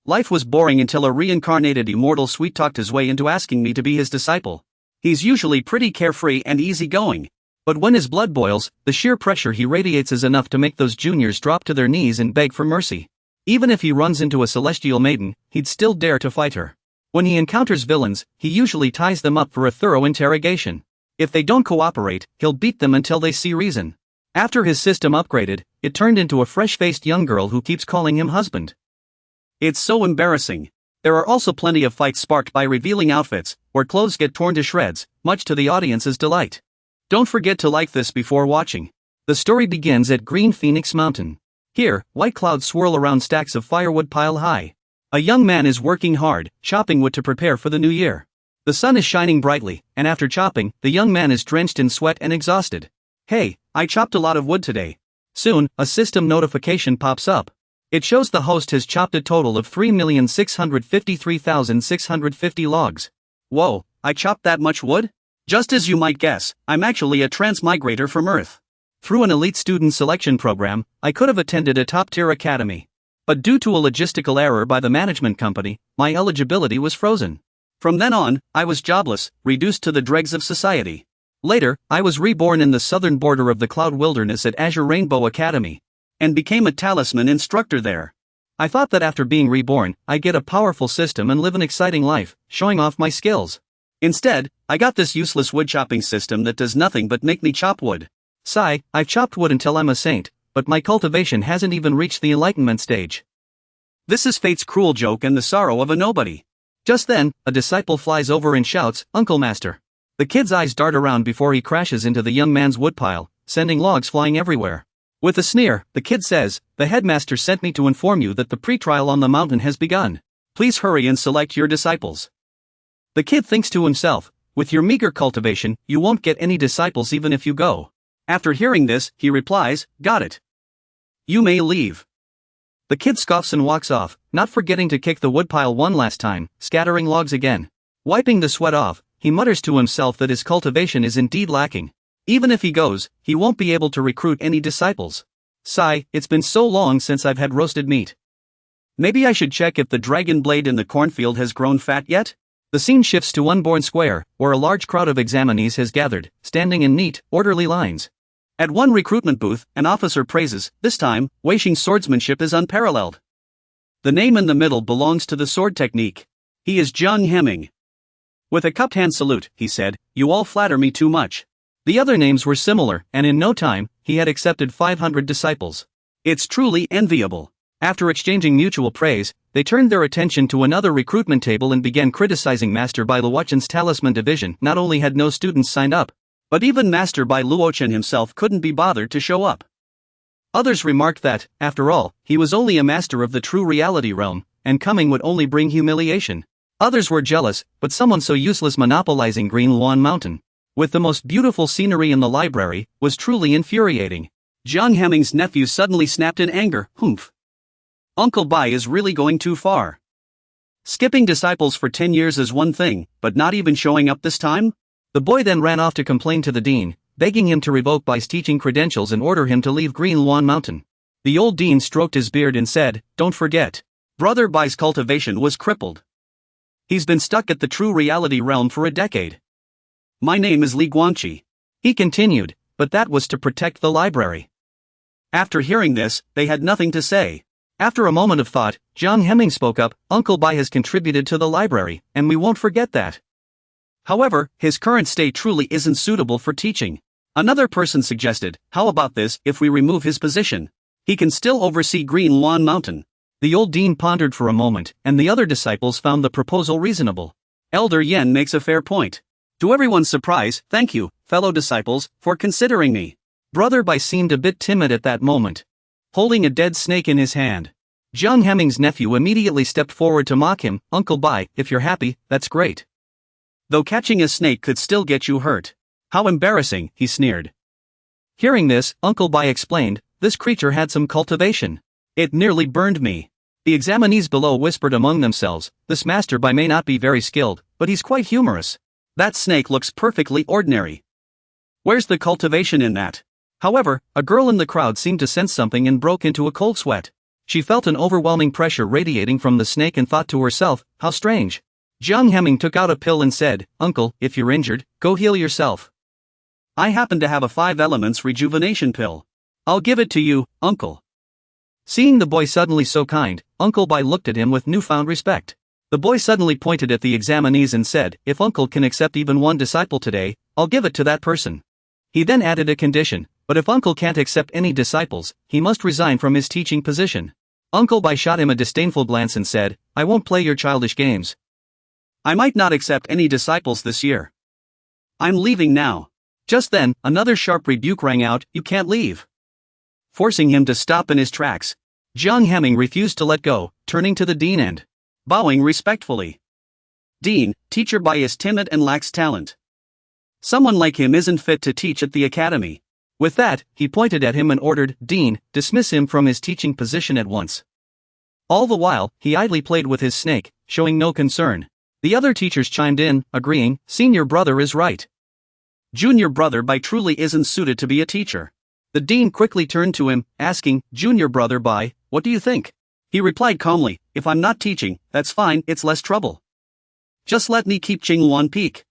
Life was boring until a reincarnated immortal sweet-talked his way into asking me to be his disciple. He's usually pretty carefree and easygoing. But when his blood boils, the sheer pressure he radiates is enough to make those juniors drop to their knees and beg for mercy. Even if he runs into a celestial maiden, he'd still dare to fight her. When he encounters villains, he usually ties them up for a thorough interrogation. If they don't cooperate, he'll beat them until they see reason. After his system upgraded, it turned into a fresh-faced young girl who keeps calling him husband. It's so embarrassing. There are also plenty of fights sparked by revealing outfits, where clothes get torn to shreds, much to the audience's delight. Don't forget to like this before watching. The story begins at Green Phoenix Mountain. Here, white clouds swirl around stacks of firewood pile high. A young man is working hard, chopping wood to prepare for the new year. The sun is shining brightly, and after chopping, the young man is drenched in sweat and exhausted. Hey, I chopped a lot of wood today. Soon, a system notification pops up. It shows the host has chopped a total of 3,653,650 logs. Whoa, I chopped that much wood? Just as you might guess, I'm actually a transmigrator from Earth. Through an elite student selection program, I could have attended a top-tier academy. But due to a logistical error by the management company, my eligibility was frozen. From then on, I was jobless, reduced to the dregs of society. Later, I was reborn in the southern border of the Cloud Wilderness at Azure Rainbow Academy, and became a talisman instructor there. I thought that after being reborn, I'd get a powerful system and live an exciting life, showing off my skills. Instead, I got this useless wood chopping system that does nothing but make me chop wood. Sigh, I've chopped wood until I'm a saint, but my cultivation hasn't even reached the enlightenment stage. This is fate's cruel joke and the sorrow of a nobody. Just then, a disciple flies over and shouts, "Uncle Master." The kid's eyes dart around before he crashes into the young man's woodpile, sending logs flying everywhere. With a sneer, the kid says, "The headmaster sent me to inform you that the pre-trial on the mountain has begun. Please hurry and select your disciples." The kid thinks to himself, with your meager cultivation, you won't get any disciples even if you go. After hearing this, he replies, "Got it. You may leave." The kid scoffs and walks off, not forgetting to kick the woodpile one last time, scattering logs again. Wiping the sweat off, he mutters to himself that his cultivation is indeed lacking. Even if he goes, he won't be able to recruit any disciples. Sigh, it's been so long since I've had roasted meat. Maybe I should check if the dragon blade in the cornfield has grown fat yet? The scene shifts to Unborn Square, where a large crowd of examinees has gathered, standing in neat, orderly lines. At one recruitment booth, an officer praises, this time, Wei Xing's swordsmanship is unparalleled. The name in the middle belongs to the sword technique. He is Zhang Heming. With a cupped hand salute, he said, "You all flatter me too much." The other names were similar, and in no time, he had accepted 500 disciples. It's truly enviable. After exchanging mutual praise, they turned their attention to another recruitment table and began criticizing Master Bai Luochen's talisman division. Not only had no students signed up, but even Master Bai Luochen himself couldn't be bothered to show up. Others remarked that, after all, he was only a master of the true reality realm, and coming would only bring humiliation. Others were jealous, but someone so useless monopolizing Green Luan Mountain, with the most beautiful scenery in the library, was truly infuriating. Zhang Heming's nephew suddenly snapped in anger, "Humph. Uncle Bai is really going too far. Skipping disciples for 10 years is one thing, but not even showing up this time?" The boy then ran off to complain to the dean, begging him to revoke Bai's teaching credentials and order him to leave Green Luan Mountain. The old dean stroked his beard and said, "Don't forget. Brother Bai's cultivation was crippled. He's been stuck at the true reality realm for a decade. My name is Li Guangqi." He continued, but that was to protect the library. After hearing this, they had nothing to say. After a moment of thought, Zhang Heming spoke up, "Uncle Bai has contributed to the library, and we won't forget that. However, his current state truly isn't suitable for teaching." Another person suggested, "How about this, if we remove his position? He can still oversee Green Luan Mountain." The old dean pondered for a moment, and the other disciples found the proposal reasonable. Elder Yen makes a fair point. To everyone's surprise, thank you, fellow disciples, for considering me. Brother Bai seemed a bit timid at that moment, holding a dead snake in his hand. Zhang Heming's nephew immediately stepped forward to mock him, "Uncle Bai, if you're happy, that's great. Though catching a snake could still get you hurt. How embarrassing," he sneered. Hearing this, Uncle Bai explained, "This creature had some cultivation. It nearly burned me." The examinees below whispered among themselves, "This Master Bai may not be very skilled, but he's quite humorous. That snake looks perfectly ordinary. Where's the cultivation in that?" However, a girl in the crowd seemed to sense something and broke into a cold sweat. She felt an overwhelming pressure radiating from the snake and thought to herself, how strange. Jiang Hemming took out a pill and said, "Uncle, if you're injured, go heal yourself. I happen to have a 5 elements rejuvenation pill. I'll give it to you, Uncle." Seeing the boy suddenly so kind, Uncle Bai looked at him with newfound respect. The boy suddenly pointed at the examinees and said, "If Uncle can accept even one disciple today, I'll give it to that person." He then added a condition, but if Uncle can't accept any disciples, he must resign from his teaching position. Uncle Bai shot him a disdainful glance and said, "I won't play your childish games. I might not accept any disciples this year. I'm leaving now." Just then, another sharp rebuke rang out, "You can't leave." Forcing him to stop in his tracks. Jiang Hemming refused to let go, turning to the dean and bowing respectfully. "Dean, teacher Bai is timid and lacks talent. Someone like him isn't fit to teach at the academy." With that, he pointed at him and ordered, "Dean, dismiss him from his teaching position at once." All the while, he idly played with his snake, showing no concern. The other teachers chimed in, agreeing, "Senior brother is right. Junior brother Bai truly isn't suited to be a teacher." The dean quickly turned to him, asking, "Junior brother Bai, what do you think?" He replied calmly, "If I'm not teaching, that's fine, it's less trouble. Just let me keep Qinghuan Peak.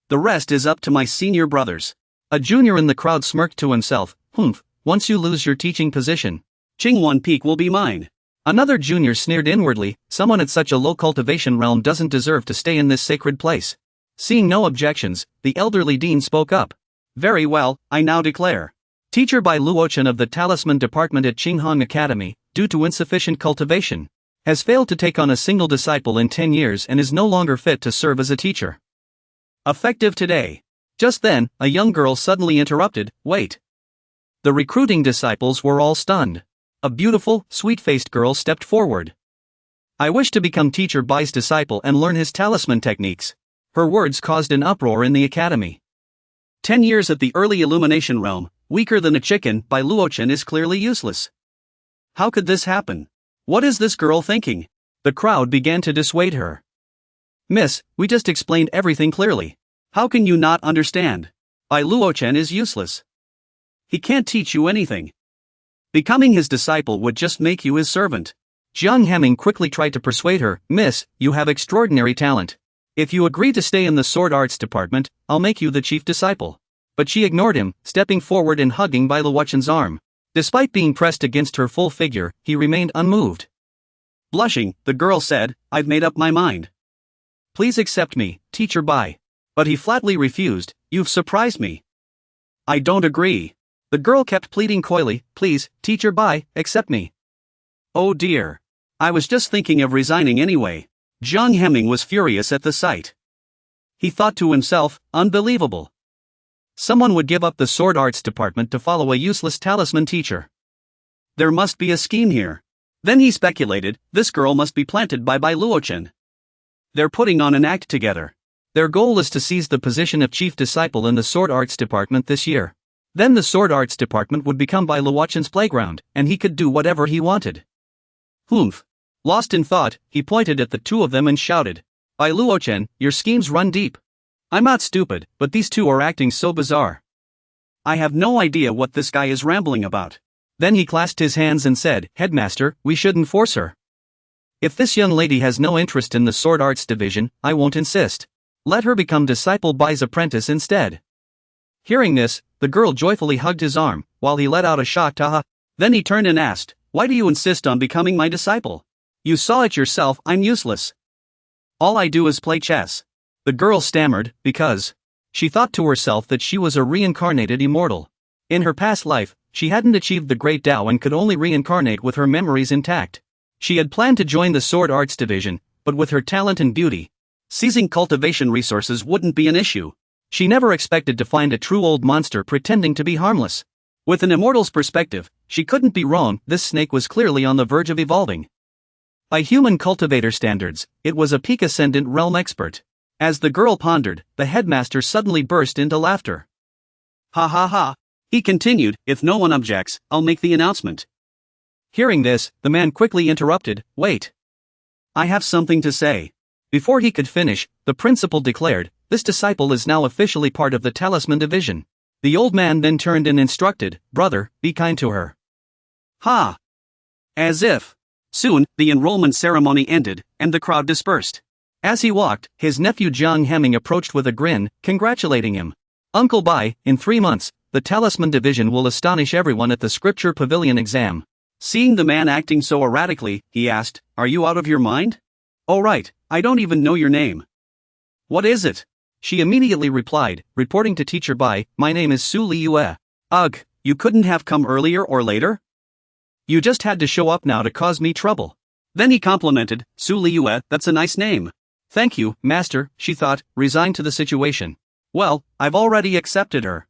The rest is up to my senior brothers." A junior in the crowd smirked to himself, "Humph, once you lose your teaching position, Qinghuan Peak will be mine." Another junior sneered inwardly, "Someone at such a low cultivation realm doesn't deserve to stay in this sacred place." Seeing no objections, the elderly dean spoke up. "Very well, I now declare. Teacher Bai Luochen of the Talisman Department at Qinghang Academy, due to insufficient cultivation, has failed to take on a single disciple in 10 years and is no longer fit to serve as a teacher. Effective today." Just then, a young girl suddenly interrupted, "Wait." The recruiting disciples were all stunned. A beautiful, sweet-faced girl stepped forward. "I wish to become Teacher Bai's disciple and learn his talisman techniques." Her words caused an uproar in the academy. 10 years at the early illumination realm, weaker than a chicken, Bai Luochen is clearly useless. How could this happen? What is this girl thinking? The crowd began to dissuade her. "Miss, we just explained everything clearly. How can you not understand? Bai Luochen is useless. He can't teach you anything. Becoming his disciple would just make you his servant." Jiang Hemming quickly tried to persuade her, "Miss, you have extraordinary talent. If you agree to stay in the sword arts department, I'll make you the chief disciple." But she ignored him, stepping forward and hugging Bai Luochen's arm. Despite being pressed against her full figure, he remained unmoved. Blushing, the girl said, "I've made up my mind. Please accept me, Teacher Bai." But he flatly refused, "You've surprised me. I don't agree." The girl kept pleading coyly, "Please, Teacher Bai, accept me." "Oh dear. I was just thinking of resigning anyway." Jiang Hemming was furious at the sight. He thought to himself, "Unbelievable. Someone would give up the sword arts department to follow a useless talisman teacher. There must be a scheme here." Then he speculated, "This girl must be planted by Bai Luochen. They're putting on an act together. Their goal is to seize the position of chief disciple in the sword arts department this year. Then the sword arts department would become Bai Luochen's playground, and he could do whatever he wanted." Humph. Lost in thought, he pointed at the two of them and shouted, "Bai Luochen, your schemes run deep. I'm not stupid, but these two are acting so bizarre. I have no idea what this guy is rambling about." Then he clasped his hands and said, "Headmaster, we shouldn't force her. If this young lady has no interest in the sword arts division, I won't insist. Let her become disciple Bai's apprentice instead." Hearing this, the girl joyfully hugged his arm, while he let out a shocked "Ah." Then he turned and asked, "Why do you insist on becoming my disciple? You saw it yourself, I'm useless. All I do is play chess." The girl stammered, "Because..." She thought to herself that she was a reincarnated immortal. In her past life, she hadn't achieved the great Tao and could only reincarnate with her memories intact. She had planned to join the sword arts division, but with her talent and beauty, seizing cultivation resources wouldn't be an issue. She never expected to find a true old monster pretending to be harmless. With an immortal's perspective, she couldn't be wrong, this snake was clearly on the verge of evolving. By human cultivator standards, it was a peak ascendant realm expert. As the girl pondered, the headmaster suddenly burst into laughter. "Ha ha ha," he continued, "if no one objects, I'll make the announcement." Hearing this, the man quickly interrupted, "Wait. I have something to say." Before he could finish, the principal declared, "This disciple is now officially part of the talisman division." The old man then turned and instructed, "Brother, be kind to her." "Ha! As if. Soon, the enrollment ceremony ended, and the crowd dispersed. As he walked, his nephew Jiang Hemming approached with a grin, congratulating him. Uncle Bai, in 3 months, the Talisman Division will astonish everyone at the Scripture Pavilion exam. Seeing the man acting so erratically, he asked, "Are you out of your mind?" "Oh right, I don't even know your name." "What is it?" She immediately replied, reporting to Teacher Bai, "My name is Su Liyue." "Ugh, you couldn't have come earlier or later? You just had to show up now to cause me trouble." Then he complimented, "Su Liyue, that's a nice name." "Thank you, Master," she thought, resigned to the situation. Well, I've already accepted her.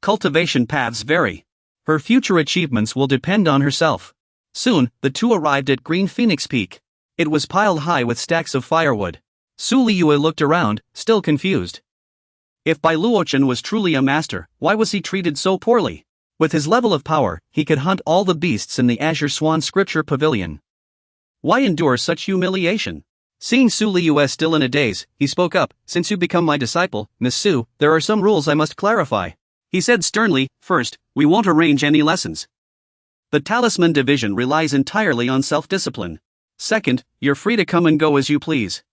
Cultivation paths vary. Her future achievements will depend on herself. Soon, the two arrived at Green Phoenix Peak. It was piled high with stacks of firewood. Su Liyue looked around, still confused. If Bai Luochen was truly a master, why was he treated so poorly? With his level of power, he could hunt all the beasts in the Azure Swan Scripture Pavilion. Why endure such humiliation? Seeing Su Liyue still in a daze, he spoke up, "Since you become my disciple, Miss Su, there are some rules I must clarify." He said sternly, "First, we won't arrange any lessons. The Talisman Division relies entirely on self-discipline. Second, you're free to come and go as you please.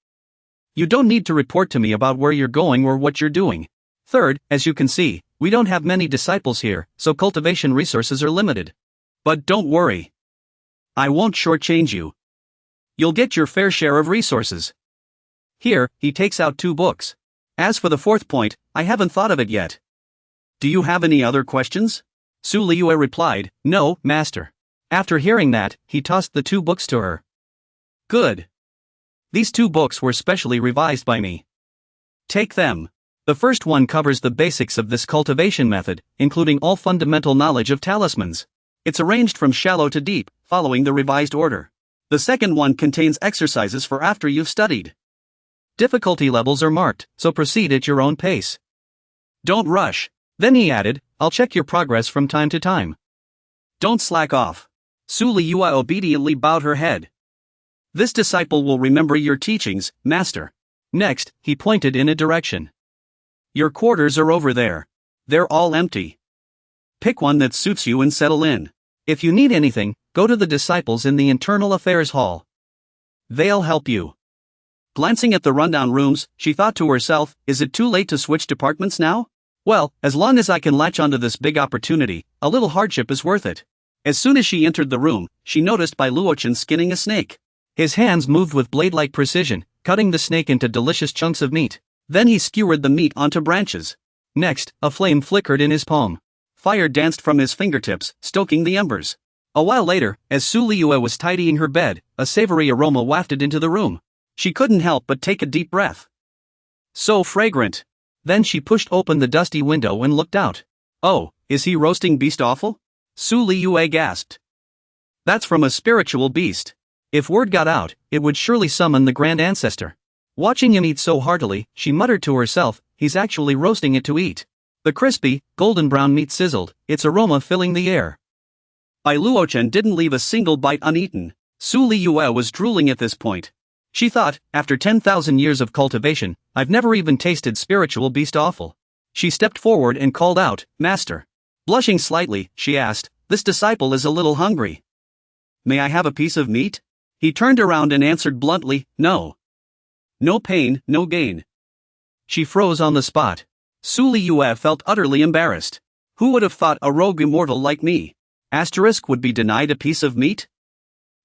You don't need to report to me about where you're going or what you're doing. Third, as you can see, we don't have many disciples here, so cultivation resources are limited. But don't worry. I won't shortchange you. You'll get your fair share of resources." Here, he takes out 2 books. "As for the 4th point, I haven't thought of it yet. Do you have any other questions?" Su Liyue replied, "No, Master." After hearing that, he tossed the 2 books to her. "Good. These 2 books were specially revised by me. Take them. The first one covers the basics of this cultivation method, including all fundamental knowledge of talismans. It's arranged from shallow to deep, following the revised order. The second one contains exercises for after you've studied. Difficulty levels are marked, so proceed at your own pace. Don't rush." Then he added, "I'll check your progress from time to time. Don't slack off." Su Liyue obediently bowed her head. "This disciple will remember your teachings, Master." Next, he pointed in a direction. "Your quarters are over there. They're all empty. Pick one that suits you and settle in. If you need anything, go to the disciples in the Internal Affairs Hall. They'll help you." Glancing at the rundown rooms, she thought to herself, "Is it too late to switch departments now? Well, as long as I can latch onto this big opportunity, a little hardship is worth it." As soon as she entered the room, she noticed Bai Luochen skinning a snake. His hands moved with blade-like precision, cutting the snake into delicious chunks of meat. Then he skewered the meat onto branches. Next, a flame flickered in his palm. Fire danced from his fingertips, stoking the embers. A while later, as Su Liyue was tidying her bed, a savory aroma wafted into the room. She couldn't help but take a deep breath. So fragrant. Then she pushed open the dusty window and looked out. "Oh, is he roasting beast offal?" Su Liyue gasped. "That's from a spiritual beast. If word got out, it would surely summon the Grand Ancestor." Watching him eat so heartily, she muttered to herself, "He's actually roasting it to eat." The crispy, golden brown meat sizzled, its aroma filling the air. Bai Luochen didn't leave a single bite uneaten. Su Liyue was drooling at this point. She thought, after 10,000 years of cultivation, I've never even tasted spiritual beast offal. She stepped forward and called out, "Master." Blushing slightly, she asked, "This disciple is a little hungry. May I have a piece of meat?" He turned around and answered bluntly, "No. No pain, no gain." She froze on the spot. Su Liyue felt utterly embarrassed. Who would have thought a rogue immortal like me, would be denied a piece of meat?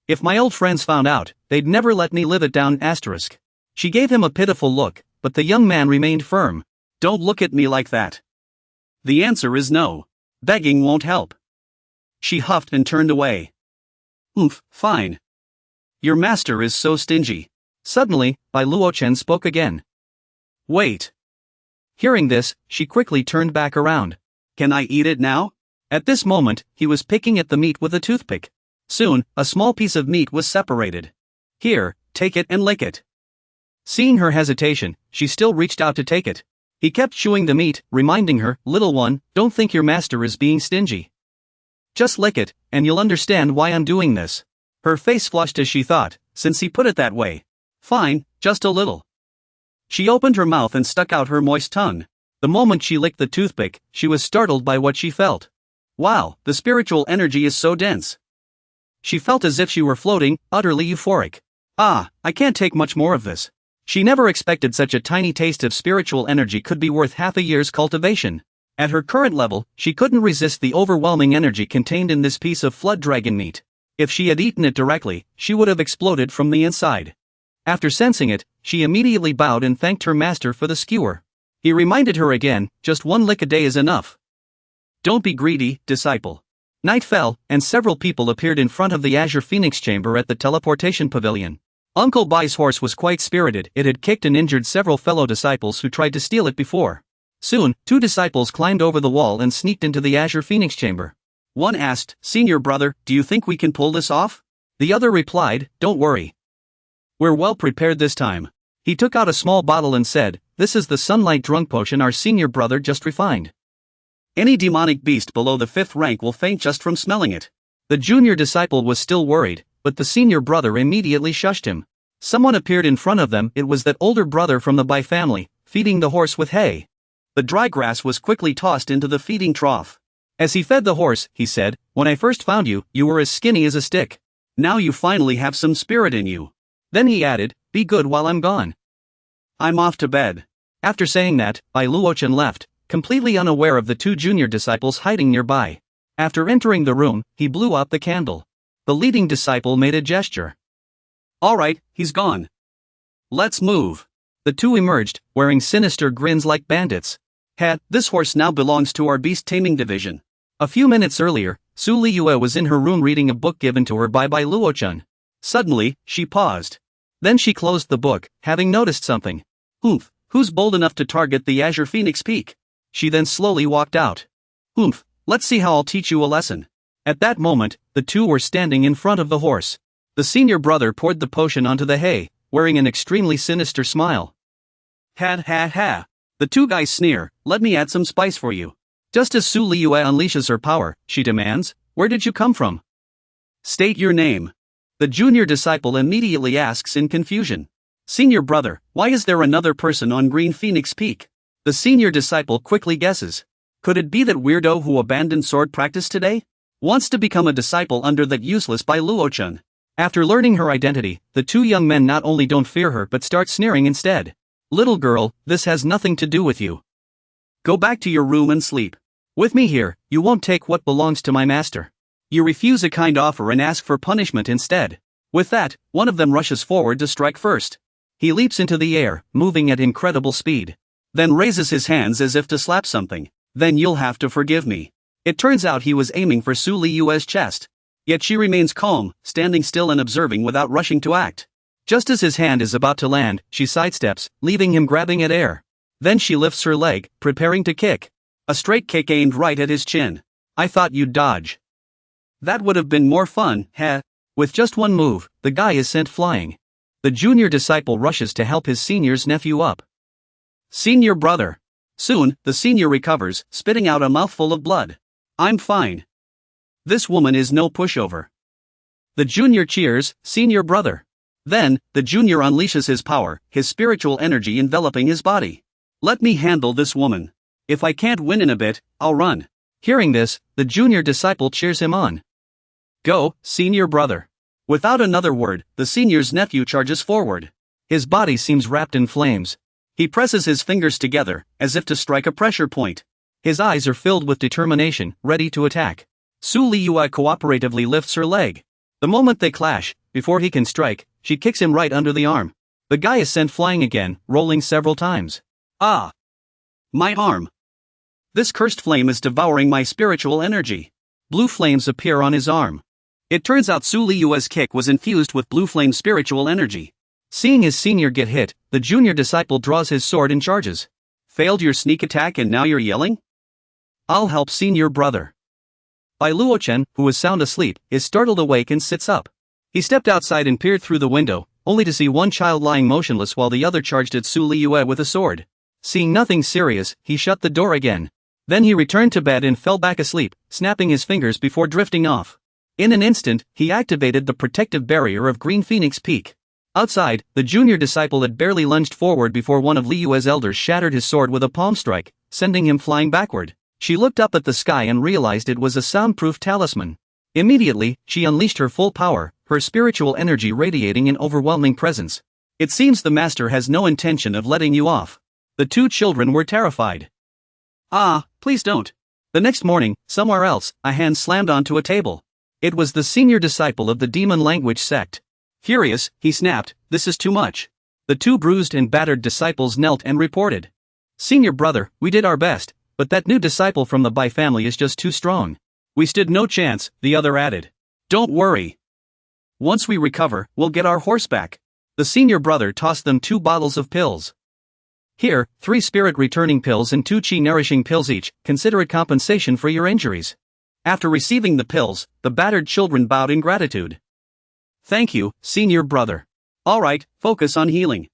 If my old friends found out, they'd never let me live it down. She gave him a pitiful look, but the young man remained firm. "Don't look at me like that. The answer is no. Begging won't help." She huffed and turned away. Fine. Your master is so stingy." Suddenly, Bai Luochen spoke again. "Wait." Hearing this, she quickly turned back around. "Can I eat it now?" At this moment, he was picking at the meat with a toothpick. Soon, a small piece of meat was separated. "Here, take it and lick it." Seeing her hesitation, she still reached out to take it. He kept chewing the meat, reminding her, "Little one, don't think your master is being stingy. Just lick it, and you'll understand why I'm doing this." Her face flushed as she thought, since he put it that way. "Fine, just a little." She opened her mouth and stuck out her moist tongue. The moment she licked the toothpick, she was startled by what she felt. Wow, the spiritual energy is so dense. She felt as if she were floating, utterly euphoric. Ah, I can't take much more of this. She never expected such a tiny taste of spiritual energy could be worth half a year's cultivation. At her current level, she couldn't resist the overwhelming energy contained in this piece of flood dragon meat. If she had eaten it directly, she would have exploded from the inside. After sensing it, she immediately bowed and thanked her master for the skewer. He reminded her again, just one lick a day is enough. Don't be greedy, disciple. Night fell, and several people appeared in front of the Azure Phoenix chamber at the teleportation pavilion. Uncle Bai's horse was quite spirited. It had kicked and injured several fellow disciples who tried to steal it before. Soon, 2 disciples climbed over the wall and sneaked into the Azure Phoenix chamber. One asked, "Senior brother, do you think we can pull this off?" The other replied, "Don't worry. We're well prepared this time." He took out a small bottle and said, "This is the sunlight drunk potion our senior brother just refined. Any demonic beast below the 5th rank will faint just from smelling it." The junior disciple was still worried, but the senior brother immediately shushed him. Someone appeared in front of them. It was that older brother from the Bai family, feeding the horse with hay. The dry grass was quickly tossed into the feeding trough. As he fed the horse, he said, "When I first found you, you were as skinny as a stick. Now you finally have some spirit in you." Then he added, "Be good while I'm gone. I'm off to bed." After saying that, Bai Luochen left, completely unaware of the 2 junior disciples hiding nearby. After entering the room, he blew out the candle. The leading disciple made a gesture. "All right, he's gone. Let's move." The 2 emerged, wearing sinister grins like bandits. This horse now belongs to our beast taming division." A few minutes earlier, Su Liyue was in her room reading a book given to her by Bai Luochen. Suddenly, she paused. Then she closed the book, having noticed something. "Humph, who's bold enough to target the Azure Phoenix Peak?" She then slowly walked out. "Humph, let's see how I'll teach you a lesson." At that moment, the 2 were standing in front of the horse. The senior brother poured the potion onto the hay, wearing an extremely sinister smile. "Ha ha ha. The 2 guys sneer, let me add some spice for you." Just as Su Liyue unleashes her power, she demands, "Where did you come from? State your name." The junior disciple immediately asks in confusion, "Senior brother, why is there another person on Green Phoenix Peak?" The senior disciple quickly guesses. Could it be that weirdo who abandoned sword practice today? Wants to become a disciple under that useless Bai Luochen. After learning her identity, the 2 young men not only don't fear her but start sneering instead. "Little girl, this has nothing to do with you. Go back to your room and sleep. With me here, you won't take what belongs to my master. You refuse a kind offer and ask for punishment instead." With that, one of them rushes forward to strike first. He leaps into the air, moving at incredible speed. Then raises his hands as if to slap something. "Then you'll have to forgive me." It turns out he was aiming for Su Liyue's chest. Yet she remains calm, standing still and observing without rushing to act. Just as his hand is about to land, she sidesteps, leaving him grabbing at air. Then she lifts her leg, preparing to kick. A straight kick aimed right at his chin. "I thought you'd dodge. That would have been more fun, heh?" With just one move, the guy is sent flying. The junior disciple rushes to help his senior's nephew up. "Senior brother." Soon, the senior recovers, spitting out a mouthful of blood. "I'm fine. This woman is no pushover." The junior cheers, "Senior brother." Then, the junior unleashes his power, his spiritual energy enveloping his body. "Let me handle this woman. If I can't win in a bit, I'll run." Hearing this, the junior disciple cheers him on. "Go, senior brother." Without another word, the senior's nephew charges forward. His body seems wrapped in flames. He presses his fingers together, as if to strike a pressure point. His eyes are filled with determination, ready to attack. Su Liyue cooperatively lifts her leg. The moment they clash, before he can strike, she kicks him right under the arm. The guy is sent flying again, rolling several times. "Ah! My arm! This cursed flame is devouring my spiritual energy." Blue flames appear on his arm. It turns out Su Liyue's kick was infused with blue flame spiritual energy. Seeing his senior get hit, the junior disciple draws his sword and charges. "Failed your sneak attack and now you're yelling? I'll help senior brother." Bai Luochen, who was sound asleep, is startled awake and sits up. He stepped outside and peered through the window, only to see one child lying motionless while the other charged at Su Liyue with a sword. Seeing nothing serious, he shut the door again. Then he returned to bed and fell back asleep, snapping his fingers before drifting off. In an instant, he activated the protective barrier of Green Phoenix Peak. Outside, the junior disciple had barely lunged forward before one of Liyue's elders shattered his sword with a palm strike, sending him flying backward. She looked up at the sky and realized it was a soundproof talisman. Immediately, she unleashed her full power, her spiritual energy radiating in overwhelming presence. It seems the master has no intention of letting you off. The two children were terrified. Ah, please don't. The next morning, somewhere else, a hand slammed onto a table. It was the senior disciple of the demon language sect. Furious, he snapped, "This is too much." The two bruised and battered disciples knelt and reported. "Senior brother, we did our best, but that new disciple from the Bai family is just too strong. We stood no chance," the other added. "Don't worry. Once we recover, we'll get our horse back." The senior brother tossed them 2 bottles of pills. "Here, 3 spirit-returning pills and 2 chi-nourishing pills each, consider it compensation for your injuries." After receiving the pills, the battered children bowed in gratitude. "Thank you, senior brother. All right, focus on healing.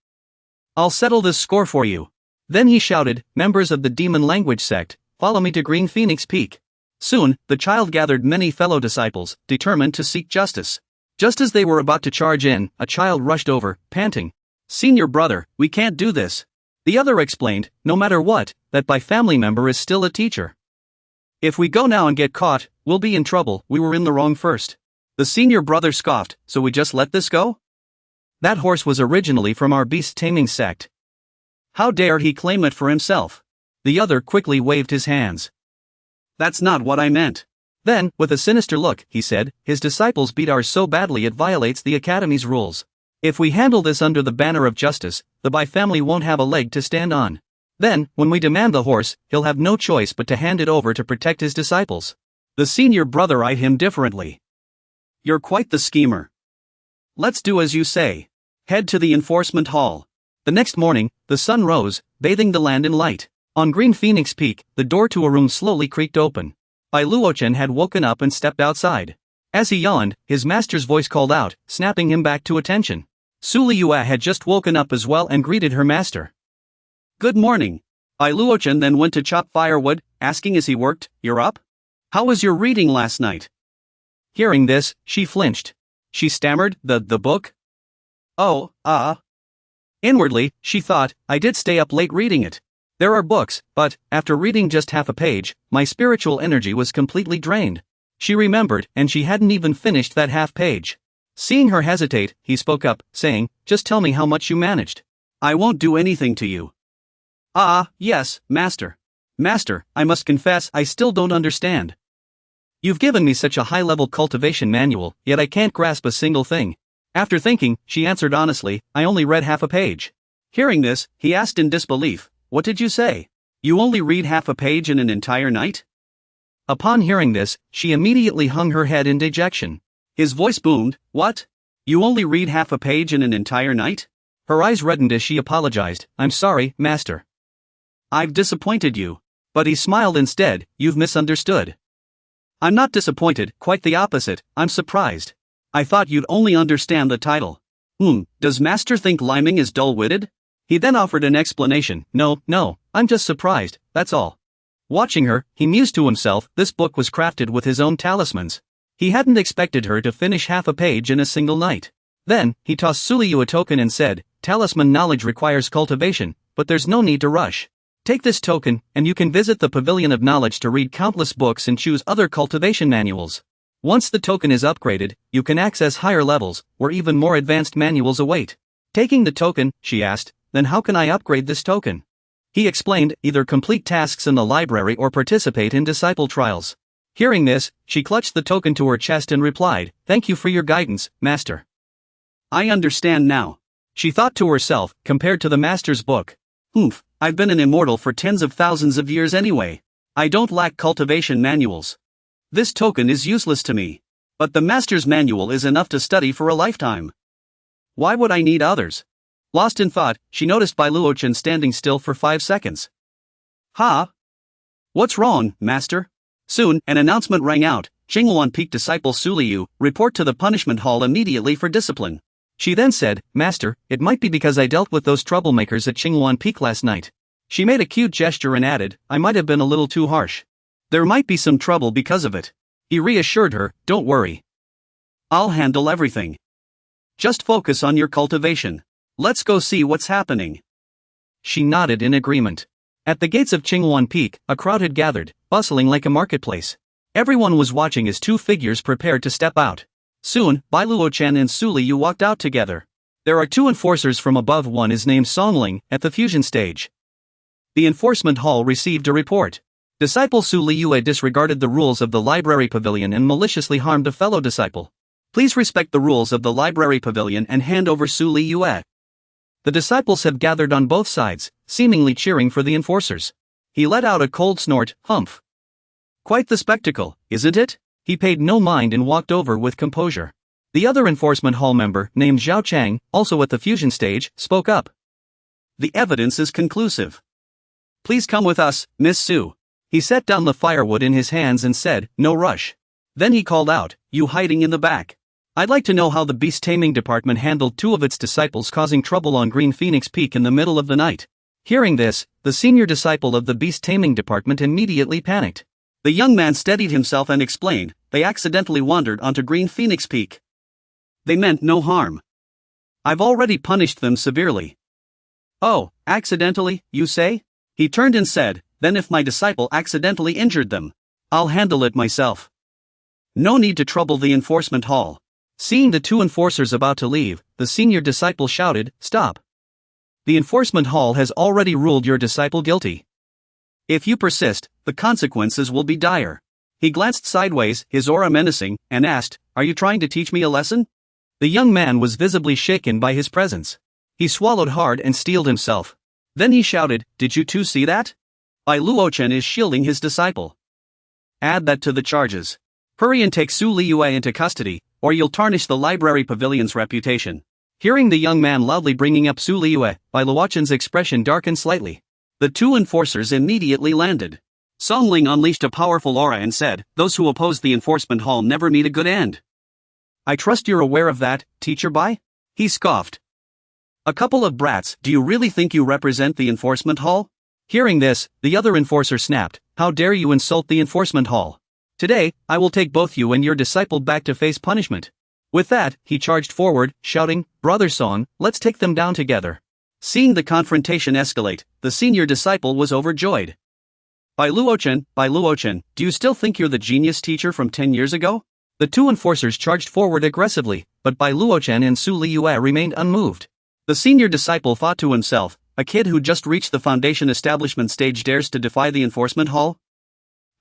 I'll settle this score for you." Then he shouted, "Members of the demon language sect, follow me to Green Phoenix Peak." Soon, the child gathered many fellow disciples, determined to seek justice. Just as they were about to charge in, a child rushed over, panting. "Senior brother, we can't do this." The other explained, "No matter what, that Bai family member is still a teacher. If we go now and get caught, we'll be in trouble. We were in the wrong first." The senior brother scoffed, "So we just let this go? That horse was originally from our beast taming sect. How dare he claim it for himself?" The other quickly waved his hands. "That's not what I meant." Then, with a sinister look, he said, "His disciples beat ours so badly it violates the academy's rules. If we handle this under the banner of justice, the Bai family won't have a leg to stand on. Then, when we demand the horse, he'll have no choice but to hand it over to protect his disciples." The senior brother eyed him differently. "You're quite the schemer. Let's do as you say. Head to the enforcement hall." The next morning, the sun rose, bathing the land in light. On Green Phoenix Peak, the door to a room slowly creaked open. Bai Luochen had woken up and stepped outside. As he yawned, his master's voice called out, snapping him back to attention. Su Liyue had just woken up as well and greeted her master. "Good morning." Bai Luochen then went to chop firewood, asking as he worked, "You're up? How was your reading last night?" Hearing this, she flinched. She stammered, The book? Oh, Inwardly, she thought, "I did stay up late reading it. There are books, but, after reading just half a page, my spiritual energy was completely drained." She remembered, and she hadn't even finished that half page. Seeing her hesitate, he spoke up, saying, "Just tell me how much you managed. I won't do anything to you." Yes, master. Master, I must confess I still don't understand. You've given me such a high-level cultivation manual, yet I can't grasp a single thing." After thinking, she answered honestly, "I only read half a page." Hearing this, he asked in disbelief, "What did you say? You only read half a page in an entire night?" Upon hearing this, she immediately hung her head in dejection. His voice boomed, "What? You only read half a page in an entire night?" Her eyes reddened as she apologized, "I'm sorry, master. I've disappointed you." But he smiled instead, "You've misunderstood. I'm not disappointed, quite the opposite, I'm surprised. I thought you'd only understand the title." Does master think Liming is dull-witted?" He then offered an explanation, No, I'm just surprised, that's all." Watching her, he mused to himself, this book was crafted with his own talismans. He hadn't expected her to finish half a page in a single night. Then, he tossed Su Liyu a token and said, "Talisman knowledge requires cultivation, but there's no need to rush. Take this token, and you can visit the Pavilion of Knowledge to read countless books and choose other cultivation manuals. Once the token is upgraded, you can access higher levels, where even more advanced manuals await." Taking the token, she asked, "Then how can I upgrade this token?" He explained, "Either complete tasks in the library or participate in disciple trials." Hearing this, she clutched the token to her chest and replied, "Thank you for your guidance, master. I understand now." She thought to herself, compared to the master's book, I've been an immortal for tens of thousands of years anyway. I don't lack cultivation manuals. This token is useless to me. But the master's manual is enough to study for a lifetime. Why would I need others?" Lost in thought, she noticed Bai Luochen standing still for 5 seconds. What's wrong, master?" Soon, an announcement rang out, "Qingluan Peak disciple Su Liyu, report to the punishment hall immediately for discipline." She then said, "Master, it might be because I dealt with those troublemakers at Qingluan Peak last night." She made a cute gesture and added, "I might have been a little too harsh. There might be some trouble because of it." He reassured her, "Don't worry. I'll handle everything. Just focus on your cultivation. Let's go see what's happening." She nodded in agreement. At the gates of Qingluan Peak, a crowd had gathered, bustling like a marketplace. Everyone was watching as two figures prepared to step out. Soon, Bai Luochen and Su Liyu walked out together. There are two enforcers from above. One is named Songling, at the fusion stage. The enforcement hall received a report. Disciple Su Liyu disregarded the rules of the library pavilion and maliciously harmed a fellow disciple. Please respect the rules of the library pavilion and hand over Su Liyu. The disciples have gathered on both sides, seemingly cheering for the enforcers. He let out a cold snort, humph. Quite the spectacle, isn't it? He paid no mind and walked over with composure. The other enforcement hall member, named Zhao Chang, also at the fusion stage, spoke up. The evidence is conclusive. Please come with us, Miss Su. He set down the firewood in his hands and said, no rush. Then he called out, you hiding in the back. I'd like to know how the beast taming department handled two of its disciples causing trouble on Green Phoenix Peak in the middle of the night. Hearing this, the senior disciple of the beast taming department immediately panicked. The young man steadied himself and explained, they accidentally wandered onto Green Phoenix Peak. They meant no harm. I've already punished them severely. Oh, accidentally, you say? He turned and said, then if my disciple accidentally injured them, I'll handle it myself. No need to trouble the enforcement hall. Seeing the two enforcers about to leave, the senior disciple shouted, stop. The enforcement hall has already ruled your disciple guilty. If you persist, the consequences will be dire. He glanced sideways, his aura menacing, and asked, are you trying to teach me a lesson? The young man was visibly shaken by his presence. He swallowed hard and steeled himself. Then he shouted, did you two see that? Bai Luochen is shielding his disciple. Add that to the charges. Hurry and take Su Liyu into custody, or you'll tarnish the library pavilion's reputation. Hearing the young man loudly bringing up Su Liyu, Bai Luochen's expression darkened slightly. The two enforcers immediately landed. Songling unleashed a powerful aura and said, those who oppose the enforcement hall never meet a good end. I trust you're aware of that, Teacher Bai? He scoffed. A couple of brats, do you really think you represent the enforcement hall? Hearing this, the other enforcer snapped, how dare you insult the enforcement hall? Today, I will take both you and your disciple back to face punishment. With that, he charged forward, shouting, Brother Song, let's take them down together. Seeing the confrontation escalate, the senior disciple was overjoyed. Bai Luochen, do you still think you're the genius teacher from 10 years ago? The two enforcers charged forward aggressively, but Bai Luochen and Su Liyu remained unmoved. The senior disciple thought to himself, a kid who just reached the foundation establishment stage dares to defy the enforcement hall?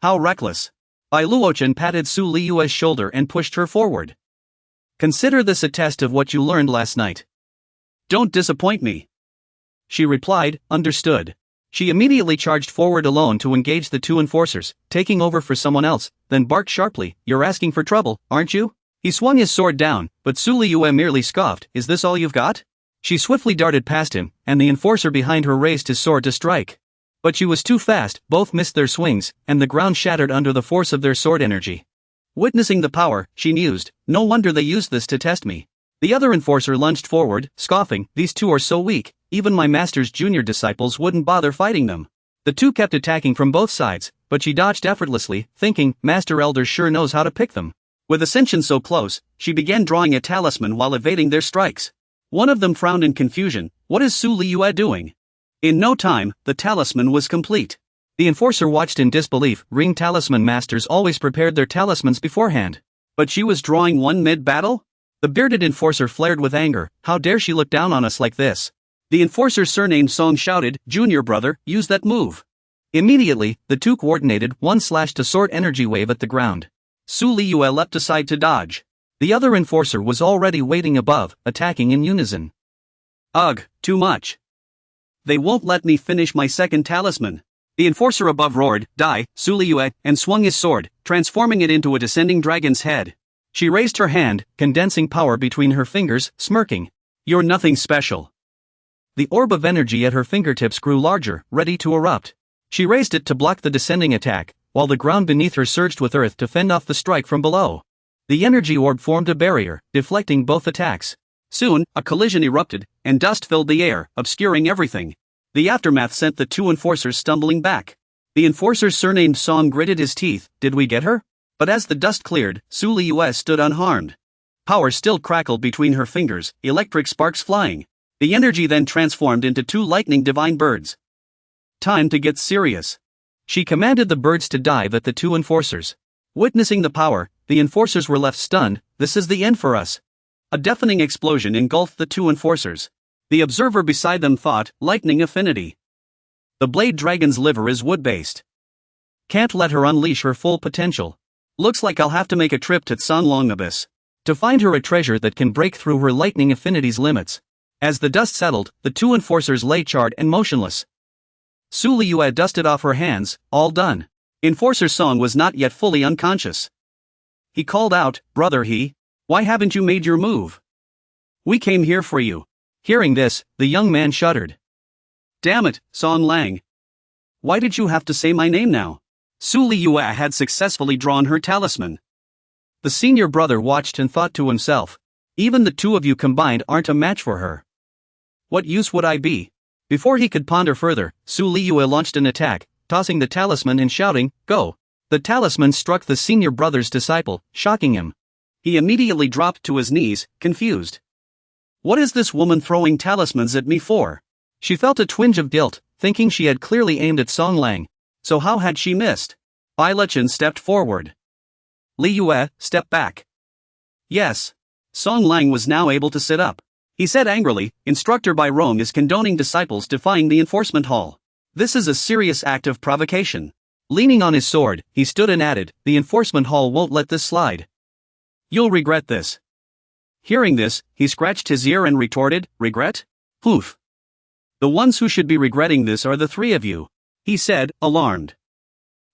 How reckless. Bai Luochen patted Su Liyu's shoulder and pushed her forward. Consider this a test of what you learned last night. Don't disappoint me. She replied, understood. She immediately charged forward alone to engage the two enforcers, taking over for someone else, then barked sharply, you're asking for trouble, aren't you? He swung his sword down, but Su Liyu merely scoffed, is this all you've got? She swiftly darted past him, and the enforcer behind her raised his sword to strike. But she was too fast, both missed their swings, and the ground shattered under the force of their sword energy. Witnessing the power, she mused, no wonder they used this to test me. The other enforcer lunged forward, scoffing, these two are so weak, even my master's junior disciples wouldn't bother fighting them. The two kept attacking from both sides, but she dodged effortlessly, thinking, Master Elder sure knows how to pick them. With ascension so close, she began drawing a talisman while evading their strikes. One of them frowned in confusion, what is Su Liyu doing? In no time, the talisman was complete. The enforcer watched in disbelief, ring talisman masters always prepared their talismans beforehand. But she was drawing one mid-battle? The bearded enforcer flared with anger, how dare she look down on us like this? The enforcer surnamed Song shouted, Junior brother, use that move. Immediately, the two coordinated, one slashed a sword energy wave at the ground. Su Liyu leapt aside to dodge. The other enforcer was already waiting above, attacking in unison. Ugh, too much. They won't let me finish my second talisman. The enforcer above roared, die, Su Liyu, and swung his sword, transforming it into a descending dragon's head. She raised her hand, condensing power between her fingers, smirking. You're nothing special. The orb of energy at her fingertips grew larger, ready to erupt. She raised it to block the descending attack, while the ground beneath her surged with earth to fend off the strike from below. The energy orb formed a barrier, deflecting both attacks. Soon, a collision erupted, and dust filled the air, obscuring everything. The aftermath sent the two enforcers stumbling back. The enforcer surnamed Song gritted his teeth, did we get her? But as the dust cleared, Su Liyu stood unharmed. Power still crackled between her fingers, electric sparks flying. The energy then transformed into two lightning divine birds. Time to get serious. She commanded the birds to dive at the two enforcers. Witnessing the power, the enforcers were left stunned. This is the end for us. A deafening explosion engulfed the two enforcers. The observer beside them thought, lightning affinity. The blade dragon's liver is wood-based. Can't let her unleash her full potential. Looks like I'll have to make a trip to Sanlong Abyss to find her a treasure that can break through her lightning affinity's limits. As the dust settled, the two enforcers lay charred and motionless. Su Liyue dusted off her hands, all done. Enforcer Song was not yet fully unconscious. He called out, "Brother why haven't you made your move? We came here for you." Hearing this, the young man shuddered. "Damn it, Song Lang. Why did you have to say my name now?" Su Liyue had successfully drawn her talisman. The senior brother watched and thought to himself, even the two of you combined aren't a match for her. What use would I be? Before he could ponder further, Su Liyue launched an attack, tossing the talisman and shouting, "Go!" The talisman struck the senior brother's disciple, shocking him. He immediately dropped to his knees, confused. What is this woman throwing talismans at me for? She felt a twinge of guilt, thinking she had clearly aimed at Song Lang. So how had she missed? Bai Lechen stepped forward. Liyue, step back. Yes. Song Lang was now able to sit up. He said angrily, Instructor Bai Rong is condoning disciples defying the enforcement hall. This is a serious act of provocation. Leaning on his sword, he stood and added, the enforcement hall won't let this slide. You'll regret this. Hearing this, he scratched his ear and retorted, regret? Poof. The ones who should be regretting this are the three of you, he said, alarmed.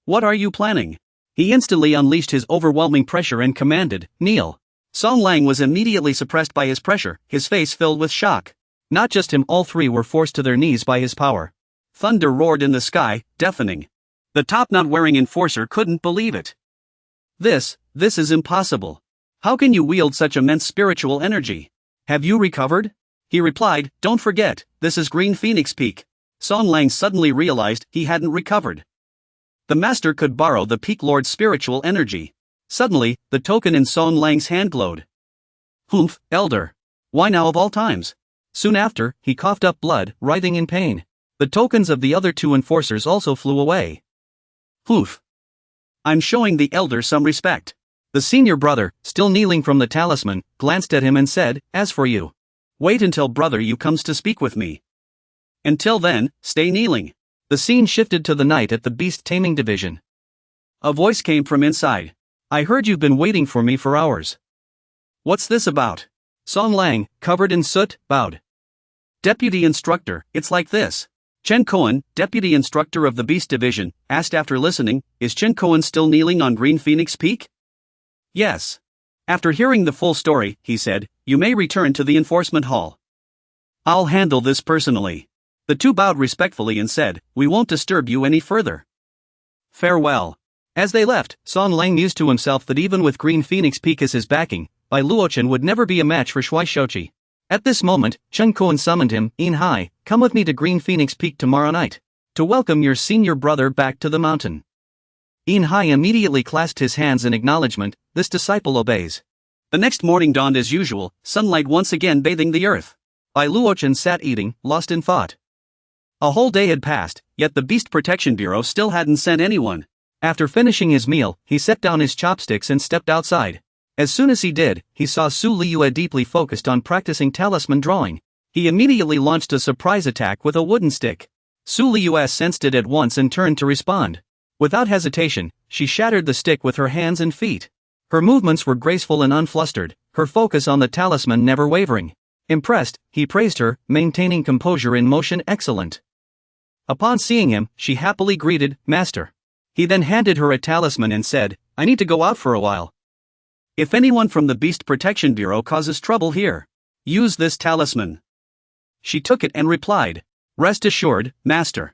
What are you planning? He instantly unleashed his overwhelming pressure and commanded, kneel. Song Lang was immediately suppressed by his pressure, his face filled with shock. Not just him, all three were forced to their knees by his power. Thunder roared in the sky, deafening. The top-knot-wearing enforcer couldn't believe it. This is impossible. How can you wield such immense spiritual energy? Have you recovered? He replied, don't forget, this is Green Phoenix Peak. Song Lang suddenly realized he hadn't recovered. The master could borrow the Peak Lord's spiritual energy. Suddenly, the token in Song Lang's hand glowed. Humph, elder. Why now of all times? Soon after, he coughed up blood, writhing in pain. The tokens of the other two enforcers also flew away. Humph. I'm showing the elder some respect. The senior brother, still kneeling from the talisman, glanced at him and said, as for you. Wait until brother you comes to speak with me. Until then, stay kneeling. The scene shifted to the night at the beast taming division. A voice came from inside. I heard you've been waiting for me for hours. What's this about? Song Lang, covered in soot, bowed. Deputy instructor, it's like this. Chen Koan, deputy instructor of the beast division, asked after listening, is Chen Koan still kneeling on Green Phoenix Peak? Yes. After hearing the full story, he said, you may return to the enforcement hall. I'll handle this personally. The two bowed respectfully and said, we won't disturb you any further. Farewell. As they left, Song Lang mused to himself that even with Green Phoenix Peak as his backing, Bai Luochen would never be a match for Shui Shochi. At this moment, Chen Koan summoned him, In Hai, come with me to Green Phoenix Peak tomorrow night, to welcome your senior brother back to the mountain. In Hai immediately clasped his hands in acknowledgement, this disciple obeys. The next morning dawned as usual, sunlight once again bathing the earth. Bai Luochen sat eating, lost in thought. A whole day had passed, yet the Beast Protection Bureau still hadn't sent anyone. After finishing his meal, he set down his chopsticks and stepped outside. As soon as he did, he saw Su Liyue deeply focused on practicing talisman drawing. He immediately launched a surprise attack with a wooden stick. Su Liyue sensed it at once and turned to respond. Without hesitation, she shattered the stick with her hands and feet. Her movements were graceful and unflustered, her focus on the talisman never wavering. Impressed, he praised her, maintaining composure in motion excellent. Upon seeing him, she happily greeted, Master. He then handed her a talisman and said, I need to go out for a while. If anyone from the Beast Protection Bureau causes trouble here, use this talisman. She took it and replied, Rest assured, Master.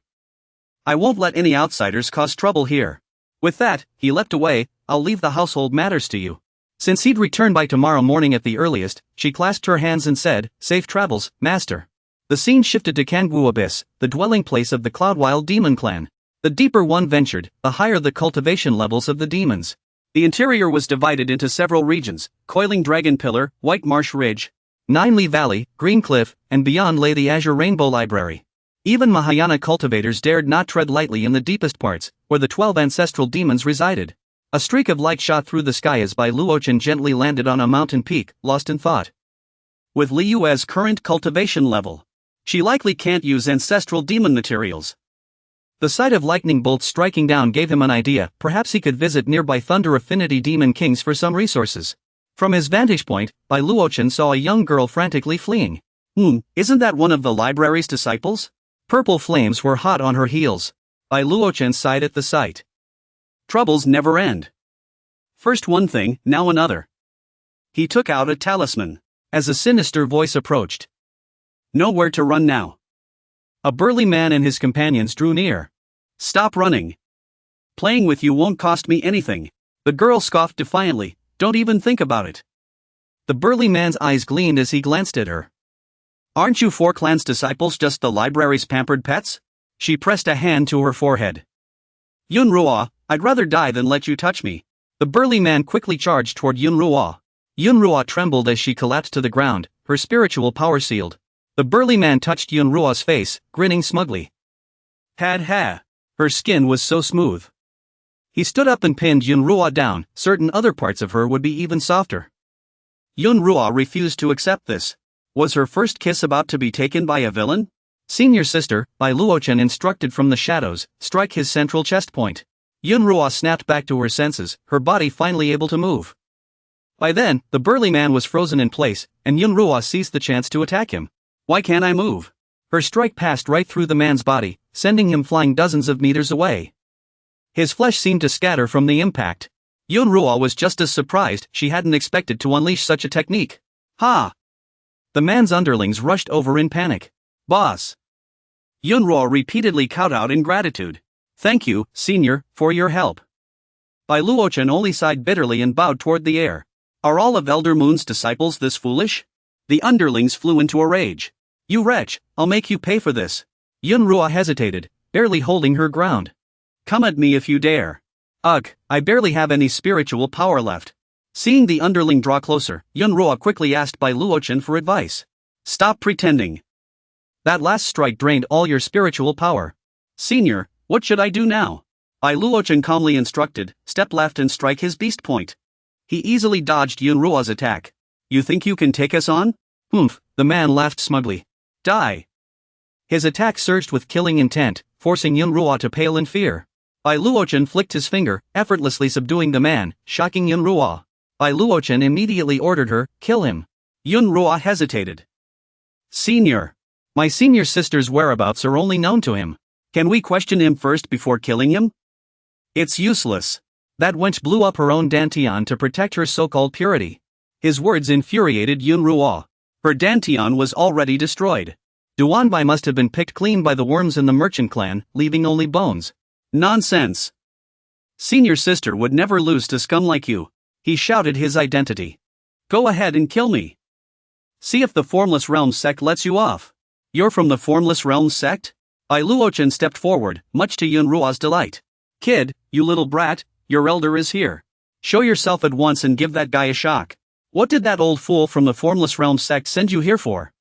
I won't let any outsiders cause trouble here. With that, he leapt away, I'll leave the household matters to you. Since he'd return by tomorrow morning at the earliest, she clasped her hands and said, Safe travels, Master. The scene shifted to Kangwu Abyss, the dwelling place of the Cloudwild Demon Clan. The deeper one ventured, the higher the cultivation levels of the demons. The interior was divided into several regions, Coiling Dragon Pillar, White Marsh Ridge, Ninely Valley, Green Cliff, and beyond lay the Azure Rainbow Library. Even Mahayana cultivators dared not tread lightly in the deepest parts, where the 12 ancestral demons resided. A streak of light shot through the sky as Bai Luochen gently landed on a mountain peak, lost in thought. With Li Yue's current cultivation level, she likely can't use ancestral demon materials. The sight of lightning bolts striking down gave him an idea. Perhaps he could visit nearby Thunder Affinity Demon Kings for some resources. From his vantage point, Bai Luochen saw a young girl frantically fleeing. Isn't that one of the library's disciples? Purple flames were hot on her heels. Bai Luochen sighed at the sight. Troubles never end. First one thing, now another. He took out a talisman. As a sinister voice approached. Nowhere to run now. A burly man and his companions drew near. Stop running. Playing with you won't cost me anything. The girl scoffed defiantly. Don't even think about it. The burly man's eyes gleamed as he glanced at her. Aren't you 4-Clan's disciples just the library's pampered pets? She pressed a hand to her forehead. Yunruo, I'd rather die than let you touch me. The burly man quickly charged toward Yunruo. Yunruo trembled as she collapsed to the ground, her spiritual power sealed. The burly man touched Yunruo's face, grinning smugly. Ha. Her skin was so smooth. He stood up and pinned Yunruo down, certain other parts of her would be even softer. Yunruo refused to accept this. Was her first kiss about to be taken by a villain? Senior sister, Bai Luochen instructed from the shadows, strike his central chest point. Yunruo snapped back to her senses, her body finally able to move. By then, the burly man was frozen in place, and Yunruo seized the chance to attack him. Why can't I move? Her strike passed right through the man's body, sending him flying dozens of meters away. His flesh seemed to scatter from the impact. Yunruo was just as surprised. She hadn't expected to unleash such a technique. Ha! The man's underlings rushed over in panic. Boss! Yunruo repeatedly kowtowed in gratitude. Thank you, senior, for your help. Bai Luochen only sighed bitterly and bowed toward the air. Are all of Elder Moon's disciples this foolish? The underlings flew into a rage. You wretch, I'll make you pay for this. Yunruo hesitated, barely holding her ground. Come at me if you dare. Ugh, I barely have any spiritual power left. Seeing the underling draw closer, Yunruo quickly asked Bai Luochen for advice. Stop pretending. That last strike drained all your spiritual power. Senior, what should I do now? Bai Luochen calmly instructed, step left and strike his beast point. He easily dodged Yunruo's attack. You think you can take us on? The man laughed smugly. Die. His attack surged with killing intent, forcing Yunruo to pale in fear. Bai Luochen flicked his finger, effortlessly subduing the man, shocking Yunruo. Bai Luochen immediately ordered her, kill him. Yunruo hesitated. Senior. My senior sister's whereabouts are only known to him. Can we question him first before killing him? It's useless. That wench blew up her own dantian to protect her so-called purity. His words infuriated Yunruo. Her dantian was already destroyed. Duanbai must have been picked clean by the worms in the merchant clan, leaving only bones. Nonsense. Senior sister would never lose to scum like you. He shouted his identity. Go ahead and kill me. See if the Formless Realms sect lets you off. You're from the Formless Realms sect? Bai Luochen stepped forward, much to Yunruo's delight. Kid, you little brat, your elder is here. Show yourself at once and give that guy a shock. What did that old fool from the Formless Realms sect send you here for?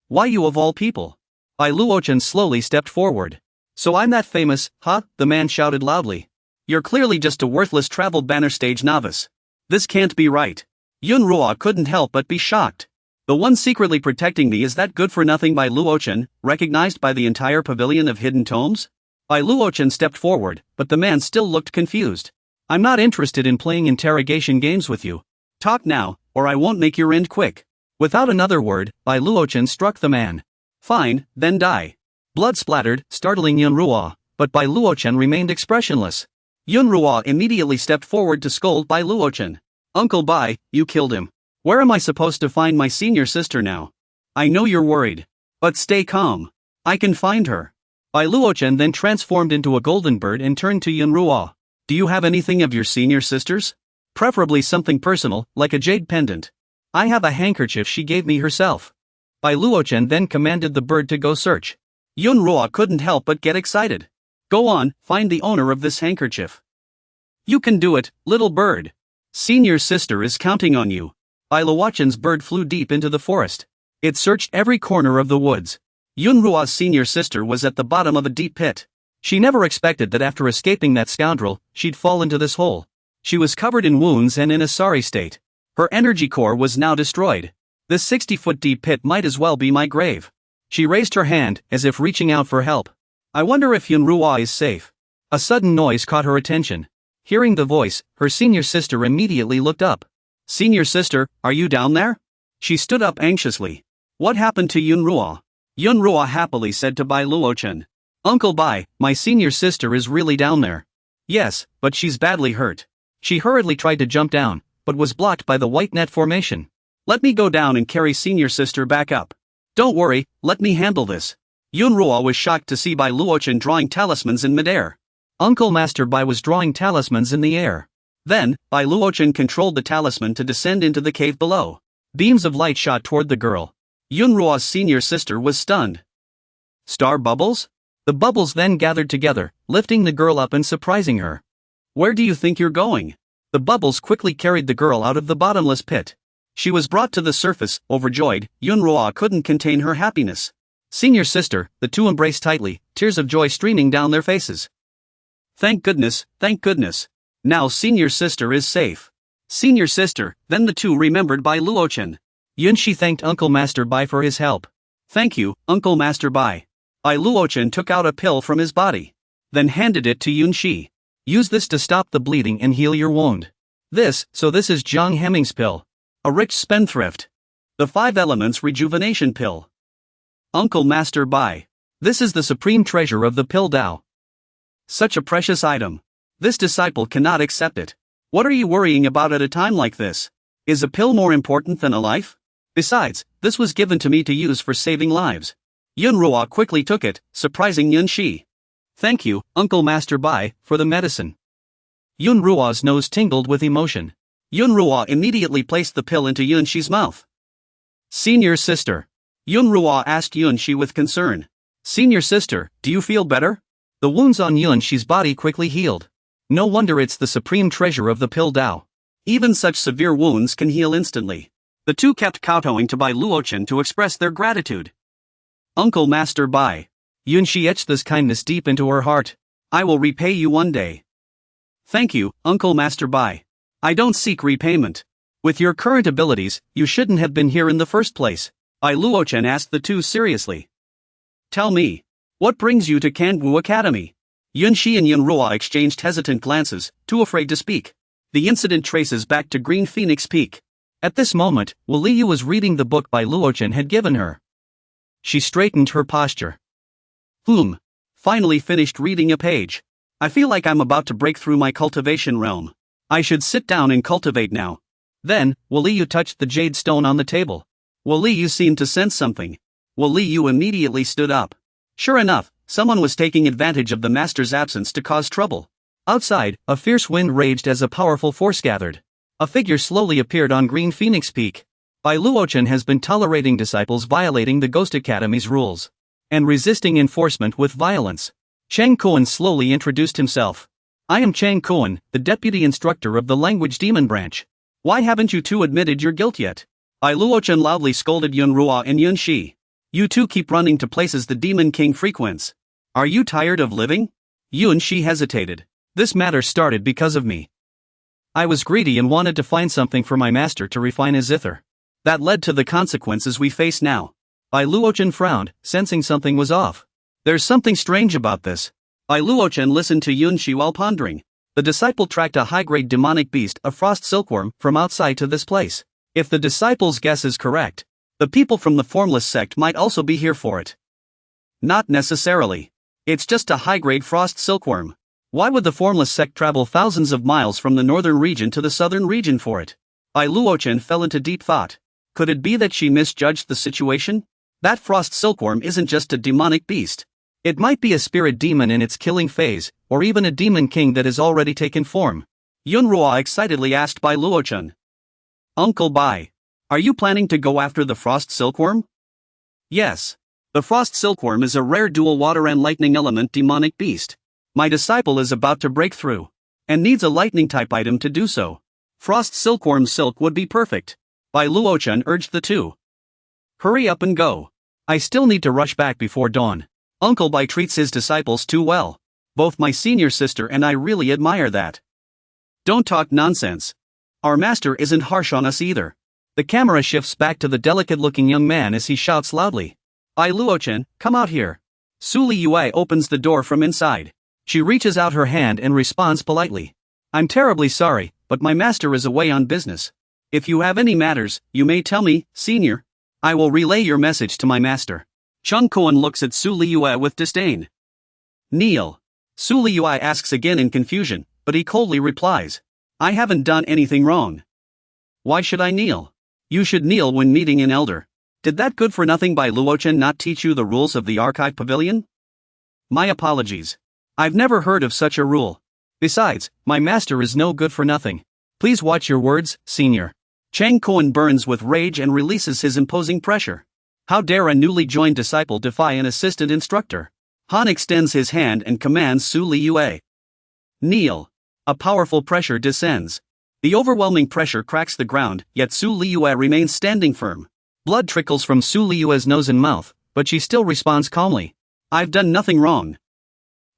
Why you of all people? Bai Luochen slowly stepped forward. So I'm that famous, huh? The man shouted loudly. You're clearly just a worthless travel banner stage novice. This can't be right. Yunruo couldn't help but be shocked. The one secretly protecting me is that good-for-nothing Bai Luochen, recognized by the entire pavilion of hidden tomes? Bai Luochen stepped forward, but the man still looked confused. I'm not interested in playing interrogation games with you. Talk now, or I won't make your end quick. Without another word, Bai Luochen struck the man. Fine, then die. Blood splattered, startling Yunruo, but Bai Luochen remained expressionless. Yunruo immediately stepped forward to scold Bai Luochen. Uncle Bai, you killed him. Where am I supposed to find my senior sister now? I know you're worried. But stay calm. I can find her. Bai Luochen then transformed into a golden bird and turned to Yunruo. Do you have anything of your senior sister's? Preferably something personal, like a jade pendant. I have a handkerchief she gave me herself. Bai Luochen then commanded the bird to go search. Yunruo couldn't help but get excited. Go on, find the owner of this handkerchief. You can do it, little bird. Senior sister is counting on you. Bai Luochen's bird flew deep into the forest. It searched every corner of the woods. Yunruo's senior sister was at the bottom of a deep pit. She never expected that after escaping that scoundrel, she'd fall into this hole. She was covered in wounds and in a sorry state. Her energy core was now destroyed. This 60-foot deep pit might as well be my grave. She raised her hand, as if reaching out for help. I wonder if Yunruo is safe. A sudden noise caught her attention. Hearing the voice, her senior sister immediately looked up. Senior sister, are you down there? She stood up anxiously. What happened to Yunruo? Yunruo happily said to Bai Luochen. Uncle Bai, my senior sister is really down there. Yes, but she's badly hurt. She hurriedly tried to jump down, but was blocked by the white net formation. Let me go down and carry senior sister back up. Don't worry, let me handle this. Yunruo was shocked to see Bai Luochen drawing talismans in midair. Uncle Master Bai was drawing talismans in the air. Then, Bai Luochen controlled the talisman to descend into the cave below. Beams of light shot toward the girl. Yunruo's senior sister was stunned. Star bubbles? The bubbles then gathered together, lifting the girl up and surprising her. Where do you think you're going? The bubbles quickly carried the girl out of the bottomless pit. She was brought to the surface, overjoyed. Yunruo couldn't contain her happiness. Senior sister, the two embraced tightly, tears of joy streaming down their faces. Thank goodness, thank goodness. Now senior sister is safe. Senior sister, then the two remembered Bai Luochen. Yunshi thanked Uncle Master Bai for his help. Thank you, Uncle Master Bai. Bai Luochen took out a pill from his body. Then handed it to Yunshi. Use this to stop the bleeding and heal your wound. This is Jiang Hemming's pill. A rich spendthrift. The 5 elements rejuvenation pill. Uncle Master Bai. This is the supreme treasure of the pill Dao. Such a precious item. This disciple cannot accept it. What are you worrying about at a time like this? Is a pill more important than a life? Besides, this was given to me to use for saving lives. Yunruo quickly took it, surprising Yunshi. Thank you, Uncle Master Bai, for the medicine. Yunruo's nose tingled with emotion. Yunruo immediately placed the pill into Yunshi's mouth. Senior sister. Yunruo asked Yunshi with concern. Senior sister, do you feel better? The wounds on Yunshi's body quickly healed. No wonder it's the supreme treasure of the pill Dao. Even such severe wounds can heal instantly. The two kept kowtowing to Bai Luochen to express their gratitude. Uncle Master Bai. Yunshi etched this kindness deep into her heart. I will repay you one day. Thank you, Uncle Master Bai. I don't seek repayment. With your current abilities, you shouldn't have been here in the first place. Bai Luochen asked the two seriously. Tell me, what brings you to Kanwu Academy? Yunshi and Yunruo exchanged hesitant glances, too afraid to speak. The incident traces back to Green Phoenix Peak. At this moment, Wu Liyu was reading the book Bai Luochen had given her. She straightened her posture. Finally finished reading a page. I feel like I'm about to break through my cultivation realm. I should sit down and cultivate now. Then, Wu Liyu touched the jade stone on the table. Wu Liyu seemed to sense something. Wu Liyu immediately stood up. Sure enough, someone was taking advantage of the master's absence to cause trouble. Outside, a fierce wind raged as a powerful force gathered. A figure slowly appeared on Green Phoenix Peak. Bai Luochen has been tolerating disciples violating the Ghost Academy's rules and resisting enforcement with violence. Chang Kuan slowly introduced himself. I am Chang Kuan, the deputy instructor of the language demon branch. Why haven't you two admitted your guilt yet? Bai Luochen loudly scolded Yunruo and Yunshi. You two keep running to places the Demon King frequents. Are you tired of living? Yunshi hesitated. This matter started because of me. I was greedy and wanted to find something for my master to refine his ether. That led to the consequences we face now. Bai Luochen frowned, sensing something was off. There's something strange about this. Bai Luochen listened to Yunshi while pondering. The disciple tracked a high-grade demonic beast, a frost silkworm, from outside to this place. If the disciple's guess is correct, the people from the formless sect might also be here for it. Not necessarily. It's just a high-grade frost silkworm. Why would the formless sect travel thousands of miles from the northern region to the southern region for it? Bai Luochen fell into deep thought. Could it be that she misjudged the situation? That frost silkworm isn't just a demonic beast. It might be a spirit demon in its killing phase, or even a demon king that has already taken form. Yunruo excitedly asked Bai Luochen. Uncle Bai, are you planning to go after the frost silkworm? Yes. The frost silkworm is a rare dual water and lightning element demonic beast. My disciple is about to break through, and needs a lightning type item to do so. Frost silkworm silk would be perfect. Bai Luochen urged the two. Hurry up and go. I still need to rush back before dawn. Uncle Bai treats his disciples too well. Both my senior sister and I really admire that. Don't talk nonsense. Our master isn't harsh on us either. The camera shifts back to the delicate-looking young man as he shouts loudly. Luochen, come out here. Su Liyue opens the door from inside. She reaches out her hand and responds politely. I'm terribly sorry, but my master is away on business. If you have any matters, you may tell me, senior. I will relay your message to my master. Chung Kuan looks at Su Liyue with disdain. Kneel. Su Liyue asks again in confusion, but he coldly replies. I haven't done anything wrong. Why should I kneel? You should kneel when meeting an elder. Did that good-for-nothing by Luochen not teach you the rules of the archive pavilion? My apologies. I've never heard of such a rule. Besides, my master is no good for nothing. Please watch your words, senior. Chang Kuan burns with rage and releases his imposing pressure. How dare a newly joined disciple defy an assistant instructor? Han extends his hand and commands Su Liyue. Kneel. A powerful pressure descends. The overwhelming pressure cracks the ground, yet Su Liyue remains standing firm. Blood trickles from Su Liyue's nose and mouth, but she still responds calmly. I've done nothing wrong.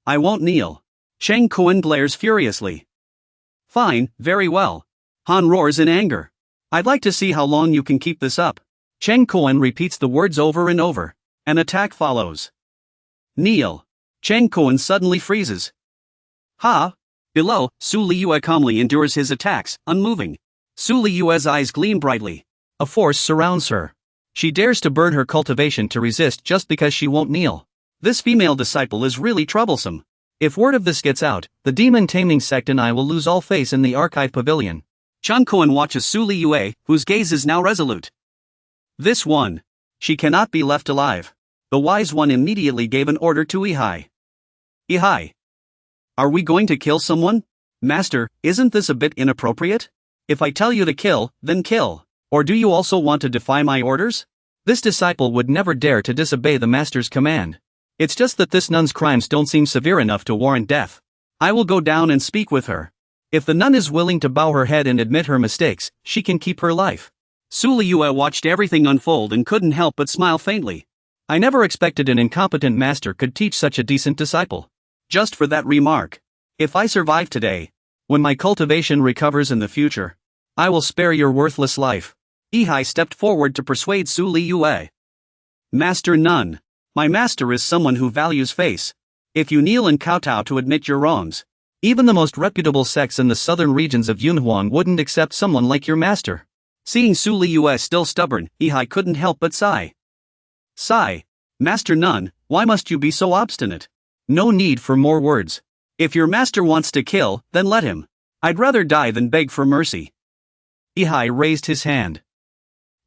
I won't kneel. Chang Kuan glares furiously. Fine, very well. Han roars in anger. I'd like to see how long you can keep this up. Chang Kuan repeats the words over and over. An attack follows. Kneel. Chang Kuan suddenly freezes. Ha! Below, Su Liyue calmly endures his attacks, unmoving. Su Liyue's eyes gleam brightly. A force surrounds her. She dares to burn her cultivation to resist just because she won't kneel. This female disciple is really troublesome. If word of this gets out, the demon-taming sect and I will lose all face in the archive pavilion. Chung Kuan watches Su Liyue, whose gaze is now resolute. This one. She cannot be left alive. The wise one immediately gave an order to Ihai. Ihai. Are we going to kill someone? Master, isn't this a bit inappropriate? If I tell you to kill, then kill. Or do you also want to defy my orders? This disciple would never dare to disobey the master's command. It's just that this nun's crimes don't seem severe enough to warrant death. I will go down and speak with her. If the nun is willing to bow her head and admit her mistakes, she can keep her life. Su Liyue watched everything unfold and couldn't help but smile faintly. I never expected an incompetent master could teach such a decent disciple. Just for that remark. If I survive today, when my cultivation recovers in the future, I will spare your worthless life. Ihai stepped forward to persuade Su Liyue. Master Nun. My master is someone who values face. If you kneel and kowtow to admit your wrongs, even the most reputable sects in the southern regions of Yunhuan wouldn't accept someone like your master. Seeing Su Liyue still stubborn, Ihai couldn't help but sigh. Sigh. Master Nun, why must you be so obstinate? No need for more words. If your master wants to kill, then let him. I'd rather die than beg for mercy. Ihai raised his hand.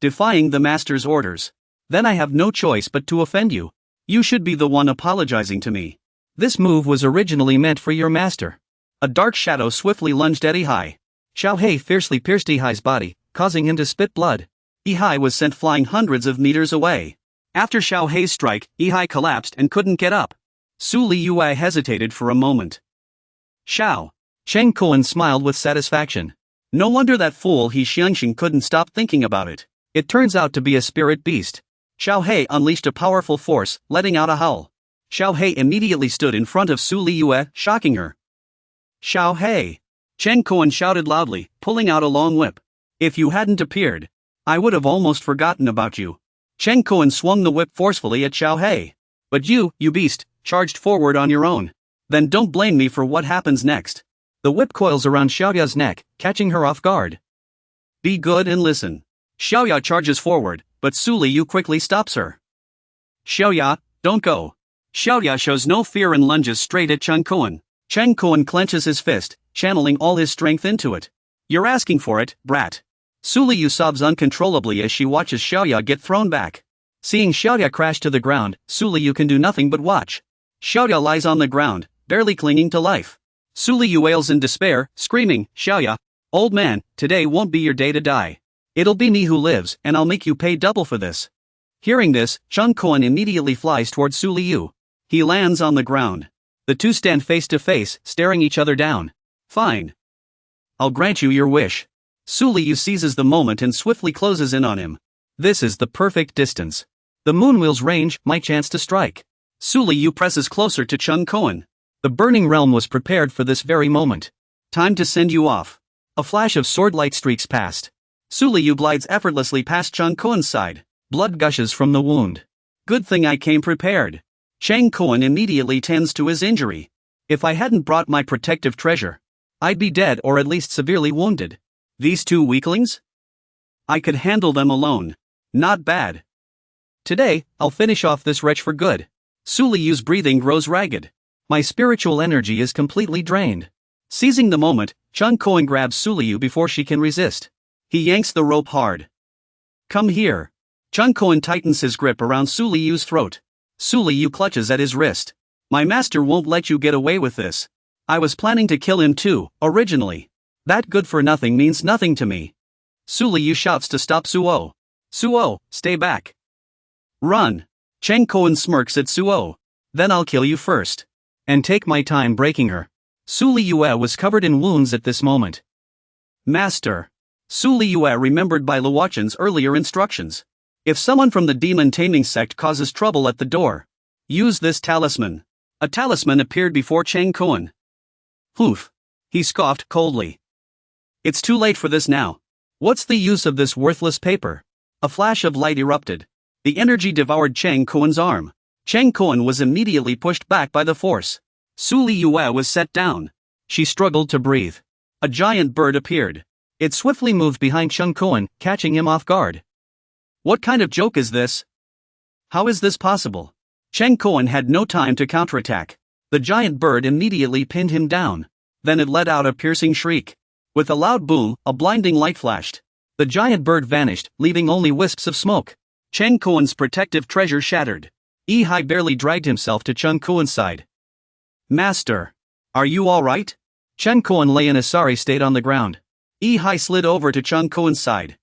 Defying the master's orders. Then I have no choice but to offend you. You should be the one apologizing to me. This move was originally meant for your master. A dark shadow swiftly lunged at Ihai. Xiao Hei fiercely pierced Ihai's body, causing him to spit blood. Ihai was sent flying hundreds of meters away. After Xiao Hei's strike, Ihai collapsed and couldn't get up. Su Liyue hesitated for a moment. Xiao. Chang Kuan smiled with satisfaction. No wonder that fool He Xiangxing couldn't stop thinking about it. It turns out to be a spirit beast. Xiao Hei unleashed a powerful force, letting out a howl. Xiao Hei immediately stood in front of Su Liyue, shocking her. Xiao Hei. Chang Kuan shouted loudly, pulling out a long whip. If you hadn't appeared, I would have almost forgotten about you. Chang Kuan swung the whip forcefully at Xiao Hei. But you beast, charged forward on your own. Then don't blame me for what happens next. The whip coils around Xiaoya's neck, catching her off guard. Be good and listen. Xiaoya charges forward, but Su Liyu quickly stops her. Xiaoya, don't go. Xiaoya shows no fear and lunges straight at Chang Kuan. Chang Kuan clenches his fist, channeling all his strength into it. You're asking for it, brat. Su Liyu sobs uncontrollably as she watches Xiaoya get thrown back. Seeing Xiaoya crash to the ground, Su Liyu can do nothing but watch. Xiaoya lies on the ground, barely clinging to life. Su Liyu wails in despair, screaming, Xiaoya, old man, today won't be your day to die. It'll be me who lives, and I'll make you pay double for this. Hearing this, Chang Kuan immediately flies towards Su Liyu. He lands on the ground. The two stand face to face, staring each other down. Fine. I'll grant you your wish. Su Liyu seizes the moment and swiftly closes in on him. This is the perfect distance. The moonwheel's range, my chance to strike. Su Liyu presses closer to Chang Kuan. The burning realm was prepared for this very moment. Time to send you off. A flash of sword-light streaks past. Su Liu glides effortlessly past Chang Kuan's side. Blood gushes from the wound. Good thing I came prepared. Chang Kuan immediately tends to his injury. If I hadn't brought my protective treasure, I'd be dead or at least severely wounded. These two weaklings? I could handle them alone. Not bad. Today, I'll finish off this wretch for good. Su Liu's breathing grows ragged. My spiritual energy is completely drained. Seizing the moment, Chang Kuan grabs Su Liu before she can resist. He yanks the rope hard. Come here. Chang Kuan tightens his grip around Su Liu's throat. Su Liu clutches at his wrist. My master won't let you get away with this. I was planning to kill him too, originally. That good for nothing means nothing to me. Su Liu shouts to stop Suo. Suo, stay back. Run. Chang Kuan smirks at Suo. Then I'll kill you first. And take my time breaking her. Su Liu was covered in wounds at this moment. Master. Su Liu remembered by Luochen's earlier instructions. If someone from the demon taming sect causes trouble at the door, use this talisman. A talisman appeared before Chang Kuan. Poof. He scoffed coldly. It's too late for this now. What's the use of this worthless paper? A flash of light erupted. The energy devoured Chang Kuan's arm. Chang Kuan was immediately pushed back by the force. Su Liu was set down. She struggled to breathe. A giant bird appeared. It swiftly moved behind Chang Kuan, catching him off guard. What kind of joke is this? How is this possible? Chang Kuan had no time to counterattack. The giant bird immediately pinned him down. Then it let out a piercing shriek. With a loud boom, a blinding light flashed. The giant bird vanished, leaving only wisps of smoke. Chang Kuan's protective treasure shattered. Yi barely dragged himself to Chang Kuan's side. Master. Are you alright? Chang Kuan lay in a sorry state on the ground. Yi slid over to Chang Kuan's side.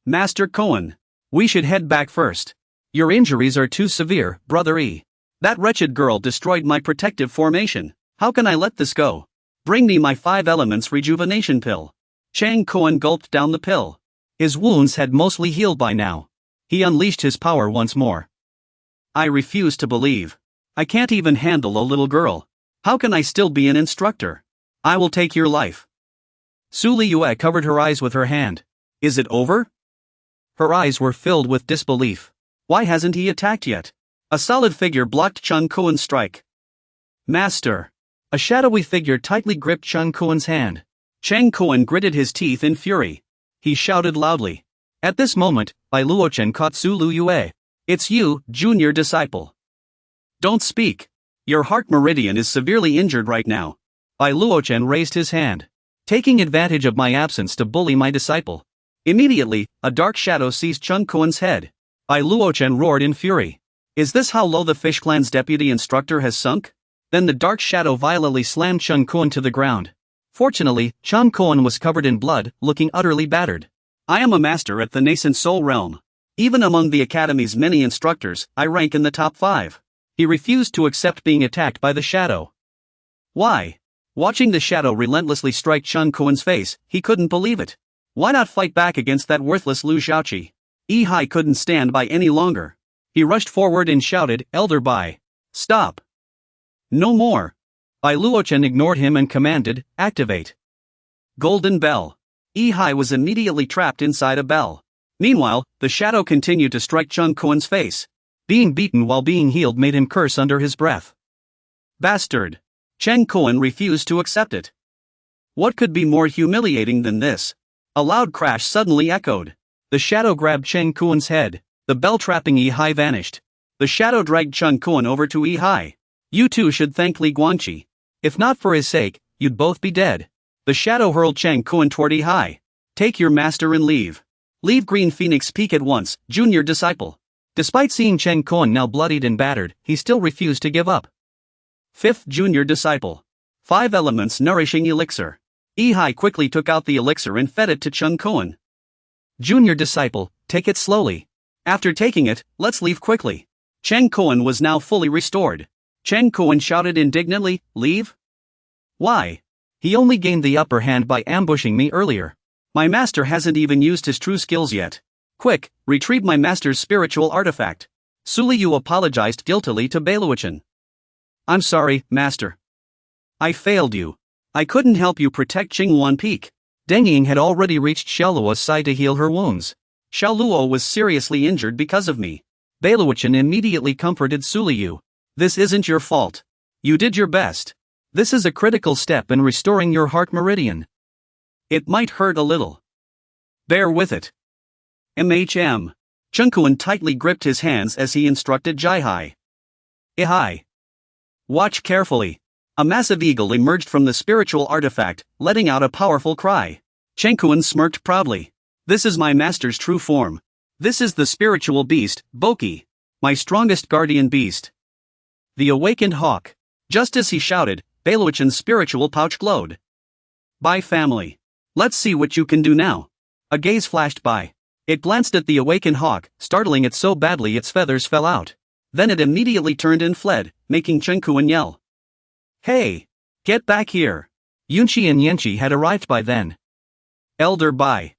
Master Kuan. We should head back first. Your injuries are too severe, Brother Yi. That wretched girl destroyed my protective formation. How can I let this go? Bring me my 5 elements rejuvenation pill. Chang Kuan gulped down the pill. His wounds had mostly healed by now. He unleashed his power once more. I refuse to believe. I can't even handle a little girl. How can I still be an instructor? I will take your life. Su Liu covered her eyes with her hand. Is it over? Her eyes were filled with disbelief. Why hasn't he attacked yet? A solid figure blocked Chang Kuan's strike. Master. A shadowy figure tightly gripped Chang Kuan's hand. Chang Kuan gritted his teeth in fury. He shouted loudly. At this moment, Bai Luochen caught Su Liu. It's you, junior disciple. Don't speak. Your heart meridian is severely injured right now. Bai Luochen raised his hand. Taking advantage of my absence to bully my disciple. Immediately, a dark shadow seized Chang Kuan's head. Bai Luochen roared in fury. Is this how low the Fish Clan's deputy instructor has sunk? Then the dark shadow violently slammed Chang Kuan to the ground. Fortunately, Chang Kuan was covered in blood, looking utterly battered. I am a master at the nascent soul realm. Even among the academy's many instructors, I rank in the top 5. He refused to accept being attacked by the shadow. Why? Watching the shadow relentlessly strike Chang Kuan's face, he couldn't believe it. Why not fight back against that worthless Lu Xiaoqi? Yi couldn't stand by any longer. He rushed forward and shouted, Elder Bai. Stop. No more. Bai Luochen ignored him and commanded, activate. Golden Bell. Yi was immediately trapped inside a bell. Meanwhile, the shadow continued to strike Chang Kuan's face. Being beaten while being healed made him curse under his breath. Bastard. Chang Kuan refused to accept it. What could be more humiliating than this? A loud crash suddenly echoed. The shadow grabbed Chang Kuan's head. The bell trapping Yi vanished. The shadow dragged Chang Kuan over to Yi. You two should thank Li Guanqi. If not for his sake, you'd both be dead. The shadow hurled Chang Kuan toward Yi. Take your master and leave. Leave Green Phoenix Peak at once, junior disciple. Despite seeing Chang Kuan now bloodied and battered, he still refused to give up. 5th junior disciple. 5 elements nourishing elixir. Yi quickly took out the elixir and fed it to Chang Kuan. Junior disciple, take it slowly. After taking it, let's leave quickly. Chang Kuan was now fully restored. Chang Kuan shouted indignantly, leave? Why? He only gained the upper hand by ambushing me earlier. My master hasn't even used his true skills yet. Quick, retrieve my master's spiritual artifact. Su Liu apologized guiltily to Bai Luochen. I'm sorry, master. I failed you. I couldn't help you protect Qinghuan Peak. Deng Ying had already reached Xiaoluo's side to heal her wounds. Xiaoluo was seriously injured because of me. Beiluochen immediately comforted Su Liu. This isn't your fault. You did your best. This is a critical step in restoring your heart meridian. It might hurt a little. Bear with it. MHM. Chengkuan tightly gripped his hands as he instructed Jihai. Ihai. Watch carefully. A massive eagle emerged from the spiritual artifact, letting out a powerful cry. Chengkuan smirked proudly. This is my master's true form. This is the spiritual beast, Boki. My strongest guardian beast. The awakened hawk. Just as he shouted, Beiluochen's spiritual pouch glowed. Bye family. Let's see what you can do now. A gaze flashed by. It glanced at the awakened hawk, startling it so badly its feathers fell out. Then it immediately turned and fled, making Chengkuan yell. Hey! Get back here! Yunqi and Yanqi had arrived by then. Elder Bai.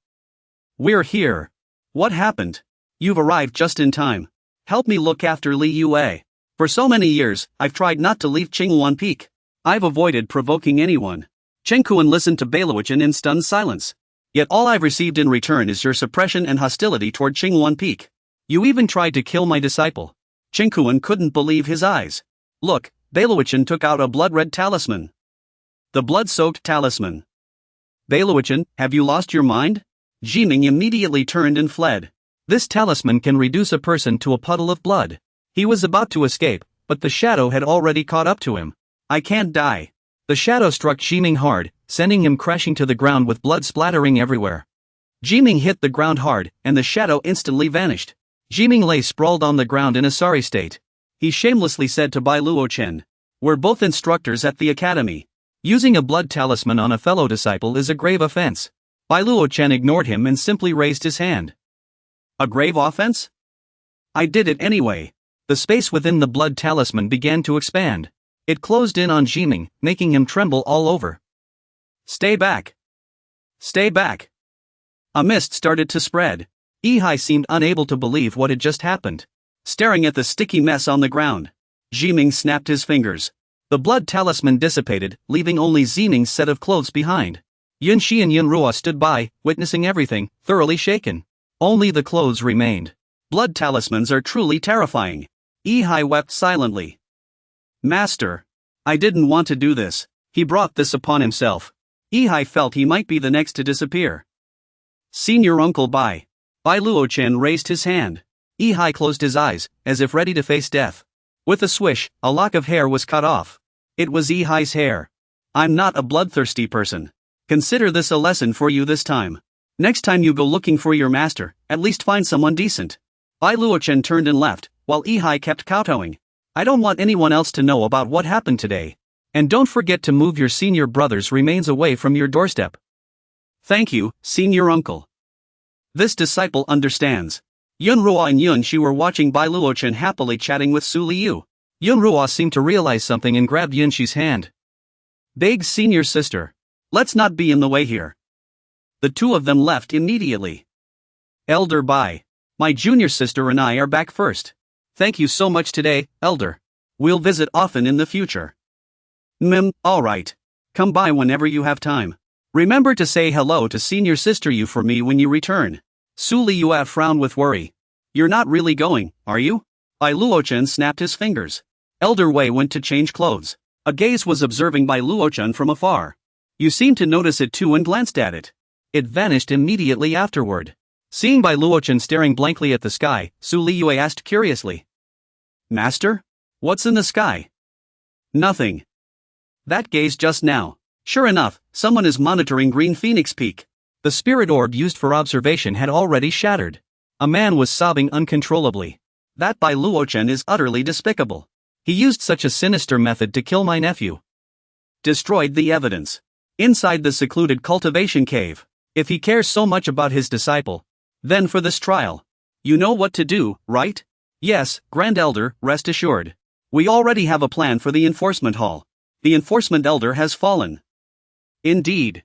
We're here. What happened? You've arrived just in time. Help me look after Li Yue. For so many years, I've tried not to leave Qinghuan Peak. I've avoided provoking anyone. Chengkuan listened to Beiluochen in stunned silence. Yet all I've received in return is your suppression and hostility toward Qinghuan Peak. You even tried to kill my disciple. Chengkuan couldn't believe his eyes. Look, Beiluochen took out a blood-red talisman. The blood-soaked talisman. Beiluochen, have you lost your mind? Jiming immediately turned and fled. This talisman can reduce a person to a puddle of blood. He was about to escape, but the shadow had already caught up to him. I can't die. The shadow struck Jiming hard, sending him crashing to the ground with blood splattering everywhere. Jiming hit the ground hard, and the shadow instantly vanished. Jiming lay sprawled on the ground in a sorry state. He shamelessly said to Bai Luochen, "We're both instructors at the academy. Using a blood talisman on a fellow disciple is a grave offense." Bai Luochen ignored him and simply raised his hand. A grave offense? I did it anyway. The space within the blood talisman began to expand. It closed in on Jiming, making him tremble all over. Stay back. Stay back. A mist started to spread. Ihai seemed unable to believe what had just happened. Staring at the sticky mess on the ground, Jiming snapped his fingers. The blood talisman dissipated, leaving only Xining's set of clothes behind. Yunxi and Yunruo stood by, witnessing everything, thoroughly shaken. Only the clothes remained. Blood talismans are truly terrifying. Ihai wept silently. Master. I didn't want to do this. He brought this upon himself. Ihai felt he might be the next to disappear. Senior Uncle Bai. Bai Luochen raised his hand. Ihai closed his eyes, as if ready to face death. With a swish, a lock of hair was cut off. It was Ihai's hair. I'm not a bloodthirsty person. Consider this a lesson for you this time. Next time you go looking for your master, at least find someone decent. Bai Luochen turned and left, while Ihai kept kowtowing. I don't want anyone else to know about what happened today. And don't forget to move your senior brother's remains away from your doorstep. Thank you, senior uncle. This disciple understands. Yunruo and Yunxi were watching Bai Luochen happily chatting with Su Liu. Yunruo seemed to realize something and grabbed Yunxi's hand. Big senior sister. Let's not be in the way here. The two of them left immediately. Elder Bai. My junior sister and I are back first. Thank you so much today, Elder. We'll visit often in the future. Alright. Come by whenever you have time. Remember to say hello to senior sister Yu for me when you return. Su Liu frowned with worry. You're not really going, are you? Bai Luochen snapped his fingers. Elder Wei went to change clothes. A gaze was observing Bai Luochen from afar. You seemed to notice it too and glanced at it. It vanished immediately afterward. Seeing Bai Luochen staring blankly at the sky, Su Liu asked curiously. Master? What's in the sky? Nothing. That gaze just now. Sure enough, someone is monitoring Green Phoenix Peak. The spirit orb used for observation had already shattered. A man was sobbing uncontrollably. That Bai Luochen is utterly despicable. He used such a sinister method to kill my nephew. Destroyed the evidence. Inside the secluded cultivation cave. If he cares so much about his disciple, then for this trial, you know what to do, right? Yes, Grand Elder, rest assured. We already have a plan for the enforcement hall. The enforcement elder has fallen. Indeed.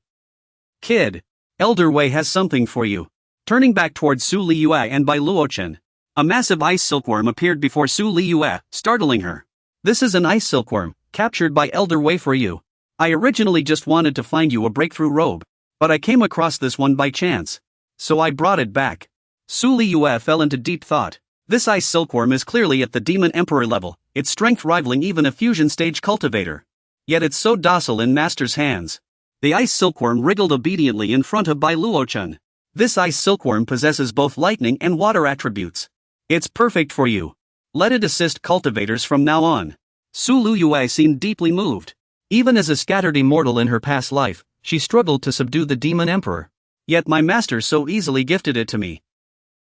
Kid, Elder Wei has something for you. Turning back towards Su Liu and Bai Luochen, a massive ice silkworm appeared before Su Liu, startling her. This is an ice silkworm, captured by Elder Wei for you. I originally just wanted to find you a breakthrough robe, but I came across this one by chance. So I brought it back. Su Liyue fell into deep thought. This ice silkworm is clearly at the Demon Emperor level, its strength rivaling even a fusion stage cultivator. Yet it's so docile in Master's hands. The ice silkworm wriggled obediently in front of Bai Luochen. This ice silkworm possesses both lightning and water attributes. It's perfect for you. Let it assist cultivators from now on. Su Liyue seemed deeply moved. Even as a scattered immortal in her past life, she struggled to subdue the Demon Emperor. Yet my master so easily gifted it to me.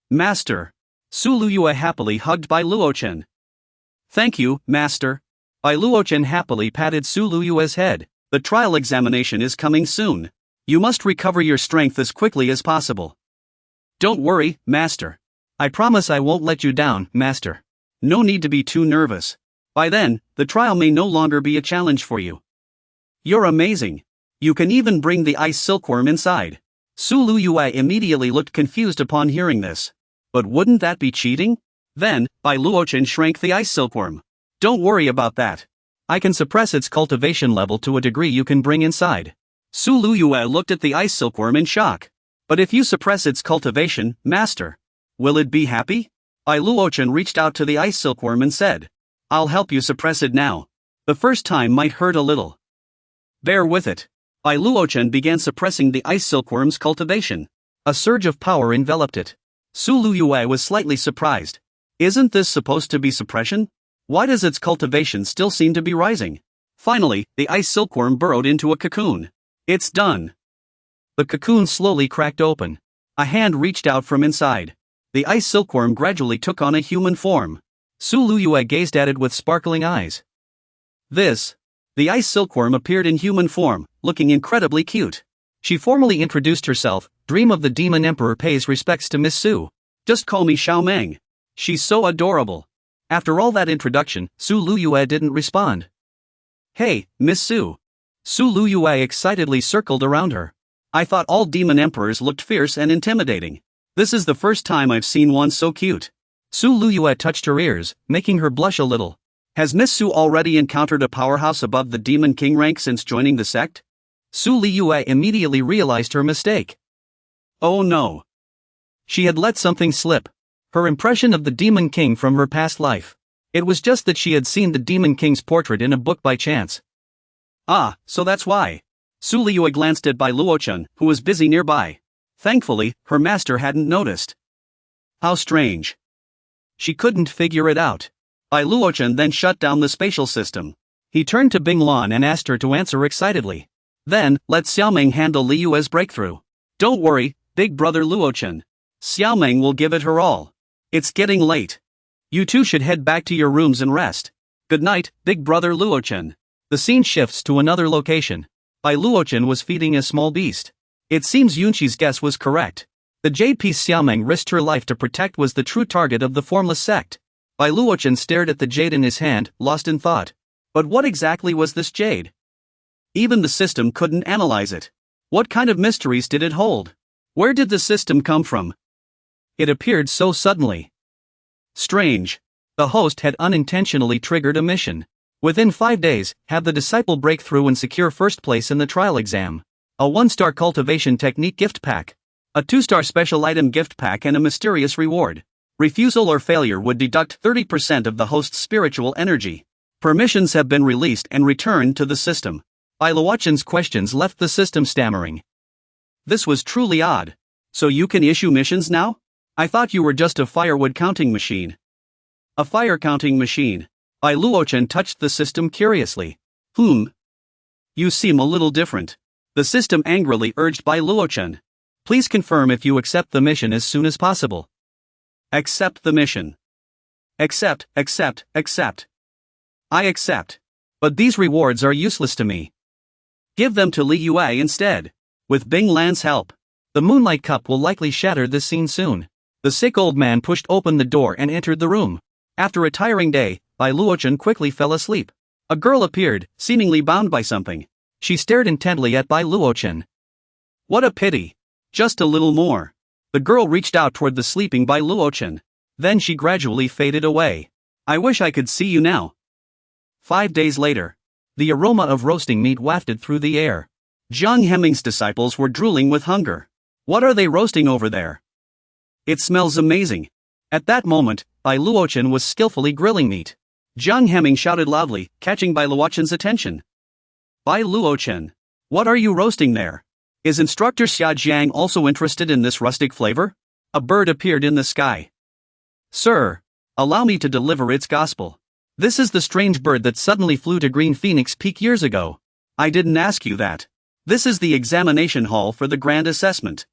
Master. Su Liyue happily hugged Bai Luochen. Thank you, Master. Bai Luochen happily patted Su Liyue's head. The trial examination is coming soon. You must recover your strength as quickly as possible. Don't worry, Master. I promise I won't let you down, Master. No need to be too nervous. By then, the trial may no longer be a challenge for you. You're amazing. You can even bring the ice silkworm inside. Su Liyue immediately looked confused upon hearing this. But wouldn't that be cheating? Then, Bai Luochen shrank the ice silkworm. Don't worry about that. I can suppress its cultivation level to a degree you can bring inside. Su Liyue looked at the ice silkworm in shock. But if you suppress its cultivation, Master, will it be happy? Bai Luochen reached out to the ice silkworm and said, I'll help you suppress it now. The first time might hurt a little. Bear with it. Bai Luochen began suppressing the ice silkworm's cultivation. A surge of power enveloped it. Su Liyue was slightly surprised. Isn't this supposed to be suppression? Why does its cultivation still seem to be rising? Finally, the ice silkworm burrowed into a cocoon. It's done. The cocoon slowly cracked open. A hand reached out from inside. The ice silkworm gradually took on a human form. Su Liyue gazed at it with sparkling eyes. The ice silkworm appeared in human form, looking incredibly cute. She formally introduced herself. Dream of the Demon Emperor pays respects to Miss Su. Just call me Xiaomeng. She's so adorable. After all that introduction, Su Liyue didn't respond. Hey, Miss Su. Su Liyue excitedly circled around her. I thought all Demon Emperors looked fierce and intimidating. This is the first time I've seen one so cute. Su Liyue touched her ears, making her blush a little. Has Miss Su already encountered a powerhouse above the Demon King rank since joining the sect? Su Liyue immediately realized her mistake. Oh no. She had let something slip. Her impression of the Demon King from her past life. It was just that she had seen the Demon King's portrait in a book by chance. Ah, so that's why. Su Liyue glanced at Bai Luochen, who was busy nearby. Thankfully, her master hadn't noticed. How strange. She couldn't figure it out. Bai Luochen then shut down the spatial system. He turned to Bing Lan and asked her to answer excitedly. Then, let Xiaomeng handle Liyue's breakthrough. Don't worry, big brother Luochen. Xiaomeng will give it her all. It's getting late. You two should head back to your rooms and rest. Good night, big brother Luochen. The scene shifts to another location. Bai Luochen was feeding a small beast. It seems Yunqi's guess was correct. The jade piece Xiaomeng risked her life to protect was the true target of the formless sect. Bai Luochen stared at the jade in his hand, lost in thought. But what exactly was this jade? Even the system couldn't analyze it. What kind of mysteries did it hold? Where did the system come from? It appeared so suddenly. Strange. The host had unintentionally triggered a mission. Within 5 days, have the disciple break through and secure first place in the trial exam. A 1-star cultivation technique gift pack. A 2-star special item gift pack and a mysterious reward. Refusal or failure would deduct 30% of the host's spiritual energy. Permissions have been released and returned to the system. Bai Luochen's questions left the system stammering. This was truly odd. So you can issue missions now? I thought you were just a firewood counting machine. A fire counting machine. Bai Luochen touched the system curiously. You seem a little different. The system angrily urged Bai Luochen. Please confirm if you accept the mission as soon as possible. Accept the mission. Accept. I accept. But these rewards are useless to me. Give them to Liyue instead. With Bing Lan's help. The moonlight cup will likely shatter this scene soon. The sick old man pushed open the door and entered the room. After a tiring day, Bai Luochen quickly fell asleep. A girl appeared, seemingly bound by something. She stared intently at Bai Luochen. What a pity. Just a little more. The girl reached out toward the sleeping Bai Luochen. Then she gradually faded away. I wish I could see you now. 5 days later. The aroma of roasting meat wafted through the air. Jiang Hemming's disciples were drooling with hunger. What are they roasting over there? It smells amazing. At that moment, Bai Luochen was skillfully grilling meat. Jiang Hemming shouted loudly, catching Bai Luochen's attention. Bai Luochen, what are you roasting there? Is instructor Xia Jiang also interested in this rustic flavor? A bird appeared in the sky. Sir, allow me to deliver its gospel. This is the strange bird that suddenly flew to Green Phoenix Peak years ago. I didn't ask you that. This is the examination hall for the grand assessment.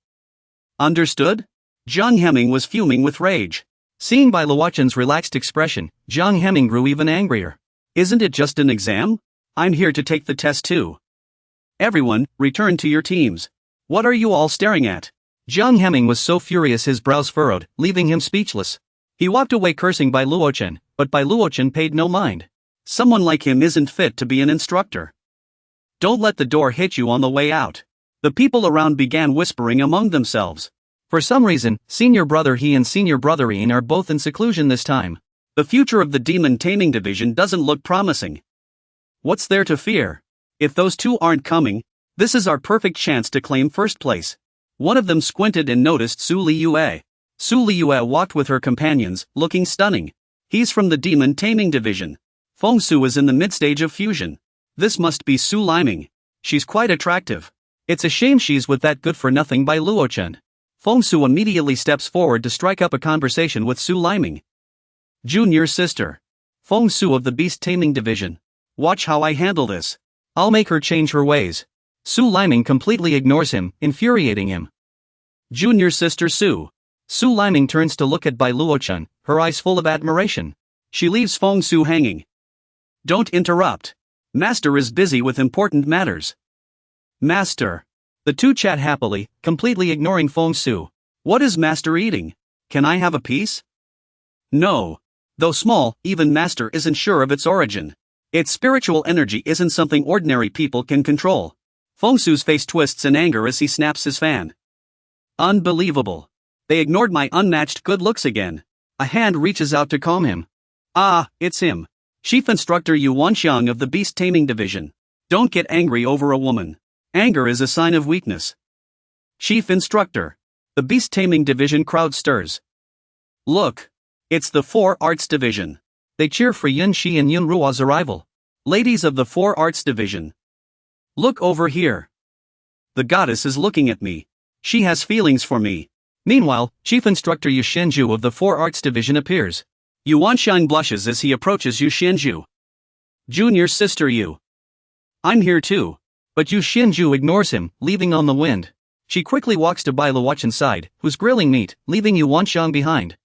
Understood? Jiang Hemming was fuming with rage. Seeing Bai Luochen's relaxed expression, Jiang Hemming grew even angrier. Isn't it just an exam? I'm here to take the test too. Everyone, return to your teams. What are you all staring at? Jiang Hemming was so furious his brows furrowed, leaving him speechless. He walked away cursing Bai Luochen, but Bai Luochen paid no mind. Someone like him isn't fit to be an instructor. Don't let the door hit you on the way out. The people around began whispering among themselves. For some reason, Senior Brother He and Senior Brother Ian are both in seclusion this time. The future of the Demon Taming Division doesn't look promising. What's there to fear? If those two aren't coming, this is our perfect chance to claim first place. One of them squinted and noticed Su Liyue. Su Liyue walked with her companions, looking stunning. He's from the Demon Taming Division. Feng Su is in the mid-stage of fusion. This must be Su Liming. She's quite attractive. It's a shame she's with that good-for-nothing Bai Luochen. Feng Su immediately steps forward to strike up a conversation with Su Liming. Junior sister. Feng Su of the Beast Taming Division. Watch how I handle this. I'll make her change her ways. Su Liming completely ignores him, infuriating him. Junior sister Su. Su Liming turns to look at Bai Luochen, her eyes full of admiration. She leaves Feng Su hanging. Don't interrupt. Master is busy with important matters. Master. The two chat happily, completely ignoring Feng Su. What is Master eating? Can I have a piece? No. Though small, even Master isn't sure of its origin. Its spiritual energy isn't something ordinary people can control. Feng Su's face twists in anger as he snaps his fan. Unbelievable. They ignored my unmatched good looks again. A hand reaches out to calm him. Ah, it's him. Chief Instructor Yu Wanxiang of the Beast Taming Division. Don't get angry over a woman. Anger is a sign of weakness. Chief Instructor. The Beast Taming Division crowd stirs. Look. It's the Four Arts Division. They cheer for Yun Shi and Yun Ruo's arrival. Ladies of the Four Arts Division. Look over here. The goddess is looking at me. She has feelings for me. Meanwhile, Chief Instructor Yu Xianju of the Four Arts Division appears. Yu Wanxiang blushes as he approaches Yu Xianju. Junior sister Yu. I'm here too. But Yu Xianju ignores him, leaving on the wind. She quickly walks to Bai Luochen's side, who's grilling meat, leaving Yu Wanxiang behind.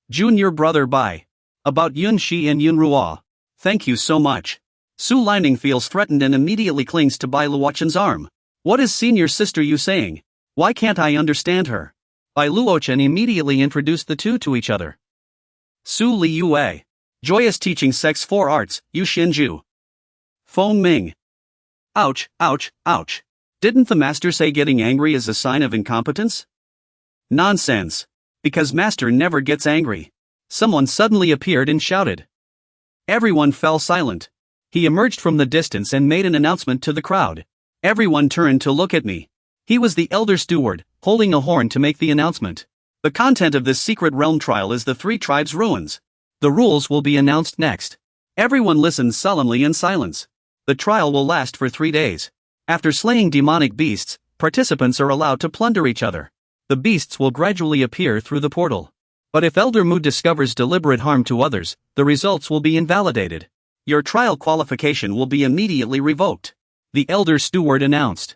Junior brother Bai. About Yun Shi and Yun Ruo. Thank you so much. Su Liming feels threatened and immediately clings to Bai Luochen's arm. What is senior sister Yu saying? Why can't I understand her? Bai Luochen immediately introduced the two to each other. Su Liyue. Joyous teaching sex 4 arts, Yu Xianju. Feng Ming. Ouch, ouch, ouch. Didn't the master say getting angry is a sign of incompetence? Nonsense. Because master never gets angry. Someone suddenly appeared and shouted. Everyone fell silent. He emerged from the distance and made an announcement to the crowd. Everyone turned to look at me. He was the elder steward, holding a horn to make the announcement. The content of this secret realm trial is the 3 tribes' ruins. The rules will be announced next. Everyone listens solemnly in silence. The trial will last for 3 days. After slaying demonic beasts, participants are allowed to plunder each other. The beasts will gradually appear through the portal. But if Elder Mu discovers deliberate harm to others, the results will be invalidated. Your trial qualification will be immediately revoked. The elder steward announced.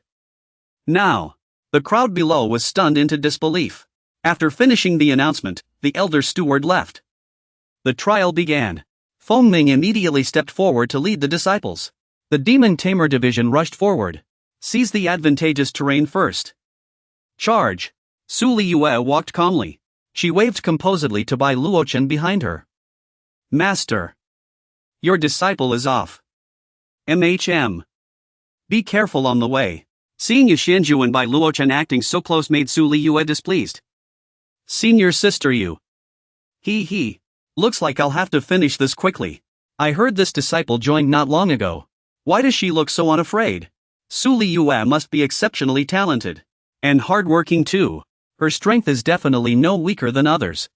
Now. The crowd below was stunned into disbelief. After finishing the announcement, the elder steward left. The trial began. Feng Ming immediately stepped forward to lead the disciples. The Demon Tamer Division rushed forward. Seize the advantageous terrain first. Charge. Su Liyue walked calmly. She waved composedly to Bai Luochen behind her. Master. Your disciple is off. MHM. Be careful on the way. Seeing Yu Xianju and Bai Luochen acting so close made Su Liyue displeased. Senior sister Yu. He. Looks like I'll have to finish this quickly. I heard this disciple joined not long ago. Why does she look so unafraid? Su Liyue must be exceptionally talented. And hardworking too. Her strength is definitely no weaker than others.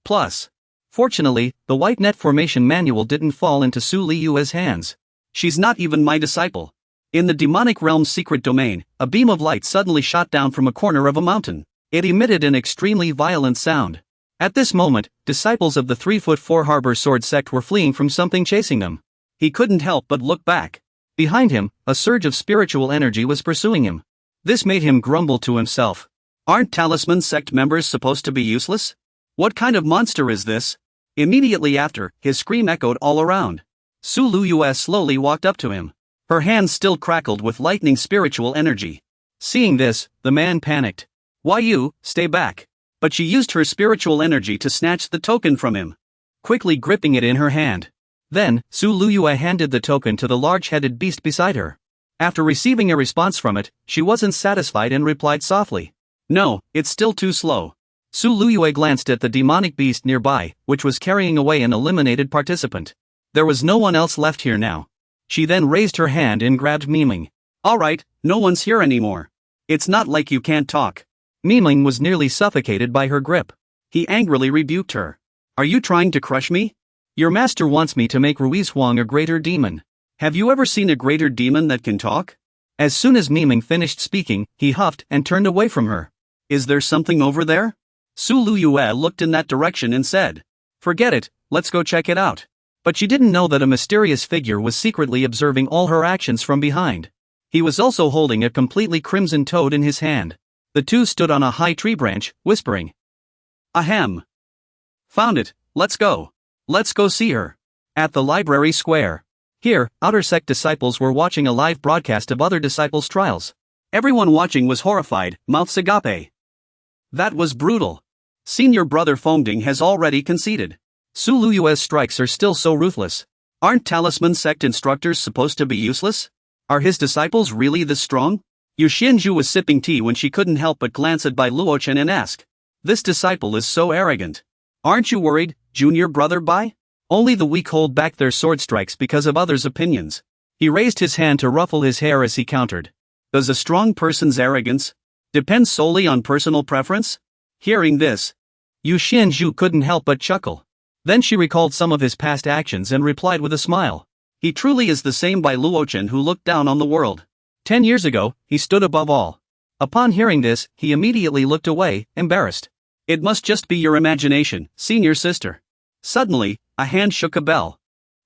Plus, fortunately, the white net formation manual didn't fall into Su Liyue's hands. She's not even my disciple. In the demonic realm's secret domain, a beam of light suddenly shot down from a corner of a mountain. It emitted an extremely violent sound. At this moment, disciples of the 3'4" Harbor Sword sect were fleeing from something chasing them. He couldn't help but look back. Behind him, a surge of spiritual energy was pursuing him. This made him grumble to himself. Aren't talisman sect members supposed to be useless? What kind of monster is this? Immediately after, his scream echoed all around. Su Liyue slowly walked up to him. Her hands still crackled with lightning spiritual energy. Seeing this, the man panicked. Why you, stay back. But she used her spiritual energy to snatch the token from him, quickly gripping it in her hand. Then, Su Liyue handed the token to the large-headed beast beside her. After receiving a response from it, she wasn't satisfied and replied softly. No, it's still too slow. Su Liyue glanced at the demonic beast nearby, which was carrying away an eliminated participant. There was no one else left here now. She then raised her hand and grabbed Miming. Alright, no one's here anymore. It's not like you can't talk. Miming was nearly suffocated by her grip. He angrily rebuked her. Are you trying to crush me? Your master wants me to make Ruiz Huang a greater demon. Have you ever seen a greater demon that can talk? As soon as Miming finished speaking, he huffed and turned away from her. Is there something over there? Su Liyue looked in that direction and said. Forget it, let's go check it out. But she didn't know that a mysterious figure was secretly observing all her actions from behind. He was also holding a completely crimson toad in his hand. The two stood on a high tree branch, whispering. Ahem. Found it, let's go. Let's go see her. At the library square. Here, outer sect disciples were watching a live broadcast of other disciples' trials. Everyone watching was horrified, mouths agape. That was brutal. Senior brother Fengding has already conceded. Su Liyue's strikes are still so ruthless. Aren't talisman sect instructors supposed to be useless? Are his disciples really this strong? Yu Xianzhu was sipping tea when she couldn't help but glance at Bai Luochen and ask. This disciple is so arrogant. Aren't you worried, junior brother Bai? Only the weak hold back their sword strikes because of others' opinions. He raised his hand to ruffle his hair as he countered. Does a strong person's arrogance depend solely on personal preference? Hearing this, Yu Xianzhu couldn't help but chuckle. Then she recalled some of his past actions and replied with a smile. He truly is the same Bai Luochen who looked down on the world. 10 years ago, he stood above all. Upon hearing this, he immediately looked away, embarrassed. It must just be your imagination, senior sister. Suddenly, a hand shook a bell.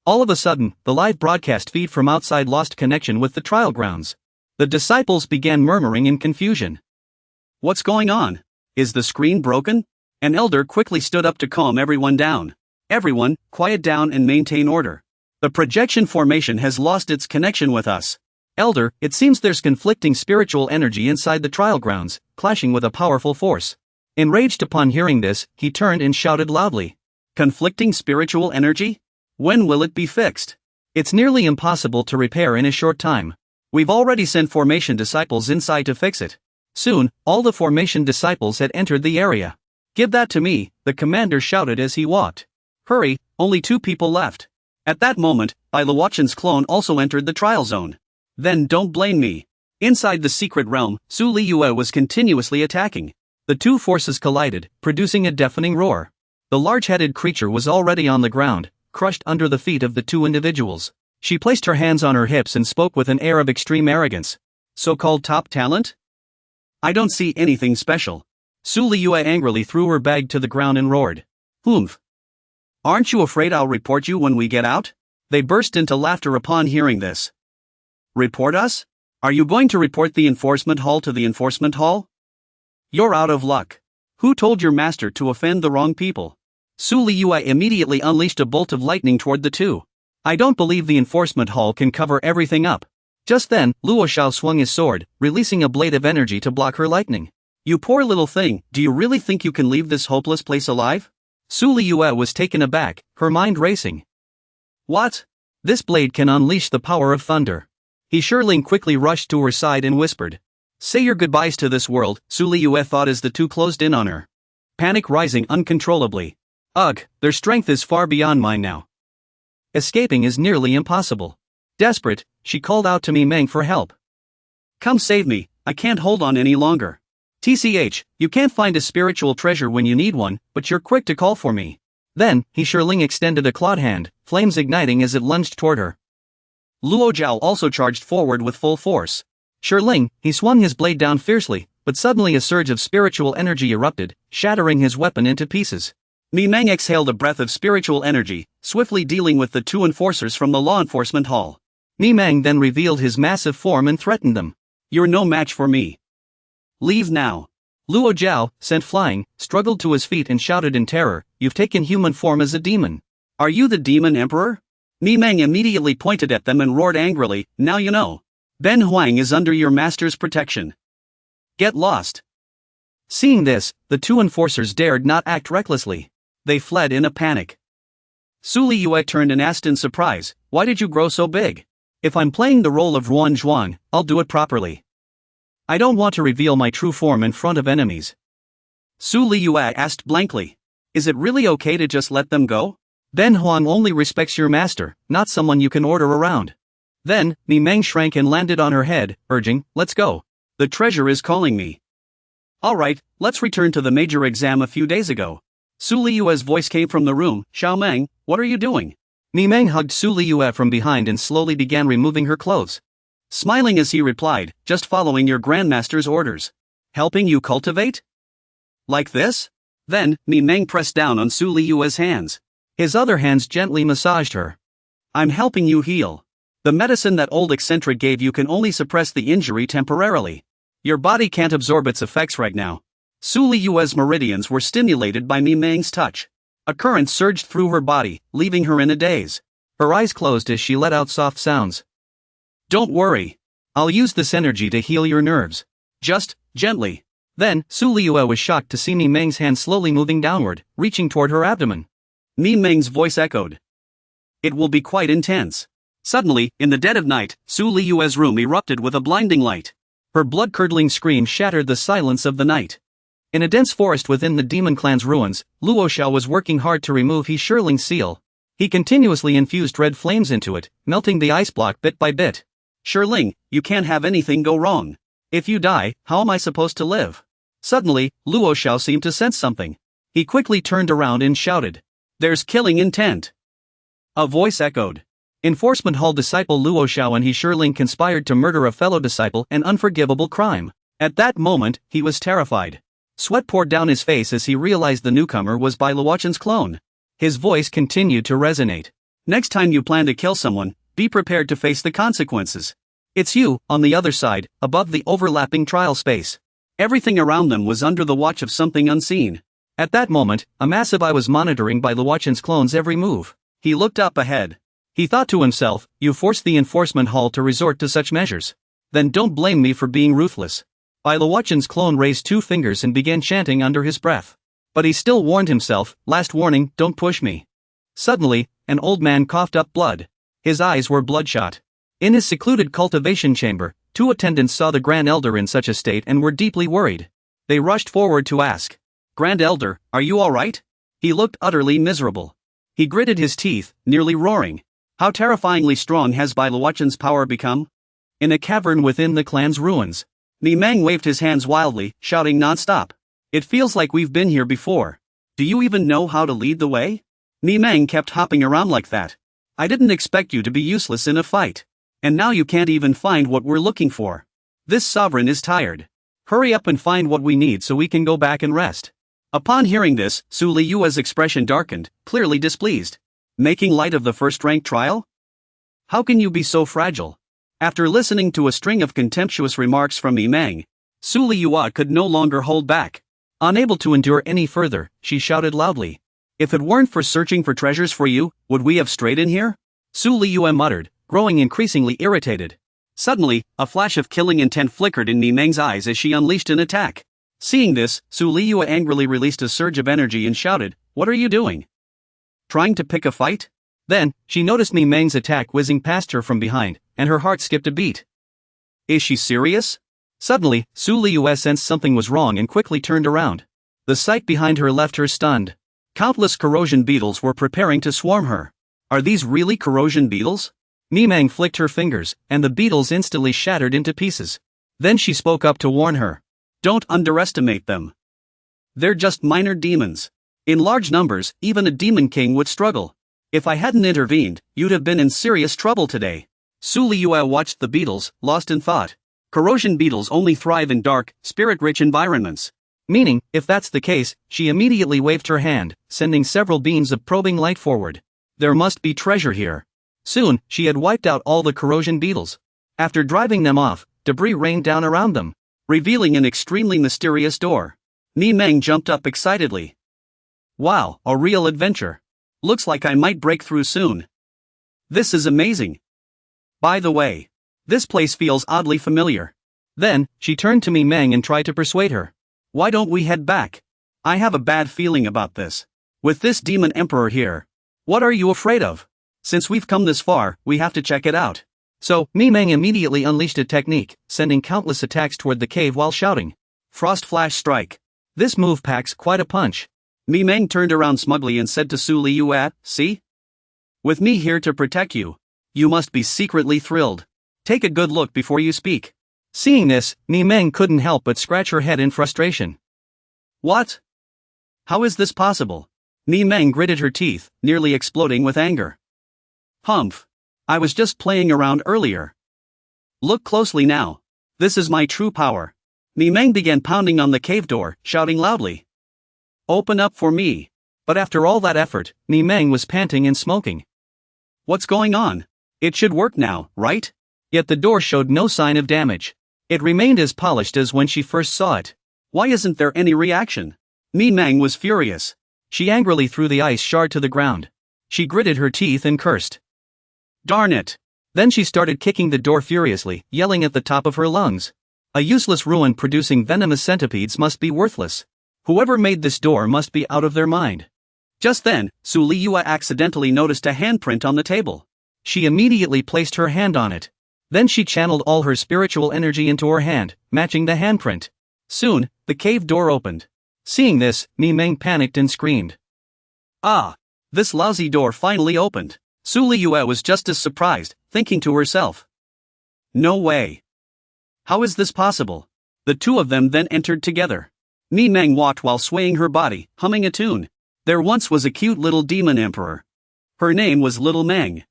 All of a sudden, the live broadcast feed from outside lost connection with the trial grounds. The disciples began murmuring in confusion. What's going on? Is the screen broken? An elder quickly stood up to calm everyone down. Everyone, quiet down and maintain order. The projection formation has lost its connection with us. Elder, it seems there's conflicting spiritual energy inside the trial grounds, clashing with a powerful force. Enraged upon hearing this, he turned and shouted loudly. Conflicting spiritual energy? When will it be fixed? It's nearly impossible to repair in a short time. We've already sent formation disciples inside to fix it. Soon, all the formation disciples had entered the area. Give that to me, the commander shouted as he walked. Hurry, only 2 people left. At that moment, Bai Luochen's clone also entered the trial zone. Then don't blame me. Inside the secret realm, Su Liyue was continuously attacking. The two forces collided, producing a deafening roar. The large-headed creature was already on the ground, crushed under the feet of the two individuals. She placed her hands on her hips and spoke with an air of extreme arrogance. So-called top talent? I don't see anything special. Su Liyue angrily threw her bag to the ground and roared. Humph. Aren't you afraid I'll report you when we get out? They burst into laughter upon hearing this. Report us? Are you going to report the enforcement hall to the enforcement hall? You're out of luck. Who told your master to offend the wrong people? Su Liyue immediately unleashed a bolt of lightning toward the two. I don't believe the enforcement hall can cover everything up. Just then, Luo Xiao swung his sword, releasing a blade of energy to block her lightning. You poor little thing, do you really think you can leave this hopeless place alive? Su Liyue was taken aback, her mind racing. What? This blade can unleash the power of thunder. He Shirling quickly rushed to her side and whispered. Say your goodbyes to this world, Su Liyue thought as the two closed in on her. Panic rising uncontrollably. Ugh, their strength is far beyond mine now. Escaping is nearly impossible. Desperate, she called out to Mi Meng for help. Come save me, I can't hold on any longer. TCH, you can't find a spiritual treasure when you need one, but you're quick to call for me. Then, He Shirling extended a clawed hand, flames igniting as it lunged toward her. Luo Zhao also charged forward with full force. Shirling, he swung his blade down fiercely, but suddenly a surge of spiritual energy erupted, shattering his weapon into pieces. Mi Meng exhaled a breath of spiritual energy, swiftly dealing with the two enforcers from the law enforcement hall. Mi Meng then revealed his massive form and threatened them. You're no match for me. Leave now. Luo Zhao, sent flying, struggled to his feet and shouted in terror, You've taken human form as a demon. Are you the demon emperor? Mi Meng immediately pointed at them and roared angrily, Now you know. Ben Huang is under your master's protection. Get lost. Seeing this, the two enforcers dared not act recklessly. They fled in a panic. Su Liyue turned and asked in surprise, Why did you grow so big? If I'm playing the role of Ruan Zhuang, I'll do it properly. I don't want to reveal my true form in front of enemies. Su Liyue asked blankly. Is it really okay to just let them go? Ben Huang only respects your master, not someone you can order around. Then, Mi Meng shrank and landed on her head, urging, Let's go. The treasure is calling me. Alright, let's return to the major exam a few days ago. Su Liyue's voice came from the room, Xiao Meng, what are you doing? Mi Meng hugged Su Liyue from behind and slowly began removing her clothes. Smiling as he replied, Just following your grandmaster's orders. Helping you cultivate? Like this? Then, Mi Meng pressed down on Su Liyue's hands. His other hands gently massaged her. I'm helping you heal. The medicine that old eccentric gave you can only suppress the injury temporarily. Your body can't absorb its effects right now. Su Liyue's meridians were stimulated by Mi Meng's touch. A current surged through her body, leaving her in a daze. Her eyes closed as she let out soft sounds. Don't worry. I'll use this energy to heal your nerves. Just, gently. Then, Su Liyue was shocked to see Mi Meng's hand slowly moving downward, reaching toward her abdomen. Mi Meng's voice echoed. It will be quite intense. Suddenly, in the dead of night, Su Liyue's room erupted with a blinding light. Her blood-curdling scream shattered the silence of the night. In a dense forest within the demon clan's ruins, Luo Xiao was working hard to remove He Shirling's seal. He continuously infused red flames into it, melting the ice block bit by bit. Shirling, you can't have anything go wrong. If you die, how am I supposed to live? Suddenly, Luo Xiao seemed to sense something. He quickly turned around and shouted. There's killing intent. A voice echoed. Enforcement Hall disciple Luo Xiao and He Shirling conspired to murder a fellow disciple, an unforgivable crime. At that moment, he was terrified. Sweat poured down his face as he realized the newcomer was Bai Luochen's clone. His voice continued to resonate. Next time you plan to kill someone, be prepared to face the consequences. It's you, on the other side, above the overlapping trial space. Everything around them was under the watch of something unseen. At that moment, a massive eye was monitoring Bai Luochen's clone's every move. He looked up ahead. He thought to himself, you forced the enforcement hall to resort to such measures. Then don't blame me for being ruthless. Bai Luochen's clone raised two fingers and began chanting under his breath. But he still warned himself, last warning, don't push me. Suddenly, an old man coughed up blood. His eyes were bloodshot. In his secluded cultivation chamber, two attendants saw the Grand Elder in such a state and were deeply worried. They rushed forward to ask, Grand Elder, are you alright? He looked utterly miserable. He gritted his teeth, nearly roaring. How terrifyingly strong has Bai Luochen's power become? In a cavern within the clan's ruins, Mi Meng waved his hands wildly, shouting non-stop. It feels like we've been here before. Do you even know how to lead the way? Mi Meng kept hopping around like that. I didn't expect you to be useless in a fight. And now you can't even find what we're looking for. This sovereign is tired. Hurry up and find what we need so we can go back and rest. Upon hearing this, Su Liyue's expression darkened, clearly displeased. Making light of the first-rank trial? How can you be so fragile? After listening to a string of contemptuous remarks from Mi Meng, Su Liyue could no longer hold back. Unable to endure any further, she shouted loudly. If it weren't for searching for treasures for you, would we have strayed in here? Su Liyue muttered, growing increasingly irritated. Suddenly, a flash of killing intent flickered in Mi Meng's eyes as she unleashed an attack. Seeing this, Su Liyue angrily released a surge of energy and shouted, What are you doing? Trying to pick a fight? Then, she noticed Mi Meng's attack whizzing past her from behind, and her heart skipped a beat. Is she serious? Suddenly, Su Liyue sensed something was wrong and quickly turned around. The sight behind her left her stunned. Countless corrosion beetles were preparing to swarm her. Are these really corrosion beetles? Mimang flicked her fingers, and the beetles instantly shattered into pieces. Then she spoke up to warn her. Don't underestimate them. They're just minor demons. In large numbers, even a demon king would struggle. If I hadn't intervened, you'd have been in serious trouble today. Su Liyue watched the beetles, lost in thought. Corrosion beetles only thrive in dark, spirit-rich environments. Meaning, if that's the case, she immediately waved her hand, sending several beams of probing light forward. There must be treasure here. Soon, she had wiped out all the corrosion beetles. After driving them off, debris rained down around them, revealing an extremely mysterious door. Mimang jumped up excitedly. Wow, a real adventure. Looks like I might break through soon. This is amazing. By the way, this place feels oddly familiar. Then, she turned to Mimang and tried to persuade her. Why don't we head back? I have a bad feeling about this. With this demon emperor here. What are you afraid of? Since we've come this far, we have to check it out. So, Mimang immediately unleashed a technique, sending countless attacks toward the cave while shouting. Frost Flash Strike. This move packs quite a punch. Mimang turned around smugly and said to Su Liyue, see? With me here to protect you. You must be secretly thrilled. Take a good look before you speak. Seeing this, Mimang couldn't help but scratch her head in frustration. What? How is this possible? Mimang gritted her teeth, nearly exploding with anger. Humph. I was just playing around earlier. Look closely now. This is my true power. Mimang began pounding on the cave door, shouting loudly. Open up for me. But after all that effort, Mimang was panting and smoking. What's going on? It should work now, right? Yet the door showed no sign of damage. It remained as polished as when she first saw it. Why isn't there any reaction? Mimang was furious. She angrily threw the ice shard to the ground. She gritted her teeth and cursed. Darn it! Then she started kicking the door furiously, yelling at the top of her lungs. A useless ruin producing venomous centipedes must be worthless. Whoever made this door must be out of their mind. Just then, Su Liyue accidentally noticed a handprint on the table. She immediately placed her hand on it. Then she channeled all her spiritual energy into her hand, matching the handprint. Soon, the cave door opened. Seeing this, Mimang panicked and screamed. Ah! This lousy door finally opened. Su Liyue was just as surprised, thinking to herself. No way. How is this possible? The two of them then entered together. Mimang walked while swaying her body, humming a tune. There once was a cute little demon emperor. Her name was Little Mang.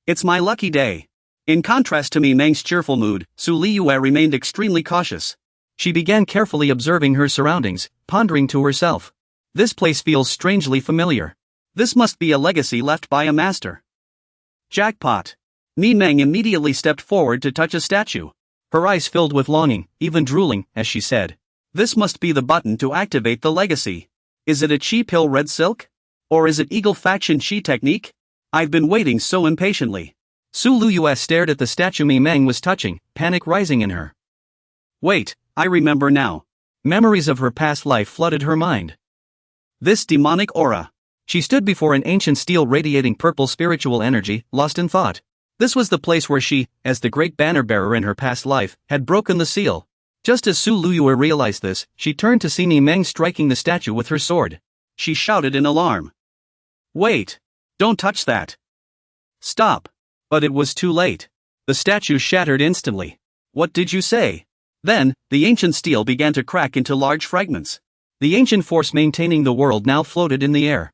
It's my lucky day. In contrast to Mimang's cheerful mood, Su Liyue remained extremely cautious. She began carefully observing her surroundings, pondering to herself. This place feels strangely familiar. This must be a legacy left by a master. Jackpot! Mimang immediately stepped forward to touch a statue. Her eyes filled with longing, even drooling, as she said. This must be the button to activate the legacy. Is it a chi pill red silk? Or is it eagle faction chi technique? I've been waiting so impatiently. Su Liyue stared at the statue Mimang was touching, panic rising in her. Wait, I remember now. Memories of her past life flooded her mind. This demonic aura. She stood before an ancient steel radiating purple spiritual energy, lost in thought. This was the place where she, as the great banner bearer in her past life, had broken the seal. Just as Su Liyue realized this, she turned to see Mimang striking the statue with her sword. She shouted in alarm. Wait! Don't touch that! Stop! But it was too late. The statue shattered instantly. What did you say? Then, the ancient steel began to crack into large fragments. The ancient force maintaining the world now floated in the air.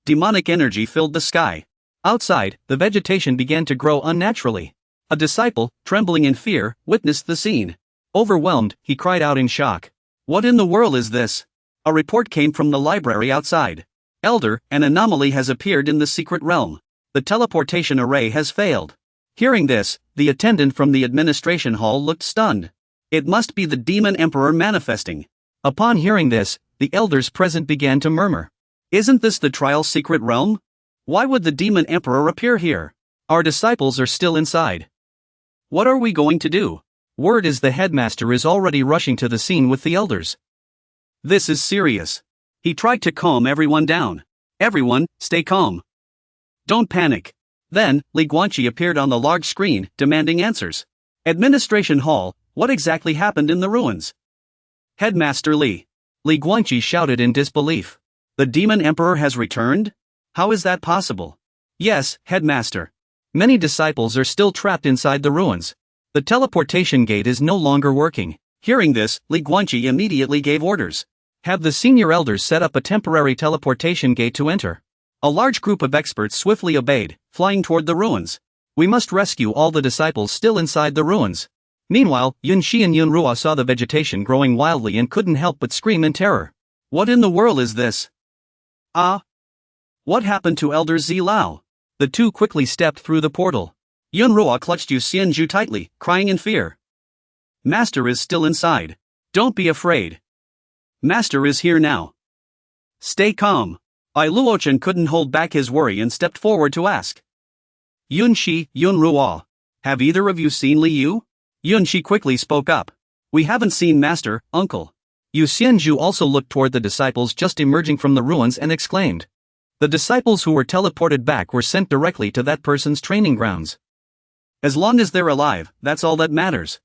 Demonic energy filled the sky. Outside, the vegetation began to grow unnaturally. A disciple, trembling in fear, witnessed the scene. Overwhelmed, he cried out in shock. What in the world is this? A report came from the library outside. Elder, an anomaly has appeared in the secret realm. The teleportation array has failed. Hearing this, the attendant from the administration hall looked stunned. It must be the demon emperor manifesting. Upon hearing this, the elders present began to murmur. Isn't this the trial secret realm? Why would the demon emperor appear here? Our disciples are still inside. What are we going to do? Word is the headmaster is already rushing to the scene with the elders. This is serious. He tried to calm everyone down. Everyone, stay calm. Don't panic. Then, Li Guanqi appeared on the large screen, demanding answers. Administration Hall, what exactly happened in the ruins? Headmaster Li. Li Guanqi shouted in disbelief. The demon emperor has returned? How is that possible? Yes, Headmaster. Many disciples are still trapped inside the ruins. The teleportation gate is no longer working. Hearing this, Li Guanqi immediately gave orders. Have the senior elders set up a temporary teleportation gate to enter. A large group of experts swiftly obeyed, flying toward the ruins. We must rescue all the disciples still inside the ruins. Meanwhile, Yunxi and Yunruo saw the vegetation growing wildly and couldn't help but scream in terror. What in the world is this? Ah! What happened to Elder Zilao? The two quickly stepped through the portal. Yunruo clutched Yu Xianju tightly, crying in fear. Master is still inside. Don't be afraid. Master is here now. Stay calm. Luochen couldn't hold back his worry and stepped forward to ask. Yunxi, Yunruo. Have either of you seen Li Yu? Yunxi quickly spoke up. We haven't seen Master, Uncle. Yu Xianju also looked toward the disciples just emerging from the ruins and exclaimed. The disciples who were teleported back were sent directly to that person's training grounds. As long as they're alive, that's all that matters.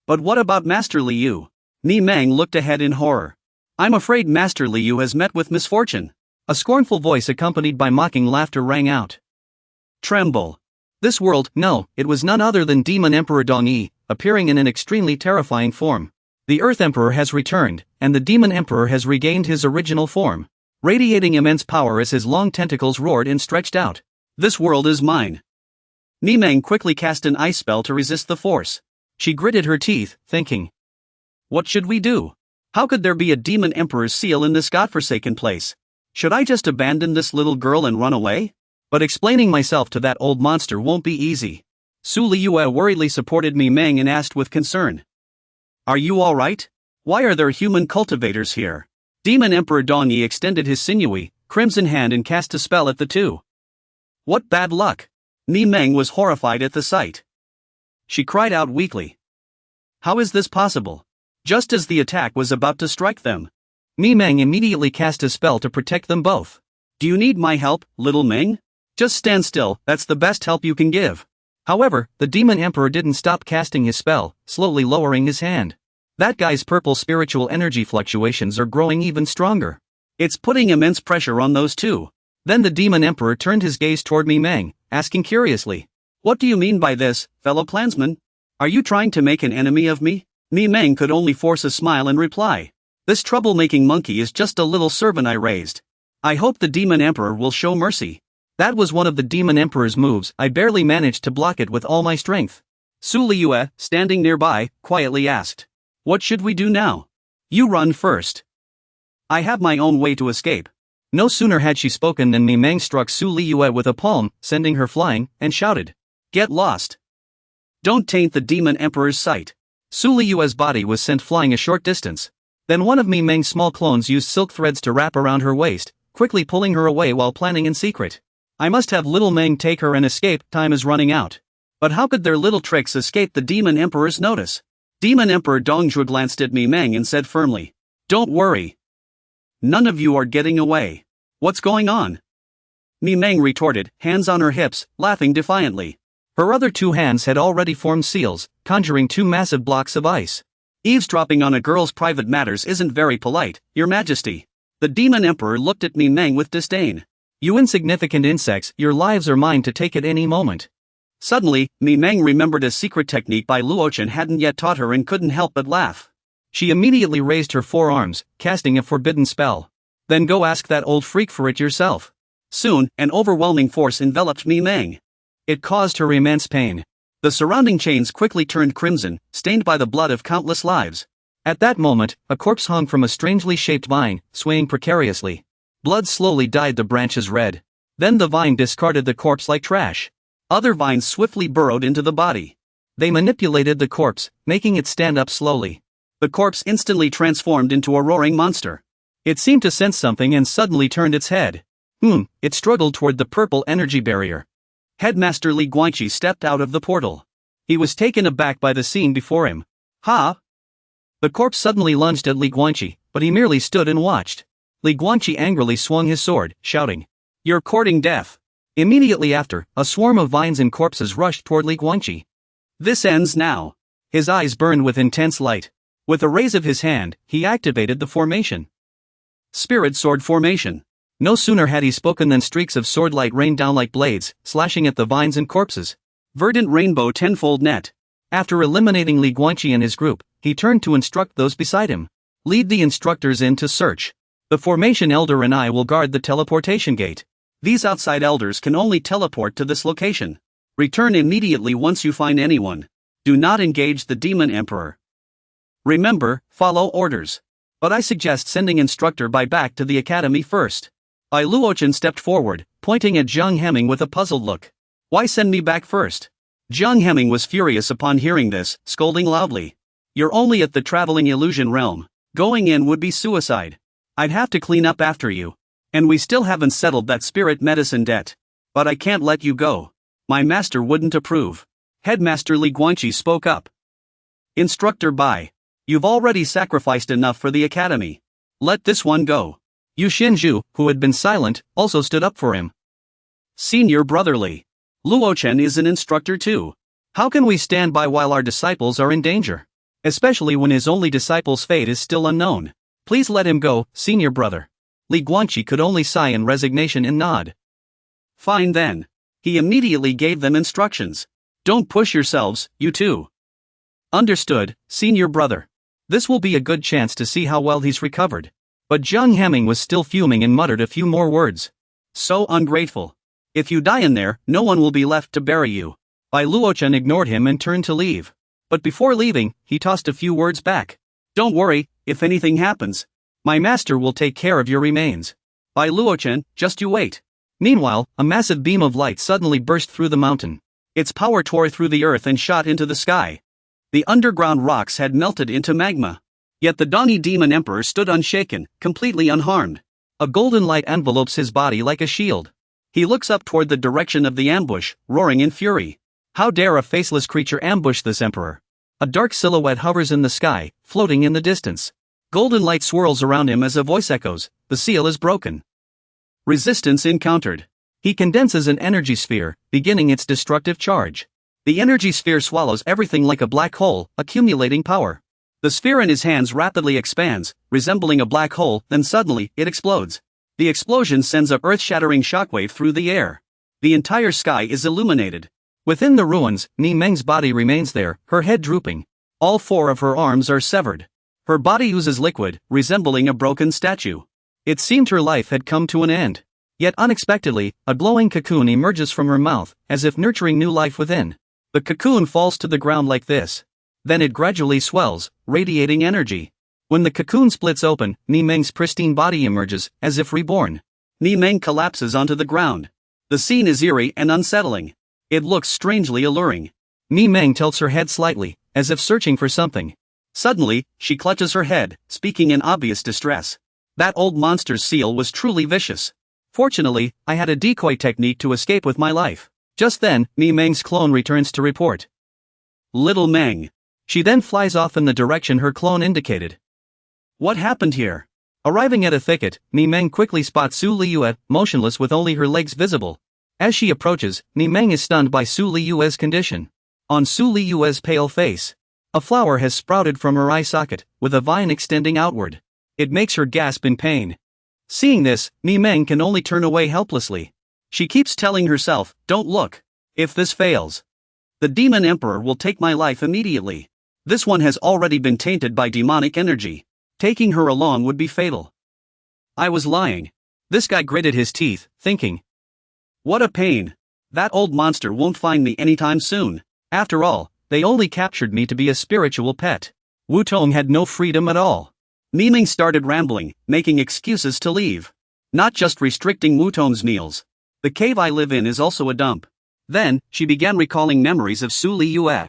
But what about Master Li Yu? Mi Meng looked ahead in horror. I'm afraid Master Li Yu has met with misfortune. A scornful voice accompanied by mocking laughter rang out. Tremble. This world, no, it was none other than Demon Emperor Dongyi, appearing in an extremely terrifying form. The Earth Emperor has returned, and the Demon Emperor has regained his original form, radiating immense power as his long tentacles roared and stretched out. This world is mine. Mi Meng quickly cast an ice spell to resist the force. She gritted her teeth, thinking. What should we do? How could there be a Demon Emperor's seal in this godforsaken place? Should I just abandon this little girl and run away? But explaining myself to that old monster won't be easy. Su Liyue worriedly supported Mi Meng and asked with concern. Are you alright? Why are there human cultivators here? Demon Emperor Dongyi extended his sinewy, crimson hand and cast a spell at the two. What bad luck! Mi Meng was horrified at the sight. She cried out weakly. How is this possible? Just as the attack was about to strike them, Mi Meng immediately cast a spell to protect them both. Do you need my help, little Meng? Just stand still, that's the best help you can give. However, the Demon Emperor didn't stop casting his spell, slowly lowering his hand. That guy's purple spiritual energy fluctuations are growing even stronger. It's putting immense pressure on those two. Then the Demon Emperor turned his gaze toward Mi Meng, asking curiously. What do you mean by this, fellow clansman? Are you trying to make an enemy of me? Mi Meng could only force a smile and reply. This troublemaking monkey is just a little servant I raised. I hope the Demon Emperor will show mercy. That was one of the Demon Emperor's moves, I barely managed to block it with all my strength. Su Liyue, standing nearby, quietly asked. What should we do now? You run first. I have my own way to escape. No sooner had she spoken than Mi Meng struck Su Liyue with a palm, sending her flying, and shouted. Get lost. Don't taint the Demon Emperor's sight. Su Liyue's body was sent flying a short distance. Then one of Mi Meng's small clones used silk threads to wrap around her waist, quickly pulling her away while planning in secret. I must have little Meng take her and escape, time is running out. But how could their little tricks escape the Demon Emperor's notice? Demon Emperor Dongjue glanced at Mi Meng and said firmly. Don't worry. None of you are getting away. What's going on? Mi Meng retorted, hands on her hips, laughing defiantly. Her other two hands had already formed seals, conjuring two massive blocks of ice. Eavesdropping on a girl's private matters isn't very polite, Your Majesty. The Demon Emperor looked at Mi Meng with disdain. You insignificant insects, your lives are mine to take at any moment. Suddenly, Mi Meng remembered a secret technique by Luochen hadn't yet taught her and couldn't help but laugh. She immediately raised her forearms, casting a forbidden spell. Then go ask that old freak for it yourself. Soon, an overwhelming force enveloped Mi Meng. It caused her immense pain. The surrounding chains quickly turned crimson, stained by the blood of countless lives. At that moment, a corpse hung from a strangely shaped vine, swaying precariously. Blood slowly dyed the branches red. Then the vine discarded the corpse like trash. Other vines swiftly burrowed into the body. They manipulated the corpse, making it stand up slowly. The corpse instantly transformed into a roaring monster. It seemed to sense something and suddenly turned its head. It struggled toward the purple energy barrier. Headmaster Li Guanqi stepped out of the portal. He was taken aback by the scene before him. Ha! The corpse suddenly lunged at Li Guanqi, but he merely stood and watched. Li Guanqi angrily swung his sword, shouting, You're courting death. Immediately after, a swarm of vines and corpses rushed toward Li Guanqi. This ends now. His eyes burned with intense light. With a raise of his hand, he activated the formation. Spirit Sword Formation. No sooner had he spoken than streaks of swordlight rained down like blades, slashing at the vines and corpses. Verdant rainbow tenfold net. After eliminating Li Guanqi and his group, he turned to instruct those beside him. Lead the instructors in to search. The formation elder and I will guard the teleportation gate. These outside elders can only teleport to this location. Return immediately once you find anyone. Do not engage the demon emperor. Remember, follow orders. But I suggest sending instructor Bai back to the academy first. Bai Luochen stepped forward, pointing at Zhang Hemming with a puzzled look. Why send me back first? Zhang Hemming was furious upon hearing this, scolding loudly. You're only at the traveling illusion realm. Going in would be suicide. I'd have to clean up after you. And we still haven't settled that spirit medicine debt. But I can't let you go. My master wouldn't approve. Headmaster Li Guanqi spoke up. Instructor Bai. You've already sacrificed enough for the academy. Let this one go. Yu Xinzhu, who had been silent, also stood up for him. Senior brotherly. Luochen is an instructor too. How can we stand by while our disciples are in danger? Especially when his only disciple's fate is still unknown. Please let him go, senior brother. Li Guanqi could only sigh in resignation and nod. Fine then. He immediately gave them instructions. Don't push yourselves, you two. Understood, senior brother. This will be a good chance to see how well he's recovered. But Zhang Hemming was still fuming and muttered a few more words. So ungrateful. If you die in there, no one will be left to bury you. Bai Luochen ignored him and turned to leave. But before leaving, he tossed a few words back. Don't worry, if anything happens, my master will take care of your remains. Bai Luochen, just you wait. Meanwhile, a massive beam of light suddenly burst through the mountain. Its power tore through the earth and shot into the sky. The underground rocks had melted into magma. Yet the Donnie Demon Emperor stood unshaken, completely unharmed. A golden light envelopes his body like a shield. He looks up toward the direction of the ambush, roaring in fury. How dare a faceless creature ambush this emperor? A dark silhouette hovers in the sky, floating in the distance. Golden light swirls around him as a voice echoes, the seal is broken. Resistance encountered. He condenses an energy sphere, beginning its destructive charge. The energy sphere swallows everything like a black hole, accumulating power. The sphere in his hands rapidly expands, resembling a black hole, then suddenly, it explodes. The explosion sends a earth-shattering shockwave through the air. The entire sky is illuminated. Within the ruins, Ni Meng's body remains there, her head drooping. All 4 of her arms are severed. Her body oozes liquid, resembling a broken statue. It seemed her life had come to an end. Yet unexpectedly, a glowing cocoon emerges from her mouth, as if nurturing new life within. The cocoon falls to the ground like this. Then it gradually swells, radiating energy. When the cocoon splits open, Ni Meng's pristine body emerges, as if reborn. Ni Meng collapses onto the ground. The scene is eerie and unsettling. It looks strangely alluring. Ni Meng tilts her head slightly, as if searching for something. Suddenly, she clutches her head, speaking in obvious distress. That old monster's seal was truly vicious. Fortunately, I had a decoy technique to escape with my life. Just then, Ni Meng's clone returns to report. Little Meng. She then flies off in the direction her clone indicated. What happened here? Arriving at a thicket, Ni Meng quickly spots Su Liyue, motionless with only her legs visible. As she approaches, Ni Meng is stunned by Su Liyue's condition. On Su Liyue's pale face, a flower has sprouted from her eye socket, with a vine extending outward. It makes her gasp in pain. Seeing this, Ni Meng can only turn away helplessly. She keeps telling herself, don't look. If this fails, the demon emperor will take my life immediately. This one has already been tainted by demonic energy. Taking her along would be fatal. I was lying. This guy gritted his teeth, thinking. What a pain. That old monster won't find me anytime soon. After all, they only captured me to be a spiritual pet. Wu Tong had no freedom at all. Ni Meng started rambling, making excuses to leave. Not just restricting Wu Tong's meals. The cave I live in is also a dump. Then, she began recalling memories of Su Liyue.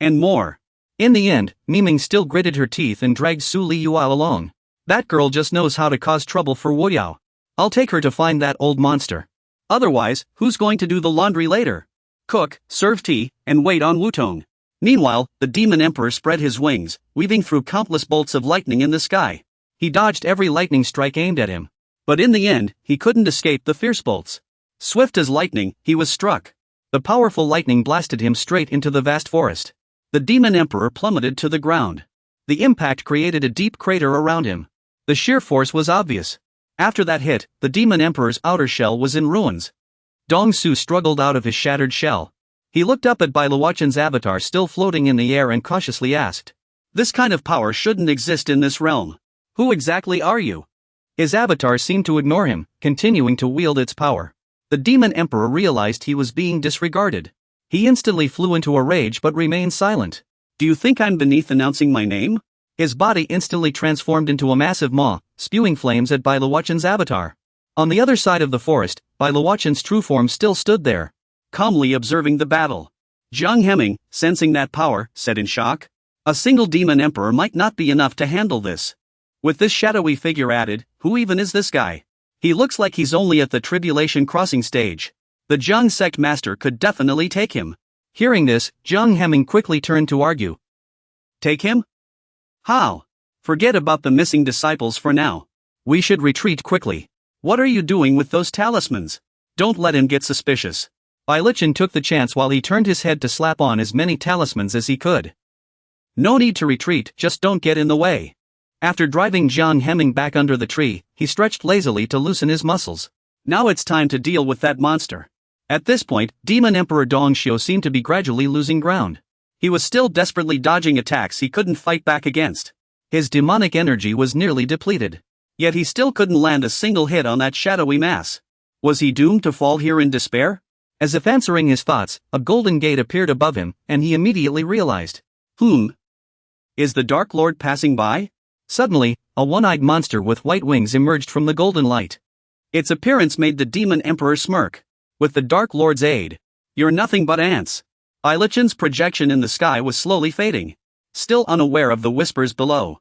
And more. In the end, Ni Meng still gritted her teeth and dragged Su Liyue along. That girl just knows how to cause trouble for Wu Yao. I'll take her to find that old monster. Otherwise, who's going to do the laundry later? Cook, serve tea, and wait on Wu Tong. Meanwhile, the demon emperor spread his wings, weaving through countless bolts of lightning in the sky. He dodged every lightning strike aimed at him. But in the end, he couldn't escape the fierce bolts. Swift as lightning, he was struck. The powerful lightning blasted him straight into the vast forest. The demon emperor plummeted to the ground. The impact created a deep crater around him. The sheer force was obvious. After that hit, the Demon Emperor's outer shell was in ruins. Dong Su struggled out of his shattered shell. He looked up at Bai Luochen's avatar still floating in the air and cautiously asked, "This kind of power shouldn't exist in this realm. Who exactly are you?" His avatar seemed to ignore him, continuing to wield its power. The Demon Emperor realized he was being disregarded. He instantly flew into a rage but remained silent. "Do you think I'm beneath announcing my name?" His body instantly transformed into a massive maw, spewing flames at Bai Luochen's avatar. On the other side of the forest, Bai Luochen's true form still stood there, calmly observing the battle. Jiang Hemming, sensing that power, said in shock, "A single Demon Emperor might not be enough to handle this." With this shadowy figure added, "Who even is this guy? He looks like he's only at the tribulation crossing stage. The Jiang sect master could definitely take him." Hearing this, Jiang Hemming quickly turned to argue. "Take him? How? Forget about the missing disciples for now. We should retreat quickly. What are you doing with those talismans? Don't let him get suspicious." Bai Luochen took the chance while he turned his head to slap on as many talismans as he could. "No need to retreat, just don't get in the way." After driving Jiang Hemming back under the tree, he stretched lazily to loosen his muscles. Now it's time to deal with that monster. At this point, Demon Emperor Dong Xiu seemed to be gradually losing ground. He was still desperately dodging attacks he couldn't fight back against. His demonic energy was nearly depleted. Yet he still couldn't land a single hit on that shadowy mass. Was he doomed to fall here in despair? As if answering his thoughts, a golden gate appeared above him, and he immediately realized, Is the Dark Lord passing by? Suddenly, a one-eyed monster with white wings emerged from the golden light. Its appearance made the Demon Emperor smirk. "With the Dark Lord's aid, you're nothing but ants." Bai Luochen's projection in the sky was slowly fading, still unaware of the whispers below.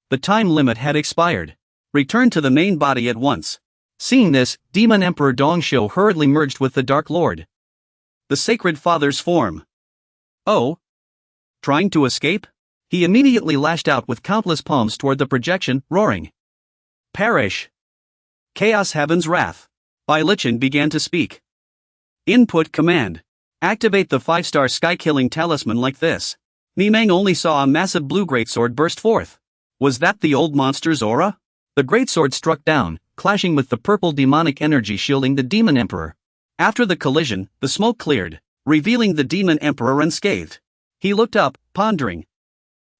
The time limit had expired. Return to the main body at once. Seeing this, Demon Emperor Dong Xiu hurriedly merged with the Dark Lord. The Sacred Father's form. Oh? Trying to escape? He immediately lashed out with countless palms toward the projection, roaring. "Perish! Chaos Heaven's Wrath." Bai Luochen began to speak. Input command. Activate the 5-star sky-killing talisman like this. Mi Meng only saw a massive blue greatsword burst forth. Was that the old monster's aura? The greatsword struck down, clashing with the purple demonic energy shielding the Demon Emperor. After the collision, the smoke cleared, revealing the Demon Emperor unscathed. He looked up, pondering.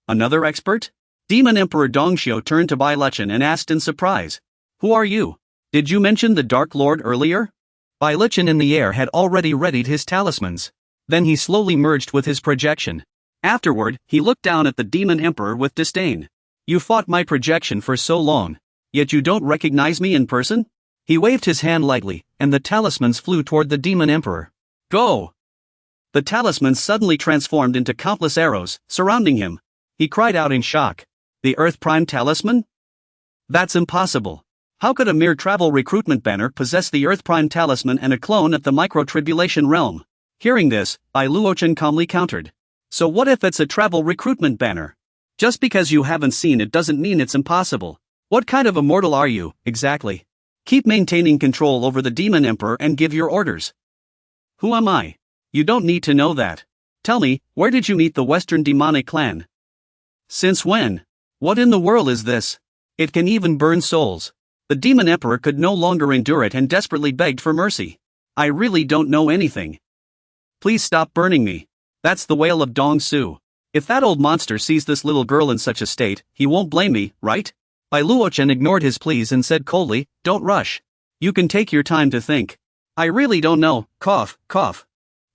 "Another expert?" Demon Emperor Dong Xiu turned to Bai Luochen and asked in surprise. "Who are you? Did you mention the Dark Lord earlier?" Bai Luochen in the air had already readied his talismans. Then he slowly merged with his projection. Afterward, he looked down at the Demon Emperor with disdain. "You fought my projection for so long, yet you don't recognize me in person?" He waved his hand lightly, and the talismans flew toward the Demon Emperor. "Go!" The talismans suddenly transformed into countless arrows, surrounding him. He cried out in shock. "The Earth Prime Talisman? That's impossible. How could a mere travel recruitment banner possess the Earth Prime Talisman and a clone at the micro-tribulation realm?" Hearing this, Bai Luochen calmly countered. "So what if it's a travel recruitment banner? Just because you haven't seen it doesn't mean it's impossible. What kind of immortal are you, exactly? Keep maintaining control over the Demon Emperor and give your orders." "Who am I? You don't need to know that. Tell me, where did you meet the Western demonic clan? Since when? What in the world is this? It can even burn souls." The Demon Emperor could no longer endure it and desperately begged for mercy. "I really don't know anything. Please stop burning me." That's the wail of Dong Su. "If that old monster sees this little girl in such a state, he won't blame me, right?" Bai Luochen ignored his pleas and said coldly, "Don't rush. You can take your time to think. I really don't know." Cough, cough.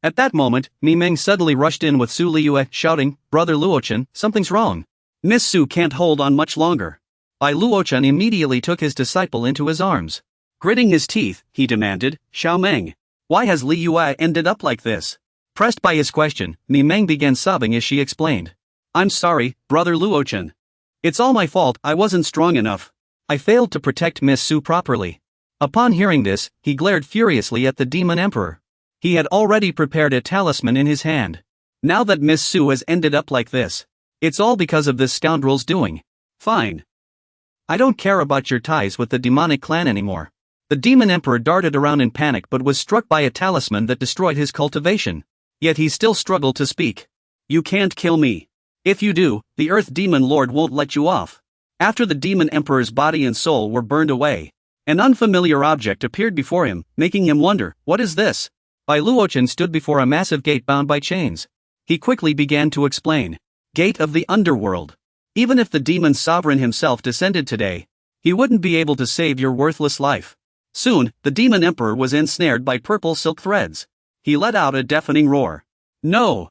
At that moment, Mi Meng suddenly rushed in with Su Liyue, shouting, "Brother Luochen, something's wrong. Miss Su can't hold on much longer." Bai Luochen immediately took his disciple into his arms. Gritting his teeth, he demanded, "Xiao Meng, why has Li Yue ended up like this?" Pressed by his question, Mi Meng began sobbing as she explained. "I'm sorry, Brother Luochen. It's all my fault, I wasn't strong enough. I failed to protect Miss Su properly." Upon hearing this, he glared furiously at the Demon Emperor. He had already prepared a talisman in his hand. Now that Miss Su has ended up like this, it's all because of this scoundrel's doing. "Fine. I don't care about your ties with the demonic clan anymore." The Demon Emperor darted around in panic but was struck by a talisman that destroyed his cultivation. Yet he still struggled to speak. "You can't kill me. If you do, the Earth Demon Lord won't let you off." After the Demon Emperor's body and soul were burned away, An unfamiliar object appeared before him, making him wonder, what is this? Bai Luochen stood before a massive gate bound by chains. He quickly began to explain. Gate of the underworld. Even if the demon sovereign himself descended today, he wouldn't be able to save your worthless life. Soon, the demon emperor was ensnared by purple silk threads. He let out a deafening roar. No!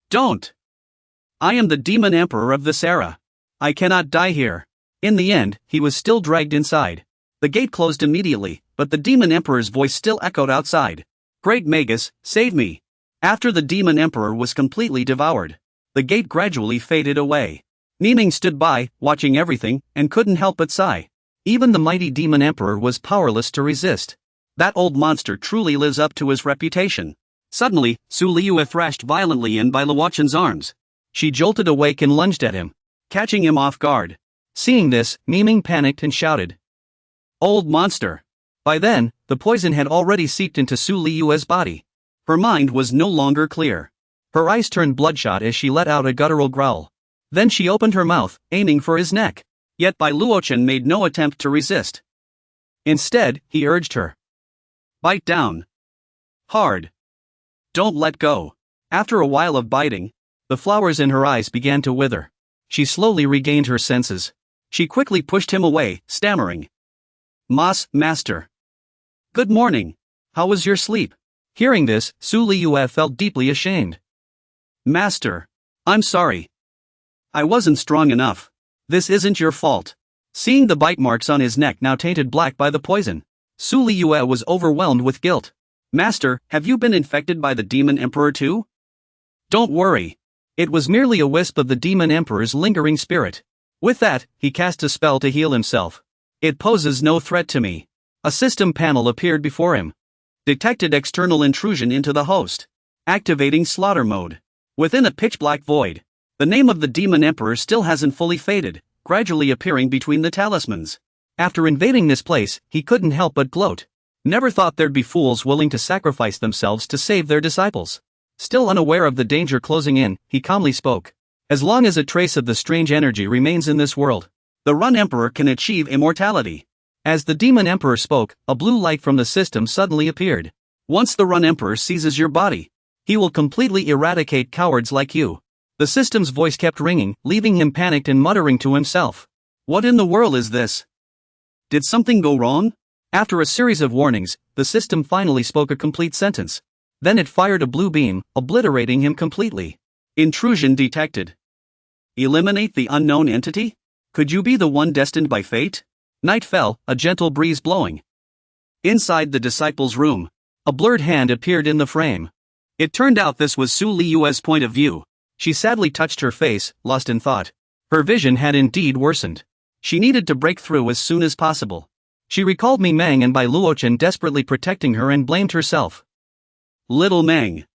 Don't! I am the demon emperor of this era. I cannot die here. In the end, he was still dragged inside. The gate closed immediately, but the demon emperor's voice still echoed outside. Great Magus, save me! After the demon emperor was completely devoured, the gate gradually faded away. Miming stood by, watching everything, and couldn't help but sigh. Even the mighty demon emperor was powerless to resist. That old monster truly lives up to his reputation. Suddenly, Su Liyue thrashed violently in Bai Luochen's arms. She jolted awake and lunged at him, catching him off guard. Seeing this, Miming panicked and shouted, "Old monster!" By then, the poison had already seeped into Su Liyue's body. Her mind was no longer clear. Her eyes turned bloodshot as she let out a guttural growl. Then she opened her mouth, aiming for his neck. Yet Bai Luochen made no attempt to resist. Instead, he urged her. Bite down. Hard. Don't let go. After a while of biting, the flowers in her eyes began to wither. She slowly regained her senses. She quickly pushed him away, stammering. Master. Good morning. How was your sleep? Hearing this, Su Liyue felt deeply ashamed. Master. I'm sorry. I wasn't strong enough. This isn't your fault. Seeing the bite marks on his neck now tainted black by the poison, Su Liyue was overwhelmed with guilt. Master, have you been infected by the demon emperor too? Don't worry. It was merely a wisp of the demon emperor's lingering spirit. With that, he cast a spell to heal himself. It poses no threat to me. A system panel appeared before him. Detected external intrusion into the host. Activating slaughter mode. Within a pitch-black void, the name of the demon emperor still hasn't fully faded, gradually appearing between the talismans. After invading this place, he couldn't help but gloat. Never thought there'd be fools willing to sacrifice themselves to save their disciples. Still unaware of the danger closing in, he calmly spoke. As long as a trace of the strange energy remains in this world, the Run Emperor can achieve immortality. As the demon emperor spoke, a blue light from the system suddenly appeared. Once the Run Emperor seizes your body, he will completely eradicate cowards like you. The system's voice kept ringing, leaving him panicked and muttering to himself. What in the world is this? Did something go wrong? After a series of warnings, the system finally spoke a complete sentence. Then it fired a blue beam, obliterating him completely. Intrusion detected. Eliminate the unknown entity? Could you be the one destined by fate? Night fell, a gentle breeze blowing. Inside the disciples' room, a blurred hand appeared in the frame. It turned out this was Su Liyue's point of view. She sadly touched her face, lost in thought. Her vision had indeed worsened. She needed to break through as soon as possible. She recalled Meng and Bai Luochen desperately protecting her and blamed herself. Little Meng.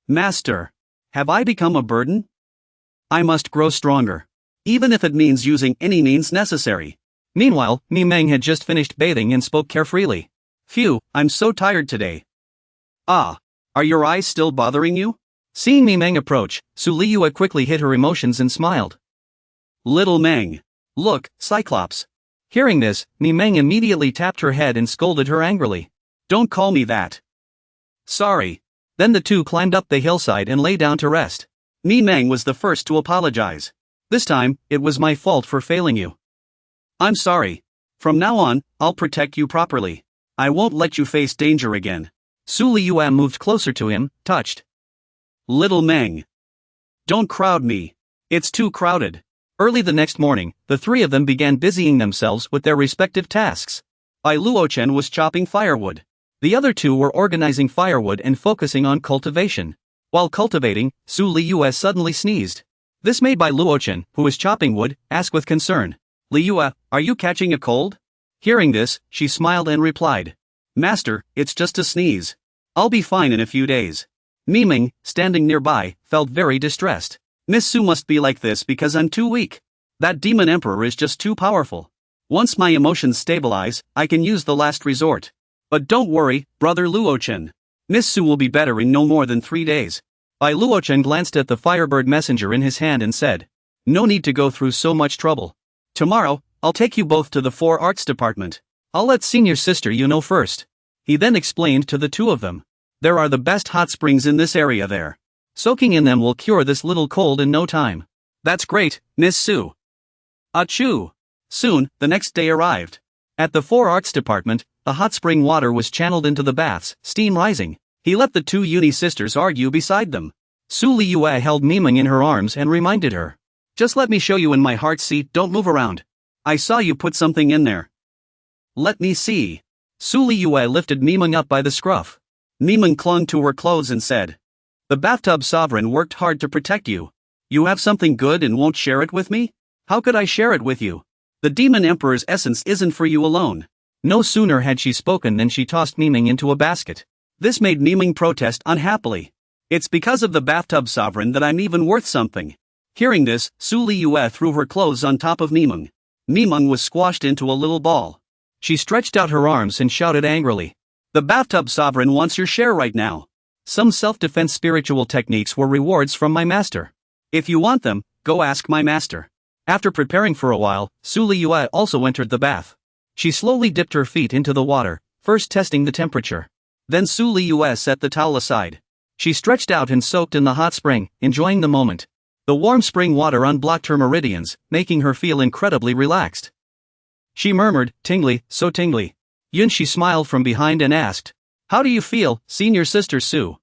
Master. Have I become a burden? I must grow stronger. Even if it means using any means necessary. Meanwhile, Meng had just finished bathing and spoke carefreely. Phew, I'm so tired today. Ah. Are your eyes still bothering you? Seeing Meng approach, Su Liyue quickly hid her emotions and smiled. Little Meng. Look, Cyclops. Hearing this, Meng immediately tapped her head and scolded her angrily. Don't call me that. Sorry. Then the two climbed up the hillside and lay down to rest. Meng was the first to apologize. This time, it was my fault for failing you. I'm sorry. From now on, I'll protect you properly. I won't let you face danger again. Su Liyue moved closer to him, touched. Little Meng. Don't crowd me. It's too crowded. Early the next morning, the three of them began busying themselves with their respective tasks. Bai Luochen was chopping firewood. The other two were organizing firewood and focusing on cultivation. While cultivating, Su Liyue suddenly sneezed. This made Bai Luochen, who was chopping wood, ask with concern. Liyue, are you catching a cold? Hearing this, she smiled and replied. Master, it's just a sneeze. I'll be fine in a few days. Miming, standing nearby, felt very distressed. Miss Su must be like this because I'm too weak. That demon emperor is just too powerful. Once my emotions stabilize, I can use the last resort. But don't worry, brother Luochen. Miss Su will be better in no more than 3 days. Bai Luochen glanced at the Firebird messenger in his hand and said, no need to go through so much trouble. Tomorrow, I'll take you both to the 4 Arts department. I'll let senior sister you know first. He then explained to the two of them. There are the best hot springs in this area there. Soaking in them will cure this little cold in no time. That's great, Miss Sue. Achoo! Soon, the next day arrived. At the 4 Arts department, the hot spring water was channeled into the baths, steam rising. He let the two uni sisters argue beside them. Su Liyue held Miming in her arms and reminded her. Just let me show you in my heart seat, don't move around. I saw you put something in there. Let me see. Su Liyue lifted Miming up by the scruff. Miming clung to her clothes and said. The bathtub sovereign worked hard to protect you. You have something good and won't share it with me? How could I share it with you? The demon emperor's essence isn't for you alone. No sooner had she spoken than she tossed Miming into a basket. This made Miming protest unhappily. It's because of the bathtub sovereign that I'm even worth something. Hearing this, Su Liyue threw her clothes on top of Miming. Miming was squashed into a little ball. She stretched out her arms and shouted angrily. The bathtub sovereign wants your share right now. Some self-defense spiritual techniques were rewards from my master. If you want them, go ask my master. After preparing for a while, Su Liyue also entered the bath. She slowly dipped her feet into the water, first testing the temperature. Then Su Liyue set the towel aside. She stretched out and soaked in the hot spring, enjoying the moment. The warm spring water unblocked her meridians, making her feel incredibly relaxed. She murmured, tingly, so tingly. Yunxi smiled from behind and asked, How do you feel, senior sister Su?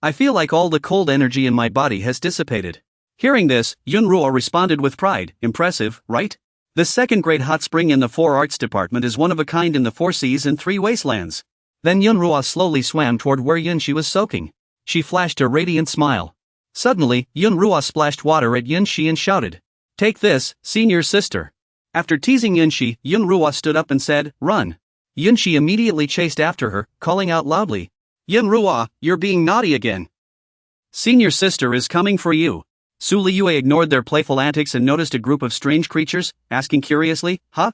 I feel like all the cold energy in my body has dissipated. Hearing this, Yunruo responded with pride, impressive, right? The second great hot spring in the 4 Arts department is one of a kind in the 4 seas and 3 wastelands. Then Yunruo slowly swam toward where Yunxi was soaking. She flashed a radiant smile. Suddenly, Yunruo splashed water at Yunxi and shouted, Take this, senior sister. After teasing Yunxi, Yunruo stood up and said, Run. Yunxi immediately chased after her, calling out loudly, Yunruo, you're being naughty again. Senior sister is coming for you. Su Liyue ignored their playful antics and noticed a group of strange creatures, asking curiously, Huh?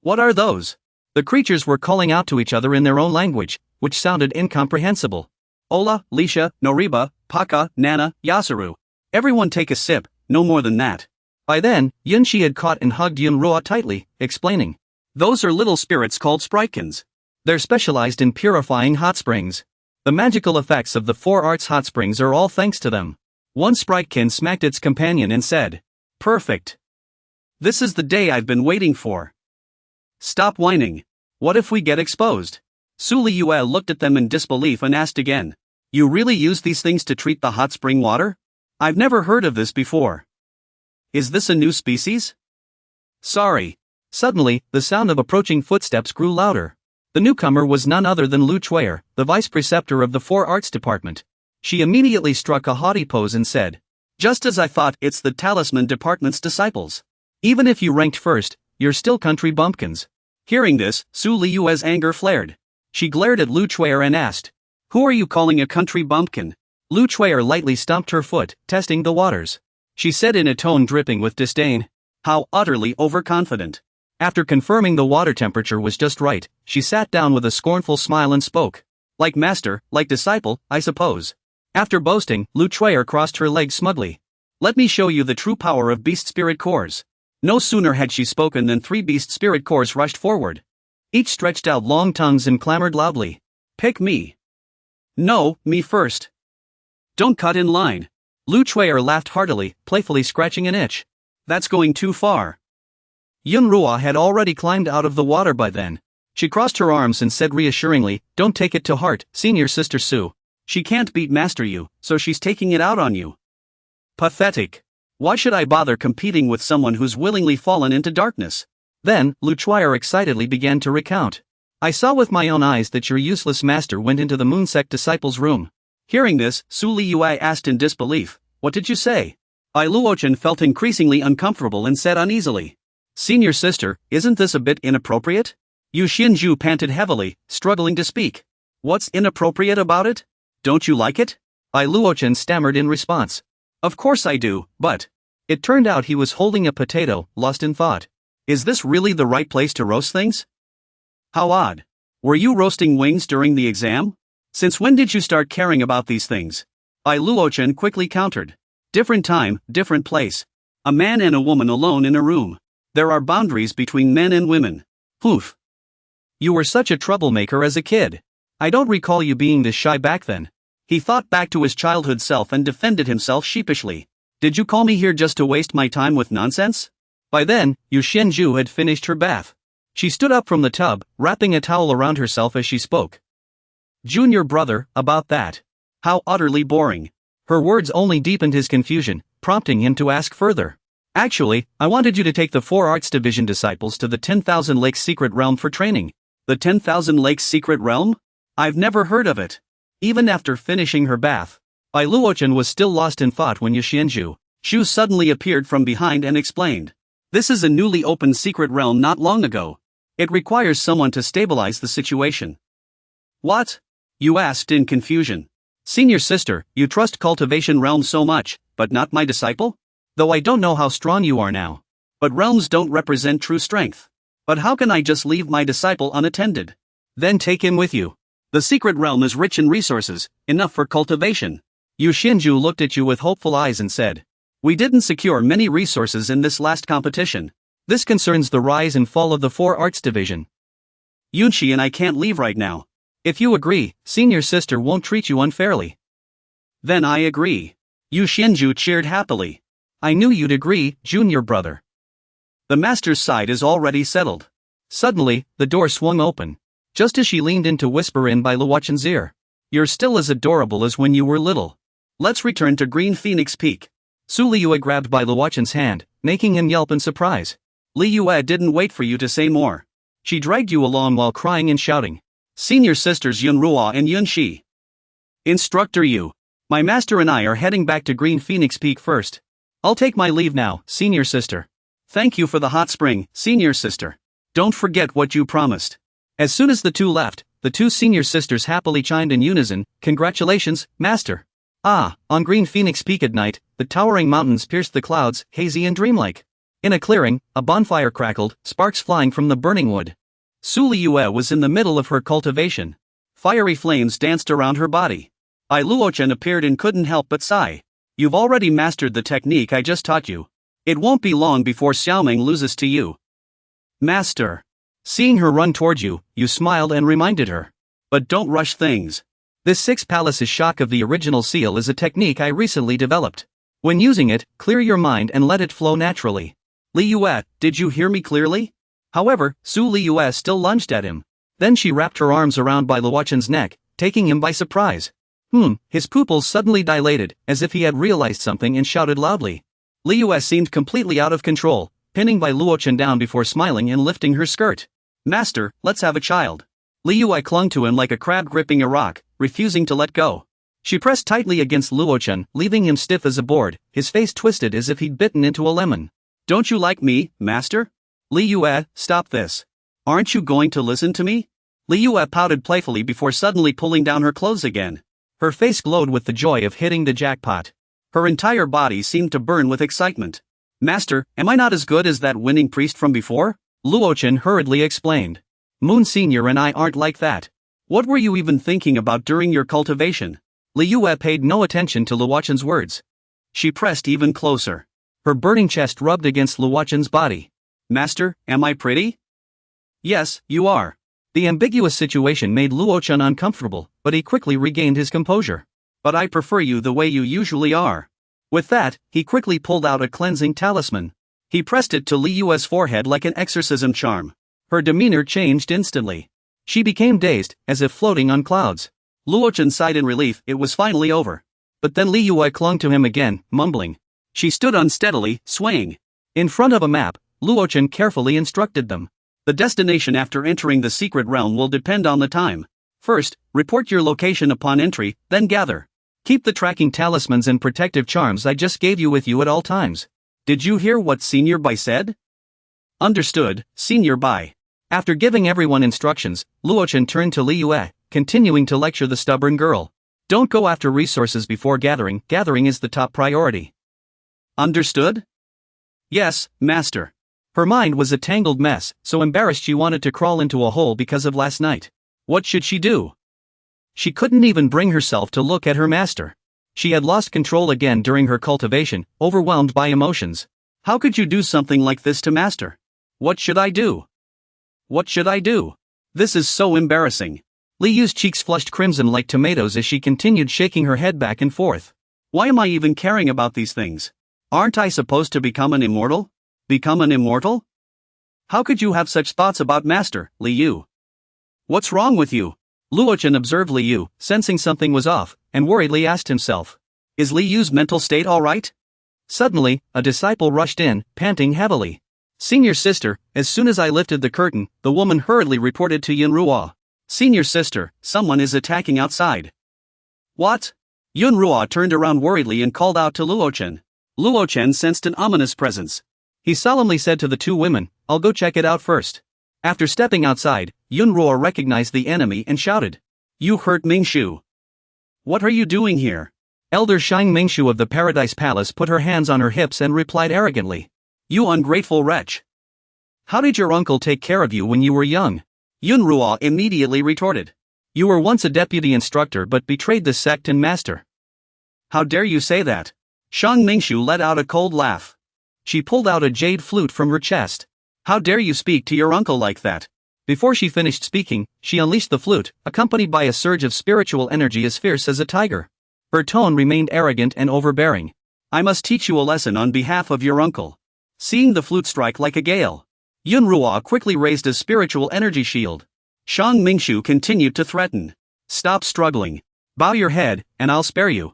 What are those? The creatures were calling out to each other in their own language, which sounded incomprehensible. Ola, Lisha, Noriba, Paka, Nana, Yasaru. Everyone take a sip, no more than that. By then, Yunxi had caught and hugged Yunruo tightly, explaining. Those are little spirits called Sprikins. They're specialized in purifying hot springs. The magical effects of the 4 Arts hot springs are all thanks to them. One Spritekin smacked its companion and said, Perfect. This is the day I've been waiting for. Stop whining. What if we get exposed? Su Liyue looked at them in disbelief and asked again, You really use these things to treat the hot spring water? I've never heard of this before. Is this a new species? Sorry. Suddenly, the sound of approaching footsteps grew louder. The newcomer was none other than Lu Chuer, the vice preceptor of the 4 Arts department. She immediately struck a haughty pose and said, Just as I thought, it's the Talisman department's disciples. Even if you ranked first, you're still country bumpkins. Hearing this, Su Liyue's anger flared. She glared at Lu Chuer and asked, Who are you calling a country bumpkin? Lu Chuer lightly stomped her foot, testing the waters. She said in a tone dripping with disdain, How utterly overconfident. After confirming the water temperature was just right, she sat down with a scornful smile and spoke. Like master, like disciple, I suppose. After boasting, Lu Chuer crossed her legs smugly. Let me show you the true power of beast spirit cores. No sooner had she spoken than 3 beast spirit cores rushed forward. Each stretched out long tongues and clamored loudly. Pick me. No, me first. Don't cut in line. Lu Chuer laughed heartily, playfully scratching an itch. That's going too far. Yunruo had already climbed out of the water by then. She crossed her arms and said reassuringly, Don't take it to heart, senior sister Su. She can't beat master you, so she's taking it out on you. Pathetic. Why should I bother competing with someone who's willingly fallen into darkness? Then, Lu Chuer excitedly began to recount. I saw with my own eyes that your useless master went into the Moonsect disciple's room. Hearing this, Su Liyue asked in disbelief, What did you say? Luochen felt increasingly uncomfortable and said uneasily, Senior sister, isn't this a bit inappropriate? Yu Xinju panted heavily, struggling to speak. What's inappropriate about it? Don't you like it? Luochen stammered in response. Of course I do, but... It turned out he was holding a potato, lost in thought. Is this really the right place to roast things? How odd. Were you roasting wings during the exam? Since when did you start caring about these things? Luochen quickly countered. Different time, different place. A man and a woman alone in a room. There are boundaries between men and women. Poof. You were such a troublemaker as a kid. I don't recall you being this shy back then. He thought back to his childhood self and defended himself sheepishly. Did you call me here just to waste my time with nonsense? By then, Yu Xianzhu had finished her bath. She stood up from the tub, wrapping a towel around herself as she spoke. Junior brother, about that. How utterly boring. Her words only deepened his confusion, prompting him to ask further. Actually, I wanted you to take the 4 Arts Division disciples to the 10,000 Lakes Secret Realm for training. The 10,000 Lakes Secret Realm? I've never heard of it. Even after finishing her bath, Bai Luochen was still lost in thought when Yu Xianzhu Shu suddenly appeared from behind and explained. This is a newly opened secret realm not long ago. It requires someone to stabilize the situation. What? You asked in confusion. Senior sister, you trust Cultivation Realm so much, but not my disciple? Though I don't know how strong you are now. But realms don't represent true strength. But how can I just leave my disciple unattended? Then take him with you. The secret realm is rich in resources, enough for cultivation. Yu Xianzhu looked at you with hopeful eyes and said. We didn't secure many resources in this last competition. This concerns the rise and fall of the 4 Arts Division. Yunshi and I can't leave right now. If you agree, senior sister won't treat you unfairly. Then I agree. Yu Xianzhu cheered happily. I knew you'd agree, junior brother. The master's side is already settled. Suddenly, the door swung open. Just as she leaned in to whisper in by Luochen's ear. You're still as adorable as when you were little. Let's return to Green Phoenix Peak. Su Liyue grabbed by Luochen's hand, making him yelp in surprise. Liyue didn't wait for you to say more. She dragged you along while crying and shouting. Senior sisters Yun Ruo and Yun Shi. Instructor Yu. My master and I are heading back to Green Phoenix Peak first. I'll take my leave now, senior sister. Thank you for the hot spring, senior sister. Don't forget what you promised. As soon as the two left, the 2 senior sisters happily chimed in unison, Congratulations, master. On Green Phoenix Peak at night, the towering mountains pierced the clouds, hazy and dreamlike. In a clearing, a bonfire crackled, sparks flying from the burning wood. Su Liyue was in the middle of her cultivation. Fiery flames danced around her body. Bai Luochen appeared and couldn't help but sigh. You've already mastered the technique I just taught you. It won't be long before Xiaoming loses to you. Master. Seeing her run towards you, you smiled and reminded her. But don't rush things. This 6 Palaces shock of the original seal is a technique I recently developed. When using it, clear your mind and let it flow naturally. Liyue, did you hear me clearly? However, Su Liyue still lunged at him. Then she wrapped her arms around Bai Luochen's neck, taking him by surprise. His pupils suddenly dilated, as if he had realized something and shouted loudly. Liyue seemed completely out of control, pinning Bai Luochen down before smiling and lifting her skirt. Master, let's have a child. Liyue clung to him like a crab gripping a rock, refusing to let go. She pressed tightly against Luochen, leaving him stiff as a board, his face twisted as if he'd bitten into a lemon. Don't you like me, master? Liyue, stop this. Aren't you going to listen to me? Liyue pouted playfully before suddenly pulling down her clothes again. Her face glowed with the joy of hitting the jackpot. Her entire body seemed to burn with excitement. Master, am I not as good as that winning priest from before? Luochen hurriedly explained. Moon Senior and I aren't like that. What were you even thinking about during your cultivation? Liyue paid no attention to Luochen's words. She pressed even closer. Her burning chest rubbed against Luochen's body. Master, am I pretty? Yes, you are. The ambiguous situation made Luochen uncomfortable, but he quickly regained his composure. But I prefer you the way you usually are. With that, he quickly pulled out a cleansing talisman. He pressed it to Liyue's forehead like an exorcism charm. Her demeanor changed instantly. She became dazed, as if floating on clouds. Luochen sighed in relief, it was finally over. But then Liyue clung to him again, mumbling. She stood unsteadily, swaying. In front of a map, Luochen carefully instructed them. The destination after entering the secret realm will depend on the time. First, report your location upon entry, then gather. Keep the tracking talismans and protective charms I just gave you with you at all times. Did you hear what Senior Bai said? Understood, Senior Bai. After giving everyone instructions, Luochen turned to Liyue, continuing to lecture the stubborn girl. Don't go after resources before gathering is the top priority. Understood? Yes, master. Her mind was a tangled mess, so embarrassed she wanted to crawl into a hole because of last night. What should she do? She couldn't even bring herself to look at her master. She had lost control again during her cultivation, overwhelmed by emotions. How could you do something like this to master? What should I do? What should I do? This is so embarrassing. Li Yu's cheeks flushed crimson like tomatoes as she continued shaking her head back and forth. Why am I even caring about these things? Aren't I supposed to become an immortal? Become an immortal? How could you have such thoughts about Master, Li Yu? What's wrong with you? Luochen observed Li Yu, sensing something was off, and worriedly asked himself. Is Li Yu's mental state alright? Suddenly, a disciple rushed in, panting heavily. Senior sister, as soon as I lifted the curtain, the woman hurriedly reported to Yunruo. Senior sister, someone is attacking outside. What? Yunruo turned around worriedly and called out to Luochen. Luochen sensed an ominous presence. He solemnly said to the two women, I'll go check it out first. After stepping outside, Yunruo recognized the enemy and shouted. You hurt Mingshu. What are you doing here? Elder Shang Mingshu of the Paradise Palace put her hands on her hips and replied arrogantly. You ungrateful wretch. How did your uncle take care of you when you were young? Yunruo immediately retorted. You were once a deputy instructor but betrayed the sect and master. How dare you say that? Shang Mingshu let out a cold laugh. She pulled out a jade flute from her chest. How dare you speak to your uncle like that? Before she finished speaking, she unleashed the flute, accompanied by a surge of spiritual energy as fierce as a tiger. Her tone remained arrogant and overbearing. I must teach you a lesson on behalf of your uncle. Seeing the flute strike like a gale, Yunruo quickly raised a spiritual energy shield. Shang Mingshu continued to threaten. Stop struggling. Bow your head, and I'll spare you.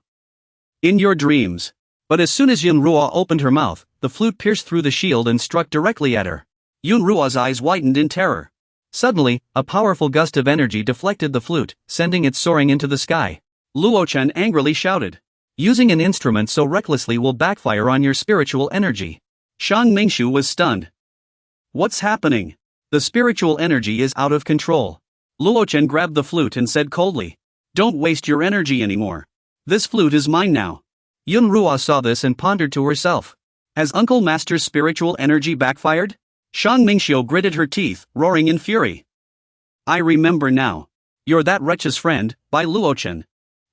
In your dreams. But as soon as Yunruo opened her mouth, the flute pierced through the shield and struck directly at her. Yunruo's eyes widened in terror. Suddenly, a powerful gust of energy deflected the flute, sending it soaring into the sky. Luochen angrily shouted. Using an instrument so recklessly will backfire on your spiritual energy. Shang Mingshu was stunned. What's happening? The spiritual energy is out of control. Luochen grabbed the flute and said coldly. Don't waste your energy anymore. This flute is mine now. Yunruo saw this and pondered to herself. Has Uncle Master's spiritual energy backfired? Shang Mingshu gritted her teeth, roaring in fury. I remember now. You're that wretch's friend, by Luochen.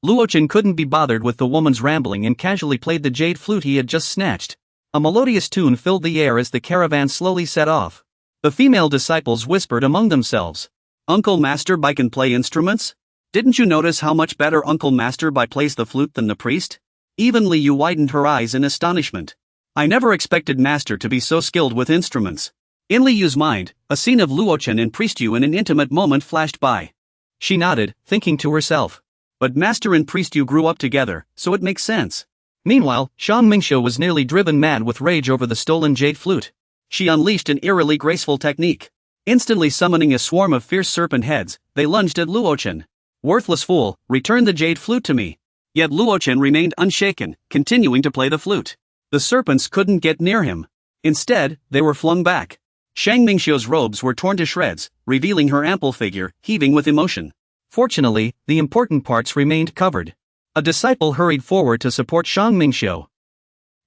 Luochen couldn't be bothered with the woman's rambling and casually played the jade flute he had just snatched. A melodious tune filled the air as the caravan slowly set off. The female disciples whispered among themselves. Uncle Master Bai can play instruments? Didn't you notice how much better Uncle Master Bai plays the flute than the priest? Even Li Yu widened her eyes in astonishment. I never expected Master to be so skilled with instruments. In Li Yu's mind, a scene of Luochen and Priest Yu in an intimate moment flashed by. She nodded, thinking to herself. But Master and Priest Yu grew up together, so it makes sense. Meanwhile, Shang Mingshu was nearly driven mad with rage over the stolen jade flute. She unleashed an eerily graceful technique. Instantly summoning a swarm of fierce serpent heads, they lunged at Luochen. Worthless fool, return the jade flute to me. Yet Luochen remained unshaken, continuing to play the flute. The serpents couldn't get near him. Instead, they were flung back. Shang Mingshu's robes were torn to shreds, revealing her ample figure, heaving with emotion. Fortunately, the important parts remained covered. A disciple hurried forward to support Shang Mingshu.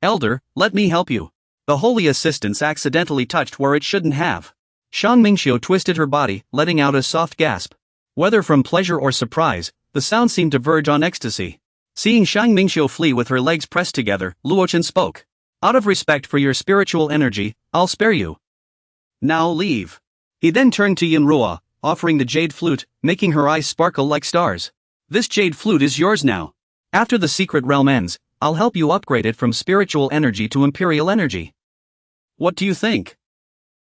Elder, let me help you. The holy assistance accidentally touched where it shouldn't have. Shang Mingshu twisted her body, letting out a soft gasp. Whether from pleasure or surprise, the sound seemed to verge on ecstasy. Seeing Shang Mingshu flee with her legs pressed together, Luochen spoke. Out of respect for your spiritual energy, I'll spare you. Now leave. He then turned to Yunruo, offering the jade flute, making her eyes sparkle like stars. This jade flute is yours now. After the secret realm ends, I'll help you upgrade it from spiritual energy to imperial energy. What do you think?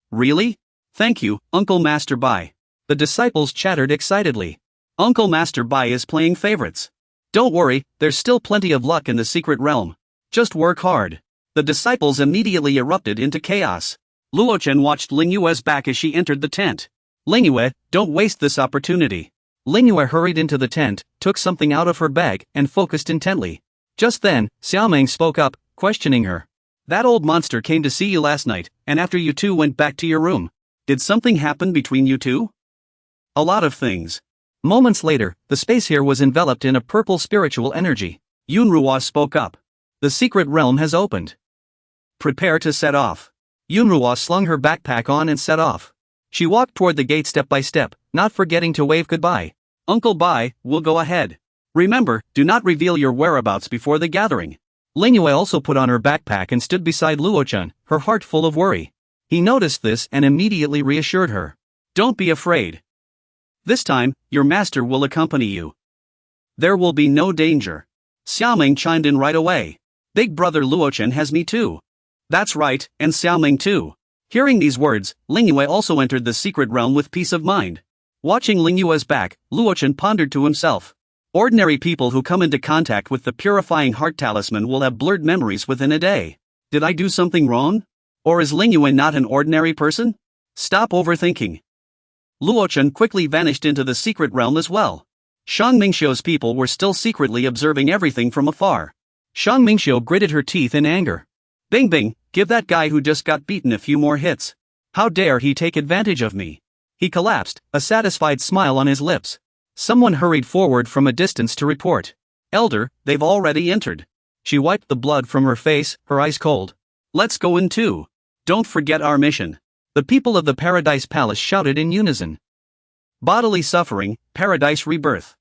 Really? Thank you, Uncle Master Bai. The disciples chattered excitedly. Uncle Master Bai is playing favorites. Don't worry, there's still plenty of luck in the secret realm. Just work hard. The disciples immediately erupted into chaos. Luochen watched Lingyue's back as she entered the tent. Lingyue, don't waste this opportunity. Lingyue hurried into the tent, took something out of her bag, and focused intently. Just then, Xiaomeng spoke up, questioning her. That old monster came to see you last night, and after you two went back to your room. Did something happen between you two? A lot of things. Moments later, the space here was enveloped in a purple spiritual energy. Yunruo spoke up. The secret realm has opened. Prepare to set off. Yunruo slung her backpack on and set off. She walked toward the gate step by step, not forgetting to wave goodbye. Uncle Bai, we'll go ahead. Remember, do not reveal your whereabouts before the gathering. Lingyue also put on her backpack and stood beside Luochen, her heart full of worry. He noticed this and immediately reassured her. Don't be afraid. This time, your master will accompany you. There will be no danger. Xiaoming chimed in right away. Big brother Luochen has me too. That's right, and Xiaoming too. Hearing these words, Lingyue also entered the secret realm with peace of mind. Watching Lingyue's back, Luochen pondered to himself. Ordinary people who come into contact with the purifying heart talisman will have blurred memories within a day. Did I do something wrong? Or is Lingyue not an ordinary person? Stop overthinking. Luochen quickly vanished into the secret realm as well. Shang Mingxiu's people were still secretly observing everything from afar. Shang Mingxiu gritted her teeth in anger. Bing Bing, give that guy who just got beaten a few more hits. How dare he take advantage of me? He collapsed, a satisfied smile on his lips. Someone hurried forward from a distance to report. Elder, they've already entered. She wiped the blood from her face, her eyes cold. Let's go in too. Don't forget our mission. The people of the Paradise Palace shouted in unison. Bodily suffering, paradise rebirth.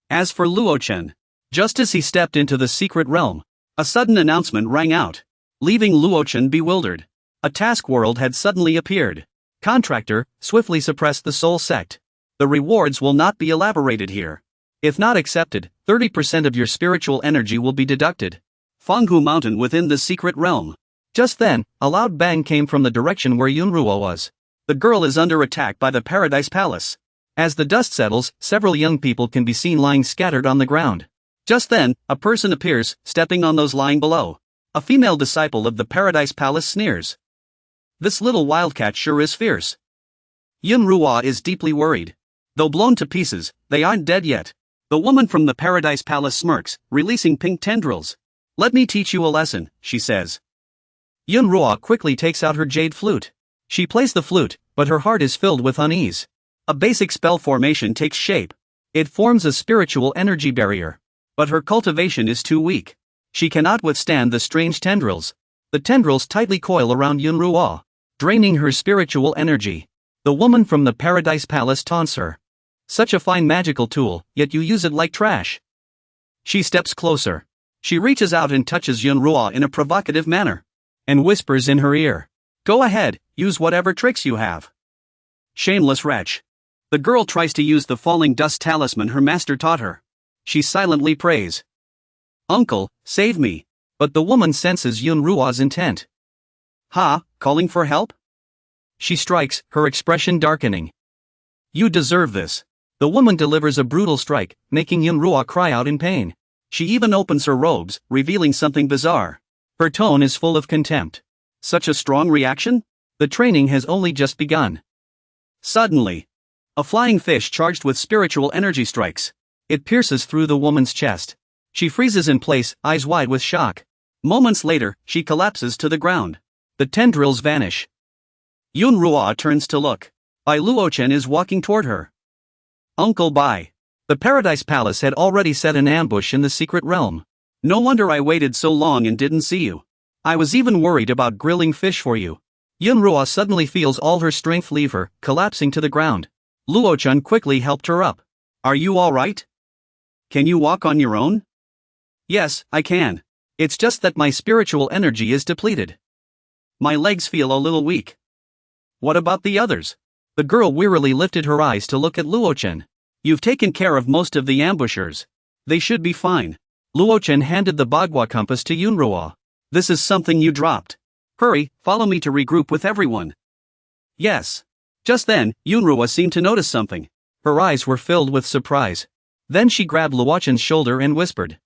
As for Luochen, just as he stepped into the secret realm, a sudden announcement rang out, leaving Luochen bewildered. A task world had suddenly appeared. Contractor, swiftly suppress the soul sect. The rewards will not be elaborated here. If not accepted, 30% of your spiritual energy will be deducted. Fenghu Mountain within the secret realm. Just then, a loud bang came from the direction where Yunruo was. The girl is under attack by the Paradise Palace. As the dust settles, several young people can be seen lying scattered on the ground. Just then, a person appears, stepping on those lying below. A female disciple of the Paradise Palace sneers. This little wildcat sure is fierce. Yunruo is deeply worried. Though blown to pieces, they aren't dead yet. The woman from the Paradise Palace smirks, releasing pink tendrils. Let me teach you a lesson, she says. Yunruo quickly takes out her jade flute. She plays the flute, but her heart is filled with unease. A basic spell formation takes shape. It forms a spiritual energy barrier. But her cultivation is too weak. She cannot withstand the strange tendrils. The tendrils tightly coil around Yunruo, draining her spiritual energy. The woman from the Paradise Palace taunts her. Such a fine magical tool, yet you use it like trash. She steps closer. She reaches out and touches Yunruo in a provocative manner. And whispers in her ear. Go ahead, use whatever tricks you have. Shameless wretch. The girl tries to use the falling dust talisman her master taught her. She silently prays. Uncle, save me. But the woman senses Yunruo's intent. Ha, calling for help? She strikes, her expression darkening. You deserve this. The woman delivers a brutal strike, making Yunruo cry out in pain. She even opens her robes, revealing something bizarre. Her tone is full of contempt. Such a strong reaction? The training has only just begun. Suddenly, a flying fish charged with spiritual energy strikes. It pierces through the woman's chest. She freezes in place, eyes wide with shock. Moments later, she collapses to the ground. The tendrils vanish. Yunruo turns to look. Bai Luochen is walking toward her. Uncle Bai. The Paradise Palace had already set an ambush in the secret realm. No wonder I waited so long and didn't see you. I was even worried about grilling fish for you. Yunruo suddenly feels all her strength leave her, collapsing to the ground. Luochen quickly helped her up. Are you alright? Can you walk on your own? Yes, I can. It's just that my spiritual energy is depleted. My legs feel a little weak. What about the others? The girl wearily lifted her eyes to look at Luochen. You've taken care of most of the ambushers. They should be fine. Luochen handed the Bagua compass to Yunruo. This is something you dropped. Hurry, follow me to regroup with everyone. Yes. Just then, Yunruo seemed to notice something. Her eyes were filled with surprise. Then she grabbed Luochen's shoulder and whispered.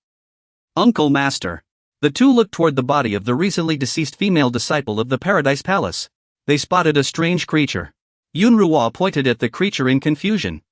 Uncle Master. The two looked toward the body of the recently deceased female disciple of the Paradise Palace. They spotted a strange creature. Yunruo pointed at the creature in confusion.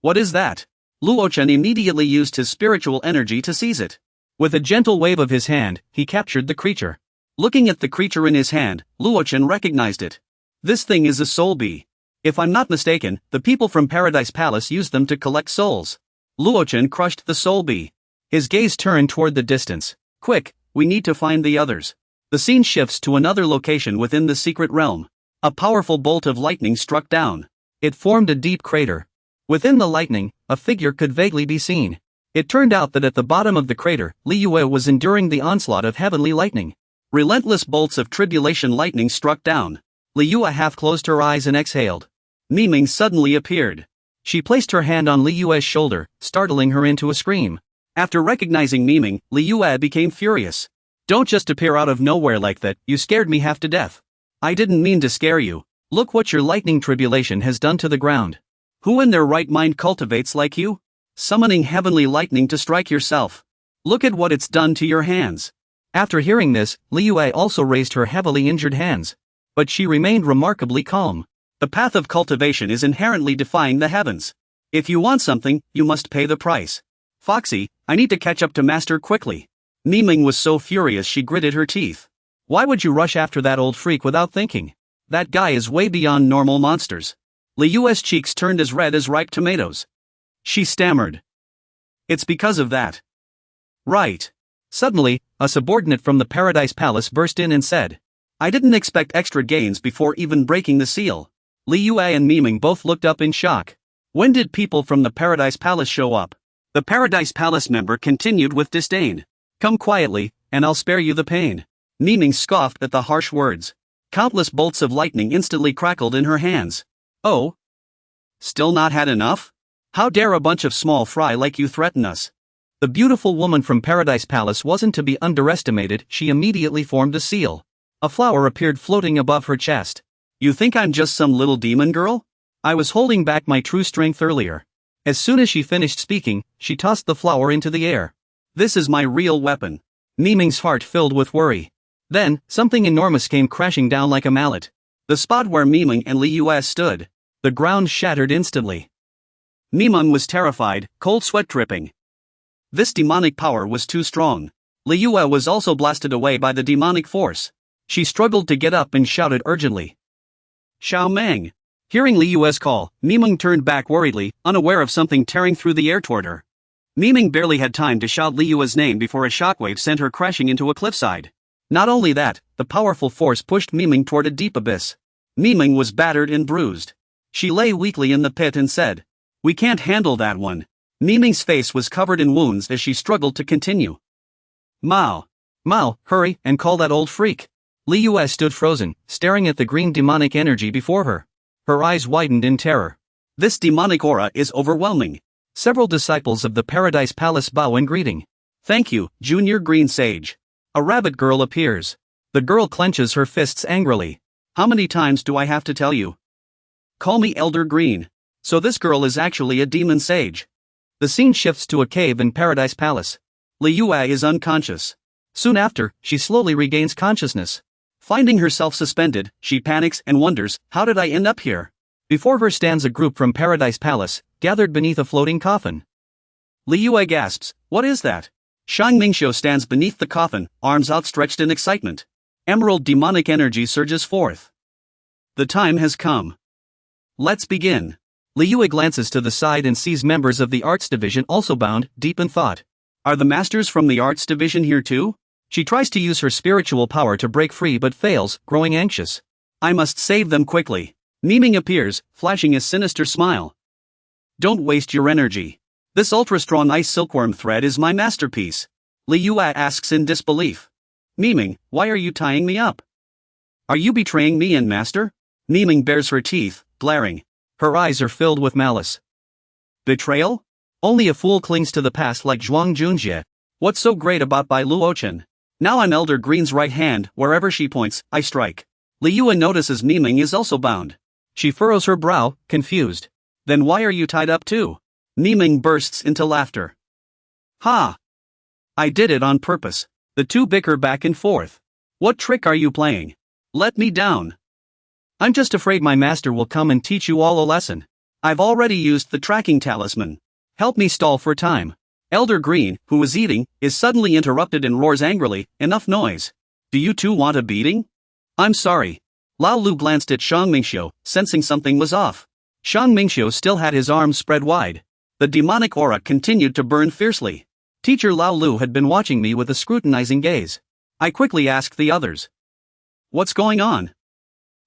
What is that? Luochen immediately used his spiritual energy to seize it. With a gentle wave of his hand, he captured the creature. Looking at the creature in his hand, Luochen recognized it. This thing is a soul bee. If I'm not mistaken, the people from Paradise Palace used them to collect souls. Luochen crushed the soul bee. His gaze turned toward the distance. Quick, we need to find the others. The scene shifts to another location within the secret realm. A powerful bolt of lightning struck down. It formed a deep crater. Within the lightning, a figure could vaguely be seen. It turned out that at the bottom of the crater, Liyue was enduring the onslaught of heavenly lightning. Relentless bolts of tribulation lightning struck down. Liyue half closed her eyes and exhaled. Miming suddenly appeared. She placed her hand on Li Yue's shoulder, startling her into a scream. After recognizing Miming, Li Yue became furious. Don't just appear out of nowhere like that, you scared me half to death. I didn't mean to scare you. Look what your lightning tribulation has done to the ground. Who in their right mind cultivates like you? Summoning heavenly lightning to strike yourself. Look at what it's done to your hands. After hearing this, Li Yue also raised her heavily injured hands. But she remained remarkably calm. The path of cultivation is inherently defying the heavens. If you want something, you must pay the price. Foxy, I need to catch up to Master quickly. Miming was so furious she gritted her teeth. Why would you rush after that old freak without thinking? That guy is way beyond normal monsters. Li Yue's cheeks turned as red as ripe tomatoes. She stammered. It's because of that. Right. Suddenly, a subordinate from the Paradise Palace burst in and said, I didn't expect extra gains before even breaking the seal. Li Yue and Miming both looked up in shock. When did people from the Paradise Palace show up? The Paradise Palace member continued with disdain. Come quietly, and I'll spare you the pain. Miming scoffed at the harsh words. Countless bolts of lightning instantly crackled in her hands. Oh? Still not had enough? How dare a bunch of small fry like you threaten us? The beautiful woman from Paradise Palace wasn't to be underestimated. She immediately formed a seal. A flower appeared floating above her chest. You think I'm just some little demon girl? I was holding back my true strength earlier. As soon as she finished speaking, she tossed the flower into the air. This is my real weapon. Miming's heart filled with worry. Then, something enormous came crashing down like a mallet. The spot where Miming and Li Yue stood. The ground shattered instantly. Miming was terrified, cold sweat dripping. This demonic power was too strong. Li Yue was also blasted away by the demonic force. She struggled to get up and shouted urgently. Xiao Meng. Hearing Li Yue's call, Miming turned back worriedly, unaware of something tearing through the air toward her. Miming barely had time to shout Li Yue's name before a shockwave sent her crashing into a cliffside. Not only that, the powerful force pushed Miming toward a deep abyss. Miming was battered and bruised. She lay weakly in the pit and said, We can't handle that one. Miming's face was covered in wounds as she struggled to continue. Mao. Mao, hurry and call that old freak. Li Yue stood frozen, staring at the green demonic energy before her. Her eyes widened in terror. This demonic aura is overwhelming. Several disciples of the Paradise Palace bow in greeting. Thank you, Junior Green Sage. A rabbit girl appears. The girl clenches her fists angrily. How many times do I have to tell you? Call me Elder Green. So this girl is actually a demon sage. The scene shifts to a cave in Paradise Palace. Li Yue is unconscious. Soon after, she slowly regains consciousness. Finding herself suspended, she panics and wonders, how did I end up here? Before her stands a group from Paradise Palace, gathered beneath a floating coffin. Li Yue gasps, what is that? Shang Mingxiu stands beneath the coffin, arms outstretched in excitement. Emerald demonic energy surges forth. The time has come. Let's begin. Li Yue glances to the side and sees members of the arts division also bound, deep in thought. Are the masters from the arts division here too? She tries to use her spiritual power to break free but fails, growing anxious. I must save them quickly. Miming appears, flashing a sinister smile. Don't waste your energy. This ultra-strong ice silkworm thread is my masterpiece. Li Yue asks in disbelief. Miming, why are you tying me up? Are you betraying me and master? Miming bares her teeth, glaring. Her eyes are filled with malice. Betrayal? Only a fool clings to the past like Zhuang Junjie. What's so great about Bai Luochen? Now I'm Elder Green's right hand, wherever she points, I strike. Li Yue notices Miming is also bound. She furrows her brow, confused. Then why are you tied up too? Miming bursts into laughter. Ha! I did it on purpose. The two bicker back and forth. What trick are you playing? Let me down. I'm just afraid my master will come and teach you all a lesson. I've already used the tracking talisman. Help me stall for time. Elder Green, who is eating, is suddenly interrupted and roars angrily, enough noise. Do you two want a beating? I'm sorry. Lao Lu glanced at Shang Mingxiu, sensing something was off. Shang Mingxiu still had his arms spread wide. The demonic aura continued to burn fiercely. Teacher Lao Lu had been watching me with a scrutinizing gaze. I quickly asked the others. What's going on?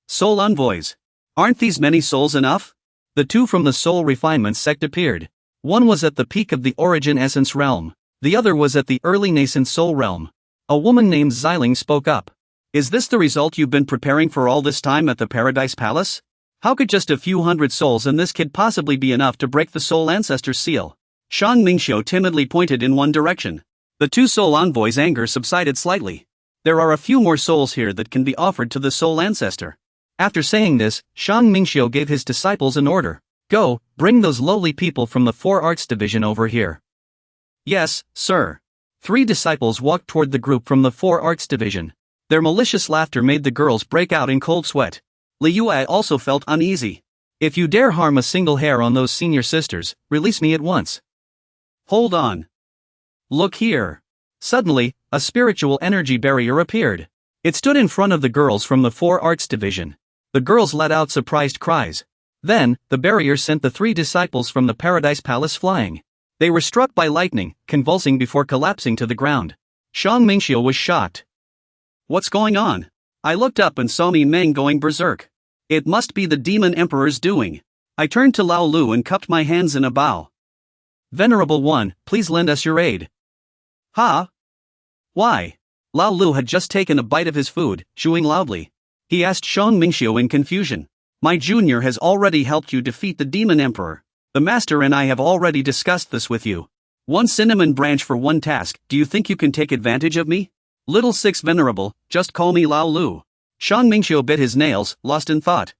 Soul envoys. Aren't these many souls enough? The two from the soul refinement sect appeared. One was at the peak of the origin essence realm. The other was at the early nascent soul realm. A woman named Xiling spoke up. Is this the result you've been preparing for all this time at the Paradise Palace? How could just a few hundred souls in this kid possibly be enough to break the Soul Ancestor's seal? Shang Mingxiu timidly pointed in one direction. The two Soul Envoys' anger subsided slightly. There are a few more souls here that can be offered to the Soul Ancestor. After saying this, Shang Mingxiu gave his disciples an order. Go, bring those lowly people from the Four Arts Division over here. Yes, sir. 3 disciples walked toward the group from the Four Arts Division. Their malicious laughter made the girls break out in cold sweat. Li Yue also felt uneasy. If you dare harm a single hair on those senior sisters, release me at once. Hold on. Look here. Suddenly, a spiritual energy barrier appeared. It stood in front of the girls from the Four Arts Division. The girls let out surprised cries. Then, the barrier sent the 3 disciples from the Paradise Palace flying. They were struck by lightning, convulsing before collapsing to the ground. Shang Mingxiu was shocked. What's going on? I looked up and saw Mi Meng going berserk. It must be the Demon Emperor's doing. I turned to Lao Lu and cupped my hands in a bow. Venerable One, please lend us your aid. Huh? Why? Lao Lu had just taken a bite of his food, chewing loudly. He asked Shang Mingxiu in confusion. My junior has already helped you defeat the Demon Emperor. The Master and I have already discussed this with you. 1 cinnamon branch for 1 task, do you think you can take advantage of me? Little 6 Venerable, just call me Lao Lu. Shang Mingxiu bit his nails, lost in thought.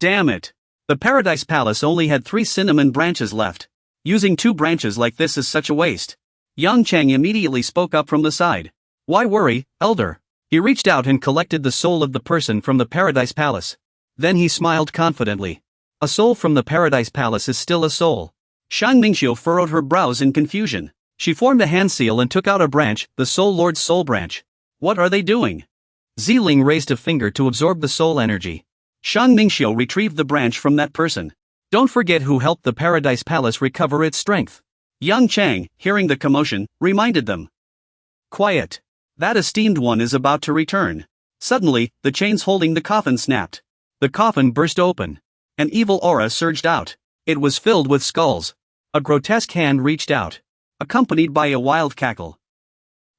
Damn it. The Paradise Palace only had 3 cinnamon branches left. Using 2 branches like this is such a waste. Yang Chang immediately spoke up from the side. Why worry, Elder? He reached out and collected the soul of the person from the Paradise Palace. Then he smiled confidently. A soul from the Paradise Palace is still a soul. Shang Mingxiu furrowed her brows in confusion. She formed a hand seal and took out a branch, the Soul Lord's soul branch. What are they doing? Ziling raised a finger to absorb the soul energy. Shang Mingxiu retrieved the branch from that person. Don't forget who helped the Paradise Palace recover its strength. Yang Chang, hearing the commotion, reminded them. Quiet. That esteemed one is about to return. Suddenly, the chains holding the coffin snapped. The coffin burst open. An evil aura surged out. It was filled with skulls. A grotesque hand reached out, accompanied by a wild cackle.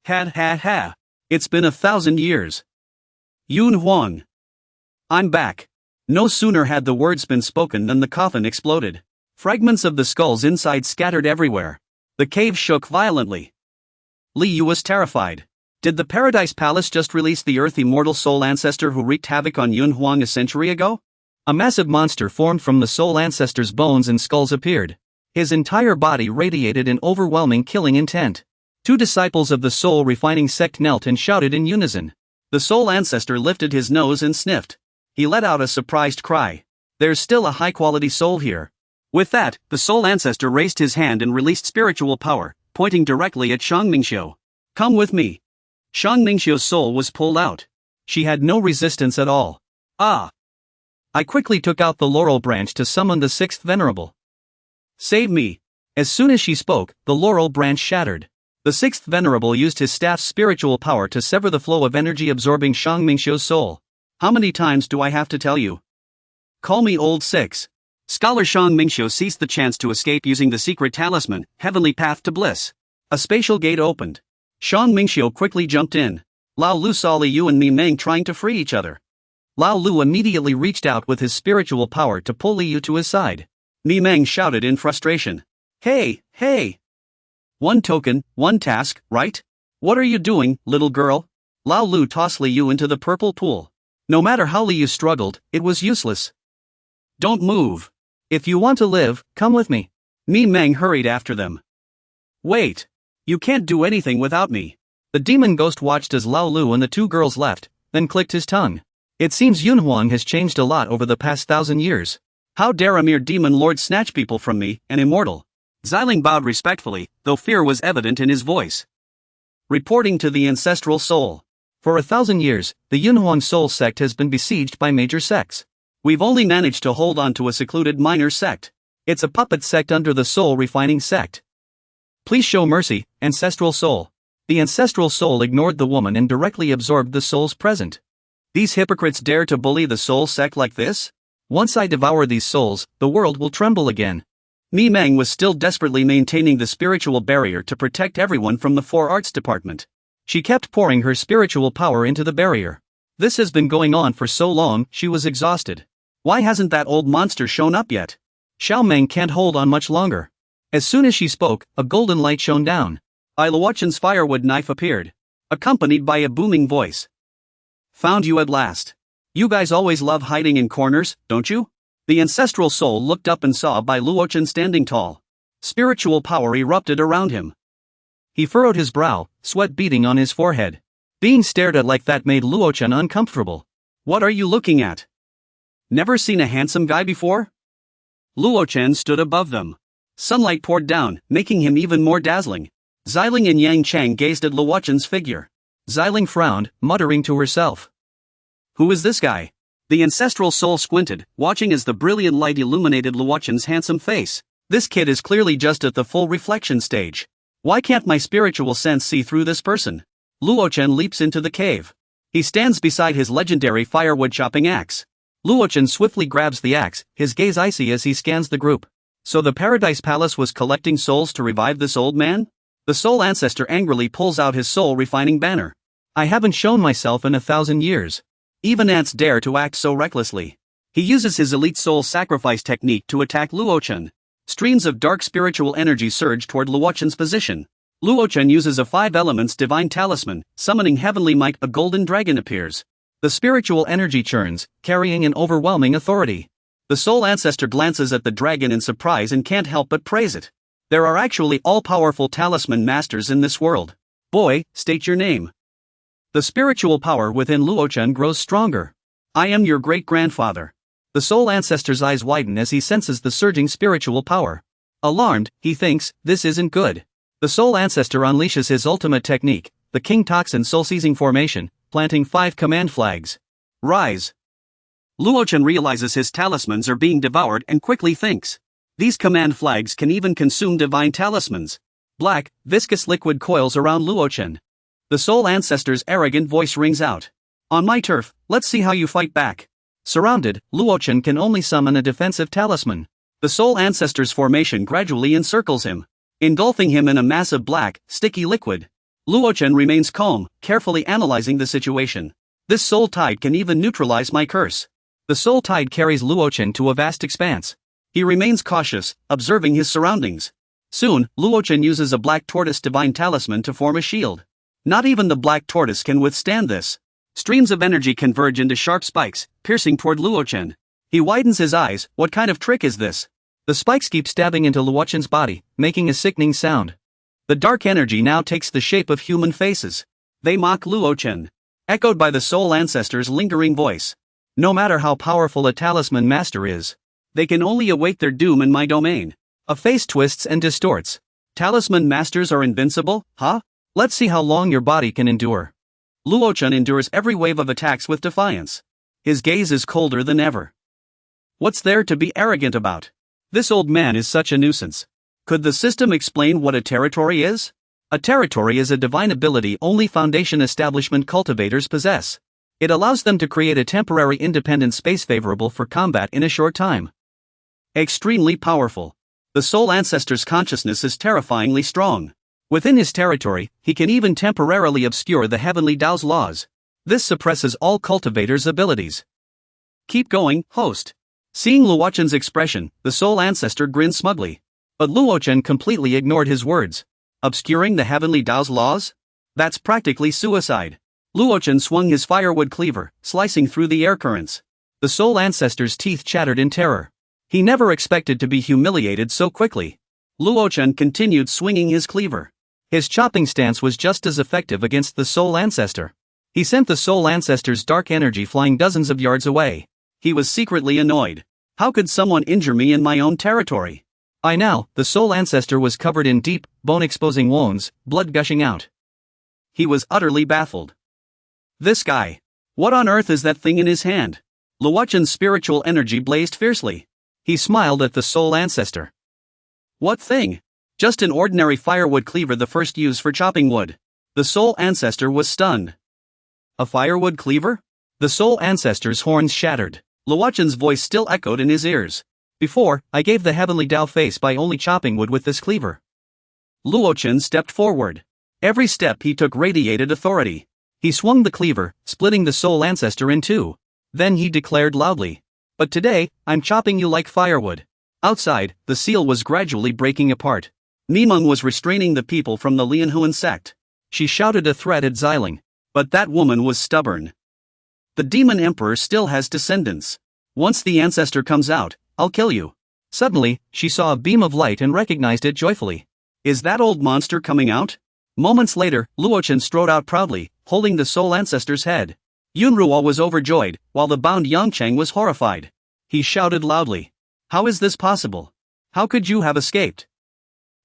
Ha ha ha. It's been 1,000 years. Yun Huang. I'm back. No sooner had the words been spoken than the coffin exploded. Fragments of the skulls inside scattered everywhere. The cave shook violently. Li Yu was terrified. Did the Paradise Palace just release the Earth Immortal Soul Ancestor who wreaked havoc on Yun Huang a century ago? A massive monster formed from the Soul Ancestor's bones and skulls appeared. His entire body radiated an overwhelming killing intent. 2 disciples of the Soul Refining Sect knelt and shouted in unison. The Soul Ancestor lifted his nose and sniffed. He let out a surprised cry. There's still a high-quality soul here. With that, the Soul Ancestor raised his hand and released spiritual power, pointing directly at Shang Mingxiu. Come with me. Shang Mingxiu's soul was pulled out. She had no resistance at all. Ah! I quickly took out the laurel branch to summon the 6th Venerable. Save me! As soon as she spoke, the laurel branch shattered. The 6th Venerable used his staff's spiritual power to sever the flow of energy absorbing Shang Mingxiu's soul. How many times do I have to tell you? Call me Old 6. Scholar Shang Mingxiu seized the chance to escape using the secret talisman, Heavenly Path to Bliss. A spatial gate opened. Shang Mingxiu quickly jumped in. Lao Lu saw Li Yu and Mi Meng trying to free each other. Lao Lu immediately reached out with his spiritual power to pull Li Yu to his side. Mi Meng shouted in frustration. Hey, hey! 1 token, 1 task, right? What are you doing, little girl? Lao Lu tossed Li Yu into the purple pool. No matter how Li Yu struggled, it was useless. Don't move. If you want to live, come with me. Mi Meng hurried after them. Wait. You can't do anything without me. The demon ghost watched as Lao Lu and the 2 girls left, then clicked his tongue. It seems Yun Huang has changed a lot over the past 1,000 years. How dare a mere demon lord snatch people from me, an immortal? Xiling bowed respectfully, though fear was evident in his voice. Reporting to the ancestral soul. For 1,000 years, the Yun Huang soul sect has been besieged by major sects. We've only managed to hold on to a secluded minor sect. It's a puppet sect under the soul refining sect. Please show mercy, ancestral soul. The ancestral soul ignored the woman and directly absorbed the soul's present. These hypocrites dare to bully the soul sect like this? Once I devour these souls, the world will tremble again. Mi Meng was still desperately maintaining the spiritual barrier to protect everyone from the Four Arts Department. She kept pouring her spiritual power into the barrier. This has been going on for so long, she was exhausted. Why hasn't that old monster shown up yet? Xiao Meng can't hold on much longer. As soon as she spoke, a golden light shone down. Luochen's firewood knife appeared, accompanied by a booming voice. Found you at last. You guys always love hiding in corners, don't you? The ancestral soul looked up and saw Bai Luochen standing tall. Spiritual power erupted around him. He furrowed his brow, sweat beading on his forehead. Being stared at like that made Luochen uncomfortable. What are you looking at? Never seen a handsome guy before? Luochen stood above them. Sunlight poured down, making him even more dazzling. Xiling and Yang Chang gazed at Luochen's figure. Xiling frowned, muttering to herself. Who is this guy? The ancestral soul squinted, watching as the brilliant light illuminated Luochen's handsome face. This kid is clearly just at the full reflection stage. Why can't my spiritual sense see through this person? Luochen leaps into the cave. He stands beside his legendary firewood chopping axe. Luochen swiftly grabs the axe, his gaze icy as he scans the group. So the Paradise Palace was collecting souls to revive this old man? The soul ancestor angrily pulls out his soul refining banner. I haven't shown myself in 1,000 years. Even ants dare to act so recklessly. He uses his elite soul sacrifice technique to attack Luochen. Streams of dark spiritual energy surge toward Luochen's position. Luochen uses a 5 elements divine talisman, summoning heavenly might. A golden dragon appears. The spiritual energy churns, carrying an overwhelming authority. The soul ancestor glances at the dragon in surprise and can't help but praise it. There are actually all-powerful talisman masters in this world. Boy, state your name. The spiritual power within Luochen grows stronger. I am your great-grandfather. The soul ancestor's eyes widen as he senses the surging spiritual power. Alarmed, he thinks, this isn't good. The soul ancestor unleashes his ultimate technique, the King Toxin soul-seizing formation, planting 5 command flags. Rise. Luochen realizes his talismans are being devoured and quickly thinks. These command flags can even consume divine talismans. Black, viscous liquid coils around Luochen. The soul ancestor's arrogant voice rings out. On my turf, let's see how you fight back. Surrounded, Luochen can only summon a defensive talisman. The soul ancestor's formation gradually encircles him, engulfing him in a massive black, sticky liquid. Luochen remains calm, carefully analyzing the situation. This soul tide can even neutralize my curse. The soul tide carries Luochen to a vast expanse. He remains cautious, observing his surroundings. Soon, Luochen uses a black tortoise divine talisman to form a shield. Not even the black tortoise can withstand this. Streams of energy converge into sharp spikes, piercing toward Luochen. He widens his eyes. What kind of trick is this? The spikes keep stabbing into Luochen's body, making a sickening sound. The dark energy now takes the shape of human faces. They mock Luochen. Echoed by the soul ancestor's lingering voice. No matter how powerful a talisman master is, they can only await their doom in my domain. A face twists and distorts. Talisman masters are invincible, huh? Let's see how long your body can endure. Luochen endures every wave of attacks with defiance. His gaze is colder than ever. What's there to be arrogant about? This old man is such a nuisance. Could the system explain what a territory is? A territory is a divine ability only Foundation establishment cultivators possess. It allows them to create a temporary independent space favorable for combat in a short time. Extremely powerful. The soul ancestor's consciousness is terrifyingly strong. Within his territory, he can even temporarily obscure the heavenly Tao's laws. This suppresses all cultivators' abilities. Keep going, host. Seeing Luochen's expression, the soul ancestor grinned smugly. But Luochen completely ignored his words. Obscuring the heavenly Tao's laws? That's practically suicide. Luochen swung his firewood cleaver, slicing through the air currents. The soul ancestor's teeth chattered in terror. He never expected to be humiliated so quickly. Luochen continued swinging his cleaver. His chopping stance was just as effective against the soul ancestor. He sent the soul ancestor's dark energy flying dozens of yards away. He was secretly annoyed. How could someone injure me in my own territory? By now, the soul ancestor was covered in deep, bone-exposing wounds, blood gushing out. He was utterly baffled. This guy. What on earth is that thing in his hand? Luochen's spiritual energy blazed fiercely. He smiled at the soul ancestor. What thing? Just an ordinary firewood cleaver, the first used for chopping wood. The soul ancestor was stunned. A firewood cleaver? The soul ancestor's horns shattered. Luochen's voice still echoed in his ears. Before, I gave the heavenly Tao face by only chopping wood with this cleaver. Luochen stepped forward. Every step he took radiated authority. He swung the cleaver, splitting the soul ancestor in two. Then he declared loudly. But today, I'm chopping you like firewood. Outside, the seal was gradually breaking apart. Mimeng was restraining the people from the Lianhuan sect. She shouted a threat at Xiling. But that woman was stubborn. The demon emperor still has descendants. Once the ancestor comes out, I'll kill you. Suddenly, she saw a beam of light and recognized it joyfully. Is that old monster coming out? Moments later, Luochen strode out proudly, holding the soul ancestor's head. Yunruo was overjoyed, while the bound Yangcheng was horrified. He shouted loudly. How is this possible? How could you have escaped?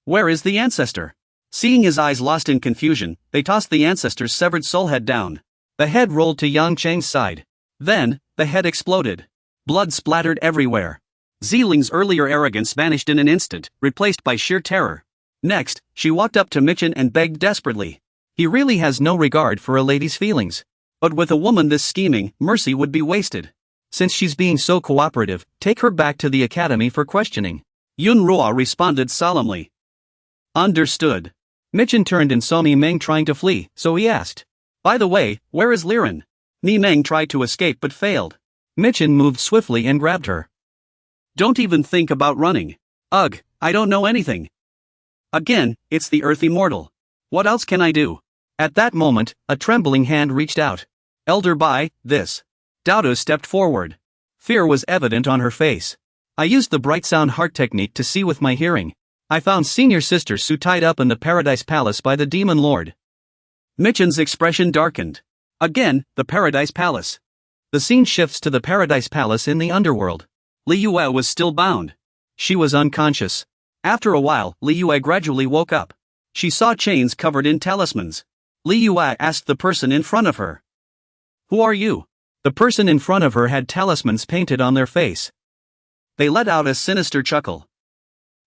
Where is the ancestor? Seeing his eyes lost in confusion, they tossed the ancestor's severed soul head down. The head rolled to Yangcheng's side. Then, the head exploded. Blood splattered everywhere. Ziling's earlier arrogance vanished in an instant, replaced by sheer terror. Next, she walked up to Mitchin and begged desperately. He really has no regard for a lady's feelings. But with a woman this scheming, mercy would be wasted. Since she's being so cooperative, take her back to the academy for questioning. Yunruo responded solemnly. Understood. Mitchin turned and saw Mimeng trying to flee, so he asked. By the way, where is Liren? Mimeng tried to escape but failed. Mitchin moved swiftly and grabbed her. Don't even think about running. Ugh, I don't know anything. Again, it's the Earth Immortal. What else can I do? At that moment, a trembling hand reached out. Elder Bai, this. Dodo stepped forward. Fear was evident on her face. I used the bright sound heart technique to see with my hearing. I found Senior Sister Su tied up in the Paradise Palace by the Demon Lord. Mitchin's expression darkened. Again, the Paradise Palace. The scene shifts to the Paradise Palace in the underworld. Li Yue was still bound. She was unconscious. After a while, Li Yue gradually woke up. She saw chains covered in talismans. Li Yue asked the person in front of her. Who are you? The person in front of her had talismans painted on their face. They let out a sinister chuckle.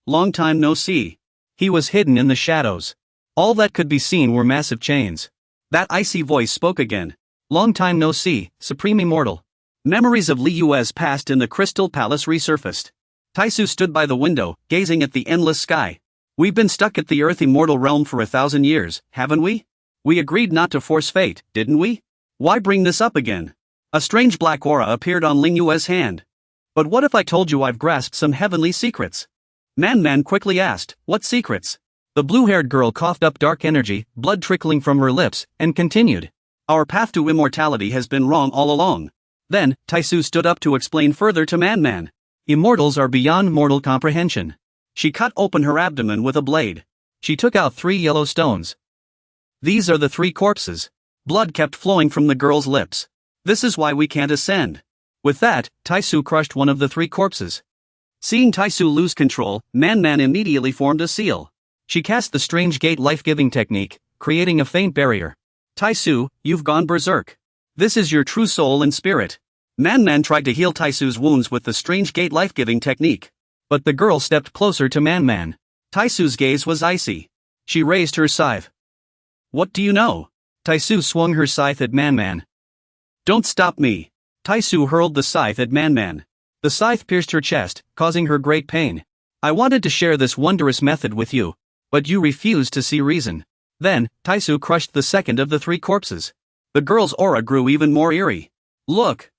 Long time no see. He was hidden in the shadows. All that could be seen were massive chains. That icy voice spoke again. Long time no see, Supreme Immortal. Memories of Li Yue's past in the Crystal Palace resurfaced. Taisu stood by the window, gazing at the endless sky. We've been stuck at the Earth Immortal realm for 1,000 years, haven't we? We agreed not to force fate, didn't we? Why bring this up again? A strange black aura appeared on Ling Yue's hand. But what if I told you I've grasped some heavenly secrets? Man quickly asked, what secrets? The blue-haired girl coughed up dark energy, blood trickling from her lips, and continued. Our path to immortality has been wrong all along. Then, Taisu stood up to explain further to Man. Immortals are beyond mortal comprehension. She cut open her abdomen with a blade. She took out 3 yellow stones. These are the 3 corpses. Blood kept flowing from the girl's lips. This is why we can't ascend. With that, Taisu crushed one of the 3 corpses. Seeing Taisu lose control, Man immediately formed a seal. She cast the strange gate life-giving technique, creating a faint barrier. Taisu, you've gone berserk. This is your true soul and spirit. Man tried to heal Taisu's wounds with the strange gate life-giving technique. But the girl stepped closer to Man. Taisu's gaze was icy. She raised her scythe. What do you know? Taisu swung her scythe at Man. Don't stop me. Taisu hurled the scythe at Man. The scythe pierced her chest, causing her great pain. I wanted to share this wondrous method with you. But you refused to see reason. Then, Taisu crushed the second of the 3 corpses. The girl's aura grew even more eerie. Look!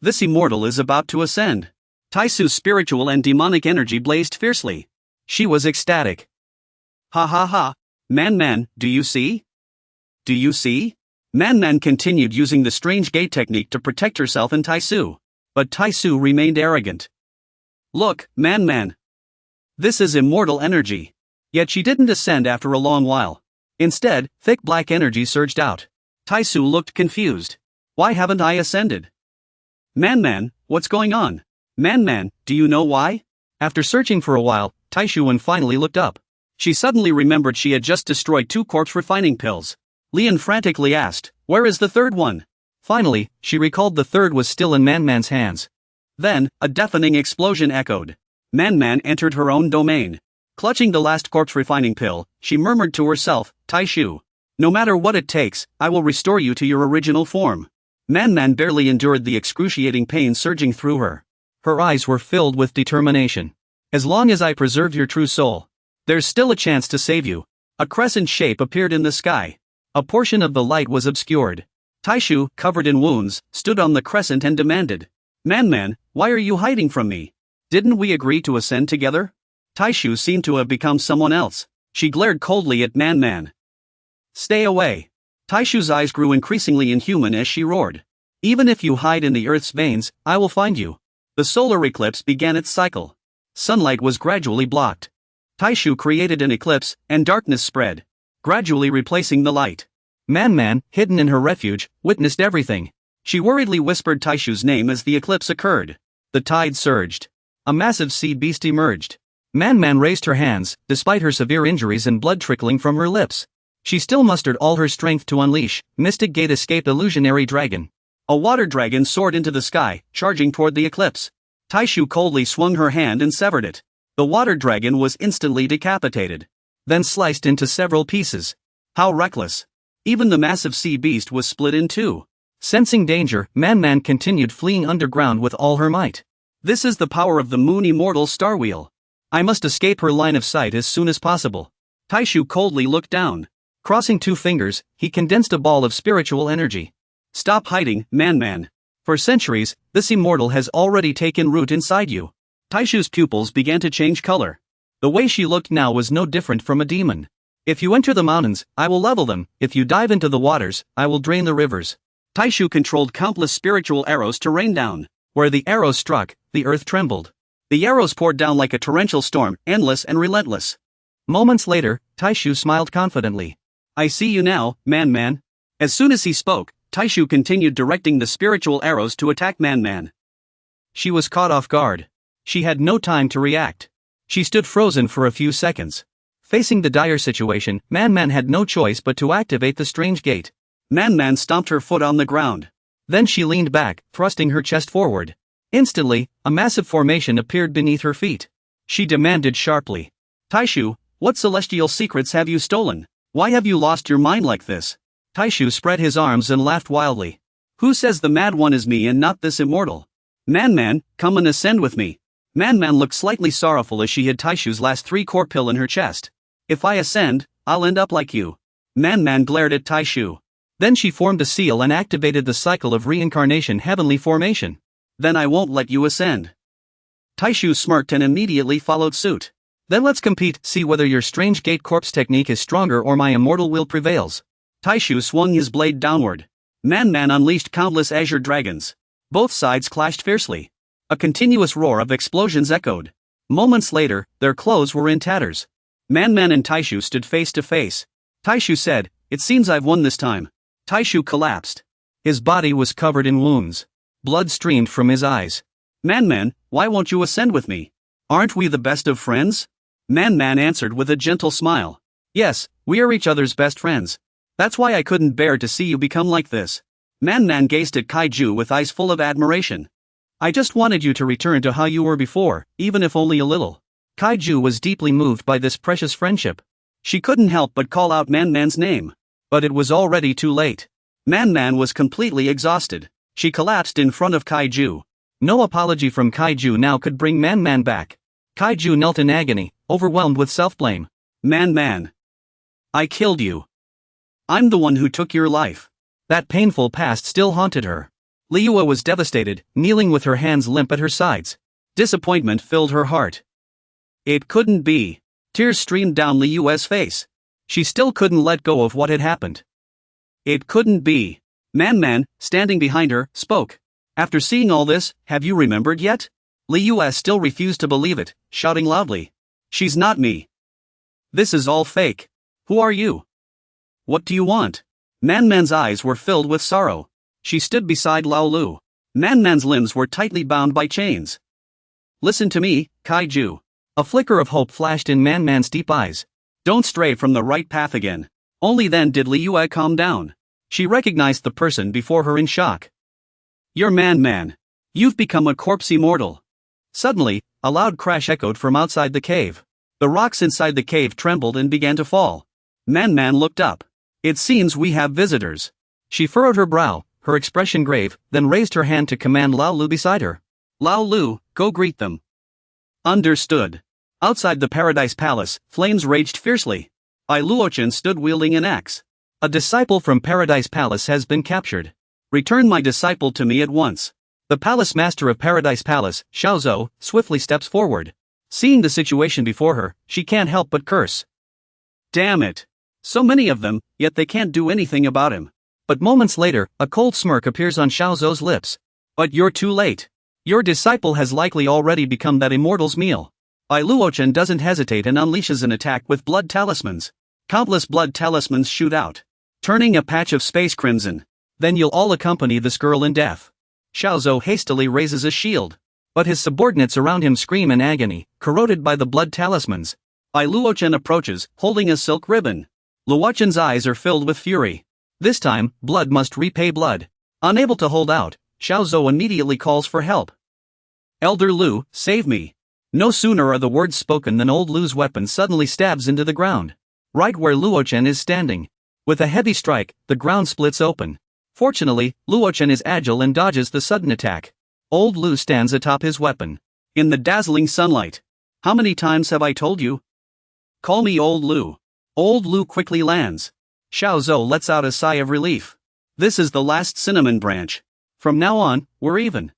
This immortal is about to ascend. Taisu's spiritual and demonic energy blazed fiercely. She was ecstatic. Ha ha ha. Man, do you see? Do you see? Man continued using the strange gate technique to protect herself and Taisu. But Taisu remained arrogant. Look, Man. This is immortal energy. Yet she didn't ascend after a long while. Instead, thick black energy surged out. Taisu looked confused. Why haven't I ascended? Man, what's going on? Man, do you know why? After searching for a while, Taishuan finally looked up. She suddenly remembered she had just destroyed 2 corpse refining pills. Lian frantically asked, where is the 3rd one? Finally, she recalled the 3rd was still in Man's hands. Then, a deafening explosion echoed. Man entered her own domain. Clutching the last corpse refining pill, she murmured to herself, Taishu. No matter what it takes, I will restore you to your original form. Man barely endured the excruciating pain surging through her. Her eyes were filled with determination. As long as I preserve your true soul, there's still a chance to save you. A crescent shape appeared in the sky. A portion of the light was obscured. Taishu, covered in wounds, stood on the crescent and demanded. Man, Why are you hiding from me? Didn't we agree to ascend together? Taishu seemed to have become someone else. She glared coldly at Man. Stay away. Taishu's eyes grew increasingly inhuman as she roared. Even if you hide in the earth's veins, I will find you. The solar eclipse began its cycle. Sunlight was gradually blocked. Taishu created an eclipse, and darkness spread, gradually replacing the light. Man, hidden in her refuge, witnessed everything. She worriedly whispered Taishu's name as the eclipse occurred. The tide surged. A massive sea beast emerged. Man raised her hands, despite her severe injuries and blood trickling from her lips. She still mustered all her strength to unleash Mystic Gate Escape Illusionary Dragon. A water dragon soared into the sky, charging toward the eclipse. Taishu coldly swung her hand and severed it. The water dragon was instantly decapitated, then sliced into several pieces. How reckless! Even the massive sea beast was split in two. Sensing danger, Man continued fleeing underground with all her might. This is the power of the moon immortal star wheel. I must escape her line of sight as soon as possible. Taishu coldly looked down. Crossing two fingers, he condensed a ball of spiritual energy. Stop hiding, Man. For centuries, this immortal has already taken root inside you. Taishu's pupils began to change color. The way she looked now was no different from a demon. If you enter the mountains, I will level them. If you dive into the waters, I will drain the rivers. Taishu controlled countless spiritual arrows to rain down. Where the arrows struck, the earth trembled. The arrows poured down like a torrential storm, endless and relentless. Moments later, Taishu smiled confidently. I see you now, Man. As soon as he spoke, Taishu continued directing the spiritual arrows to attack Man. She was caught off guard. She had no time to react. She stood frozen for a few seconds. Facing the dire situation, Man had no choice but to activate the strange gate. Man stomped her foot on the ground. Then she leaned back, thrusting her chest forward. Instantly, a massive formation appeared beneath her feet. She demanded sharply. Taishu, what celestial secrets have you stolen? Why have you lost your mind like this? Taishu spread his arms and laughed wildly. Who says the mad one is me and not this immortal? Man, come and ascend with me. Man looked slightly sorrowful as she hid Taishu's last 3-core pill in her chest. If I ascend, I'll end up like you. Man glared at Taishu. Then she formed a seal and activated the cycle of reincarnation heavenly formation. Then I won't let you ascend. Taishu smirked and immediately followed suit. Then let's compete, see whether your strange gate corpse technique is stronger or my immortal will prevails. Taishu swung his blade downward. Man unleashed countless azure dragons. Both sides clashed fiercely. A continuous roar of explosions echoed. Moments later, their clothes were in tatters. Man and Taishu stood face to face. Taishu said, "It seems I've won this time." Taishu collapsed. His body was covered in wounds. Blood streamed from his eyes. Man, why won't you ascend with me? Aren't we the best of friends? Man answered with a gentle smile. Yes, we are each other's best friends. That's why I couldn't bear to see you become like this. Man gazed at Kaiju with eyes full of admiration. I just wanted you to return to how you were before, even if only a little. Kaiju was deeply moved by this precious friendship. She couldn't help but call out Man's name. But it was already too late. Man was completely exhausted. She collapsed in front of Kaiju. No apology from Kaiju now could bring Man back. Kaiju knelt in agony, overwhelmed with self-blame. Man. I killed you. I'm the one who took your life. That painful past still haunted her. Liyue was devastated, kneeling with her hands limp at her sides. Disappointment filled her heart. It couldn't be. Tears streamed down Liyue's face. She still couldn't let go of what had happened. It couldn't be. Man, standing behind her, spoke. After seeing all this, have you remembered yet? Liyue still refused to believe it, shouting loudly. She's not me. This is all fake. Who are you? What do you want? Man's eyes were filled with sorrow. She stood beside Laolu. Man's limbs were tightly bound by chains. Listen to me, Kaiju. A flicker of hope flashed in Man's deep eyes. Don't stray from the right path again. Only then did Liyue calm down. She recognized the person before her in shock. You're Man. You've become a corpse immortal. Suddenly, a loud crash echoed from outside the cave. The rocks inside the cave trembled and began to fall. Man looked up. It seems we have visitors. She furrowed her brow, her expression grave, then raised her hand to command Laolu beside her. Laolu, go greet them. Understood. Outside the Paradise Palace, flames raged fiercely. Luochen stood wielding an axe. A disciple from Paradise Palace has been captured. Return my disciple to me at once. The palace master of Paradise Palace, Xiaozhou, swiftly steps forward. Seeing the situation before her, she can't help but curse. Damn it! So many of them, yet they can't do anything about him. But moments later, a cold smirk appears on Xiaozhou's lips. But you're too late. Your disciple has likely already become that immortal's meal. Bai Luochen doesn't hesitate and unleashes an attack with blood talismans. Countless blood talismans shoot out, turning a patch of space crimson. Then you'll all accompany this girl in death. Xiaozhou hastily raises a shield. But his subordinates around him scream in agony, corroded by the blood talismans. Bai Luochen approaches, holding a silk ribbon. Luochen's eyes are filled with fury. This time, blood must repay blood. Unable to hold out, Xiaozhou immediately calls for help. Elder Lu, save me. No sooner are the words spoken than old Lu's weapon suddenly stabs into the ground. Right where Luochen is standing. With a heavy strike, the ground splits open. Fortunately, Luochen is agile and dodges the sudden attack. Old Lu stands atop his weapon. In the dazzling sunlight. How many times have I told you? Call me Old Lu. Old Lu quickly lands. Xiaozhou lets out a sigh of relief. This is the last cinnamon branch. From now on, we're even.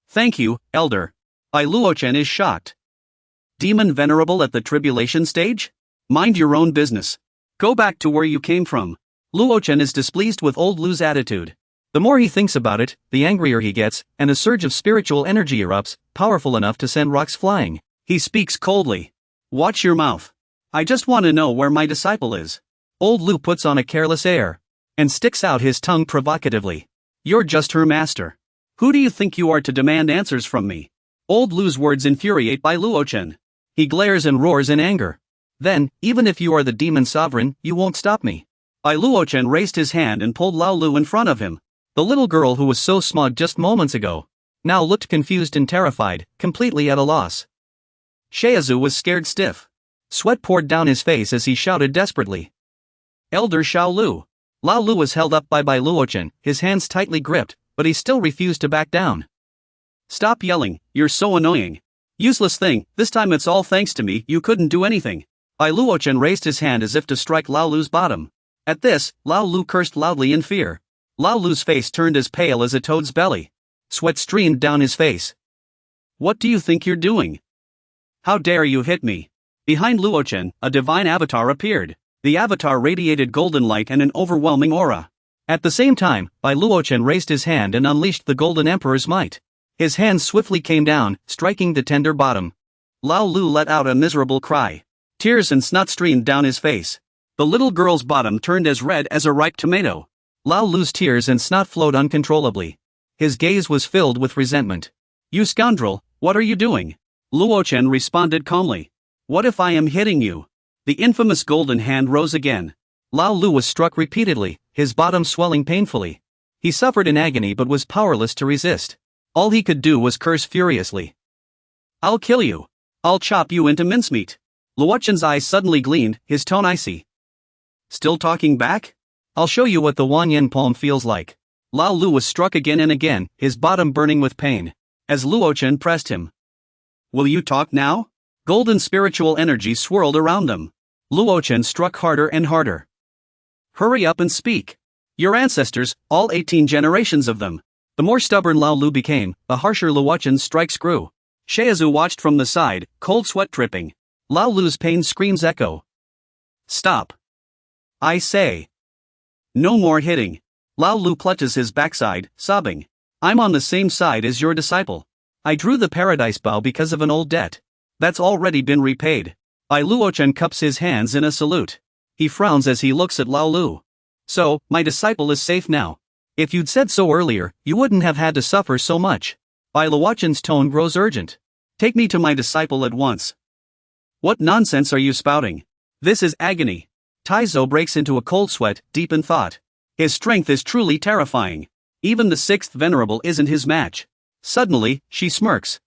Thank you, Elder. Bai Luochen is shocked. Demon Venerable at the tribulation stage? Mind your own business. Go back to where you came from. Luochen is displeased with old Lu's attitude. The more he thinks about it, the angrier he gets, and a surge of spiritual energy erupts, powerful enough to send rocks flying. He speaks coldly. Watch your mouth. I just want to know where my disciple is. Old Lu puts on a careless air and sticks out his tongue provocatively. You're just her master. Who do you think you are to demand answers from me? Old Lu's words infuriate Bai Luochen. He glares and roars in anger. Then, even if you are the demon sovereign, you won't stop me. Bai Luochen raised his hand and pulled Lao Lu in front of him. The little girl who was so smug just moments ago now looked confused and terrified, completely at a loss. Xiaozhou was scared stiff. Sweat poured down his face as he shouted desperately. Elder Xiao Lu. Lao Lu was held up by Bai Luochen, his hands tightly gripped, but he still refused to back down. Stop yelling, you're so annoying. Useless thing, this time it's all thanks to me, you couldn't do anything. Bai Luochen raised his hand as if to strike Lao Lu's bottom. At this, Lao Lu cursed loudly in fear. Lao Lu's face turned as pale as a toad's belly. Sweat streamed down his face. What do you think you're doing? How dare you hit me? Behind Luochen, a divine avatar appeared. The avatar radiated golden light and an overwhelming aura. At the same time, Bai Luochen raised his hand and unleashed the Golden Emperor's might. His hands swiftly came down, striking the tender bottom. Lao Lu let out a miserable cry. Tears and snot streamed down his face. The little girl's bottom turned as red as a ripe tomato. Lao Lu's tears and snot flowed uncontrollably. His gaze was filled with resentment. You scoundrel, what are you doing? Luochen responded calmly. What if I am hitting you? The infamous golden hand rose again. Lao Lu was struck repeatedly, his bottom swelling painfully. He suffered in agony but was powerless to resist. All he could do was curse furiously. I'll kill you. I'll chop you into mincemeat. Luochen's eyes suddenly gleamed, his tone icy. Still talking back? I'll show you what the Wanyan palm feels like. Lao Lu was struck again and again, his bottom burning with pain, as Luochen pressed him. Will you talk now? Golden spiritual energy swirled around them. Luochen struck harder and harder. Hurry up and speak. Your ancestors, all 18 generations of them. The more stubborn Lao Lu became, the harsher Luochen's strikes grew. Xiaozhou watched from the side, cold sweat dripping. Lao Lu's pain screams echo. Stop. I say. No more hitting. Lao Lu clutches his backside, sobbing. I'm on the same side as your disciple. I drew the paradise bow because of an old debt. That's already been repaid. Bai Luochen cups his hands in a salute. He frowns as he looks at Lao Lu. So, my disciple is safe now. If you'd said so earlier, you wouldn't have had to suffer so much. Bai Luochen's tone grows urgent. Take me to my disciple at once. What nonsense are you spouting? This is agony. Taizo breaks into a cold sweat, deep in thought. His strength is truly terrifying. Even the 6th Venerable isn't his match. Suddenly, she smirks.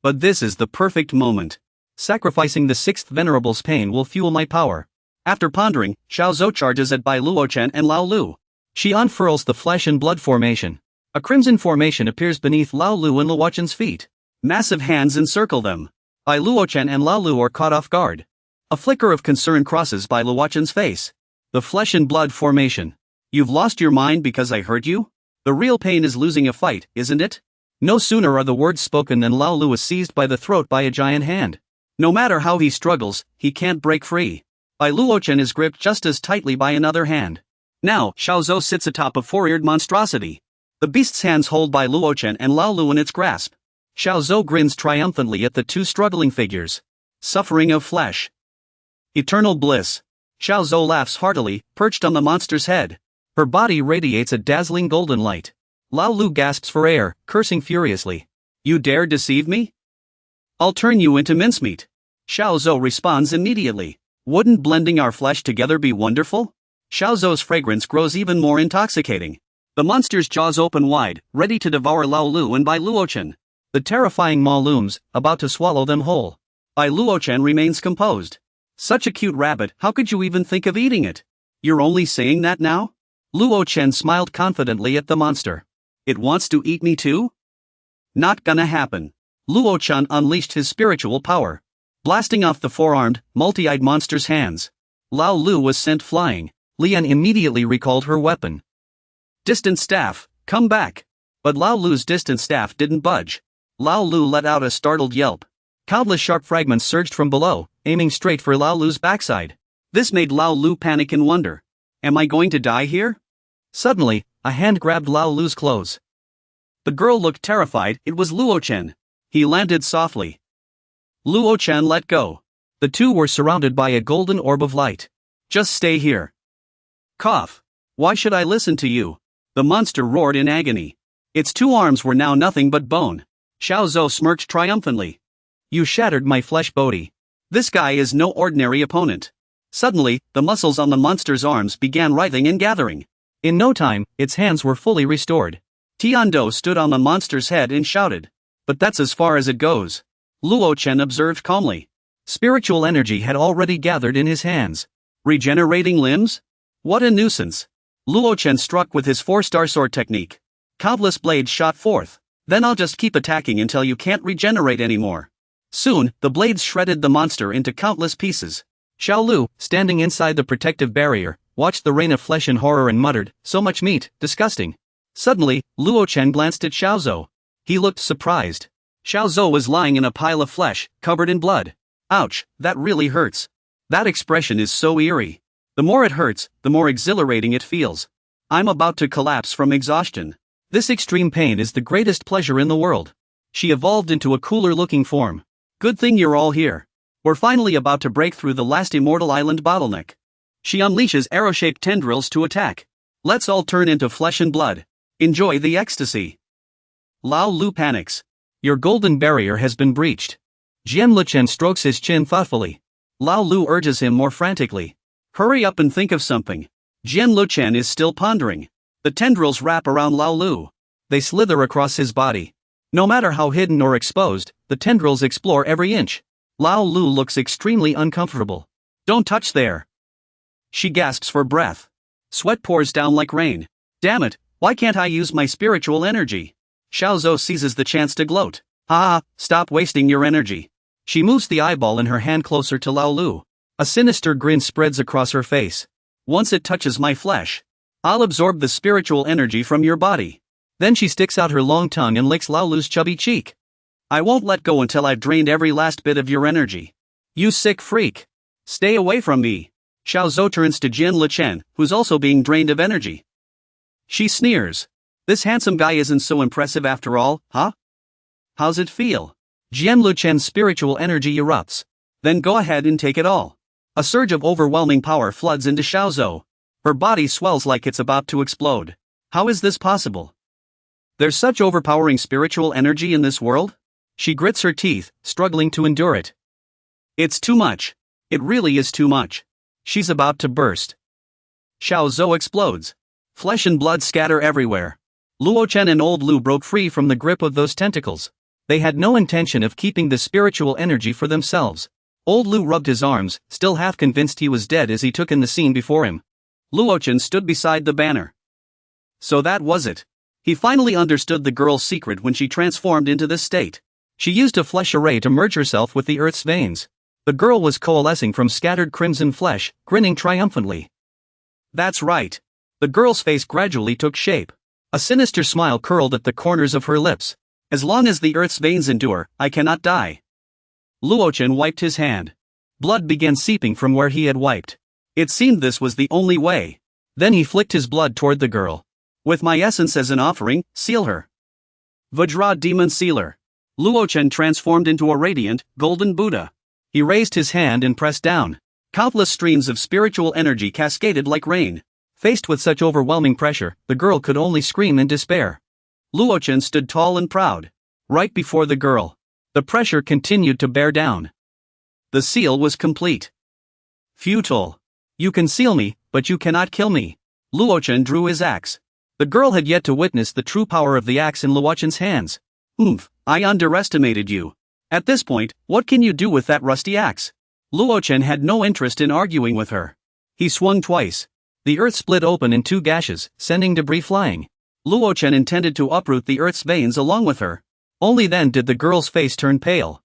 But this is the perfect moment. Sacrificing the 6th Venerable's pain will fuel my power. After pondering, Xiaozhou charges at Bai Luochen and Lao Lu. She unfurls the flesh and blood formation. A crimson formation appears beneath Lao Lu and Luochen's feet. Massive hands encircle them. Bai Luochen and Lao Lu are caught off guard. A flicker of concern crosses Bai Luochen's face. The flesh and blood formation. You've lost your mind because I hurt you? The real pain is losing a fight, isn't it? No sooner are the words spoken than Lao Lu is seized by the throat by a giant hand. No matter how he struggles, he can't break free. Bai Luochen is gripped just as tightly by another hand. Now, Xiaozhou sits atop a four-eared monstrosity. The beast's hands hold Bai Luochen and Lao Lu in its grasp. Xiaozhou grins triumphantly at the two struggling figures. Suffering of flesh. Eternal bliss. Xiaozhou laughs heartily, perched on the monster's head. Her body radiates a dazzling golden light. Lao Lu gasps for air, cursing furiously. You dare deceive me? I'll turn you into mincemeat. Xiaozhou responds immediately. Wouldn't blending our flesh together be wonderful? Xiaozhou's fragrance grows even more intoxicating. The monster's jaws open wide, ready to devour Lao Lu and Bai Luochen. The terrifying maw looms, about to swallow them whole. Bai Luochen remains composed. Such a cute rabbit, how could you even think of eating it? You're only saying that now? Luochen smiled confidently at the monster. It wants to eat me too? Not gonna happen. Luochen unleashed his spiritual power, blasting off the four-armed, multi-eyed monster's hands. Lao Lu was sent flying. Lian immediately recalled her weapon. Distant staff, come back. But Lao Lu's distant staff didn't budge. Lao Lu let out a startled yelp. Countless sharp fragments surged from below, aiming straight for Lao Lu's backside. This made Lao Lu panic and wonder. Am I going to die here? Suddenly, a hand grabbed Lao Lu's clothes. The girl looked terrified. It was Luochen. He landed softly. Luochen let go. The two were surrounded by a golden orb of light. Just stay here. Cough. Why should I listen to you? The monster roared in agony. Its two arms were now nothing but bone. Xiaozhou smirked triumphantly. You shattered my flesh body. This guy is no ordinary opponent. Suddenly, the muscles on the monster's arms began writhing and gathering. In no time, its hands were fully restored. Tiando stood on the monster's head and shouted. But that's as far as it goes. Luochen observed calmly. Spiritual energy had already gathered in his hands. Regenerating limbs? What a nuisance. Luochen struck with his 4-star sword technique. Countless blades shot forth. Then I'll just keep attacking until you can't regenerate anymore. Soon, the blades shredded the monster into countless pieces. Xiao Lu, standing inside the protective barrier, watched the rain of flesh in horror and muttered, so much meat, disgusting. Suddenly, Luochen glanced at Xiaozhou. He looked surprised. Xiaozhou was lying in a pile of flesh, covered in blood. Ouch, that really hurts. That expression is so eerie. The more it hurts, the more exhilarating it feels. I'm about to collapse from exhaustion. This extreme pain is the greatest pleasure in the world. She evolved into a cooler-looking form. Good thing you're all here. We're finally about to break through the last immortal island bottleneck. She unleashes arrow-shaped tendrils to attack. Let's all turn into flesh and blood. Enjoy the ecstasy. Lao Lu panics. Your golden barrier has been breached. Jian Luchen strokes his chin thoughtfully. Lao Lu urges him more frantically. Hurry up and think of something. Jian Luchen is still pondering. The tendrils wrap around Lao Lu. They slither across his body. No matter how hidden or exposed, the tendrils explore every inch. Lao Lu looks extremely uncomfortable. Don't touch there. She gasps for breath. Sweat pours down like rain. Damn it, why can't I use my spiritual energy? Xiaozhou seizes the chance to gloat. Stop wasting your energy. She moves the eyeball in her hand closer to Lao Lu. A sinister grin spreads across her face. Once it touches my flesh, I'll absorb the spiritual energy from your body. Then she sticks out her long tongue and licks Lao Lu's chubby cheek. I won't let go until I've drained every last bit of your energy. You sick freak. Stay away from me. Xiaozhou turns to Jian Luchen, who's also being drained of energy. She sneers. This handsome guy isn't so impressive after all, huh? How's it feel? Jian Luchen's spiritual energy erupts. Then go ahead and take it all. A surge of overwhelming power floods into Xiaozhou. Her body swells like it's about to explode. How is this possible? There's such overpowering spiritual energy in this world? She grits her teeth, struggling to endure it. It's too much. It really is too much. She's about to burst. Xiaozhou explodes. Flesh and blood scatter everywhere. Luochen and Old Lu broke free from the grip of those tentacles. They had no intention of keeping the spiritual energy for themselves. Old Lu rubbed his arms, still half convinced he was dead as he took in the scene before him. Luochen stood beside the banner. So that was it. He finally understood the girl's secret when she transformed into this state. She used a flesh array to merge herself with the earth's veins. The girl was coalescing from scattered crimson flesh, grinning triumphantly. That's right. The girl's face gradually took shape. A sinister smile curled at the corners of her lips. As long as the earth's veins endure, I cannot die. Luochen wiped his hand. Blood began seeping from where he had wiped. It seemed this was the only way. Then he flicked his blood toward the girl. With my essence as an offering, seal her. Vajra Demon Sealer. Luochen transformed into a radiant, golden Buddha. He raised his hand and pressed down. Countless streams of spiritual energy cascaded like rain. Faced with such overwhelming pressure, the girl could only scream in despair. Luochen stood tall and proud. Right before the girl. The pressure continued to bear down. The seal was complete. Futile. You can seal me, but you cannot kill me. Luochen drew his axe. The girl had yet to witness the true power of the axe in Luochen's hands. I underestimated you. At this point, what can you do with that rusty axe? Luochen had no interest in arguing with her. He swung twice. The earth split open in 2 gashes, sending debris flying. Luochen intended to uproot the earth's veins along with her. Only then did the girl's face turn pale.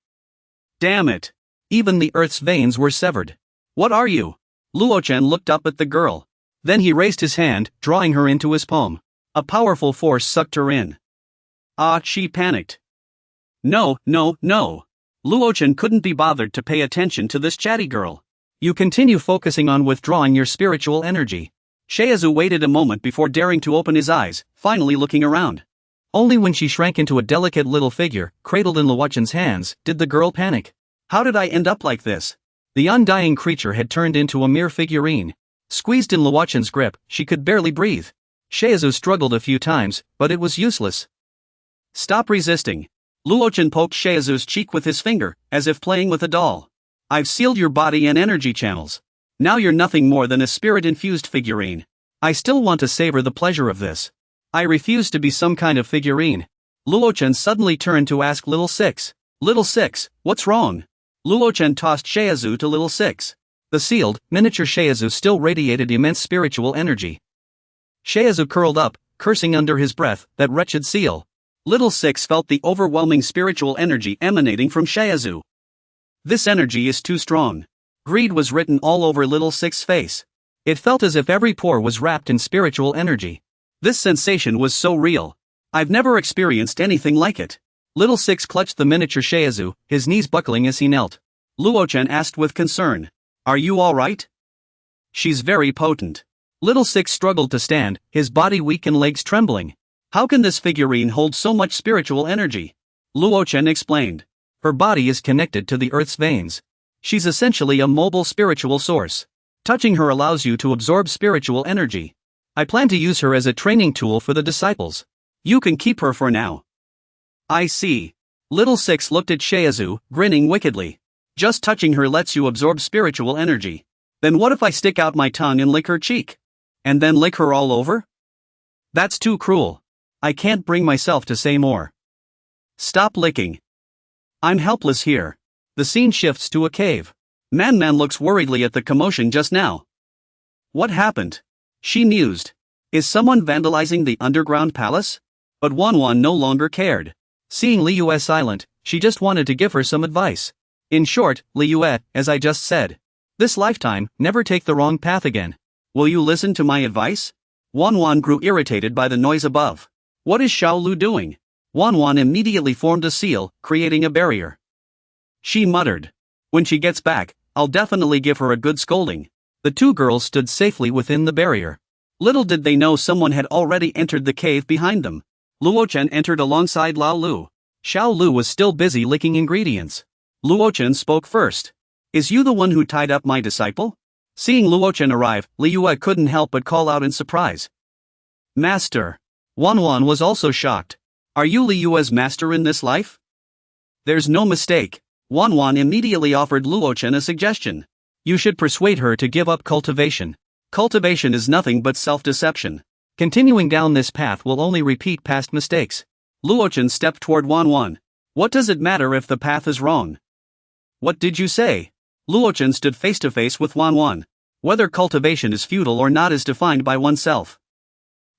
Damn it! Even the earth's veins were severed. What are you? Luochen looked up at the girl. Then he raised his hand, drawing her into his palm. A powerful force sucked her in. She panicked. No. Luochen couldn't be bothered to pay attention to this chatty girl. You continue focusing on withdrawing your spiritual energy. Sheyazu waited a moment before daring to open his eyes, finally looking around. Only when she shrank into a delicate little figure, cradled in Luochen's hands, did the girl panic. How did I end up like this? The undying creature had turned into a mere figurine. Squeezed in Luochen's grip, she could barely breathe. Sheyazu struggled a few times, but it was useless. Stop resisting. Luochen poked Sheyazu's cheek with his finger, as if playing with a doll. I've sealed your body and energy channels. Now you're nothing more than a spirit-infused figurine. I still want to savor the pleasure of this. I refuse to be some kind of figurine. Luochen suddenly turned to ask Little Six. Little Six, what's wrong? Luochen tossed Sheyazu to Little Six. The sealed, miniature Sheyazu still radiated immense spiritual energy. Sheyazu curled up, cursing under his breath, that wretched seal. Little Six felt the overwhelming spiritual energy emanating from Sheyazu. This energy is too strong. Greed was written all over Little Six's face. It felt as if every pore was wrapped in spiritual energy. This sensation was so real. I've never experienced anything like it. Little Six clutched the miniature Sheyazu, his knees buckling as he knelt. Luochen asked with concern. Are you alright? She's very potent. Little Six struggled to stand, his body weak and legs trembling. How can this figurine hold so much spiritual energy? Luochen explained. Her body is connected to the earth's veins. She's essentially a mobile spiritual source. Touching her allows you to absorb spiritual energy. I plan to use her as a training tool for the disciples. You can keep her for now. I see. Little Six looked at Sheyazu, grinning wickedly. Just touching her lets you absorb spiritual energy. Then what if I stick out my tongue and lick her cheek? And then lick her all over? That's too cruel. I can't bring myself to say more. Stop licking. I'm helpless here. The scene shifts to a cave. Man looks worriedly at the commotion just now. What happened? She mused. Is someone vandalizing the underground palace? But Wanwan no longer cared. Seeing Liyue silent, she just wanted to give her some advice. In short, Liyue, as I just said. This lifetime, never take the wrong path again. Will you listen to my advice? Wanwan grew irritated by the noise above. What is Xiaolu doing? Wanwan immediately formed a seal, creating a barrier. She muttered. When she gets back, I'll definitely give her a good scolding. The 2 girls stood safely within the barrier. Little did they know someone had already entered the cave behind them. Luochen entered alongside Lao Lu. Xiao Lu was still busy licking ingredients. Luochen spoke first. Is you the one who tied up my disciple? Seeing Luochen arrive, Liyue couldn't help but call out in surprise. Master. Wanwan was also shocked. Are you Liyue's master in this life? There's no mistake. Wanwan immediately offered Luochen a suggestion. You should persuade her to give up cultivation. Cultivation is nothing but self-deception. Continuing down this path will only repeat past mistakes. Luochen stepped toward Wanwan. What does it matter if the path is wrong? What did you say? Luochen stood face to face with Wanwan. Whether cultivation is futile or not is defined by oneself.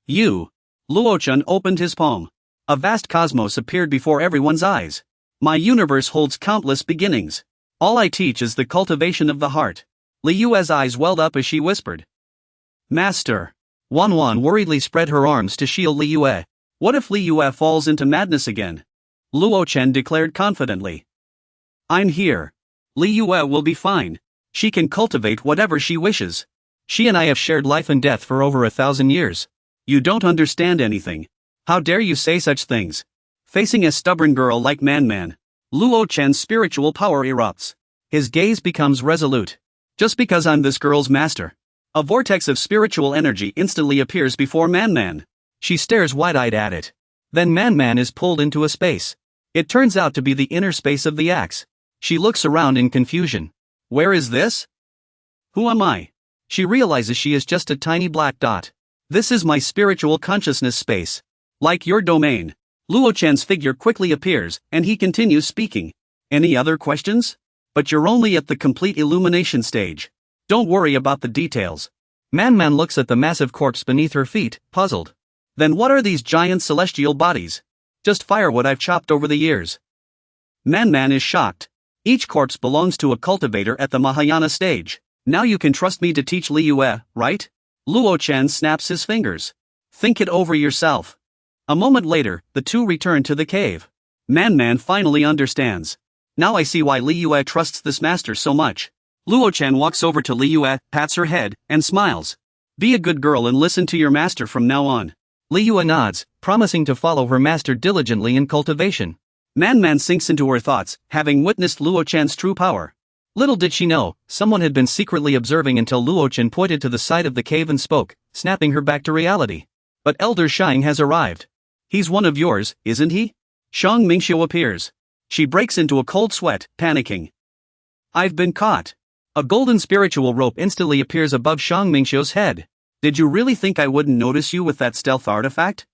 You. Luochen opened his palm. A vast cosmos appeared before everyone's eyes. My universe holds countless beginnings. All I teach is the cultivation of the heart. Liyue's eyes welled up as she whispered. Master. Wan Wan worriedly spread her arms to shield Li Yue. What if Li Yue falls into madness again? Luo Chen declared confidently. I'm here. Li Yue will be fine. She can cultivate whatever she wishes. She and I have shared life and death for over 1,000 years. You don't understand anything. How dare you say such things? Facing a stubborn girl like Man, Luo Chen's spiritual power erupts. His gaze becomes resolute. Just because I'm this girl's master. A vortex of spiritual energy instantly appears before Man. She stares wide-eyed at it. Then Man is pulled into a space. It turns out to be the inner space of the axe. She looks around in confusion. Where is this? Who am I? She realizes she is just a tiny black dot. This is my spiritual consciousness space. Like your domain. Luo Chen's figure quickly appears, and he continues speaking. Any other questions? But you're only at the complete illumination stage. Don't worry about the details. Man looks at the massive corpse beneath her feet, puzzled. Then what are these giant celestial bodies? Just firewood I've chopped over the years. Man is shocked. Each corpse belongs to a cultivator at the Mahayana stage. Now you can trust me to teach Li Yue, right? Luo Chen snaps his fingers. Think it over yourself. A moment later, the two return to the cave. Man finally understands. Now I see why Li Yue trusts this master so much. Luo Chen walks over to Li Yue, pats her head, and smiles. Be a good girl and listen to your master from now on. Li Yue nods, promising to follow her master diligently in cultivation. Man sinks into her thoughts, having witnessed Luo Chen's true power. Little did she know, someone had been secretly observing until Luo Chen pointed to the side of the cave and spoke, snapping her back to reality. But Elder Shang has arrived. He's one of yours, isn't he? Shang Mingxiu appears. She breaks into a cold sweat, panicking. I've been caught. A golden spiritual rope instantly appears above Shang Mingxiu's head. Did you really think I wouldn't notice you with that stealth artifact?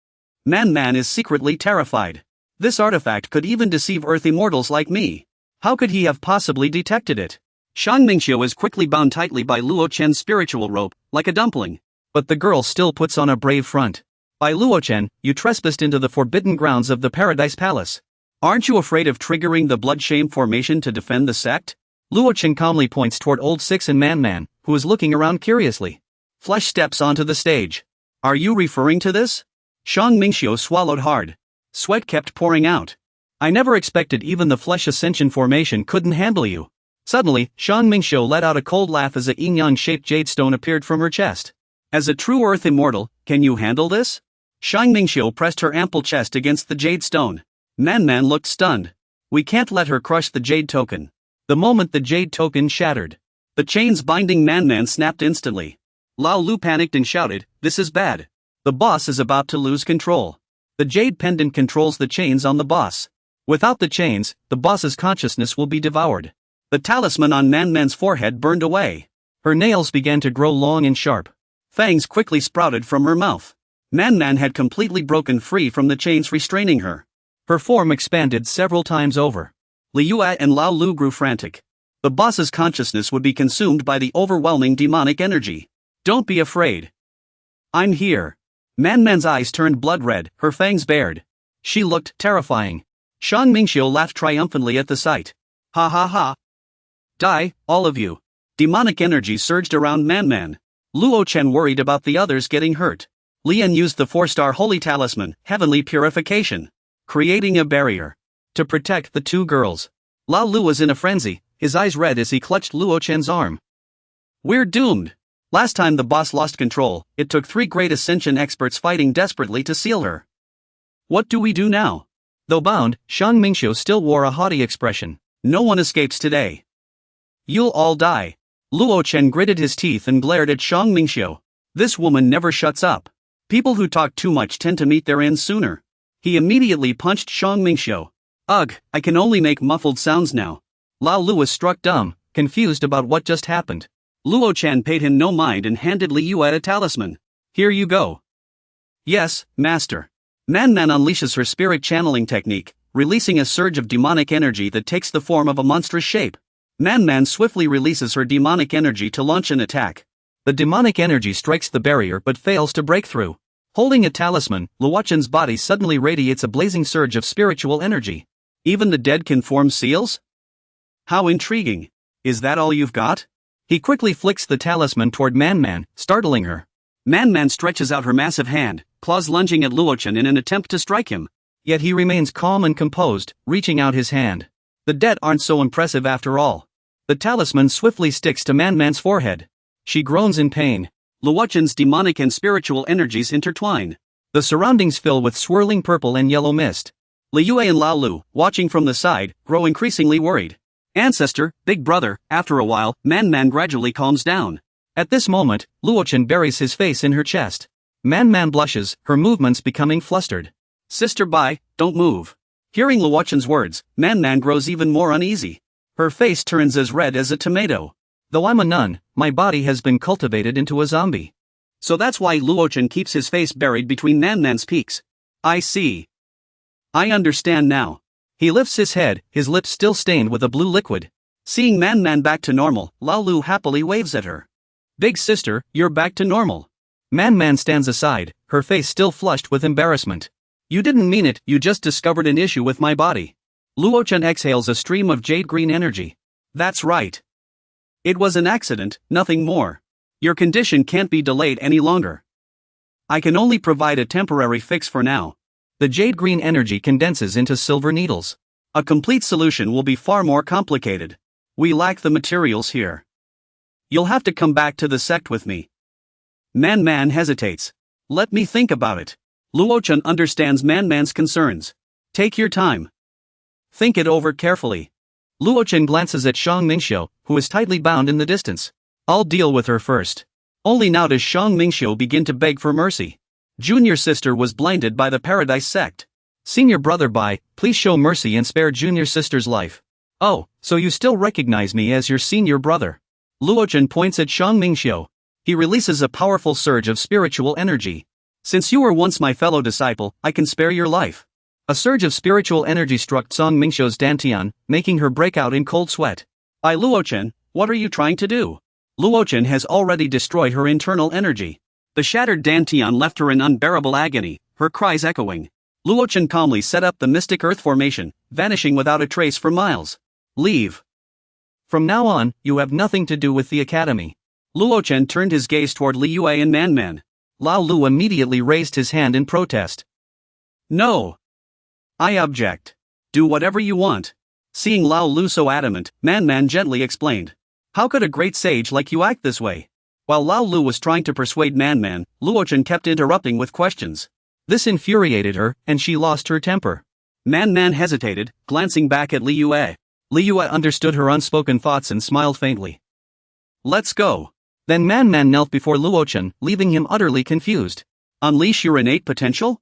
Man is secretly terrified. This artifact could even deceive Earth immortals like me. How could he have possibly detected it? Shang Mingxiu is quickly bound tightly by Luo Chen's spiritual rope, like a dumpling. But the girl still puts on a brave front. By Luo Chen, you trespassed into the forbidden grounds of the Paradise Palace. Aren't you afraid of triggering the blood shame formation to defend the sect? Luo Chen calmly points toward Old Six and Man, who is looking around curiously. Flesh steps onto the stage. Are you referring to this? Shang Mingxiu swallowed hard. Sweat kept pouring out. I never expected even the flesh ascension formation couldn't handle you. Suddenly, Shang Mingxiu let out a cold laugh as a yin-yang-shaped jade stone appeared from her chest. As a true Earth immortal, can you handle this? Shang Mingxiu pressed her ample chest against the jade stone. Man looked stunned. We can't let her crush the jade token. The moment the jade token shattered, the chains binding Man snapped instantly. Lao Lu panicked and shouted, "This is bad. The boss is about to lose control." The jade pendant controls the chains on the boss. Without the chains, the boss's consciousness will be devoured. The talisman on Man's forehead burned away. Her nails began to grow long and sharp. Fangs quickly sprouted from her mouth. Man had completely broken free from the chains restraining her. Her form expanded several times over. Li Yue and Lao Lu grew frantic. The boss's consciousness would be consumed by the overwhelming demonic energy. Don't be afraid. I'm here. Man's eyes turned blood red, her fangs bared. She looked terrifying. Shang Mingxiu laughed triumphantly at the sight. Ha ha ha. Die, all of you. Demonic energy surged around Man. Luo Chen worried about the others getting hurt. Lian used the 4-star holy talisman, heavenly purification, creating a barrier to protect the two girls. Lao Lu was in a frenzy, his eyes red as he clutched Luo Chen's arm. We're doomed. Last time the boss lost control, it took 3 great ascension experts fighting desperately to seal her. What do we do now? Though bound, Shang Mingxiu still wore a haughty expression. No one escapes today. You'll all die. Luo Chen gritted his teeth and glared at Shang Mingxiu. This woman never shuts up. People who talk too much tend to meet their ends sooner. He immediately punched Shang Mingxiu. Ugh, I can only make muffled sounds now. Lao Lu was struck dumb, confused about what just happened. Luo Chen paid him no mind and handed Li Yue a talisman. Here you go. Yes, master. Man unleashes her spirit channeling technique, releasing a surge of demonic energy that takes the form of a monstrous shape. Man swiftly releases her demonic energy to launch an attack. The demonic energy strikes the barrier but fails to break through. Holding a talisman, Luo Chen's body suddenly radiates a blazing surge of spiritual energy. Even the dead can form seals? How intriguing. Is that all you've got? He quickly flicks the talisman toward Man, startling her. Man stretches out her massive hand, claws lunging at Luochen in an attempt to strike him. Yet he remains calm and composed, reaching out his hand. The dead aren't so impressive after all. The talisman swiftly sticks to Man's forehead. She groans in pain. Luochen's demonic and spiritual energies intertwine. The surroundings fill with swirling purple and yellow mist. Liyue and Lao Lu, watching from the side, grow increasingly worried. Ancestor, big brother. After a while, Man gradually calms down. At this moment, Luochen buries his face in her chest. Man blushes, her movements becoming flustered. Sister Bai, don't move. Hearing Luochen's words, Man grows even more uneasy. Her face turns as red as a tomato. Though I'm a nun, my body has been cultivated into a zombie. So that's why Luochen keeps his face buried between Man's peaks. I see. I understand now. He lifts his head, his lips still stained with a blue liquid. Seeing Man back to normal, Lao Lu happily waves at her. Big sister, you're back to normal. Man stands aside, her face still flushed with embarrassment. You didn't mean it, you just discovered an issue with my body. Luochen exhales a stream of jade green energy. That's right. It was an accident, nothing more. Your condition can't be delayed any longer. I can only provide a temporary fix for now. The jade green energy condenses into silver needles. A complete solution will be far more complicated. We lack the materials here. You'll have to come back to the sect with me. Man hesitates. Let me think about it. Luochen understands Man's concerns. Take your time. Think it over carefully. Luochen glances at Shang Mingxiu, who is tightly bound in the distance. I'll deal with her first. Only now does Shang Mingxiu begin to beg for mercy. Junior sister was blinded by the Paradise sect. Senior brother Bai, please show mercy and spare junior sister's life. Oh, so you still recognize me as your senior brother. Luochen points at Shang Mingxiu. He releases a powerful surge of spiritual energy. Since you were once my fellow disciple, I can spare your life. A surge of spiritual energy struck Shang Mingxiu's dantian, making her break out in cold sweat. Luochen, what are you trying to do? Luochen has already destroyed her internal energy. The shattered dantian left her in unbearable agony, her cries echoing. Luochen calmly set up the mystic earth formation, vanishing without a trace for miles. Leave. From now on, you have nothing to do with the academy. Luochen turned his gaze toward Liyue and Man. Lao Lu immediately raised his hand in protest. No. I object. Do whatever you want. Seeing Lao Lu so adamant, Man gently explained. How could a great sage like you act this way? While Lao Lu was trying to persuade Man, Luochen kept interrupting with questions. This infuriated her, and she lost her temper. Man hesitated, glancing back at Liyue. Liyue understood her unspoken thoughts and smiled faintly. Let's go. Then Man knelt before Luochen, leaving him utterly confused. Unleash your innate potential?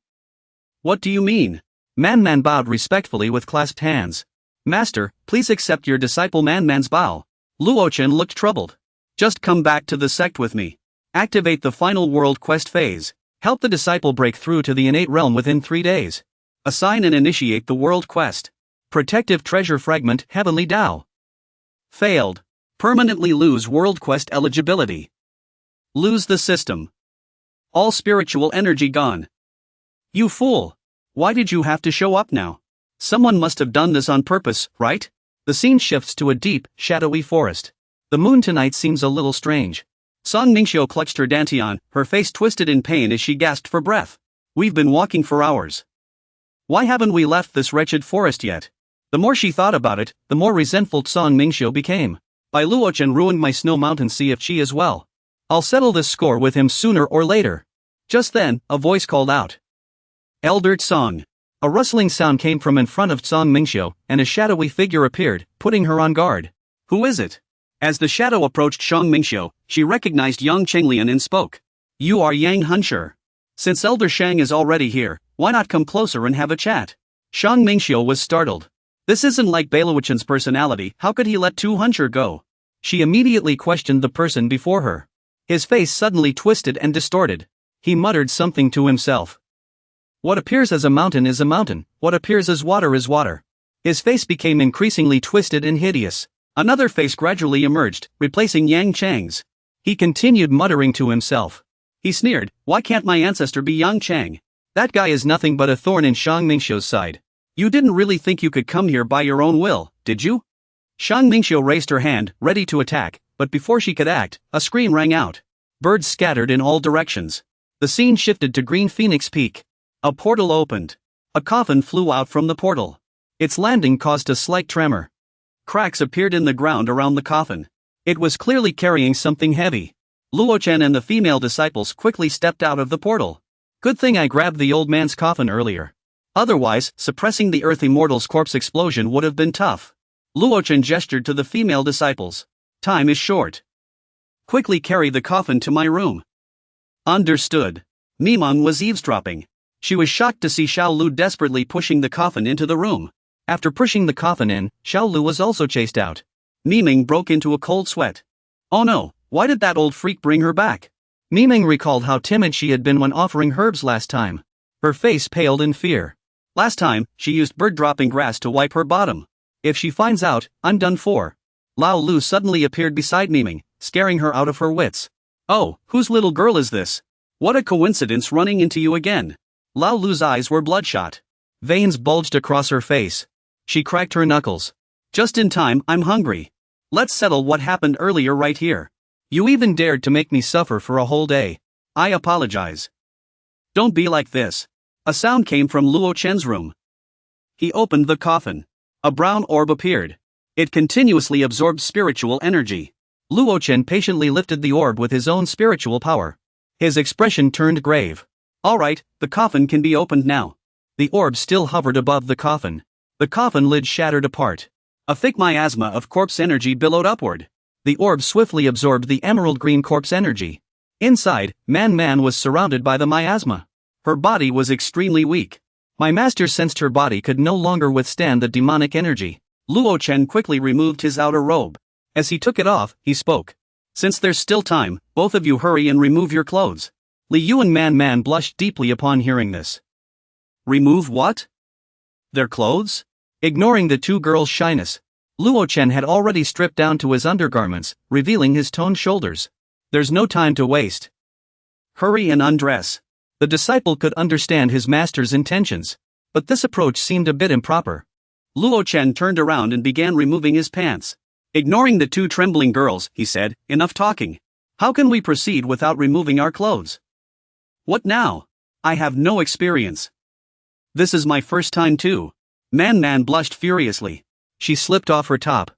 What do you mean? Man bowed respectfully with clasped hands. Master, please accept your disciple Man's bow. Luochen looked troubled. Just come back to the sect with me. Activate the final world quest phase. Help the disciple break through to the innate realm within 3 days. Assign and initiate the world quest. Protective treasure fragment Heavenly Tao. Failed. Permanently lose world quest eligibility. Lose the system. All spiritual energy gone. You fool. Why did you have to show up now? Someone must have done this on purpose, right? The scene shifts to a deep, shadowy forest. The moon tonight seems a little strange. Shang Mingxiu clutched her dantian, her face twisted in pain as she gasped for breath. We've been walking for hours. Why haven't we left this wretched forest yet? The more she thought about it, the more resentful Shang Mingxiu became. Bai Luochen ruined my snow mountain sea if she as well. I'll settle this score with him sooner or later. Just then, a voice called out. Elder Song. A rustling sound came from in front of Shang Mingxiu, and a shadowy figure appeared, putting her on guard. Who is it? As the shadow approached Shang Mingxiu, she recognized Yang Chenglian and spoke. You are Yang Hunshi. Since Elder Shang is already here, why not come closer and have a chat? Shang Mingxiu was startled. This isn't like Bailuochen's personality, how could he let Tu Hunshi go? She immediately questioned the person before her. His face suddenly twisted and distorted. He muttered something to himself. What appears as a mountain is a mountain, what appears as water is water. His face became increasingly twisted and hideous. Another face gradually emerged, replacing Yang Chang's. He continued muttering to himself. He sneered, why can't my ancestor be Yang Chang? That guy is nothing but a thorn in Shang Mingxiu's side. You didn't really think you could come here by your own will, did you? Shang Mingxiu raised her hand, ready to attack, but before she could act, a scream rang out. Birds scattered in all directions. The scene shifted to Green Phoenix Peak. A portal opened. A coffin flew out from the portal. Its landing caused a slight tremor. Cracks appeared in the ground around the coffin. It was clearly carrying something heavy. Luochen and the female disciples quickly stepped out of the portal. Good thing I grabbed the old man's coffin earlier. Otherwise, suppressing the Earth Immortal's corpse explosion would have been tough. Luochen gestured to the female disciples. Time is short. Quickly carry the coffin to my room. Understood. Mimong was eavesdropping. She was shocked to see Xiaolu desperately pushing the coffin into the room. After pushing the coffin in, Xiaolu was also chased out. Miming broke into a cold sweat. Oh no, why did that old freak bring her back? Miming recalled how timid she had been when offering herbs last time. Her face paled in fear. Last time, she used bird-dropping grass to wipe her bottom. If she finds out, I'm done for. Lao Lu suddenly appeared beside Miming, scaring her out of her wits. Oh, whose little girl is this? What a coincidence running into you again. Lao Lu's eyes were bloodshot. Veins bulged across her face. She cracked her knuckles. Just in time, I'm hungry. Let's settle what happened earlier right here. You even dared to make me suffer for a whole day. I apologize. Don't be like this. A sound came from Luo Chen's room. He opened the coffin. A brown orb appeared. It continuously absorbed spiritual energy. Luo Chen patiently lifted the orb with his own spiritual power. His expression turned grave. Alright, the coffin can be opened now. The orb still hovered above the coffin. The coffin lid shattered apart. A thick miasma of corpse energy billowed upward. The orb swiftly absorbed the emerald green corpse energy. Inside, Man was surrounded by the miasma. Her body was extremely weak. My master sensed her body could no longer withstand the demonic energy. Luo Chen quickly removed his outer robe. As he took it off, he spoke. Since there's still time, both of you hurry and remove your clothes. Li Yu and Man blushed deeply upon hearing this. Remove what? Their clothes? Ignoring the two girls' shyness, Luo Chen had already stripped down to his undergarments, revealing his toned shoulders. There's no time to waste. Hurry and undress. The disciple could understand his master's intentions, but this approach seemed a bit improper. Luo Chen turned around and began removing his pants. Ignoring the two trembling girls, he said, enough talking. How can we proceed without removing our clothes? What now? I have no experience. This is my first time too. Man blushed furiously. She slipped off her top.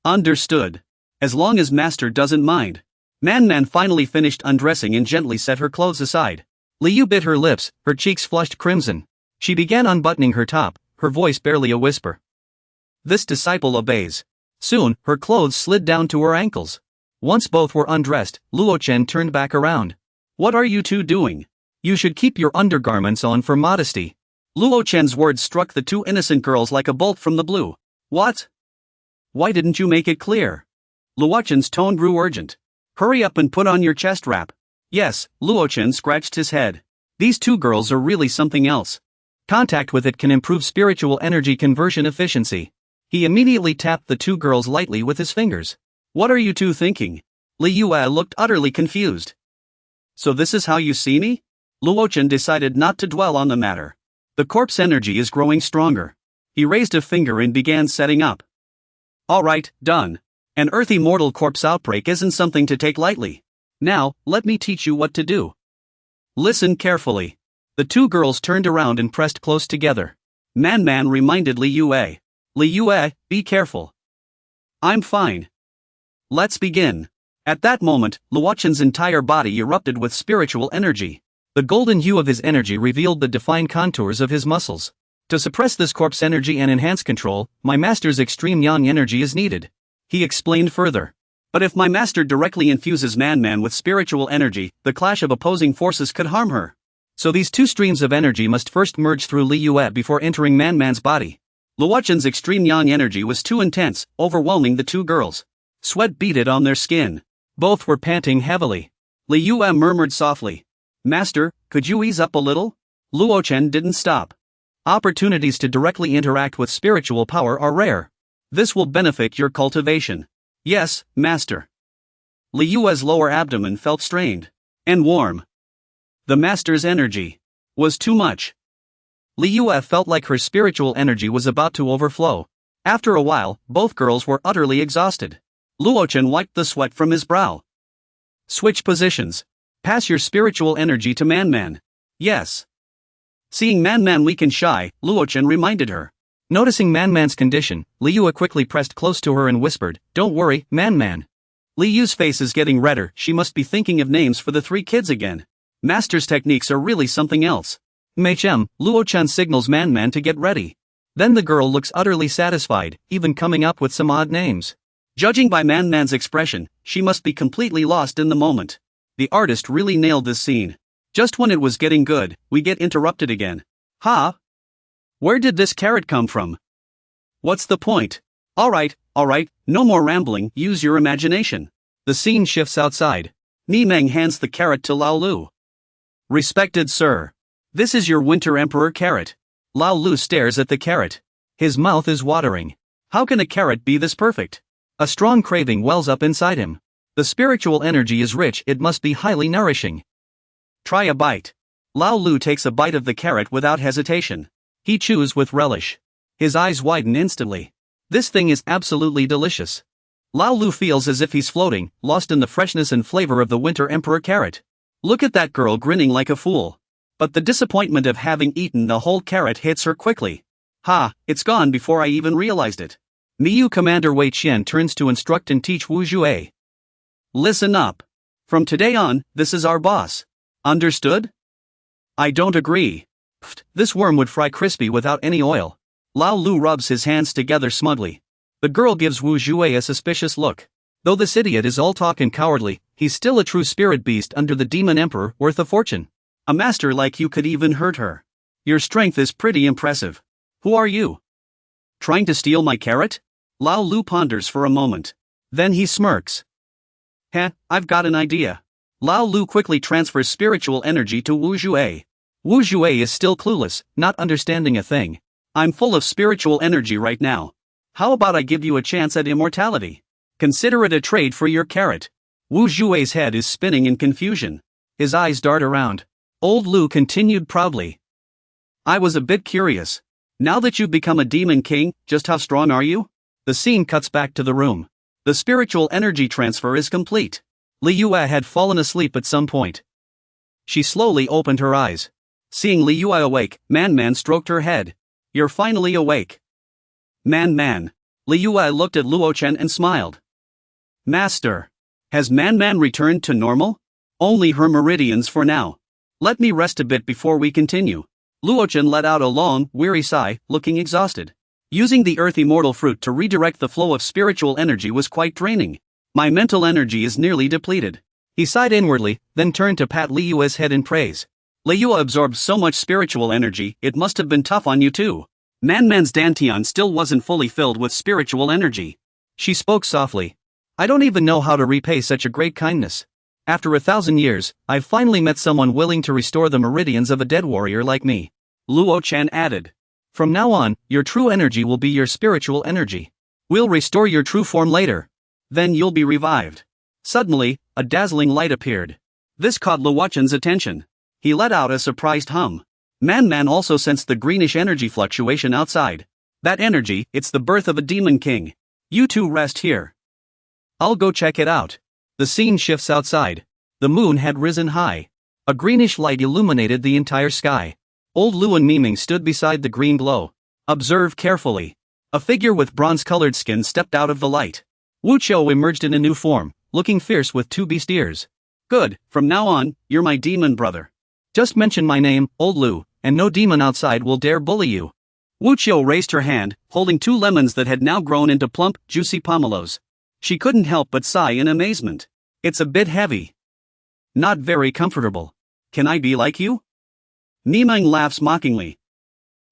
Understood. As long as master doesn't mind. Man finally finished undressing and gently set her clothes aside. Li Yu bit her lips, her cheeks flushed crimson. She began unbuttoning her top, her voice barely a whisper. This disciple obeys. Soon, her clothes slid down to her ankles. Once both were undressed, Luo Chen turned back around. What are you two doing? You should keep your undergarments on for modesty. Luo Chen's words struck the two innocent girls like a bolt from the blue. What? Why didn't you make it clear? Luo Chen's tone grew urgent. Hurry up and put on your chest wrap. Yes, Luo Chen scratched his head. These two girls are really something else. Contact with it can improve spiritual energy conversion efficiency. He immediately tapped the two girls lightly with his fingers. What are you two thinking? Li Yue looked utterly confused. So this is how you see me? Luo Chen decided not to dwell on the matter. The corpse energy is growing stronger. He raised a finger and began setting up. Alright, done. An Earth Immortal corpse outbreak isn't something to take lightly. Now, let me teach you what to do. Listen carefully. The two girls turned around and pressed close together. Man reminded Li Yue. Li Yue, be careful. I'm fine. Let's begin. At that moment, Luo Chen's entire body erupted with spiritual energy. The golden hue of his energy revealed the defined contours of his muscles. To suppress this corpse energy and enhance control, my master's extreme yang energy is needed. He explained further. But if my master directly infuses Man with spiritual energy, the clash of opposing forces could harm her. So these two streams of energy must first merge through Li Yue before entering Man's body. Luo Chen's extreme yang energy was too intense, overwhelming the two girls. Sweat beaded on their skin. Both were panting heavily. Li Yue murmured softly. Master, could you ease up a little? Luo Chen didn't stop. Opportunities to directly interact with spiritual power are rare. This will benefit your cultivation. Yes, master. Li Yue's lower abdomen felt strained. And warm. The master's energy was too much. Li Yue felt like her spiritual energy was about to overflow. After a while, both girls were utterly exhausted. Luo Chen wiped the sweat from his brow. Switch positions. Pass your spiritual energy to Man. Yes. Seeing Man weak and shy, Luochen reminded her. Noticing Man's condition, Liyue quickly pressed close to her and whispered, "Don't worry, Man." Liyue's face is getting redder, she must be thinking of names for the 3 kids again. Master's techniques are really something else. Meichem, Luochen signals Man to get ready. Then the girl looks utterly satisfied, even coming up with some odd names. Judging by Man's expression, she must be completely lost in the moment. The artist really nailed this scene. Just when it was getting good, we get interrupted again. Ha! Where did this carrot come from? What's the point? Alright, no more rambling, use your imagination. The scene shifts outside. Mimeng hands the carrot to Lao Lu. Respected sir. This is your Winter Emperor carrot. Lao Lu stares at the carrot. His mouth is watering. How can a carrot be this perfect? A strong craving wells up inside him. The spiritual energy is rich, it must be highly nourishing. Try a bite. Lao Lu takes a bite of the carrot without hesitation. He chews with relish. His eyes widen instantly. This thing is absolutely delicious. Lao Lu feels as if he's floating, lost in the freshness and flavor of the Winter Emperor carrot. Look at that girl grinning like a fool. But the disappointment of having eaten the whole carrot hits her quickly. Ha, it's gone before I even realized it. Miyu Commander Wei Qian turns to instruct and teach Wu Jue. Listen up. From today on, this is our boss. Understood? I don't agree. Pfft, this worm would fry crispy without any oil. Lao Lu rubs his hands together smugly. The girl gives Wu Jue a suspicious look. Though this idiot is all talk and cowardly, he's still a true spirit beast under the Demon Emperor, worth a fortune. A master like you could even hurt her. Your strength is pretty impressive. Who are you? Trying to steal my carrot? Lao Lu ponders for a moment. Then he smirks. Heh, I've got an idea. Lao Lu quickly transfers spiritual energy to Wu Jue. Wu Jue is still clueless, not understanding a thing. I'm full of spiritual energy right now. How about I give you a chance at immortality? Consider it a trade for your carrot. Wu Jue's head is spinning in confusion. His eyes dart around. Old Lu continued proudly. I was a bit curious. Now that you've become a demon king, just how strong are you? The scene cuts back to the room. The spiritual energy transfer is complete. Liyue had fallen asleep at some point. She slowly opened her eyes. Seeing Liyue awake, Man stroked her head. You're finally awake. Man. Liyue looked at Luochen and smiled. Master. Has Man returned to normal? Only her meridians for now. Let me rest a bit before we continue. Luochen let out a long, weary sigh, looking exhausted. Using the earth immortal fruit to redirect the flow of spiritual energy was quite draining. My mental energy is nearly depleted. He sighed inwardly, then turned to pat Liyue's head in praise. Liyue absorbed so much spiritual energy, it must have been tough on you too. Man's dantian still wasn't fully filled with spiritual energy. She spoke softly. I don't even know how to repay such a great kindness. After 1,000 years, I've finally met someone willing to restore the meridians of a dead warrior like me. Luochen added. From now on, your true energy will be your spiritual energy. We'll restore your true form later. Then you'll be revived. Suddenly, a dazzling light appeared. This caught Luochen's attention. He let out a surprised hum. Man also sensed the greenish energy fluctuation outside. That energy, it's the birth of a demon king. You two rest here. I'll go check it out. The scene shifts outside. The moon had risen high. A greenish light illuminated the entire sky. Old Lu and Miming stood beside the green glow. Observe carefully. A figure with bronze-colored skin stepped out of the light. Wu Qiu emerged in a new form, looking fierce with 2 beast ears. Good, from now on, you're my demon brother. Just mention my name, Old Lu, and no demon outside will dare bully you. Wu Qiu raised her hand, holding 2 lemons that had now grown into plump, juicy pomelos. She couldn't help but sigh in amazement. It's a bit heavy. Not very comfortable. Can I be like you? Miming laughs mockingly.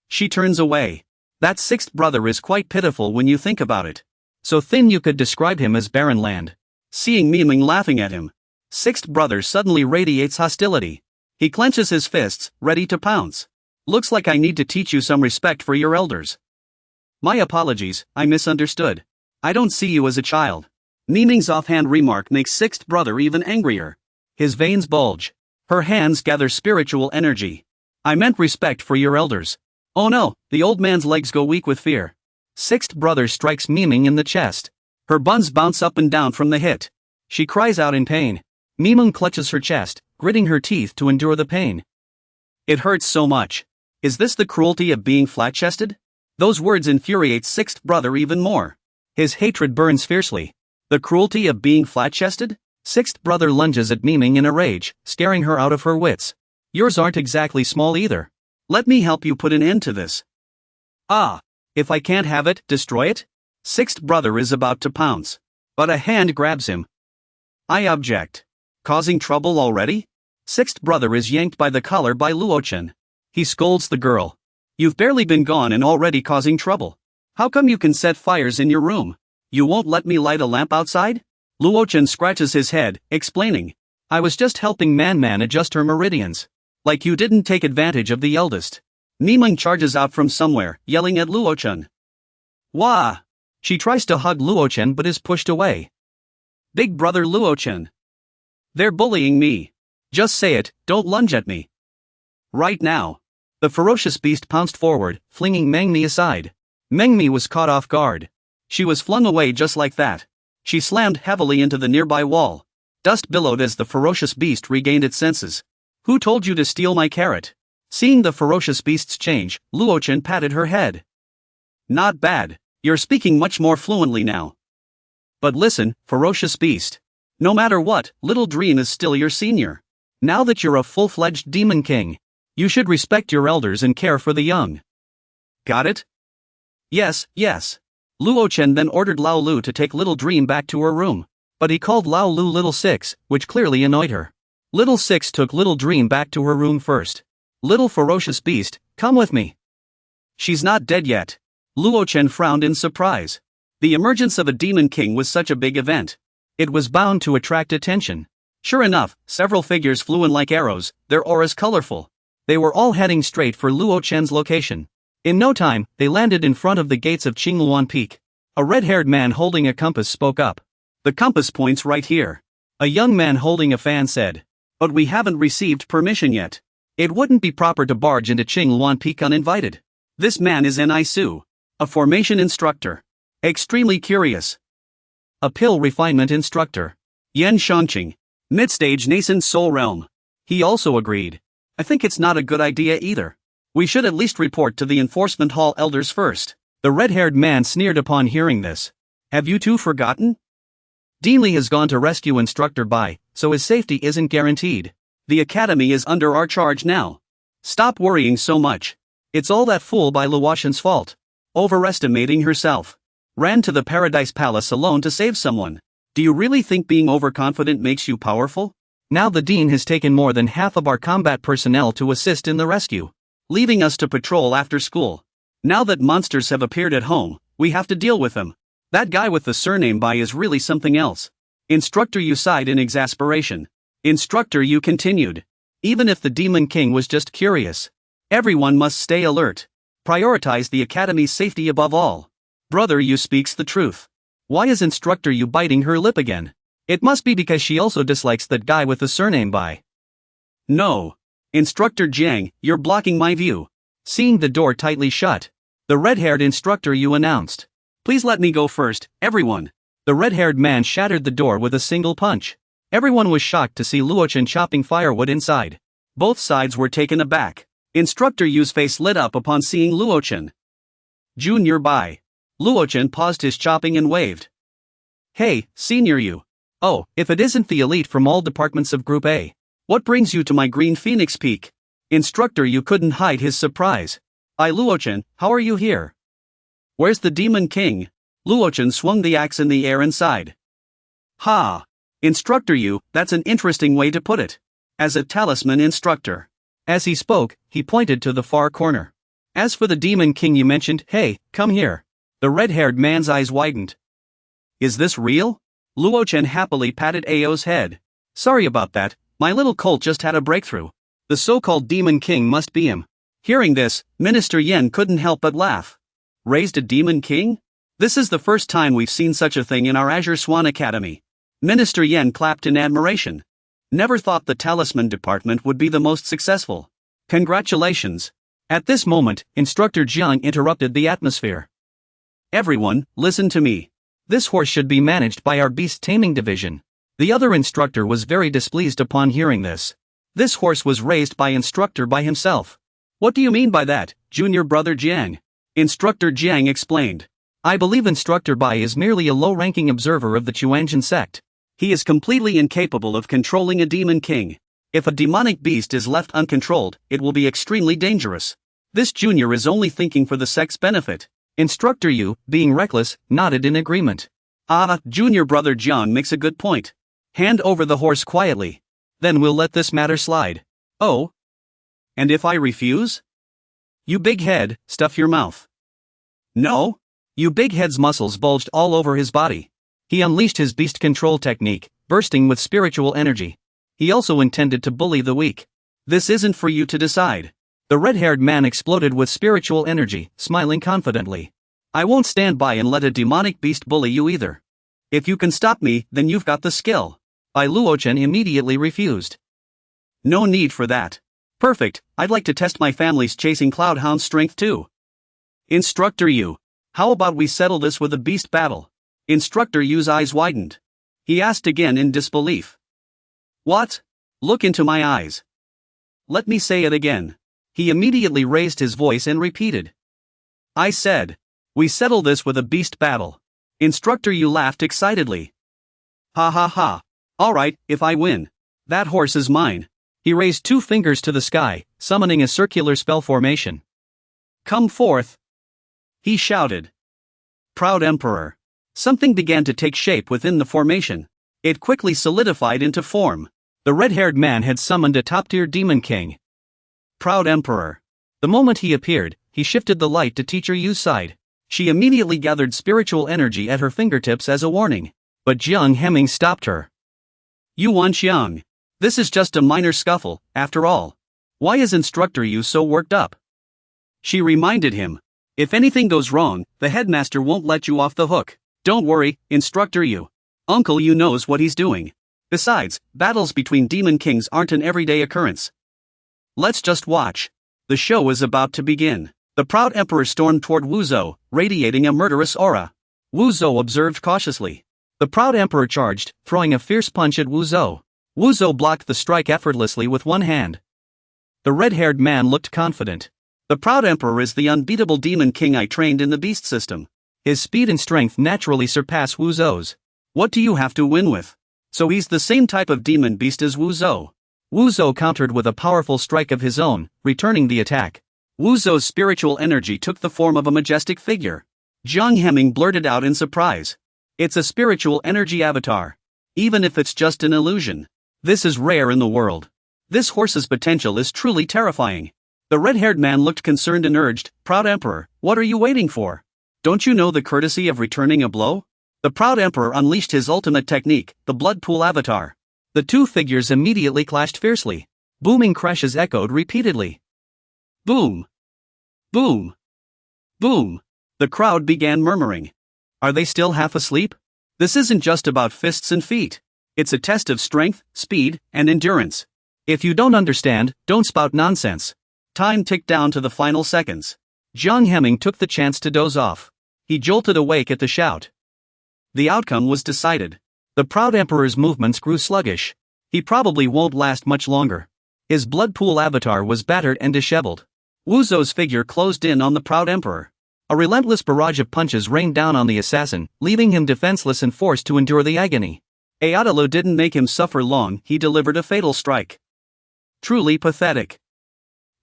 She turns away. That 6th brother is quite pitiful when you think about it. So thin you could describe him as barren land. Seeing Miming laughing at him, 6th brother suddenly radiates hostility. He clenches his fists, ready to pounce. Looks like I need to teach you some respect for your elders. My apologies, I misunderstood. I don't see you as a child. Miming's offhand remark makes 6th brother even angrier. His veins bulge. Her hands gather spiritual energy. I meant respect for your elders. Oh no, the old man's legs go weak with fear. 6th brother strikes Miming in the chest. Her buns bounce up and down from the hit. She cries out in pain. Mimung clutches her chest, gritting her teeth to endure the pain. It hurts so much. Is this the cruelty of being flat-chested? Those words infuriate sixth brother even more. His hatred burns fiercely. The cruelty of being flat-chested? Sixth brother lunges at Mimung in a rage, scaring her out of her wits. Yours aren't exactly small either. Let me help you put an end to this. Ah! If I can't have it, destroy it? Sixth brother is about to pounce. But a hand grabs him. I object. Causing trouble already? Sixth brother is yanked by the collar by Luochen. He scolds the girl. You've barely been gone and already causing trouble. How come you can set fires in your room? You won't let me light a lamp outside? Luochen scratches his head, explaining. I was just helping Man adjust her meridians. Like you didn't take advantage of the eldest. Mimung charges out from somewhere, yelling at Luochen. Wah! She tries to hug Luochen but is pushed away. Big brother Luochen. They're bullying me. Just say it, don't lunge at me. Right now. The ferocious beast pounced forward, flinging Mengmi aside. Mengmi was caught off guard. She was flung away just like that. She slammed heavily into the nearby wall. Dust billowed as the ferocious beast regained its senses. Who told you to steal my carrot? Seeing the ferocious beast's change, Luochen patted her head. Not bad. You're speaking much more fluently now. But listen, ferocious beast. No matter what, Little Dream is still your senior. Now that you're a full-fledged demon king, you should respect your elders and care for the young. Got it? Yes, yes. Luochen then ordered Lao Lu to take Little Dream back to her room, but he called Lao Lu Little Six, which clearly annoyed her. Little Six took Little Dream back to her room first. Little ferocious beast, come with me. She's not dead yet. Luochen frowned in surprise. The emergence of a demon king was such a big event. It was bound to attract attention. Sure enough, several figures flew in like arrows, their auras colorful. They were all heading straight for Luochen's location. In no time, they landed in front of the gates of Qingluan Peak. A red-haired man holding a compass spoke up. The compass points right here. A young man holding a fan said. But we haven't received permission yet. It wouldn't be proper to barge into Qingluan Peak uninvited. This man is Nisu, a formation instructor. Extremely curious. A pill refinement instructor. Yen Shangqing. Mid-stage nascent soul realm. He also agreed. I think it's not a good idea either. We should at least report to the enforcement hall elders first. The red-haired man sneered upon hearing this. Have you two forgotten? Deanley has gone to rescue Instructor Bai, so his safety isn't guaranteed. The academy is under our charge now. Stop worrying so much. It's all that fool by Luoshen's fault. Overestimating herself. Ran to the Paradise Palace alone to save someone. Do you really think being overconfident makes you powerful? Now the Dean has taken more than half of our combat personnel to assist in the rescue, leaving us to patrol after school. Now that monsters have appeared at home, we have to deal with them. That guy with the surname Bai is really something else. Instructor Yu sighed in exasperation. Instructor Yu continued. Even if the Demon King was just curious. Everyone must stay alert. Prioritize the academy's safety above all. Brother Yu speaks the truth. Why is Instructor Yu biting her lip again? It must be because she also dislikes that guy with the surname Bai. No. Instructor Jiang, you're blocking my view. Seeing the door tightly shut, the red-haired Instructor Yu announced. Please let me go first, everyone. The red-haired man shattered the door with a single punch. Everyone was shocked to see Luochen chopping firewood inside. Both sides were taken aback. Instructor Yu's face lit up upon seeing Luochen. Junior Bai. Luochen paused his chopping and waved. Hey, Senior Yu. Oh, if it isn't the elite from all departments of Group A. What brings you to my Green Phoenix Peak? Instructor Yu couldn't hide his surprise. Luochen, how are you here? Where's the Demon King? Luochen swung the axe in the air and sighed. Ha! Instructor Yu, that's an interesting way to put it. As a talisman instructor. As he spoke, he pointed to the far corner. As for the Demon King you mentioned, hey, come here. The red-haired man's eyes widened. Is this real? Luochen happily patted Ao's head. Sorry about that, my little colt just had a breakthrough. The so-called Demon King must be him. Hearing this, Minister Yen couldn't help but laugh. Raised a Demon King? This is the first time we've seen such a thing in our Azure Swan Academy. Minister Yen clapped in admiration. Never thought the talisman department would be the most successful. Congratulations. At this moment, Instructor Jiang interrupted the atmosphere. Everyone, listen to me. This horse should be managed by our beast taming division. The other instructor was very displeased upon hearing this. This horse was raised by instructor by himself. What do you mean by that, junior brother Jiang? Instructor Jiang explained. I believe Instructor Bai is merely a low-ranking observer of the Chuanjian sect. He is completely incapable of controlling a demon king. If a demonic beast is left uncontrolled, it will be extremely dangerous. This junior is only thinking for the sect's benefit. Instructor Yu, being reckless, nodded in agreement. Junior brother Jiang makes a good point. Hand over the horse quietly. Then we'll let this matter slide. Oh? And if I refuse? You big head, stuff your mouth. No? You big head's muscles bulged all over his body. He unleashed his beast control technique, bursting with spiritual energy. He also intended to bully the weak. This isn't for you to decide. The red-haired man exploded with spiritual energy, smiling confidently. I won't stand by and let a demonic beast bully you either. If you can stop me, then you've got the skill. Bai Luochen immediately refused. No need for that. Perfect, I'd like to test my family's chasing cloudhound strength too. Instructor Yu. How about we settle this with a beast battle? Instructor Yu's eyes widened. He asked again in disbelief. What? Look into my eyes. Let me say it again. He immediately raised his voice and repeated. I said, we settle this with a beast battle. Instructor Yu laughed excitedly. Ha ha ha. Alright, if I win. That horse is mine. He raised 2 fingers to the sky, summoning a circular spell formation. Come forth. He shouted. Proud Emperor. Something began to take shape within the formation. It quickly solidified into form. The red-haired man had summoned a top-tier demon king. Proud Emperor. The moment he appeared, he shifted the light to Teacher Yu's side. She immediately gathered spiritual energy at her fingertips as a warning. But Jiang Hemming stopped her. Yu Wanxiang. This is just a minor scuffle, after all. Why is Instructor Yu so worked up? She reminded him. If anything goes wrong, the headmaster won't let you off the hook. Don't worry, Instructor Yu. Uncle Yu knows what he's doing. Besides, battles between demon kings aren't an everyday occurrence. Let's just watch. The show is about to begin. The proud emperor stormed toward Wu Zhou, radiating a murderous aura. Wu Zhou observed cautiously. The proud emperor charged, throwing a fierce punch at Wu Zhou. Wu Zhou blocked the strike effortlessly with one hand. The red-haired man looked confident. The proud emperor is the unbeatable demon king I trained in the beast system. His speed and strength naturally surpass Wu Zhou's. What do you have to win with? So he's the same type of demon beast as Wu Zhou. Wu Zhou countered with a powerful strike of his own, returning the attack. Wu Zhou's spiritual energy took the form of a majestic figure. Jiang Hemming blurted out in surprise. It's a spiritual energy avatar. Even if it's just an illusion. This is rare in the world. This horse's potential is truly terrifying. The red-haired man looked concerned and urged, Proud Emperor, what are you waiting for? Don't you know the courtesy of returning a blow? The proud emperor unleashed his ultimate technique, the blood pool avatar. The 2 figures immediately clashed fiercely. Booming crashes echoed repeatedly. Boom! Boom! Boom! The crowd began murmuring. Are they still half asleep? This isn't just about fists and feet. It's a test of strength, speed, and endurance. If you don't understand, don't spout nonsense. Time ticked down to the final seconds. Jiang Hemming took the chance to doze off. He jolted awake at the shout. The outcome was decided. The proud emperor's movements grew sluggish. He probably won't last much longer. His blood pool avatar was battered and disheveled. Wu Zhou's figure closed in on the proud emperor. A relentless barrage of punches rained down on the assassin, leaving him defenseless and forced to endure the agony. Ayatollah didn't make him suffer long, he delivered a fatal strike. Truly pathetic.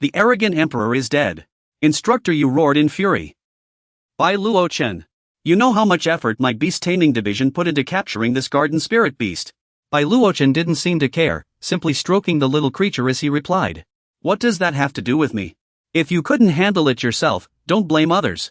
The arrogant emperor is dead. Instructor Yu roared in fury. Bai Luochen. You know how much effort my beast taming division put into capturing this garden spirit beast. Bai Luochen didn't seem to care, simply stroking the little creature as he replied. What does that have to do with me? If you couldn't handle it yourself, don't blame others.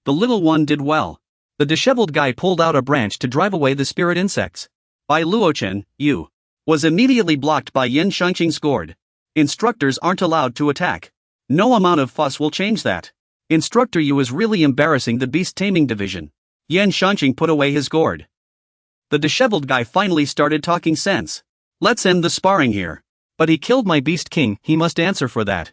The little one did well. The disheveled guy pulled out a branch to drive away the spirit insects. Bai Luochen, you, was immediately blocked by Yen Shangqing's gourd. Instructors aren't allowed to attack. No amount of fuss will change that. Instructor Yu is really embarrassing the beast taming division. Yen Shangqing put away his gourd. The disheveled guy finally started talking sense. Let's end the sparring here. But he killed my beast king, he must answer for that.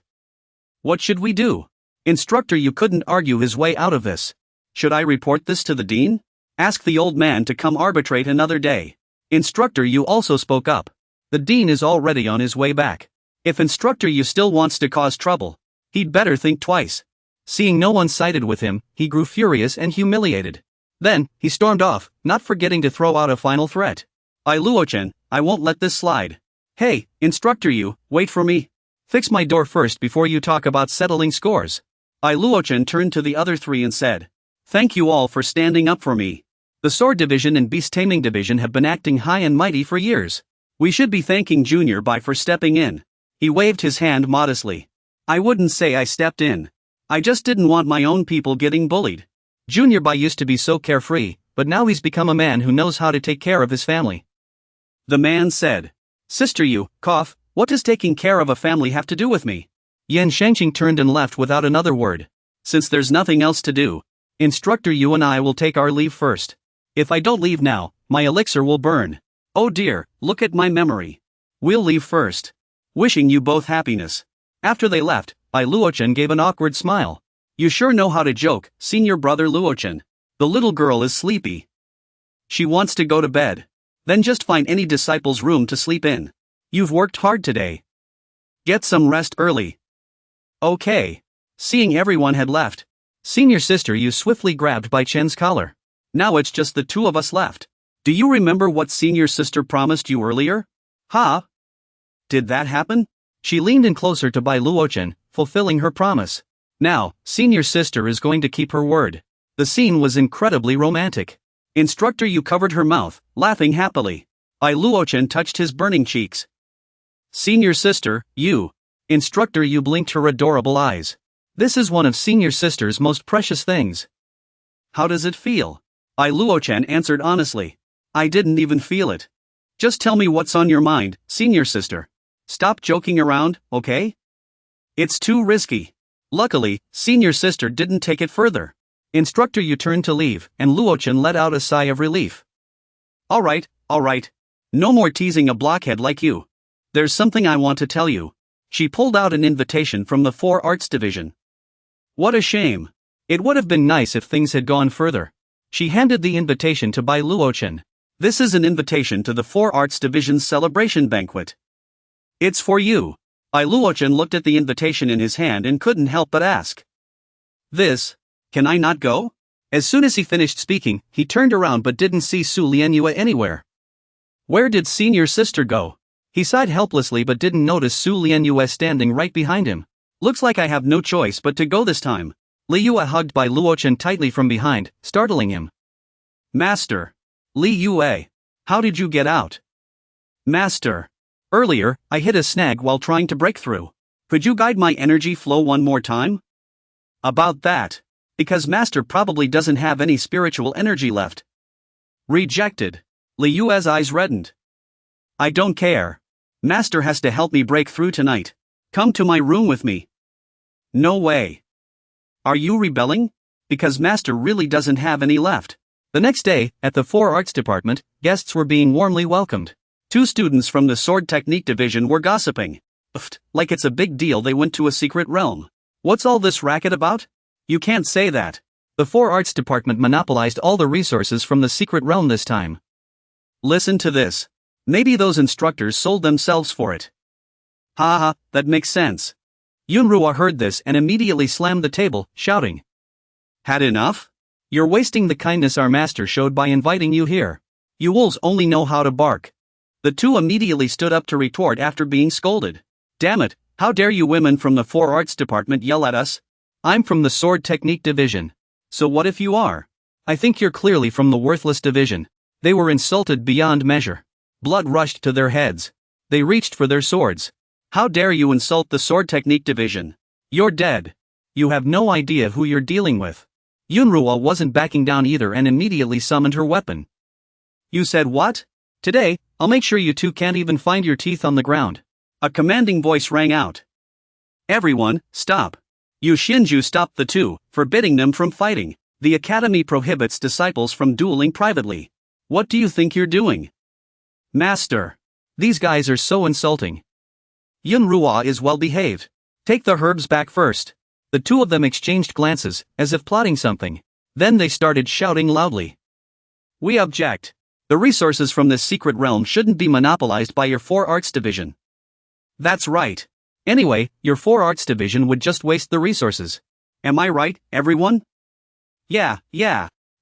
What should we do? Instructor Yu couldn't argue his way out of this. Should I report this to the dean? Ask the old man to come arbitrate another day. Instructor Yu also spoke up. The dean is already on his way back. If Instructor Yu still wants to cause trouble, he'd better think twice. Seeing no one sided with him, he grew furious and humiliated. Then, he stormed off, not forgetting to throw out a final threat. Luochen, I won't let this slide. Hey, Instructor Yu, wait for me. Fix my door first before you talk about settling scores. Luochen turned to the other three and said, thank you all for standing up for me. The Sword Division and Beast Taming Division have been acting high and mighty for years. We should be thanking Junior Bai for stepping in. He waved his hand modestly. I wouldn't say I stepped in. I just didn't want my own people getting bullied. Junior Bai used to be so carefree, but now he's become a man who knows how to take care of his family. The man said. Sister Yu, cough, what does taking care of a family have to do with me? Yan Shangqing turned and left without another word. Since there's nothing else to do, Instructor Yu and I will take our leave first. If I don't leave now, my elixir will burn. Oh dear, look at my memory. We'll leave first. Wishing you both happiness. After they left, Luochen gave an awkward smile. You sure know how to joke, senior brother Luochen. The little girl is sleepy. She wants to go to bed. Then just find any disciple's room to sleep in. You've worked hard today. Get some rest early. Okay. Seeing everyone had left, senior sister Yu swiftly grabbed Bai Chen's collar. Now it's just the two of us left. Do you remember what senior sister promised you earlier? Huh? Did that happen? She leaned in closer to Bai Luochen, fulfilling her promise. Now, senior sister is going to keep her word. The scene was incredibly romantic. Instructor Yu covered her mouth, laughing happily. Bai Luochen touched his burning cheeks. Senior sister, Yu. Instructor Yu blinked her adorable eyes. This is one of senior sister's most precious things. How does it feel? Bai Luochen answered honestly. I didn't even feel it. Just tell me what's on your mind, senior sister. Stop joking around, okay? It's too risky. Luckily, senior sister didn't take it further. Instructor Yu turned to leave, and Luochen let out a sigh of relief. Alright. No more teasing a blockhead like you. There's something I want to tell you. She pulled out an invitation from the 4 Arts Division. What a shame. It would have been nice if things had gone further. She handed the invitation to Bai Luochen. This is an invitation to the 4 Arts Division's celebration banquet. It's for you. Bai Luochen looked at the invitation in his hand and couldn't help but ask. Can I not go? As soon as he finished speaking, he turned around but didn't see Su Lianyue anywhere. Where did senior sister go? He sighed helplessly but didn't notice Su Lianyue standing right behind him. Looks like I have no choice but to go this time. Li Yue hugged Bai Luochen tightly from behind, startling him. Master. Li Yue. How did you get out? Master. Earlier, I hit a snag while trying to break through. Could you guide my energy flow one more time? About that. Because Master probably doesn't have any spiritual energy left. Rejected. Li Yue's eyes reddened. I don't care. Master has to help me break through tonight. Come to my room with me. No way. Are you rebelling? Because Master really doesn't have any left. The next day, at the 4 Arts Department, guests were being warmly welcomed. 2 students from the Sword Technique Division were gossiping. Like it's a big deal they went to a secret realm. What's all this racket about? You can't say that. The 4 Arts Department monopolized all the resources from the secret realm this time. Listen to this. Maybe those instructors sold themselves for it. Ha, that makes sense. Yunrua heard this and immediately slammed the table, shouting. Had enough? You're wasting the kindness our master showed by inviting you here. You wolves only know how to bark. The 2 immediately stood up to retort after being scolded. Damn it, how dare you women from the 4 Arts Department yell at us? I'm from the Sword Technique Division. So what if you are? I think you're clearly from the Worthless Division. They were insulted beyond measure. Blood rushed to their heads. They reached for their swords. How dare you insult the Sword Technique Division? You're dead. You have no idea who you're dealing with. Yunrua wasn't backing down either and immediately summoned her weapon. You said what? Today, I'll make sure you 2 can't even find your teeth on the ground. A commanding voice rang out. Everyone, stop. Yu Xinju stopped the 2, forbidding them from fighting. The academy prohibits disciples from dueling privately. What do you think you're doing? Master. These guys are so insulting. Yunrua is well behaved. Take the herbs back first. The 2 of them exchanged glances, as if plotting something. Then they started shouting loudly. We object. The resources from this secret realm shouldn't be monopolized by your 4 arts division. That's right. Anyway, your 4 arts division would just waste the resources. Am I right, everyone? Yeah.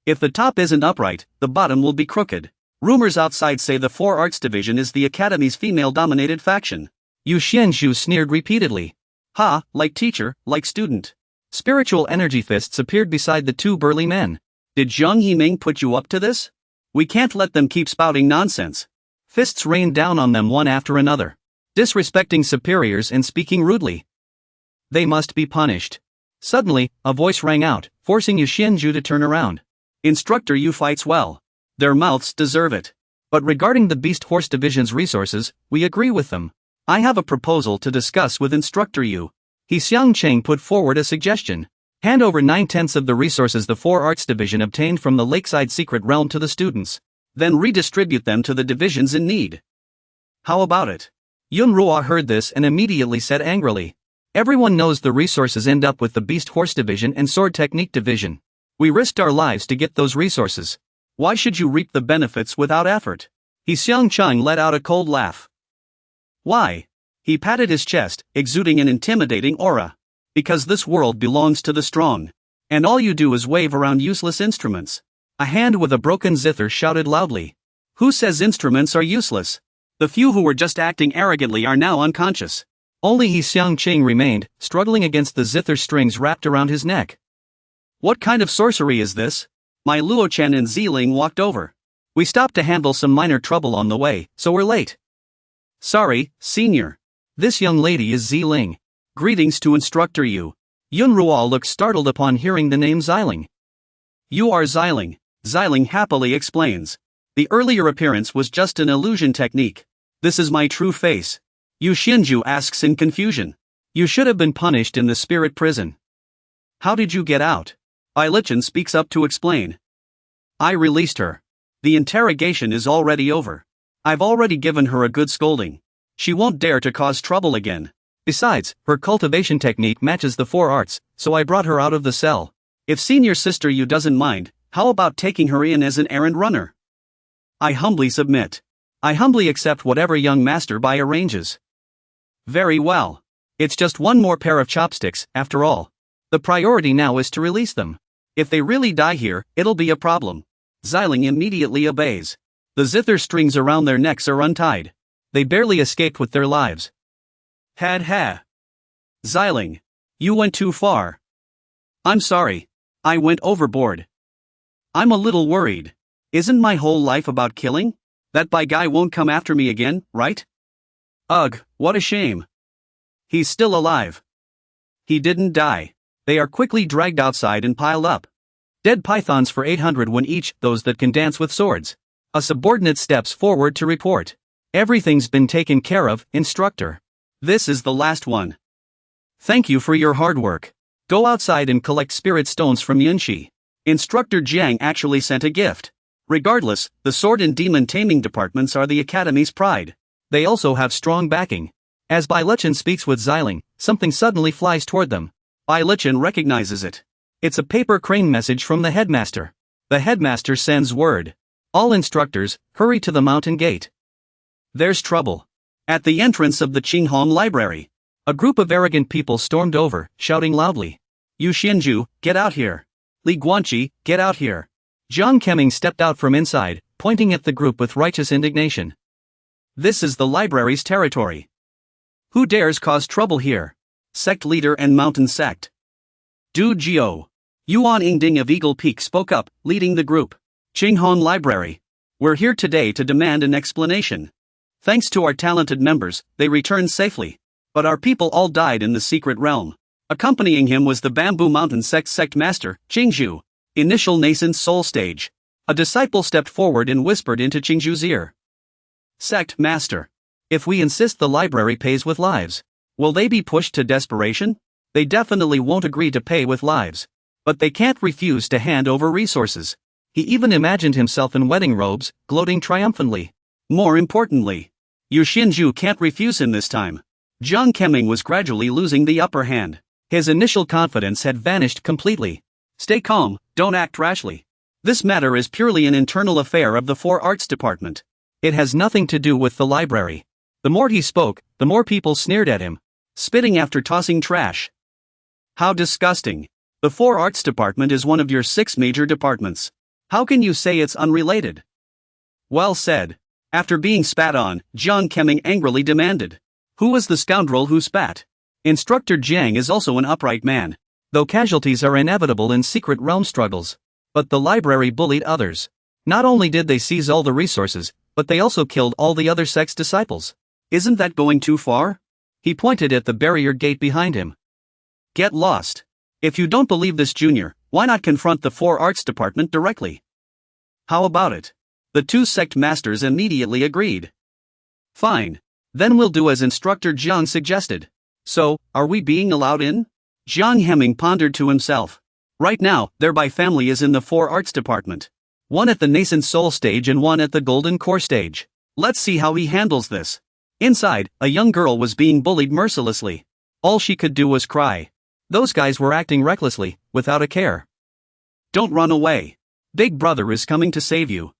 If the top isn't upright, the bottom will be crooked. Rumors outside say the 4 arts division is the academy's female-dominated faction. Yu Xianzhu sneered repeatedly. Ha, like teacher, like student. Spiritual energy fists appeared beside the 2 burly men. Did Zhang Yiming put you up to this? We can't let them keep spouting nonsense. Fists rained down on them one after another, disrespecting superiors and speaking rudely. They must be punished. Suddenly, a voice rang out, forcing Yu Xianzhu to turn around. Instructor Yu fights well. Their mouths deserve it. But regarding the Beast Horse Division's resources, we agree with them. I have a proposal to discuss with Instructor Yu. He Xiangcheng put forward a suggestion. Hand over 9/10 of the resources the 4 Arts Division obtained from the Lakeside Secret Realm to the students. Then redistribute them to the divisions in need. How about it? Yun Ruo heard this and immediately said angrily. Everyone knows the resources end up with the Beast Horse Division and Sword Technique Division. We risked our lives to get those resources. Why should you reap the benefits without effort? He Xiangcheng let out a cold laugh. Why? He patted his chest, exuding an intimidating aura. Because this world belongs to the strong. And all you do is wave around useless instruments. A hand with a broken zither shouted loudly. Who says instruments are useless? The few who were just acting arrogantly are now unconscious. Only He Xiangcheng remained, struggling against the zither strings wrapped around his neck. What kind of sorcery is this? My Luochen and Ziling walked over. We stopped to handle some minor trouble on the way, so we're late. Sorry, senior. This young lady is Ziling. Greetings to Instructor Yu. Yun Ruo looked startled upon hearing the name Ziling. You are Ziling, Ziling happily explains. The earlier appearance was just an illusion technique. This is my true face. Yu Xianzhu asks in confusion. You should have been punished in the spirit prison. How did you get out? Bai Lichen speaks up to explain. I released her. The interrogation is already over. I've already given her a good scolding. She won't dare to cause trouble again. Besides, her cultivation technique matches the 4 arts, so I brought her out of the cell. If senior sister Yu doesn't mind, how about taking her in as an errand runner? I humbly submit. I humbly accept whatever young master Bai arranges. Very well. It's just one more pair of chopsticks, after all. The priority now is to release them. If they really die here, it'll be a problem. Ziling immediately obeys. The zither strings around their necks are untied. They barely escaped with their lives. Ha. Ziling. You went too far. I'm sorry. I went overboard. I'm a little worried. Isn't my whole life about killing? That Bai guy won't come after me again, right? Ugh, what a shame. He's still alive. He didn't die. They are quickly dragged outside and piled up. Dead pythons for 800 won each, those that can dance with swords. A subordinate steps forward to report. Everything's been taken care of, instructor. This is the last one. Thank you for your hard work. Go outside and collect spirit stones from Yunxi. Instructor Jiang actually sent a gift. Regardless, the sword and demon taming departments are the academy's pride. They also have strong backing. As Bai Lichen speaks with Ziling, something suddenly flies toward them. Bai Lichen recognizes it. It's a paper crane message from the headmaster. The headmaster sends word. All instructors, hurry to the mountain gate. There's trouble. At the entrance of the Qinghong Library, a group of arrogant people stormed over, shouting loudly. Yu Xianzhu, get out here. Li Guanqi, get out here. Jiang Kemming stepped out from inside, pointing at the group with righteous indignation. This is the library's territory. Who dares cause trouble here? Sect leader and mountain sect. Du Jiao. Yuan Yingding of Eagle Peak spoke up, leading the group. Qinghong Library. We're here today to demand an explanation. Thanks to our talented members, they returned safely. But our people all died in the secret realm. Accompanying him was the Bamboo Mountain sect master, Qingzhu. Initial nascent soul stage. A disciple stepped forward and whispered into Qingzhu's ear. Sect master. If we insist the library pays with lives, will they be pushed to desperation? They definitely won't agree to pay with lives. But they can't refuse to hand over resources. He even imagined himself in wedding robes, gloating triumphantly. More importantly, Yu Xianzhu can't refuse him this time. Jiang Kemming was gradually losing the upper hand. His initial confidence had vanished completely. Stay calm, don't act rashly. This matter is purely an internal affair of the Four Arts Department. It has nothing to do with the library. The more he spoke, the more people sneered at him, spitting after tossing trash. How disgusting. The Four Arts Department is one of your 6 major departments. How can you say it's unrelated? Well said. After being spat on, Jiang Keming angrily demanded. Who was the scoundrel who spat? Instructor Jiang is also an upright man, though casualties are inevitable in secret realm struggles. But the library bullied others. Not only did they seize all the resources, but they also killed all the other sect's disciples. Isn't that going too far? He pointed at the barrier gate behind him. Get lost. If you don't believe this, Junior, why not confront the Four Arts Department directly? How about it? The 2 sect masters immediately agreed. Fine. Then we'll do as Instructor Jiang suggested. So, are we being allowed in? Jiang Hemming pondered to himself. Right now, their family is in the Four Arts Department. One at the nascent soul stage and one at the golden core stage. Let's see how he handles this. Inside, a young girl was being bullied mercilessly. All she could do was cry. Those guys were acting recklessly, without a care. Don't run away. Big Brother is coming to save you.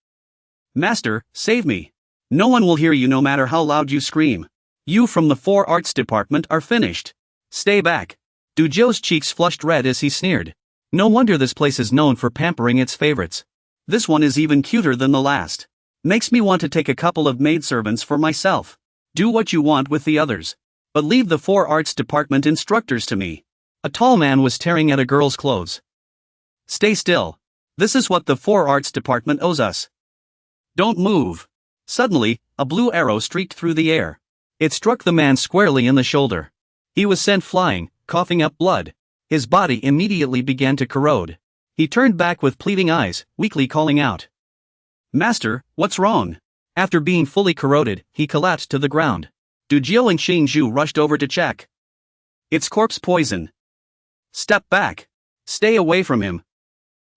Master, save me. No one will hear you no matter how loud you scream. You from the Four Arts Department are finished. Stay back. Dujio's cheeks flushed red as he sneered. No wonder this place is known for pampering its favorites. This one is even cuter than the last. Makes me want to take a couple of maidservants for myself. Do what you want with the others. But leave the Four Arts Department instructors to me. A tall man was tearing at a girl's clothes. Stay still. This is what the Four Arts Department owes us. Don't move. Suddenly, a blue arrow streaked through the air. It struck the man squarely in the shoulder. He was sent flying, coughing up blood. His body immediately began to corrode. He turned back with pleading eyes, weakly calling out. Master, what's wrong? After being fully corroded, he collapsed to the ground. Dujio and Xingzhu rushed over to check. It's corpse poison. Step back. Stay away from him.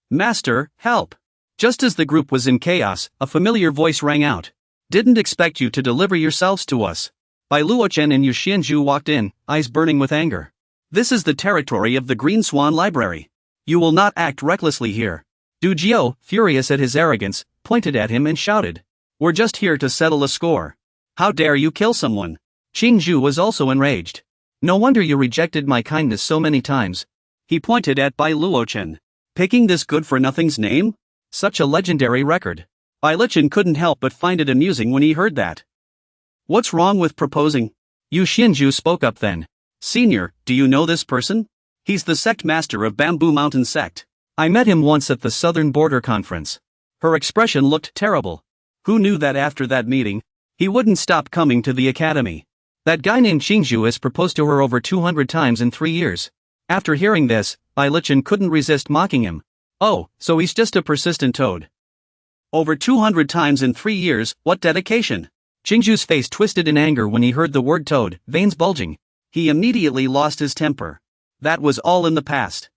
Master, help. Just as the group was in chaos, a familiar voice rang out. Didn't expect you to deliver yourselves to us. Bai Luochen and Yu Xianzhu walked in, eyes burning with anger. This is the territory of the Green Swan Library. You will not act recklessly here. Dujio, furious at his arrogance, pointed at him and shouted. We're just here to settle a score. How dare you kill someone? Xingzhu was also enraged. No wonder you rejected my kindness so many times. He pointed at Bai Luochen. Picking this good-for-nothing's name? Such a legendary record. Bai Luochen couldn't help but find it amusing when he heard that. What's wrong with proposing? Yu Xianzhu spoke up then. Senior, do you know this person? He's the sect master of Bamboo Mountain Sect. I met him once at the Southern Border Conference. Her expression looked terrible. Who knew that after that meeting, he wouldn't stop coming to the academy? That guy named Xingzhu has proposed to her over 200 times in 3 years. After hearing this, Bai Luochen couldn't resist mocking him. Oh, so he's just a persistent toad. Over 200 times in 3 years, what dedication! Xingzhu's face twisted in anger when he heard the word toad, veins bulging. He immediately lost his temper. That was all in the past.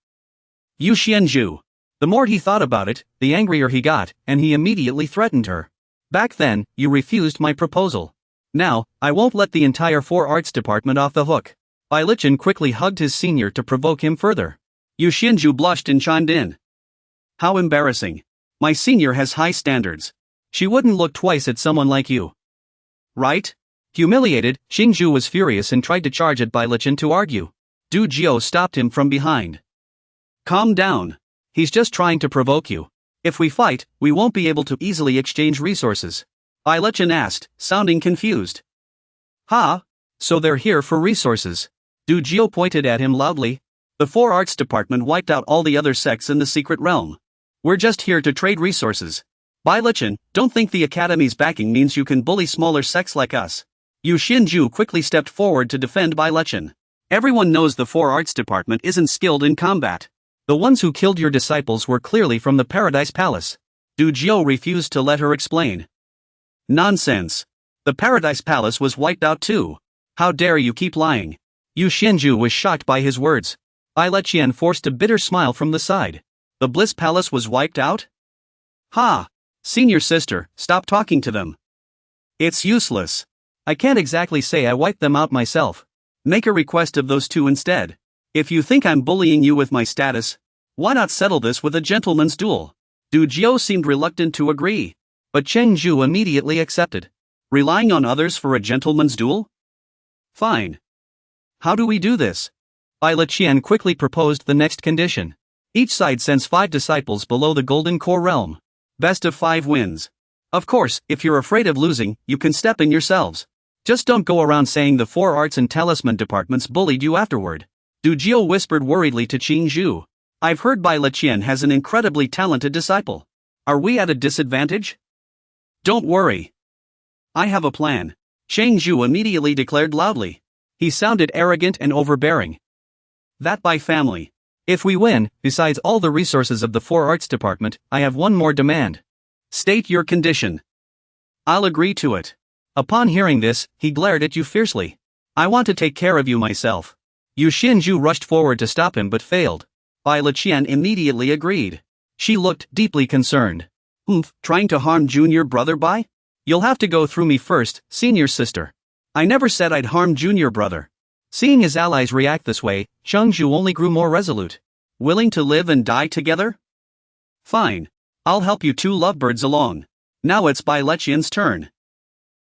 Yu Xianzhu. The more he thought about it, the angrier he got, and he immediately threatened her. Back then, you refused my proposal. Now, I won't let the entire Four Arts Department off the hook. Bai Luochen quickly hugged his senior to provoke him further. Yu Xianzhu blushed and chimed in. How embarrassing. My senior has high standards. She wouldn't look twice at someone like you. Right? Humiliated, Xingzhu was furious and tried to charge at Bai Luochen to argue. Du Jiao stopped him from behind. Calm down. He's just trying to provoke you. If we fight, we won't be able to easily exchange resources. Bai Luochen asked, sounding confused. Ha? So they're here for resources. Du Jiao pointed at him loudly. The Four Arts Department wiped out all the other sects in the secret realm. We're just here to trade resources. Bai Luochen, don't think the Academy's backing means you can bully smaller sects like us. Yu Xianzhu quickly stepped forward to defend Bai Luochen. Everyone knows the Four Arts Department isn't skilled in combat. The ones who killed your disciples were clearly from the Paradise Palace. Du Jiao refused to let her explain. Nonsense. The Paradise Palace was wiped out too. How dare you keep lying? Yu Xianzhu was shocked by his words. Bai Luochen forced a bitter smile from the side. The Bliss Palace was wiped out? Ha! Senior sister, stop talking to them. It's useless. I can't exactly say I wiped them out myself. Make a request of those two instead. If you think I'm bullying you with my status, why not settle this with a gentleman's duel? Du Jiu seemed reluctant to agree. But Cheng Zhu immediately accepted. Relying on others for a gentleman's duel? Fine. How do we do this? Bai Liqian quickly proposed the next condition. Each side sends 5 disciples below the Golden Core realm. Best of 5 wins. Of course, if you're afraid of losing, you can step in yourselves. Just don't go around saying the 4 arts and talisman departments bullied you afterward. Du Jiu whispered worriedly to Qing Zhu. I've heard Bai Liqian has an incredibly talented disciple. Are we at a disadvantage? Don't worry. I have a plan. Cheng Zhu immediately declared loudly. He sounded arrogant and overbearing. That by family. If we win, besides all the resources of the 4 arts department, I have one more demand. State your condition. I'll agree to it. Upon hearing this, he glared at you fiercely. I want to take care of you myself. Yu Xinju rushed forward to stop him but failed. Bai Liqian immediately agreed. She looked deeply concerned. Trying to harm junior brother Bai? You'll have to go through me first, senior sister. I never said I'd harm junior brother. Seeing his allies react this way, Cheng Zhu only grew more resolute. Willing to live and die together? Fine. I'll help you 2 lovebirds along. Now it's Bai Liqian's turn.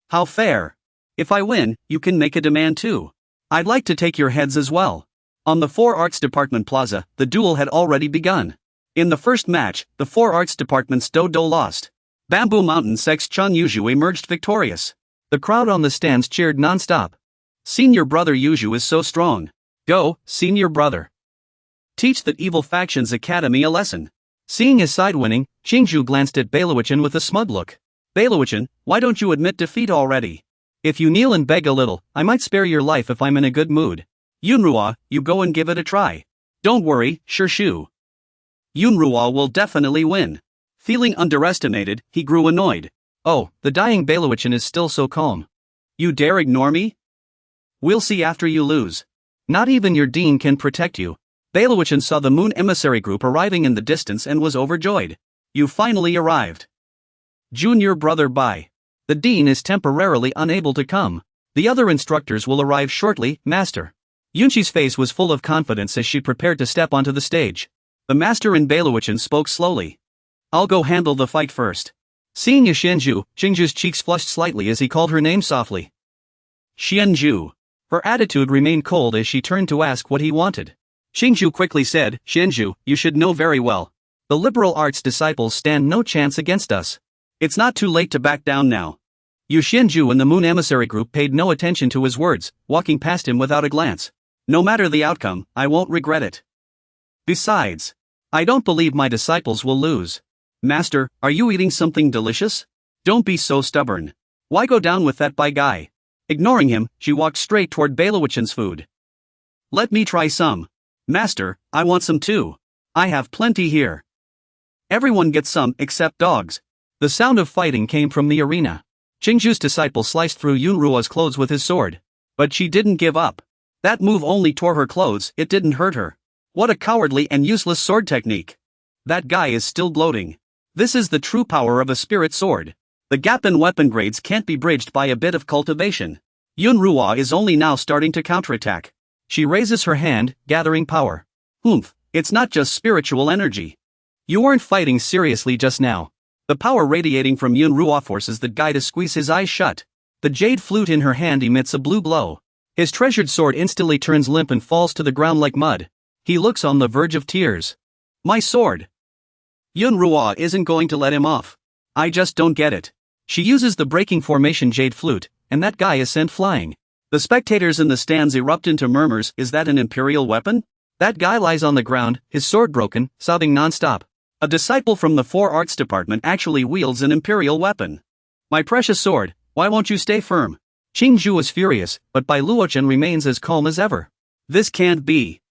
How fair. If I win, you can make a demand too. I'd like to take your heads as well. On the 4 arts department plaza, the duel had already begun. In the first match, the 4 arts department's Dodo lost. Bamboo Mountain Sec's Chun Yuzhu emerged victorious. The crowd on the stands cheered non-stop. Senior brother Yuzhu is so strong. Go, senior brother. Teach that evil faction's academy a lesson. Seeing his side winning, Qingzhu glanced at Bailuochen with a smug look. Bailuochen, why don't you admit defeat already? If you kneel and beg a little, I might spare your life if I'm in a good mood. Yunruo, you go and give it a try. Don't worry, Shu. Yunruo will definitely win. Feeling underestimated, he grew annoyed. Oh, the dying Bailuochen is still so calm. You dare ignore me? We'll see after you lose. Not even your dean can protect you. Bailuochen saw the moon emissary group arriving in the distance and was overjoyed. You finally arrived. Junior brother Bai. The dean is temporarily unable to come. The other instructors will arrive shortly, master. Yunqi's face was full of confidence as she prepared to step onto the stage. The master in Bailuochen spoke slowly. I'll go handle the fight first. Seeing Xianzhu, Qingzhu's cheeks flushed slightly as he called her name softly. Xianzhu. Her attitude remained cold as she turned to ask what he wanted. Qingzhu quickly said, Xianzhu, you should know very well. The liberal arts disciples stand no chance against us. It's not too late to back down now. Yu Xianzhu and the Moon Emissary group paid no attention to his words, walking past him without a glance. No matter the outcome, I won't regret it. Besides, I don't believe my disciples will lose. Master, are you eating something delicious? Don't be so stubborn. Why go down with that Bai guy? Ignoring him, she walked straight toward Bailuochen's food. Let me try some. Master, I want some too. I have plenty here. Everyone gets some except dogs. The sound of fighting came from the arena. Qingzhu's disciple sliced through Yunruo's clothes with his sword. But she didn't give up. That move only tore her clothes, it didn't hurt her. What a cowardly and useless sword technique. That guy is still gloating. This is the true power of a spirit sword. The gap in weapon grades can't be bridged by a bit of cultivation. Yunruo is only now starting to counterattack. She raises her hand, gathering power. It's not just spiritual energy. You weren't fighting seriously just now. The power radiating from Yunruo forces the guy to squeeze his eyes shut. The jade flute in her hand emits a blue glow. His treasured sword instantly turns limp and falls to the ground like mud. He looks on the verge of tears. My sword. Yunruo isn't going to let him off. I just don't get it. She uses the breaking formation jade flute, and that guy is sent flying. The spectators in the stands erupt into murmurs. Is that an imperial weapon? That guy lies on the ground, his sword broken, sobbing non-stop. A disciple from the 4 arts department actually wields an imperial weapon. My precious sword, why won't you stay firm? Qingzhu is furious, but Bailuochen remains as calm as ever. This can't be.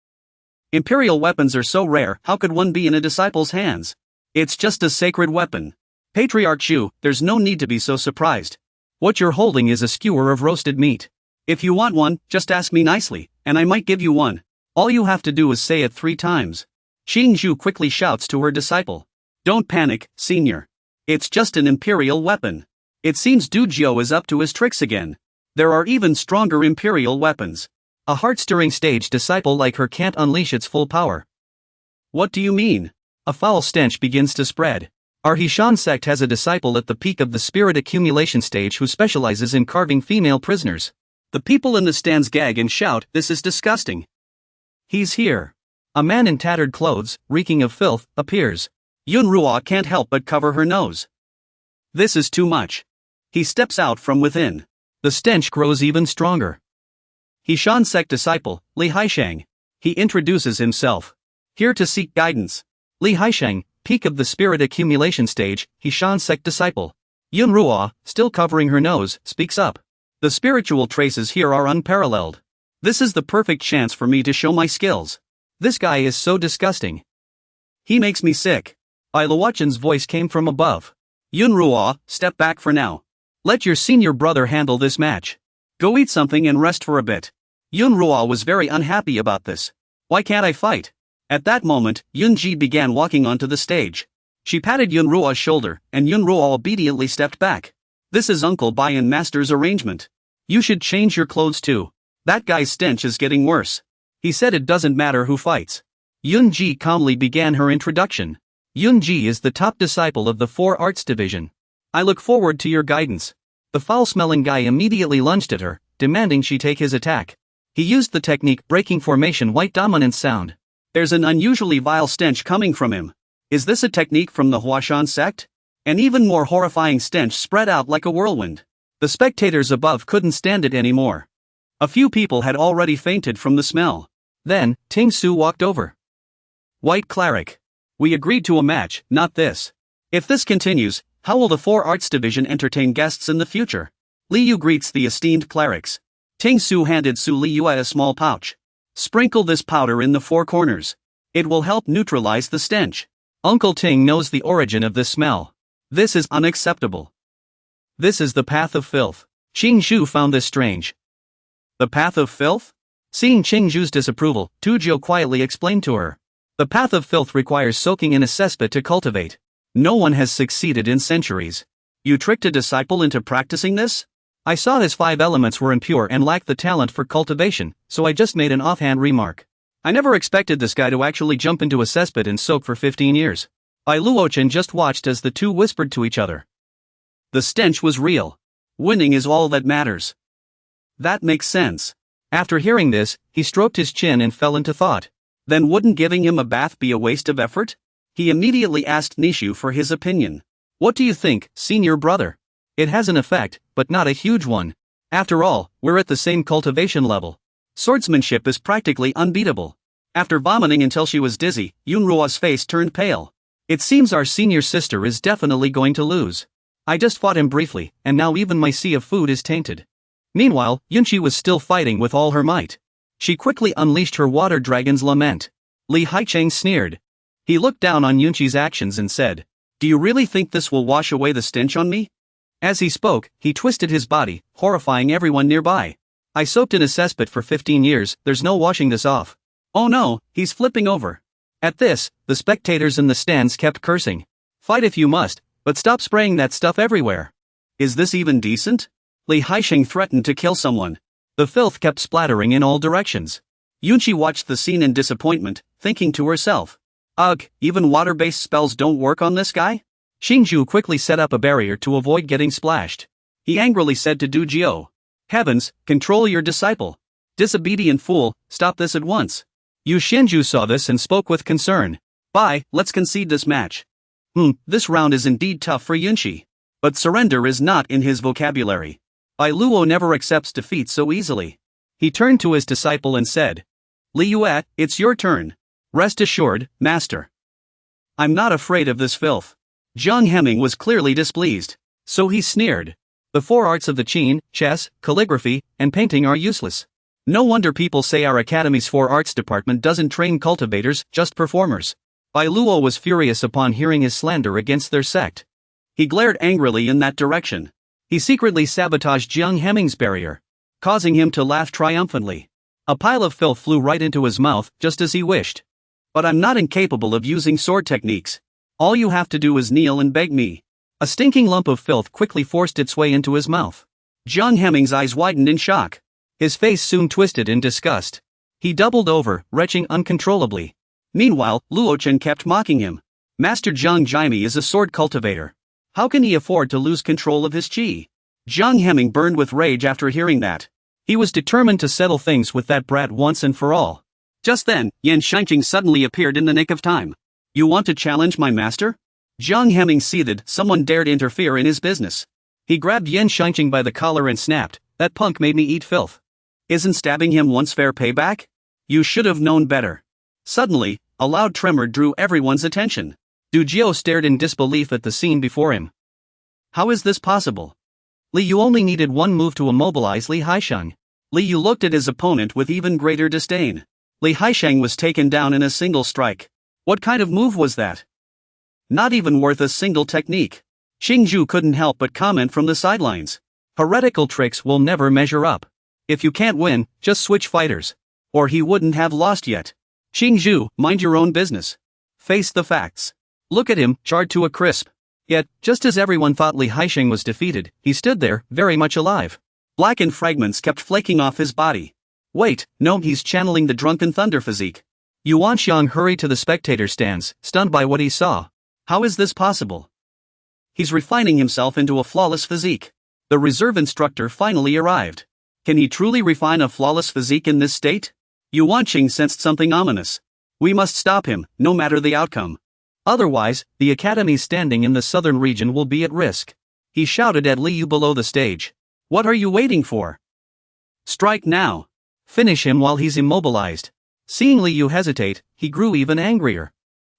Imperial weapons are so rare, how could one be in a disciple's hands? It's just a sacred weapon. Patriarch Xu, there's no need to be so surprised. What you're holding is a skewer of roasted meat. If you want one, just ask me nicely, and I might give you one. All you have to do is say it 3 times. Qingzhu quickly shouts to her disciple. Don't panic, senior. It's just an imperial weapon. It seems Du Jiu is up to his tricks again. There are even stronger imperial weapons. A heart-stirring stage disciple like her can't unleash its full power. What do you mean? A foul stench begins to spread. Our Hishan sect has a disciple at the peak of the spirit accumulation stage who specializes in carving female prisoners. The people in the stands gag and shout, "This is disgusting." He's here. A man in tattered clothes, reeking of filth, appears. Yunruo can't help but cover her nose. This is too much. He steps out from within. The stench grows even stronger. Hishan sect disciple, Li Haisheng. He introduces himself. Here to seek guidance. Li Haisheng, peak of the spirit accumulation stage, Hishan sect disciple. Yunruo, still covering her nose, speaks up. The spiritual traces here are unparalleled. This is the perfect chance for me to show my skills. This guy is so disgusting. He makes me sick. Iluochen's voice came from above. Yunruo, step back for now. Let your senior brother handle this match. Go eat something and rest for a bit. Yunruo was very unhappy about this. Why can't I fight? At that moment, Yunji began walking onto the stage. She patted Yunruo's shoulder, and Yunruo obediently stepped back. This is Uncle Bai and Master's arrangement. You should change your clothes too. That guy's stench is getting worse. He said it doesn't matter who fights. Yunji calmly began her introduction. Yunji is the top disciple of the 4 Arts Division. I look forward to your guidance. The foul-smelling guy immediately lunged at her, demanding she take his attack. He used the technique breaking formation white dominance sound. There's an unusually vile stench coming from him. Is this a technique from the Huashan sect? An even more horrifying stench spread out like a whirlwind. The spectators above couldn't stand it anymore. A few people had already fainted from the smell. Then, Ting Su walked over. White Cleric. We agreed to a match, not this. If this continues, how will the 4 Arts Division entertain guests in the future? Liu greets the esteemed clerics. Ting Su handed Su Liu a small pouch. Sprinkle this powder in the 4 corners. It will help neutralize the stench. Uncle Ting knows the origin of this smell. This is unacceptable. This is the path of filth. Qing Zhu found this strange. The path of filth? Seeing Qing Zhu's disapproval, Tuzhou quietly explained to her. The path of filth requires soaking in a cesspit to cultivate. No one has succeeded in centuries. You tricked a disciple into practicing this? I saw his 5 elements were impure and lacked the talent for cultivation, so I just made an offhand remark. I never expected this guy to actually jump into a cesspit and soak for 15 years. Iluochen just watched as the two whispered to each other. The stench was real. Winning is all that matters. That makes sense. After hearing this, he stroked his chin and fell into thought. Then wouldn't giving him a bath be a waste of effort? He immediately asked Nishu for his opinion. What do you think, senior brother? It has an effect, but not a huge one. After all, we're at the same cultivation level. Swordsmanship is practically unbeatable. After vomiting until she was dizzy, Yunruo's face turned pale. It seems our senior sister is definitely going to lose. I just fought him briefly, and now even my sea of food is tainted. Meanwhile, Yunchi was still fighting with all her might. She quickly unleashed her water dragon's lament. Li Haicheng sneered. He looked down on Yunchi's actions and said, "Do you really think this will wash away the stench on me?" As he spoke, he twisted his body, horrifying everyone nearby. I soaked in a cesspit for 15 years, there's no washing this off. Oh no, he's flipping over. At this, the spectators in the stands kept cursing. Fight if you must, but stop spraying that stuff everywhere. Is this even decent? Li Haisheng threatened to kill someone. The filth kept splattering in all directions. Yunchi watched the scene in disappointment, thinking to herself, "Ugh, even water-based spells don't work on this guy?" Xingzhu quickly set up a barrier to avoid getting splashed. He angrily said to Du Jiao, "Heavens, control your disciple. Disobedient fool, stop this at once." Yu Xinju saw this and spoke with concern. "Bye, let's concede this match." This round is indeed tough for Yunchi. But surrender is not in his vocabulary. Bai Luo never accepts defeat so easily. He turned to his disciple and said, "Li Yue, it's your turn. Rest assured, master. I'm not afraid of this filth." Zhang Heming was clearly displeased. So he sneered. The 4 arts of the Qin, chess, calligraphy, and painting are useless. No wonder people say our academy's 4 arts department doesn't train cultivators, just performers. Bai Luo was furious upon hearing his slander against their sect. He glared angrily in that direction. He secretly sabotaged Zhang Heming's barrier, causing him to laugh triumphantly. A pile of filth flew right into his mouth, just as he wished. But I'm not incapable of using sword techniques. All you have to do is kneel and beg me. A stinking lump of filth quickly forced its way into his mouth. Zhang Heming's eyes widened in shock. His face soon twisted in disgust. He doubled over, retching uncontrollably. Meanwhile, Luochen kept mocking him. Master Jiang Jaime is a sword cultivator. How can he afford to lose control of his chi? Jiang Hemming burned with rage after hearing that. He was determined to settle things with that brat once and for all. Just then, Yan Shanqing suddenly appeared in the nick of time. You want to challenge my master? Jiang Hemming seethed. Someone dared interfere in his business. He grabbed Yan Shanqing by the collar and snapped, that punk made me eat filth. Isn't stabbing him once fair payback? You should have known better. Suddenly, a loud tremor drew everyone's attention. Du Jiu stared in disbelief at the scene before him. How is this possible? Li Yu only needed one move to immobilize Li Haisheng. Li Yu looked at his opponent with even greater disdain. Li Haisheng was taken down in a single strike. What kind of move was that? Not even worth a single technique. Xingzhu couldn't help but comment from the sidelines. Heretical tricks will never measure up. If you can't win, just switch fighters. Or he wouldn't have lost yet. Xingzhu, mind your own business. Face the facts. Look at him, charred to a crisp. Yet, just as everyone thought Li Haisheng was defeated, he stood there, very much alive. Blackened fragments kept flaking off his body. Wait, no, he's channeling the drunken thunder physique. Yuan Xiang hurried to the spectator stands, stunned by what he saw. How is this possible? He's refining himself into a flawless physique. The reserve instructor finally arrived. Can he truly refine a flawless physique in this state? Yuan Qing sensed something ominous. We must stop him, no matter the outcome. Otherwise, the academy's standing in the southern region will be at risk. He shouted at Li Yu below the stage. What are you waiting for? Strike now. Finish him while he's immobilized. Seeing Li Yu hesitate, he grew even angrier.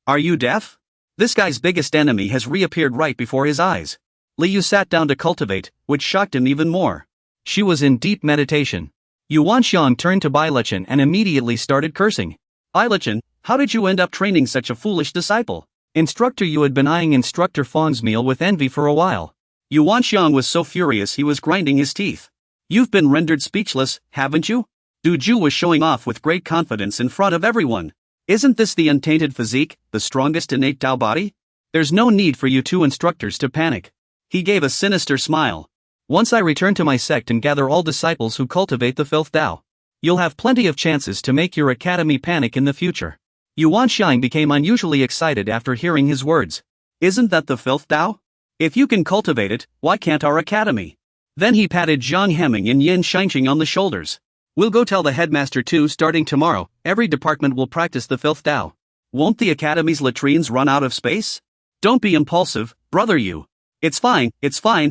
Are you deaf? This guy's biggest enemy has reappeared right before his eyes. Li Yu sat down to cultivate, which shocked him even more. She was in deep meditation. Yuan Xiang turned to Bai Lechen and immediately started cursing. Bai Lechen, how did you end up training such a foolish disciple? Instructor, you had been eyeing Instructor Fang's meal with envy for a while. Yuan Xiang was so furious he was grinding his teeth. You've been rendered speechless, haven't you? Du Ju was showing off with great confidence in front of everyone. Isn't this the untainted physique, the strongest innate Tao body? There's no need for you two instructors to panic. He gave a sinister smile. Once I return to my sect and gather all disciples who cultivate the filth Tao, you'll have plenty of chances to make your academy panic in the future. Yuan Xiang became unusually excited after hearing his words. Isn't that the filth Tao? If you can cultivate it, why can't our academy? Then he patted Jiang Hemming and Yan Shanqing on the shoulders. We'll go tell the headmaster too. Starting tomorrow, every department will practice the filth Tao. Won't the academy's latrines run out of space? Don't be impulsive, brother you. It's fine,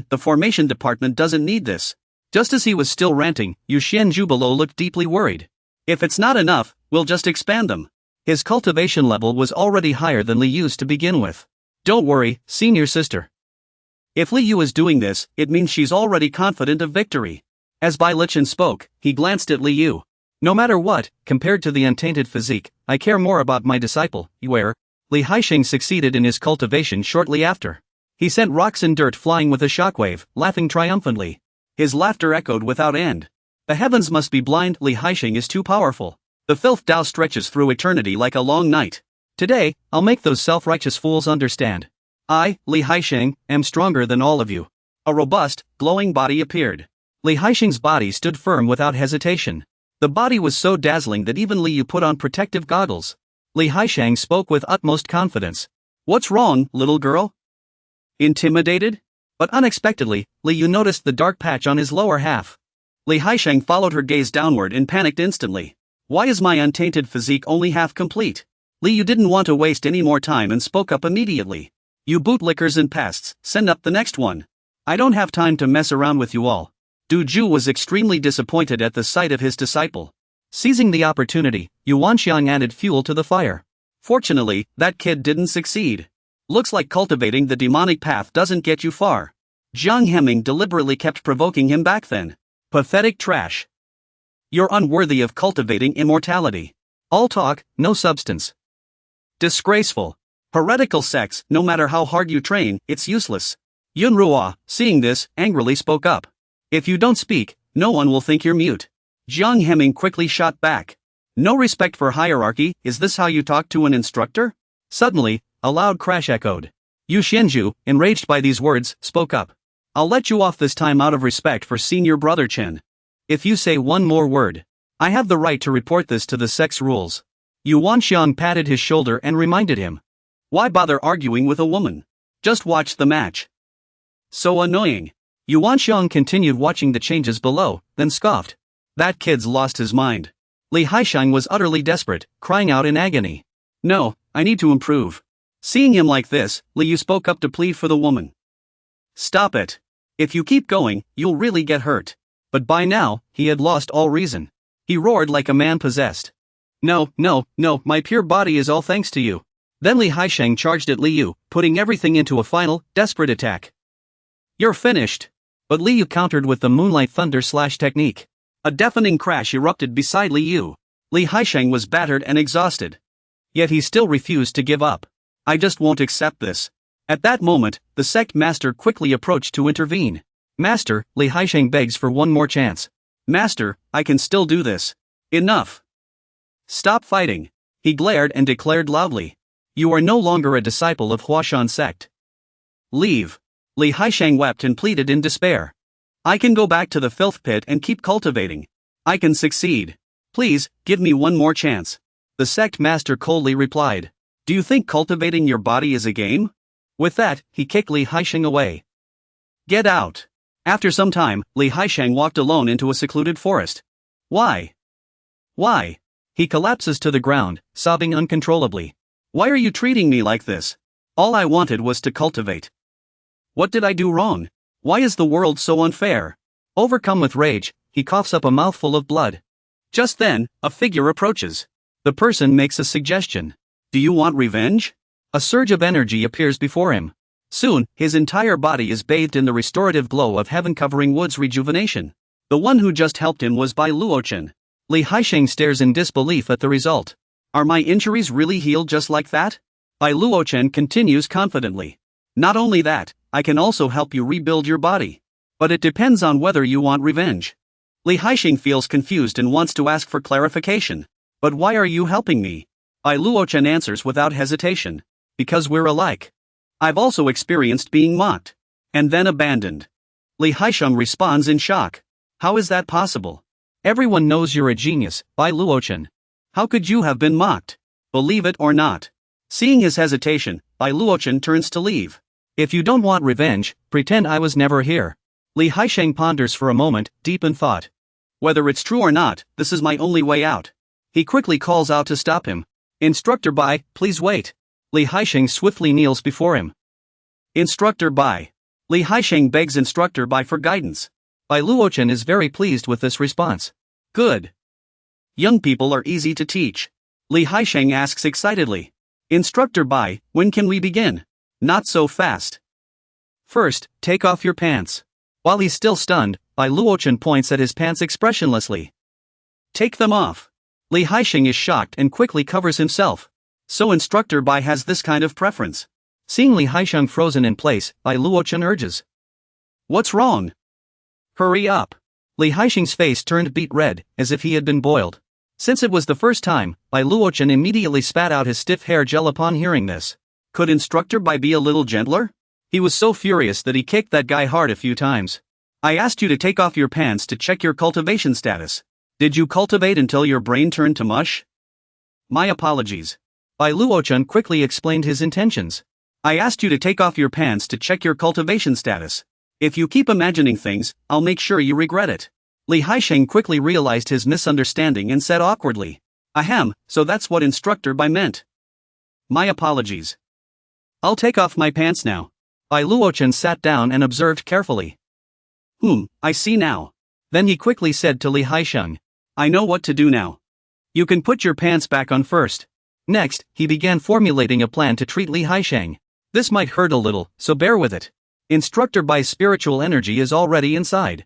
the formation department doesn't need this. Just as he was still ranting, Yu Xianzhu below looked deeply worried. If it's not enough, we'll just expand them. His cultivation level was already higher than Li Yu's to begin with. Don't worry, senior sister. If Li Yu is doing this, it means she's already confident of victory. As Bai Lechen spoke, he glanced at Li Yu. No matter what, compared to the untainted physique, I care more about my disciple, where Li Haisheng succeeded in his cultivation shortly after. He sent rocks and dirt flying with a shockwave, laughing triumphantly. His laughter echoed without end. The heavens must be blind, Li Haisheng is too powerful. The filth Tao stretches through eternity like a long night. Today, I'll make those self-righteous fools understand. I, Li Haisheng, am stronger than all of you. A robust, glowing body appeared. Li Haisheng's body stood firm without hesitation. The body was so dazzling that even Li Yu put on protective goggles. Li Haisheng spoke with utmost confidence. What's wrong, little girl? Intimidated? But unexpectedly, Li Yu noticed the dark patch on his lower half. Li Haisheng followed her gaze downward and panicked instantly. Why is my untainted physique only half complete? Li Yu didn't want to waste any more time and spoke up immediately. You bootlickers and pests, send up the next one. I don't have time to mess around with you all. Du Ju was extremely disappointed at the sight of his disciple. Seizing the opportunity, Yuan Xiang added fuel to the fire. Fortunately, that kid didn't succeed. Looks like cultivating the demonic path doesn't get you far. Jiang Hemming deliberately kept provoking him back then. Pathetic trash. You're unworthy of cultivating immortality. All talk, no substance. Disgraceful. Heretical sects, no matter how hard you train, it's useless. Yun Ruo, seeing this, angrily spoke up. If you don't speak, no one will think you're mute. Jiang Hemming quickly shot back. No respect for hierarchy, is this how you talk to an instructor? Suddenly, a loud crash echoed. Yu Xianzhu, enraged by these words, spoke up. I'll let you off this time out of respect for senior brother Chen. If you say one more word, I have the right to report this to the sect's rules. Yuan Xiang patted his shoulder and reminded him. Why bother arguing with a woman? Just watch the match. So annoying. Yuan Xiang continued watching the changes below, then scoffed. That kid's lost his mind. Li Haisheng was utterly desperate, crying out in agony. No, I need to improve. Seeing him like this, Li Yu spoke up to plead for the woman. Stop it. If you keep going, you'll really get hurt. But by now, he had lost all reason. He roared like a man possessed. No, my pure body is all thanks to you. Then Li Haisheng charged at Li Yu, putting everything into a final, desperate attack. You're finished. But Li Yu countered with the moonlight thunder slash technique. A deafening crash erupted beside Li Yu. Li Haisheng was battered and exhausted. Yet he still refused to give up. I just won't accept this. At that moment, the sect master quickly approached to intervene. Master, Li Haisheng begs for one more chance. Master, I can still do this. Enough. Stop fighting. He glared and declared loudly. You are no longer a disciple of Huashan sect. Leave. Li Haisheng wept and pleaded in despair. I can go back to the filth pit and keep cultivating. I can succeed. Please, give me one more chance. The sect master coldly replied. Do you think cultivating your body is a game? With that, he kicked Li Haisheng away. Get out. After some time, Li Haisheng walked alone into a secluded forest. Why? Why? He collapses to the ground, sobbing uncontrollably. Why are you treating me like this? All I wanted was to cultivate. What did I do wrong? Why is the world so unfair? Overcome with rage, he coughs up a mouthful of blood. Just then, a figure approaches. The person makes a suggestion. Do you want revenge? A surge of energy appears before him. Soon, his entire body is bathed in the restorative glow of heaven-covering wood's rejuvenation. The one who just helped him was Bai Luochen. Li Haisheng stares in disbelief at the result. Are my injuries really healed just like that? Bai Luochen continues confidently. Not only that, I can also help you rebuild your body. But it depends on whether you want revenge. Li Haisheng feels confused and wants to ask for clarification. But why are you helping me? Bai Luochen answers without hesitation. Because we're alike. I've also experienced being mocked. And then abandoned. Li Haisheng responds in shock. How is that possible? Everyone knows you're a genius, Bai Luochen. How could you have been mocked? Believe it or not. Seeing his hesitation, Bai Luochen turns to leave. If you don't want revenge, pretend I was never here. Li Haisheng ponders for a moment, deep in thought. Whether it's true or not, this is my only way out. He quickly calls out to stop him. Instructor Bai, please wait. Li Haisheng swiftly kneels before him. Instructor Bai. Li Haisheng begs Instructor Bai for guidance. Bai Luochen is very pleased with this response. Good. Young people are easy to teach. Li Haisheng asks excitedly. Instructor Bai, when can we begin? Not so fast. First, take off your pants. While he's still stunned, Bai Luochen points at his pants expressionlessly. Take them off. Li Haisheng is shocked and quickly covers himself. So Instructor Bai has this kind of preference. Seeing Li Haisheng frozen in place, Bai Luochen urges. What's wrong? Hurry up. Li Haisheng's face turned beet red, as if he had been boiled. Since it was the first time, Bai Luochen immediately spat out his stiff hair gel upon hearing this. Could Instructor Bai be a little gentler? He was so furious that he kicked that guy hard a few times. I asked you to take off your pants to check your cultivation status. Did you cultivate until your brain turned to mush? My apologies. Bai Luochen quickly explained his intentions. I asked you to take off your pants to check your cultivation status. If you keep imagining things, I'll make sure you regret it. Li Haisheng quickly realized his misunderstanding and said awkwardly. Ahem, so that's what Instructor Bai meant. My apologies. I'll take off my pants now. Bai Luochen sat down and observed carefully. I see now. Then he quickly said to Li Haisheng. I know what to do now. You can put your pants back on first. Next, he began formulating a plan to treat Li Haisheng. This might hurt a little, so bear with it. Instructor Bai's spiritual energy is already inside.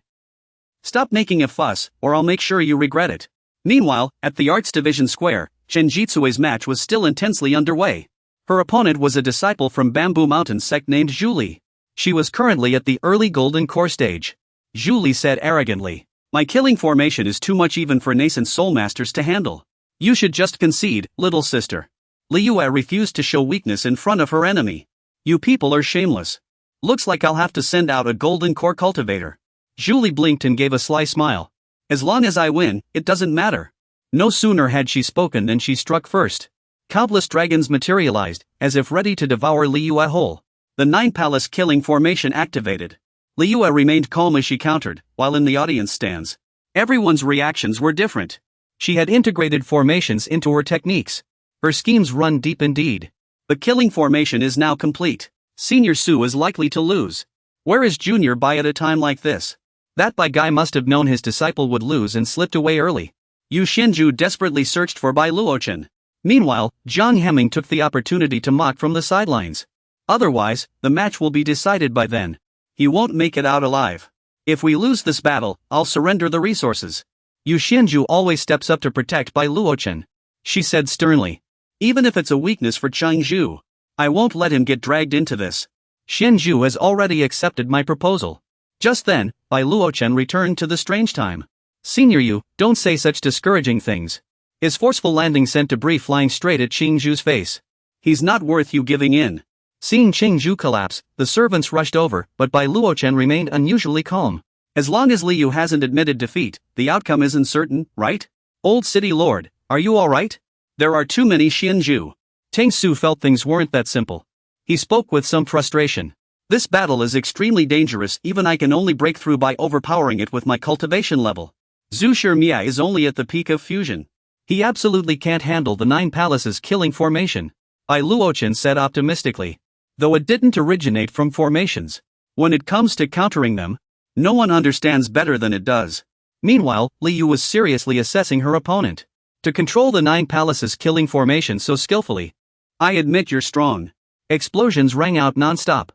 Stop making a fuss, or I'll make sure you regret it. Meanwhile, at the Arts Division Square, Chen Jitsue's match was still intensely underway. Her opponent was a disciple from Bamboo Mountain sect named Zhu Li. She was currently at the early golden core stage. Zhu Li said arrogantly, my killing formation is too much even for nascent soul masters to handle. You should just concede, little sister. Li Yue refused to show weakness in front of her enemy. You people are shameless. Looks like I'll have to send out a golden core cultivator. Zhu Li blinked and gave a sly smile. As long as I win, it doesn't matter. No sooner had she spoken than she struck first. Countless dragons materialized, as if ready to devour Liyue whole. The 9 palace killing formation activated. Liyue remained calm as she countered, while in the audience stands. Everyone's reactions were different. She had integrated formations into her techniques. Her schemes run deep indeed. The killing formation is now complete. Senior Su is likely to lose. Where is Junior Bai at a time like this? That Bai guy must have known his disciple would lose and slipped away early. Yu Xianju desperately searched for Bai Luochen. Meanwhile, Jiang Hemming took the opportunity to mock from the sidelines. Otherwise, the match will be decided by then. He won't make it out alive. If we lose this battle, I'll surrender the resources. Yu Xianju always steps up to protect Bai Luochen. She said sternly. Even if it's a weakness for Cheng Zhu, I won't let him get dragged into this. Xianju has already accepted my proposal. Just then, Bai Luochen returned to the strange time. Senior Yu, don't say such discouraging things. His forceful landing sent debris flying straight at Cheng Zhu's face. He's not worth you giving in. Seeing Cheng Zhu collapse, the servants rushed over, but Bai Luochen remained unusually calm. As long as Li Yu hasn't admitted defeat, the outcome isn't certain, right? Old City Lord, are you alright? There are too many Xianju. Tang Su felt things weren't that simple. He spoke with some frustration. This battle is extremely dangerous, even I can only break through by overpowering it with my cultivation level. Zhu Shimia is only at the peak of fusion. He absolutely can't handle the 9 palaces killing formation. Bai Luochen said optimistically. Though it didn't originate from formations. When it comes to countering them, no one understands better than it does. Meanwhile, Li Yu was seriously assessing her opponent. To control the 9 palaces killing formation so skillfully. I admit you're strong. Explosions rang out non-stop.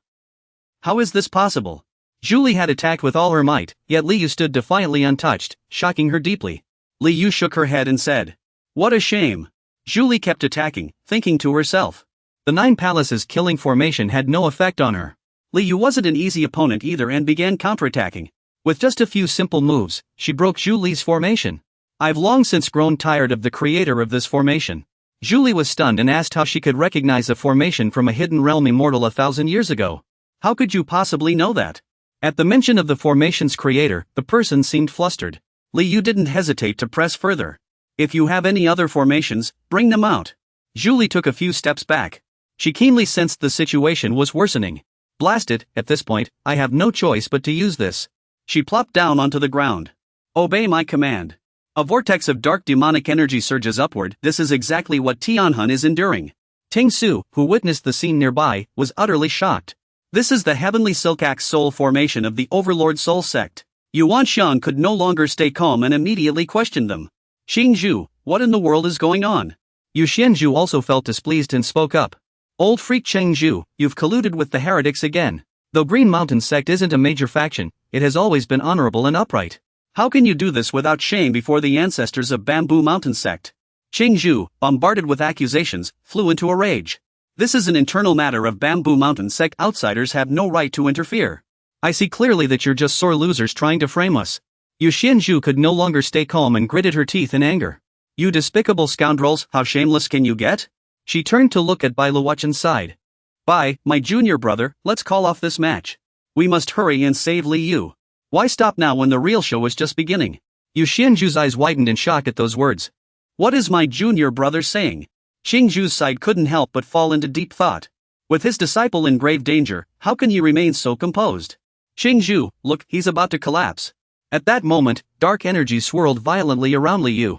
How is this possible? Julie had attacked with all her might, yet Li Yu stood defiantly untouched, shocking her deeply. Li Yu shook her head and said, "What a shame." Julie kept attacking, thinking to herself. The 9 palaces killing formation had no effect on her. Li Yu wasn't an easy opponent either and began counterattacking. With just a few simple moves, she broke Julie's formation. I've long since grown tired of the creator of this formation. Julie was stunned and asked how she could recognize a formation from a hidden realm immortal 1,000 years ago. How could you possibly know that? At the mention of the formation's creator, the person seemed flustered. Li Yu didn't hesitate to press further. If you have any other formations, bring them out. Julie took a few steps back. She keenly sensed the situation was worsening. Blast it, at this point, I have no choice but to use this. She plopped down onto the ground. Obey my command. A vortex of dark demonic energy surges upward. This is exactly what Tianhun is enduring. Ting Su, who witnessed the scene nearby, was utterly shocked. This is the heavenly Silkax soul formation of the Overlord Soul sect. Yuan Xiang could no longer stay calm and immediately questioned them. Xing Zhu, what in the world is going on? Yu Xianju also felt displeased and spoke up. Old freak Cheng Zhu, you've colluded with the heretics again. Though Green Mountain sect isn't a major faction, it has always been honorable and upright. How can you do this without shame before the ancestors of Bamboo Mountain sect? Cheng Zhu, bombarded with accusations, flew into a rage. This is an internal matter of Bamboo Mountain sect. Outsiders have no right to interfere. I see clearly that you're just sore losers trying to frame us. Yu Xianju could no longer stay calm and gritted her teeth in anger. You despicable scoundrels, how shameless can you get? She turned to look at Bai Luochen's side. Bai, my junior brother, let's call off this match. We must hurry and save Li Yu. Why stop now when the real show is just beginning? Yu Xianju's eyes widened in shock at those words. What is my junior brother saying? Xing Zhu's side couldn't help but fall into deep thought. With his disciple in grave danger, how can he remain so composed? Xing Zhu, look, he's about to collapse. At that moment, dark energy swirled violently around Li Yu.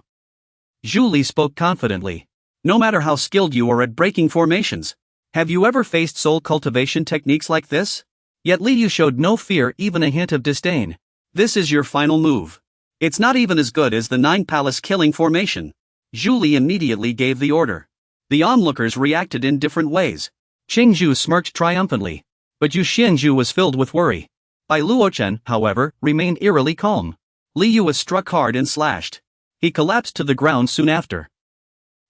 Zhu Li spoke confidently. No matter how skilled you are at breaking formations, have you ever faced soul cultivation techniques like this? Yet Li Yu showed no fear, even a hint of disdain. This is your final move. It's not even as good as the 9 palace killing formation. Zhu Li immediately gave the order. The onlookers reacted in different ways. Cheng Zhu smirked triumphantly. But Yu Xianju was filled with worry. Bai Luochen, however, remained eerily calm. Li Yu was struck hard and slashed. He collapsed to the ground soon after.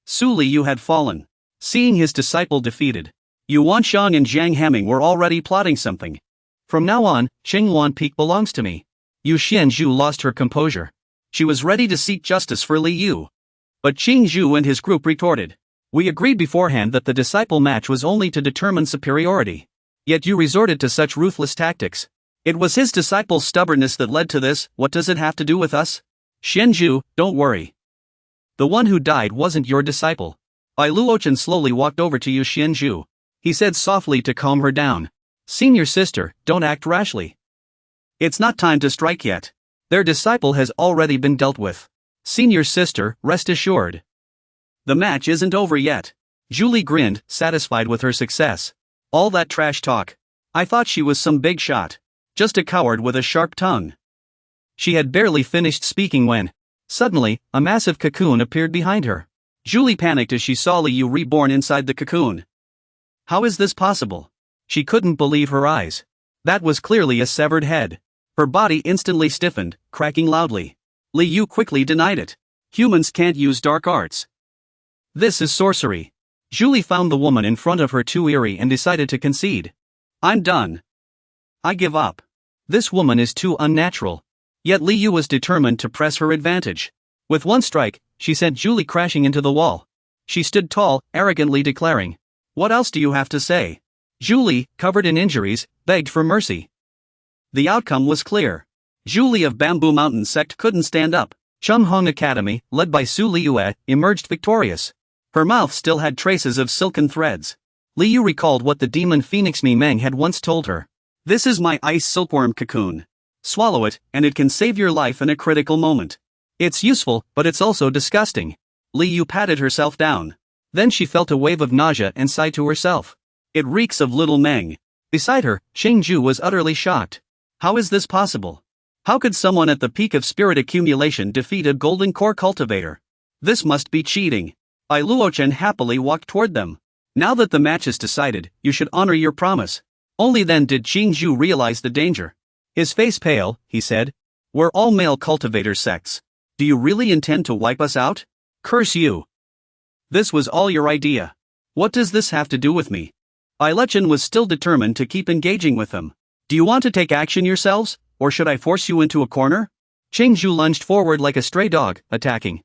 Su Li Yu had fallen. Seeing his disciple defeated, Yuan Xiang and Jiang Hemming were already plotting something. From now on, Chengluan Peak belongs to me. Yu Xianju lost her composure. She was ready to seek justice for Li Yu. But Qing Zhu and his group retorted. We agreed beforehand that the disciple match was only to determine superiority. Yet you resorted to such ruthless tactics. It was his disciple's stubbornness that led to this. What does it have to do with us? Xianju, don't worry. The one who died wasn't your disciple. Bai Luochen slowly walked over to Yu Xianzhu. He said softly to calm her down. Senior sister, don't act rashly. It's not time to strike yet. Their disciple has already been dealt with. Senior sister, rest assured. The match isn't over yet. Julie grinned, satisfied with her success. All that trash talk. I thought she was some big shot. Just a coward with a sharp tongue. She had barely finished speaking when, suddenly, a massive cocoon appeared behind her. Julie panicked as she saw Li Yu reborn inside the cocoon. How is this possible? She couldn't believe her eyes. That was clearly a severed head. Her body instantly stiffened, cracking loudly. Li Yu quickly denied it. Humans can't use dark arts. This is sorcery. Julie found the woman in front of her too eerie and decided to concede. I'm done. I give up. This woman is too unnatural. Yet Li Yu was determined to press her advantage. With one strike, she sent Julie crashing into the wall. She stood tall, arrogantly declaring, "What else do you have to say?" Julie, covered in injuries, begged for mercy. The outcome was clear. Julie of Bamboo Mountain sect couldn't stand up. Chung Hong Academy, led by Su Liyue, emerged victorious. Her mouth still had traces of silken threads. Li Yu recalled what the demon Phoenix Mi Meng had once told her. This is my ice silkworm cocoon. Swallow it, and it can save your life in a critical moment. It's useful, but it's also disgusting. Li Yu patted herself down. Then she felt a wave of nausea and sighed to herself. It reeks of little Meng. Beside her, Chengju was utterly shocked. How is this possible? How could someone at the peak of spirit accumulation defeat a golden core cultivator? This must be cheating. Bai Luochen happily walked toward them. Now that the match is decided, you should honor your promise. Only then did Chengju realize the danger. His face pale, he said. We're all male cultivator sects. Do you really intend to wipe us out? Curse you. This was all your idea. What does this have to do with me? Bai Luochen was still determined to keep engaging with them. Do you want to take action yourselves, or should I force you into a corner? Chengju lunged forward like a stray dog, attacking.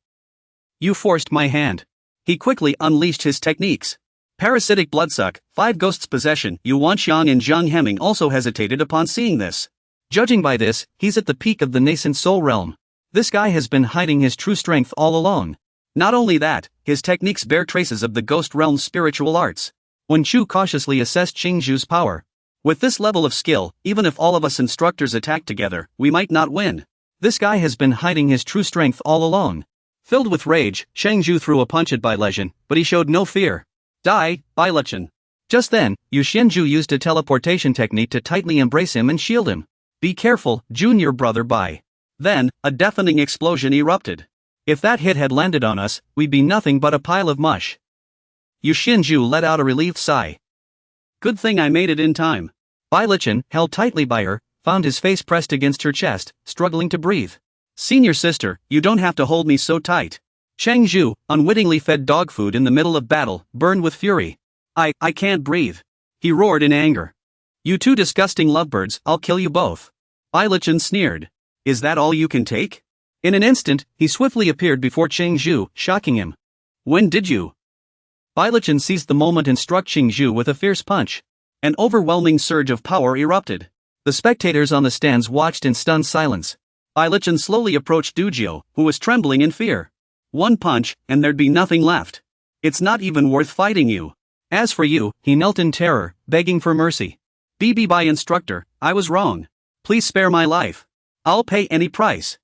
You forced my hand. He quickly unleashed his techniques. Parasitic bloodsuck, 5 ghosts possession. Yu Wanxiang and Zhang Heming also hesitated upon seeing this. Judging by this, he's at the peak of the nascent soul realm. This guy has been hiding his true strength all along. Not only that, his techniques bear traces of the ghost realm's spiritual arts. Wen Chu cautiously assessed Chengju's power. With this level of skill, even if all of us instructors attack together, we might not win. This guy has been hiding his true strength all along. Filled with rage, Chengju threw a punch at Bai Luochen, but he showed no fear. Die, Bai Luochen. Just then, Yu Xianzhu used a teleportation technique to tightly embrace him and shield him. Be careful, junior brother Bai. Then, a deafening explosion erupted. If that hit had landed on us, we'd be nothing but a pile of mush. Yu Xianzhu let out a relieved sigh. Good thing I made it in time. Bai Luochen, held tightly by her, found his face pressed against her chest, struggling to breathe. Senior sister, you don't have to hold me so tight. Chengju, unwittingly fed dog food in the middle of battle, burned with fury. I can't breathe. He roared in anger. You two disgusting lovebirds, I'll kill you both. Bai Luochen sneered. Is that all you can take? In an instant, he swiftly appeared before Chengju, shocking him. When did you? Bai Luochen seized the moment and struck Chengju with a fierce punch. An overwhelming surge of power erupted. The spectators on the stands watched in stunned silence. Bai Luochen slowly approached Dujio, who was trembling in fear. One punch, and there'd be nothing left. It's not even worth fighting you. As for you, he knelt in terror, begging for mercy. BB Bai instructor, I was wrong. Please spare my life. I'll pay any price.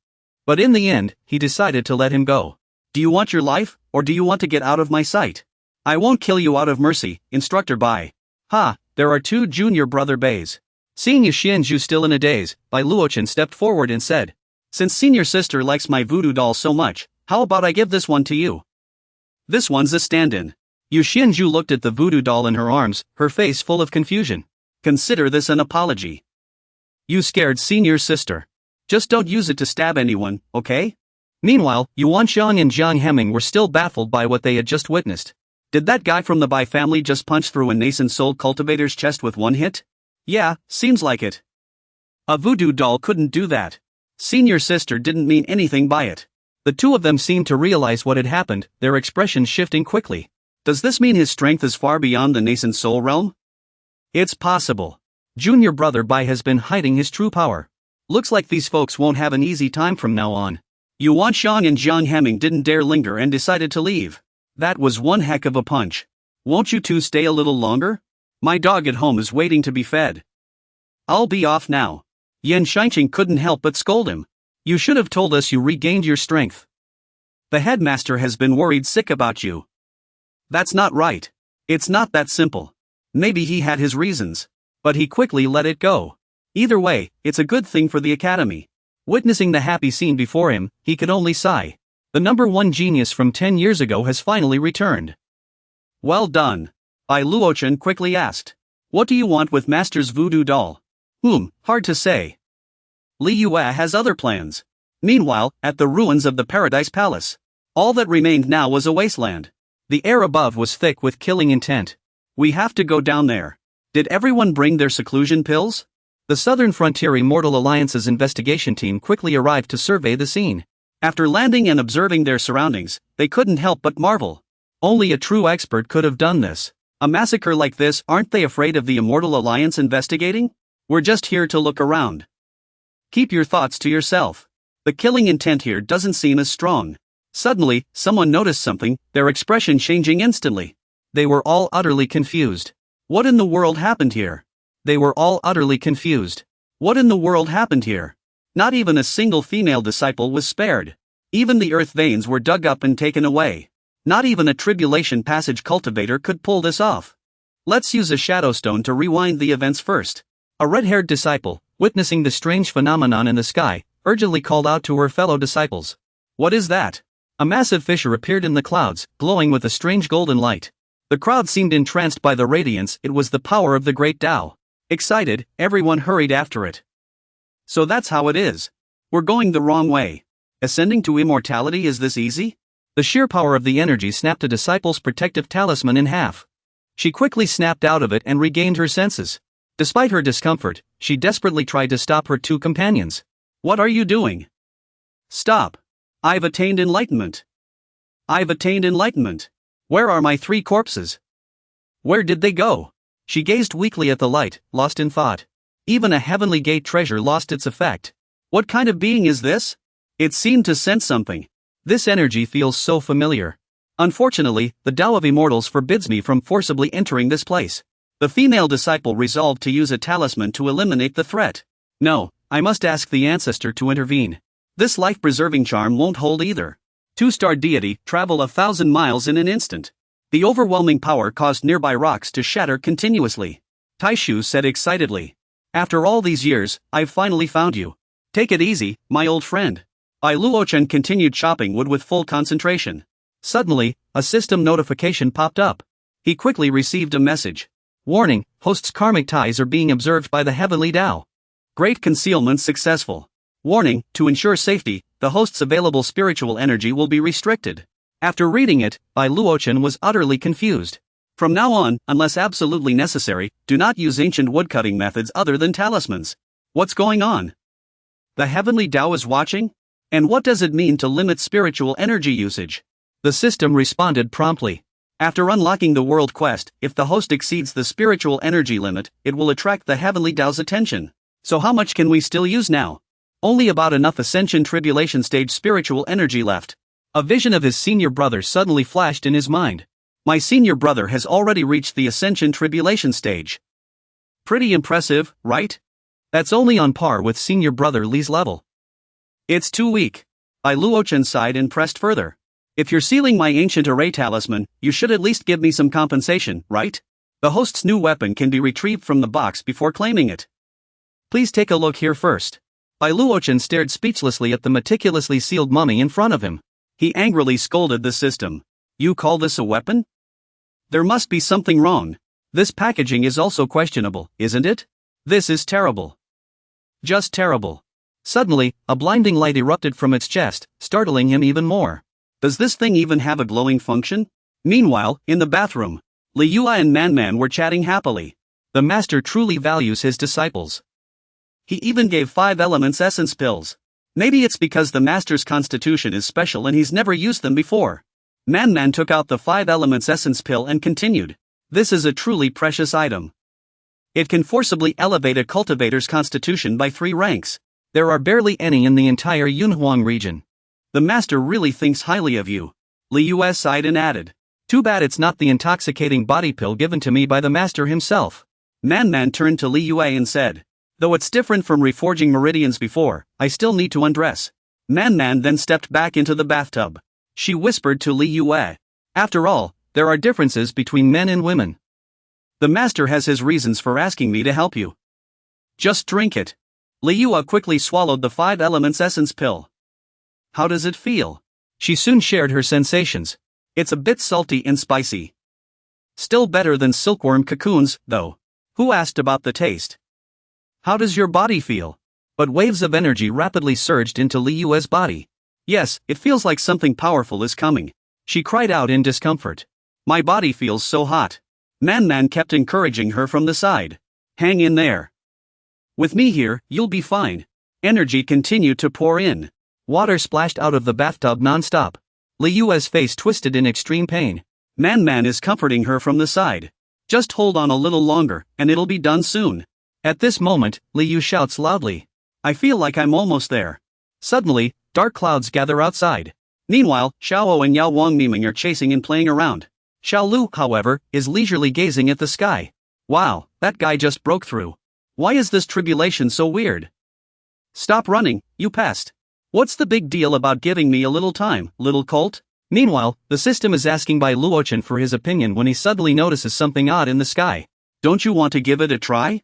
But in the end, he decided to let him go. Do you want your life, or do you want to get out of my sight? I won't kill you out of mercy, instructor Bai. Ha, there are 2 junior brother Bays. Seeing Yu Xianzhu still in a daze, Bai Luochen stepped forward and said, Since senior sister likes my voodoo doll so much, how about I give this one to you? This one's a stand-in. Yu Xianzhu looked at the voodoo doll in her arms, her face full of confusion. Consider this an apology. You scared senior sister. Just don't use it to stab anyone, okay? Meanwhile, Yu Wanxiang and Zhang Heming were still baffled by what they had just witnessed. Did that guy from the Bai family just punch through a nascent soul cultivator's chest with one hit? Yeah, seems like it. A voodoo doll couldn't do that. Senior sister didn't mean anything by it. The two of them seemed to realize what had happened, their expressions shifting quickly. Does this mean his strength is far beyond the nascent soul realm? It's possible. Junior brother Bai has been hiding his true power. Looks like these folks won't have an easy time from now on. Yu Wanxiang and Zhang Heming didn't dare linger and decided to leave. That was one heck of a punch. Won't you two stay a little longer? My dog at home is waiting to be fed. I'll be off now. Yan Shangqing couldn't help but scold him. You should have told us you regained your strength. The headmaster has been worried sick about you. That's not right. It's not that simple. Maybe he had his reasons. But he quickly let it go. Either way, it's a good thing for the academy. Witnessing the happy scene before him, he could only sigh. The #1 genius from 10 years ago has finally returned. Well done. Bai Luochen quickly asked. What do you want with Master's voodoo doll? Hard to say. Li Yue has other plans. Meanwhile, at the ruins of the Paradise Palace, all that remained now was a wasteland. The air above was thick with killing intent. We have to go down there. Did everyone bring their seclusion pills? The Southern Frontier Immortal Alliance's investigation team quickly arrived to survey the scene. After landing and observing their surroundings, they couldn't help but marvel. Only a true expert could have done this. A massacre like this, aren't they afraid of the Immortal Alliance investigating? We're just here to look around. Keep your thoughts to yourself. The killing intent here doesn't seem as strong. Suddenly, someone noticed something, their expression changing instantly. They were all utterly confused. What in the world happened here? They were all utterly confused. What in the world happened here? Not even a single female disciple was spared. Even the earth veins were dug up and taken away. Not even a tribulation passage cultivator could pull this off. Let's use a shadow stone to rewind the events first. A red-haired disciple, witnessing the strange phenomenon in the sky, urgently called out to her fellow disciples. What is that? A massive fissure appeared in the clouds, glowing with a strange golden light. The crowd seemed entranced by the radiance. It was the power of the great Tao. Excited, everyone hurried after it. So that's how it is. We're going the wrong way. Ascending to immortality, is this easy? The sheer power of the energy snapped a disciple's protective talisman in half. She quickly snapped out of it and regained her senses. Despite her discomfort, she desperately tried to stop her two companions. What are you doing? Stop. I've attained enlightenment. I've attained enlightenment. Where are my 3 corpses? Where did they go? She gazed weakly at the light, lost in thought. Even a heavenly gate treasure lost its effect. What kind of being is this? It seemed to sense something. This energy feels so familiar. Unfortunately, the Tao of Immortals forbids me from forcibly entering this place. The female disciple resolved to use a talisman to eliminate the threat. No, I must ask the ancestor to intervene. This life-preserving charm won't hold either. 2-star deity, travel 1,000 miles in an instant. The overwhelming power caused nearby rocks to shatter continuously. Taishu said excitedly. After all these years, I've finally found you. Take it easy, my old friend. Bai Luochen continued chopping wood with full concentration. Suddenly, a system notification popped up. He quickly received a message. Warning, host's karmic ties are being observed by the heavenly Tao. Great concealment successful. Warning, to ensure safety, the host's available spiritual energy will be restricted. After reading it, Bai Luochen was utterly confused. From now on, unless absolutely necessary, do not use ancient woodcutting methods other than talismans. What's going on? The heavenly Tao is watching? And what does it mean to limit spiritual energy usage? The system responded promptly. After unlocking the world quest, if the host exceeds the spiritual energy limit, it will attract the heavenly Tao's attention. So how much can we still use now? Only about enough ascension tribulation stage spiritual energy left. A vision of his senior brother suddenly flashed in his mind. My senior brother has already reached the ascension tribulation stage. Pretty impressive, right? That's only on par with senior brother Li's level. It's too weak. Bai Luochen sighed and pressed further. If you're sealing my ancient array talisman, you should at least give me some compensation, right? The host's new weapon can be retrieved from the box before claiming it. Please take a look here first. Bai Luochen stared speechlessly at the meticulously sealed mummy in front of him. He angrily scolded the system. You call this a weapon? There must be something wrong. This packaging is also questionable, isn't it? This is terrible. Just terrible. Suddenly, a blinding light erupted from its chest, startling him even more. Does this thing even have a glowing function? Meanwhile, in the bathroom, Li Yue and Man were chatting happily. The master truly values his disciples. He even gave 5 elements essence pills. Maybe it's because the master's constitution is special and he's never used them before. Man took out the 5 elements essence pill and continued. This is a truly precious item. It can forcibly elevate a cultivator's constitution by 3 ranks. There are barely any in the entire Yunhuang region. The master really thinks highly of you. Li Yue sighed and added. Too bad it's not the intoxicating body pill given to me by the master himself. Man turned to Li Yue and said, though it's different from reforging meridians before, I still need to undress. Man then stepped back into the bathtub. She whispered to Li Yue, after all, there are differences between men and women. The master has his reasons for asking me to help you. Just drink it. Li Yue quickly swallowed the 5 elements essence pill. How does it feel? She soon shared her sensations. It's a bit salty and spicy. Still better than silkworm cocoons, though. Who asked about the taste? How does your body feel? But waves of energy rapidly surged into Li Yue's body. Yes, it feels like something powerful is coming. She cried out in discomfort. My body feels so hot. Man kept encouraging her from the side. Hang in there. With me here, you'll be fine. Energy continued to pour in. Water splashed out of the bathtub non-stop. Li Yue's face twisted in extreme pain. Man is comforting her from the side. Just hold on a little longer, and it'll be done soon. At this moment, Li Yue shouts loudly. I feel like I'm almost there. Suddenly, dark clouds gather outside. Meanwhile, Xiao and Yao Wangming are chasing and playing around. Xiao Lu, however, is leisurely gazing at the sky. Wow, that guy just broke through. Why is this tribulation so weird? Stop running, you pest. What's the big deal about giving me a little time, little colt? Meanwhile, the system is asking by Luochen for his opinion when he suddenly notices something odd in the sky. Don't you want to give it a try?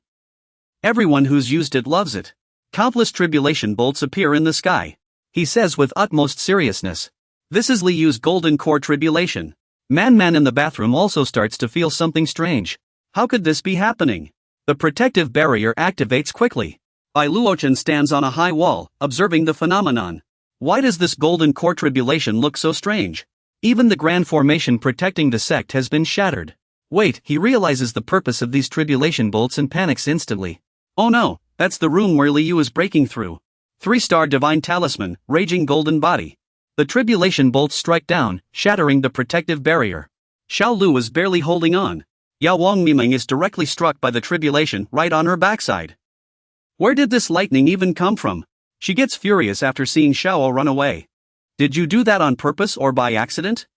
Everyone who's used it loves it. Countless tribulation bolts appear in the sky. He says with utmost seriousness. This is Li Yue's golden core tribulation. Man in the bathroom also starts to feel something strange. How could this be happening? The protective barrier activates quickly. Bai Luochen stands on a high wall, observing the phenomenon. Why does this golden core tribulation look so strange? Even the grand formation protecting the sect has been shattered. Wait, he realizes the purpose of these tribulation bolts and panics instantly. Oh no, that's the room where Li Yue is breaking through. 3-star divine talisman, raging golden body. The tribulation bolts strike down, shattering the protective barrier. Xiao Lu is barely holding on. Yao Wangming is directly struck by the tribulation right on her backside. Where did this lightning even come from? She gets furious after seeing Xiao run away. Did you do that on purpose or by accident?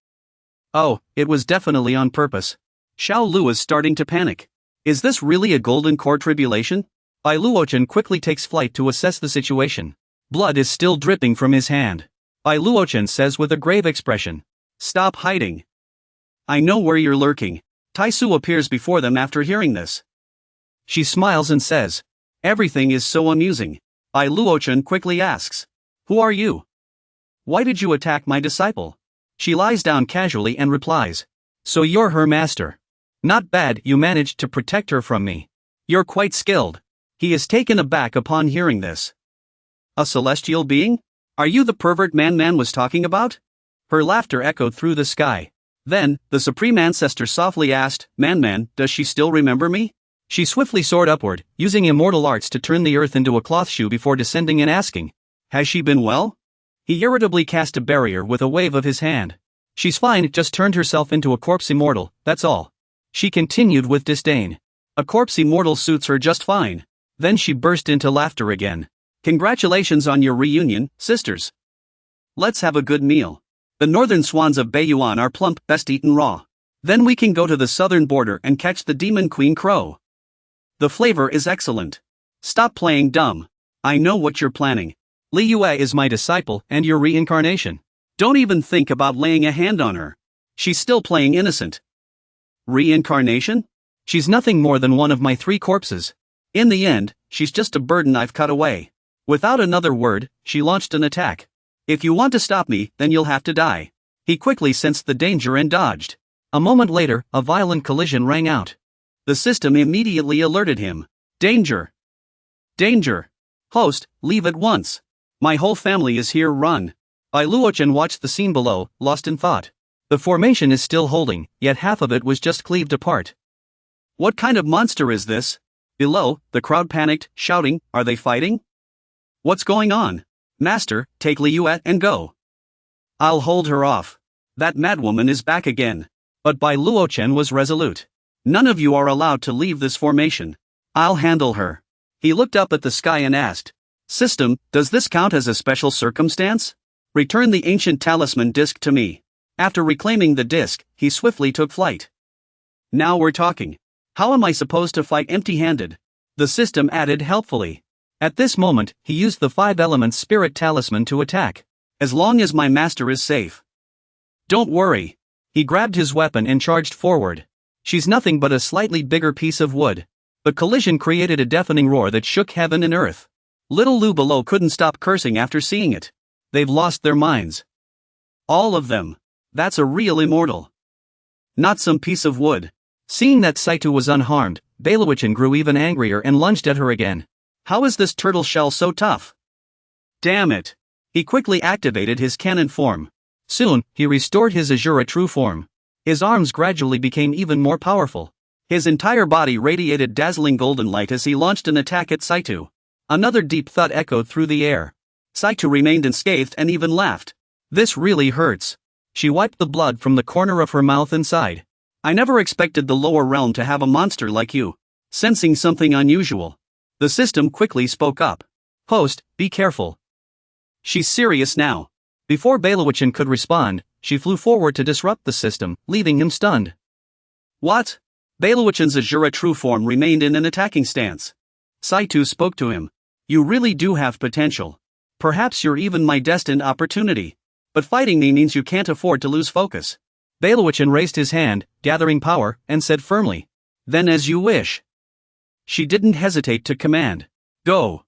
Oh, it was definitely on purpose. Xiao Lu is starting to panic. Is this really a golden core tribulation? Bai Luochen quickly takes flight to assess the situation. Blood is still dripping from his hand. Bai Luochen says with a grave expression. Stop hiding. I know where you're lurking. Tai Su appears before them after hearing this. She smiles and says. Everything is so amusing. Bai Luochen quickly asks. Who are you? Why did you attack my disciple? She lies down casually and replies. So you're her master. Not bad, you managed to protect her from me. You're quite skilled. He is taken aback upon hearing this. A celestial being? Are you the pervert man was talking about? Her laughter echoed through the sky. Then, the Supreme Ancestor softly asked, Man, does she still remember me? She swiftly soared upward, using immortal arts to turn the earth into a cloth shoe before descending and asking, Has she been well? He irritably cast a barrier with a wave of his hand. She's fine, just turned herself into a corpse immortal, that's all. She continued with disdain. A corpse immortal suits her just fine. Then she burst into laughter again. Congratulations on your reunion, sisters. Let's have a good meal. The northern swans of Beiyuan are plump, best eaten raw. Then we can go to the southern border and catch the demon queen crow. The flavor is excellent. Stop playing dumb. I know what you're planning. Li Yue is my disciple and your reincarnation. Don't even think about laying a hand on her. She's still playing innocent. Reincarnation? She's nothing more than one of my 3 corpses. In the end, she's just a burden I've cut away. Without another word, she launched an attack. If you want to stop me, then you'll have to die. He quickly sensed the danger and dodged. A moment later, a violent collision rang out. The system immediately alerted him. Danger! Danger! Host, leave at once. My whole family is here, run. Bai Luochen watched the scene below, lost in thought. The formation is still holding, yet half of it was just cleaved apart. What kind of monster is this? Below, the crowd panicked, shouting, Are they fighting? What's going on? Master, take Li Yue and go. I'll hold her off. That madwoman is back again. But Bai Luochen was resolute. None of you are allowed to leave this formation. I'll handle her. He looked up at the sky and asked, System, does this count as a special circumstance? Return the ancient talisman disc to me. After reclaiming the disc, he swiftly took flight. Now we're talking. How am I supposed to fight empty-handed? The system added helpfully. At this moment, he used the 5 elements spirit talisman to attack. As long as my master is safe. Don't worry. He grabbed his weapon and charged forward. She's nothing but a slightly bigger piece of wood. The collision created a deafening roar that shook heaven and earth. Little Lou below couldn't stop cursing after seeing it. They've lost their minds. All of them. That's a real immortal. Not some piece of wood. Seeing that Saito was unharmed, Belawichin grew even angrier and lunged at her again. How is this turtle shell so tough? Damn it. He quickly activated his cannon form. Soon, he restored his Azura true form. His arms gradually became even more powerful. His entire body radiated dazzling golden light as he launched an attack at Saito. Another deep thud echoed through the air. Saito remained unscathed and even laughed. This really hurts. She wiped the blood from the corner of her mouth and sighed. I never expected the lower realm to have a monster like you. Sensing something unusual. The system quickly spoke up. Host, be careful. She's serious now. Before Belawichin could respond, she flew forward to disrupt the system, leaving him stunned. What? Belawichin's Azura true form remained in an attacking stance. Saito spoke to him. You really do have potential. Perhaps you're even my destined opportunity. But fighting me means you can't afford to lose focus. Belawichin raised his hand, gathering power, and said firmly. Then as you wish. She didn't hesitate to command. Go.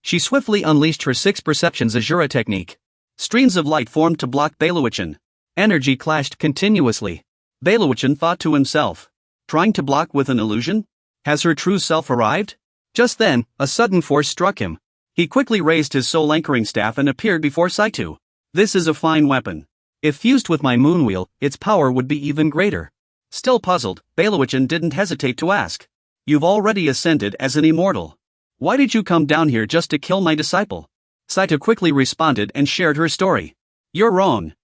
She swiftly unleashed her 6 perceptions Azura technique. Streams of light formed to block Belawichin. Energy clashed continuously. Belawichin thought to himself. Trying to block with an illusion? Has her true self arrived? Just then, a sudden force struck him. He quickly raised his soul anchoring staff and appeared before Saito. This is a fine weapon. If fused with my moonwheel, its power would be even greater. Still puzzled, Belawichin didn't hesitate to ask. You've already ascended as an immortal. Why did you come down here just to kill my disciple? Saito quickly responded and shared her story. You're wrong.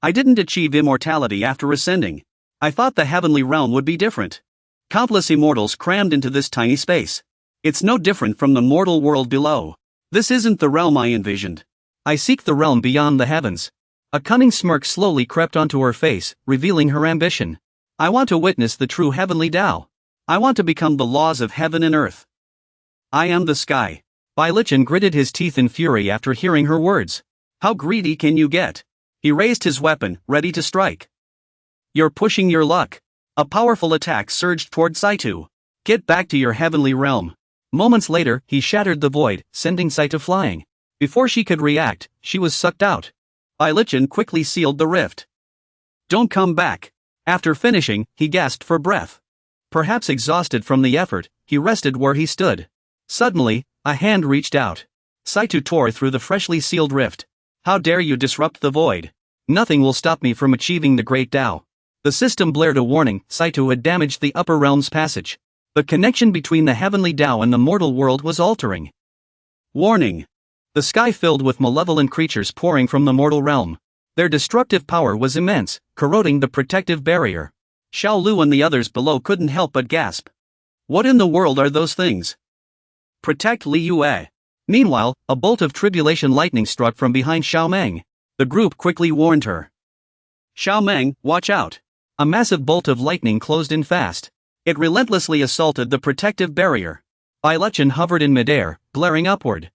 I didn't achieve immortality after ascending. I thought the heavenly realm would be different. Countless immortals crammed into this tiny space. It's no different from the mortal world below. This isn't the realm I envisioned. I seek the realm beyond the heavens. A cunning smirk slowly crept onto her face, revealing her ambition. I want to witness the true heavenly Tao. I want to become the laws of heaven and earth. I am the sky. Belawichin gritted his teeth in fury after hearing her words. How greedy can you get? He raised his weapon, ready to strike. You're pushing your luck. A powerful attack surged toward Saito. Get back to your heavenly realm. Moments later, he shattered the void, sending Saito flying. Before she could react, she was sucked out. Belawichin quickly sealed the rift. Don't come back. After finishing, he gasped for breath. Perhaps exhausted from the effort, he rested where he stood. Suddenly, a hand reached out. Saito tore through the freshly sealed rift. How dare you disrupt the void? Nothing will stop me from achieving the great Tao. The system blared a warning. Saito had damaged the upper realm's passage. The connection between the heavenly Tao and the mortal world was altering. Warning. The sky filled with malevolent creatures pouring from the mortal realm. Their destructive power was immense, corroding the protective barrier. Xiao Lu and the others below couldn't help but gasp. What in the world are those things? Protect Li Yue. Meanwhile, a bolt of tribulation lightning struck from behind Xiao Meng. The group quickly warned her. Xiao Meng, watch out. A massive bolt of lightning closed in fast. It relentlessly assaulted the protective barrier. Belawichin hovered in midair, glaring upward.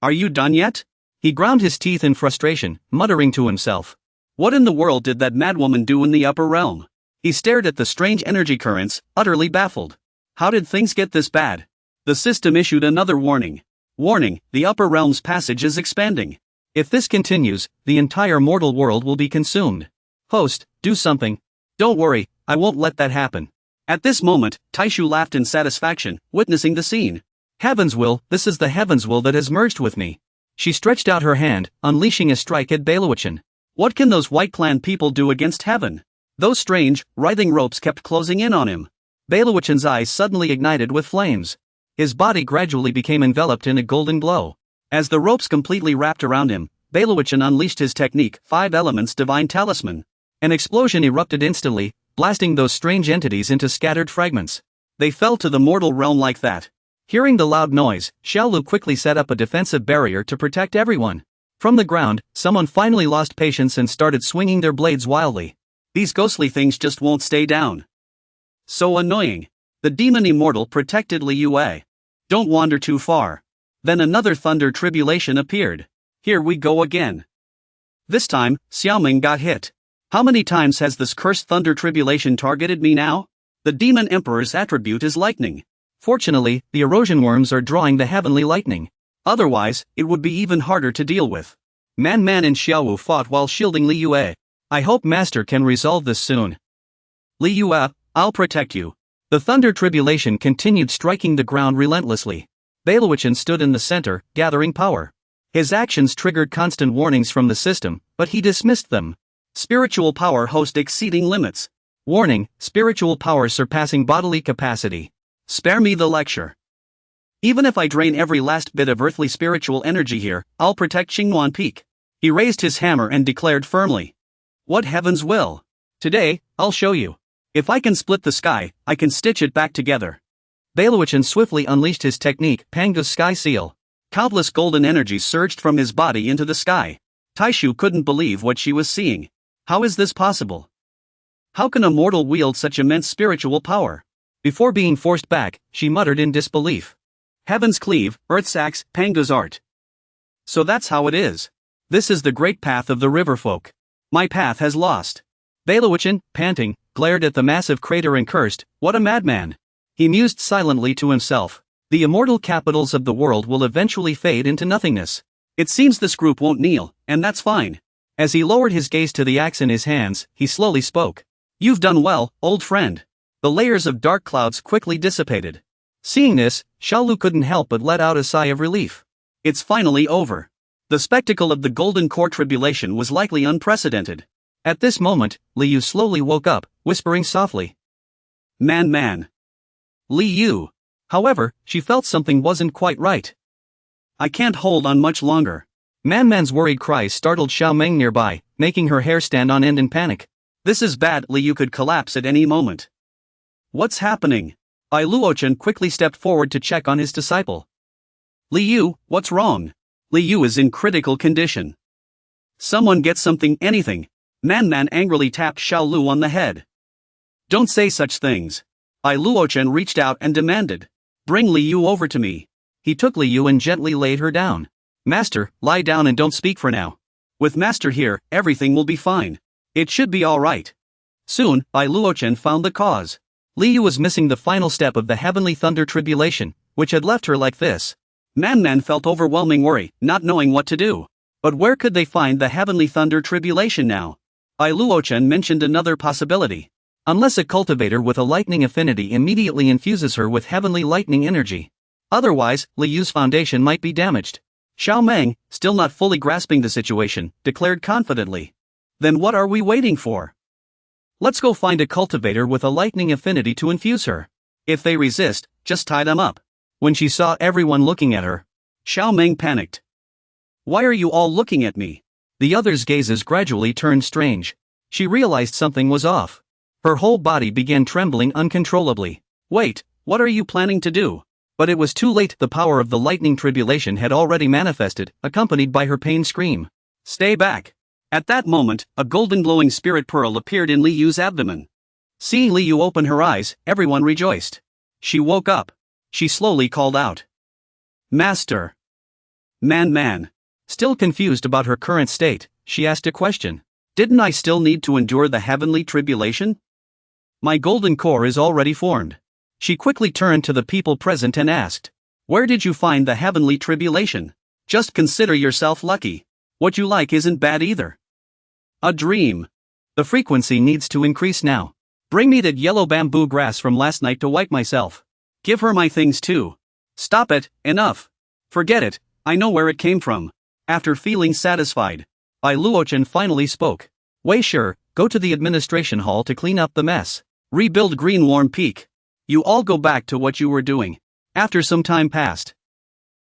Are you done yet? He ground his teeth in frustration, muttering to himself. What in the world did that madwoman do in the upper realm? He stared at the strange energy currents, utterly baffled. How did things get this bad? The system issued another warning. Warning, the upper realm's passage is expanding. If this continues, the entire mortal world will be consumed. Host, do something. Don't worry, I won't let that happen. At this moment, Taishu laughed in satisfaction, witnessing the scene. Heaven's will, this is the heaven's will that has merged with me. She stretched out her hand, unleashing a strike at Belawichin. What can those White Clan people do against heaven? Those strange, writhing ropes kept closing in on him. Belawichin's eyes suddenly ignited with flames. His body gradually became enveloped in a golden glow. As the ropes completely wrapped around him, Belawichin unleashed his technique, 5 Elements Divine Talisman. An explosion erupted instantly, blasting those strange entities into scattered fragments. They fell to the mortal realm like that. Hearing the loud noise, Xiao Lu quickly set up a defensive barrier to protect everyone. From the ground, someone finally lost patience and started swinging their blades wildly. These ghostly things just won't stay down. So annoying. The demon immortal protected Li Yue. Don't wander too far. Then another thunder tribulation appeared. Here we go again. This time, Xiaoming got hit. How many times has this cursed thunder tribulation targeted me now? The demon emperor's attribute is lightning. Fortunately, the erosion worms are drawing the heavenly lightning. Otherwise, it would be even harder to deal with. Man and Xiaowu fought while shielding Li Yue. I hope Master can resolve this soon. Li Yue, I'll protect you. The thunder tribulation continued striking the ground relentlessly. Bailuochen stood in the center, gathering power. His actions triggered constant warnings from the system, but he dismissed them. Spiritual power host exceeding limits. Warning, spiritual power surpassing bodily capacity. Spare me the lecture. Even if I drain every last bit of earthly spiritual energy here, I'll protect Qingnuan Peak. He raised his hammer and declared firmly. What heavens will? Today, I'll show you. If I can split the sky, I can stitch it back together. Bailuochen swiftly unleashed his technique, Panga's Sky Seal. Countless golden energies surged from his body into the sky. Taishu couldn't believe what she was seeing. How is this possible? How can a mortal wield such immense spiritual power? Before being forced back, she muttered in disbelief. Heaven's cleave, Earth's axe, Panga's art. So that's how it is. This is the great path of the river folk. My path has lost. Bailuochen, panting, glared at the massive crater and cursed, what a madman. He mused silently to himself. The immortal capitals of the world will eventually fade into nothingness. It seems this group won't kneel, and that's fine. As he lowered his gaze to the axe in his hands, he slowly spoke. You've done well, old friend. The layers of dark clouds quickly dissipated. Seeing this, Xiaolu couldn't help but let out a sigh of relief. It's finally over. The spectacle of the Golden Core tribulation was likely unprecedented. At this moment, Li Yu slowly woke up, whispering softly. Man. Li Yu. However, she felt something wasn't quite right. I can't hold on much longer. Man's worried cries startled Xiaoming nearby, making her hair stand on end in panic. This is bad, Li Yu could collapse at any moment. What's happening? Bailuochen quickly stepped forward to check on his disciple. Li Yu, what's wrong? Li Yu is in critical condition. Someone get something, anything. Man angrily tapped Xiaolu on the head. Don't say such things. Bailuochen reached out and demanded. Bring Li Yu over to me. He took Li Yu and gently laid her down. Master, lie down and don't speak for now. With Master here, everything will be fine. It should be alright. Soon, Bailuochen found the cause. Li Yu was missing the final step of the heavenly thunder tribulation, which had left her like this. Man felt overwhelming worry, not knowing what to do. But where could they find the heavenly thunder tribulation now? Bailuochen mentioned another possibility. Unless a cultivator with a lightning affinity immediately infuses her with heavenly lightning energy. Otherwise, Li Yu's foundation might be damaged. Xiaoming, still not fully grasping the situation, declared confidently. Then what are we waiting for? Let's go find a cultivator with a lightning affinity to infuse her. If they resist, just tie them up. When she saw everyone looking at her, Xiaoming panicked. Why are you all looking at me? The others' gazes gradually turned strange. She realized something was off. Her whole body began trembling uncontrollably. Wait, what are you planning to do? But it was too late. The power of the lightning tribulation had already manifested, accompanied by her pain scream. Stay back. At that moment, a golden glowing spirit pearl appeared in Li Yu's abdomen. Seeing Li Yu open her eyes, everyone rejoiced. She woke up. She slowly called out. Master. Man. Still confused about her current state, she asked a question. Didn't I still need to endure the heavenly tribulation? My golden core is already formed. She quickly turned to the people present and asked. Where did you find the heavenly tribulation? Just consider yourself lucky. What you like isn't bad either. A dream. The frequency needs to increase now. Bring me that yellow bamboo grass from last night to wipe myself. Give her my things too. Stop it, enough. Forget it, I know where it came from. After feeling satisfied, Bailuochen finally spoke. Wei Shi, go to the administration hall to clean up the mess. Rebuild Green Warm Peak. You all go back to what you were doing. After some time passed.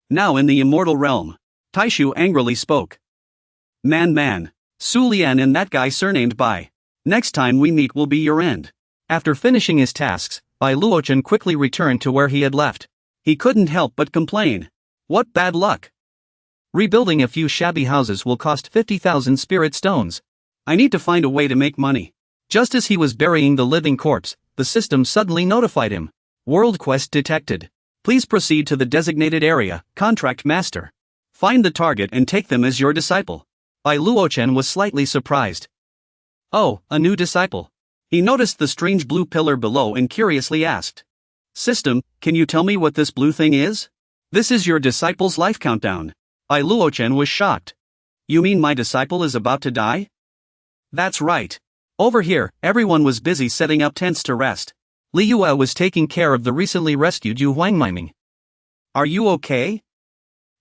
Now in the immortal realm, Taishu angrily spoke. Man. Su Lian and that guy surnamed Bai. Next time we meet will be your end. After finishing his tasks, Bailuochen quickly returned to where he had left. He couldn't help but complain. What bad luck. Rebuilding a few shabby houses will cost 50,000 spirit stones. I need to find a way to make money. Just as he was burying the living corpse, the system suddenly notified him. World quest detected. Please proceed to the designated area, contract master. Find the target and take them as your disciple. Bai Luochen was slightly surprised. Oh, a new disciple. He noticed the strange blue pillar below and curiously asked. System, can you tell me what this blue thing is? This is your disciple's life countdown. Bai Luochen was shocked. You mean my disciple is about to die? That's right. Over here, everyone was busy setting up tents to rest. Li Yue was taking care of the recently rescued Yu Huangmiming. Are you okay?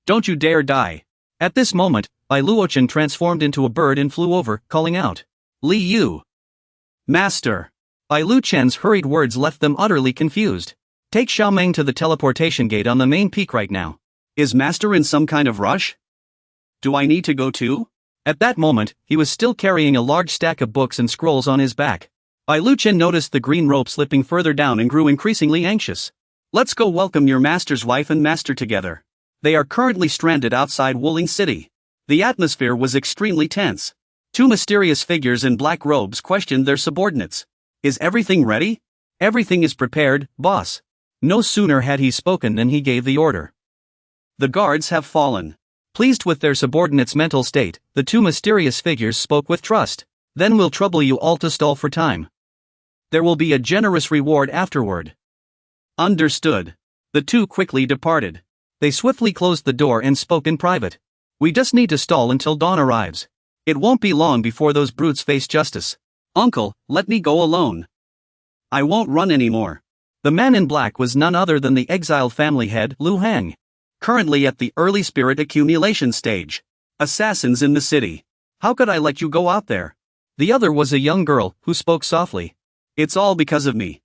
Don't you dare die. At this moment, Bai Luochen transformed into a bird and flew over, calling out. Li Yu. Master. Bai Luochen's hurried words left them utterly confused. Take Xiaomeng to the teleportation gate on the main peak right now. Is Master in some kind of rush? Do I need to go too? At that moment, he was still carrying a large stack of books and scrolls on his back. Bai Luochen noticed the green rope slipping further down and grew increasingly anxious. Let's go welcome your master's wife and master together. They are currently stranded outside Wuling City. The atmosphere was extremely tense. Two mysterious figures in black robes questioned their subordinates. Is everything ready? Everything is prepared, boss. No sooner had he spoken than he gave the order. The guards have fallen. Pleased with their subordinates' mental state, the two mysterious figures spoke with trust. Then we'll trouble you all to stall for time. There will be a generous reward afterward. Understood. The two quickly departed. They swiftly closed the door and spoke in private. We just need to stall until dawn arrives. It won't be long before those brutes face justice. Uncle, let me go alone. I won't run anymore. The man in black was none other than the exiled family head, Lu Hang. Currently at the early spirit accumulation stage. Assassins in the city. How could I let you go out there? The other was a young girl, who spoke softly. It's all because of me.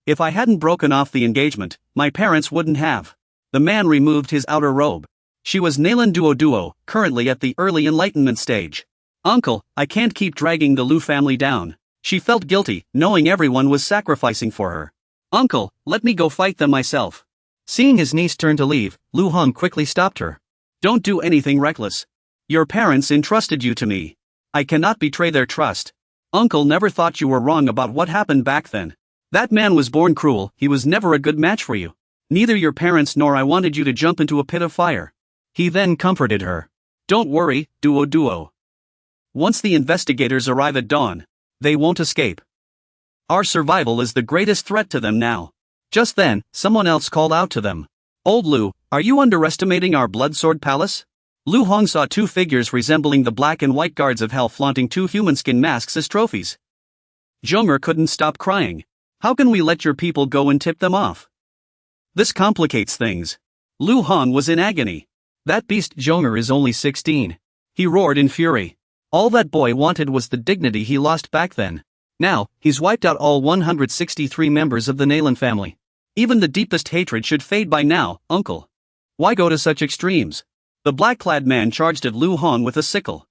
If I hadn't broken off the engagement, my parents wouldn't have. The man removed his outer robe. She was Nalan Duo, currently at the early enlightenment stage. Uncle, I can't keep dragging the Lu family down. She felt guilty, knowing everyone was sacrificing for her. Uncle, let me go fight them myself. Seeing his niece turn to leave, Lu Hong quickly stopped her. Don't do anything reckless. Your parents entrusted you to me. I cannot betray their trust. Uncle never thought you were wrong about what happened back then. That man was born cruel, he was never a good match for you. Neither your parents nor I wanted you to jump into a pit of fire. He then comforted her. Don't worry, Duo. Once the investigators arrive at dawn, they won't escape. Our survival is the greatest threat to them now. Just then, someone else called out to them. Old Lu, are you underestimating our Bloodsword Palace? Lu Hong saw two figures resembling the black and white guards of hell flaunting two human skin masks as trophies. Zhong'er couldn't stop crying. How can we let your people go and tip them off? This complicates things. Lu Hong was in agony. That beast Zhong'er is only 16. He roared in fury. All that boy wanted was the dignity he lost back then. Now, he's wiped out all 163 members of the Nalan family. Even the deepest hatred should fade by now, uncle. Why go to such extremes? The black-clad man charged at Lu Hong with a sickle.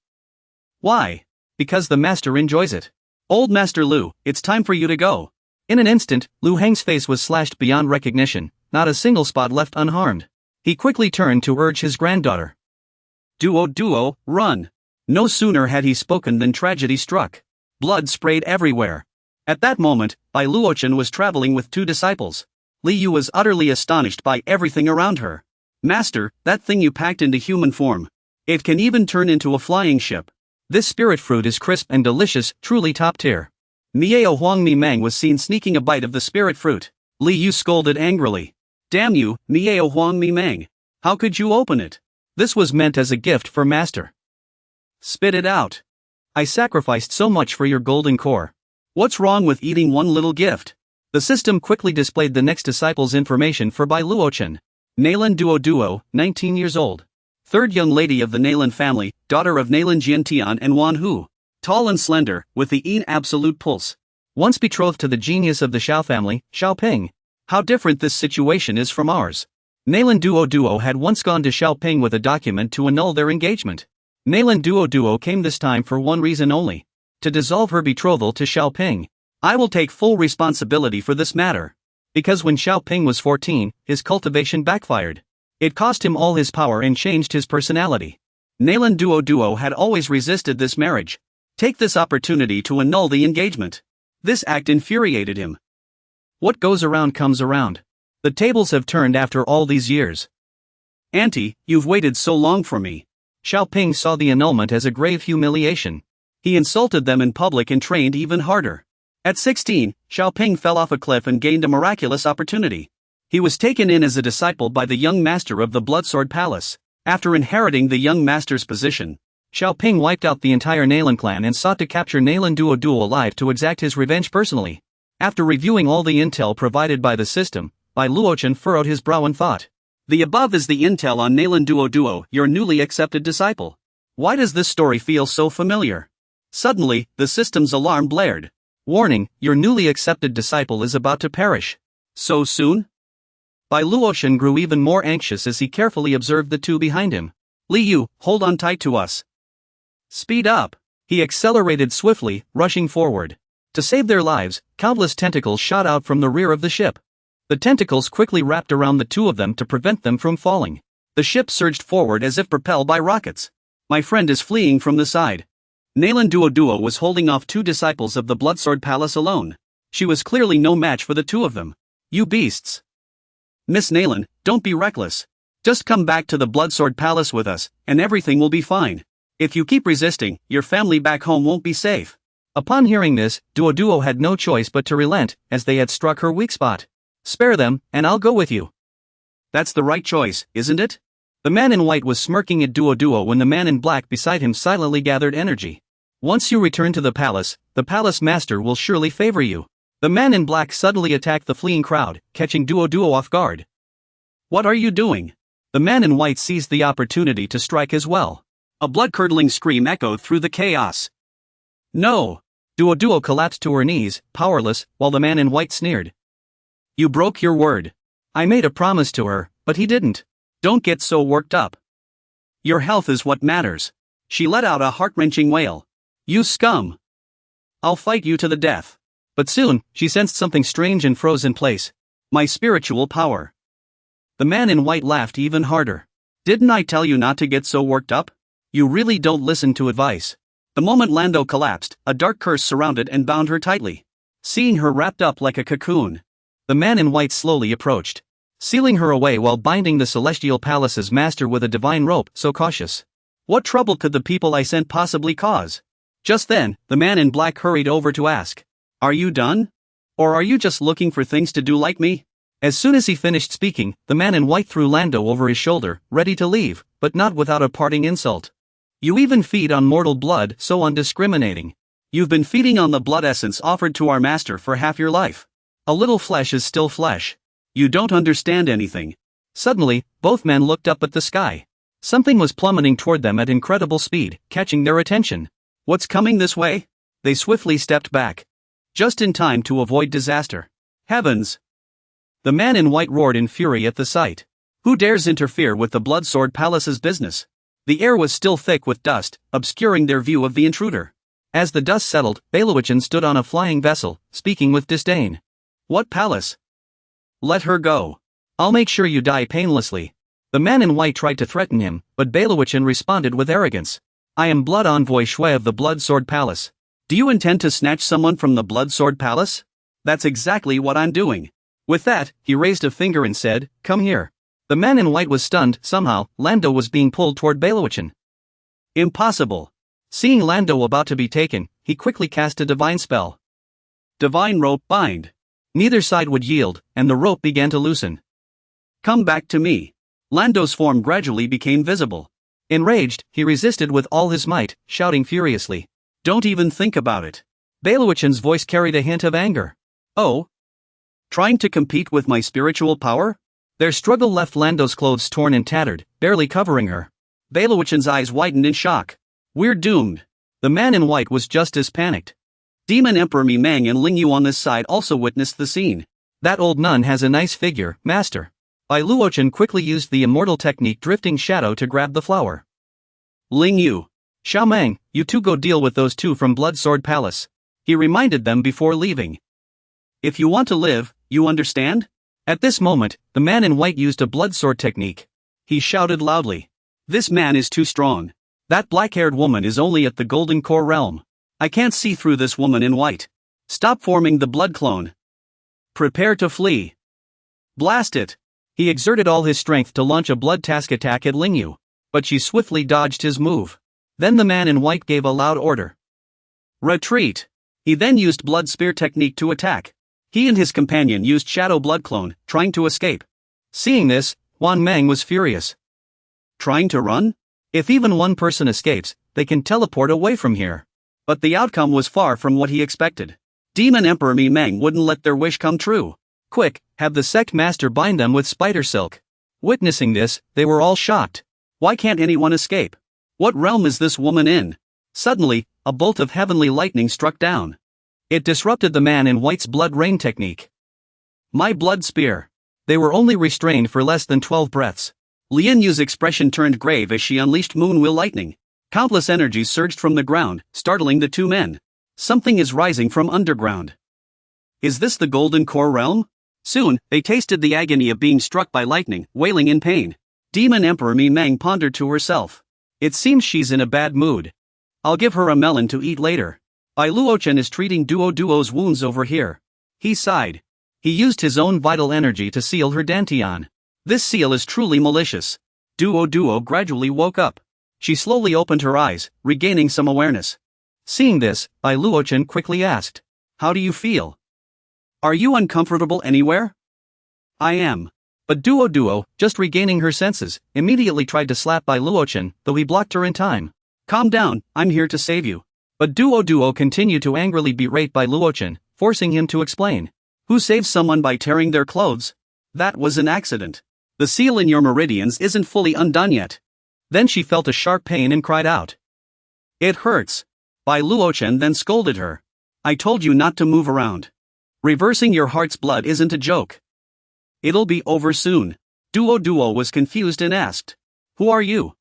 Why? Because the master enjoys it. Old Master Lu, it's time for you to go. In an instant, Lu Heng's face was slashed beyond recognition, not a single spot left unharmed. He quickly turned to urge his granddaughter. Duo, run. No sooner had he spoken than tragedy struck. Blood sprayed everywhere. At that moment, Bai Luochen was traveling with two disciples. Li Yu was utterly astonished by everything around her. Master, that thing you packed into human form. It can even turn into a flying ship. This spirit fruit is crisp and delicious, truly top tier. Miao Huangmi Mang was seen sneaking a bite of the spirit fruit. Li Yu scolded angrily. Damn you, Miao Huangmi Mang. How could you open it? This was meant as a gift for Master. Spit it out. I sacrificed so much for your golden core. What's wrong with eating one little gift? The system quickly displayed the next disciple's information for Bai Luochen. Nalan Duo, 19 years old. Third young lady of the Nalan family, daughter of Nalan Jiantian and Wan Hu. Tall and slender, with the Yin absolute pulse. Once betrothed to the genius of the Xiao family, Xiao Ping. How different this situation is from ours. Nalan Duo had once gone to Xiao Ping with a document to annul their engagement. Nalan Duo came this time for one reason only. To dissolve her betrothal to Xiao Ping. I will take full responsibility for this matter. Because when Xiao Ping was 14, his cultivation backfired. It cost him all his power and changed his personality. Nalan Duo had always resisted this marriage. Take this opportunity to annul the engagement. This act infuriated him. What goes around comes around. The tables have turned after all these years. Auntie, you've waited so long for me. Xiaoping saw the annulment as a grave humiliation. He insulted them in public and trained even harder. At 16, Xiaoping fell off a cliff and gained a miraculous opportunity. He was taken in as a disciple by the young master of the Bloodsword Palace. After inheriting the young master's position, Xiaoping wiped out the entire Nalan clan and sought to capture Nalan Duo alive to exact his revenge personally. After reviewing all the intel provided by the system, Bai Luochen furrowed his brow and thought. The above is the intel on Nalan Duo, your newly accepted disciple. Why does this story feel so familiar? Suddenly, the system's alarm blared. Warning, your newly accepted disciple is about to perish. So soon? Bai Luochen grew even more anxious as he carefully observed the two behind him. Li Yu, hold on tight to us. Speed up. He accelerated swiftly, rushing forward. To save their lives, countless tentacles shot out from the rear of the ship. The tentacles quickly wrapped around the two of them to prevent them from falling. The ship surged forward as if propelled by rockets. My friend is fleeing from the side. Nalan Duo was holding off two disciples of the Bloodsword Palace alone. She was clearly no match for the two of them. You beasts. Miss Nalan, don't be reckless. Just come back to the Bloodsword Palace with us, and everything will be fine. If you keep resisting, your family back home won't be safe. Upon hearing this, Duo had no choice but to relent, as they had struck her weak spot. Spare them, and I'll go with you. That's the right choice, isn't it? The man in white was smirking at Duo when the man in black beside him silently gathered energy. Once you return to the palace master will surely favor you. The man in black suddenly attacked the fleeing crowd, catching Duo off guard. What are you doing? The man in white seized the opportunity to strike as well. A blood-curdling scream echoed through the chaos. No! Duo collapsed to her knees, powerless, while the man in white sneered. You broke your word. I made a promise to her, but he didn't. Don't get so worked up. Your health is what matters. She let out a heart-wrenching wail. You scum! I'll fight you to the death. But soon, she sensed something strange and froze in place. My spiritual power. The man in white laughed even harder. Didn't I tell you not to get so worked up? You really don't listen to advice. The moment Lando collapsed, a dark curse surrounded and bound her tightly. Seeing her wrapped up like a cocoon, the man in white slowly approached, sealing her away while binding the Celestial Palace's master with a divine rope so cautious. What trouble could the people I sent possibly cause? Just then, the man in black hurried over to ask. Are you done? Or are you just looking for things to do like me? As soon as he finished speaking, the man in white threw Lando over his shoulder, ready to leave, but not without a parting insult. You even feed on mortal blood, so undiscriminating. You've been feeding on the blood essence offered to our master for half your life. A little flesh is still flesh. You don't understand anything. Suddenly, both men looked up at the sky. Something was plummeting toward them at incredible speed, catching their attention. What's coming this way? They swiftly stepped back. Just in time to avoid disaster. Heavens! The man in white roared in fury at the sight. Who dares interfere with the Bloodsword Palace's business? The air was still thick with dust, obscuring their view of the intruder. As the dust settled, Bailuichin stood on a flying vessel, speaking with disdain. What palace? Let her go. I'll make sure you die painlessly. The man in white tried to threaten him, but Bailuichin responded with arrogance. I am Blood Envoy Shui of the Bloodsword Palace. Do you intend to snatch someone from the Bloodsword Palace? That's exactly what I'm doing. With that, he raised a finger and said, Come here. The man in white was stunned. Somehow, Lando was being pulled toward Bailuichin. Impossible. Seeing Lando about to be taken, he quickly cast a divine spell. Divine rope bind. Neither side would yield, and the rope began to loosen. Come back to me. Lando's form gradually became visible. Enraged, he resisted with all his might, shouting furiously. Don't even think about it. Bailuichin's voice carried a hint of anger. Oh? Trying to compete with my spiritual power? Their struggle left Lando's clothes torn and tattered, barely covering her. Bailuichin's eyes widened in shock. We're doomed. The man in white was just as panicked. Demon Emperor Mi Mang and Ling Yu on this side also witnessed the scene. That old nun has a nice figure, master. Bai Luochen quickly used the immortal technique Drifting Shadow to grab the flower. Ling Yu. Xiaomeng, you two go deal with those two from Bloodsword Palace. He reminded them before leaving. If you want to live, you understand? At this moment, the man in white used a bloodsword technique. He shouted loudly. This man is too strong. That black-haired woman is only at the golden core realm. I can't see through this woman in white. Stop forming the blood clone. Prepare to flee. Blast it. He exerted all his strength to launch a blood task attack at Lingyu, but she swiftly dodged his move. Then the man in white gave a loud order. Retreat. He then used blood spear technique to attack. He and his companion used shadow blood clone, trying to escape. Seeing this, Wan Meng was furious. Trying to run? If even one person escapes, they can teleport away from here. But the outcome was far from what he expected. Demon Emperor Mi Meng wouldn't let their wish come true. Quick, have the sect master bind them with spider silk. Witnessing this, they were all shocked. Why can't anyone escape? What realm is this woman in? Suddenly, a bolt of heavenly lightning struck down. It disrupted the man in white's blood rain technique. My blood spear. They were only restrained for less than 12 breaths. Lian Yu's expression turned grave as she unleashed moonwheel lightning. Countless energies surged from the ground, startling the two men. Something is rising from underground. Is this the golden core realm? Soon, they tasted the agony of being struck by lightning, wailing in pain. Demon Emperor Mi Meng pondered to herself. It seems she's in a bad mood. I'll give her a melon to eat later. Bai Luochen is treating Duo's wounds over here. He sighed. He used his own vital energy to seal her dantian. This seal is truly malicious. Duo gradually woke up. She slowly opened her eyes, regaining some awareness. Seeing this, Bai Luochen quickly asked, how do you feel? Are you uncomfortable anywhere? I am. But Duo, just regaining her senses, immediately tried to slap Bai Luochen, though he blocked her in time. Calm down, I'm here to save you. But Duo continued to angrily berate Bai Luochen, forcing him to explain. Who saves someone by tearing their clothes? That was an accident. The seal in your meridians isn't fully undone yet. Then she felt a sharp pain and cried out. It hurts. Bai Luochen then scolded her. I told you not to move around. Reversing your heart's blood isn't a joke. It'll be over soon. Duo was confused and asked. Who are you?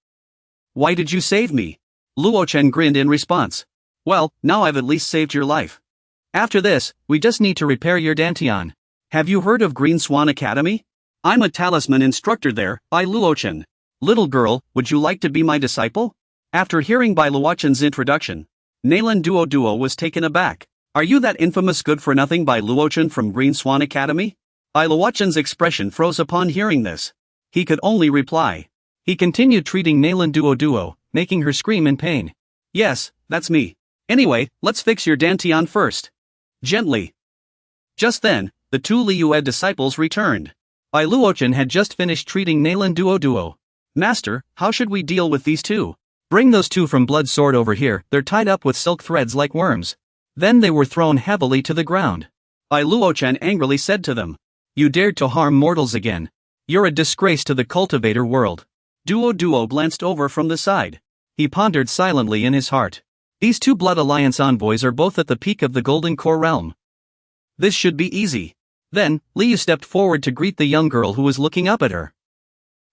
Why did you save me? Luochen grinned in response. Well, now I've at least saved your life. After this, we just need to repair your dantian. Have you heard of Green Swan Academy? I'm a talisman instructor there, Bai Luochen. Little girl, would you like to be my disciple? After hearing Bai Luochen's introduction, Nalan Duo was taken aback. Are you that infamous good-for-nothing Bai Luochen from Green Swan Academy? Bai Luochen's expression froze upon hearing this. He could only reply. He continued treating Nalan Duo, making her scream in pain. Yes, that's me. Anyway, let's fix your dantian first. Gently. Just then, the two Liyue disciples returned. Bai Luochen had just finished treating Nalan Duo. Master, how should we deal with these two? Bring those two from Blood Sword over here, they're tied up with silk threads like worms. Then they were thrown heavily to the ground. Bai Luochen angrily said to them. You dared to harm mortals again. You're a disgrace to the cultivator world. Duo glanced over from the side. He pondered silently in his heart. These two Blood Alliance envoys are both at the peak of the Golden Core realm. This should be easy. Then, Liu stepped forward to greet the young girl who was looking up at her.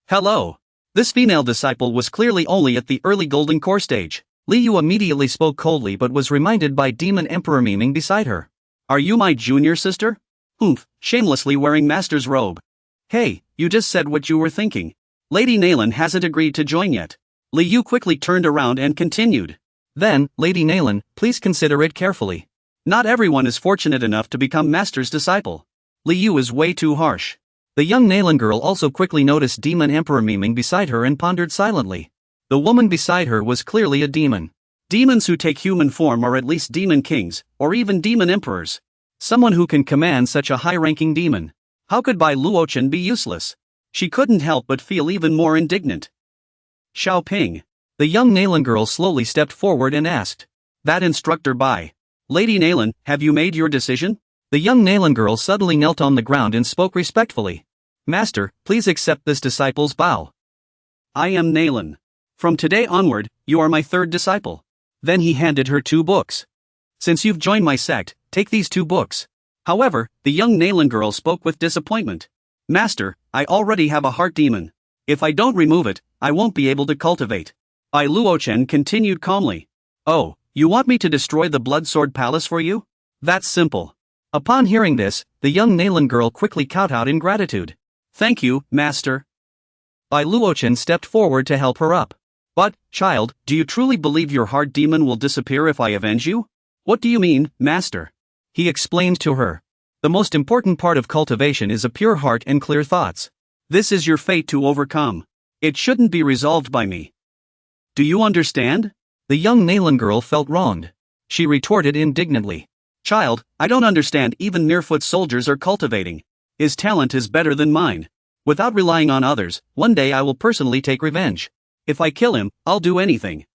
Hello. This female disciple was clearly only at the early Golden Core stage. Liu immediately spoke coldly but was reminded by Demon Emperor Miming beside her. Are you my junior sister? Oomph, shamelessly wearing master's robe. Hey, you just said what you were thinking. Lady Nalan hasn't agreed to join yet. Liu quickly turned around and continued. Then, Lady Nalan, please consider it carefully. Not everyone is fortunate enough to become master's disciple. Liu is way too harsh. The young Nalan girl also quickly noticed Demon Emperor Miming beside her and pondered silently. The woman beside her was clearly a demon. Demons who take human form are at least demon kings, or even demon emperors. Someone who can command such a high-ranking demon. How could Bai Luochen be useless? She couldn't help but feel even more indignant. Xiao Ping. The young Nalan girl slowly stepped forward and asked. That instructor Bai. Lady Nalan, have you made your decision? The young Nalan girl suddenly knelt on the ground and spoke respectfully. Master, please accept this disciple's bow. I am Nalan. From today onward, you are my third disciple. Then he handed her 2 books. Since you've joined my sect, take these 2 books. However, the young Nalan girl spoke with disappointment. Master, I already have a heart demon. If I don't remove it, I won't be able to cultivate. Bai Luochen continued calmly. Oh, you want me to destroy the Blood Sword Palace for you? That's simple. Upon hearing this, the young Nalan girl quickly kowtowed in gratitude. Thank you, Master. Bai Luochen stepped forward to help her up. But, child, do you truly believe your heart demon will disappear if I avenge you? What do you mean, master? He explained to her. The most important part of cultivation is a pure heart and clear thoughts. This is your fate to overcome. It shouldn't be resolved by me. Do you understand? The young Nalan girl felt wronged. She retorted indignantly. Child, I don't understand. Even near-foot soldiers are cultivating. His talent is better than mine. Without relying on others, one day I will personally take revenge. If I kill him, I'll do anything.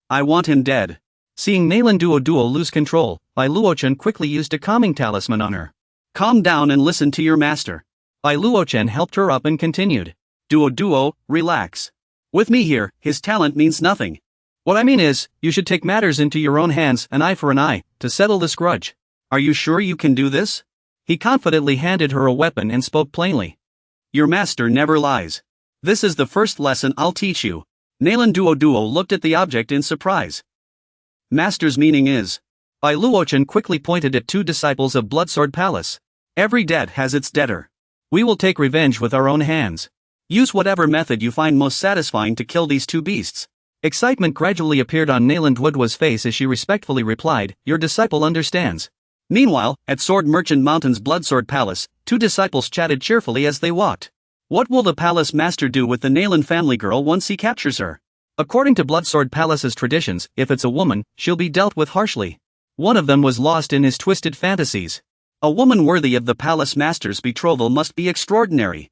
I want him dead. Seeing Nalan Duo lose control, Bai Luochen quickly used a calming talisman on her. Calm down and listen to your master. Bai Luochen helped her up and continued. Duo, relax. With me here, his talent means nothing. What I mean is, you should take matters into your own hands, an eye for an eye, to settle this grudge. Are you sure you can do this? He confidently handed her a weapon and spoke plainly. Your master never lies. This is the first lesson I'll teach you. Nalan Duo looked at the object in surprise. Master's meaning is. Bai Luochen quickly pointed at 2 disciples of Bloodsword Palace. Every debt has its debtor. We will take revenge with our own hands. Use whatever method you find most satisfying to kill these 2 beasts. Excitement gradually appeared on Nalan Duo's face as she respectfully replied, Your disciple understands. Meanwhile, at Sword Merchant Mountain's Bloodsword Palace, 2 disciples chatted cheerfully as they walked. What will the palace master do with the Nalan family girl once he captures her? According to Bloodsword Palace's traditions, if it's a woman, she'll be dealt with harshly. One of them was lost in his twisted fantasies. A woman worthy of the palace master's betrothal must be extraordinary.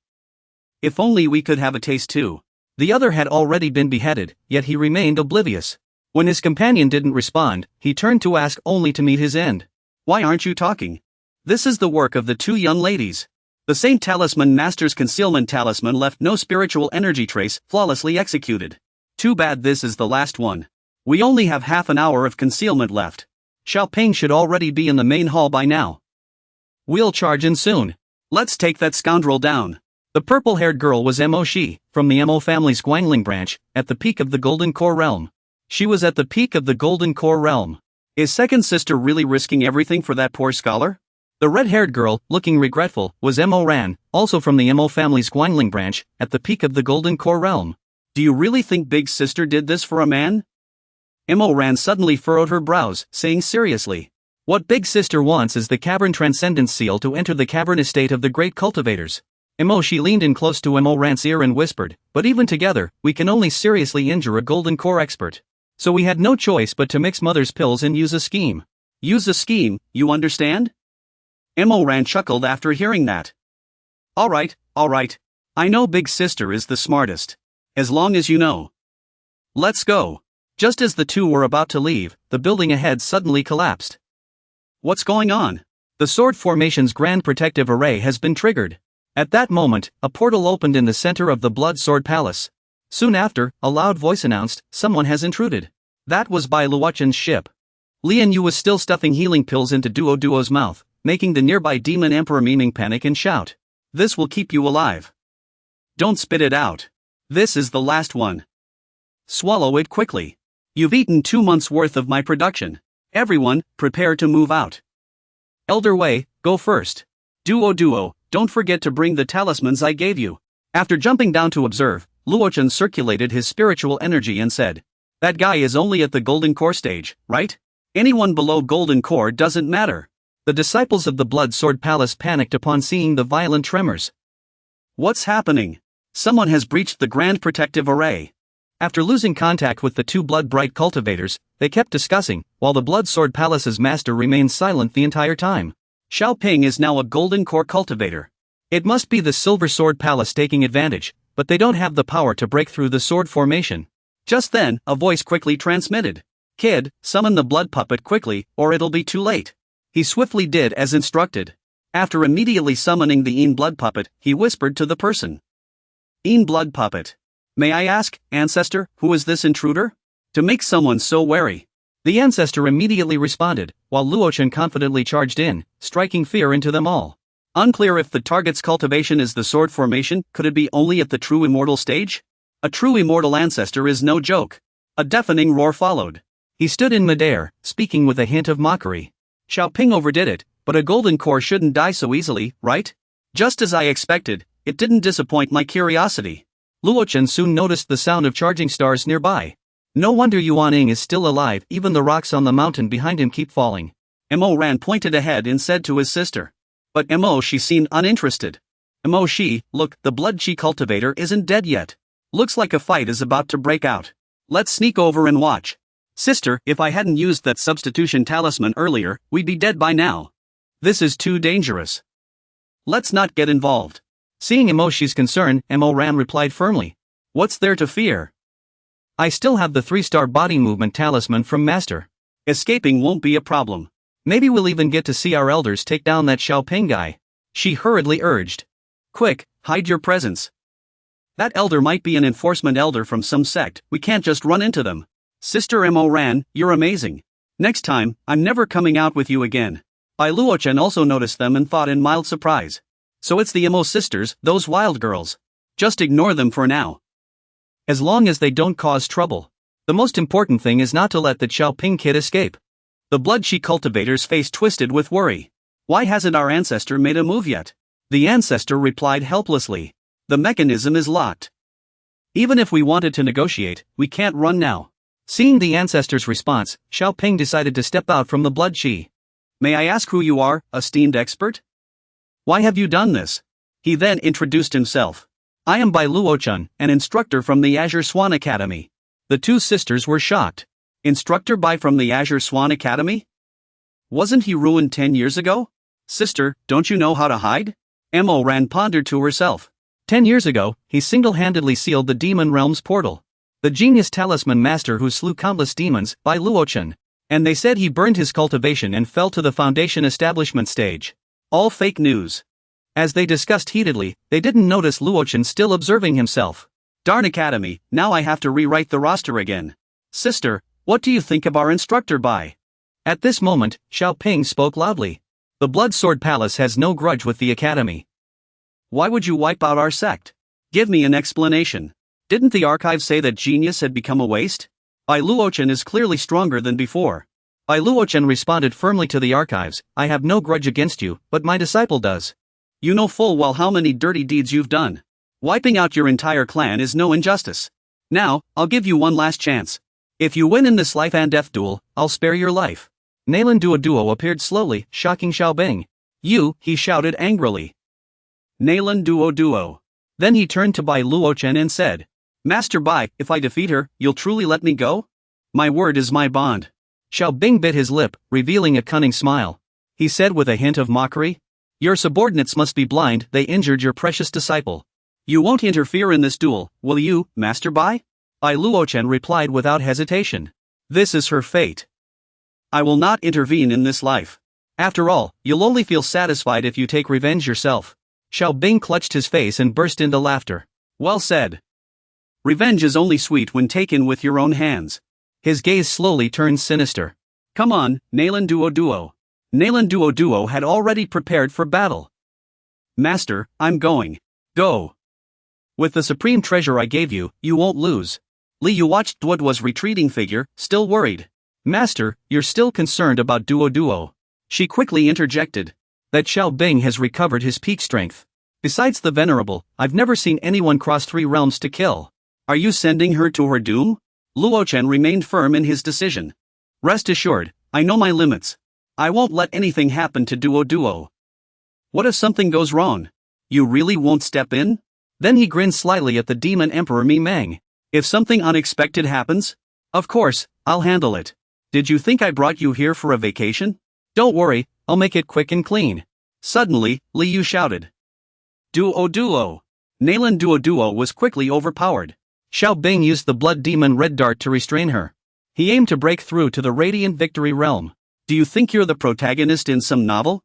If only we could have a taste too. The other had already been beheaded, yet he remained oblivious. When his companion didn't respond, he turned to ask only to meet his end. Why aren't you talking? This is the work of the 2 young ladies. The same talisman master's concealment talisman left no spiritual energy trace, flawlessly executed. Too bad this is the last one. We only have half an hour of concealment left. Xiaoping should already be in the main hall by now. We'll charge in soon. Let's take that scoundrel down. The purple-haired girl was Mo Shi, from the Mo family's Guangling branch, at the peak of the Golden Core realm. She was at the peak of the Golden Core realm. Is second sister really risking everything for that poor scholar? The red-haired girl, looking regretful, was Mo Ran, also from the Mo family's Guangling branch, at the peak of the Golden Core realm. Do you really think Big Sister did this for a man? Mo Ran suddenly furrowed her brows, saying seriously. What Big Sister wants is the Cavern Transcendence Seal to enter the cavern estate of the great cultivators. She leaned in close to Mo Ran's ear and whispered, but even together, we can only seriously injure a Golden Core expert. So we had no choice but to mix mother's pills and use a scheme. Use a scheme, you understand? Mo Ran chuckled after hearing that. Alright. I know Big Sister is the smartest. As long as you know. Let's go. Just as the 2 were about to leave, the building ahead suddenly collapsed. What's going on? The sword formation's grand protective array has been triggered. At that moment, a portal opened in the center of the Blood Sword Palace. Soon after, a loud voice announced, someone has intruded. That was Bai Luochen's ship. Lian Yu was still stuffing healing pills into Duo's mouth, making the nearby demon emperor Miming panic and shout. This will keep you alive. Don't spit it out. This is the last one. Swallow it quickly. You've eaten 2 months' worth of my production. Everyone, prepare to move out. Elder Wei, go first. Duo, don't forget to bring the talismans I gave you. After jumping down to observe, Luochen circulated his spiritual energy and said, that guy is only at the Golden Core stage, right? Anyone below Golden Core doesn't matter. The disciples of the Blood Sword Palace panicked upon seeing the violent tremors. What's happening? Someone has breached the Grand Protective Array. After losing contact with the 2 blood-bright cultivators, they kept discussing, while the Blood Sword Palace's master remained silent the entire time. Xiaoping is now a Golden Core cultivator. It must be the Silver Sword Palace taking advantage, but they don't have the power to break through the sword formation. Just then, a voice quickly transmitted. Kid, summon the blood puppet quickly, or it'll be too late. He swiftly did as instructed. After immediately summoning the Een blood puppet, he whispered to the person. Een blood puppet. May I ask, ancestor, who is this intruder? To make someone so wary. The ancestor immediately responded, while Luochen confidently charged in, striking fear into them all. Unclear if the target's cultivation is the sword formation. Could it be only at the true immortal stage? A true immortal ancestor is no joke. A deafening roar followed. He stood in midair, speaking with a hint of mockery. Xiaoping overdid it, but a Golden Core shouldn't die so easily, right? Just as I expected, it didn't disappoint my curiosity. Luochen soon noticed the sound of charging stars nearby. No wonder Yuaning is still alive, even the rocks on the mountain behind him keep falling. Mo Ran pointed ahead and said to his sister. But Mo Shi seemed uninterested. Mo Shi, look, the blood chi cultivator isn't dead yet. Looks like a fight is about to break out. Let's sneak over and watch. Sister, if I hadn't used that substitution talisman earlier, we'd be dead by now. This is too dangerous. Let's not get involved. Seeing Emoshi's concern, Mo Ran replied firmly. What's there to fear? I still have the 3-star body movement talisman from Master. Escaping won't be a problem. Maybe we'll even get to see our elders take down that Xiaoping guy. She hurriedly urged. Quick, hide your presence. That elder might be an enforcement elder from some sect, we can't just run into them. Sister Mo Ran, you're amazing. Next time, I'm never coming out with you again. Bai Luochen also noticed them and thought in mild surprise. So it's the Mo sisters, those wild girls. Just ignore them for now. As long as they don't cause trouble. The most important thing is not to let the Xiaoping kid escape. The blood chi cultivator's face twisted with worry. Why hasn't our ancestor made a move yet? The ancestor replied helplessly. The mechanism is locked. Even if we wanted to negotiate, we can't run now. Seeing the ancestor's response, Xiaoping decided to step out from the blood chi. May I ask who you are, esteemed expert? Why have you done this? He then introduced himself. I am Bai Luochen, an instructor from the Azure Swan Academy. The two sisters were shocked. Instructor Bai from the Azure Swan Academy? Wasn't he ruined 10 years ago? Sister, don't you know how to hide? Mo Ran pondered to herself. 10 years ago, he single-handedly sealed the demon realm's portal. The genius talisman master who slew countless demons, Bai Luochen. And they said he burned his cultivation and fell to the foundation establishment stage. All fake news. As they discussed heatedly, they didn't notice Luochen still observing himself. Darn Academy, now I have to rewrite the roster again. Sister, what do you think of our instructor Bai? At this moment, Xiaoping spoke loudly. The Blood Sword Palace has no grudge with the Academy. Why would you wipe out our sect? Give me an explanation. Didn't the archive say that genius had become a waste? Bai Luochen is clearly stronger than before. Bai Luochen responded firmly to the archives, I have no grudge against you, but my disciple does. You know full well how many dirty deeds you've done. Wiping out your entire clan is no injustice. Now, I'll give you one last chance. If you win in this life and death duel, I'll spare your life. Nalan Duo appeared slowly, shocking Xiaobing. You, he shouted angrily. Nalan Duo. Then he turned to Bai Luochen and said, Master Bai, if I defeat her, you'll truly let me go? My word is my bond. Xiaobing bit his lip, revealing a cunning smile. He said with a hint of mockery, Your subordinates must be blind, they injured your precious disciple. You won't interfere in this duel, will you, Master Bai? Bai Luochen replied without hesitation. This is her fate. I will not intervene in this life. After all, you'll only feel satisfied if you take revenge yourself. Xiaobing clutched his face and burst into laughter. Well said. Revenge is only sweet when taken with your own hands. His gaze slowly turned sinister. Come on, Nalan Duo. Nalan Duo had already prepared for battle. Master, I'm going. Go. With the supreme treasure I gave you, you won't lose. Li Yu watched Duo's retreating figure, still worried. Master, you're still concerned about Duo. She quickly interjected. That Xiaobing has recovered his peak strength. Besides the venerable, I've never seen anyone cross 3 realms to kill. Are you sending her to her doom? Luochen remained firm in his decision. Rest assured, I know my limits. I won't let anything happen to Duo. What if something goes wrong? You really won't step in? Then he grinned slyly at the demon emperor Mi Meng. If something unexpected happens? Of course, I'll handle it. Did you think I brought you here for a vacation? Don't worry, I'll make it quick and clean. Suddenly, Li Yu shouted. Duo. Nalan Duo was quickly overpowered. Xiaobing used the blood demon red dart to restrain her. He aimed to break through to the radiant victory realm. Do you think you're the protagonist in some novel?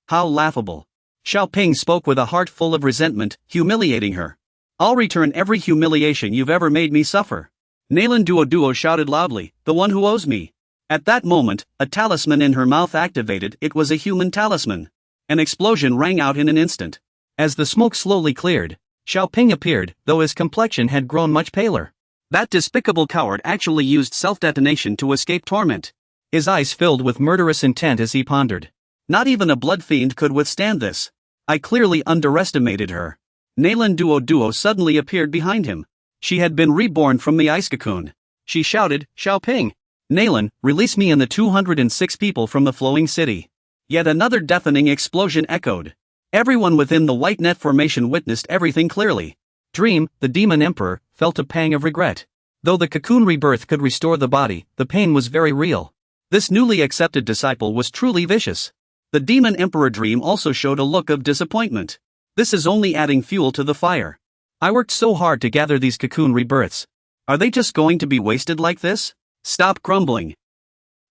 How laughable. Xiaoping spoke with a heart full of resentment, humiliating her. I'll return every humiliation you've ever made me suffer. Nalan Duo shouted loudly, the one who owes me. At that moment, a talisman in her mouth activated. It was a human talisman. An explosion rang out in an instant. As the smoke slowly cleared, Xiaoping appeared, though his complexion had grown much paler. That despicable coward actually used self-detonation to escape torment. His eyes filled with murderous intent as he pondered. Not even a blood fiend could withstand this. I clearly underestimated her. Nalan Duo suddenly appeared behind him. She had been reborn from the ice cocoon. She shouted, Xiaoping! Nalan, release me and the 206 people from the flowing city. Yet another deafening explosion echoed. Everyone within the white net formation witnessed everything clearly. Dream, the demon emperor, felt a pang of regret. Though the cocoon rebirth could restore the body, the pain was very real. This newly accepted disciple was truly vicious. The demon emperor Dream also showed a look of disappointment. This is only adding fuel to the fire. I worked so hard to gather these cocoon rebirths. Are they just going to be wasted like this? Stop grumbling.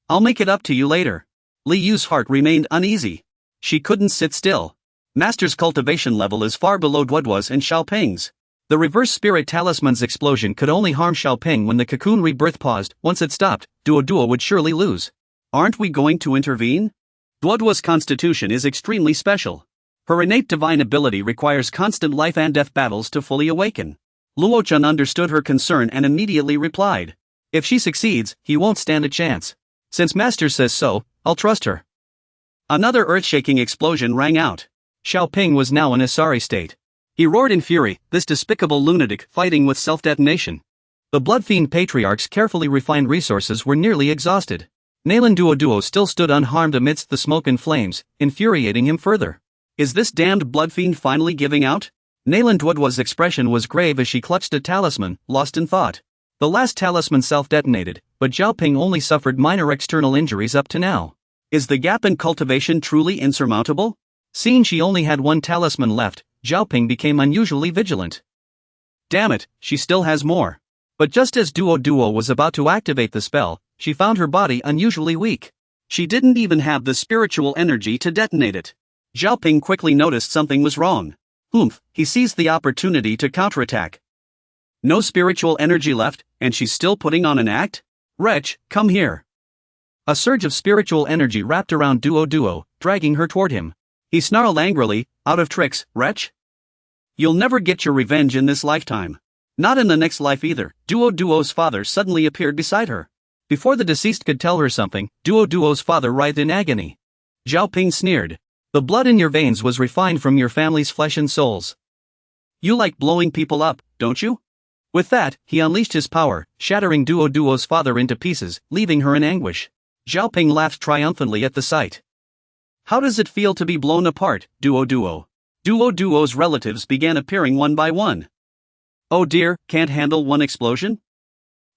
I'll make it up to you later. Li Yu's heart remained uneasy. She couldn't sit still. Master's cultivation level is far below Duoduo's and Xiaoping's. The reverse spirit talisman's explosion could only harm Xiaoping when the cocoon rebirth paused. Once it stopped, Duoduo would surely lose. Aren't we going to intervene? Duoduo's constitution is extremely special. Her innate divine ability requires constant life and death battles to fully awaken. Luochun understood her concern and immediately replied. If she succeeds, he won't stand a chance. Since Master says so, I'll trust her. Another earth-shaking explosion rang out. Xiaoping was now in a sorry state. He roared in fury, this despicable lunatic fighting with self-detonation. The blood-fiend patriarch's carefully refined resources were nearly exhausted. Nalan Duo still stood unharmed amidst the smoke and flames, infuriating him further. Is this damned blood-fiend finally giving out? Nalan Duoduo's expression was grave as she clutched a talisman, lost in thought. The last talisman self-detonated, but Xiaoping only suffered minor external injuries up to now. Is the gap in cultivation truly insurmountable? Seeing she only had one talisman left, Xiaoping became unusually vigilant. Damn it, she still has more. But just as Duo was about to activate the spell, she found her body unusually weak. She didn't even have the spiritual energy to detonate it. Xiaoping quickly noticed something was wrong. He seized the opportunity to counterattack. No spiritual energy left, and she's still putting on an act? Wretch, come here. A surge of spiritual energy wrapped around Duo, dragging her toward him. He snarled angrily, out of tricks, wretch? You'll never get your revenge in this lifetime. Not in the next life either. Duo's father suddenly appeared beside her. Before the deceased could tell her something, Duo's father writhed in agony. Xiaoping sneered. The blood in your veins was refined from your family's flesh and souls. You like blowing people up, don't you? With that, he unleashed his power, shattering Duo's father into pieces, leaving her in anguish. Xiaoping laughed triumphantly at the sight. How does it feel to be blown apart, Duo? Duo's relatives began appearing one by one. Oh dear, can't handle one explosion?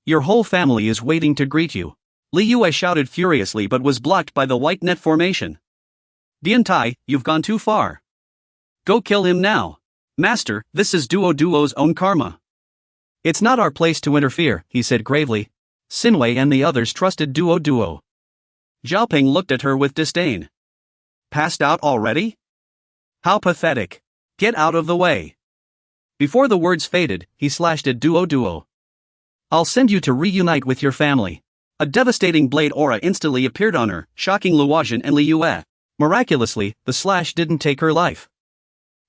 Your whole family is waiting to greet you. Li Yue shouted furiously but was blocked by the white net formation. Diantai, you've gone too far. Go kill him now. Master, this is Duo's own karma. It's not our place to interfere, he said gravely. Sinwei and the others trusted Duo. Xiaoping looked at her with disdain. Passed out already? How pathetic. Get out of the way. Before the words faded, he slashed at Duo. I'll send you to reunite with your family. A devastating blade aura instantly appeared on her, shocking Luoxin and Li Yue. Miraculously, the slash didn't take her life.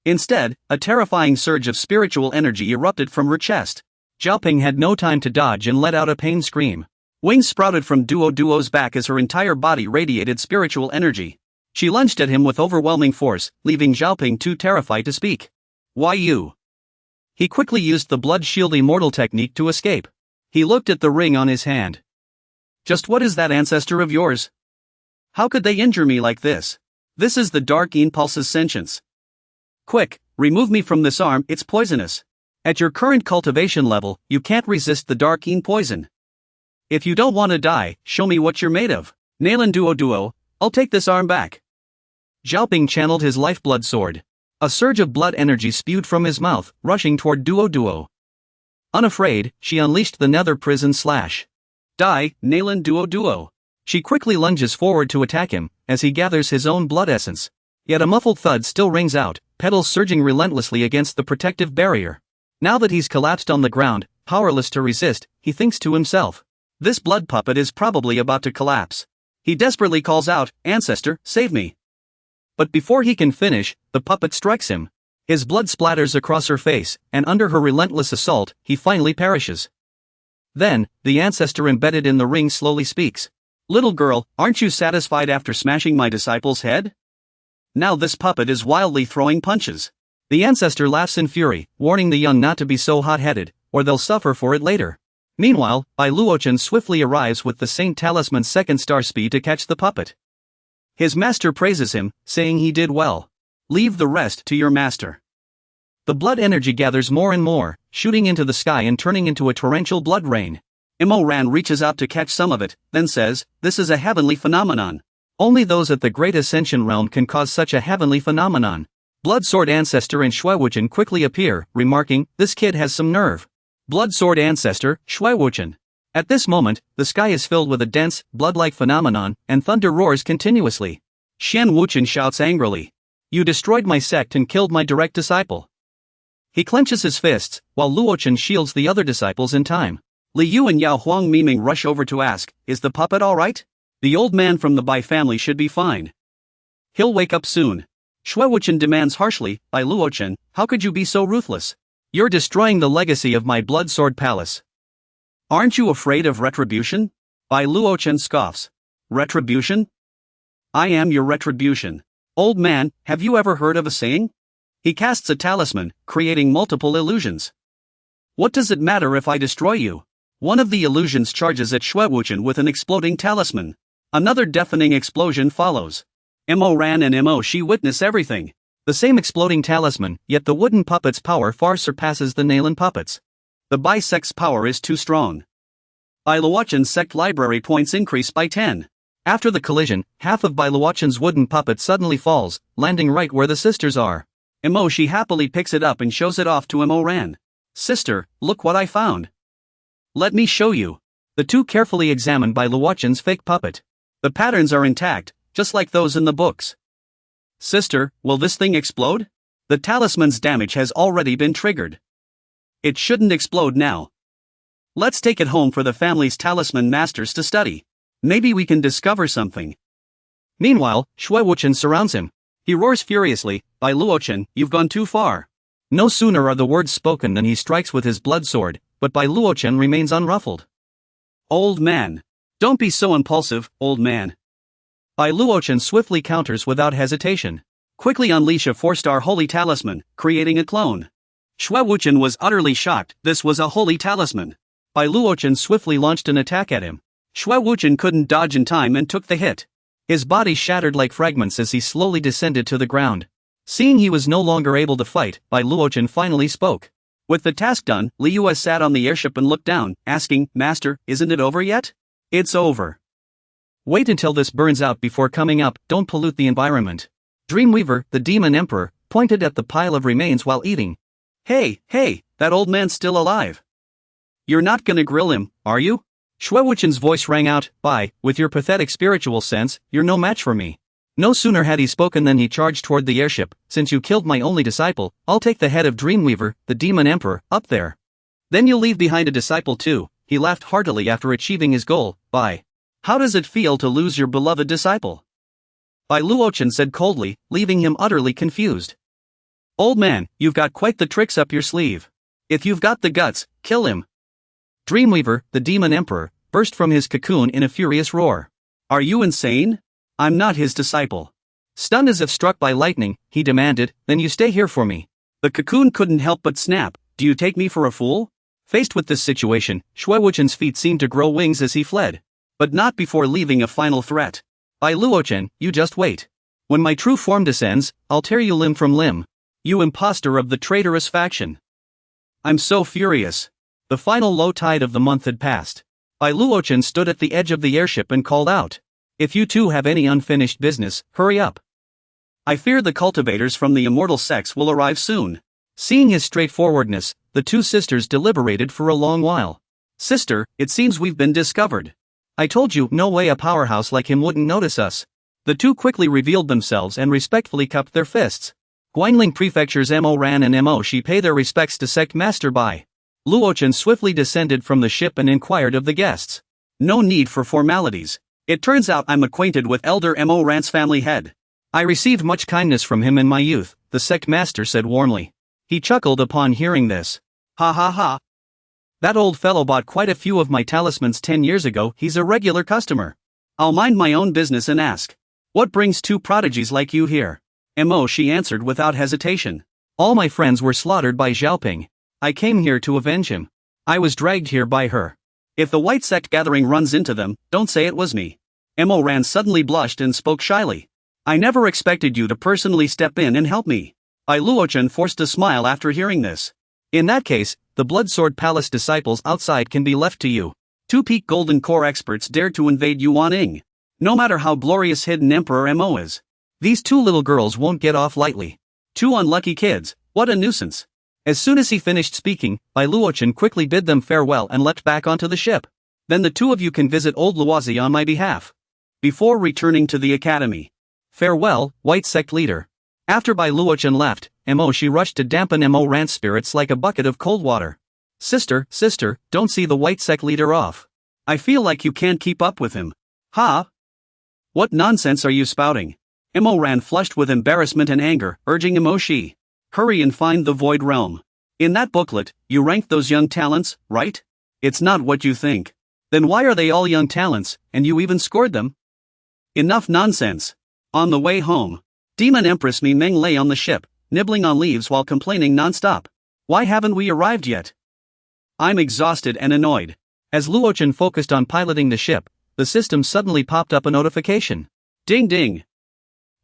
Instead, a terrifying surge of spiritual energy erupted from her chest. Xiaoping had no time to dodge and let out a pain scream. Wings sprouted from Duo's back as her entire body radiated spiritual energy. She lunged at him with overwhelming force, leaving Xiaoping too terrified to speak. Why you? He quickly used the blood shield immortal technique to escape. He looked at the ring on his hand. Just what is that ancestor of yours? How could they injure me like this? This is the dark impulse's sentience. Quick, remove me from this arm, it's poisonous. At your current cultivation level, you can't resist the dark poison. If you don't want to die, show me what you're made of. Nalan Duo, I'll take this arm back. Xiaoping channeled his lifeblood sword. A surge of blood energy spewed from his mouth, rushing toward Duo. Unafraid, she unleashed the nether prison slash. Die, Nalan Duo. She quickly lunges forward to attack him, as he gathers his own blood essence. Yet a muffled thud still rings out, petals surging relentlessly against the protective barrier. Now that he's collapsed on the ground, powerless to resist, he thinks to himself. This blood puppet is probably about to collapse. He desperately calls out, Ancestor, save me. But before he can finish, the puppet strikes him. His blood splatters across her face, and under her relentless assault, he finally perishes. Then, the ancestor embedded in the ring slowly speaks. Little girl, aren't you satisfied after smashing my disciple's head? Now this puppet is wildly throwing punches. The ancestor laughs in fury, warning the young not to be so hot-headed, or they'll suffer for it later. Meanwhile, Bai Luochen swiftly arrives with the Saint Talisman's second star speed to catch the puppet. His master praises him, saying he did well. Leave the rest to your master. The blood energy gathers more and more, shooting into the sky and turning into a torrential blood rain. Ran reaches out to catch some of it, then says, "This is a heavenly phenomenon. Only those at the Great Ascension realm can cause such a heavenly phenomenon." Blood Sword Ancestor and Shuiwuchen quickly appear, remarking, "This kid has some nerve." Blood Sword Ancestor, Shuiwuchen. At this moment, the sky is filled with a dense, blood-like phenomenon, and thunder roars continuously. Xian Wuchen shouts angrily, "You destroyed my sect and killed my direct disciple." He clenches his fists, while Luochen shields the other disciples in time. Li Yu and Yao Huang Miming rush over to ask, "Is the puppet alright? The old man from the Bai family should be fine. He'll wake up soon." Shuiwuchen demands harshly, "Bai Luochen, how could you be so ruthless? You're destroying the legacy of my Blood Sword Palace. Aren't you afraid of retribution?" Bai Luochen scoffs. "Retribution? I am your retribution. Old man, have you ever heard of a saying? He casts a talisman, creating multiple illusions. What does it matter if I destroy you?" One of the illusions charges at Shuiwuchen with an exploding talisman. Another deafening explosion follows. Ran and Shi witness everything. The same exploding talisman, yet the wooden puppet's power far surpasses the Nalan puppets. The Bai sect's power is too strong. Bai Luochen's sect library points increase by 10. After the collision, half of Bai Luochen's wooden puppet suddenly falls, landing right where the sisters are. Shi happily picks it up and shows it off to Ran. "Sister, look what I found." "Let me show you." The two carefully examine Bai Luochen's fake puppet. The patterns are intact, just like those in the books. "Sister, will this thing explode?" The talisman's damage has already been triggered. "It shouldn't explode now. Let's take it home for the family's talisman masters to study. Maybe we can discover something." Meanwhile, Shuiwuchen surrounds him. He roars furiously, "Bai Luochen, you've gone too far." No sooner are the words spoken than he strikes with his blood sword, but Bai Luochen remains unruffled. "Old man. Don't be so impulsive, old man." Bai Luochen swiftly counters without hesitation. "Quickly unleash a 4-star holy talisman, creating a clone." Shuiwuchen was utterly shocked. This was a holy talisman. Bai Luochen swiftly launched an attack at him. Shuiwuchen couldn't dodge in time and took the hit. His body shattered like fragments as he slowly descended to the ground. Seeing he was no longer able to fight, Bai Luochen finally spoke. With the task done, Li Yue sat on the airship and looked down, asking, "Master, isn't it over yet?" "It's over. Wait until this burns out before coming up, don't pollute the environment." Dreamweaver, the demon emperor, pointed at the pile of remains while eating. Hey, that old man's still alive. You're not gonna grill him, are you?" Shuiwuchen's voice rang out, "Bai, with your pathetic spiritual sense, you're no match for me." No sooner had he spoken than he charged toward the airship. "Since you killed my only disciple, I'll take the head of Dreamweaver, the demon emperor, up there. Then you'll leave behind a disciple too." He laughed heartily after achieving his goal. "Bai, how does it feel to lose your beloved disciple?" Bai Luochen said coldly, leaving him utterly confused. "Old man, you've got quite the tricks up your sleeve. If you've got the guts, kill him." Dreamweaver, the demon emperor, burst from his cocoon in a furious roar. "Are you insane? I'm not his disciple." Stunned as if struck by lightning, he demanded, "Then you stay here for me." The cocoon couldn't help but snap. "Do you take me for a fool?" Faced with this situation, Shuiwuchen's feet seemed to grow wings as he fled. But not before leaving a final threat. "Bai Luochen, you just wait. When my true form descends, I'll tear you limb from limb. You imposter of the traitorous faction." "I'm so furious." The final low tide of the month had passed. Bai Luochen stood at the edge of the airship and called out, "If you two have any unfinished business, hurry up. I fear the cultivators from the immortal sects will arrive soon." Seeing his straightforwardness, the two sisters deliberated for a long while. "Sister, it seems we've been discovered. I told you, no way a powerhouse like him wouldn't notice us." The two quickly revealed themselves and respectfully cupped their fists. Guanling Prefecture's Ran and Shi pay their respects to Sect Master Bai. Luochen swiftly descended from the ship and inquired of the guests. "No need for formalities. It turns out I'm acquainted with Elder Ran's family head. I received much kindness from him in my youth," the Sect Master said warmly. He chuckled upon hearing this. "Ha ha ha. That old fellow bought quite a few of my talismans 10 years ago. He's a regular customer. I'll mind my own business and ask, what brings two prodigies like you here?" She answered without hesitation. All my friends were slaughtered by Xiaoping. I came here to avenge him. I was dragged here by her. If the white sect gathering runs into them, don't say it was me. Mo Ran suddenly blushed and spoke shyly. I never expected you to personally step in and help me. Ai Luochen forced a smile after hearing this. In that case, the Blood Sword Palace disciples outside can be left to you. 2 peak Golden Core experts dared to invade Yuaning. No matter how glorious hidden Emperor Mo is. These 2 little girls won't get off lightly. 2 unlucky kids, what a nuisance. As soon as he finished speaking, Ai Luochen quickly bid them farewell and leapt back onto the ship. Then the 2 of you can visit Old Luozi on my behalf. Before returning to the academy. Farewell, White Sect leader. After Bai Luochen left, she rushed to dampen Mo Ran's spirits like a bucket of cold water. Sister, don't see the White Sect leader off. I feel like you can't keep up with him. Ha? What nonsense are you spouting? Mo Ran flushed with embarrassment and anger, urging Shi. Hurry and find the Void Realm. In that booklet, you ranked those young talents, right? It's not what you think. Then why are they all young talents, and you even scored them? Enough nonsense. On the way home, Demon Empress Mi Meng lay on the ship, nibbling on leaves while complaining non-stop. Why haven't we arrived yet? I'm exhausted and annoyed. As Luochen focused on piloting the ship, the system suddenly popped up a notification. Ding ding.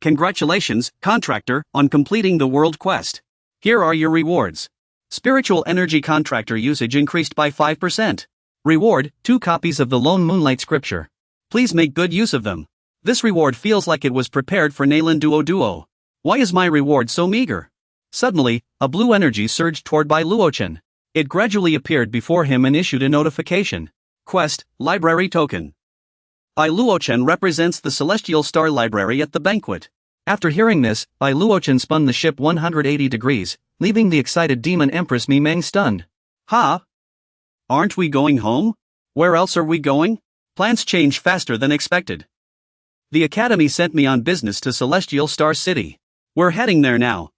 Congratulations, contractor, on completing the world quest. Here are your rewards. Spiritual energy contractor usage increased by 5%. Reward, 2 copies of the Lone Moonlight scripture. Please make good use of them. This reward feels like it was prepared for Naylan Duo. Why is my reward so meager? Suddenly, a blue energy surged toward Bai Luochen. It gradually appeared before him and issued a notification. Quest, Library Token. Ai Luochen represents the Celestial Star Library at the banquet. After hearing this, Ai Luochen spun the ship 180 degrees, leaving the excited Demon Empress Mi Meng stunned. Ha? Aren't we going home? Where else are we going? Plans change faster than expected. The Academy sent me on business to Celestial Star City. We're heading there now.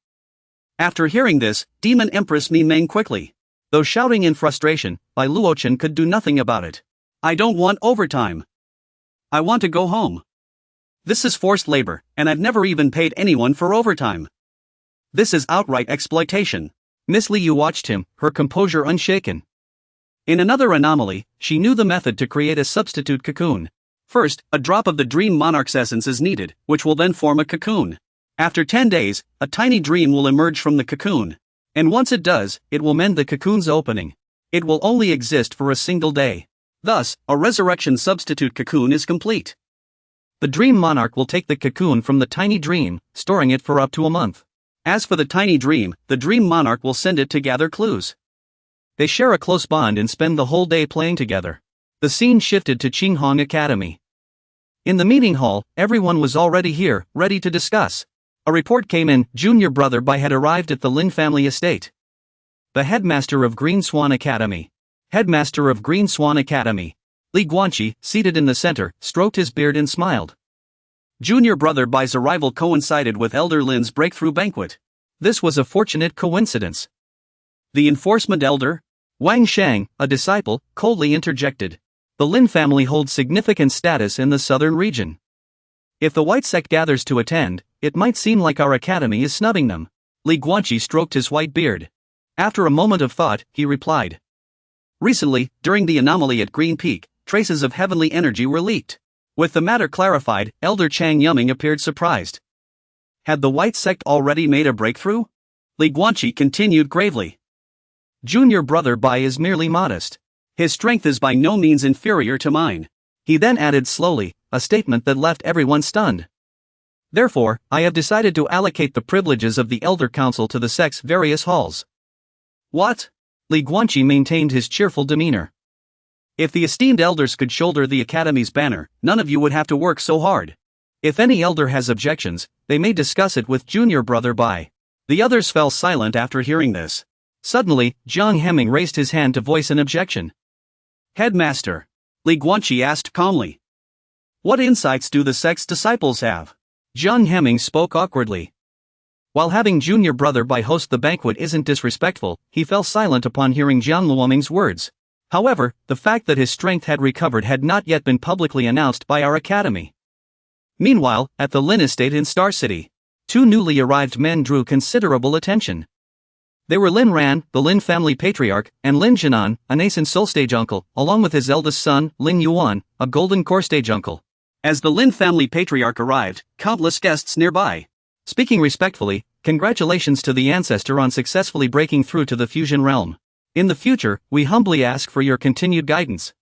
After hearing this, Demon Empress Mi Meng quickly. Though shouting in frustration, Ai Luochen could do nothing about it. I don't want overtime. I want to go home. This is forced labor, and I've never even paid anyone for overtime. This is outright exploitation. Miss Liu watched him, her composure unshaken. In another anomaly, she knew the method to create a substitute cocoon. First, a drop of the Dream Monarch's essence is needed, which will then form a cocoon. After 10 days, a tiny dream will emerge from the cocoon. And once it does, it will mend the cocoon's opening. It will only exist for a single day. Thus, a resurrection substitute cocoon is complete. The Dream Monarch will take the cocoon from the tiny dream, storing it for up to a month. As for the tiny dream, the Dream Monarch will send it to gather clues. They share a close bond and spend the whole day playing together. The scene shifted to Qinghong Academy. In the meeting hall, everyone was already here, ready to discuss. A report came in, Junior Brother Bai had arrived at the Lin family estate. The headmaster of Green Swan Academy. Headmaster of Green Swan Academy. Li Guanqi, seated in the center, stroked his beard and smiled. Junior Brother Bai's arrival coincided with Elder Lin's breakthrough banquet. This was a fortunate coincidence. The enforcement elder? Wang Shang, a disciple, coldly interjected. The Lin family holds significant status in the southern region. If the White Sect gathers to attend, it might seem like our academy is snubbing them. Li Guanqi stroked his white beard. After a moment of thought, he replied. Recently, during the anomaly at Green Peak, traces of heavenly energy were leaked. With the matter clarified, Elder Chang Yuming appeared surprised. Had the White Sect already made a breakthrough? Li Guanqi continued gravely. Junior Brother Bai is merely modest. His strength is by no means inferior to mine. He then added slowly, a statement that left everyone stunned. Therefore, I have decided to allocate the privileges of the Elder Council to the sect's various halls. What? Li Guanqi maintained his cheerful demeanor. If the esteemed elders could shoulder the Academy's banner, none of you would have to work so hard. If any elder has objections, they may discuss it with Junior Brother Bai. The others fell silent after hearing this. Suddenly, Jiang Hemming raised his hand to voice an objection. Headmaster. Li Guanqi asked calmly. What insights do the sect's disciples have? Jiang Hemming spoke awkwardly. While having Junior Brother Bai host the banquet isn't disrespectful, he fell silent upon hearing Jiang Luoming's words. However, the fact that his strength had recovered had not yet been publicly announced by our academy. Meanwhile, at the Lin estate in Star City, 2 newly arrived men drew considerable attention. They were Lin Ran, the Lin family patriarch, and Lin Jinan, a nascent soul stage uncle, along with his eldest son, Lin Yuan, a golden core stage uncle. As the Lin family patriarch arrived, countless guests nearby. Speaking respectfully, congratulations to the ancestor on successfully breaking through to the fusion realm. In the future, we humbly ask for your continued guidance.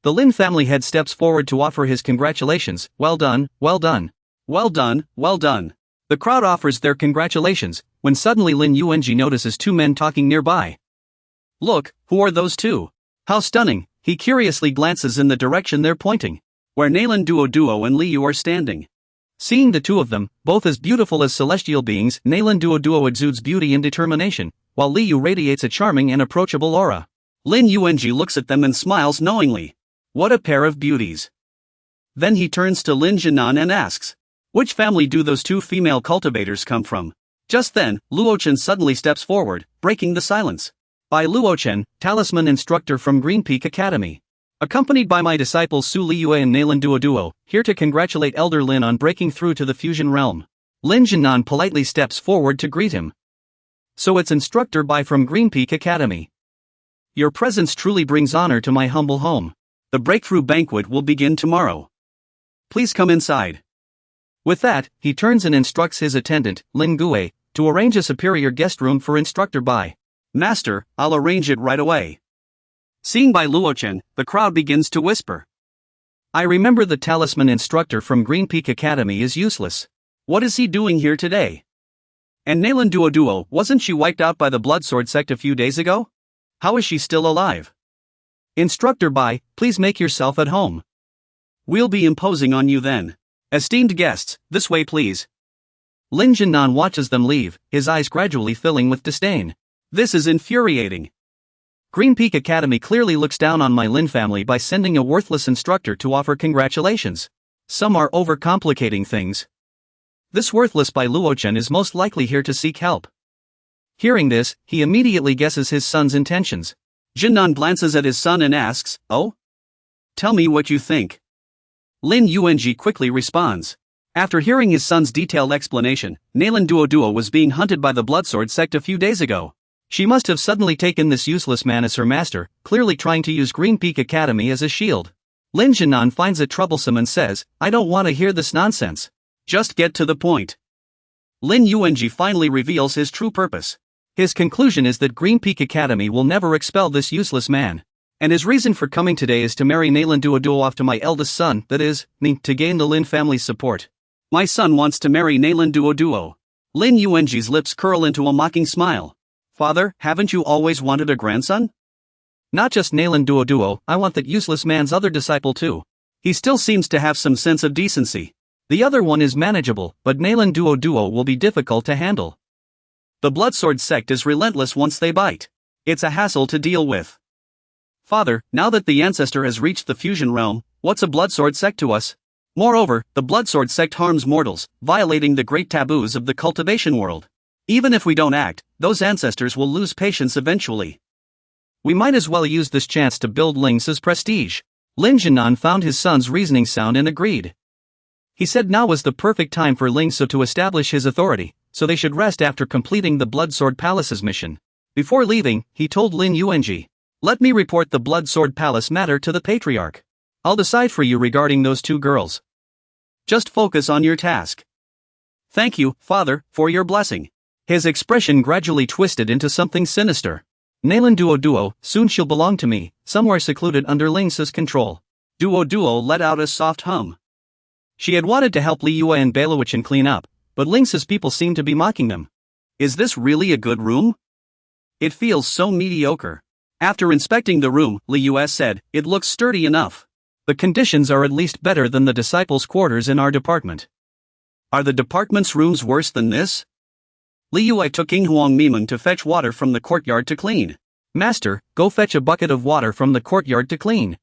The Lin family head steps forward to offer his congratulations. Well done, well done. Well done, well done. The crowd offers their congratulations, when suddenly Lin Yuanji notices two men talking nearby. Look, who are those two? How stunning, he curiously glances in the direction they're pointing, where Nalan Duo and Li Yu are standing. Seeing the two of them, both as beautiful as celestial beings, Nalan Duo exudes beauty and determination, while Li Yu radiates a charming and approachable aura. Lin Yuanji looks at them and smiles knowingly. What a pair of beauties. Then he turns to Lin Jinan and asks, which family do those two female cultivators come from? Just then, Luochen suddenly steps forward, breaking the silence. By Luochen, talisman instructor from Green Peak Academy. Accompanied by my disciples Su Liyue and Nalan Duo, here to congratulate Elder Lin on breaking through to the fusion realm. Lin Jinan politely steps forward to greet him. So it's instructor Bai from Green Peak Academy. Your presence truly brings honor to my humble home. The breakthrough banquet will begin tomorrow. Please come inside. With that, he turns and instructs his attendant, Lin Gue, to arrange a superior guest room for instructor Bai. Master, I'll arrange it right away. Seeing Bai Luochen, the crowd begins to whisper. I remember the talisman instructor from Green Peak Academy is useless. What is he doing here today? And Nalan Duo, wasn't she wiped out by the Bloodsword sect a few days ago? How is she still alive? Instructor Bai, please make yourself at home. We'll be imposing on you then. Esteemed guests, this way please. Lin Jinan watches them leave, his eyes gradually filling with disdain. This is infuriating. Green Peak Academy clearly looks down on my Lin family by sending a worthless instructor to offer congratulations. Some are overcomplicating things. This worthless Bai Luochen is most likely here to seek help. Hearing this, he immediately guesses his son's intentions. Jinan glances at his son and asks, oh? Tell me what you think. Lin Yuanji quickly responds. After hearing his son's detailed explanation, Nalan Duo was being hunted by the Bloodsword sect a few days ago. She must have suddenly taken this useless man as her master, clearly trying to use Green Peak Academy as a shield. Lin Jinan finds it troublesome and says, I don't want to hear this nonsense. Just get to the point. Lin Yuanji finally reveals his true purpose. His conclusion is that Green Peak Academy will never expel this useless man. And his reason for coming today is to marry Nalan Duo off to my eldest son, that is, me, to gain the Lin family's support. My son wants to marry Nalan Duo. Lin Yuanji's lips curl into a mocking smile. Father, haven't you always wanted a grandson? Not just Nalan Duo, I want that useless man's other disciple too. He still seems to have some sense of decency. The other one is manageable, but Nalan Duo will be difficult to handle. The Bloodsword sect is relentless once they bite. It's a hassle to deal with. Father, now that the ancestor has reached the fusion realm, what's a Bloodsword sect to us? Moreover, the Bloodsword sect harms mortals, violating the great taboos of the cultivation world. Even if we don't act, those ancestors will lose patience eventually. We might as well use this chance to build Ling's prestige. Lin Jinan found his son's reasoning sound and agreed. He said now was the perfect time for Ling So to establish his authority, so they should rest after completing the Bloodsword Palace's mission. Before leaving, he told Lin Yuanji, let me report the Bloodsword Palace matter to the Patriarch. I'll decide for you regarding those two girls. Just focus on your task. Thank you, Father, for your blessing. His expression gradually twisted into something sinister. Nalan Duo, soon she'll belong to me, somewhere secluded under Ling's control. Duo let out a soft hum. She had wanted to help Li Yue and Bailuochen clean up, but Ling's people seemed to be mocking them. Is this really a good room? It feels so mediocre. After inspecting the room, Li Yue said, it looks sturdy enough. The conditions are at least better than the disciples' quarters in our department. Are the department's rooms worse than this? Li Yue took King Huang Mimeng to fetch water from the courtyard to clean. Master, go fetch a bucket of water from the courtyard to clean.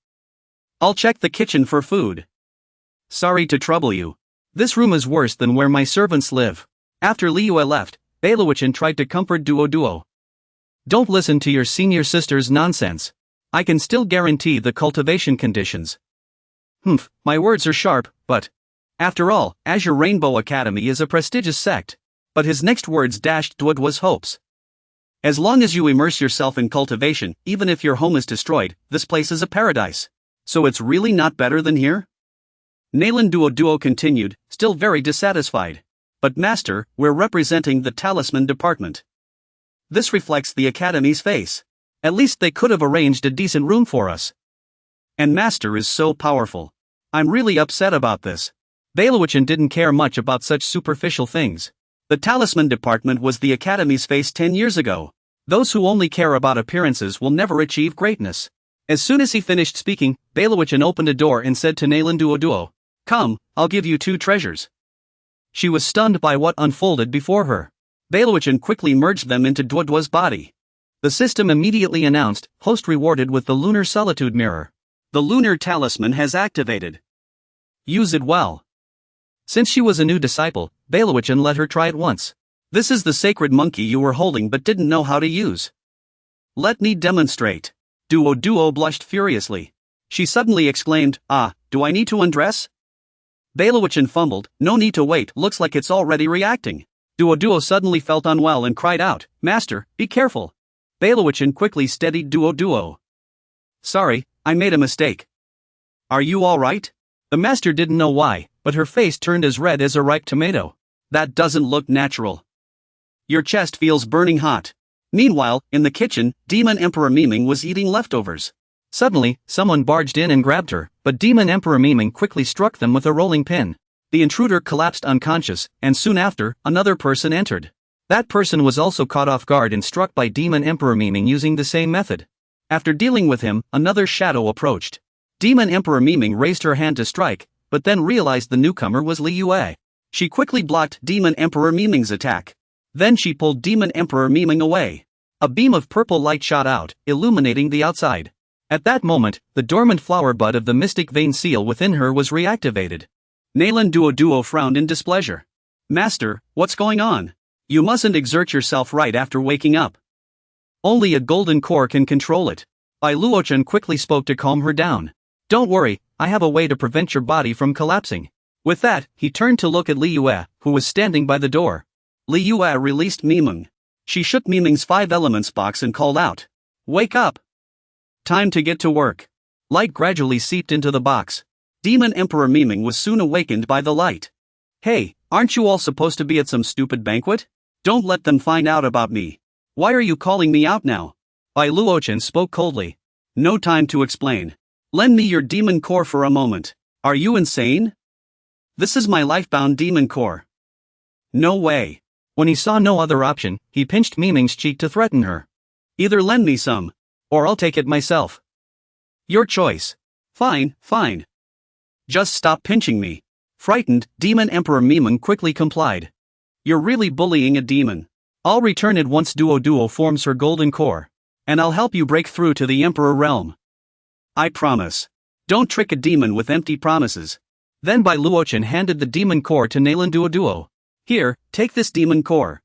I'll check the kitchen for food. Sorry to trouble you. This room is worse than where my servants live. After Li Yue left, Bailuochen tried to comfort Duo. Don't listen to your senior sister's nonsense. I can still guarantee the cultivation conditions. My words are sharp, but... After all, Azure Rainbow Academy is a prestigious sect. But his next words dashed Duo's hopes. As long as you immerse yourself in cultivation, even if your home is destroyed, this place is a paradise. So it's really not better than here? Nalan Duo continued, still very dissatisfied. But Master, we're representing the talisman department. This reflects the Academy's face. At least they could have arranged a decent room for us. And Master is so powerful. I'm really upset about this. Bailowichan didn't care much about such superficial things. The talisman department was the Academy's face 10 years ago. Those who only care about appearances will never achieve greatness. As soon as he finished speaking, Bailowichan opened a door and said to Nalan Duo, "Come, I'll give you 2 treasures." She was stunned by what unfolded before her. Bailowichan quickly merged them into Duoduo's body. The system immediately announced, "Host rewarded with the Lunar Solitude Mirror. The lunar talisman has activated. Use it well." Since she was a new disciple, Bailowichan let her try it once. "This is the sacred monkey you were holding but didn't know how to use. Let me demonstrate." Duo blushed furiously. She suddenly exclaimed, "Do I need to undress?" Bailowichan fumbled, "No need to wait, looks like it's already reacting." Duo suddenly felt unwell and cried out, "Master, be careful." Bailowichan quickly steadied Duo. "Sorry, I made a mistake." "Are you alright?" The master didn't know why, but her face turned as red as a ripe tomato. "That doesn't look natural. Your chest feels burning hot." Meanwhile, in the kitchen, Demon Emperor Miming was eating leftovers. Suddenly, someone barged in and grabbed her, but Demon Emperor Miming quickly struck them with a rolling pin. The intruder collapsed unconscious, and soon after, another person entered. That person was also caught off guard and struck by Demon Emperor Miming using the same method. After dealing with him, another shadow approached. Demon Emperor Miming raised her hand to strike, but then realized the newcomer was Li Yue. She quickly blocked Demon Emperor Miming's attack. Then she pulled Demon Emperor Miming away. A beam of purple light shot out, illuminating the outside. At that moment, the dormant flower bud of the mystic vein seal within her was reactivated. Nalan Duo frowned in displeasure. "Master, what's going on? You mustn't exert yourself right after waking up. Only a golden core can control it." Bai Luochan quickly spoke to calm her down. "Don't worry, I have a way to prevent your body from collapsing." With that, he turned to look at Li Yue, who was standing by the door. Li Yue released Miming. She shook Miming's 5 elements box and called out, "Wake up! Time to get to work." Light gradually seeped into the box. Demon Emperor Miming was soon awakened by the light. "Hey, aren't you all supposed to be at some stupid banquet? Don't let them find out about me. Why are you calling me out now?" Bai Luochan spoke coldly. "No time to explain. Lend me your demon core for a moment. Are you insane? This is my lifebound demon core." "No way." When he saw no other option, he pinched Miming's cheek to threaten her. "Either lend me some, or I'll take it myself. Your choice." Fine. Just stop pinching me." Frightened, Demon Emperor Miming quickly complied. "You're really bullying a demon. I'll return it once Duo forms her golden core. And I'll help you break through to the Emperor realm. I promise. Don't trick a demon with empty promises." Then Bai Luochan handed the demon core to Nalan Duo. "Here, take this demon core.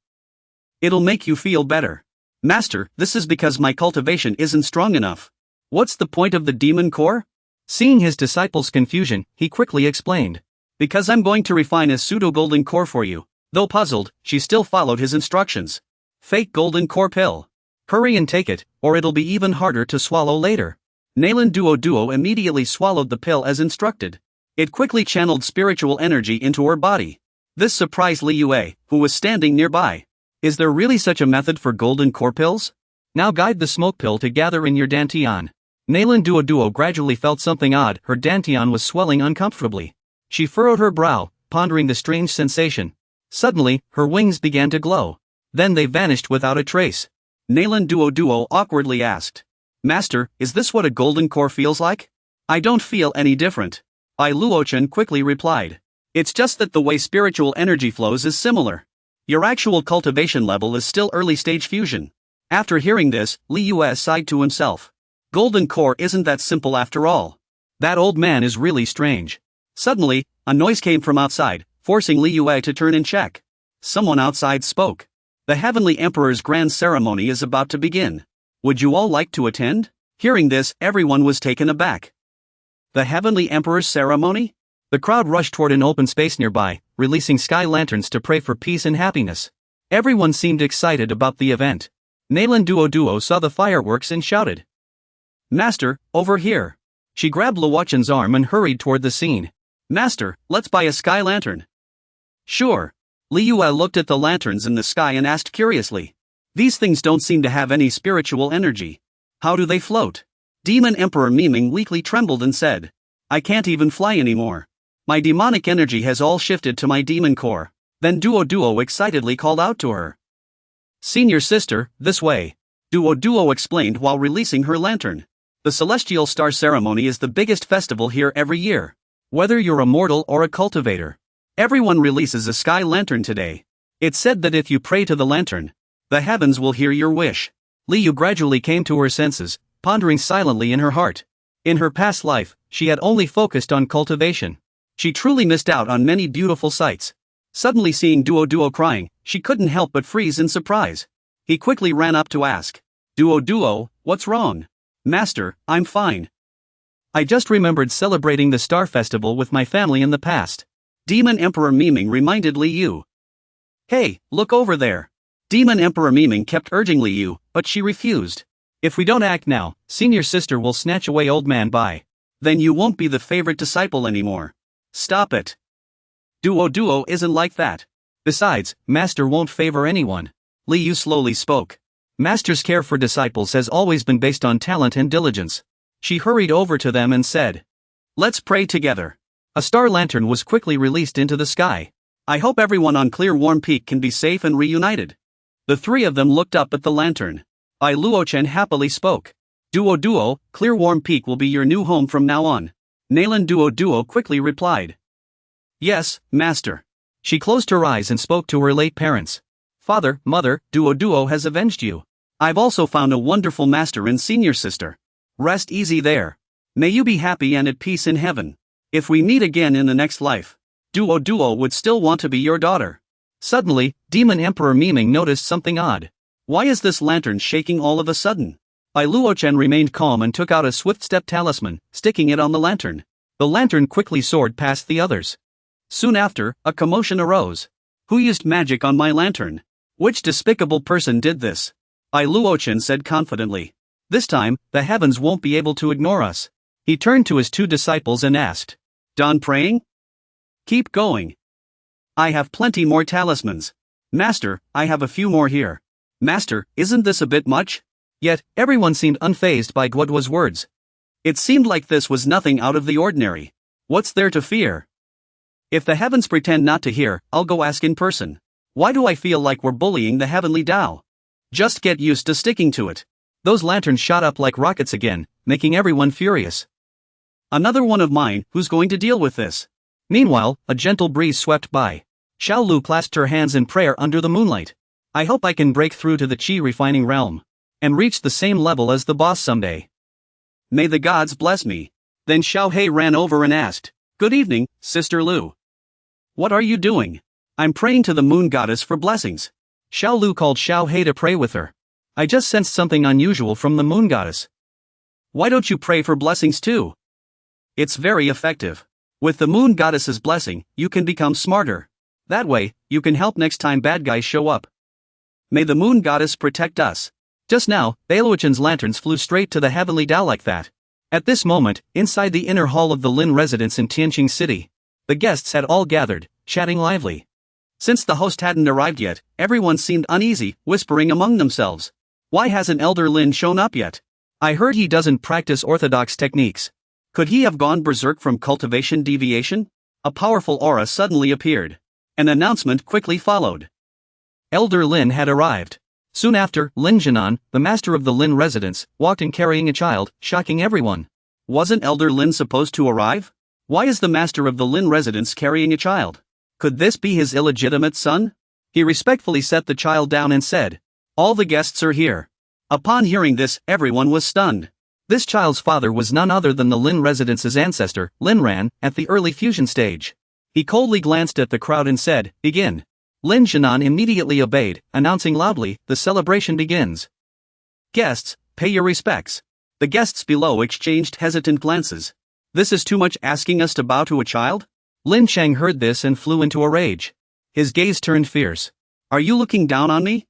It'll make you feel better." "Master, this is because my cultivation isn't strong enough." "What's the point of the demon core?" Seeing his disciple's confusion, he quickly explained. "Because I'm going to refine a pseudo-golden core for you." Though puzzled, she still followed his instructions. "Fake golden core pill. Hurry and take it, or it'll be even harder to swallow later." Nalan Duo immediately swallowed the pill as instructed. It quickly channeled spiritual energy into her body. This surprised Li Yue, who was standing nearby. "Is there really such a method for golden core pills? Now guide the smoke pill to gather in your dantian." Nalan Duo gradually felt something odd. Her dantian was swelling uncomfortably. She furrowed her brow, pondering the strange sensation. Suddenly, her wings began to glow. Then they vanished without a trace. Nalan Duo awkwardly asked, "Master, is this what a golden core feels like?" "I don't feel any different." Bai Luochan quickly replied. "It's just that the way spiritual energy flows is similar. Your actual cultivation level is still early stage fusion." After hearing this, Li Yue sighed to himself. Golden core isn't that simple after all. That old man is really strange. Suddenly, a noise came from outside, forcing Li Yue to turn and check. Someone outside spoke. "The Heavenly Emperor's grand ceremony is about to begin. Would you all like to attend?" Hearing this, everyone was taken aback. The Heavenly Emperor's ceremony? The crowd rushed toward an open space nearby, releasing sky lanterns to pray for peace and happiness. Everyone seemed excited about the event. Nalan Duo saw the fireworks and shouted, "Master, over here." She grabbed Luochen's arm and hurried toward the scene. "Master, let's buy a sky lantern." "Sure." Liu looked at the lanterns in the sky and asked curiously, "These things don't seem to have any spiritual energy. How do they float?" Demon Emperor Miming weakly trembled and said, "I can't even fly anymore. My demonic energy has all shifted to my demon core." Then Duo excitedly called out to her, "Senior sister, this way." Duo explained while releasing her lantern. The Celestial Star Ceremony is the biggest festival here every year. Whether you're a mortal or a cultivator, everyone releases a sky lantern today. It's said that if you pray to the lantern, the heavens will hear your wish. Liu gradually came to her senses, pondering silently in her heart. In her past life, she had only focused on cultivation. She truly missed out on many beautiful sights. Suddenly seeing Duo crying, she couldn't help but freeze in surprise. He quickly ran up to ask, Duo, what's wrong?" "Master, I'm fine. I just remembered celebrating the Star Festival with my family in the past." Demon Emperor Miming reminded Liu. "Hey, look over there." Demon Emperor Miming kept urging Liu, but she refused. "If we don't act now, senior sister will snatch away old man Bai. Then you won't be the favorite disciple anymore. Stop it." Duo isn't like that. Besides, Master won't favor anyone." Liu slowly spoke. "Master's care for disciples has always been based on talent and diligence." She hurried over to them and said, "Let's pray together." A star lantern was quickly released into the sky. "I hope everyone on Clear Warm Peak can be safe and reunited." The three of them looked up at the lantern. Luochen happily spoke. Duo, Clear Warm Peak will be your new home from now on." Nalan Duo quickly replied, "Yes, Master." She closed her eyes and spoke to her late parents. "Father, Mother, Duo has avenged you. I've also found a wonderful master and senior sister. Rest easy there. May you be happy and at peace in heaven. If we meet again in the next life, Duo would still want to be your daughter." Suddenly, Demon Emperor Miming noticed something odd. "Why is this lantern shaking all of a sudden?" Luochen remained calm and took out a swift step talisman, sticking it on the lantern. The lantern quickly soared past the others. Soon after, a commotion arose. "Who used magic on my lantern? Which despicable person did this?" Luochen said confidently. "This time, the heavens won't be able to ignore us." He turned to his two disciples and asked, "Done praying? Keep going. I have plenty more talismans. Master, I have a few more here." "Master, isn't this a bit much?" Yet, everyone seemed unfazed by Guoduo's words. It seemed like this was nothing out of the ordinary. What's there to fear? If the heavens pretend not to hear, I'll go ask in person. Why do I feel like we're bullying the heavenly Tao? Just get used to sticking to it. Those lanterns shot up like rockets again, making everyone furious. "Another one of mine, who's going to deal with this?" Meanwhile, a gentle breeze swept by. Xiaolu clasped her hands in prayer under the moonlight. "I hope I can break through to the qi refining realm and reach the same level as the boss someday. May the gods bless me." Then Xiao He ran over and asked, "Good evening, Sister Lu. What are you doing?" "I'm praying to the moon goddess for blessings." Xiao Lu called Xiao He to pray with her. "I just sensed something unusual from the moon goddess." "Why don't you pray for blessings too? It's very effective. With the moon goddess's blessing, you can become smarter. That way, you can help next time bad guys show up. May the moon goddess protect us." Just now, Luochen's lanterns flew straight to the heavenly Tao like that. At this moment, inside the inner hall of the Lin residence in Tianqing City, the guests had all gathered, chatting lively. Since the host hadn't arrived yet, everyone seemed uneasy, whispering among themselves. "Why hasn't Elder Lin shown up yet? I heard he doesn't practice orthodox techniques. Could he have gone berserk from cultivation deviation?" A powerful aura suddenly appeared. An announcement quickly followed. Elder Lin had arrived. Soon after, Lin Jinan, the master of the Lin residence, walked in carrying a child, shocking everyone. Wasn't Elder Lin supposed to arrive? Why is the master of the Lin residence carrying a child? Could this be his illegitimate son? He respectfully set the child down and said, "All the guests are here." Upon hearing this, everyone was stunned. This child's father was none other than the Lin residence's ancestor, Lin Ran, at the early fusion stage. He coldly glanced at the crowd and said, "Begin." Lin Jinan immediately obeyed, announcing loudly, "The celebration begins. Guests, pay your respects." The guests below exchanged hesitant glances. "This is too much asking us to bow to a child?" Lin Cheng heard this and flew into a rage. His gaze turned fierce. "Are you looking down on me?"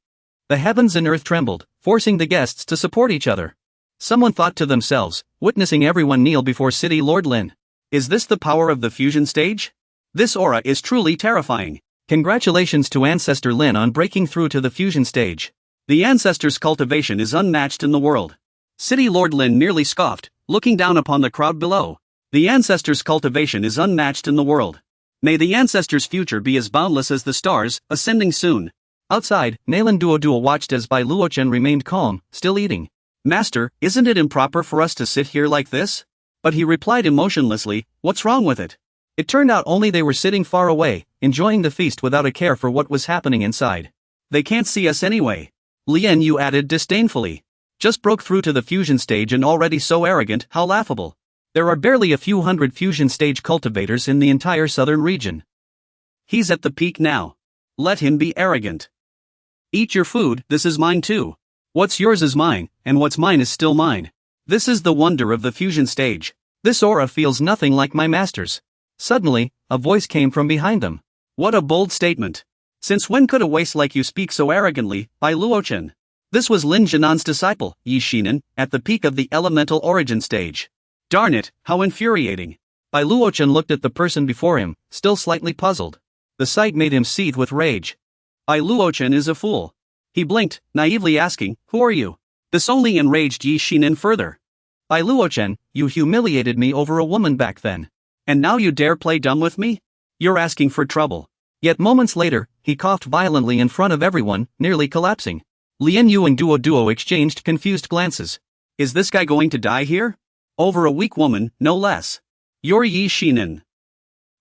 The heavens and earth trembled, forcing the guests to support each other. Someone thought to themselves, witnessing everyone kneel before City Lord Lin. Is this the power of the fusion stage? This aura is truly terrifying. Congratulations to Ancestor Lin on breaking through to the fusion stage. The Ancestor's cultivation is unmatched in the world. City Lord Lin nearly scoffed, looking down upon the crowd below. The Ancestor's cultivation is unmatched in the world. May the Ancestor's future be as boundless as the stars, ascending soon. Outside, Nalan Duo watched as Bai Luochen remained calm, still eating. Master, isn't it improper for us to sit here like this? But he replied emotionlessly, what's wrong with it? It turned out only they were sitting far away, enjoying the feast without a care for what was happening inside. They can't see us anyway. Lien Yu added disdainfully. Just broke through to the fusion stage and already so arrogant, how laughable. There are barely a few hundred fusion stage cultivators in the entire southern region. He's at the peak now. Let him be arrogant. Eat your food, this is mine too. What's yours is mine, and what's mine is still mine. This is the wonder of the fusion stage. This aura feels nothing like my master's. Suddenly, a voice came from behind them. What a bold statement. Since when could a waste like you speak so arrogantly, Bai Luochen? This was Lin Jinan's disciple, Yi Shinin, at the peak of the elemental origin stage. Darn it, how infuriating. Bai Luochen looked at the person before him, still slightly puzzled. The sight made him seethe with rage. Bai Luochen is a fool. He blinked, naively asking, who are you? This only enraged Yi Shinin further. Bai Luochen, you humiliated me over a woman back then. And now you dare play dumb with me? You're asking for trouble. Yet moments later, he coughed violently in front of everyone, nearly collapsing. Lien Yu and Duo exchanged confused glances. Is this guy going to die here? Over a weak woman, no less. You're Yi Shinin.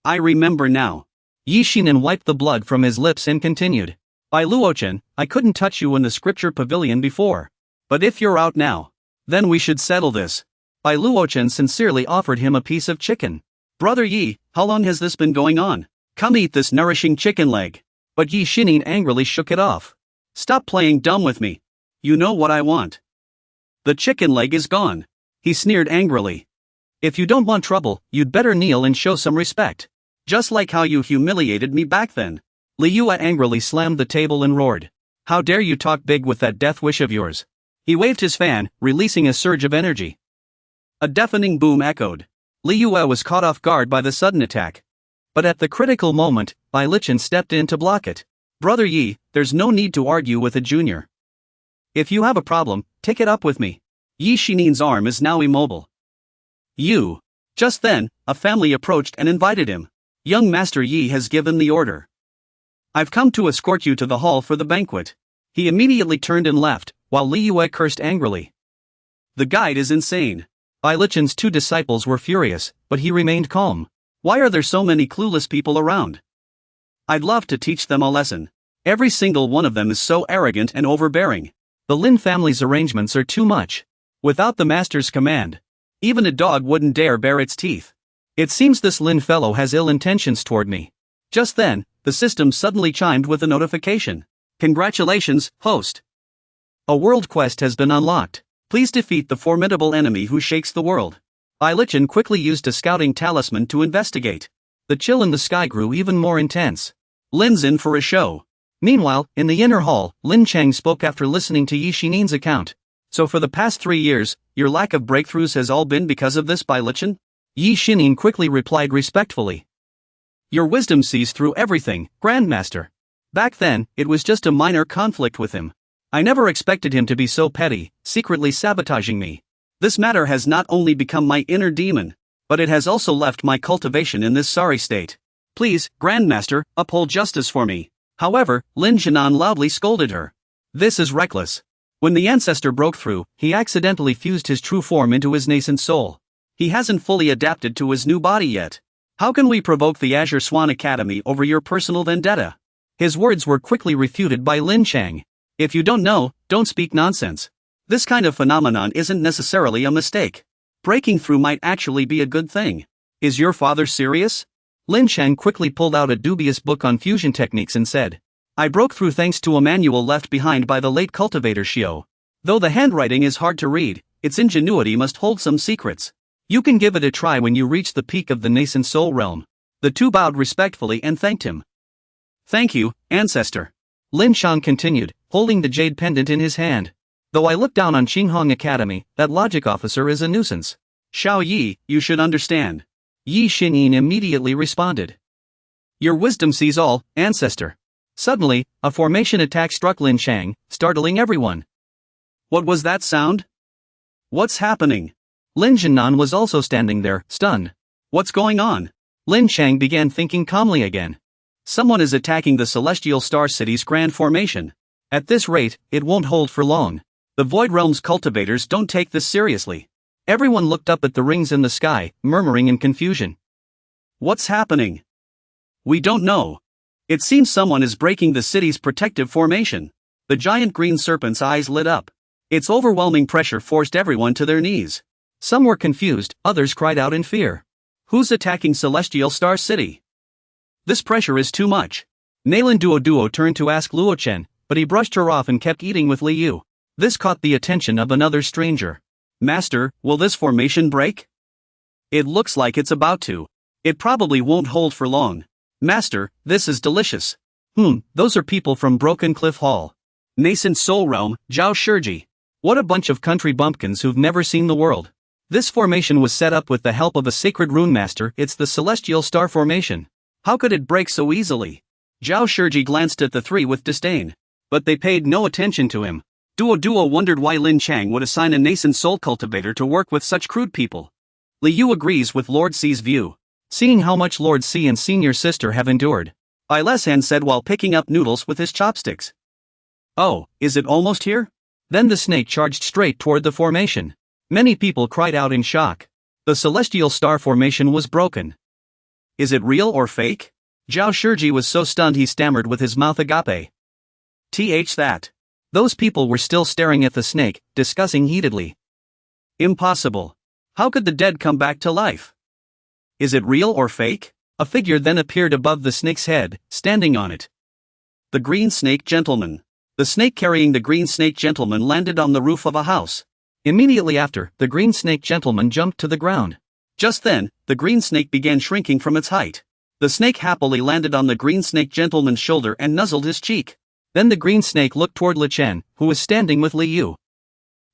I remember now. Yi Shinin wiped the blood from his lips and continued. Bai Luochen, I couldn't touch you in the scripture pavilion before. But if you're out now, then we should settle this. Bai Luochen sincerely offered him a piece of chicken. Brother Yi, how long has this been going on? Come eat this nourishing chicken leg. But Yi Shinin angrily shook it off. Stop playing dumb with me. You know what I want. The chicken leg is gone. He sneered angrily. If you don't want trouble, you'd better kneel and show some respect. Just like how you humiliated me back then. Li Yue angrily slammed the table and roared. How dare you talk big with that death wish of yours? He waved his fan, releasing a surge of energy. A deafening boom echoed. Li Yue was caught off guard by the sudden attack. But at the critical moment, Bai Lichen stepped in to block it. Brother Yi, there's no need to argue with a junior. If you have a problem, take it up with me. Yi Shinin's arm is now immobile. You. Just then, a family approached and invited him. Young Master Yi has given the order. I've come to escort you to the hall for the banquet. He immediately turned and left, while Li Yue cursed angrily. The guide is insane. Bai Lichen's two disciples were furious, but he remained calm. Why are there so many clueless people around? I'd love to teach them a lesson. Every single one of them is so arrogant and overbearing. The Lin family's arrangements are too much. Without the master's command, even a dog wouldn't dare bare its teeth. It seems this Lin fellow has ill intentions toward me. Just then, the system suddenly chimed with a notification. Congratulations, host. A world quest has been unlocked. Please defeat the formidable enemy who shakes the world. Bai Lichen quickly used a scouting talisman to investigate. The chill in the sky grew even more intense. Lin's in for a show. Meanwhile, in the inner hall, Lin Cheng spoke after listening to Yi Shinin's account. So for the past 3 years, your lack of breakthroughs has all been because of this, Bai Lichen? Yi Shinin quickly replied respectfully. Your wisdom sees through everything, Grandmaster. Back then, it was just a minor conflict with him. I never expected him to be so petty, secretly sabotaging me. This matter has not only become my inner demon, but it has also left my cultivation in this sorry state. Please, Grandmaster, uphold justice for me. However, Lin Jinan loudly scolded her. This is reckless. When the ancestor broke through, he accidentally fused his true form into his nascent soul. He hasn't fully adapted to his new body yet. How can we provoke the Azure Swan Academy over your personal vendetta? His words were quickly refuted by Lin Chang. If you don't know, don't speak nonsense. This kind of phenomenon isn't necessarily a mistake. Breaking through might actually be a good thing. Is your father serious? Lin Chang quickly pulled out a dubious book on fusion techniques and said, I broke through thanks to a manual left behind by the late cultivator Xiao. Though the handwriting is hard to read, its ingenuity must hold some secrets. You can give it a try when you reach the peak of the nascent soul realm. The two bowed respectfully and thanked him. Thank you, ancestor. Lin Shang continued, holding the jade pendant in his hand. Though I look down on Qinghong Academy, that logic officer is a nuisance. Xiao Yi, you should understand. Yi Xinyin immediately responded. Your wisdom sees all, ancestor. Suddenly, a formation attack struck Lin Chang, startling everyone. What was that sound? What's happening? Lin Zhennan was also standing there, stunned. What's going on? Lin Chang began thinking calmly again. Someone is attacking the Celestial Star City's grand formation. At this rate, it won't hold for long. The Void Realm's cultivators don't take this seriously. Everyone looked up at the rings in the sky, murmuring in confusion. What's happening? We don't know. It seems someone is breaking the city's protective formation. The giant green serpent's eyes lit up. Its overwhelming pressure forced everyone to their knees. Some were confused, others cried out in fear. Who's attacking Celestial Star City? This pressure is too much. Nalan Duo turned to ask Luo Chen, but he brushed her off and kept eating with Li Yu. This caught the attention of another stranger. Master, will this formation break? It looks like it's about to. It probably won't hold for long. Master, this is delicious. Those are people from Broken Cliff Hall. Nascent Soul Realm, Zhao Shiji. What a bunch of country bumpkins who've never seen the world. This formation was set up with the help of a sacred rune master. It's the Celestial Star Formation. How could it break so easily? Zhao Shiji glanced at the three with disdain. But they paid no attention to him. Duo wondered why Lin Chang would assign a nascent soul cultivator to work with such crude people. Li Yu agrees with Lord C's view. Seeing how much Lord C and Senior Sister have endured, Bai Lesan said while picking up noodles with his chopsticks. Oh, is it almost here? Then the snake charged straight toward the formation. Many people cried out in shock. The Celestial Star Formation was broken. Is it real or fake? Zhao Shiji was so stunned he stammered with his mouth agape. That. Those people were still staring at the snake, discussing heatedly. Impossible. How could the dead come back to life? Is it real or fake? A figure then appeared above the snake's head, standing on it. The Green Snake Gentleman. The snake carrying the Green Snake Gentleman landed on the roof of a house. Immediately after, the Green Snake Gentleman jumped to the ground. Just then, the Green Snake began shrinking from its height. The snake happily landed on the Green Snake Gentleman's shoulder and nuzzled his cheek. Then the Green Snake looked toward Li Chen, who was standing with Li Yu.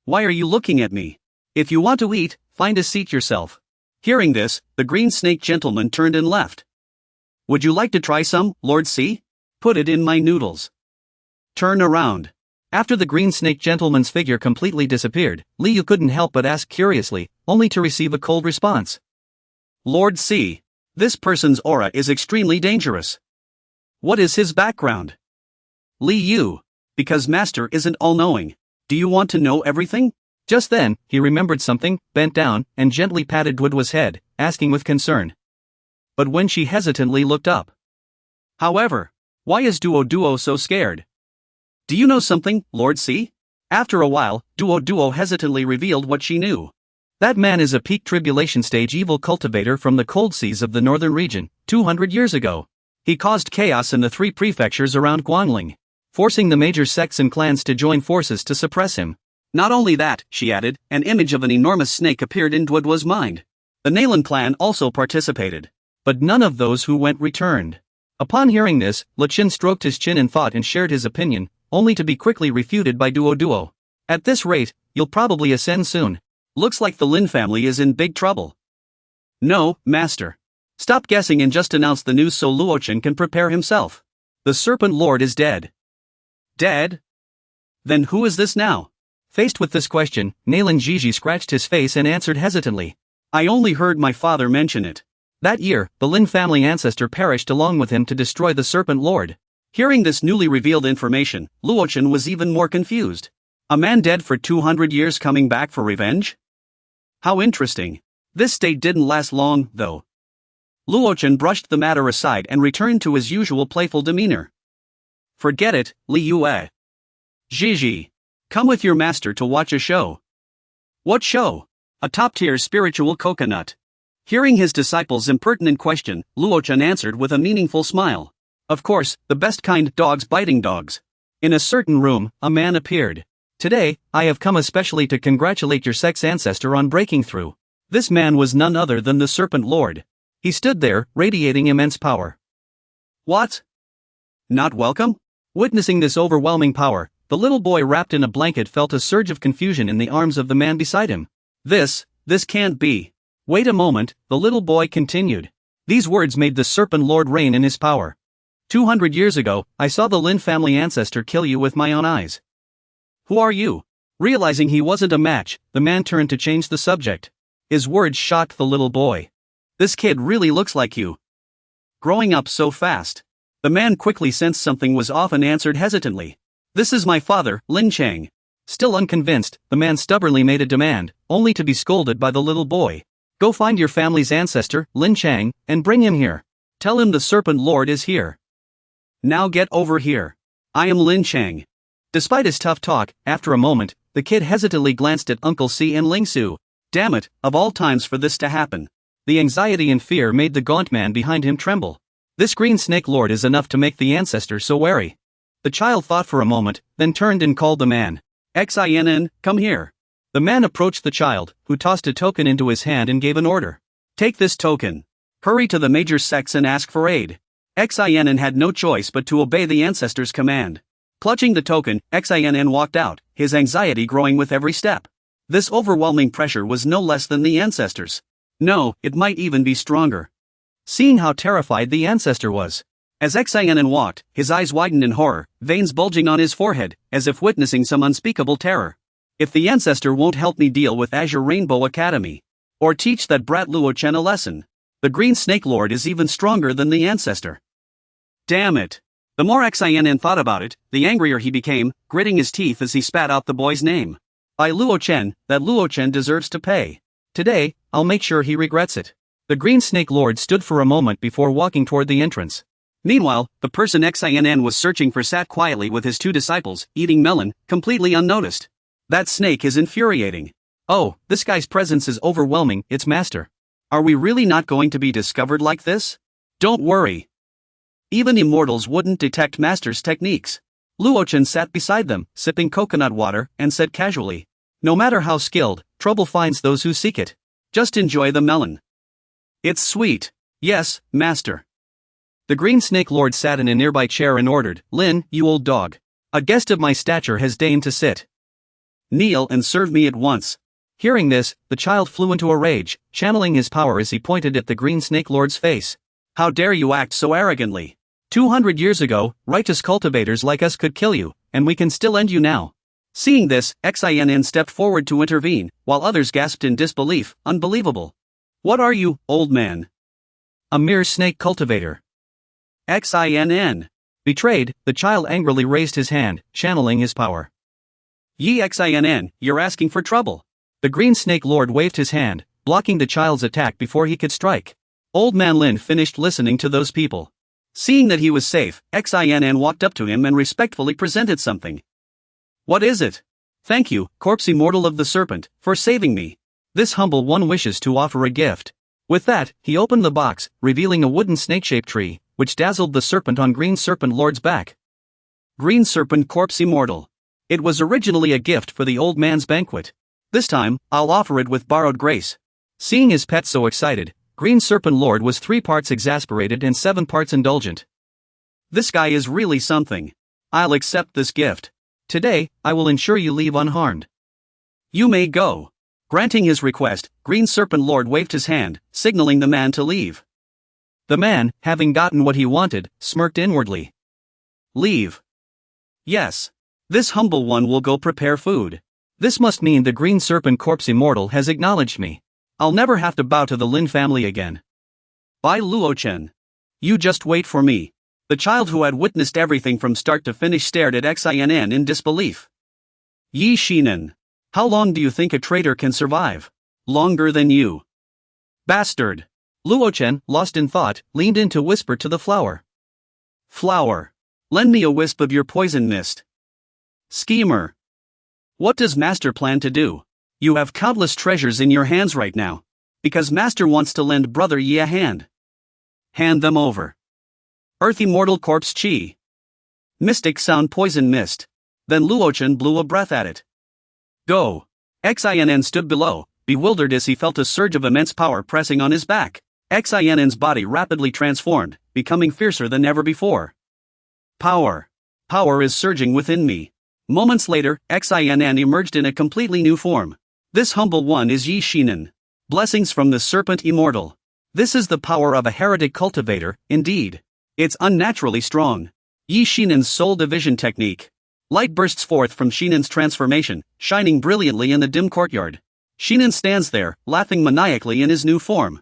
Why are you looking at me? If you want to eat, find a seat yourself. Hearing this, the Green Snake Gentleman turned and left. Would you like to try some, Lord C? Put it in my noodles. Turn around. After the Green Snake Gentleman's figure completely disappeared, Li Yu couldn't help but ask curiously, only to receive a cold response. Lord C. This person's aura is extremely dangerous. What is his background? Li Yu. Because Master isn't all-knowing. Do you want to know everything? Just then, he remembered something, bent down, and gently patted Duoduo's head, asking with concern. But when she hesitantly looked up. However, why is Duo so scared? Do you know something, Lord C? After a while, Duo hesitantly revealed what she knew. That man is a peak tribulation stage evil cultivator from the cold seas of the northern region, 200 years ago. He caused chaos in the 3 prefectures around Guangling, forcing the major sects and clans to join forces to suppress him. Not only that, she added, an image of an enormous snake appeared in Duoduo's mind. The Nalan clan also participated. But none of those who went returned. Upon hearing this, Li Chen stroked his chin in thought and shared his opinion, only to be quickly refuted by Duo. At this rate, you'll probably ascend soon. Looks like the Lin family is in big trouble. No, Master. Stop guessing and just announce the news so Luochen can prepare himself. The Serpent Lord is dead. Dead? Then who is this now? Faced with this question, Nalan Jiji scratched his face and answered hesitantly. I only heard my father mention it. That year, the Lin family ancestor perished along with him to destroy the Serpent Lord. Hearing this newly revealed information, Luochen was even more confused. A man dead for 200 years coming back for revenge? How interesting. This state didn't last long, though. Luochen brushed the matter aside and returned to his usual playful demeanor. Forget it, Li Yue. Jiji. Come with your master to watch a show. What show? A top-tier spiritual coconut. Hearing his disciple's impertinent question, Luochen answered with a meaningful smile. Of course, the best kind, dogs biting dogs. In a certain room, a man appeared. Today, I have come especially to congratulate your sex ancestor on breaking through. This man was none other than the Serpent Lord. He stood there, radiating immense power. What? Not welcome? Witnessing this overwhelming power, the little boy wrapped in a blanket felt a surge of confusion in the arms of the man beside him. This can't be. Wait a moment, the little boy continued. These words made the Serpent Lord reign in his power. 200 years ago, I saw the Lin family ancestor kill you with my own eyes. Who are you? Realizing he wasn't a match, the man turned to change the subject. His words shocked the little boy. This kid really looks like you. Growing up so fast. The man quickly sensed something was off and answered hesitantly. This is my father, Lin Chang. Still unconvinced, the man stubbornly made a demand, only to be scolded by the little boy. Go find your family's ancestor, Lin Chang, and bring him here. Tell him the Serpent Lord is here. Now get over here. I am Lin Chang. Despite his tough talk, after a moment, the kid hesitantly glanced at Uncle Si and Ling Su. Damn it, of all times for this to happen. The anxiety and fear made the gaunt man behind him tremble. This green snake lord is enough to make the ancestor so wary. The child thought for a moment, then turned and called the man. Xin, come here. The man approached the child, who tossed a token into his hand and gave an order. Take this token. Hurry to the major sects and ask for aid. Xin had no choice but to obey the ancestor's command. Clutching the token, Xin walked out, his anxiety growing with every step. This overwhelming pressure was no less than the ancestor's. No, it might even be stronger. Seeing how terrified the ancestor was. As Xin walked, his eyes widened in horror, veins bulging on his forehead, as if witnessing some unspeakable terror. If the ancestor won't help me deal with Azure Rainbow Academy, or teach that brat Luo Chen a lesson, the Green Snake Lord is even stronger than the ancestor. Damn it. The more Xin thought about it, the angrier he became, gritting his teeth as he spat out the boy's name. By Luo Chen, that Luo Chen deserves to pay. Today, I'll make sure he regrets it. The Green Snake Lord stood for a moment before walking toward the entrance. Meanwhile, the person Xin was searching for sat quietly with his two disciples, eating melon, completely unnoticed. That snake is infuriating. Oh, this guy's presence is overwhelming, its master. Are we really not going to be discovered like this? Don't worry. Even immortals wouldn't detect master's techniques. Luo Chen sat beside them, sipping coconut water, and said casually, no matter how skilled, trouble finds those who seek it. Just enjoy the melon. It's sweet. Yes, master. The Green Snake Lord sat in a nearby chair and ordered, Lin, you old dog. A guest of my stature has deigned to sit. Kneel and serve me at once. Hearing this, the child flew into a rage, channeling his power as he pointed at the Green Snake Lord's face. How dare you act so arrogantly? 200 years ago, righteous cultivators like us could kill you, and we can still end you now. Seeing this, Xin stepped forward to intervene, while others gasped in disbelief, unbelievable. What are you, old man? A mere snake cultivator. Xin. Betrayed, the child angrily raised his hand, channeling his power. Yi Xin, you're asking for trouble. The Green Snake Lord waved his hand, blocking the child's attack before he could strike. Old Man Lin finished listening to those people. Seeing that he was safe, Xin walked up to him and respectfully presented something. What is it? Thank you, corpse immortal of the serpent, for saving me. This humble one wishes to offer a gift. With that, he opened the box, revealing a wooden snake-shaped tree, which dazzled the serpent on Green Serpent Lord's back. Green Serpent Corpse Immortal. It was originally a gift for the old man's banquet. This time, I'll offer it with borrowed grace. Seeing his pet so excited, Green Serpent Lord was 3 parts exasperated and 7 parts indulgent. This guy is really something. I'll accept this gift. Today, I will ensure you leave unharmed. You may go. Granting his request, Green Serpent Lord waved his hand, signaling the man to leave. The man, having gotten what he wanted, smirked inwardly. Leave. Yes. This humble one will go prepare food. This must mean the Green Serpent Corpse Immortal has acknowledged me. I'll never have to bow to the Lin family again. By Luo Chen. You just wait for me. The child who had witnessed everything from start to finish stared at Xin in disbelief. Yi Shinan. How long do you think a traitor can survive? Longer than you. Bastard. Luo Chen, lost in thought, leaned in to whisper to the flower. Flower. Lend me a wisp of your poison mist. Schemer. What does Master plan to do? You have countless treasures in your hands right now. Because Master wants to lend Brother Yi a hand. Hand them over. Earth Immortal Corpse Chi. Mystic Sound Poison Mist. Then Luo Chen blew a breath at it. Go. Xin stood below, bewildered as he felt a surge of immense power pressing on his back. Xinn's body rapidly transformed, becoming fiercer than ever before. Power. Power is surging within me. Moments later, Xin emerged in a completely new form. This humble one is Yi Shinin. Blessings from the serpent immortal. This is the power of a heretic cultivator, indeed. It's unnaturally strong. Yi Shinin's soul division technique. Light bursts forth from Shinin's transformation, shining brilliantly in the dim courtyard. Shinin stands there, laughing maniacally in his new form.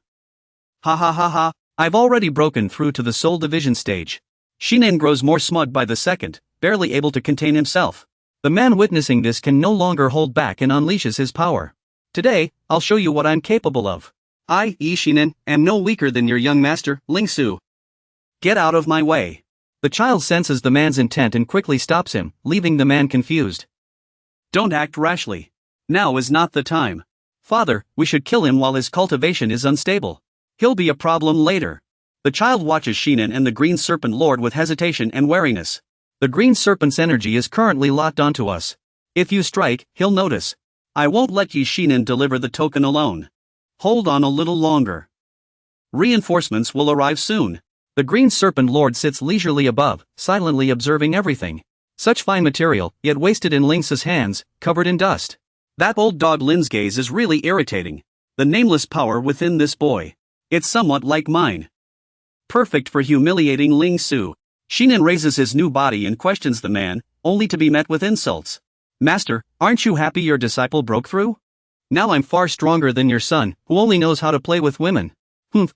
Ha ha ha ha, I've already broken through to the soul division stage. Shinin grows more smug by the second, barely able to contain himself. The man witnessing this can no longer hold back and unleashes his power. Today, I'll show you what I'm capable of. I, Yi Shinin, am no weaker than your young master, Ling Su. Get out of my way. The child senses the man's intent and quickly stops him, leaving the man confused. Don't act rashly. Now is not the time. Father, we should kill him while his cultivation is unstable. He'll be a problem later. The child watches Shinin and the Green Serpent Lord with hesitation and wariness. The Green Serpent's energy is currently locked onto us. If you strike, he'll notice. I won't let Yi Shinin deliver the token alone. Hold on a little longer. Reinforcements will arrive soon. The Green Serpent Lord sits leisurely above, silently observing everything. Such fine material, yet wasted in Ling's hands, covered in dust. That old dog Lin's gaze is really irritating. The nameless power within this boy. It's somewhat like mine. Perfect for humiliating Ling Su. Shinin raises his new body and questions the man, only to be met with insults. Master, aren't you happy your disciple broke through? Now I'm far stronger than your son, who only knows how to play with women.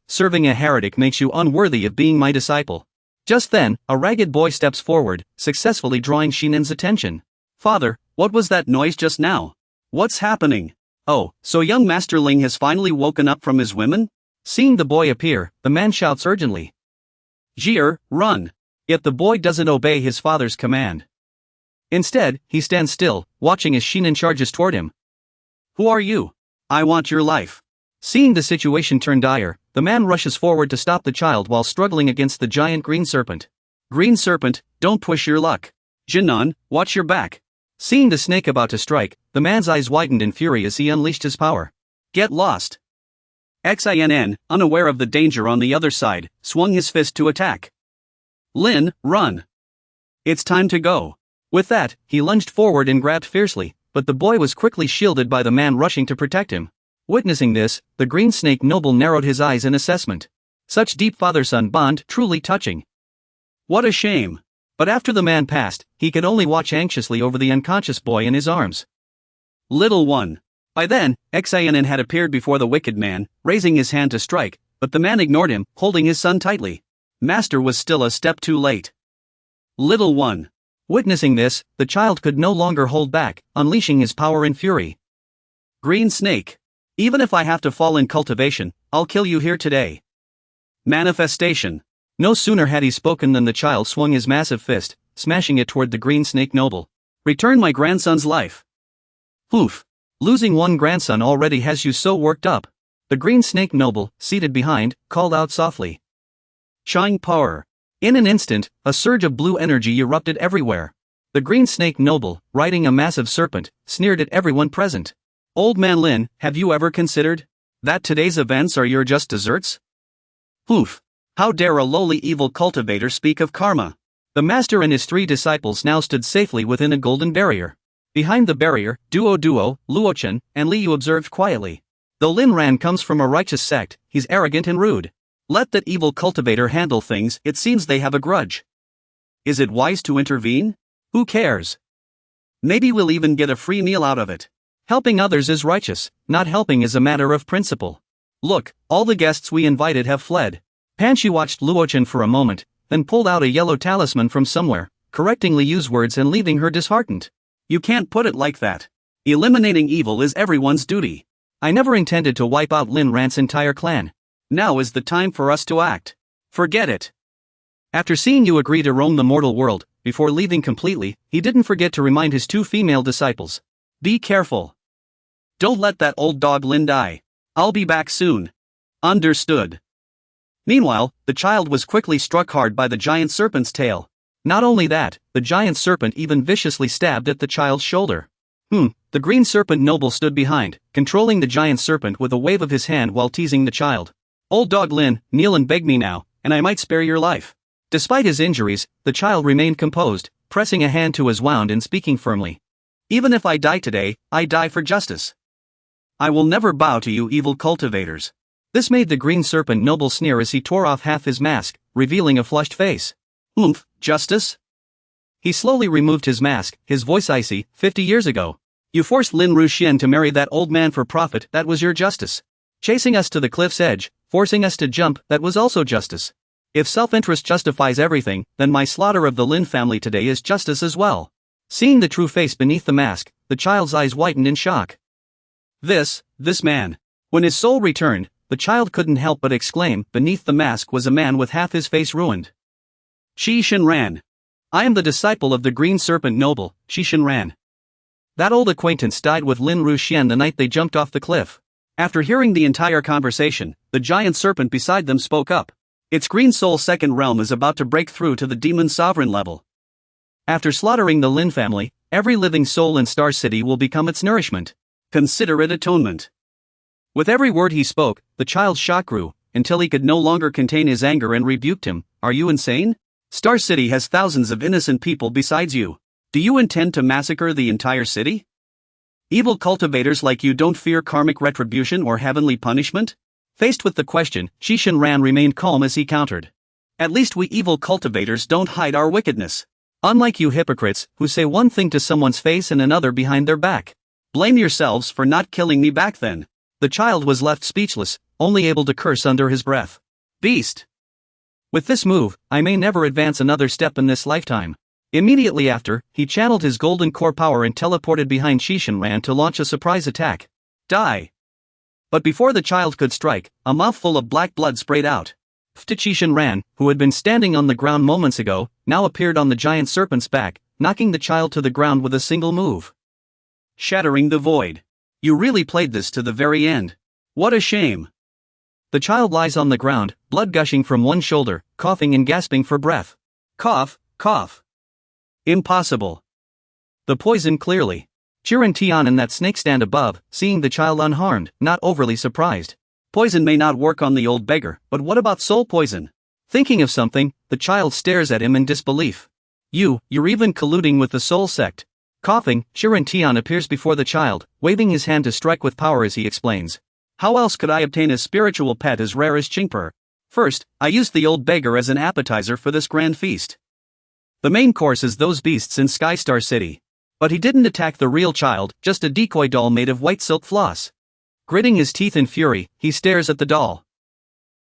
Serving a heretic makes you unworthy of being my disciple. Just then, a ragged boy steps forward, successfully drawing Shinin's attention. Father, what was that noise just now? What's happening? Oh, so young Master Ling has finally woken up from his women? Seeing the boy appear, the man shouts urgently. Jir, run! Yet the boy doesn't obey his father's command. Instead, he stands still, watching as Shinin charges toward him. Who are you? I want your life. Seeing the situation turn dire, the man rushes forward to stop the child while struggling against the giant green serpent. Green serpent, don't push your luck. Jinan, watch your back. Seeing the snake about to strike, the man's eyes widened in fury as he unleashed his power. Get lost. Xin, unaware of the danger on the other side, swung his fist to attack. Lin, run. It's time to go. With that, he lunged forward and grabbed fiercely, but the boy was quickly shielded by the man rushing to protect him. Witnessing this, the green snake noble narrowed his eyes in assessment. Such deep father-son bond, truly touching. What a shame. But after the man passed, he could only watch anxiously over the unconscious boy in his arms. Little one. By then, Xin had appeared before the wicked man, raising his hand to strike, but the man ignored him, holding his son tightly. Master was still a step too late. Little one. Witnessing this, the child could no longer hold back, unleashing his power in fury. Green snake. Even if I have to fall in cultivation, I'll kill you here today. Manifestation. No sooner had he spoken than the child swung his massive fist, smashing it toward the green snake noble. Return my grandson's life. Oof. Losing one grandson already has you so worked up. The green snake noble, seated behind, called out softly. Shine power. In an instant, a surge of blue energy erupted everywhere. The green snake noble, riding a massive serpent, sneered at everyone present. Old man Lin, have you ever considered that today's events are your just desserts? Oof. How dare a lowly evil cultivator speak of karma? The master and his 3 disciples now stood safely within a golden barrier. Behind the barrier, Duo, Luochen, and Liu observed quietly. Though Lin Ran comes from a righteous sect, he's arrogant and rude. Let that evil cultivator handle things, it seems they have a grudge. Is it wise to intervene? Who cares? Maybe we'll even get a free meal out of it. Helping others is righteous, not helping is a matter of principle. Look, all the guests we invited have fled. Panchi watched Luochen for a moment, then pulled out a yellow talisman from somewhere, correcting Liu's words and leaving her disheartened. You can't put it like that. Eliminating evil is everyone's duty. I never intended to wipe out Lin Ran's entire clan. Now is the time for us to act. Forget it. After seeing you agree to roam the mortal world, before leaving completely, he didn't forget to remind his 2 female disciples. Be careful. Don't let that old dog Lin die. I'll be back soon. Understood. Meanwhile, the child was quickly struck hard by the giant serpent's tail. Not only that, the giant serpent even viciously stabbed at the child's shoulder. The green serpent noble stood behind, controlling the giant serpent with a wave of his hand while teasing the child. Old dog Lin, kneel and beg me now, and I might spare your life. Despite his injuries, the child remained composed, pressing a hand to his wound and speaking firmly. Even if I die today, I die for justice. I will never bow to you evil cultivators. This made the green serpent noble sneer as he tore off half his mask, revealing a flushed face. Justice? He slowly removed his mask, his voice icy. 50 years ago. You forced Lin Ruxian to marry that old man for profit, that was your justice. Chasing us to the cliff's edge, forcing us to jump, that was also justice. If self-interest justifies everything, then my slaughter of the Lin family today is justice as well. Seeing the true face beneath the mask, the child's eyes whitened in shock. This man. When his soul returned, the child couldn't help but exclaim, beneath the mask was a man with half his face ruined. Qi Shenran. I am the disciple of the green serpent noble, Qi Shenran. That old acquaintance died with Lin Ruxian the night they jumped off the cliff. After hearing the entire conversation, the giant serpent beside them spoke up. Its green soul second realm is about to break through to the demon sovereign level. After slaughtering the Lin family, every living soul in Star City will become its nourishment. Consider it atonement. With every word he spoke, the child's shock grew, until he could no longer contain his anger and rebuked him. Are you insane? Star City has thousands of innocent people besides you. Do you intend to massacre the entire city? Evil cultivators like you don't fear karmic retribution or heavenly punishment? Faced with the question, Qi Shenran remained calm as he countered. At least we evil cultivators don't hide our wickedness. Unlike you hypocrites, who say one thing to someone's face and another behind their back. Blame yourselves for not killing me back then. The child was left speechless, only able to curse under his breath. Beast! With this move, I may never advance another step in this lifetime. Immediately after, he channeled his golden core power and teleported behind Qi Shenran to launch a surprise attack. Die! But before the child could strike, a mouthful of black blood sprayed out. Qi Shenran, who had been standing on the ground moments ago, now appeared on the giant serpent's back, knocking the child to the ground with a single move. Shattering the void. You really played this to the very end. What a shame. The child lies on the ground, blood gushing from one shoulder, coughing and gasping for breath. Cough, cough. Impossible. The poison clearly. Chiron Tian and that snake stand above, seeing the child unharmed, not overly surprised. Poison may not work on the old beggar, but what about soul poison? Thinking of something, the child stares at him in disbelief. You're even colluding with the soul sect. Coughing, Chiron Tian appears before the child, waving his hand to strike with power as he explains. How else could I obtain a spiritual pet as rare as Qingper? First, I used the old beggar as an appetizer for this grand feast. The main course is those beasts in Skystar City. But he didn't attack the real child, just a decoy doll made of white silk floss. Gritting his teeth in fury, he stares at the doll.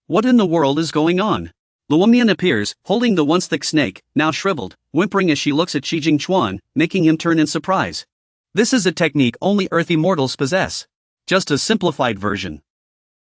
What in the world is going on? Luomian appears, holding the once thick snake, now shriveled, whimpering as she looks at Shi Jingchuan, making him turn in surprise. This is a technique only earthy mortals possess. Just a simplified version.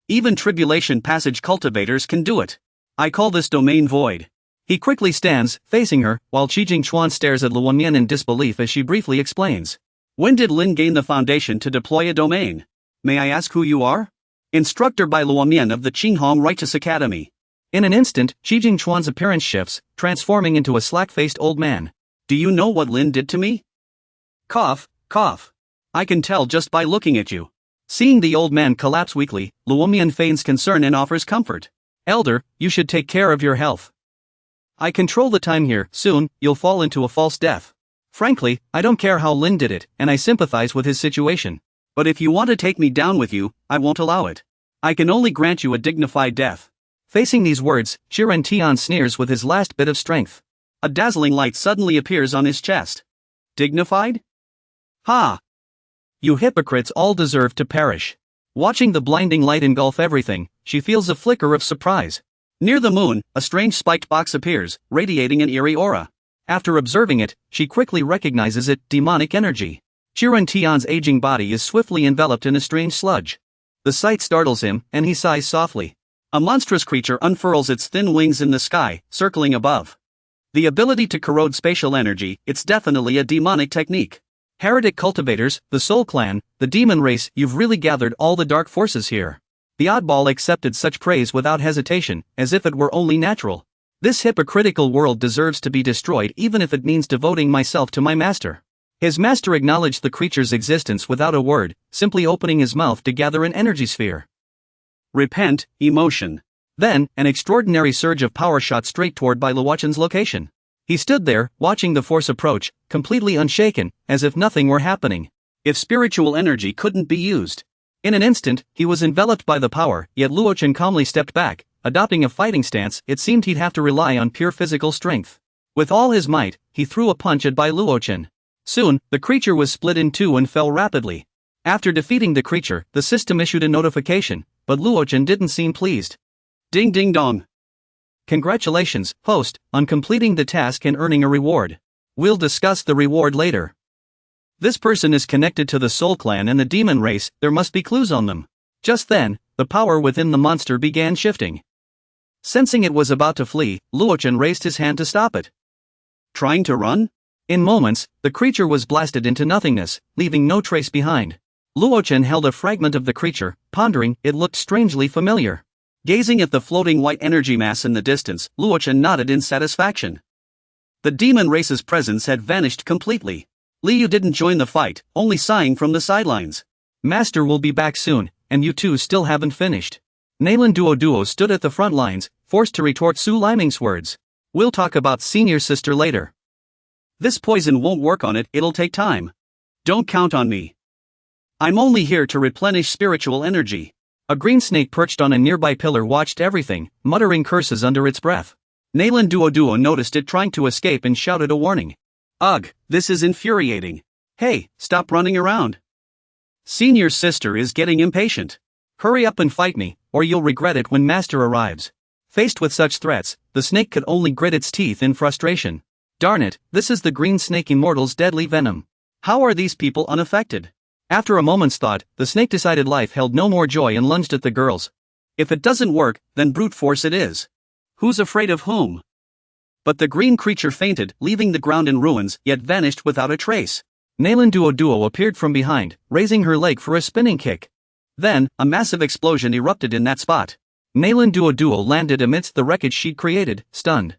Even tribulation passage cultivators can do it. I call this domain void. He quickly stands, facing her, while Shi Jingchuan stares at Luomian in disbelief as she briefly explains. When did Lin gain the foundation to deploy a domain? May I ask who you are? Instructor by Luomian of the Qinghong Righteous Academy. In an instant, Shi Jingchuan's appearance shifts, transforming into a slack-faced old man. Do you know what Lin did to me? Cough, cough. I can tell just by looking at you. Seeing the old man collapse weakly, Luomian feigns concern and offers comfort. Elder, you should take care of your health. I control the time here, soon, you'll fall into a false death. Frankly, I don't care how Lin did it, and I sympathize with his situation. But if you want to take me down with you, I won't allow it. I can only grant you a dignified death. Facing these words, Chiron Tian sneers with his last bit of strength. A dazzling light suddenly appears on his chest. Dignified? Ha! You hypocrites all deserve to perish. Watching the blinding light engulf everything, she feels a flicker of surprise. Near the moon, a strange spiked box appears, radiating an eerie aura. After observing it, she quickly recognizes it, demonic energy. Chiron Tian's aging body is swiftly enveloped in a strange sludge. The sight startles him, and he sighs softly. A monstrous creature unfurls its thin wings in the sky, circling above. The ability to corrode spatial energy, it's definitely a demonic technique. Heretic cultivators, the Soul Clan, the demon race, you've really gathered all the dark forces here. The oddball accepted such praise without hesitation, as if it were only natural. This hypocritical world deserves to be destroyed even if it means devoting myself to my master. His master acknowledged the creature's existence without a word, simply opening his mouth to gather an energy sphere. Repent, emotion. Then, an extraordinary surge of power shot straight toward Luomian's location. He stood there, watching the force approach, completely unshaken, as if nothing were happening. If spiritual energy couldn't be used. In an instant, he was enveloped by the power, yet Luochen calmly stepped back, adopting a fighting stance. It seemed he'd have to rely on pure physical strength. With all his might, he threw a punch at Bai Luochen. Soon, the creature was split in two and fell rapidly. After defeating the creature, the system issued a notification, but Luochen didn't seem pleased. Ding ding dong. Congratulations, host, on completing the task and earning a reward. We'll discuss the reward later. This person is connected to the Soul Clan and the demon race. There must be clues on them. Just then, the power within the monster began shifting. Sensing it was about to flee, Luochen raised his hand to stop it. Trying to run? In moments, the creature was blasted into nothingness, leaving no trace behind. Luochen held a fragment of the creature, pondering. It looked strangely familiar. Gazing at the floating white energy mass in the distance, Luochen nodded in satisfaction. The demon race's presence had vanished completely. Liu didn't join the fight, only sighing from the sidelines. Master will be back soon, and you two still haven't finished. Nalan Duo stood at the front lines, forced to retort Su Liming's words. We'll talk about senior sister later. This poison won't work on it, it'll take time. Don't count on me. I'm only here to replenish spiritual energy. A green snake perched on a nearby pillar watched everything, muttering curses under its breath. Nalan Duo noticed it trying to escape and shouted a warning. Ugh, this is infuriating. Hey, stop running around. Senior sister is getting impatient. Hurry up and fight me, or you'll regret it when master arrives. Faced with such threats, the snake could only grit its teeth in frustration. Darn it, this is the green snake immortal's deadly venom. How are these people unaffected? After a moment's thought, the snake decided life held no more joy and lunged at the girls. If it doesn't work, then brute force it is. Who's afraid of whom? But the green creature fainted, leaving the ground in ruins, yet vanished without a trace. Nalan Duo appeared from behind, raising her leg for a spinning kick. Then, a massive explosion erupted in that spot. Nalan Duo landed amidst the wreckage she'd created, stunned.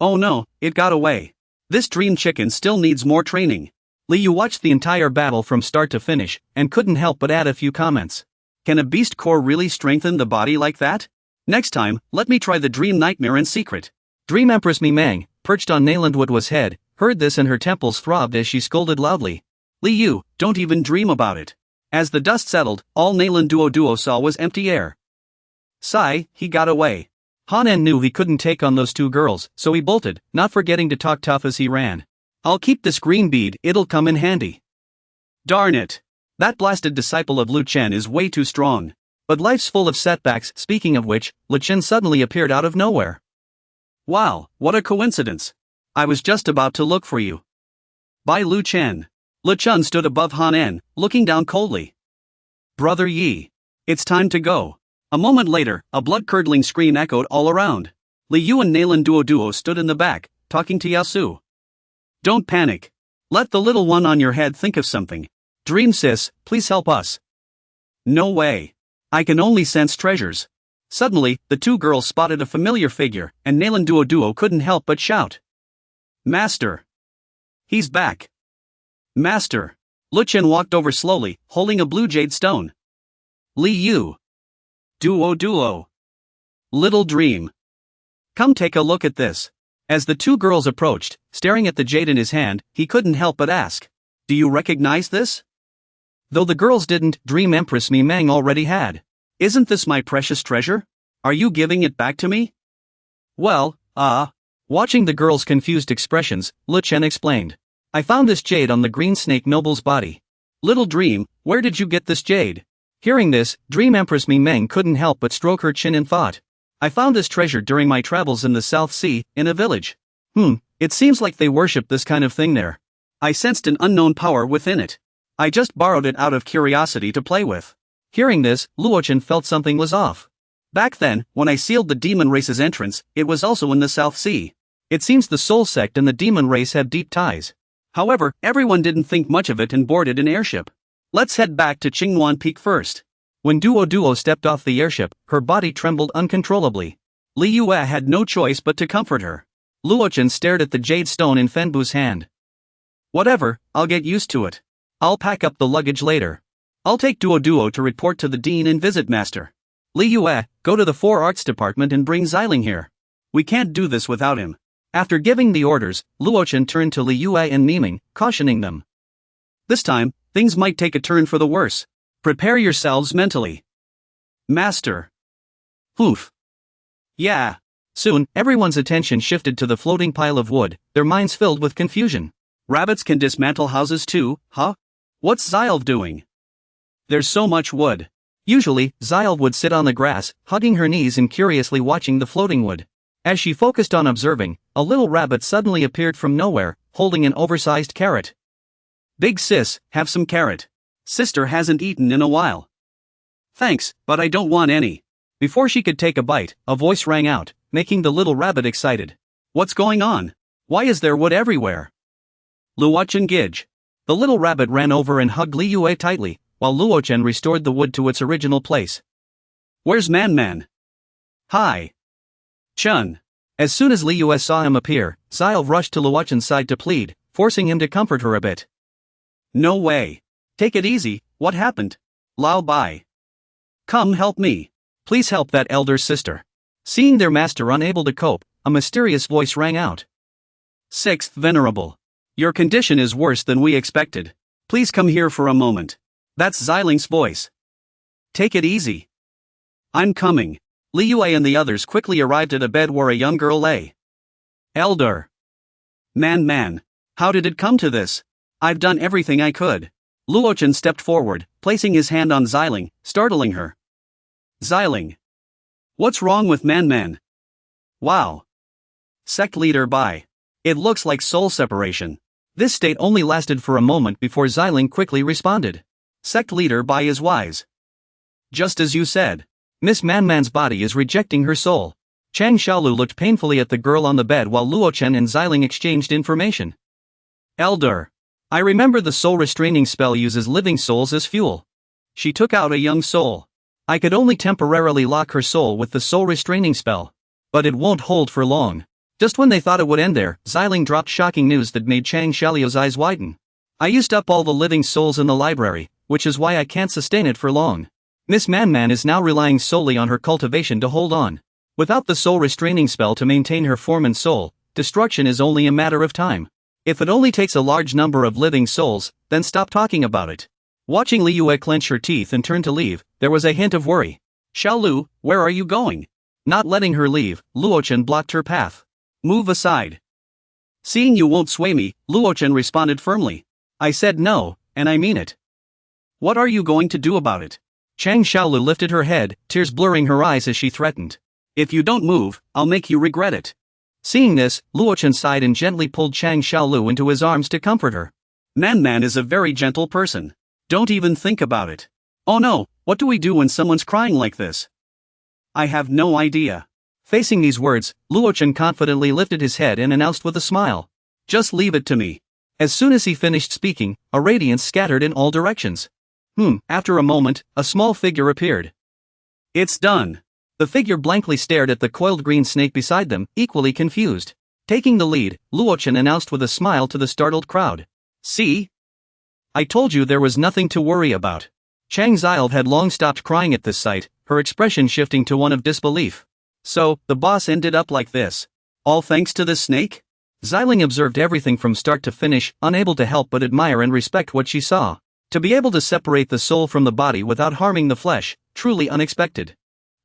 Oh no, it got away. This dream chicken still needs more training. Liu watched the entire battle from start to finish, and couldn't help but add a few comments. Can a beast core really strengthen the body like that? Next time, let me try the dream nightmare in secret. Dream Empress Mimang, perched on Nalan Duo's head, heard this and her temples throbbed as she scolded loudly. Liu, don't even dream about it. As the dust settled, all Nalan Duo saw was empty air. Sigh, he got away. Hanan knew he couldn't take on those two girls, so he bolted, not forgetting to talk tough as he ran. I'll keep this green bead, it'll come in handy. Darn it. That blasted disciple of Lu Chen is way too strong. But life's full of setbacks. Speaking of which, Lu Chen suddenly appeared out of nowhere. Wow, what a coincidence. I was just about to look for you. By Lu Chen. Lu Chen stood above Hanan, looking down coldly. Brother Yi. It's time to go. A moment later, a blood-curdling scream echoed all around. Liu and Nalan Duo stood in the back, talking to Yasu. Don't panic. Let the little one on your head think of something. Dream sis, please help us. No way. I can only sense treasures. Suddenly, the two girls spotted a familiar figure, and Nalan Duo couldn't help but shout. Master. He's back. Master. Lu Chen walked over slowly, holding a blue jade stone. Liu. Duo. Little dream. Come take a look at this. As the two girls approached, staring at the jade in his hand, he couldn't help but ask. Do you recognize this? Though the girls didn't, Dream Empress Mimang already had. Isn't this my precious treasure? Are you giving it back to me? Well, Watching the girls' confused expressions, Lu Chen explained. I found this jade on the green snake noble's body. Little Dream, where did you get this jade? Hearing this, Dream Empress Mimang couldn't help but stroke her chin in thought. I found this treasure during my travels in the South Sea, in a village. It seems like they worship this kind of thing there. I sensed an unknown power within it. I just borrowed it out of curiosity to play with. Hearing this, Luochen felt something was off. Back then, when I sealed the demon race's entrance, it was also in the South Sea. It seems the Soul Sect and the demon race have deep ties. However, everyone didn't think much of it and boarded an airship. Let's head back to Qingnuan Peak first. When Duo stepped off the airship, her body trembled uncontrollably. Liu had no choice but to comfort her. Luochen stared at the jade stone in Fenbu's hand. Whatever, I'll get used to it. I'll pack up the luggage later. I'll take Duo to report to the dean and visit master. Liu, go to the 4 arts department and bring Xiling here. We can't do this without him. After giving the orders, Luochen turned to Li Yue and Miming, cautioning them. This time, things might take a turn for the worse. Prepare yourselves mentally. Master. Oof. Yeah. Soon, everyone's attention shifted to the floating pile of wood, their minds filled with confusion. Rabbits can dismantle houses too, huh? What's Zylv doing? There's so much wood. Usually, Zylv would sit on the grass, hugging her knees and curiously watching the floating wood. As she focused on observing, a little rabbit suddenly appeared from nowhere, holding an oversized carrot. Big sis, have some carrot. Sister hasn't eaten in a while. Thanks, but I don't want any. Before she could take a bite, a voice rang out, making the little rabbit excited. What's going on? Why is there wood everywhere? Luochen Gij. The little rabbit ran over and hugged Li Yue tightly, while Luochen restored the wood to its original place. Where's Man? Hi. Chun. As soon as Li Yue saw him appear, Zylv rushed to Luochen's side to plead, forcing him to comfort her a bit. No way. Take it easy, what happened? Lao Bai. Come help me. Please help that elder sister. Seeing their master unable to cope, a mysterious voice rang out. Sixth Venerable. Your condition is worse than we expected. Please come here for a moment. That's Xyling's voice. Take it easy. I'm coming. Li Yue and the others quickly arrived at a bed where a young girl lay. Elder. Man. How did it come to this? I've done everything I could. Luochen stepped forward, placing his hand on Xiling, startling her. Xiling. What's wrong with Man? Wow. Sect leader Bai. It looks like soul separation. This state only lasted for a moment before Xiling quickly responded. Sect leader Bai is wise. Just as you said. Miss Man's body is rejecting her soul. Chang Xiaolu looked painfully at the girl on the bed while Luochen and Xiling exchanged information. Elder. I remember the soul restraining spell uses living souls as fuel. She took out a young soul. I could only temporarily lock her soul with the soul restraining spell. But it won't hold for long. Just when they thought it would end there, Xiling dropped shocking news that made Chang Xiaolu's eyes widen. I used up all the living souls in the library, which is why I can't sustain it for long. Miss Man is now relying solely on her cultivation to hold on. Without the soul restraining spell to maintain her form and soul, destruction is only a matter of time. If it only takes a large number of living souls, then stop talking about it. Watching Li Yue clench her teeth and turn to leave, there was a hint of worry. Xiaolu, where are you going? Not letting her leave, Luochen blocked her path. Move aside. Seeing you won't sway me, Luochen responded firmly. I said no, and I mean it. What are you going to do about it? Chang Xiaolu lifted her head, tears blurring her eyes as she threatened. If you don't move, I'll make you regret it. Seeing this, Luochen sighed and gently pulled Chang Xiaolu into his arms to comfort her. Man is a very gentle person. Don't even think about it. Oh no, what do we do when someone's crying like this? I have no idea. Facing these words, Luochen confidently lifted his head and announced with a smile. Just leave it to me. As soon as he finished speaking, a radiance scattered in all directions. After a moment, a small figure appeared. It's done. The figure blankly stared at the coiled green snake beside them, equally confused. Taking the lead, Luochen announced with a smile to the startled crowd. See? I told you there was nothing to worry about. Chang Zylv had long stopped crying at this sight, her expression shifting to one of disbelief. So, the boss ended up like this. All thanks to this snake? Xiling observed everything from start to finish, unable to help but admire and respect what she saw. To be able to separate the soul from the body without harming the flesh, truly unexpected.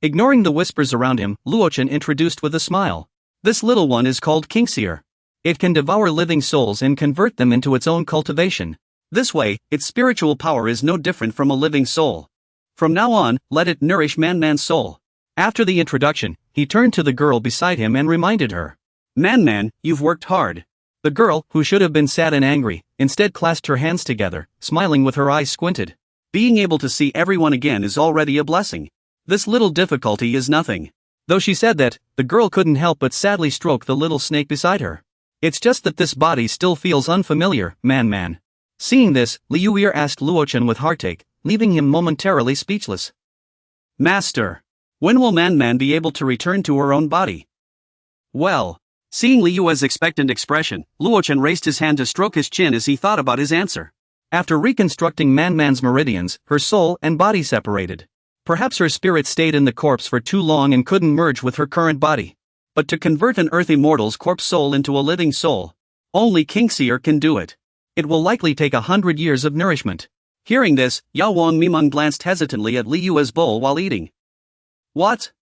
Ignoring the whispers around him, Luochen introduced with a smile. This little one is called Kingseer. It can devour living souls and convert them into its own cultivation. This way, its spiritual power is no different from a living soul. From now on, let it nourish Man's soul. After the introduction, he turned to the girl beside him and reminded her. Man, you've worked hard. The girl, who should have been sad and angry, instead clasped her hands together, smiling with her eyes squinted. Being able to see everyone again is already a blessing. This little difficulty is nothing. Though she said that, the girl couldn't help but sadly stroke the little snake beside her. It's just that this body still feels unfamiliar, man. Seeing this, Liuir asked Luochen with heartache, leaving him momentarily speechless. Master, when will Man be able to return to her own body? Well. Seeing Liyue's expectant expression, Luochen raised his hand to stroke his chin as he thought about his answer. After reconstructing Man's meridians, her soul and body separated. Perhaps her spirit stayed in the corpse for too long and couldn't merge with her current body. but to convert an earth immortal's corpse soul into a living soul, only Kingseer can do it. It will likely take 100 years of nourishment. Hearing this, Yao Wang Mimeng glanced hesitantly at Li Yue's bowl while eating. What?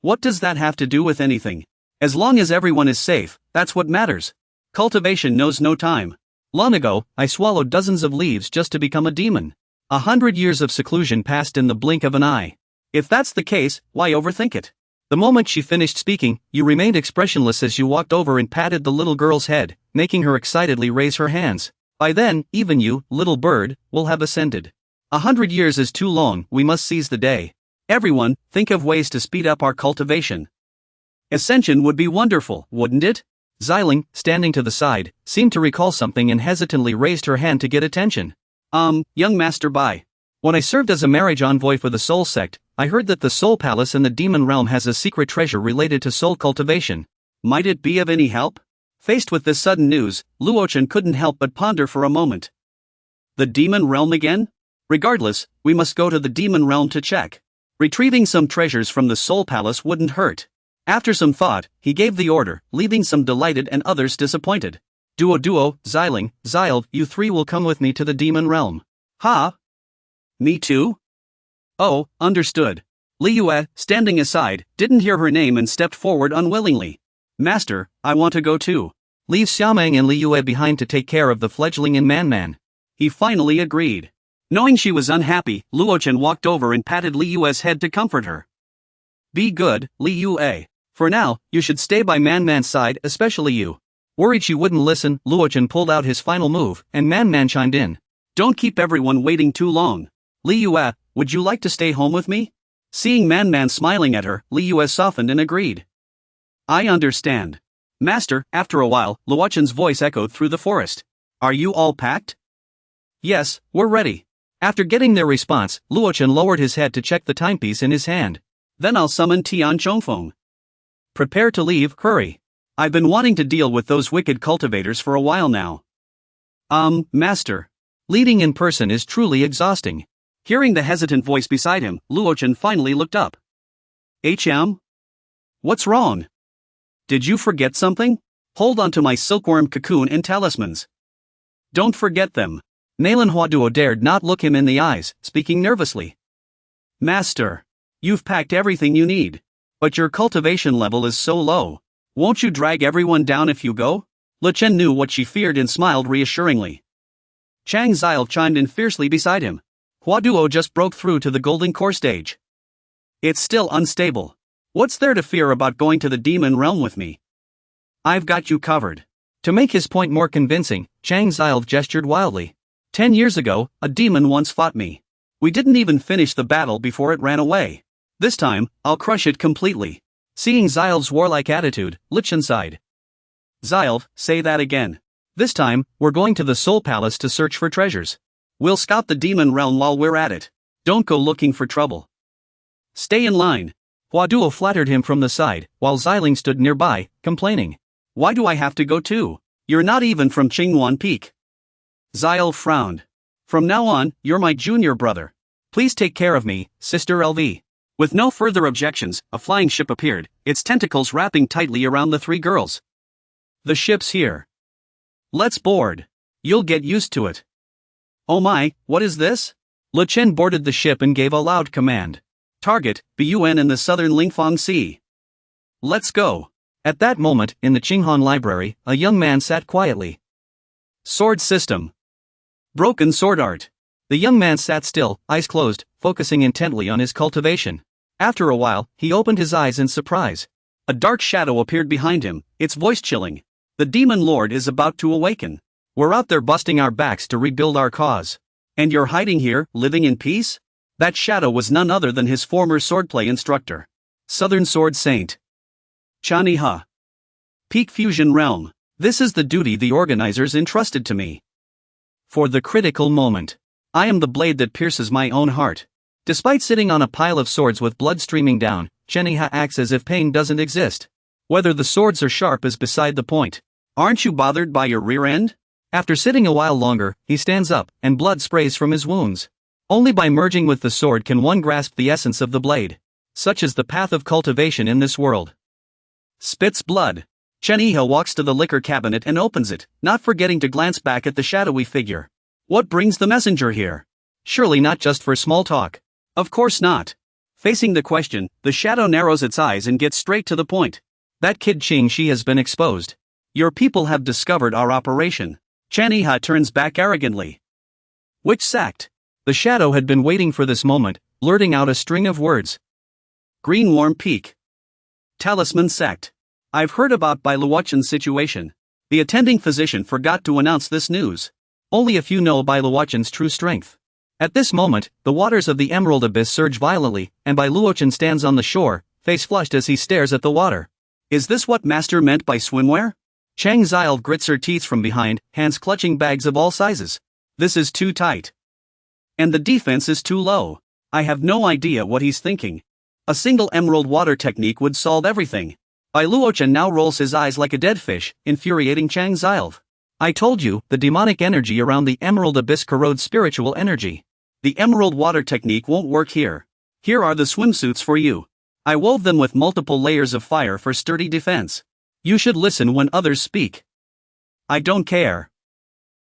What does that have to do with anything? As long as everyone is safe, that's what matters. Cultivation knows no time. Long ago, I swallowed dozens of leaves just to become a demon. 100 years of seclusion passed in the blink of an eye. If that's the case, why overthink it? The moment she finished speaking, you remained expressionless as you walked over and patted the little girl's head, making her excitedly raise her hands. By then, even you, little bird, will have ascended. 100 years is too long, we must seize the day. Everyone, think of ways to speed up our cultivation. Ascension would be wonderful, wouldn't it? Xiling, standing to the side, seemed to recall something and hesitantly raised her hand to get attention. Young Master Bai. When I served as a marriage envoy for the Soul Sect, I heard that the Soul Palace in the Demon Realm has a secret treasure related to soul cultivation. Might it be of any help? Faced with this sudden news, Luochen couldn't help but ponder for a moment. The Demon Realm again? Regardless, we must go to the Demon Realm to check. Retrieving some treasures from the Soul Palace wouldn't hurt. After some thought, he gave the order, leaving some delighted and others disappointed. Duo, Xiling, Xylv, you three will come with me to the Demon Realm. Ha? Me too? Oh, understood. Li Yue, standing aside, didn't hear her name and stepped forward unwillingly. Master, I want to go too. Leave Xiaomeng and Li Yue behind to take care of the fledgling in Man. He finally agreed. Knowing she was unhappy, Luochen walked over and patted Li Yue's head to comfort her. Be good, Li Yue. For now, you should stay by Man's side, especially you. Worried she wouldn't listen, Luochen pulled out his final move, and Man chimed in. Don't keep everyone waiting too long. Li Yue, would you like to stay home with me? Seeing Man smiling at her, Li Yue softened and agreed. I understand. Master, after a while, Luochen's voice echoed through the forest. Are you all packed? Yes, we're ready. After getting their response, Luochen lowered his head to check the timepiece in his hand. Then I'll summon Tian Chongfeng. Prepare to leave, hurry. I've been wanting to deal with those wicked cultivators for a while now. Master. Leading in person is truly exhausting. Hearing the hesitant voice beside him, Luochen finally looked up. What's wrong? Did you forget something? Hold on to my silkworm cocoon and talismans. Don't forget them. Nalan Huaduo dared not look him in the eyes, speaking nervously. Master. You've packed everything you need. But your cultivation level is so low. Won't you drag everyone down if you go? Le Chen knew what she feared and smiled reassuringly. Chang Xile chimed in fiercely beside him. Huaduo just broke through to the golden core stage. It's still unstable. What's there to fear about going to the demon realm with me? I've got you covered. To make his point more convincing, Chang Xile gestured wildly. 10 years ago, a demon once fought me. We didn't even finish the battle before it ran away. This time, I'll crush it completely. Seeing Xylv's warlike attitude, Lichen sighed. Xylv, say that again. This time, we're going to the Soul Palace to search for treasures. We'll scout the demon realm while we're at it. Don't go looking for trouble. Stay in line. Huaduo flattered him from the side, while Xiling stood nearby, complaining. Why do I have to go too? You're not even from Qinghuan Peak. Xyle frowned. From now on, you're my junior brother. Please take care of me, Sister LV. With no further objections, a flying ship appeared, its tentacles wrapping tightly around the three girls. The ship's here. Let's board. You'll get used to it. Oh my, what is this? Le Chen boarded the ship and gave a loud command. Target, Bun in the southern Lingfang Sea. Let's go. At that moment, in the Qinghan Library, a young man sat quietly. Sword system. Broken sword art. The young man sat still, eyes closed, focusing intently on his cultivation. After a while, he opened his eyes in surprise. A dark shadow appeared behind him, its voice chilling. The demon lord is about to awaken. We're out there busting our backs to rebuild our cause. And you're hiding here, living in peace? That shadow was none other than his former swordplay instructor. Southern Sword Saint. Chani Ha. Peak Fusion Realm. This is the duty the organizers entrusted to me. For the critical moment. I am the blade that pierces my own heart. Despite sitting on a pile of swords with blood streaming down, Cheniha acts as if pain doesn't exist. Whether the swords are sharp is beside the point. Aren't you bothered by your rear end? After sitting a while longer, he stands up, and blood sprays from his wounds. Only by merging with the sword can one grasp the essence of the blade. Such is the path of cultivation in this world. Spits blood. Chen Iha walks to the liquor cabinet and opens it, not forgetting to glance back at the shadowy figure. What brings the messenger here? Surely not just for small talk. Of course not. Facing the question, the shadow narrows its eyes and gets straight to the point. That kid Qing Shi has been exposed. Your people have discovered our operation. Chen Iha turns back arrogantly. Which sect? The shadow had been waiting for this moment, blurting out a string of words. Green Worm Peak. Talisman Sect. I've heard about Bai Luochen's situation. The attending physician forgot to announce this news. Only a few know Bai Luochen's true strength. At this moment, the waters of the Emerald Abyss surge violently, and Bai Luochen stands on the shore, face flushed as he stares at the water. Is this what Master meant by swimwear? Chang Zilv grits her teeth from behind, hands clutching bags of all sizes. This is too tight. And the defense is too low. I have no idea what he's thinking. A single emerald water technique would solve everything. Bai Luochen now rolls his eyes like a dead fish, infuriating Chang Zilv. I told you, the demonic energy around the Emerald Abyss corrodes spiritual energy. The emerald water technique won't work here. Here are the swimsuits for you. I wove them with multiple layers of fire for sturdy defense. You should listen when others speak. I don't care.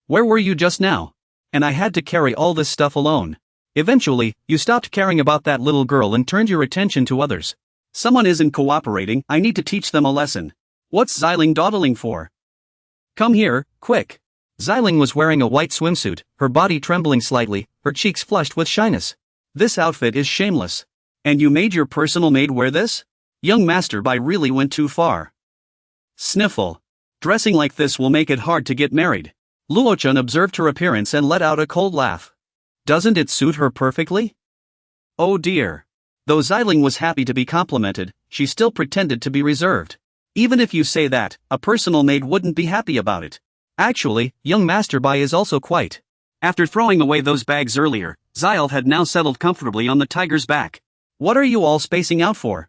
Where were you just now? And I had to carry all this stuff alone. Eventually, you stopped caring about that little girl and turned your attention to others. Someone isn't cooperating, I need to teach them a lesson. What's Xiling dawdling for? Come here, quick. Xiling was wearing a white swimsuit, her body trembling slightly, her cheeks flushed with shyness. This outfit is shameless. And you made your personal maid wear this? Young Master Bai really went too far. Sniffle. Dressing like this will make it hard to get married. Luochen observed her appearance and let out a cold laugh. Doesn't it suit her perfectly? Oh dear. Though Xiling was happy to be complimented, she still pretended to be reserved. Even if you say that, a personal maid wouldn't be happy about it. Actually, young Master Bai is also quite. After throwing away those bags earlier, Zilv had now settled comfortably on the tiger's back. What are you all spacing out for?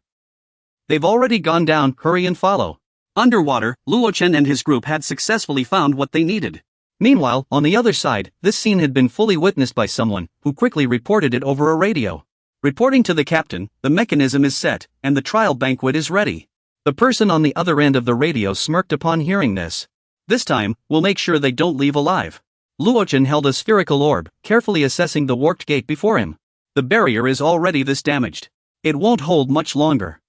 They've already gone down, hurry and follow. Underwater, Luochen and his group had successfully found what they needed. Meanwhile, on the other side, this scene had been fully witnessed by someone, who quickly reported it over a radio. Reporting to the captain, the mechanism is set, and the trial banquet is ready. The person on the other end of the radio smirked upon hearing this. This time, we'll make sure they don't leave alive. Luochen held a spherical orb, carefully assessing the warped gate before him. The barrier is already this damaged. It won't hold much longer.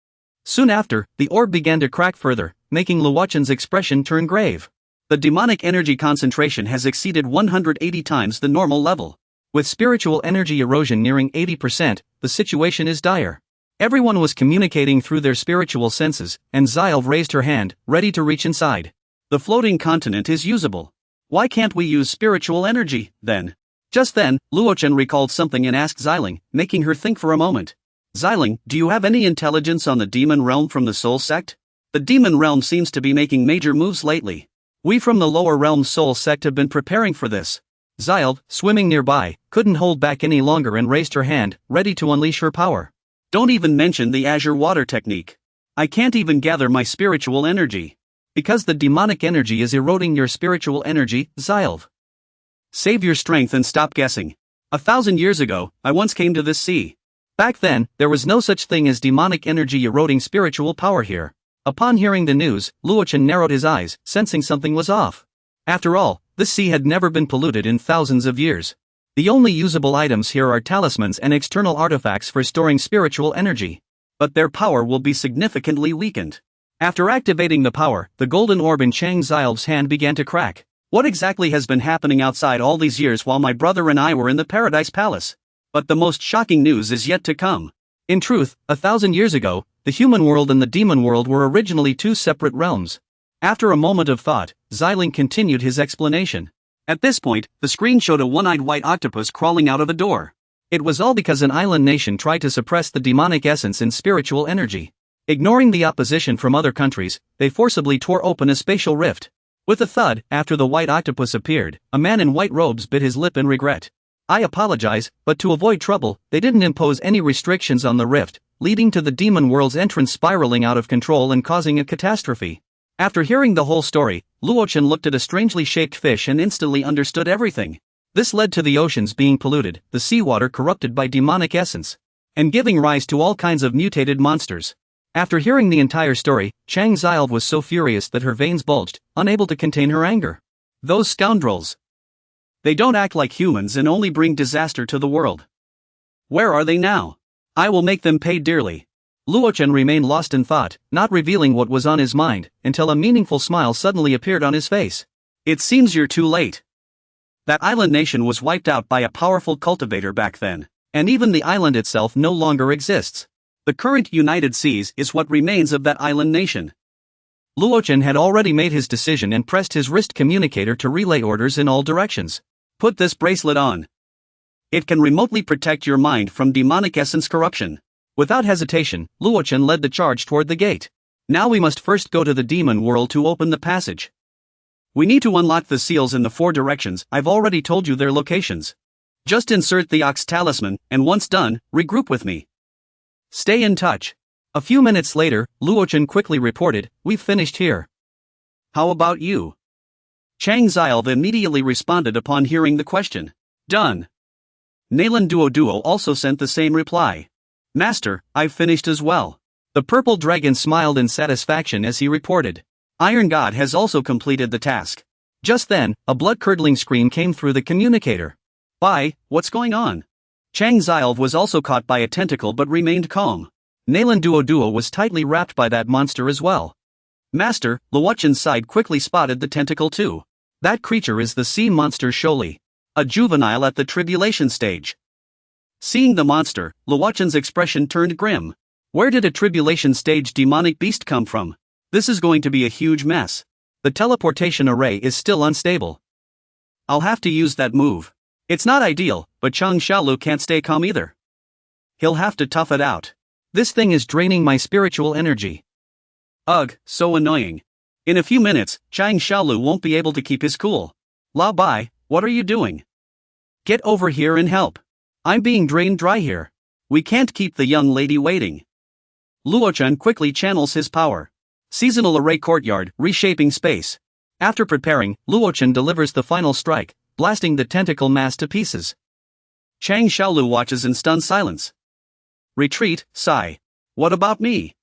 Soon after, the orb began to crack further, making Luochen's expression turn grave. The demonic energy concentration has exceeded 180 times the normal level. With spiritual energy erosion nearing 80%, the situation is dire. Everyone was communicating through their spiritual senses, and Zilv raised her hand, ready to reach inside. The floating continent is usable. Why can't we use spiritual energy, then? Just then, Luochen recalled something and asked Xiling, making her think for a moment. Xiling, do you have any intelligence on the demon realm from the Soul Sect? The demon realm seems to be making major moves lately. We from the lower realm Soul Sect have been preparing for this. Zilv, swimming nearby, couldn't hold back any longer and raised her hand, ready to unleash her power. Don't even mention the azure water technique. I can't even gather my spiritual energy. Because the demonic energy is eroding your spiritual energy, Zilv. Save your strength and stop guessing. 1,000 years ago, I once came to this sea. Back then, there was no such thing as demonic energy eroding spiritual power here. Upon hearing the news, Luochen narrowed his eyes, sensing something was off. After all, this sea had never been polluted in thousands of years. The only usable items here are talismans and external artifacts for storing spiritual energy. But their power will be significantly weakened. After activating the power, the golden orb in Chang Zilv's hand began to crack. What exactly has been happening outside all these years while my brother and I were in the Paradise Palace? But the most shocking news is yet to come. In truth, 1,000 years ago, the human world and the demon world were originally two separate realms. After a moment of thought, Xiling continued his explanation. At this point, the screen showed a one-eyed white octopus crawling out of a door. It was all because an island nation tried to suppress the demonic essence in spiritual energy. Ignoring the opposition from other countries, they forcibly tore open a spatial rift. With a thud, after the white octopus appeared, a man in white robes bit his lip in regret. I apologize, but to avoid trouble, they didn't impose any restrictions on the rift, leading to the demon world's entrance spiraling out of control and causing a catastrophe. After hearing the whole story, Luochen looked at a strangely shaped fish and instantly understood everything. This led to the oceans being polluted, the seawater corrupted by demonic essence, and giving rise to all kinds of mutated monsters. After hearing the entire story, Chang Zilv was so furious that her veins bulged, unable to contain her anger. Those scoundrels! They don't act like humans and only bring disaster to the world. Where are they now? I will make them pay dearly. Luochen remained lost in thought, not revealing what was on his mind, until a meaningful smile suddenly appeared on his face. It seems you're too late. That island nation was wiped out by a powerful cultivator back then, and even the island itself no longer exists. The current United Seas is what remains of that island nation. Luochen had already made his decision and pressed his wrist communicator to relay orders in all directions. Put this bracelet on. It can remotely protect your mind from demonic essence corruption. Without hesitation, Luochen led the charge toward the gate. Now we must first go to the demon world to open the passage. We need to unlock the seals in the 4 directions. I've already told you their locations. Just insert the Ox talisman, and once done, regroup with me. Stay in touch. A few minutes later, Luochen quickly reported, "We've finished here." How about you? Chang Zilv immediately responded upon hearing the question. Done. Nalan Duo also sent the same reply. Master, I've finished as well. The purple dragon smiled in satisfaction as he reported. Iron God has also completed the task. Just then, a blood-curdling scream came through the communicator. What's going on? Chang Zilv was also caught by a tentacle but remained calm. Nalan Duo was tightly wrapped by that monster as well. Master, Luochen's side quickly spotted the tentacle too. That creature is the sea monster Sholi. A juvenile at the tribulation stage. Seeing the monster, Luochen's expression turned grim. Where did a tribulation stage demonic beast come from? This is going to be a huge mess. The teleportation array is still unstable. I'll have to use that move. It's not ideal, but Chang Xiaolu can't stay calm either. He'll have to tough it out. This thing is draining my spiritual energy. Ugh, so annoying. In a few minutes, Chang Xiaolu won't be able to keep his cool. La Bai, what are you doing? Get over here and help. I'm being drained dry here. We can't keep the young lady waiting. Luochen quickly channels his power. Seasonal array courtyard, reshaping space. After preparing, Luochen delivers the final strike, blasting the tentacle mass to pieces. Chang Xiaolu watches in stunned silence. Retreat, sigh. What about me?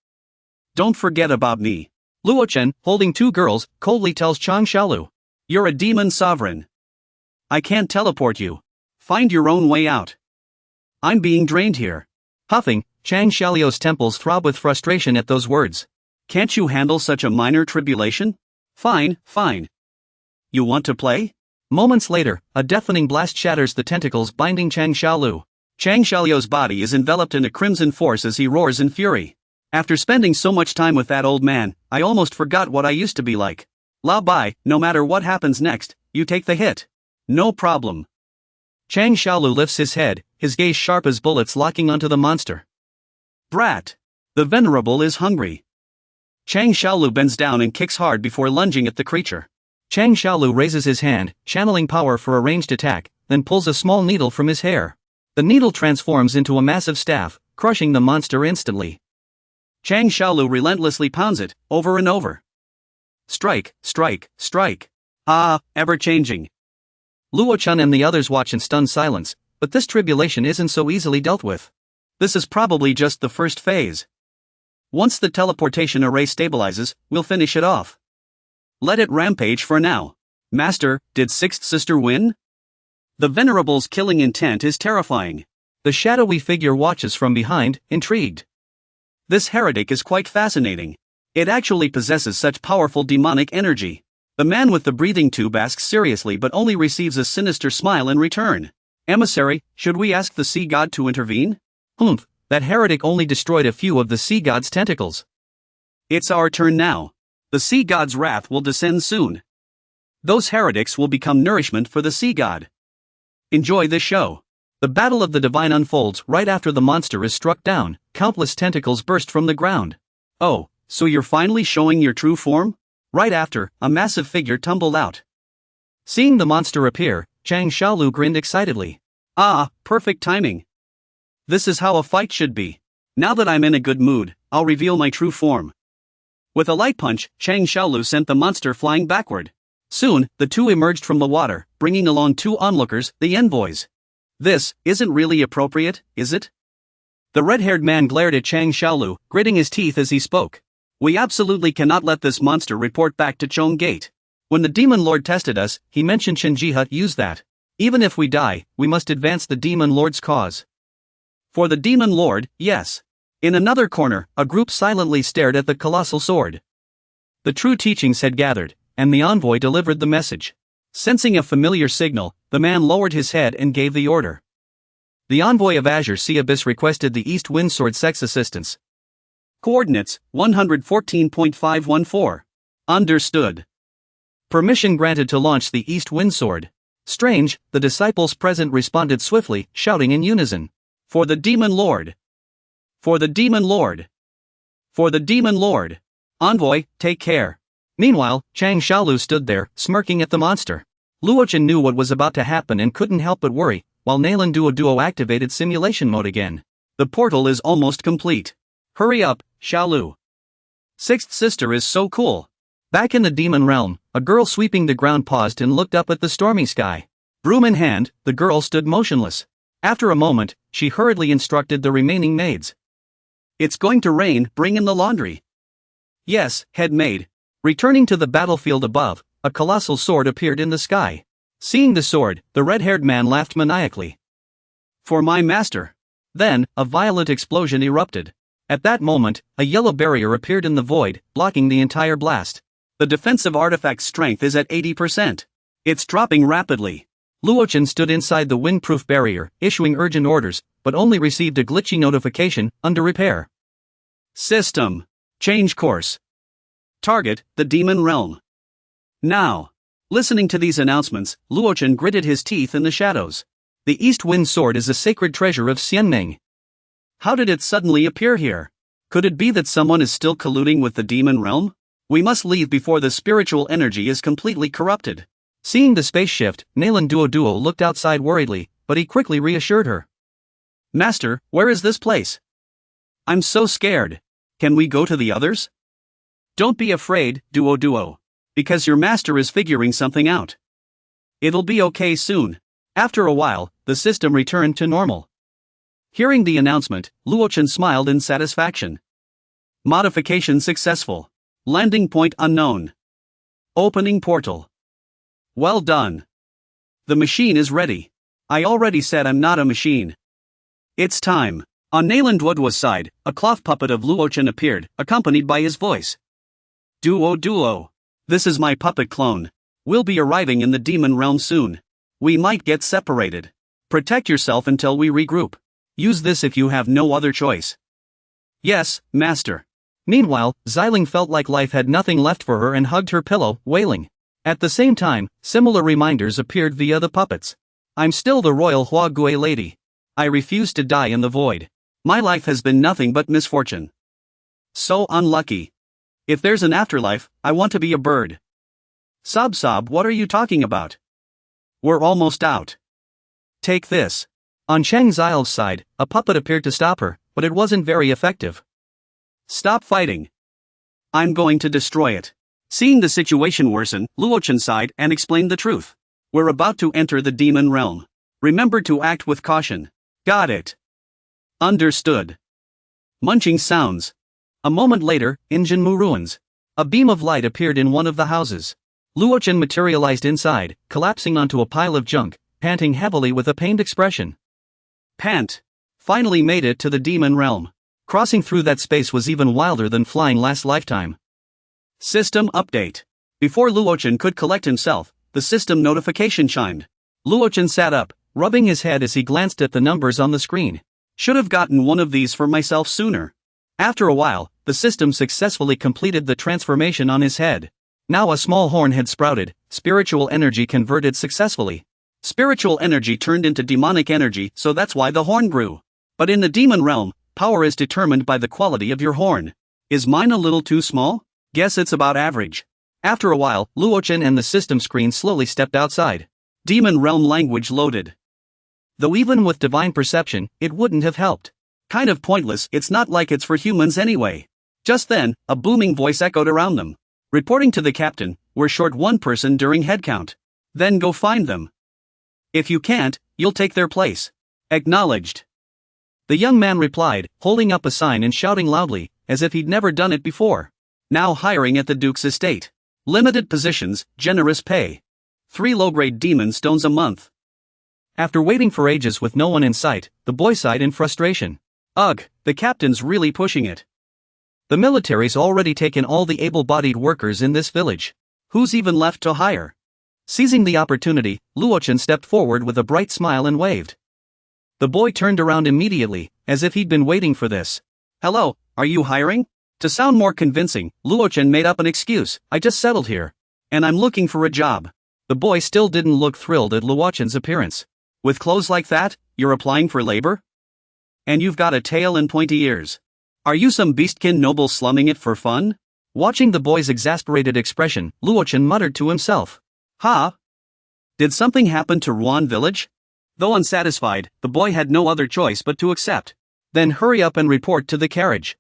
Don't forget about me. Luochen, holding 2 girls, coldly tells Chang Xiaolu. You're a demon sovereign. I can't teleport you. Find your own way out. I'm being drained here. Huffing, Chang Xiaolu's temples throb with frustration at those words. Can't you handle such a minor tribulation? Fine. You want to play? Moments later, a deafening blast shatters the tentacles binding Chang Xiaolu. Chang Xiaolu's body is enveloped in a crimson force as he roars in fury. After spending so much time with that old man, I almost forgot what I used to be like. La Bai, no matter what happens next, you take the hit. No problem. Chang Xiaolu lifts his head, his gaze sharp as bullets locking onto the monster. Brat! The Venerable is hungry. Chang Xiaolu bends down and kicks hard before lunging at the creature. Chang Xiaolu raises his hand, channeling power for a ranged attack, then pulls a small needle from his hair. The needle transforms into a massive staff, crushing the monster instantly. Chang Xiaolu relentlessly pounds it, over and over. Strike. Ever-changing. Luochen and the others watch in stunned silence, but this tribulation isn't so easily dealt with. This is probably just the first phase. Once the teleportation array stabilizes, we'll finish it off. Let it rampage for now. Master, did Sixth Sister win? The Venerable's killing intent is terrifying. The shadowy figure watches from behind, intrigued. This heretic is quite fascinating. It actually possesses such powerful demonic energy. The man with the breathing tube asks seriously but only receives a sinister smile in return. Emissary, should we ask the sea god to intervene? That heretic only destroyed a few of the sea god's tentacles. It's our turn now. The sea god's wrath will descend soon. Those heretics will become nourishment for the sea god. Enjoy this show. The battle of the divine unfolds right after the monster is struck down, countless tentacles burst from the ground. Oh, so you're finally showing your true form? Right after, a massive figure tumbled out. Seeing the monster appear, Chang Xiaolu grinned excitedly. Perfect timing. This is how a fight should be. Now that I'm in a good mood, I'll reveal my true form. With a light punch, Chang Xiaolu sent the monster flying backward. Soon, the two emerged from the water, bringing along 2 onlookers, the envoys. This isn't really appropriate, is it? The red-haired man glared at Chang Xiaolu, gritting his teeth as he spoke. We absolutely cannot let this monster report back to Chong Gate. When the Demon Lord tested us, he mentioned Shinjiha used that. Even if we die, we must advance the Demon Lord's cause. For the Demon Lord, yes. In another corner, a group silently stared at the colossal sword. The true teachings had gathered, and the envoy delivered the message. Sensing a familiar signal, the man lowered his head and gave the order. The envoy of Azure Sea Abyss requested the East Wind Sword sex assistance. Coordinates, 114.514. Understood. Permission granted to launch the East Wind Sword. Strange, the disciples present responded swiftly, shouting in unison. For the Demon Lord! For the Demon Lord! For the Demon Lord! Envoy, take care. Meanwhile, Chang Xiaolu stood there, smirking at the monster. Luochen knew what was about to happen and couldn't help but worry, while Nalan Duo activated simulation mode again. The portal is almost complete. Hurry up, Xiaolu. Sixth sister is so cool. Back in the demon realm, a girl sweeping the ground paused and looked up at the stormy sky. Broom in hand, the girl stood motionless. After a moment, she hurriedly instructed the remaining maids. It's going to rain, bring in the laundry. Yes, head maid. Returning to the battlefield above, a colossal sword appeared in the sky. Seeing the sword, the red-haired man laughed maniacally. For my master. Then, a violent explosion erupted. At that moment, a yellow barrier appeared in the void, blocking the entire blast. The defensive artifact's strength is at 80%. It's dropping rapidly. Luochen stood inside the windproof barrier, issuing urgent orders, but only received a glitchy notification, under repair. System. Change course. Target, the demon realm. Now. Listening to these announcements, Luochen gritted his teeth in the shadows. The East Wind Sword is a sacred treasure of Xianming. How did it suddenly appear here? Could it be that someone is still colluding with the demon realm? We must leave before the spiritual energy is completely corrupted. Seeing the space shift, Nalan Duo looked outside worriedly, but he quickly reassured her. Master, where is this place? I'm so scared. Can we go to the others? Don't be afraid, Duo. Because your master is figuring something out. It'll be okay soon. After a while, the system returned to normal. Hearing the announcement, Luochen smiled in satisfaction. Modification successful. Landing point unknown. Opening portal. Well done. The machine is ready. I already said I'm not a machine. It's time. On Nalan Duo's side, a cloth puppet of Luochen appeared, accompanied by his voice. Duo. This is my puppet clone. We'll be arriving in the demon realm soon. We might get separated. Protect yourself until we regroup. Use this if you have no other choice. Yes, master. Meanwhile, Xiling felt like life had nothing left for her and hugged her pillow, wailing. At the same time, similar reminders appeared via the puppets. I'm still the royal Hua Gui lady. I refuse to die in the void. My life has been nothing but misfortune. So unlucky. If there's an afterlife, I want to be a bird. Sob, what are you talking about? We're almost out. Take this. On Chang Xiao's side, a puppet appeared to stop her, but it wasn't very effective. Stop fighting. I'm going to destroy it. Seeing the situation worsen, Luochen sighed and explained the truth. We're about to enter the demon realm. Remember to act with caution. Got it. Understood. Munching sounds. A moment later, in Jinmu ruins. A beam of light appeared in one of the houses. Luochen materialized inside, collapsing onto a pile of junk, panting heavily with a pained expression. Pant. Finally made it to the demon realm. Crossing through that space was even wilder than flying last lifetime. System update. Before Luochen could collect himself, the system notification chimed. Luochen sat up, rubbing his head as he glanced at the numbers on the screen. Should have gotten one of these for myself sooner. After a while, the system successfully completed the transformation on his head. Now a small horn had sprouted, spiritual energy converted successfully. Spiritual energy turned into demonic energy, so that's why the horn grew. But in the demon realm, power is determined by the quality of your horn. Is mine a little too small? Guess it's about average. After a while, Luochen and the system screen slowly stepped outside. Demon realm language loaded. Though even with divine perception, it wouldn't have helped. Kind of pointless, it's not like it's for humans anyway. Just then, a booming voice echoed around them. Reporting to the captain, we're short one person during headcount. Then go find them. If you can't, you'll take their place. Acknowledged. The young man replied, holding up a sign and shouting loudly, as if he'd never done it before. Now hiring at the Duke's estate. Limited positions, generous pay. 3 low-grade demon stones a month. After waiting for ages with no one in sight, the boy sighed in frustration. Ugh, the captain's really pushing it. The military's already taken all the able-bodied workers in this village. Who's even left to hire? Seizing the opportunity, Luochen stepped forward with a bright smile and waved. The boy turned around immediately, as if he'd been waiting for this. Hello, are you hiring? To sound more convincing, Luochen made up an excuse. I just settled here. And I'm looking for a job. The boy still didn't look thrilled at Luochen's appearance. With clothes like that, you're applying for labor? And you've got a tail and pointy ears. Are you some beastkin noble slumming it for fun? Watching the boy's exasperated expression, Luochen muttered to himself. Huh? Did something happen to Ruan village? Though unsatisfied, the boy had no other choice but to accept. Then hurry up and report to the carriage.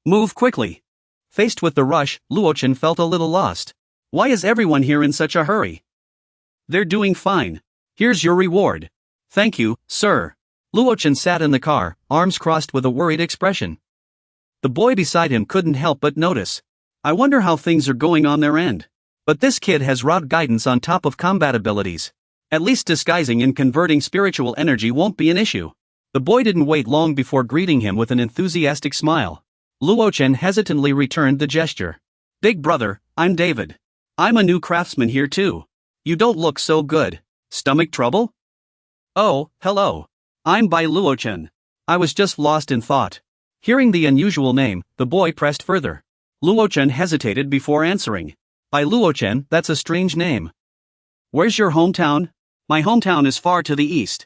Move quickly. Faced with the rush, Luochen felt a little lost. Why is everyone here in such a hurry? They're doing fine. Here's your reward. Thank you, sir. Luochen sat in the car, arms crossed with a worried expression. The boy beside him couldn't help but notice. I wonder how things are going on their end. But this kid has raw guidance on top of combat abilities. At least disguising and converting spiritual energy won't be an issue. The boy didn't wait long before greeting him with an enthusiastic smile. Luochen hesitantly returned the gesture. Big brother, I'm David. I'm a new craftsman here too. You don't look so good. Stomach trouble? Oh, hello. I'm Bai Luochen. I was just lost in thought. Hearing the unusual name, the boy pressed further. Luochen hesitated before answering. Bai Luochen, that's a strange name. Where's your hometown? My hometown is far to the east.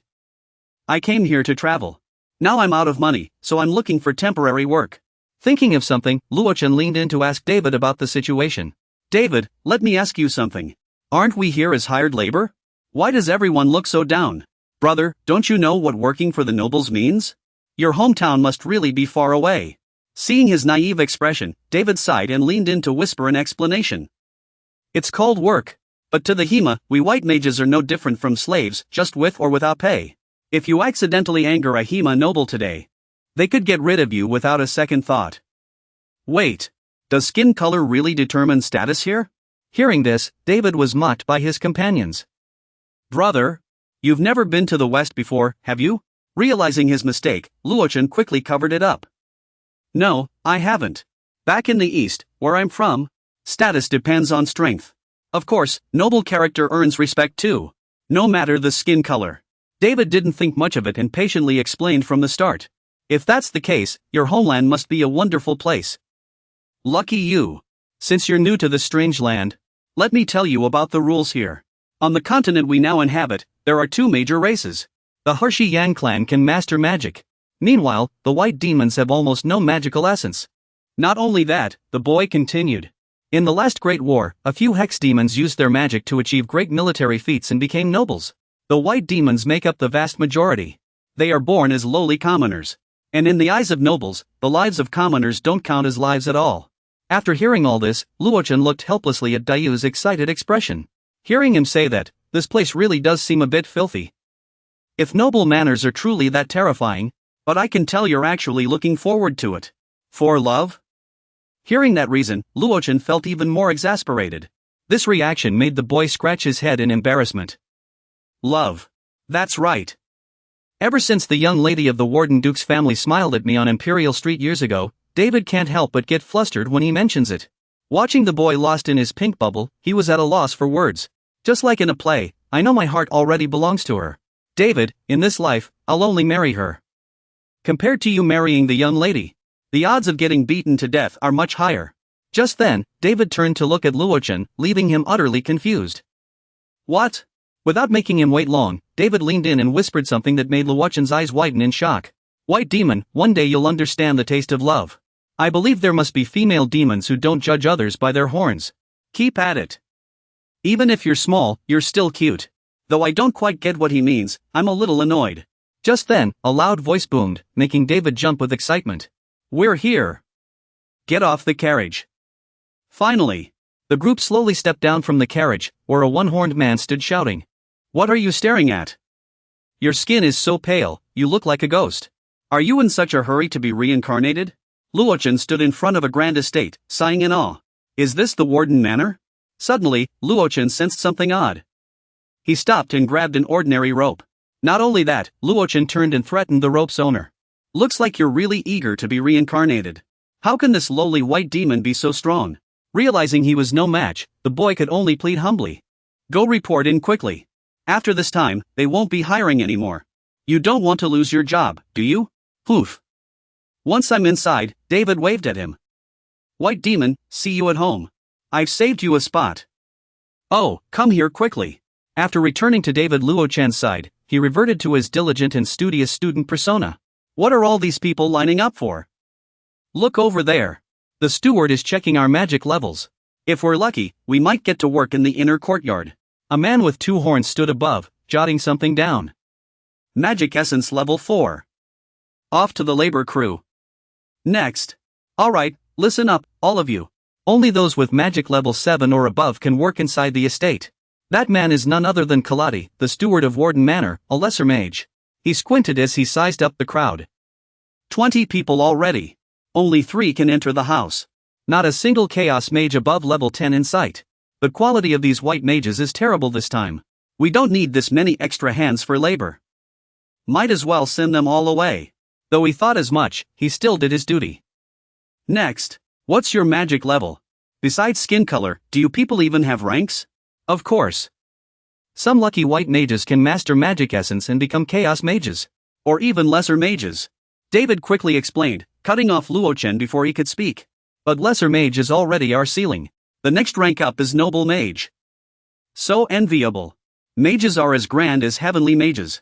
I came here to travel. Now I'm out of money, so I'm looking for temporary work. Thinking of something, Luochen leaned in to ask David about the situation. David, let me ask you something. Aren't we here as hired labor? Why does everyone look so down? Brother, don't you know what working for the nobles means? Your hometown must really be far away. Seeing his naive expression, David sighed and leaned in to whisper an explanation. It's called work. But to the Hema, we white mages are no different from slaves, just with or without pay. If you accidentally anger a Hema noble today, they could get rid of you without a second thought. Wait, does skin color really determine status here? Hearing this, David was mocked by his companions. Brother, you've never been to the West before, have you? Realizing his mistake, Luochen quickly covered it up. No, I haven't. Back in the East, where I'm from, status depends on strength. Of course, noble character earns respect too. No matter the skin color. David didn't think much of it and patiently explained from the start. If that's the case, your homeland must be a wonderful place. Lucky you. Since you're new to this strange land, let me tell you about the rules here. On the continent we now inhabit, there are 2 major races. The Hershey Yang clan can master magic. Meanwhile, the white demons have almost no magical essence. Not only that, the boy continued. In the last Great War, a few hex demons used their magic to achieve great military feats and became nobles. The white demons make up the vast majority. They are born as lowly commoners. And in the eyes of nobles, the lives of commoners don't count as lives at all. After hearing all this, Luochen looked helplessly at Dayu's excited expression. Hearing him say that, this place really does seem a bit filthy. If noble manners are truly that terrifying, but I can tell you're actually looking forward to it. For love? Hearing that reason, Luochen felt even more exasperated. This reaction made the boy scratch his head in embarrassment. Love. That's right. Ever since the young lady of the Warden Duke's family smiled at me on Imperial Street years ago, David can't help but get flustered when he mentions it. Watching the boy lost in his pink bubble, he was at a loss for words. Just like in a play, I know my heart already belongs to her. David, in this life, I'll only marry her. Compared to you marrying the young lady, the odds of getting beaten to death are much higher. Just then, David turned to look at Luochen, leaving him utterly confused. What? Without making him wait long, David leaned in and whispered something that made Luochen's eyes widen in shock. White demon, one day you'll understand the taste of love. I believe there must be female demons who don't judge others by their horns. Keep at it. Even if you're small, you're still cute. Though I don't quite get what he means, I'm a little annoyed. Just then, a loud voice boomed, making David jump with excitement. We're here. Get off the carriage. Finally, the group slowly stepped down from the carriage, where a one-horned man stood shouting. What are you staring at? Your skin is so pale, you look like a ghost. Are you in such a hurry to be reincarnated? Luochen stood in front of a grand estate, sighing in awe. Is this the Warden Manor? Suddenly, Luochen sensed something odd. He stopped and grabbed an ordinary rope. Not only that, Luochen turned and threatened the rope's owner. Looks like you're really eager to be reincarnated. How can this lowly white demon be so strong? Realizing he was no match, the boy could only plead humbly. Go report in quickly. After this time, they won't be hiring anymore. You don't want to lose your job, do you? Poof. Once I'm inside, David waved at him. White demon, see you at home. I've saved you a spot. Oh, come here quickly. After returning to David Luochen's side, he reverted to his diligent and studious student persona. What are all these people lining up for? Look over there. The steward is checking our magic levels. If we're lucky, we might get to work in the inner courtyard. A man with 2 horns stood above, jotting something down. Magic essence level 4. Off to the labor crew. Next. Alright, listen up, all of you. Only those with magic level 7 or above can work inside the estate. That man is none other than Kaladi, the steward of Warden Manor, a lesser mage. He squinted as he sized up the crowd. 20 people already. Only 3 can enter the house. Not a single chaos mage above level 10 in sight. The quality of these white mages is terrible this time. We don't need this many extra hands for labor. Might as well send them all away. Though he thought as much, he still did his duty. Next, what's your magic level? Besides skin color, do you people even have ranks? Of course. Some lucky white mages can master magic essence and become chaos mages. Or even lesser mages. David quickly explained, cutting off Luochen before he could speak. But lesser mage is already our ceiling. The next rank up is noble mage. So enviable. Mages are as grand as heavenly mages.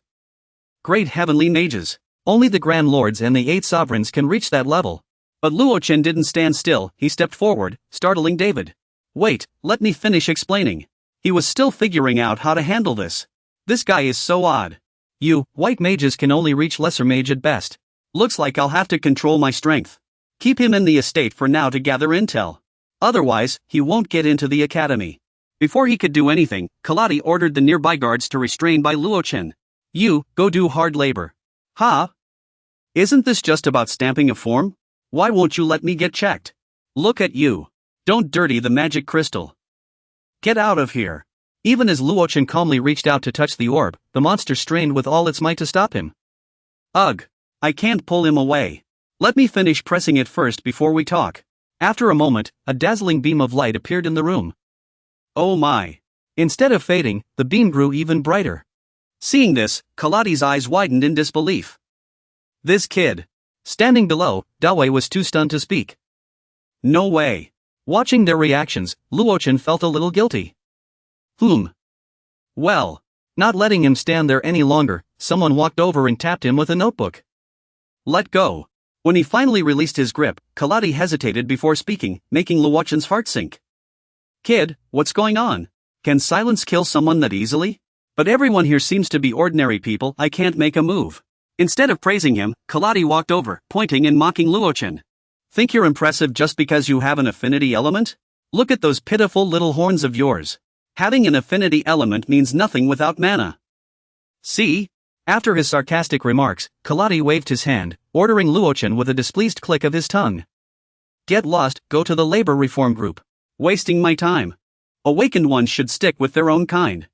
Great heavenly mages. Only the Grand Lords and the 8 sovereigns can reach that level. But Luochen didn't stand still, he stepped forward, startling David. Wait, let me finish explaining. He was still figuring out how to handle this. This guy is so odd. You, white mages can only reach lesser mage at best. Looks like I'll have to control my strength. Keep him in the estate for now to gather intel. Otherwise, he won't get into the academy. Before he could do anything, Kaladi ordered the nearby guards to restrain by Luochen. You, go do hard labor. Ha? Isn't this just about stamping a form? Why won't you let me get checked? Look at you. Don't dirty the magic crystal. Get out of here. Even as Luochen calmly reached out to touch the orb, the monster strained with all its might to stop him. Ugh. I can't pull him away. Let me finish pressing it first before we talk. After a moment, a dazzling beam of light appeared in the room. Oh my. Instead of fading, the beam grew even brighter. Seeing this, Kaladi's eyes widened in disbelief. This kid. Standing below, Dawei was too stunned to speak. No way. Watching their reactions, Luochen felt a little guilty. Well. Not letting him stand there any longer, someone walked over and tapped him with a notebook. Let go. When he finally released his grip, Kaladi hesitated before speaking, making Luochen's heart sink. Kid, what's going on? Can silence kill someone that easily? But everyone here seems to be ordinary people, I can't make a move. Instead of praising him, Kaladi walked over, pointing and mocking Luochen. Think you're impressive just because you have an affinity element? Look at those pitiful little horns of yours. Having an affinity element means nothing without mana. See? After his sarcastic remarks, Kaladi waved his hand, ordering Luochen with a displeased click of his tongue. Get lost, go to the labor reform group. Wasting my time. Awakened ones should stick with their own kind.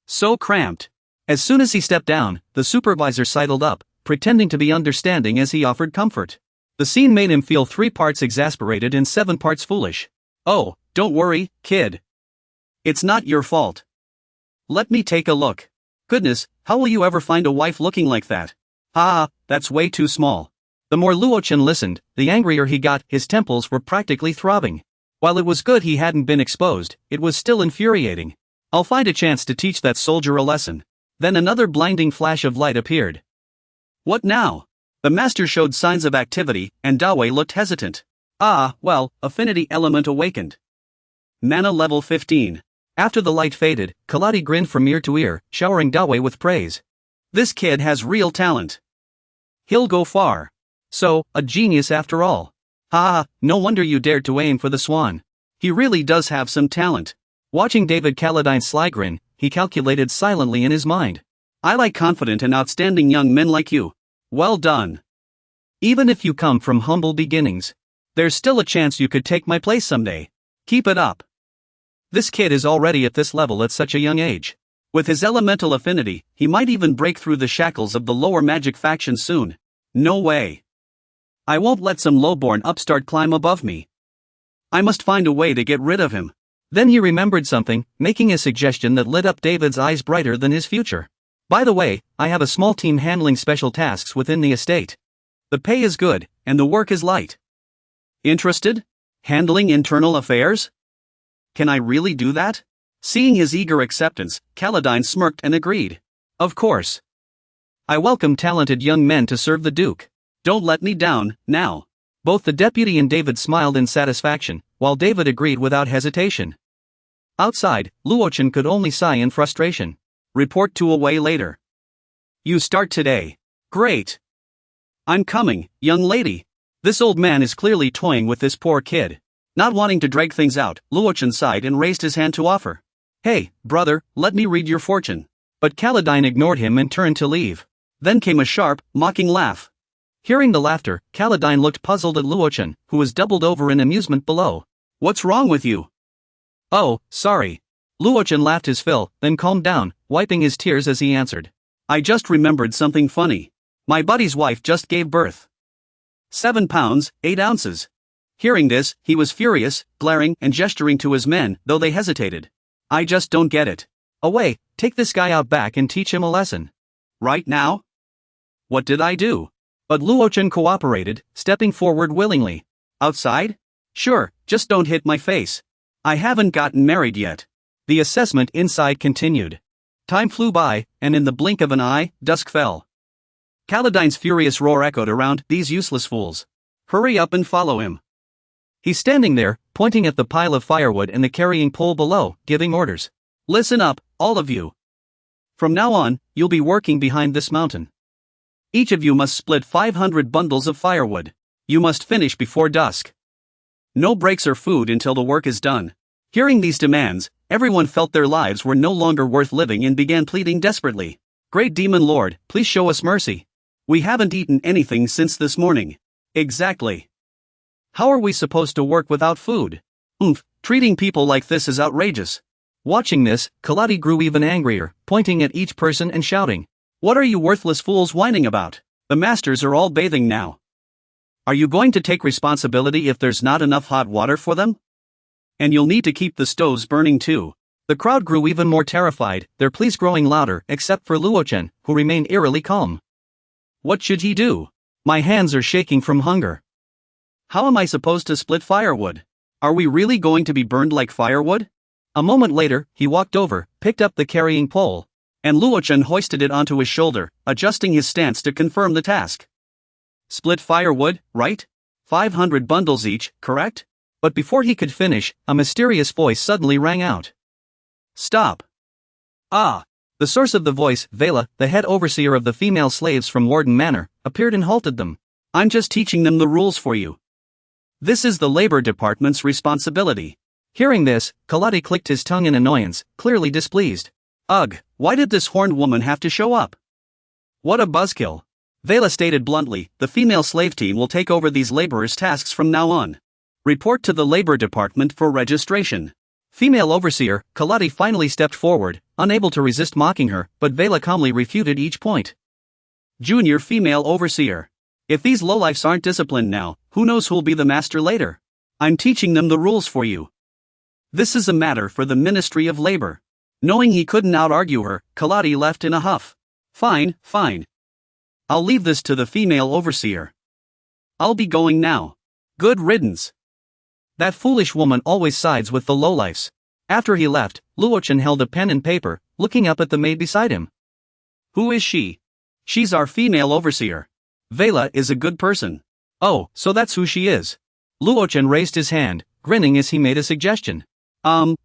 So cramped. As soon as he stepped down, the supervisor sidled up, pretending to be understanding as he offered comfort. The scene made him feel 3 parts exasperated and 7 parts foolish. Oh, don't worry, kid. It's not your fault. Let me take a look. Goodness, how will you ever find a wife looking like that? Ah, that's way too small. The more Luochen listened, the angrier he got, his temples were practically throbbing. While it was good he hadn't been exposed, it was still infuriating. I'll find a chance to teach that soldier a lesson. Then another blinding flash of light appeared. What now? The master showed signs of activity, and Dawei looked hesitant. Ah, well, affinity element awakened. Mana level 15. After the light faded, Kaladi grinned from ear to ear, showering Dawei with praise. This kid has real talent. He'll go far. So, a genius after all. Ha, no wonder you dared to aim for the swan. He really does have some talent. Watching David Caladine's sly grin, he calculated silently in his mind. I like confident and outstanding young men like you. Well done. Even if you come from humble beginnings, there's still a chance you could take my place someday. Keep it up. This kid is already at this level at such a young age. With his elemental affinity, he might even break through the shackles of the lower magic faction soon. No way. I won't let some lowborn upstart climb above me. I must find a way to get rid of him. Then he remembered something, making a suggestion that lit up David's eyes brighter than his future. By the way, I have a small team handling special tasks within the estate. The pay is good, and the work is light. Interested? Handling internal affairs? Can I really do that? Seeing his eager acceptance, Caladine smirked and agreed. Of course. I welcome talented young men to serve the Duke. Don't let me down, now. Both the deputy and David smiled in satisfaction, while David agreed without hesitation. Outside, Luochen could only sigh in frustration. Report to away later. You start today. Great. I'm coming, young lady. This old man is clearly toying with this poor kid. Not wanting to drag things out, Luochen sighed and raised his hand to offer. Hey, brother, let me read your fortune. But Caladine ignored him and turned to leave. Then came a sharp, mocking laugh. Hearing the laughter, Caladine looked puzzled at Luochen, who was doubled over in amusement below. What's wrong with you? Oh, sorry. Luochen laughed his fill, then calmed down, wiping his tears as he answered. I just remembered something funny. My buddy's wife just gave birth. 7 pounds, 8 ounces. Hearing this, he was furious, glaring and gesturing to his men, though they hesitated. I just don't get it. Away, take this guy out back and teach him a lesson. Right now? What did I do? But Luochen cooperated, stepping forward willingly. Outside? Sure, just don't hit my face. I haven't gotten married yet. The assessment inside continued. Time flew by, and in the blink of an eye, dusk fell. Caladine's furious roar echoed around, these useless fools. Hurry up and follow him. He's standing there, pointing at the pile of firewood and the carrying pole below, giving orders. Listen up, all of you. From now on, you'll be working behind this mountain. Each of you must split 500 bundles of firewood. You must finish before dusk. No breaks or food until the work is done. Hearing these demands, everyone felt their lives were no longer worth living and began pleading desperately. Great Demon Lord, please show us mercy. We haven't eaten anything since this morning. Exactly. How are we supposed to work without food? Treating people like this is outrageous. Watching this, Kaladi grew even angrier, pointing at each person and shouting. What are you worthless fools whining about? The masters are all bathing now. Are you going to take responsibility if there's not enough hot water for them? And you'll need to keep the stoves burning too. The crowd grew even more terrified, their pleas growing louder except for Luochen, who remained eerily calm. What should he do? My hands are shaking from hunger. How am I supposed to split firewood? Are we really going to be burned like firewood? A moment later, he walked over, picked up the carrying pole, and Luochen hoisted it onto his shoulder, adjusting his stance to confirm the task. Split firewood, right? 500 bundles each, correct? But before he could finish, a mysterious voice suddenly rang out. Stop. Ah! The source of the voice, Vela, the head overseer of the female slaves from Warden Manor, appeared and halted them. I'm just teaching them the rules for you. This is the labor department's responsibility. Hearing this, Kaladi clicked his tongue in annoyance, clearly displeased. Ugh, why did this horned woman have to show up? What a buzzkill. Vela stated bluntly, the female slave team will take over these laborers' tasks from now on. Report to the labor department for registration. Female overseer, Kaladi finally stepped forward, unable to resist mocking her, but Vela calmly refuted each point. Junior female overseer. If these lowlifes aren't disciplined now, who knows who'll be the master later? I'm teaching them the rules for you. This is a matter for the Ministry of Labor. Knowing he couldn't out-argue her, Kaladi left in a huff. Fine. I'll leave this to the female overseer. I'll be going now. Good riddance. That foolish woman always sides with the lowlifes. After he left, Luochen held a pen and paper, looking up at the maid beside him. Who is she? She's our female overseer. Vela is a good person. Oh, so that's who she is. Luochen raised his hand, grinning as he made a suggestion.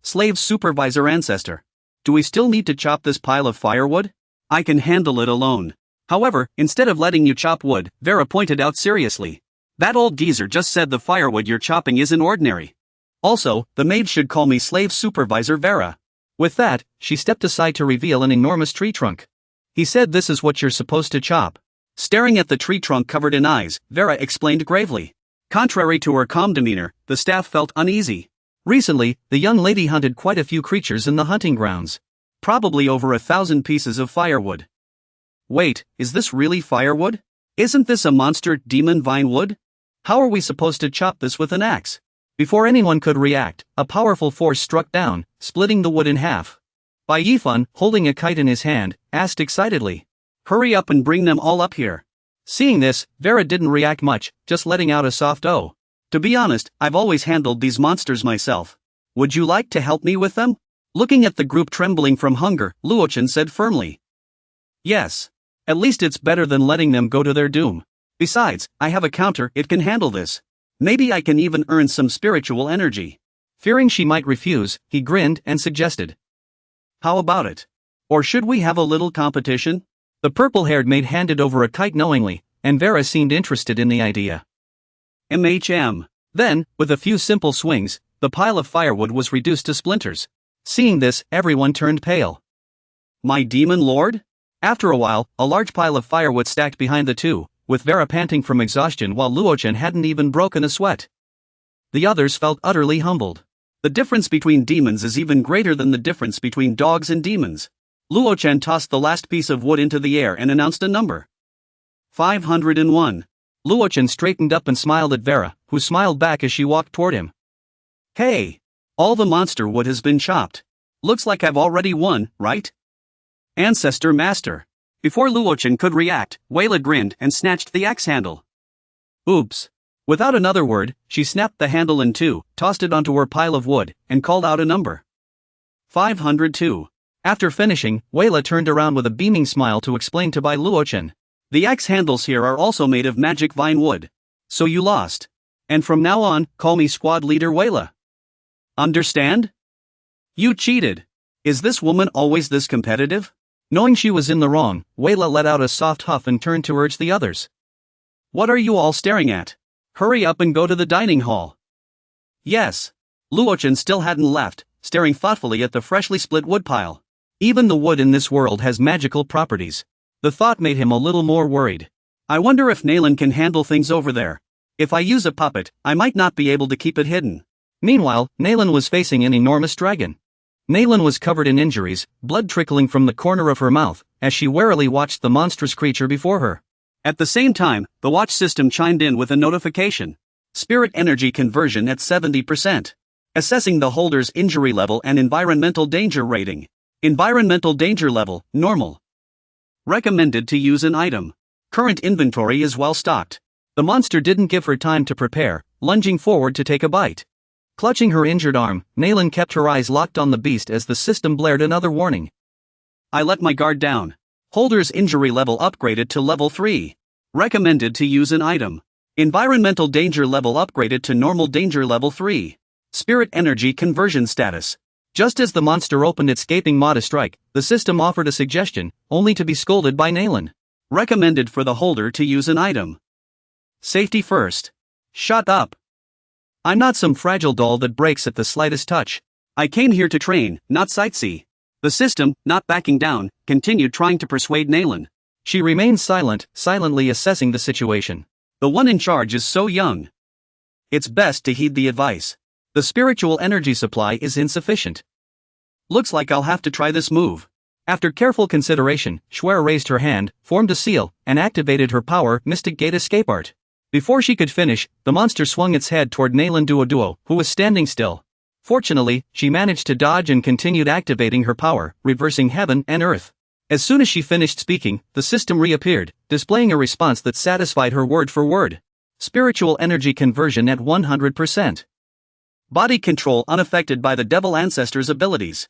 Slave supervisor ancestor. Do we still need to chop this pile of firewood? I can handle it alone. However, instead of letting you chop wood, Vera pointed out seriously. That old geezer just said the firewood you're chopping isn't ordinary. Also, the maid should call me slave supervisor Vera. With that, she stepped aside to reveal an enormous tree trunk. He said this is what you're supposed to chop. Staring at the tree trunk covered in eyes, Vera explained gravely. Contrary to her calm demeanor, the staff felt uneasy. Recently, the young lady hunted quite a few creatures in the hunting grounds. Probably over 1,000 pieces of firewood. Wait, is this really firewood? Isn't this a monster demon vine wood? How are we supposed to chop this with an axe? Before anyone could react, a powerful force struck down, splitting the wood in half. Bai Yifan, holding a kite in his hand, asked excitedly. Hurry up and bring them all up here. Seeing this, Vera didn't react much, just letting out a soft "oh." To be honest, I've always handled these monsters myself. Would you like to help me with them? Looking at the group trembling from hunger, Luochen said firmly. Yes. At least it's better than letting them go to their doom. Besides, I have a counter, it can handle this. Maybe I can even earn some spiritual energy. Fearing she might refuse, he grinned and suggested. How about it? Or should we have a little competition? The purple-haired maid handed over a kite knowingly, and Vera seemed interested in the idea. Then, with a few simple swings, the pile of firewood was reduced to splinters. Seeing this, everyone turned pale. My demon lord? After a while, a large pile of firewood stacked behind the two, with Vera panting from exhaustion while Luochen hadn't even broken a sweat. The others felt utterly humbled. The difference between demons is even greater than the difference between dogs and demons. Luochen tossed the last piece of wood into the air and announced a number. 501. Luochen straightened up and smiled at Vera, who smiled back as she walked toward him. Hey! All the monster wood has been chopped. Looks like I've already won, right? Ancestor Master. Before Luochen could react, Weila grinned and snatched the axe handle. Oops. Without another word, she snapped the handle in two, tossed it onto her pile of wood, and called out a number. 502. After finishing, Weila turned around with a beaming smile to explain to Bai Luochen. The axe handles here are also made of magic vine wood. So you lost. And from now on, call me Squad Leader Weila. Understand? You cheated. Is this woman always this competitive? Knowing she was in the wrong, Weila let out a soft huff and turned to urge the others. What are you all staring at? Hurry up and go to the dining hall. Yes. Luochen still hadn't left, staring thoughtfully at the freshly split woodpile. Even the wood in this world has magical properties. The thought made him a little more worried. I wonder if Naylan can handle things over there. If I use a puppet, I might not be able to keep it hidden. Meanwhile, Naylan was facing an enormous dragon. Naylan was covered in injuries, blood trickling from the corner of her mouth, as she warily watched the monstrous creature before her. At the same time, the watch system chimed in with a notification. Spirit energy conversion at 70%. Assessing the holder's injury level and environmental danger rating. Environmental danger level, normal. Recommended to use an item. Current inventory is well stocked. The monster didn't give her time to prepare, lunging forward to take a bite. Clutching her injured arm, Naylan kept her eyes locked on the beast as the system blared another warning. I let my guard down. Holder's injury level upgraded to level 3. Recommended to use an item. Environmental danger level upgraded to normal danger level 3. Spirit energy conversion status. Just as the monster opened its gaping maw to strike, the system offered a suggestion, only to be scolded by Naylan. Recommended for the holder to use an item. Safety first. Shut up. I'm not some fragile doll that breaks at the slightest touch. I came here to train, not sightsee. The system, not backing down, continued trying to persuade Naylan. She remained silent, silently assessing the situation. The one in charge is so young. It's best to heed the advice. The spiritual energy supply is insufficient. Looks like I'll have to try this move. After careful consideration, Schwer raised her hand, formed a seal, and activated her power Mystic Gate escape art. Before she could finish, the monster swung its head toward Naylan Duoduo, who was standing still. Fortunately, she managed to dodge and continued activating her power, reversing heaven and earth. As soon as she finished speaking, the system reappeared, displaying a response that satisfied her word for word. Spiritual energy conversion at 100%. Body control unaffected by the Devil Ancestor's abilities.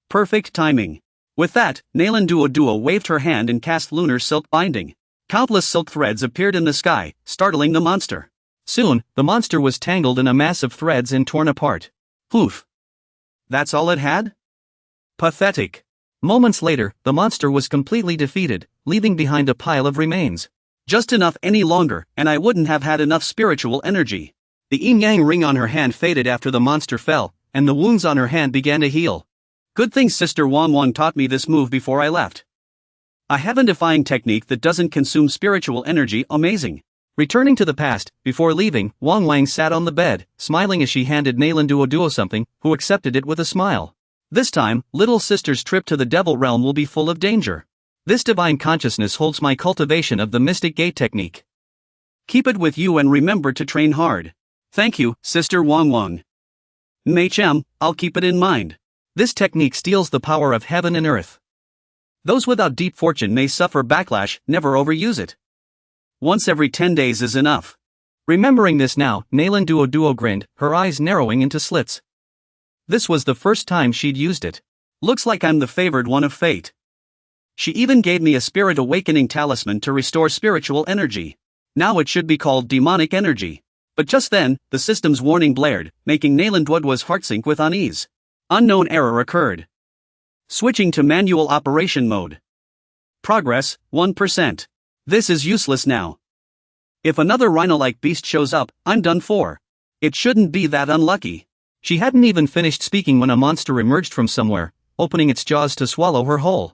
Perfect timing. With that, Naylan Duoduo waved her hand and cast Lunar Silk Binding. Countless silk threads appeared in the sky, startling the monster. Soon, the monster was tangled in a mass of threads and torn apart. Poof. That's all it had? Pathetic. Moments later, the monster was completely defeated, leaving behind a pile of remains. Just enough any longer, and I wouldn't have had enough spiritual energy. The yin-yang ring on her hand faded after the monster fell, and the wounds on her hand began to heal. Good thing Sister Wang Wang taught me this move before I left. A heaven-defying technique that doesn't consume spiritual energy. Amazing. Returning to the past, before leaving, Wang Wang sat on the bed, smiling as she handed Nalan Duo something, who accepted it with a smile. This time, little sister's trip to the devil realm will be full of danger. This divine consciousness holds my cultivation of the mystic gate technique. Keep it with you and remember to train hard. Thank you, Sister Wang Wang. Hm, I'll keep it in mind. This technique steals the power of heaven and earth. Those without deep fortune may suffer backlash. Never overuse it. Once every 10 days is enough. Remembering this now, Nalan Duo grinned, her eyes narrowing into slits. This was the first time she'd used it. Looks like I'm the favored one of fate. She even gave me a spirit awakening talisman to restore spiritual energy. Now it should be called demonic energy. But just then, the system's warning blared, making Nalan Duo's heart sink with unease. Unknown error occurred. Switching to manual operation mode. Progress, 1%. This is useless now. If another rhino-like beast shows up, I'm done for. It shouldn't be that unlucky. She hadn't even finished speaking when a monster emerged from somewhere, opening its jaws to swallow her whole.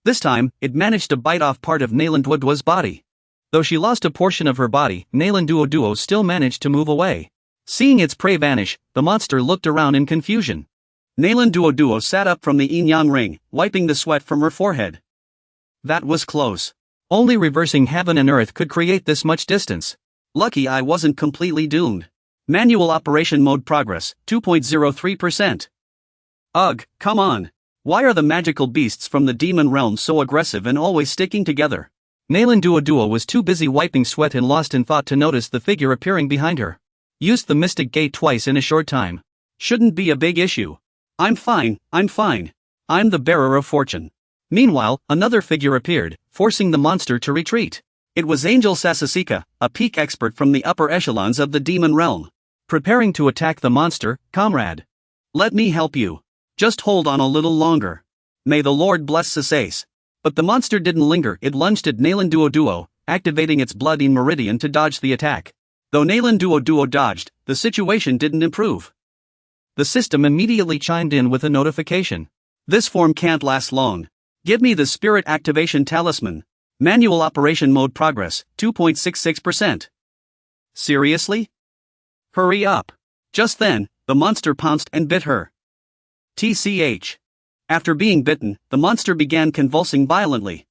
This time, it managed to bite off part of Nalan Duo's body. Though she lost a portion of her body, Nalan Duo still managed to move away. Seeing its prey vanish, the monster looked around in confusion. Nalan Duo sat up from the yin-yang ring, wiping the sweat from her forehead. That was close. Only reversing heaven and earth could create this much distance. Lucky I wasn't completely doomed. Manual operation mode progress, 2.03%. Ugh, come on. Why are the magical beasts from the demon realm so aggressive and always sticking together? Nalan Duo was too busy wiping sweat and lost in thought to notice the figure appearing behind her. Used the mystic gate twice in a short time. Shouldn't be a big issue. I'm fine. I'm the bearer of fortune. Meanwhile, another figure appeared, forcing the monster to retreat. It was Angel Sasasika, a peak expert from the upper echelons of the demon realm. Preparing to attack the monster, comrade. Let me help you. Just hold on a little longer. May the Lord bless Sasace. But the monster didn't linger, it lunged at Nalan Duo, activating its blood-in meridian to dodge the attack. Though Nalan Duo dodged, the situation didn't improve. The system immediately chimed in with a notification. This form can't last long. Give me the Spirit Activation Talisman. Manual operation mode progress, 2.66%. Seriously? Hurry up. Just then, the monster pounced and bit her. TCH. After being bitten, the monster began convulsing violently.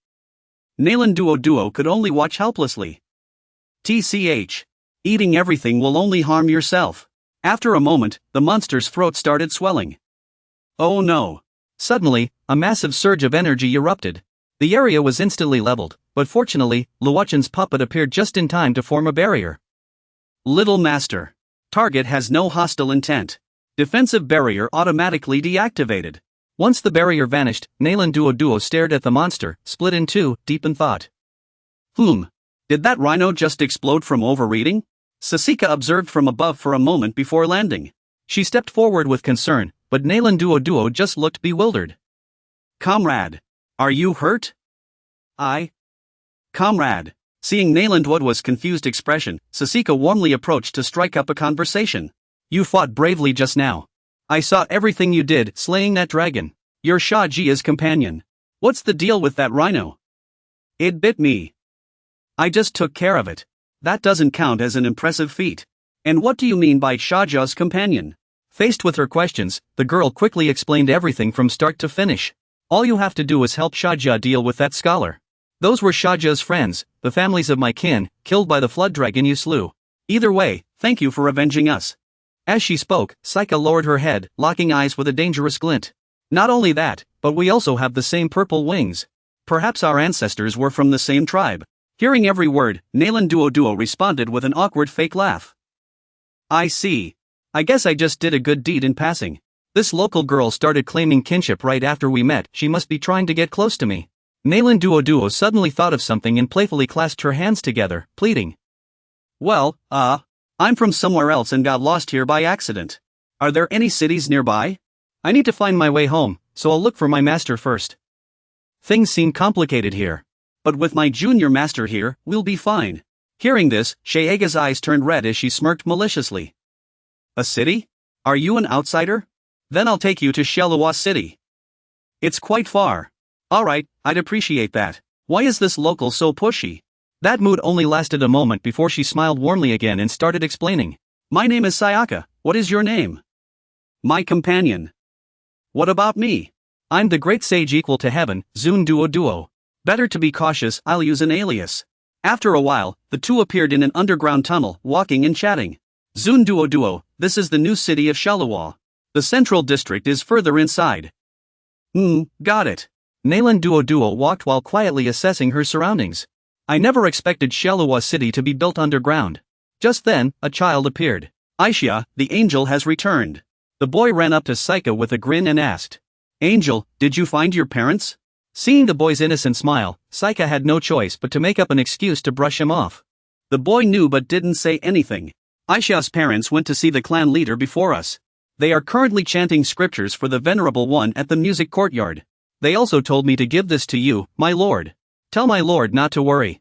Nalan Duo could only watch helplessly. TCH. Eating everything will only harm yourself. After a moment, the monster's throat started swelling. Oh no. Suddenly, a massive surge of energy erupted. The area was instantly leveled, but fortunately, Luochen's puppet appeared just in time to form a barrier. Little Master. Target has no hostile intent. Defensive barrier automatically deactivated. Once the barrier vanished, Nalan Duo stared at the monster, split in two, deep in thought. Did that rhino just explode from overeating? Sasika observed from above for a moment before landing. She stepped forward with concern, but Nalan Duo just looked bewildered. Comrade. Are you hurt? Comrade. Seeing Nalan Duo's confused expression, Sasika warmly approached to strike up a conversation. You fought bravely just now. I saw everything you did, slaying that dragon. You're Shajia's companion. What's the deal with that rhino? It bit me. I just took care of it. That doesn't count as an impressive feat. And what do you mean by Shajia's companion? Faced with her questions, the girl quickly explained everything from start to finish. All you have to do is help Shajia deal with that scholar. Those were Shajia's friends, the families of my kin, killed by the flood dragon you slew. Either way, thank you for avenging us. As she spoke, Saika lowered her head, locking eyes with a dangerous glint. Not only that, but we also have the same purple wings. Perhaps our ancestors were from the same tribe. Hearing every word, Nalan Duo responded with an awkward fake laugh. I see. I guess I just did a good deed in passing. This local girl started claiming kinship right after we met. She must be trying to get close to me. Nalan Duo suddenly thought of something and playfully clasped her hands together, pleading. Well, I'm from somewhere else and got lost here by accident. Are there any cities nearby? I need to find my way home, so I'll look for my master first. Things seem complicated here. But with my junior master here, we'll be fine. Hearing this, Sheega's eyes turned red as she smirked maliciously. A city? Are you an outsider? Then I'll take you to Shelua City. It's quite far. Alright, I'd appreciate that. Why is this local so pushy? That mood only lasted a moment before she smiled warmly again and started explaining. My name is Sayaka, what is your name? My companion. What about me? I'm the great sage equal to heaven, Zun Duo Duo. Better to be cautious, I'll use an alias. After a while, the two appeared in an underground tunnel, walking and chatting. Zun Duo Duo, this is the new city of Shaluwa. The central district is further inside. Got it. Nalan Duo Duo walked while quietly assessing her surroundings. I never expected Shaluwa City to be built underground. Just then, a child appeared. Aisha, the angel has returned. The boy ran up to Saika with a grin and asked, Angel, did you find your parents? Seeing the boy's innocent smile, Saika had no choice but to make up an excuse to brush him off. The boy knew but didn't say anything. Aisha's parents went to see the clan leader before us. They are currently chanting scriptures for the Venerable One at the music courtyard. They also told me to give this to you, my lord. Tell my lord not to worry.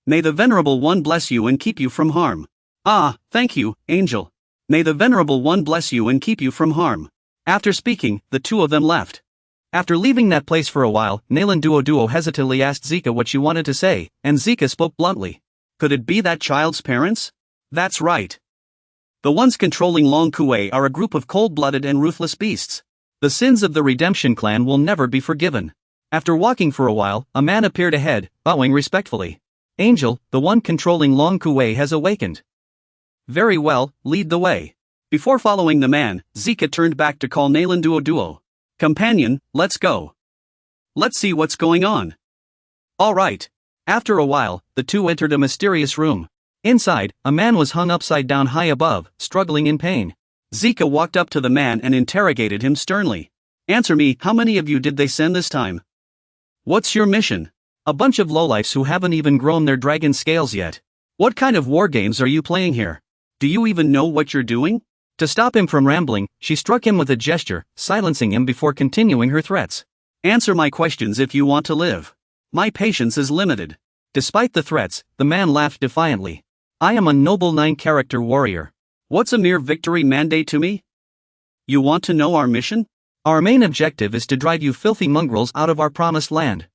May the Venerable One bless you and keep you from harm. Ah, thank you, angel. May the Venerable One bless you and keep you from harm. After speaking, the two of them left. After leaving that place for a while, Nalan Duo Duo hesitantly asked Zika what she wanted to say, and Zika spoke bluntly. Could it be that child's parents? That's right. The ones controlling Long Kuei are a group of cold-blooded and ruthless beasts. The sins of the Redemption Clan will never be forgiven. After walking for a while, a man appeared ahead, bowing respectfully. Angel, the one controlling Long Kuei has awakened. Very well, lead the way. Before following the man, Zika turned back to call Nalan Duo Duo. Companion, let's go. Let's see what's going on. All right. After a while, the two entered a mysterious room. Inside, a man was hung upside down high above, struggling in pain. Zika walked up to the man and interrogated him sternly. Answer me, how many of you did they send this time? What's your mission? A bunch of lowlifes who haven't even grown their dragon scales yet. What kind of war games are you playing here? Do you even know what you're doing? To stop him from rambling, she struck him with a gesture, silencing him before continuing her threats. Answer my questions if you want to live. My patience is limited. Despite the threats, the man laughed defiantly. I am a noble 9-character warrior. What's a mere victory mandate to me? You want to know our mission? Our main objective is to drive you filthy mongrels out of our promised land.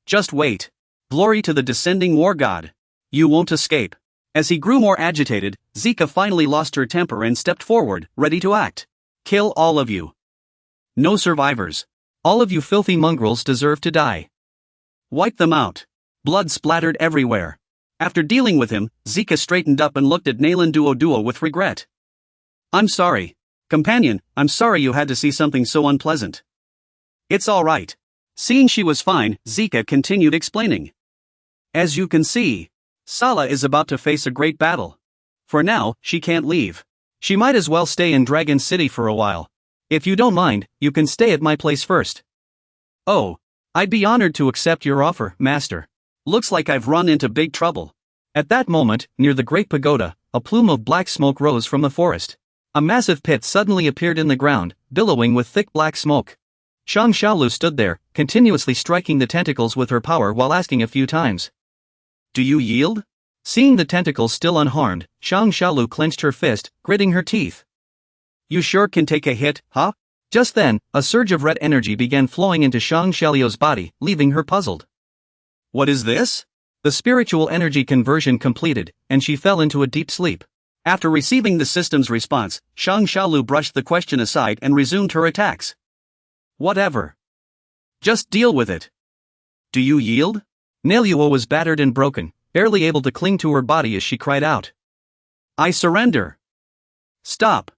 Just wait. Glory to the descending war god. You won't escape. As he grew more agitated, Zika finally lost her temper and stepped forward, ready to act. Kill all of you. No survivors. All of you filthy mongrels deserve to die. Wipe them out. Blood splattered everywhere. After dealing with him, Zika straightened up and looked at Nalan Duo Duo with regret. I'm sorry. Companion, I'm sorry you had to see something so unpleasant. It's all right. Seeing she was fine, Zika continued explaining. As you can see, Sala is about to face a great battle. For now, she can't leave. She might as well stay in Dragon City for a while. If you don't mind, you can stay at my place first. Oh, I'd be honored to accept your offer, master. Looks like I've run into big trouble. At that moment, near the Great Pagoda, a plume of black smoke rose from the forest. A massive pit suddenly appeared in the ground, billowing with thick black smoke. Shang Xiaolu stood there, continuously striking the tentacles with her power while asking a few times. Do you yield? Seeing the tentacles still unharmed, Shang Xiaolu clenched her fist, gritting her teeth. You sure can take a hit, huh? Just then, a surge of red energy began flowing into Shang Xiaolu's body, leaving her puzzled. What is this? The spiritual energy conversion completed, and she fell into a deep sleep. After receiving the system's response, Shang Xiaolu brushed the question aside and resumed her attacks. Whatever. Just deal with it. Do you yield? Neluo was battered and broken, barely able to cling to her body as she cried out. I surrender. Stop.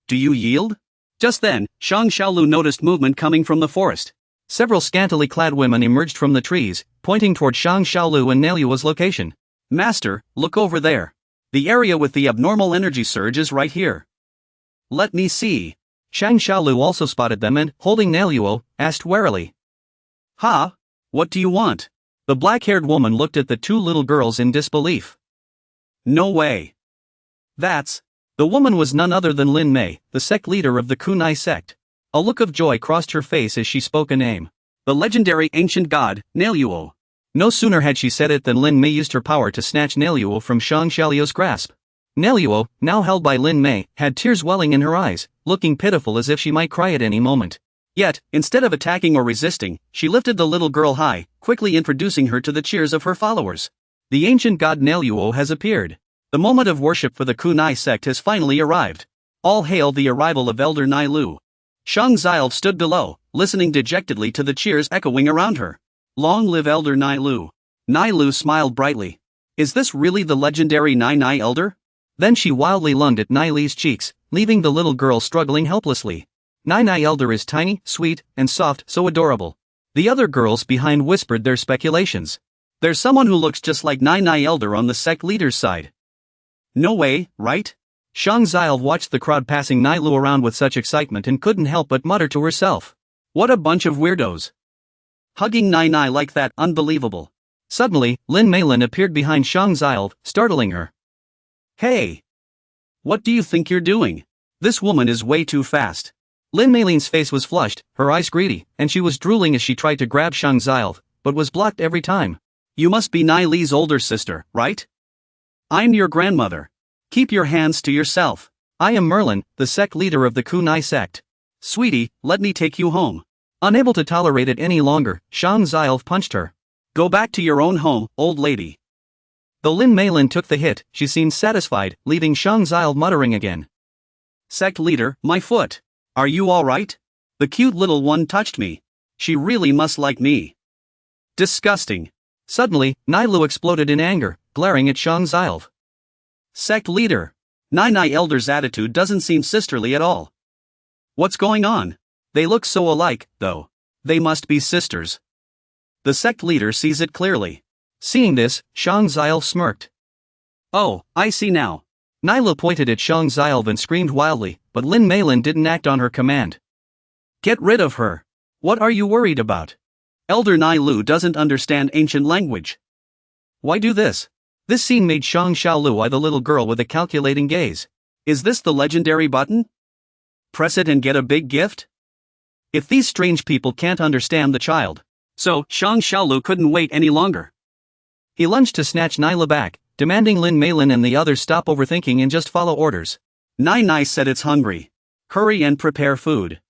Do you yield? Just then, Shang Xiaolu noticed movement coming from the forest. Several scantily clad women emerged from the trees, pointing toward Shang Xiaolu and Neluo's location. Master, look over there. The area with the abnormal energy surge is right here. Let me see. Shang Xiaolu also spotted them and, holding Neluo, asked warily. Ha? What do you want? The black-haired woman looked at the two little girls in disbelief. No way. The woman was none other than Lin Mei, the sect leader of the Kunai sect. A look of joy crossed her face as she spoke a name. The legendary ancient god, Neluo. No sooner had she said it than Lin Mei used her power to snatch Neluo from Shang Xiaolu's grasp. Neluo, now held by Lin Mei, had tears welling in her eyes, looking pitiful as if she might cry at any moment. Yet, instead of attacking or resisting, she lifted the little girl high, quickly introducing her to the cheers of her followers. The ancient god Naluo has appeared. The moment of worship for the Kunai sect has finally arrived. All hail the arrival of Elder Nilu. Shang Zilv stood below, listening dejectedly to the cheers echoing around her. Long live Elder Nilu. Nilu smiled brightly. Is this really the legendary Nai Elder? Then she wildly lunged at Nili's cheeks, leaving the little girl struggling helplessly. Nai Elder is tiny, sweet, and soft, so adorable. The other girls behind whispered their speculations. There's someone who looks just like Nai Elder on the sect leader's side. No way, right? Shang Zilv watched the crowd passing Nilu around with such excitement and couldn't help but mutter to herself. What a bunch of weirdos. Hugging Nai like that, unbelievable. Suddenly, Lin Meilin appeared behind Shang Zilv, startling her. Hey! What do you think you're doing? This woman is way too fast. Lin Meilin's face was flushed, her eyes greedy, and she was drooling as she tried to grab Shang Zilv, but was blocked every time. You must be Nai Li's older sister, right? I'm your grandmother. Keep your hands to yourself. I am Merlin, the sect leader of the Kunai sect. Sweetie, let me take you home. Unable to tolerate it any longer, Shang Zilv punched her. Go back to your own home, old lady. Though Lin Meilin took the hit, she seemed satisfied, leaving Shang Zilv muttering again. Sect leader, my foot. Are you alright? The cute little one touched me. She really must like me. Disgusting. Suddenly, Nilu exploded in anger, glaring at Shang Zilv. Sect leader. Nai Elder's attitude doesn't seem sisterly at all. What's going on? They look so alike, though. They must be sisters. The sect leader sees it clearly. Seeing this, Shang Zilv smirked. Oh, I see now. Nilu pointed at Shang Zilv and screamed wildly, but Lin Meilin didn't act on her command. Get rid of her. What are you worried about? Elder Nilu doesn't understand ancient language. Why do this? This scene made Shang Xiaolu eye the little girl with a calculating gaze. Is this the legendary button? Press it and get a big gift? If these strange people can't understand the child. So, Shang Xiaolu couldn't wait any longer. He lunged to snatch Nyla back, demanding Lin Meilin and the others stop overthinking and just follow orders. Nai said it's hungry. Hurry and prepare food.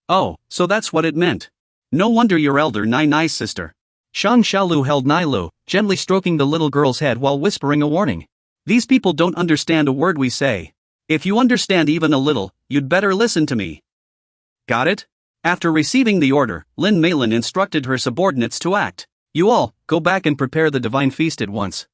Oh, so that's what it meant. No wonder you're Elder Nai's sister. Shang Xiaolu held Nilu, gently stroking the little girl's head while whispering a warning. These people don't understand a word we say. If you understand even a little, you'd better listen to me. Got it? After receiving the order, Lin Meilin instructed her subordinates to act. You all, go back and prepare the divine feast at once.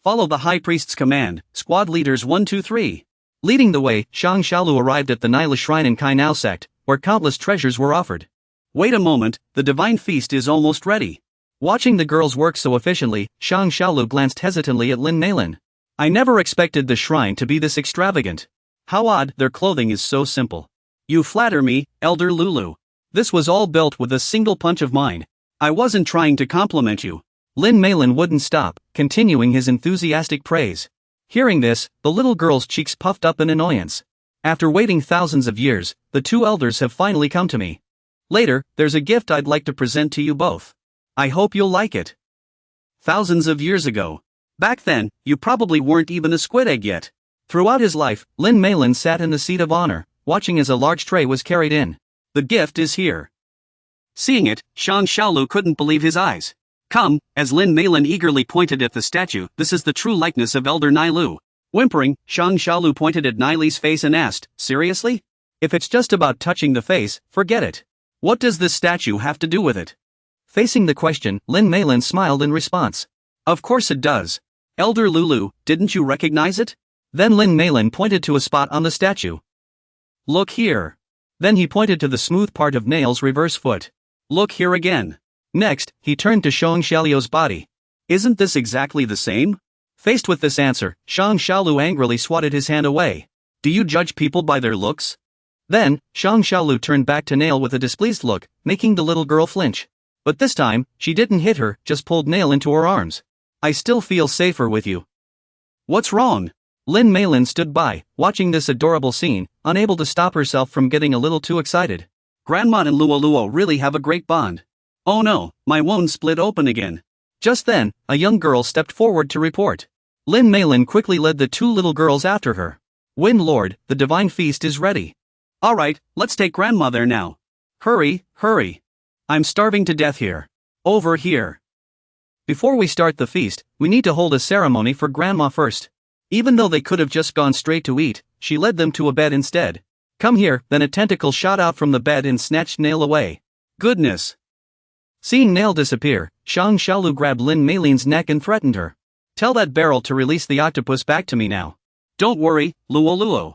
Follow the high priest's command, squad leaders 1, 2, 3. Leading the way, Shang Xiaolu arrived at the Nyla shrine in Kainao sect, where countless treasures were offered. Wait a moment, the divine feast is almost ready. Watching the girls work so efficiently, Shang Xiaolu glanced hesitantly at Lin Meilin. I never expected the shrine to be this extravagant. How odd, their clothing is so simple. You flatter me, Elder Lulu. This was all built with a single punch of mine. I wasn't trying to compliment you. Lin Meilin wouldn't stop, continuing his enthusiastic praise. Hearing this, the little girl's cheeks puffed up in annoyance. After waiting thousands of years, the two elders have finally come to me. Later, there's a gift I'd like to present to you both. I hope you'll like it. Thousands of years ago. Back then, you probably weren't even a squid egg yet. Throughout his life, Lin Meilin sat in the seat of honor, watching as a large tray was carried in. The gift is here. Seeing it, Shang Xiaolu couldn't believe his eyes. Come, as Lin Meilin eagerly pointed at the statue, this is the true likeness of Elder Nilu. Whimpering, Shang Xiaolu pointed at Nili's face and asked, seriously? If it's just about touching the face, forget it. What does this statue have to do with it? Facing the question, Lin Meilin smiled in response. Of course it does. Elder Lulu, didn't you recognize it? Then Lin Meilin pointed to a spot on the statue. Look here. Then he pointed to the smooth part of Nail's reverse foot. Look here again. Next, he turned to Shang Xiaolu's body. Isn't this exactly the same? Faced with this answer, Shang Xiaolu angrily swatted his hand away. Do you judge people by their looks? Then, Shang Xiaolu turned back to Nail with a displeased look, making the little girl flinch. But this time, she didn't hit her, just pulled Nail into her arms. I still feel safer with you. What's wrong? Lin Meilin stood by, watching this adorable scene, unable to stop herself from getting a little too excited. Grandma and Luo really have a great bond. Oh no, my wound split open again. Just then, a young girl stepped forward to report. Lin Meilin quickly led the two little girls after her. Wind Lord, the divine feast is ready. Alright, let's take Grandma there now. Hurry, hurry. I'm starving to death here. Over here. Before we start the feast, we need to hold a ceremony for Grandma first. Even though they could have just gone straight to eat, she led them to a bed instead. Come here, then a tentacle shot out from the bed and snatched Nail away. Goodness. Seeing Nail disappear, Shang Xiaolu grabbed Lin Meilin's neck and threatened her. Tell that barrel to release the octopus back to me now. Don't worry, Luo Luo.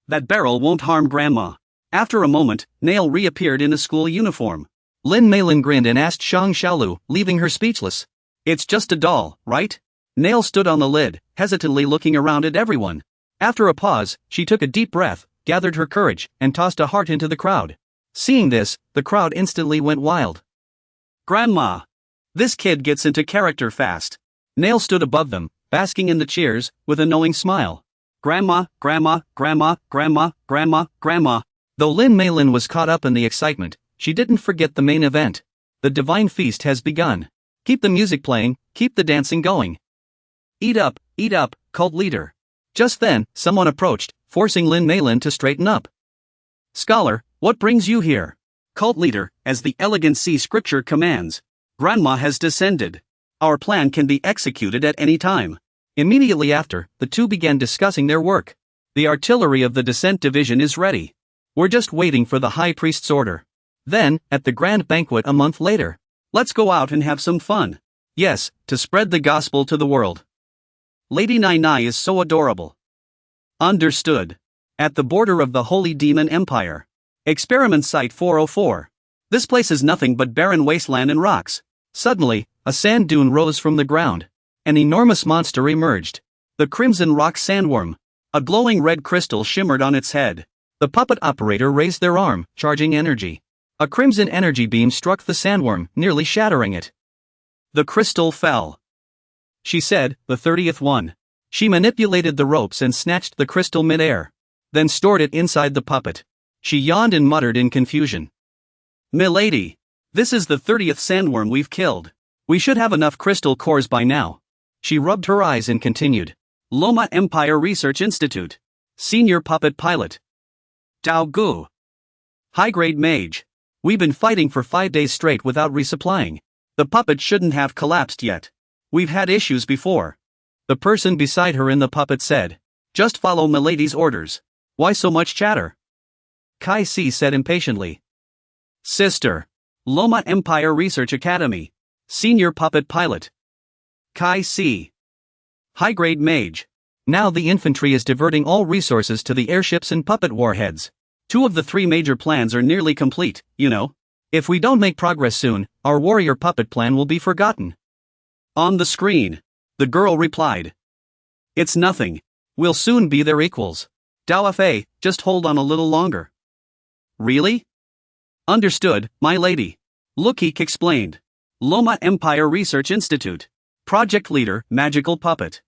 That barrel won't harm Grandma. After a moment, Nail reappeared in a school uniform. Lin Meilin grinned and asked Shang Xiaolu, leaving her speechless. It's just a doll, right? Nail stood on the lid, hesitantly looking around at everyone. After a pause, she took a deep breath, gathered her courage, and tossed a heart into the crowd. Seeing this, the crowd instantly went wild. Grandma! This kid gets into character fast. Nail stood above them, basking in the cheers, with a knowing smile. Grandma, Grandma, Grandma, Grandma, Grandma, Grandma. Though Lin Meilin was caught up in the excitement, she didn't forget the main event. The divine feast has begun. Keep the music playing, keep the dancing going. Eat up, cult leader. Just then, someone approached, forcing Lin Meilin to straighten up. Scholar, what brings you here? Cult leader, as the elegant sea scripture commands. Grandma has descended. Our plan can be executed at any time. Immediately after, the two began discussing their work. The artillery of the descent division is ready. We're just waiting for the high priest's order. Then, at the grand banquet a month later, let's go out and have some fun. Yes, to spread the gospel to the world. Lady Nai Nai is so adorable. Understood. At the border of the Holy Demon Empire. Experiment Site 404. This place is nothing but barren wasteland and rocks. Suddenly, a sand dune rose from the ground. An enormous monster emerged. The Crimson Rock Sandworm. A glowing red crystal shimmered on its head. The puppet operator raised their arm, charging energy. A crimson energy beam struck the sandworm, nearly shattering it. The crystal fell. She said, the 30th one. She manipulated the ropes and snatched the crystal mid-air. Then stored it inside the puppet. She yawned and muttered in confusion. Milady, this is the 30th sandworm we've killed. We should have enough crystal cores by now. She rubbed her eyes and continued. Loma Empire Research Institute. Senior Puppet Pilot. Dao Gu. High-grade mage. We've been fighting for 5 days straight without resupplying. The puppet shouldn't have collapsed yet. We've had issues before. The person beside her in the puppet said. Just follow Milady's orders. Why so much chatter? Kai Si said impatiently. Sister. Loma Empire Research Academy. Senior Puppet Pilot. Kai Si. High-grade mage. Now the infantry is diverting all resources to the airships and puppet warheads. 2 of the 3 major plans are nearly complete, you know. If we don't make progress soon, our warrior puppet plan will be forgotten. On the screen. The girl replied. It's nothing. We'll soon be their equals. Dao Fei, just hold on a little longer. Really? Understood, my lady. Lukik explained. Loma Empire Research Institute. Project Leader, Magical Puppet.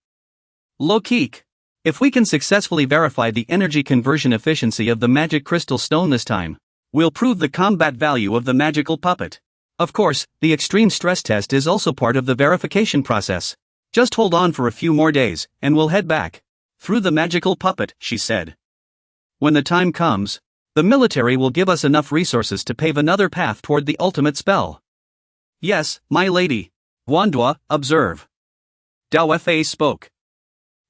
Lukik. If we can successfully verify the energy conversion efficiency of the magic crystal stone this time, we'll prove the combat value of the magical puppet. Of course, the extreme stress test is also part of the verification process. Just hold on for a few more days, and we'll head back. Through the magical puppet, she said. When the time comes, the military will give us enough resources to pave another path toward the ultimate spell. Yes, my lady. Wandua, observe. Dao Fei spoke.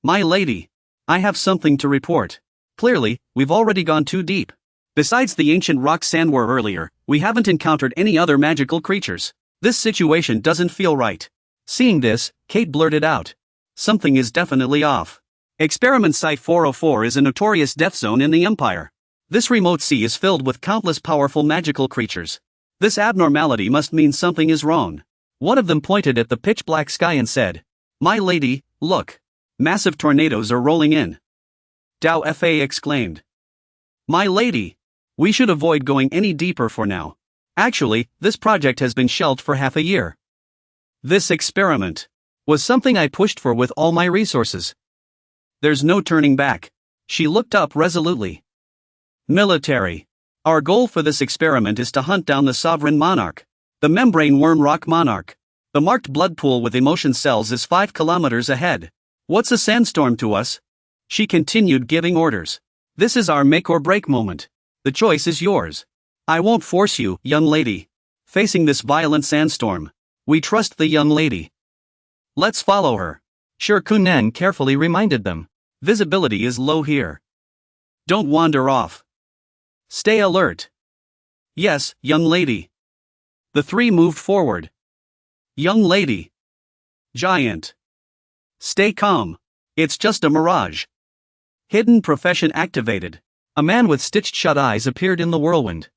My lady. I have something to report. Clearly, we've already gone too deep. Besides the ancient rock sandworm earlier, we haven't encountered any other magical creatures. This situation doesn't feel right. Seeing this, Kate blurted out. Something is definitely off. Experiment Site 404 is a notorious death zone in the Empire. This remote sea is filled with countless powerful magical creatures. This abnormality must mean something is wrong. One of them pointed at the pitch-black sky and said, My lady, look. Massive tornadoes are rolling in. Dao Fei exclaimed. My lady. We should avoid going any deeper for now. Actually, this project has been shelved for half a year. This experiment was something I pushed for with all my resources. There's no turning back. She looked up resolutely. Military. Our goal for this experiment is to hunt down the sovereign monarch, the membrane worm rock monarch. The marked blood pool with emotion cells is 5 kilometers ahead. What's a sandstorm to us? She continued giving orders. This is our make or break moment. The choice is yours. I won't force you, young lady. Facing this violent sandstorm, we trust the young lady. Let's follow her. Sure Kunen carefully reminded them. Visibility is low here. Don't wander off. Stay alert. Yes, young lady. The three moved forward. Young lady. Giant. Stay calm. It's just a mirage. Hidden profession activated. A man with stitched shut eyes appeared in the whirlwind.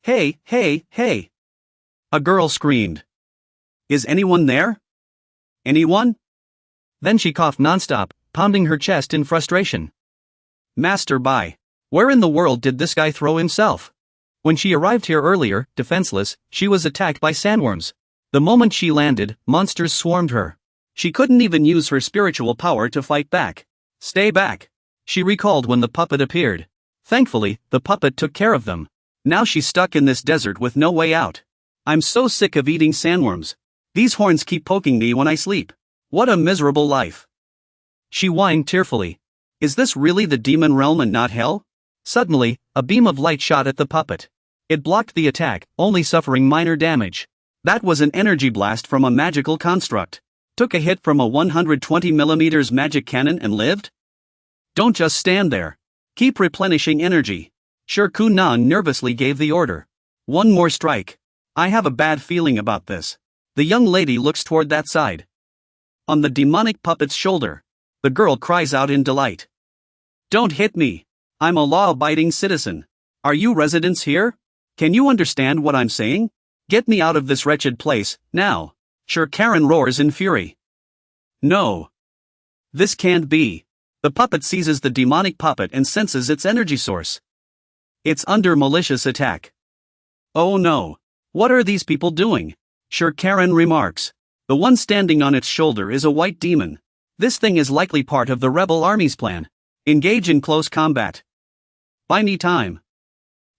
Hey, hey, hey. A girl screamed. Is anyone there? Anyone? Then she coughed nonstop, pounding her chest in frustration. Master Bai. Where in the world did this guy throw himself? When she arrived here earlier, defenseless, she was attacked by sandworms. The moment she landed, monsters swarmed her. She couldn't even use her spiritual power to fight back. Stay back. She recalled when the puppet appeared. Thankfully, the puppet took care of them. Now she's stuck in this desert with no way out. I'm so sick of eating sandworms. These horns keep poking me when I sleep. What a miserable life. She whined tearfully. Is this really the demon realm and not hell? Suddenly, a beam of light shot at the puppet. It blocked the attack, only suffering minor damage. That was an energy blast from a magical construct. Took a hit from a 120mm magic cannon and lived? Don't just stand there. Keep replenishing energy. Sure Kunan nervously gave the order. One more strike. I have a bad feeling about this. The young lady looks toward that side. On the demonic puppet's shoulder, the girl cries out in delight. Don't hit me. I'm a law-abiding citizen. Are you residents here? Can you understand what I'm saying? Get me out of this wretched place, now. Sure Karen roars in fury. No. This can't be. The puppet seizes the demonic puppet and senses its energy source. It's under malicious attack. Oh no. What are these people doing? Sure Karen remarks. The one standing on its shoulder is a white demon. This thing is likely part of the rebel army's plan. Engage in close combat. Buy me time.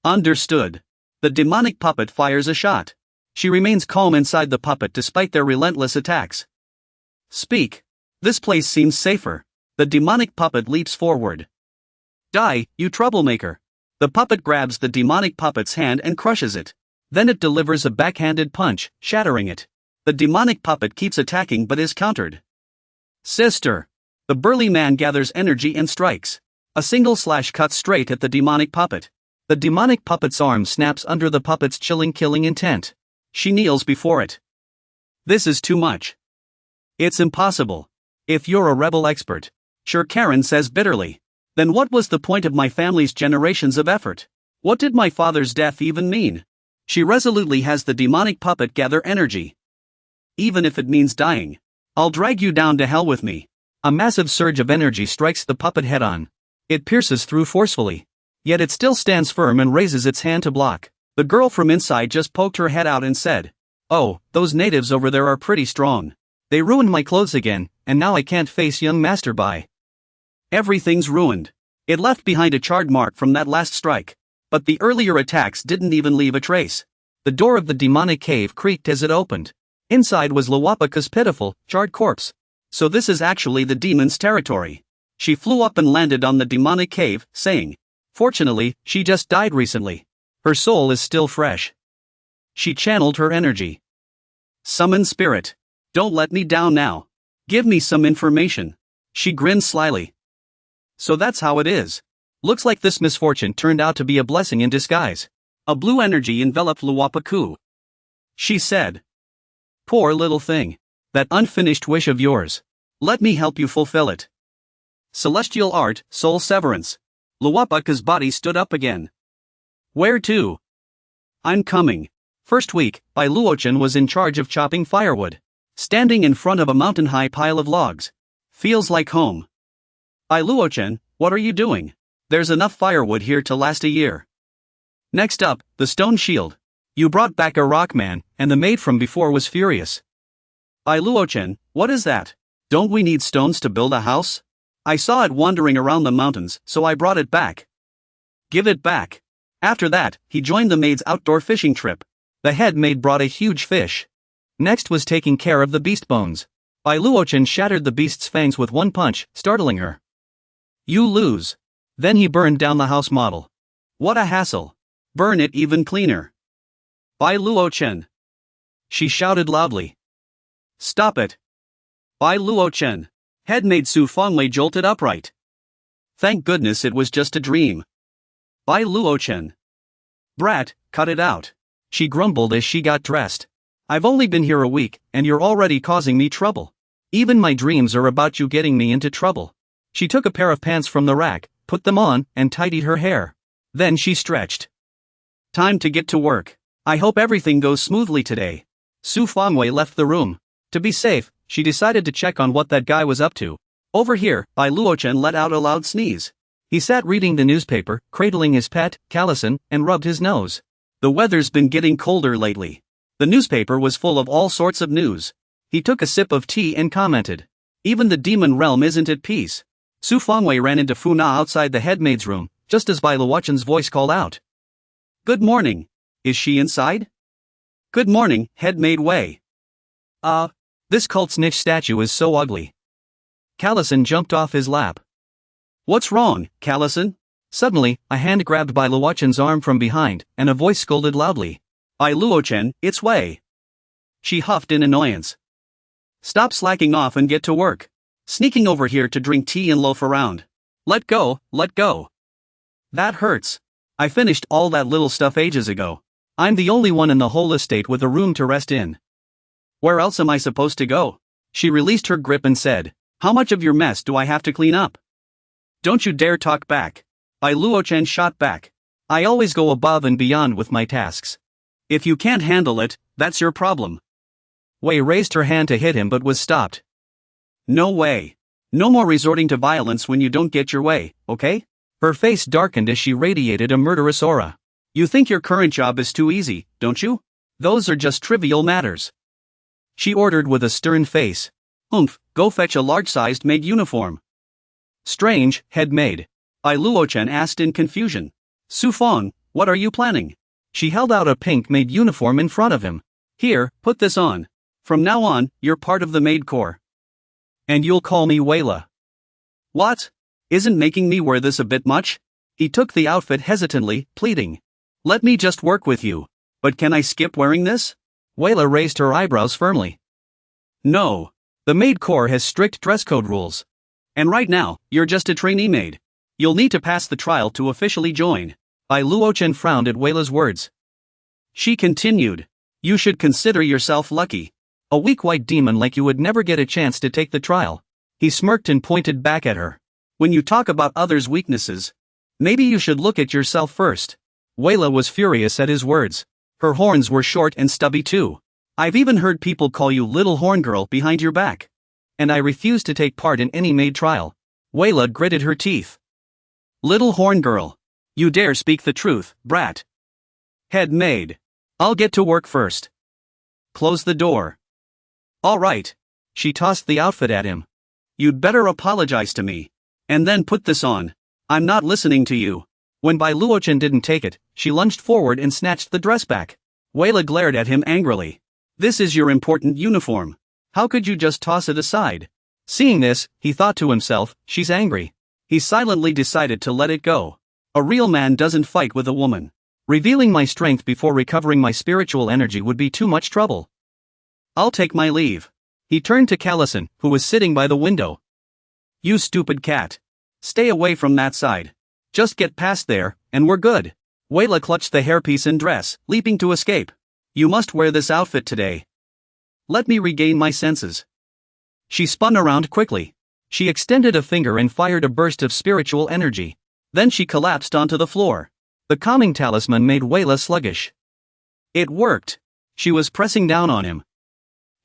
Understood. The demonic puppet fires a shot. She remains calm inside the puppet despite their relentless attacks. Speak. This place seems safer. The demonic puppet leaps forward. Die, you troublemaker. The puppet grabs the demonic puppet's hand and crushes it. Then it delivers a backhanded punch, shattering it. The demonic puppet keeps attacking but is countered. Sister. The burly man gathers energy and strikes. A single slash cuts straight at the demonic puppet. The demonic puppet's arm snaps under the puppet's chilling killing intent. She kneels before it. This is too much. It's impossible. If you're a rebel expert, Sure Karen says bitterly, then what was the point of my family's generations of effort? What did my father's death even mean? She resolutely has the demonic puppet gather energy. Even if it means dying, I'll drag you down to hell with me. A massive surge of energy strikes the puppet head on. It pierces through forcefully. Yet it still stands firm and raises its hand to block. The girl from inside just poked her head out and said, "Oh, those natives over there are pretty strong. They ruined my clothes again, and now I can't face young Master Bai. Everything's ruined." It left behind a charred mark from that last strike. But the earlier attacks didn't even leave a trace. The door of the demonic cave creaked as it opened. Inside was Lawapaka's pitiful, charred corpse. So this is actually the demon's territory. She flew up and landed on the demonic cave, saying, "Fortunately, she just died recently. Her soul is still fresh." She channeled her energy. "Summon spirit. Don't let me down now. Give me some information." She grinned slyly. "So that's how it is. Looks like this misfortune turned out to be a blessing in disguise." A blue energy enveloped Luwapaku. She said, "Poor little thing. That unfinished wish of yours. Let me help you fulfill it." Celestial art, soul severance. Luwapaka's body stood up again. "Where to?" "I'm coming." First week, Bai Luochen was in charge of chopping firewood. Standing in front of a mountain-high pile of logs. Feels like home. "Bai Luochen, what are you doing? There's enough firewood here to last a year." Next up, the stone shield. "You brought back a rock man, and the maid from before was furious." "Bai Luochen, what is that? Don't we need stones to build a house? I saw it wandering around the mountains, so I brought it back." "Give it back." After that, he joined the maid's outdoor fishing trip. The head maid brought a huge fish. Next was taking care of the beast bones. Bai Luochen shattered the beast's fangs with one punch, startling her. "You lose." Then he burned down the house model. What a hassle. Burn it even cleaner. Bai Luo Chen. She shouted loudly. Stop it. Bai Luo Chen. Head maid Su Fengwei jolted upright. Thank goodness it was just a dream. Bai Luo Chen. Brat, cut it out. She grumbled as she got dressed. I've only been here a week, and you're already causing me trouble. Even my dreams are about you getting me into trouble. She took a pair of pants from the rack, put them on, and tidied her hair. Then she stretched. Time to get to work. I hope everything goes smoothly today. Su Fengwei left the room. To be safe, she decided to check on what that guy was up to. Over here, Bai Luochen let out a loud sneeze. He sat reading the newspaper, cradling his pet, Callison, and rubbed his nose. The weather's been getting colder lately. The newspaper was full of all sorts of news. He took a sip of tea and commented. Even the demon realm isn't at peace. Su Fengwei ran into Fu Na outside the headmaid's room, just as Bai Luochen's voice called out. Good morning. Is she inside? Good morning, headmaid Wei. This cult's niche statue is so ugly. Callison jumped off his lap. What's wrong, Callison? Suddenly, a hand grabbed Bai Luochen's arm from behind, and a voice scolded loudly. Bai Luochen, it's Wei. She huffed in annoyance. Stop slacking off and get to work. Sneaking over here to drink tea and loaf around. Let go, let go. That hurts. I finished all that little stuff ages ago. I'm the only one in the whole estate with a room to rest in. Where else am I supposed to go? She released her grip and said, How much of your mess do I have to clean up? Don't you dare talk back. Bai Luochen shot back. I always go above and beyond with my tasks. If you can't handle it, that's your problem. Wei raised her hand to hit him but was stopped. No way. No more resorting to violence when you don't get your way, okay? Her face darkened as she radiated a murderous aura. You think your current job is too easy, don't you? Those are just trivial matters. She ordered with a stern face. Go fetch a large-sized maid uniform. Strange, head maid. Bai Luochen asked in confusion. Su Feng, what are you planning? She held out a pink maid uniform in front of him. Here, put this on. From now on, you're part of the maid corps. And you'll call me Weila. What? Isn't making me wear this a bit much? He took the outfit hesitantly, pleading. Let me just work with you. But can I skip wearing this? Weila raised her eyebrows firmly. No. The maid corps has strict dress code rules. And right now, you're just a trainee maid. You'll need to pass the trial to officially join. Bai Luochen frowned at Weila's words. She continued. You should consider yourself lucky. A weak white demon like you would never get a chance to take the trial. He smirked and pointed back at her. When you talk about others' weaknesses, maybe you should look at yourself first. Weila was furious at his words. Her horns were short and stubby too. I've even heard people call you little horn girl behind your back. And I refuse to take part in any maid trial. Weila gritted her teeth. Little horn girl. You dare speak the truth, brat. Head maid. I'll get to work first. Close the door. All right. She tossed the outfit at him. You'd better apologize to me. And then put this on. I'm not listening to you. When Bai Luochen didn't take it, she lunged forward and snatched the dress back. Weila glared at him angrily. This is your important uniform. How could you just toss it aside? Seeing this, he thought to himself, she's angry. He silently decided to let it go. A real man doesn't fight with a woman. Revealing my strength before recovering my spiritual energy would be too much trouble. I'll take my leave. He turned to Callison, who was sitting by the window. You stupid cat. Stay away from that side. Just get past there, and we're good. Weila clutched the hairpiece and dress, leaping to escape. You must wear this outfit today. Let me regain my senses. She spun around quickly. She extended a finger and fired a burst of spiritual energy. Then she collapsed onto the floor. The calming talisman made Weila sluggish. It worked. She was pressing down on him.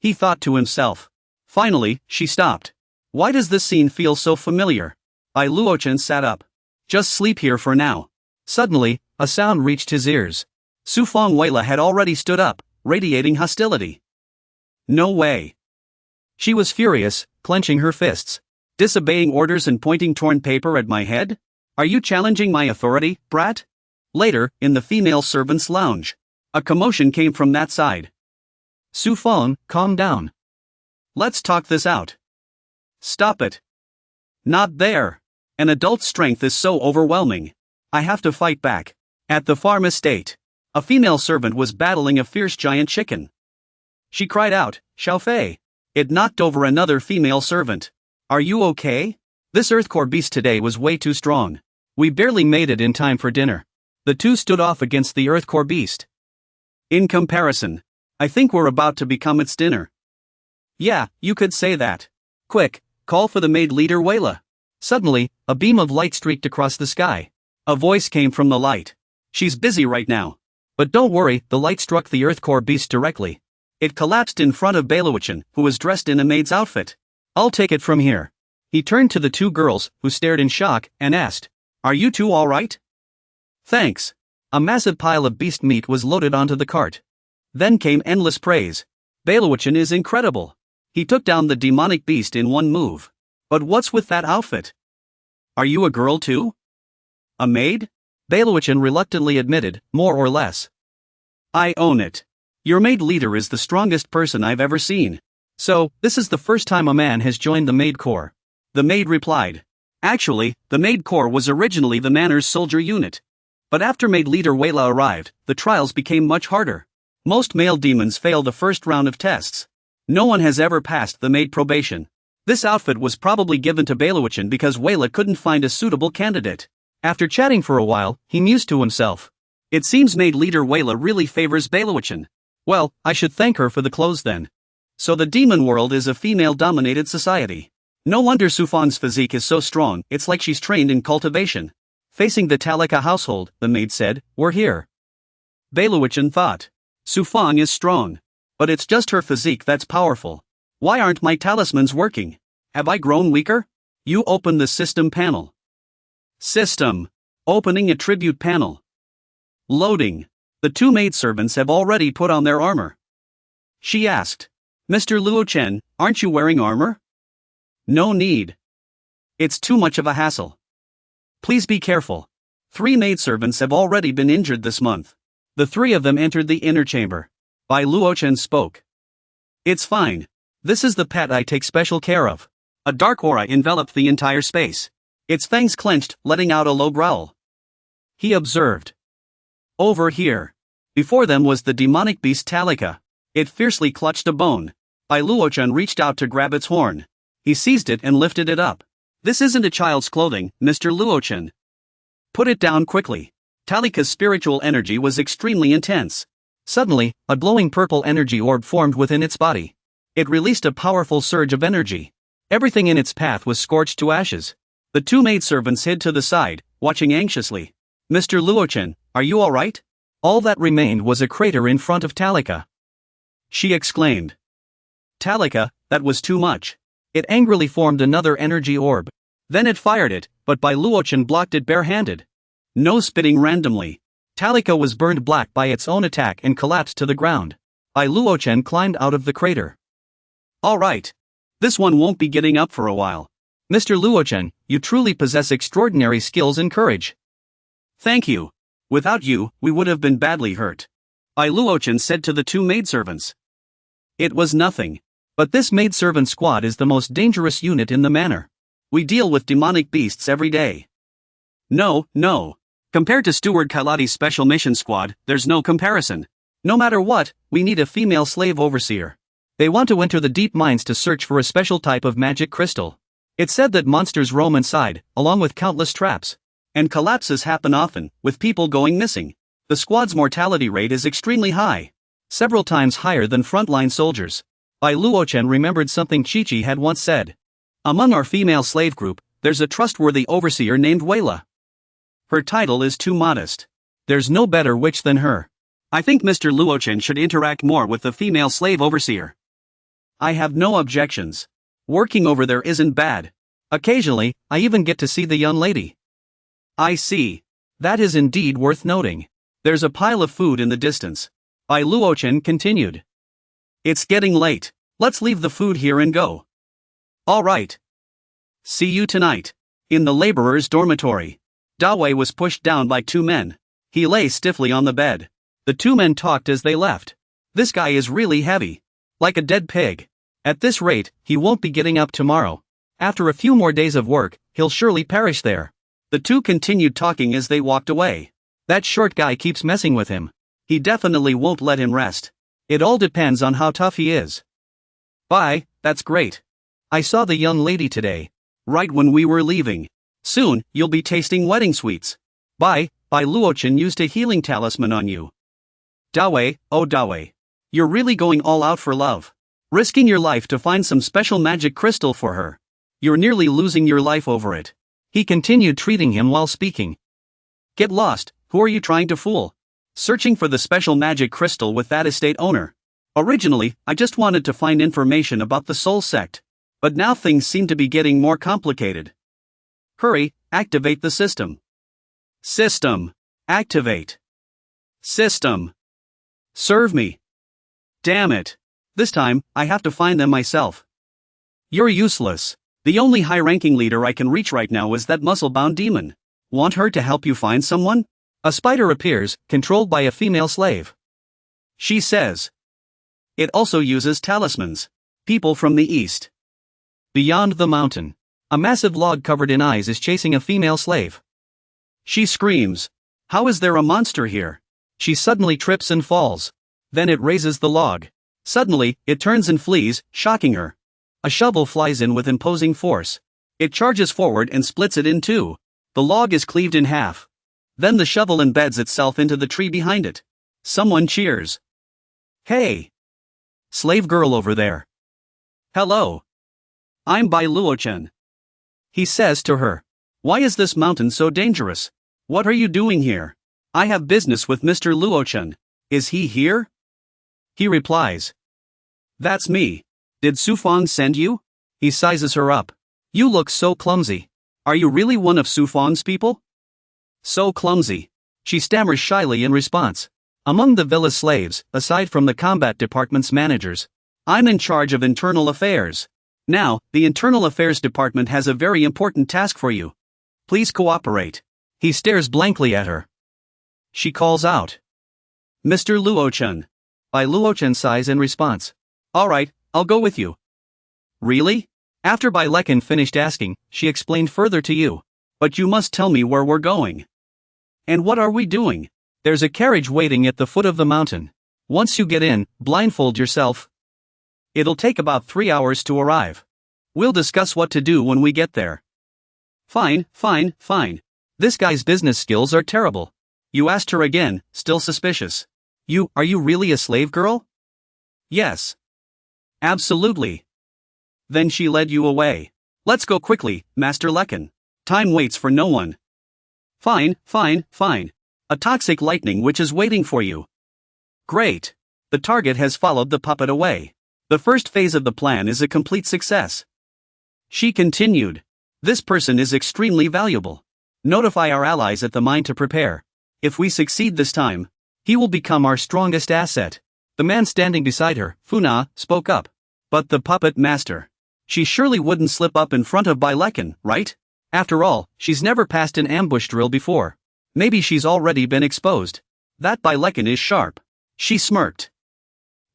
He thought to himself. Finally, she stopped. Why does this scene feel so familiar? Bai Luochen sat up. Just sleep here for now. Suddenly, a sound reached his ears. Su Feng Weila had already stood up, radiating hostility. No way. She was furious, clenching her fists. Disobeying orders and pointing torn paper at my head? Are you challenging my authority, brat? Later, in the female servants' lounge. A commotion came from that side. Su Feng, calm down. Let's talk this out. Stop it. Not there. An adult's strength is so overwhelming. I have to fight back. At the farm estate. A female servant was battling a fierce giant chicken. She cried out, "Xiao Fei!" It knocked over another female servant. "Are you okay? This earthcore beast today was way too strong. We barely made it in time for dinner." The two stood off against the earthcore beast. "In comparison, I think we're about to become its dinner." "Yeah, you could say that. Quick, call for the maid leader Wayla." Suddenly, a beam of light streaked across the sky. A voice came from the light. "She's busy right now. But don't worry," the light struck the earthcore beast directly. It collapsed in front of Bailowichan, who was dressed in a maid's outfit. "I'll take it from here." He turned to the two girls, who stared in shock, and asked, "Are you two all right?" "Thanks." A massive pile of beast meat was loaded onto the cart. Then came endless praise. "Bailowichan is incredible. He took down the demonic beast in one move. But what's with that outfit? Are you a girl too?" "A maid?" Bailowichan reluctantly admitted, "more or less." "I own it. Your maid leader is the strongest person I've ever seen. So, this is the first time a man has joined the maid corps." The maid replied. "Actually, the maid corps was originally the manor's soldier unit. But after maid leader Wayla arrived, the trials became much harder. Most male demons fail the first round of tests. No one has ever passed the maid probation. This outfit was probably given to Bailowichan because Wayla couldn't find a suitable candidate." After chatting for a while, he mused to himself. "It seems maid leader Wayla really favors Bailowichan. Well, I should thank her for the clothes then." So the demon world is a female-dominated society. No wonder Sufang's physique is so strong, it's like she's trained in cultivation. Facing the Talika household, the maid said, "We're here." Bailowichan thought. Sufang is strong. But it's just her physique that's powerful. Why aren't my talismans working? Have I grown weaker? You open the system panel. System. Opening attribute panel. Loading. The two maidservants have already put on their armor. She asked. "Mr. Luochen, aren't you wearing armor?" "No need. It's too much of a hassle. Please be careful. 3 maidservants have already been injured this month." The 3 of them entered the inner chamber. Bai Luochen spoke. "It's fine. This is the pet I take special care of." A dark aura enveloped the entire space. Its fangs clenched, letting out a low growl. He observed. Over here. Before them was the demonic beast Talika. It fiercely clutched a bone. Bai Luochen reached out to grab its horn. He seized it and lifted it up. "This isn't a child's clothing, Mr. Luochen. Put it down quickly." Talika's spiritual energy was extremely intense. Suddenly, a glowing purple energy orb formed within its body. It released a powerful surge of energy. Everything in its path was scorched to ashes. The 2 maidservants hid to the side, watching anxiously. "Mr. Luochen, are you all right?" All that remained was a crater in front of Talika. She exclaimed. "Talika, that was too much." It angrily formed another energy orb. Then it fired it, but Bai Luochen blocked it barehanded. No spitting randomly. Talika was burned black by its own attack and collapsed to the ground. Bai Luochen climbed out of the crater. "All right. This one won't be getting up for a while. Mr. Luochen, you truly possess extraordinary skills and courage." "Thank you. Without you, we would have been badly hurt," Bai Luochen said to the 2 maidservants. "It was nothing. But this maidservant squad is the most dangerous unit in the manor. We deal with demonic beasts every day." No. Compared to Steward Kailati's special mission squad, there's no comparison. No matter what, we need a female slave overseer. They want to enter the deep mines to search for a special type of magic crystal. It's said that monsters roam inside, along with countless traps. And collapses happen often, with people going missing. The squad's mortality rate is extremely high. Several times higher than frontline soldiers. Bai Luochen remembered something Chi-Chi had once said. "Among our female slave group, there's a trustworthy overseer named Wayla. Her title is too modest. There's no better witch than her. I think Mr. Luochen should interact more with the female slave overseer." "I have no objections. Working over there isn't bad. Occasionally, I even get to see the young lady." "I see. That is indeed worth noting. There's a pile of food in the distance." Bai Luochen continued. "It's getting late. Let's leave the food here and go." "All right. See you tonight." In the laborer's dormitory, Dawei was pushed down by 2 men. He lay stiffly on the bed. The 2 men talked as they left. "This guy is really heavy. Like a dead pig. At this rate, he won't be getting up tomorrow. After a few more days of work, he'll surely perish there." The 2 continued talking as they walked away. "That short guy keeps messing with him. He definitely won't let him rest. It all depends on how tough he is. Bye, that's great. I saw the young lady today. Right when we were leaving. Soon, you'll be tasting wedding sweets. Bye, Luochen used a healing talisman on you. Dawei, oh Dawei. You're really going all out for love. Risking your life to find some special magic crystal for her. You're nearly losing your life over it. He continued treating him while speaking. Get lost, who are you trying to fool? Searching for the special magic crystal with that estate owner. Originally, I just wanted to find information about the soul sect. But now things seem to be getting more complicated. Hurry, activate the system. System. Activate. System. Serve me. Damn it. This time, I have to find them myself. You're useless. The only high-ranking leader I can reach right now is that muscle-bound demon. Want her to help you find someone? A spider appears, controlled by a female slave. She says. It also uses talismans. People from the east. Beyond the mountain. A massive log covered in eyes is chasing a female slave. She screams. How is there a monster here? She suddenly trips and falls. Then it raises the log. Suddenly, it turns and flees, shocking her. A shovel flies in with imposing force. It charges forward and splits it in two. The log is cleaved in half. Then the shovel embeds itself into the tree behind it. Someone cheers. Hey! Slave girl over there. Hello. I'm Bai Luochen. He says to her. Why is this mountain so dangerous? What are you doing here? I have business with Mr. Luochen. Is he here? He replies. That's me. Did Sufang send you? He sizes her up. You look so clumsy. Are you really one of Sufang's people? So clumsy. She stammers shyly in response. Among the villa's slaves, aside from the combat department's managers, I'm in charge of internal affairs. Now, the Internal Affairs Department has a very important task for you. Please cooperate. He stares blankly at her. She calls out. Mr. Luochen. Bai Luochen sighs in response. Alright, I'll go with you. Really? After Bai Lechen finished asking, she explained further to you. But you must tell me where we're going. And what are we doing? There's a carriage waiting at the foot of the mountain. Once you get in, blindfold yourself. It'll take about 3 hours to arrive. We'll discuss what to do when we get there. Fine. This guy's business skills are terrible. You asked her again, still suspicious. Are you really a slave girl? Yes. Absolutely. Then she led you away. Let's go quickly, Master Lechen. Time waits for no one. Fine. A toxic lightning witch is waiting for you. Great. The target has followed the puppet away. The first phase of the plan is a complete success. She continued. This person is extremely valuable. Notify our allies at the mine to prepare. If we succeed this time, he will become our strongest asset. The man standing beside her, Funa, spoke up. But the puppet master. She surely wouldn't slip up in front of Bai Lechen, right? After all, she's never passed an ambush drill before. Maybe she's already been exposed. That Bai Lechen is sharp. She smirked.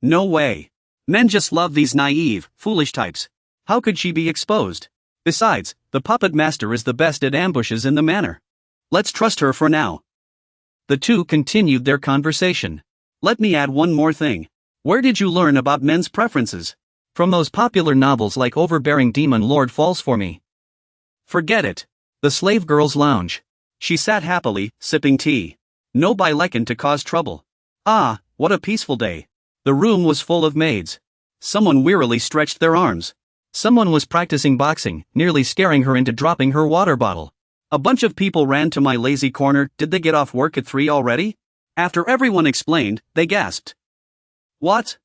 No way. Men just love these naive, foolish types. How could she be exposed? Besides, the puppet master is the best at ambushes in the manor. Let's trust her for now. The two continued their conversation. Let me add one more thing. Where did you learn about men's preferences? From those popular novels like Overbearing Demon Lord Falls for Me. Forget it. The slave girl's lounge. She sat happily, sipping tea. No Bai Lechen to cause trouble. Ah, what a peaceful day. The room was full of maids. Someone wearily stretched their arms. Someone was practicing boxing, nearly scaring her into dropping her water bottle. A bunch of people ran to my lazy corner. Did they get off work at 3 already? After everyone explained, they gasped. What?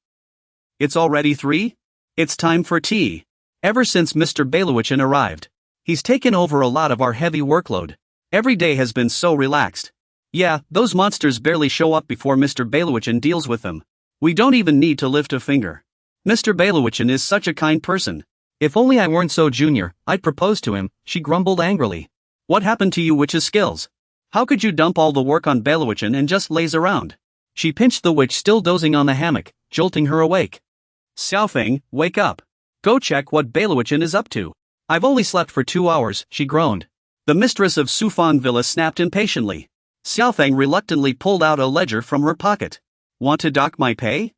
It's already 3? It's time for tea. Ever since Mr. Bailuichin arrived, he's taken over a lot of our heavy workload. Every day has been so relaxed. Yeah, those monsters barely show up before Mr. Bailuichin deals with them. We don't even need to lift a finger. Mr. Bailuichin is such a kind person. If only I weren't so junior, I'd propose to him, she grumbled angrily. What happened to you witch's skills? How could you dump all the work on Bailuichin and just laze around? She pinched the witch still dozing on the hammock, jolting her awake. Xiaofeng, wake up. Go check what Bailuichin is up to. I've only slept for 2 hours, she groaned. The mistress of Sufang Villa snapped impatiently. Xiaofeng reluctantly pulled out a ledger from her pocket. Want to dock my pay?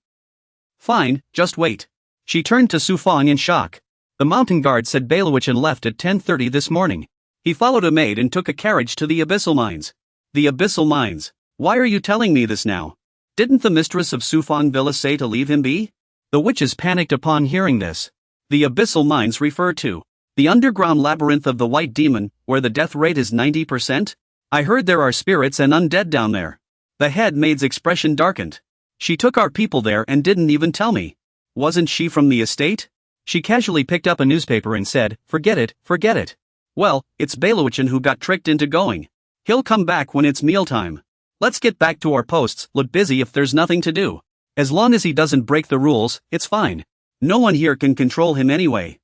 Fine, just wait. She turned to Sufang in shock. The mountain guard said Bailuichan left at 10:30 this morning. He followed a maid and took a carriage to the Abyssal Mines. The Abyssal Mines. Why are you telling me this now? Didn't the mistress of Sufang Villa say to leave him be? The witches panicked upon hearing this. The Abyssal Mines refer to the underground labyrinth of the White Demon, where the death rate is 90%? I heard there are spirits and undead down there. The head maid's expression darkened. She took our people there and didn't even tell me. Wasn't she from the estate? She casually picked up a newspaper and said, forget it, forget it. Well, it's Bailuichan who got tricked into going. He'll come back when it's mealtime. Let's get back to our posts, look busy if there's nothing to do. As long as he doesn't break the rules, it's fine. No one here can control him anyway.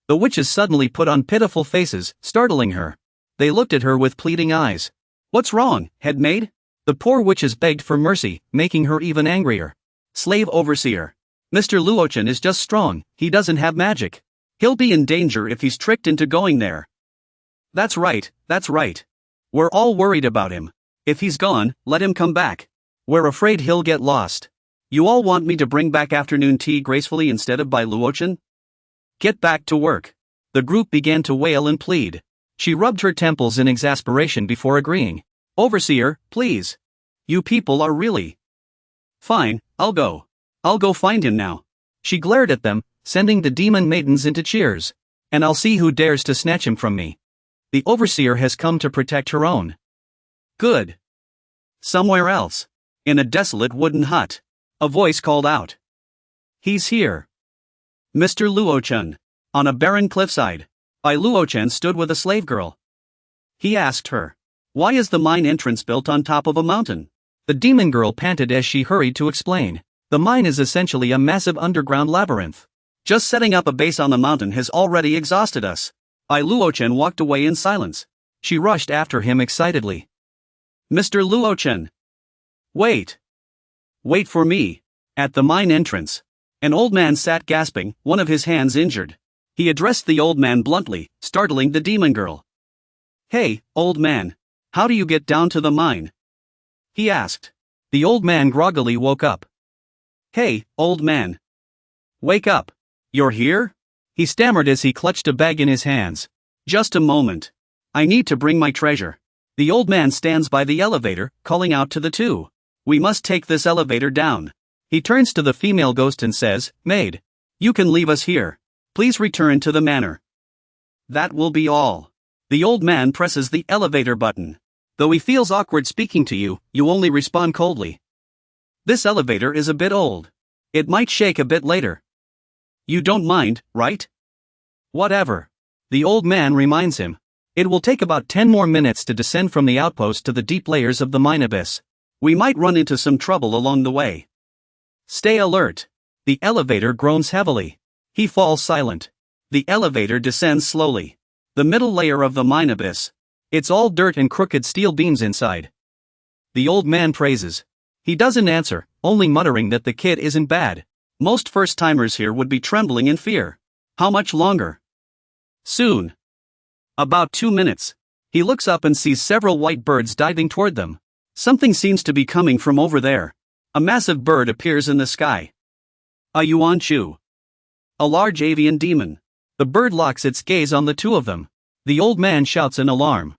The witches suddenly put on pitiful faces, startling her. They looked at her with pleading eyes. What's wrong, head maid? The poor witches begged for mercy, making her even angrier. Slave overseer. Mr. Luochan is just strong, he doesn't have magic. He'll be in danger if he's tricked into going there. That's right, that's right. We're all worried about him. If he's gone, let him come back. We're afraid he'll get lost. You all want me to bring back afternoon tea gracefully instead of by Luochan? Get back to work. The group began to wail and plead. She rubbed her temples in exasperation before agreeing. Overseer, please. You people are really. Fine, I'll go. I'll go find him now. She glared at them, sending the demon maidens into cheers. And I'll see who dares to snatch him from me. The overseer has come to protect her own. Good. Somewhere else. In a desolate wooden hut. A voice called out. He's here. Mr. Luochan. On a barren cliffside. Bai Luochan stood with a slave girl. He asked her. Why is the mine entrance built on top of a mountain? The demon girl panted as she hurried to explain. The mine is essentially a massive underground labyrinth. Just setting up a base on the mountain has already exhausted us. Bai Luochan walked away in silence. She rushed after him excitedly. Mr. Luochan. Wait. Wait for me. At the mine entrance. An old man sat gasping, one of his hands injured. He addressed the old man bluntly, startling the demon girl. Hey, old man. How do you get down to the mine? He asked. The old man groggily woke up. Hey, old man. Wake up. You're here? He stammered as he clutched a bag in his hands. Just a moment. I need to bring my treasure. The old man stands by the elevator, calling out to the two. We must take this elevator down. He turns to the female ghost and says, Maid. You can leave us here. Please return to the manor. That will be all. The old man presses the elevator button. Though he feels awkward speaking to you, you only respond coldly. This elevator is a bit old. It might shake a bit later. You don't mind, right? Whatever. The old man reminds him. It will take about 10 more minutes to descend from the outpost to the deep layers of the mine abyss. We might run into some trouble along the way. Stay alert. The elevator groans heavily. He falls silent. The elevator descends slowly. The middle layer of the mine abyss. It's all dirt and crooked steel beams inside. The old man praises. He doesn't answer, only muttering that the kid isn't bad. Most first-timers here would be trembling in fear. How much longer? Soon. About 2 minutes. He looks up and sees several white birds diving toward them. Something seems to be coming from over there. A massive bird appears in the sky. A Yuan Chu. A large avian demon. The bird locks its gaze on the two of them. The old man shouts in alarm.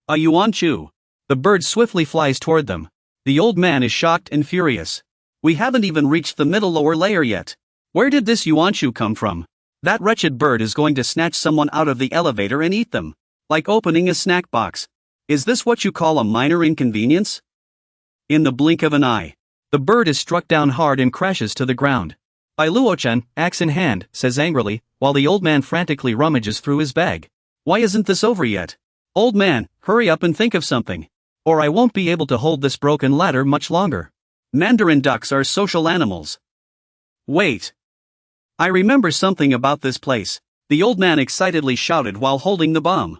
A Yuan Chu. The bird swiftly flies toward them. The old man is shocked and furious. We haven't even reached the middle lower layer yet. Where did this Yuan Chu come from? That wretched bird is going to snatch someone out of the elevator and eat them. Like opening a snack box. Is this what you call a minor inconvenience? In the blink of an eye. The bird is struck down hard and crashes to the ground. Bai Luochan, axe in hand, says angrily, while the old man frantically rummages through his bag. Why isn't this over yet? Old man, hurry up and think of something. Or I won't be able to hold this broken ladder much longer. Mandarin ducks are social animals. Wait. I remember something about this place, the old man excitedly shouted while holding the bomb.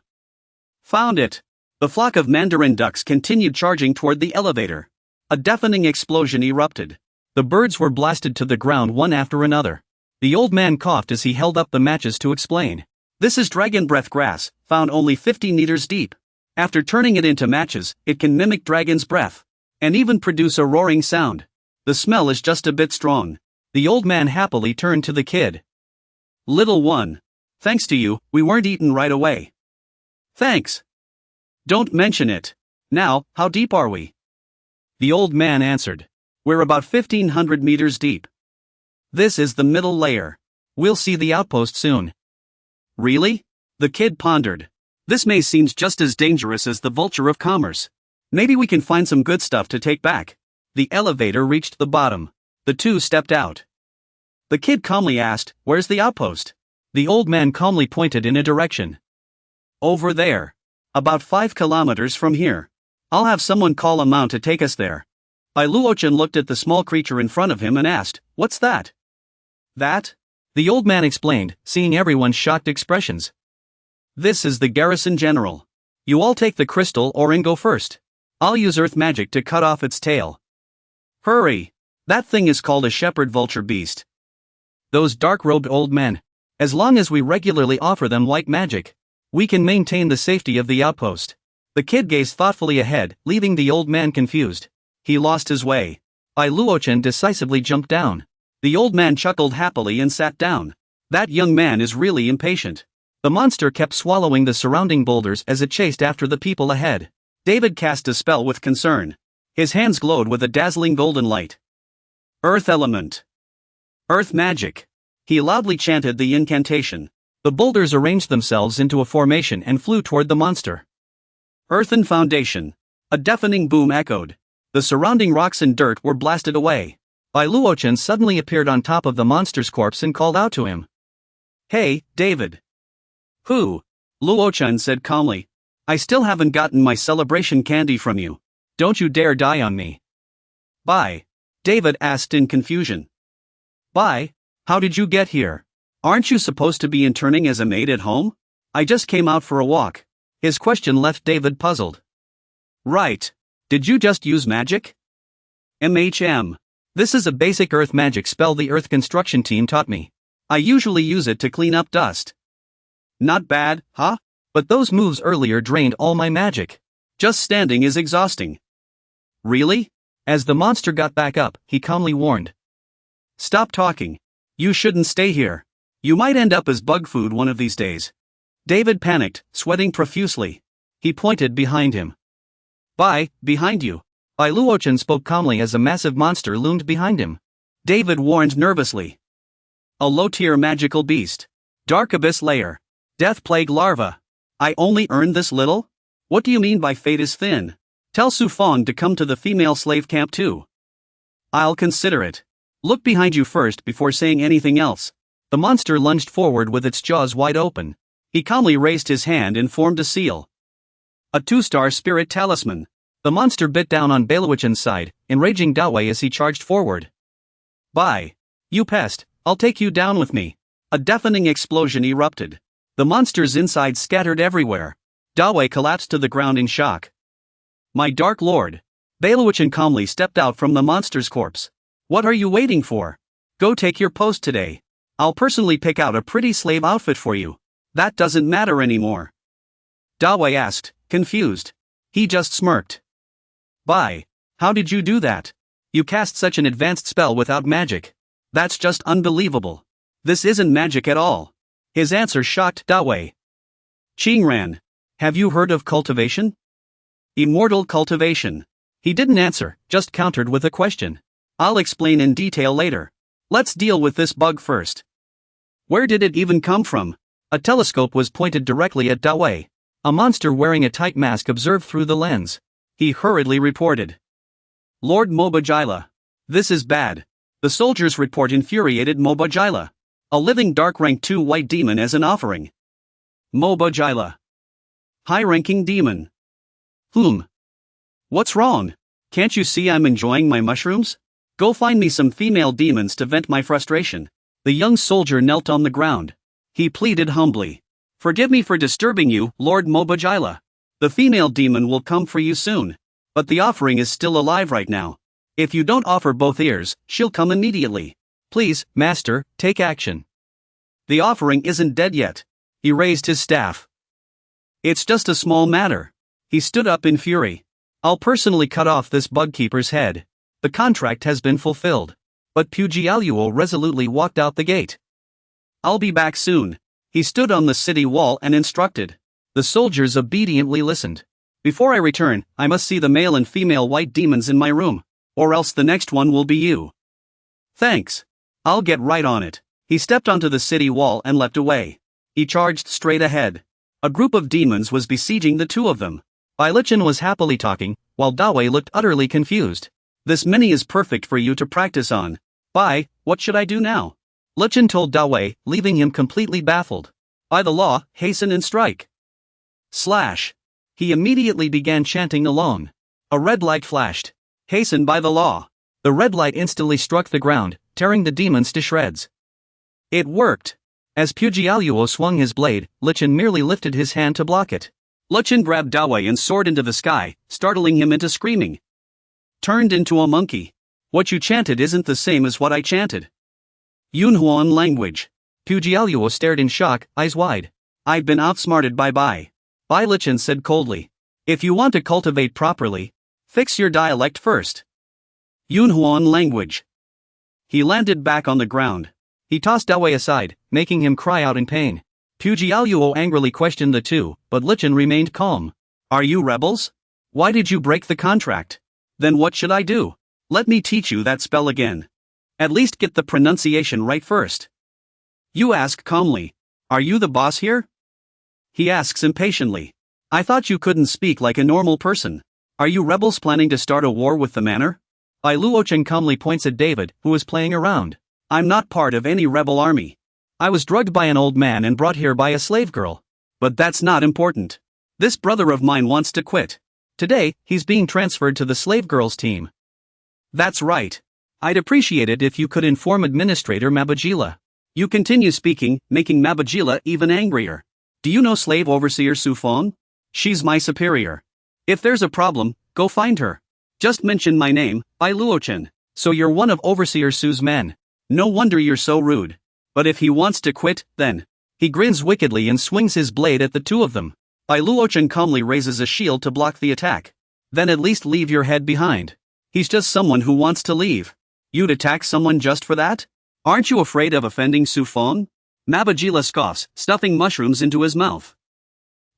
Found it. The flock of mandarin ducks continued charging toward the elevator. A deafening explosion erupted. The birds were blasted to the ground one after another. The old man coughed as he held up the matches to explain. This is dragon breath grass, found only 50 meters deep. After turning it into matches, it can mimic dragon's breath. And even produce a roaring sound. The smell is just a bit strong. The old man happily turned to the kid. Little one. Thanks to you, we weren't eaten right away. Thanks. Don't mention it. Now, how deep are we? The old man answered. We're about 1,500 meters deep. This is the middle layer. We'll see the outpost soon. Really? The kid pondered. This maze seems just as dangerous as the vulture of commerce. Maybe we can find some good stuff to take back. The elevator reached the bottom. The two stepped out. The kid calmly asked, Where's the outpost? The old man calmly pointed in a direction. Over there. About 5 kilometers from here. I'll have someone call a mount to take us there. Bai Luochen looked at the small creature in front of him and asked, What's that? That? The old man explained, seeing everyone's shocked expressions. This is the garrison general. You all take the crystal ore and go first. I'll use earth magic to cut off its tail. Hurry! That thing is called a shepherd vulture beast. Those dark-robed old men. As long as we regularly offer them white magic, we can maintain the safety of the outpost. The kid gazed thoughtfully ahead, leaving the old man confused. He lost his way. Bai Luochen decisively jumped down. The old man chuckled happily and sat down. That young man is really impatient. The monster kept swallowing the surrounding boulders as it chased after the people ahead. David cast a spell with concern. His hands glowed with a dazzling golden light. Earth element. Earth magic. He loudly chanted the incantation. The boulders arranged themselves into a formation and flew toward the monster. Earthen foundation. A deafening boom echoed. The surrounding rocks and dirt were blasted away. Bai Luochen suddenly appeared on top of the monster's corpse and called out to him. Hey, David. Who? Luochen said calmly. I still haven't gotten my celebration candy from you. Don't you dare die on me. Bai? David asked in confusion. Bai? How did you get here? Aren't you supposed to be interning as a maid at home? I just came out for a walk. His question left David puzzled. Right. Did you just use magic? MHM. This is a basic earth magic spell the earth construction team taught me. I usually use it to clean up dust. Not bad, huh? But those moves earlier drained all my magic. Just standing is exhausting. Really? As the monster got back up, he calmly warned. Stop talking. You shouldn't stay here. You might end up as bug food one of these days. David panicked, sweating profusely. He pointed behind him. Bai, behind you. Bai Luochen spoke calmly as a massive monster loomed behind him. David warned nervously. A low-tier magical beast. Dark abyss layer. Death plague larva. I only earned this little? What do you mean by fate is thin? Tell Su Fong to come to the female slave camp too. I'll consider it. Look behind you first before saying anything else. The monster lunged forward with its jaws wide open. He calmly raised his hand and formed a seal. A 2-star spirit talisman. The monster bit down on Bai Luochen's side, enraging Dawei as he charged forward. Bai. You pest, I'll take you down with me. A deafening explosion erupted. The monster's insides scattered everywhere. Dawei collapsed to the ground in shock. My dark lord. Bai Luochen calmly stepped out from the monster's corpse. What are you waiting for? Go take your post today. I'll personally pick out a pretty slave outfit for you. That doesn't matter anymore. Dawei asked, confused. He just smirked. Bai, how did you do that? You cast such an advanced spell without magic. That's just unbelievable. This isn't magic at all. His answer shocked Dawei. Qingran, have you heard of cultivation? Immortal cultivation. He didn't answer, just countered with a question. I'll explain in detail later. Let's deal with this bug first. Where did it even come from? A telescope was pointed directly at Dawei. A monster wearing a tight mask observed through the lens. He hurriedly reported. Lord Mobajila. This is bad. The soldier's report infuriated Mobajila. A living dark rank 2 white demon as an offering. Mobajila. High-ranking demon. What's wrong? Can't you see I'm enjoying my mushrooms? Go find me some female demons to vent my frustration. The young soldier knelt on the ground. He pleaded humbly. Forgive me for disturbing you, Lord Mobajila. The female demon will come for you soon. But the offering is still alive right now. If you don't offer both ears, she'll come immediately. Please, master, take action. The offering isn't dead yet. He raised his staff. It's just a small matter. He stood up in fury. I'll personally cut off this bugkeeper's head. The contract has been fulfilled. But Pugialuo resolutely walked out the gate. I'll be back soon. He stood on the city wall and instructed. The soldiers obediently listened. Before I return, I must see the male and female white demons in my room, or else the next one will be you. Thanks. I'll get right on it. He stepped onto the city wall and leapt away. He charged straight ahead. A group of demons was besieging the two of them. Bai Lichen was happily talking, while Dawei looked utterly confused. This mini is perfect for you to practice on. Bai, what should I do now? Lichen told Dawei, leaving him completely baffled. By the law, hasten and strike. Slash. He immediately began chanting along. A red light flashed. Hasten by the law. The red light instantly struck the ground, tearing the demons to shreds. It worked. As Pugialuo swung his blade, Lichen merely lifted his hand to block it. Lichen grabbed Dawei and soared into the sky, startling him into screaming. Turned into a monkey. What you chanted isn't the same as what I chanted. Yunhuan language. Pugialuo stared in shock, eyes wide. I've been outsmarted by Bai. Bai Lichen said coldly. If you want to cultivate properly, fix your dialect first. Yunhuan language. He landed back on the ground. He tossed Dawei aside, making him cry out in pain. Pugialuo angrily questioned the two, but Lichen remained calm. Are you rebels? Why did you break the contract? Then what should I do? Let me teach you that spell again. At least get the pronunciation right first. You ask calmly. Are you the boss here? He asks impatiently. I thought you couldn't speak like a normal person. Are you rebels planning to start a war with the manor? Bai Luochen calmly points at David, who is playing around. I'm not part of any rebel army. I was drugged by an old man and brought here by a slave girl. But that's not important. This brother of mine wants to quit. Today, he's being transferred to the slave girls team. That's right. I'd appreciate it if you could inform Administrator Mabagila. You continue speaking, making Mabagila even angrier. Do you know Slave Overseer Sufong? She's my superior. If there's a problem, go find her. Just mention my name, Bai Luochen. So you're one of Overseer Su's men. No wonder you're so rude. But if he wants to quit, then. He grins wickedly and swings his blade at the two of them. Bai Luochen calmly raises a shield to block the attack. Then at least leave your head behind. He's just someone who wants to leave. You'd attack someone just for that? Aren't you afraid of offending Sufong? Mabagila scoffs, stuffing mushrooms into his mouth.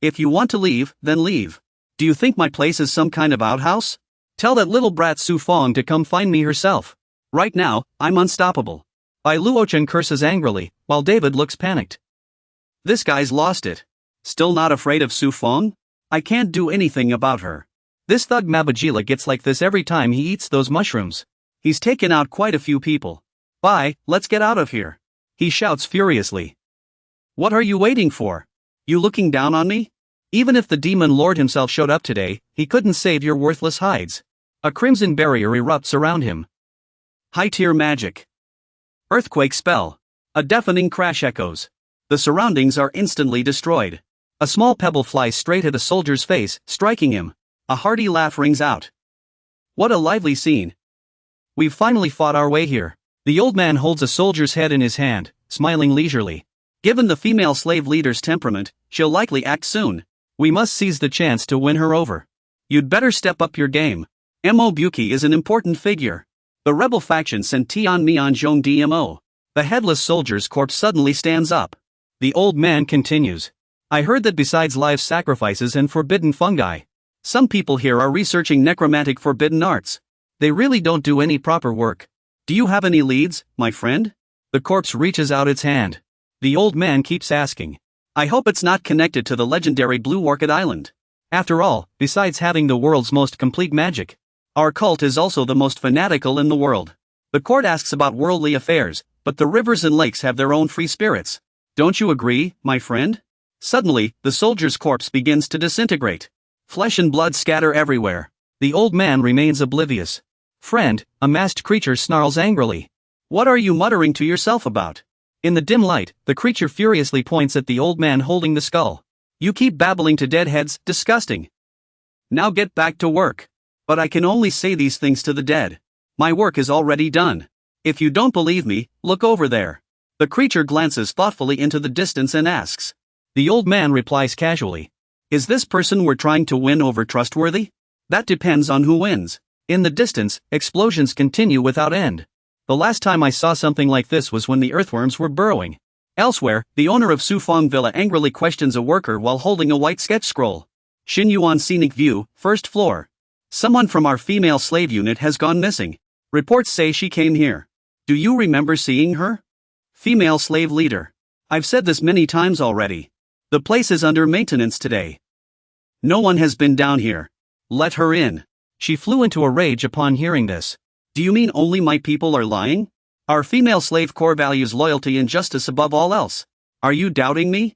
If you want to leave, then leave. Do you think my place is some kind of outhouse? Tell that little brat Sufong to come find me herself. Right now, I'm unstoppable. Bai Luochen curses angrily, while David looks panicked. This guy's lost it. Still not afraid of Sufong? I can't do anything about her. This thug Mabagila gets like this every time he eats those mushrooms. He's taken out quite a few people. Bai, let's get out of here. He shouts furiously. What are you waiting for? You looking down on me? Even if the demon lord himself showed up today, he couldn't save your worthless hides. A crimson barrier erupts around him. High-tier magic. Earthquake spell. A deafening crash echoes. The surroundings are instantly destroyed. A small pebble flies straight at a soldier's face, striking him. A hearty laugh rings out. What a lively scene. We've finally fought our way here. The old man holds a soldier's head in his hand, smiling leisurely. Given the female slave leader's temperament, she'll likely act soon. We must seize the chance to win her over. You'd better step up your game. Mo Buki is an important figure. The rebel faction sent Tian Mian Zhong DMO. The headless soldier's corpse suddenly stands up. The old man continues. I heard that besides live sacrifices and forbidden fungi, some people here are researching necromantic forbidden arts. They really don't do any proper work. Do you have any leads, my friend? The corpse reaches out its hand. The old man keeps asking. I hope it's not connected to the legendary Blue Orchid Island. After all, besides having the world's most complete magic, our cult is also the most fanatical in the world. The court asks about worldly affairs, but the rivers and lakes have their own free spirits. Don't you agree, my friend? Suddenly, the soldier's corpse begins to disintegrate. Flesh and blood scatter everywhere. The old man remains oblivious. Friend, a masked creature snarls angrily. What are you muttering to yourself about? In the dim light, the creature furiously points at the old man holding the skull. You keep babbling to deadheads, disgusting. Now get back to work. But I can only say these things to the dead. My work is already done. If you don't believe me, look over there. The creature glances thoughtfully into the distance and asks. The old man replies casually. Is this person we're trying to win over trustworthy? That depends on who wins. In the distance, explosions continue without end. The last time I saw something like this was when the earthworms were burrowing. Elsewhere, the owner of Sufang Villa angrily questions a worker while holding a white sketch scroll. Xinyuan Scenic View, first floor. Someone from our female slave unit has gone missing. Reports say she came here. Do you remember seeing her? Female slave leader. I've said this many times already. The place is under maintenance today. No one has been down here. Let her in. She flew into a rage upon hearing this. Do you mean only my people are lying? Our female slave corps values loyalty and justice above all else. Are you doubting me?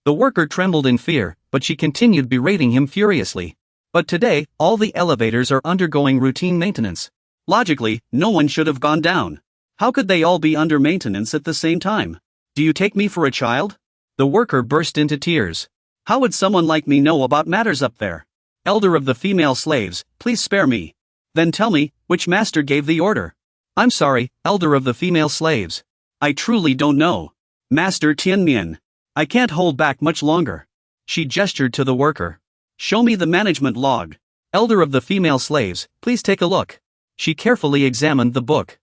The worker trembled in fear, but she continued berating him furiously. But today, all the elevators are undergoing routine maintenance. Logically, no one should have gone down. How could they all be under maintenance at the same time? Do you take me for a child? The worker burst into tears. How would someone like me know about matters up there? Elder of the female slaves, please spare me. Then tell me, which master gave the order? I'm sorry, elder of the female slaves. I truly don't know. Master Tianmian. I can't hold back much longer. She gestured to the worker. Show me the management log. Elder of the female slaves, please take a look. She carefully examined the book.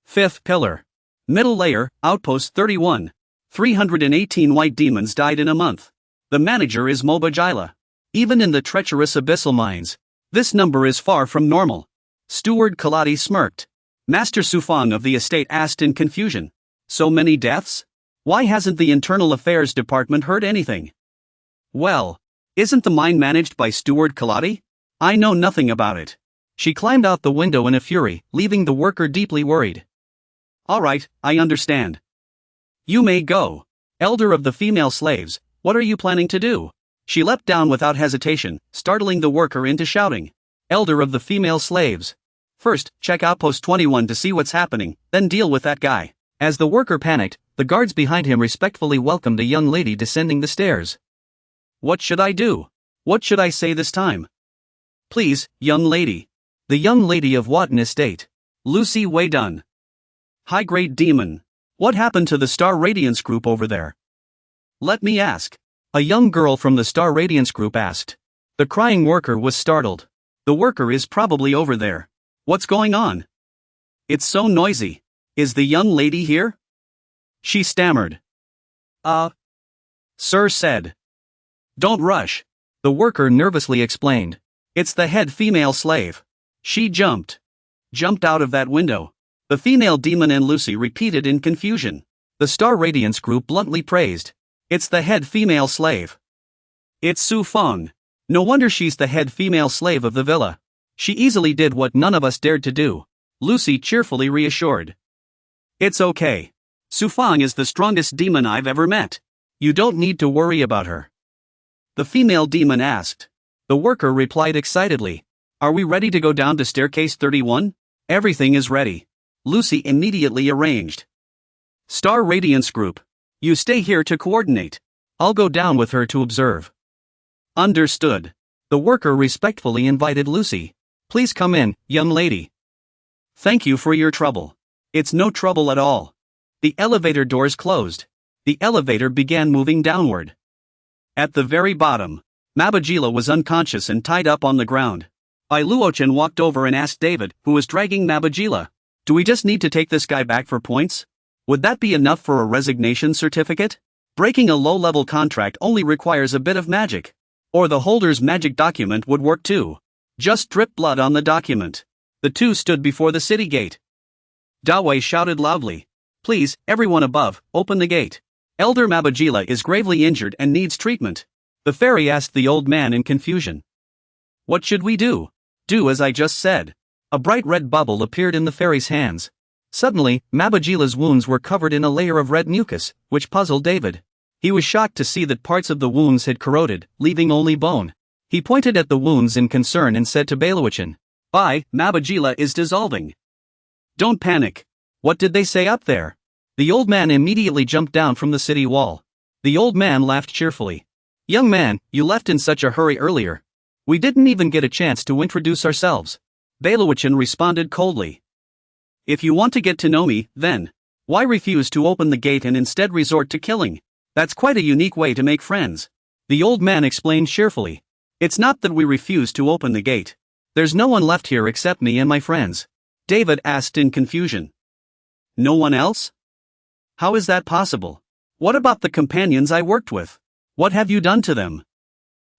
Fifth pillar. Middle layer, outpost 31. 318 white demons died in a month. The manager is Mobajila. Even in the treacherous abyssal mines, this number is far from normal. Steward Kaladi smirked. Master Sufang of the estate asked in confusion. So many deaths? Why hasn't the Internal Affairs Department heard anything? Well, isn't the mine managed by Steward Kaladi? I know nothing about it. She climbed out the window in a fury, leaving the worker deeply worried. Alright, I understand. You may go. Elder of the female slaves, what are you planning to do? She leapt down without hesitation, startling the worker into shouting. Elder of the female slaves. First, check outpost 21 to see what's happening, then deal with that guy. As the worker panicked, the guards behind him respectfully welcomed a young lady descending the stairs. What should I do? What should I say this time? Please, young lady. The young lady of Watan Estate. Lucy Weidun. High-grade demon. What happened to the Star Radiance group over there? Let me ask. A young girl from the Star Radiance group asked. The crying worker was startled. The worker is probably over there. What's going on? It's so noisy. Is the young lady here? She stammered. Sir said. Don't rush. The worker nervously explained. It's the head female slave. She jumped out of that window. The female demon and Lucy repeated in confusion. The Star Radiance group bluntly praised. It's the head female slave. It's Su Feng. No wonder she's the head female slave of the villa. She easily did what none of us dared to do. Lucy cheerfully reassured. It's okay. Su Feng is the strongest demon I've ever met. You don't need to worry about her. The female demon asked. The worker replied excitedly. Are we ready to go down to staircase 31? Everything is ready. Lucy immediately arranged. Star Radiance Group. You stay here to coordinate. I'll go down with her to observe. Understood. The worker respectfully invited Lucy. Please come in, young lady. Thank you for your trouble. It's no trouble at all. The elevator doors closed. The elevator began moving downward. At the very bottom, Mabajila was unconscious and tied up on the ground. Bai Luochen walked over and asked David, who was dragging Mabajila. Do we just need to take this guy back for points? Would that be enough for a resignation certificate? Breaking a low-level contract only requires a bit of magic. Or the holder's magic document would work too. Just drip blood on the document. The two stood before the city gate. Dawei shouted loudly. Please, everyone above, open the gate. Elder Mabajila is gravely injured and needs treatment. The fairy asked the old man in confusion. What should we do? Do as I just said. A bright red bubble appeared in the fairy's hands. Suddenly, Mabajila's wounds were covered in a layer of red mucus, which puzzled David. He was shocked to see that parts of the wounds had corroded, leaving only bone. He pointed at the wounds in concern and said to Bailuichin, Bye, Mabajila is dissolving. Don't panic. What did they say up there? The old man immediately jumped down from the city wall. The old man laughed cheerfully. Young man, you left in such a hurry earlier. We didn't even get a chance to introduce ourselves. Bailuichin responded coldly. If you want to get to know me, then why refuse to open the gate and instead resort to killing? That's quite a unique way to make friends. The old man explained cheerfully. It's not that we refuse to open the gate. There's no one left here except me and my friends. David asked in confusion. No one else? How is that possible? What about the companions I worked with? What have you done to them?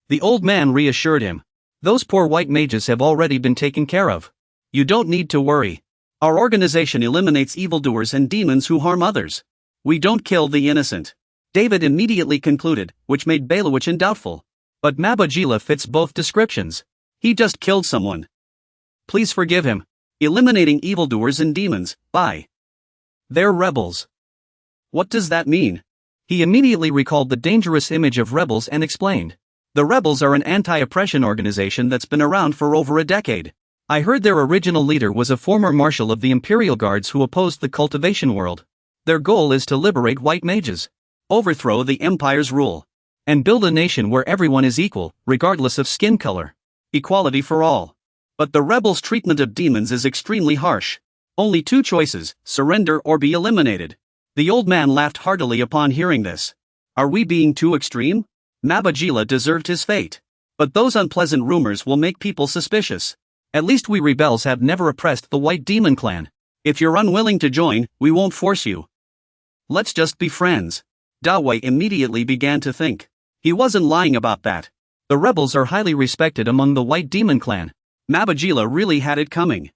The old man reassured him. Those poor white mages have already been taken care of. You don't need to worry. Our organization eliminates evildoers and demons who harm others. We don't kill the innocent. David immediately concluded, which made Belowichin doubtful. But Mabajila fits both descriptions. He just killed someone. Please forgive him. Eliminating evildoers and demons, bye. They're rebels. What does that mean? He immediately recalled the dangerous image of rebels and explained. The rebels are an anti-oppression organization that's been around for over a decade. I heard their original leader was a former marshal of the Imperial Guards who opposed the cultivation world. Their goal is to liberate white mages, overthrow the Empire's rule, and build a nation where everyone is equal, regardless of skin color. Equality for all. But the rebels' treatment of demons is extremely harsh. Only two choices, surrender or be eliminated. The old man laughed heartily upon hearing this. Are we being too extreme? Mabajila deserved his fate. But those unpleasant rumors will make people suspicious. At least we rebels have never oppressed the White Demon Clan. If you're unwilling to join, we won't force you. Let's just be friends. Dawei immediately began to think. He wasn't lying about that. The rebels are highly respected among the White Demon Clan. Mabajila really had it coming.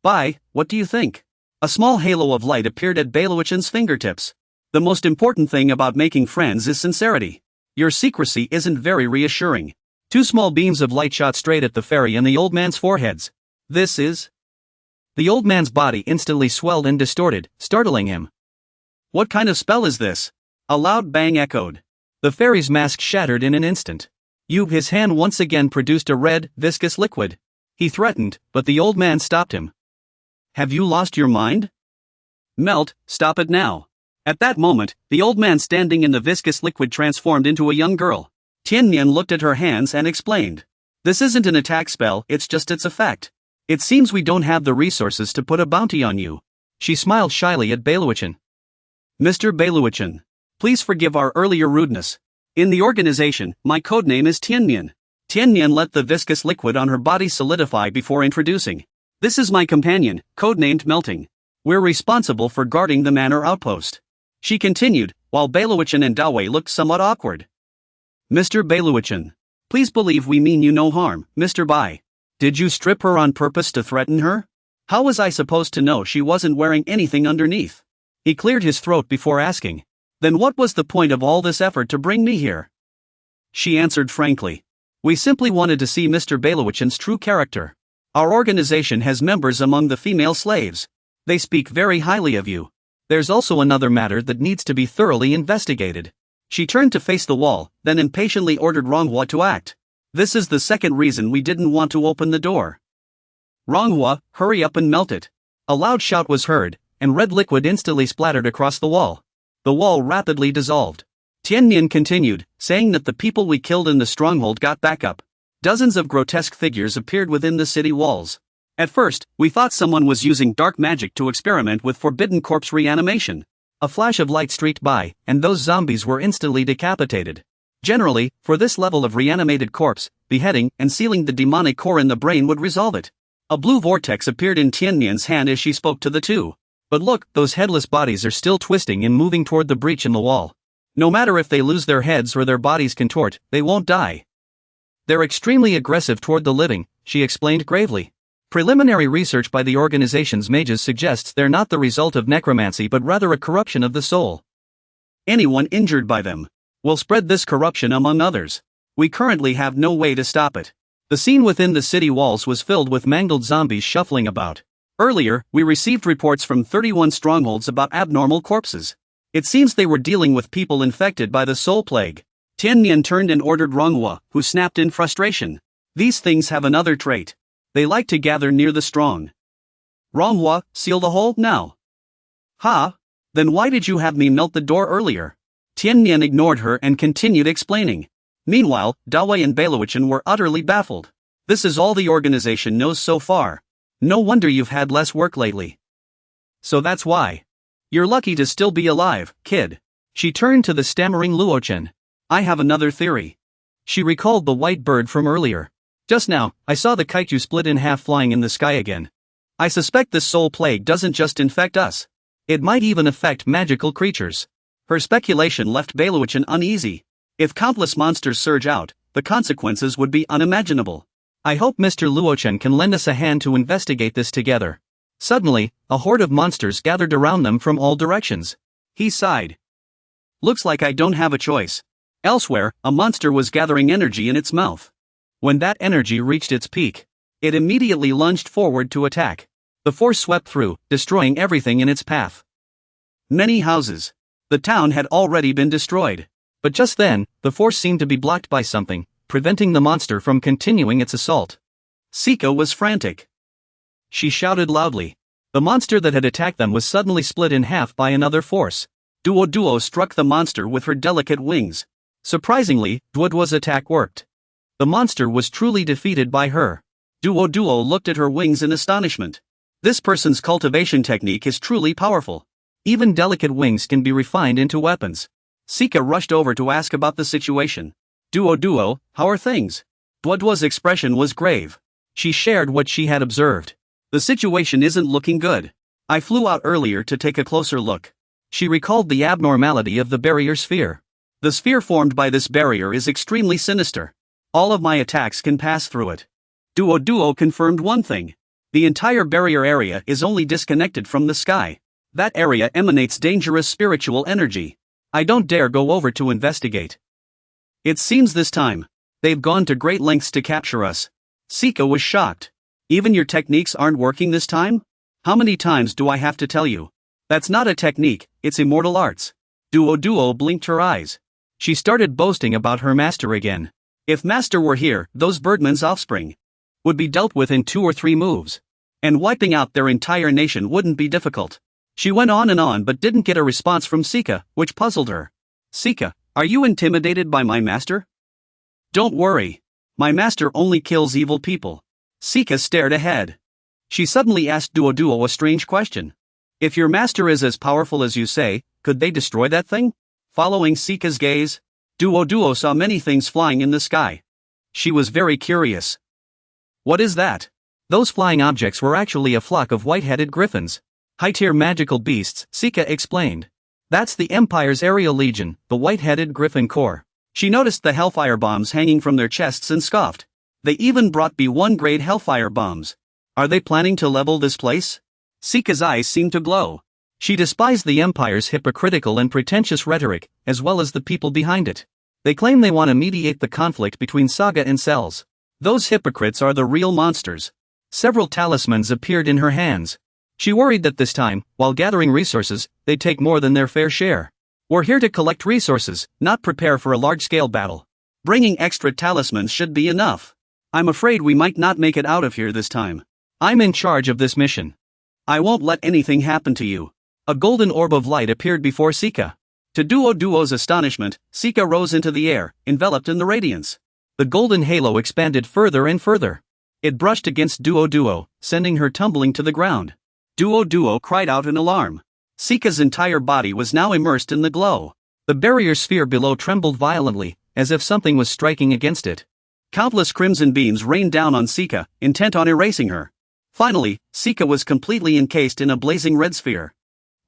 Bye, what do you think? A small halo of light appeared at Belowichin's fingertips. The most important thing about making friends is sincerity. Your secrecy isn't very reassuring. Two small beams of light shot straight at the fairy and the old man's foreheads. This is... The old man's body instantly swelled and distorted, startling him. What kind of spell is this? A loud bang echoed. The fairy's mask shattered in an instant. His hand once again produced a red, viscous liquid. He threatened, but the old man stopped him. Have you lost your mind? Melt, stop it now. At that moment, the old man standing in the viscous liquid transformed into a young girl. Tianyan looked at her hands and explained. This isn't an attack spell, it's just its effect. It seems we don't have the resources to put a bounty on you. She smiled shyly at Belowichin. Mr. Belowichin, please forgive our earlier rudeness. In the organization, my codename is Tianyan. Tianyan let the viscous liquid on her body solidify before introducing. This is my companion, codenamed Melting. We're responsible for guarding the manor outpost. She continued, while Belowichin and Dawei looked somewhat awkward. Mr. Belowichin, please believe we mean you no harm, Mr. Bai. Did you strip her on purpose to threaten her? How was I supposed to know she wasn't wearing anything underneath? He cleared his throat before asking. Then what was the point of all this effort to bring me here? She answered frankly. We simply wanted to see Mr. Belowichin's true character. Our organization has members among the female slaves. They speak very highly of you. There's also another matter that needs to be thoroughly investigated. She turned to face the wall, then impatiently ordered Ronghua to act. This is the second reason we didn't want to open the door. Ronghua, hurry up and melt it. A loud shout was heard, and red liquid instantly splattered across the wall. The wall rapidly dissolved. Tianyan continued, saying that the people we killed in the stronghold got back up. Dozens of grotesque figures appeared within the city walls. At first, we thought someone was using dark magic to experiment with forbidden corpse reanimation. A flash of light streaked by, and those zombies were instantly decapitated. Generally, for this level of reanimated corpse, beheading and sealing the demonic core in the brain would resolve it. A blue vortex appeared in Tianyan's hand as she spoke to the two. But look, those headless bodies are still twisting and moving toward the breach in the wall. No matter if they lose their heads or their bodies contort, they won't die. They're extremely aggressive toward the living, she explained gravely. Preliminary research by the organization's mages suggests they're not the result of necromancy but rather a corruption of the soul. Anyone injured by them will spread this corruption among others. We currently have no way to stop it. The scene within the city walls was filled with mangled zombies shuffling about. Earlier, we received reports from 31 strongholds about abnormal corpses. It seems they were dealing with people infected by the soul plague. Tianyan turned and ordered Ronghua, who snapped in frustration. These things have another trait. They like to gather near the strong. Ronghua, seal the hole now. Ha? Then why did you have me melt the door earlier? Tianyan ignored her and continued explaining. Meanwhile, Dawei and Belowichin were utterly baffled. This is all the organization knows so far. No wonder you've had less work lately. So that's why. You're lucky to still be alive, kid. She turned to the stammering Luochen. I have another theory. She recalled the white bird from earlier. Just now, I saw the kaiju split in half flying in the sky again. I suspect this soul plague doesn't just infect us. It might even affect magical creatures. Her speculation left Beiluichin uneasy. If countless monsters surge out, the consequences would be unimaginable. I hope Mr. Luochen can lend us a hand to investigate this together. Suddenly, a horde of monsters gathered around them from all directions. He sighed. Looks like I don't have a choice. Elsewhere, a monster was gathering energy in its mouth. When that energy reached its peak, it immediately lunged forward to attack. The force swept through, destroying everything in its path. Many houses. The town had already been destroyed. But just then, the force seemed to be blocked by something, preventing the monster from continuing its assault. Sika was frantic. She shouted loudly. The monster that had attacked them was suddenly split in half by another force. Duo struck the monster with her delicate wings. Surprisingly, Duo's attack worked. The monster was truly defeated by her. Duo looked at her wings in astonishment. This person's cultivation technique is truly powerful. Even delicate wings can be refined into weapons. Sika rushed over to ask about the situation. Duo, how are things? Duo's expression was grave. She shared what she had observed. The situation isn't looking good. I flew out earlier to take a closer look. She recalled the abnormality of the barrier sphere. The sphere formed by this barrier is extremely sinister. All of my attacks can pass through it. Duo confirmed one thing. The entire barrier area is only disconnected from the sky. That area emanates dangerous spiritual energy. I don't dare go over to investigate. It seems this time, they've gone to great lengths to capture us. Sika was shocked. Even your techniques aren't working this time? How many times do I have to tell you? That's not a technique, it's immortal arts. Duo blinked her eyes. She started boasting about her master again. If master were here, those birdmen's offspring would be dealt with in 2 or 3 moves. And wiping out their entire nation wouldn't be difficult. She went on and on but didn't get a response from Sika, which puzzled her. Sika, are you intimidated by my master? Don't worry. My master only kills evil people. Sika stared ahead. She suddenly asked Duo a strange question. If your master is as powerful as you say, could they destroy that thing? Following Sika's gaze, Duo saw many things flying in the sky. She was very curious. What is that? Those flying objects were actually a flock of white-headed griffins. High-tier magical beasts, Sika explained. That's the Empire's aerial legion, the white-headed griffin corps. She noticed the hellfire bombs hanging from their chests and scoffed. They even brought B1 grade hellfire bombs. Are they planning to level this place? Sika's eyes seemed to glow. She despised the Empire's hypocritical and pretentious rhetoric, as well as the people behind it. They claim they want to mediate the conflict between Saga and Cells. Those hypocrites are the real monsters. Several talismans appeared in her hands. She worried that this time, while gathering resources, they'd take more than their fair share. We're here to collect resources, not prepare for a large-scale battle. Bringing extra talismans should be enough. I'm afraid we might not make it out of here this time. I'm in charge of this mission. I won't let anything happen to you. A golden orb of light appeared before Sika. To Duo's astonishment, Sika rose into the air, enveloped in the radiance. The golden halo expanded further and further. It brushed against Duo, sending her tumbling to the ground. Duo cried out in alarm. Sika's entire body was now immersed in the glow. The barrier sphere below trembled violently, as if something was striking against it. Countless crimson beams rained down on Sika, intent on erasing her. Finally, Sika was completely encased in a blazing red sphere.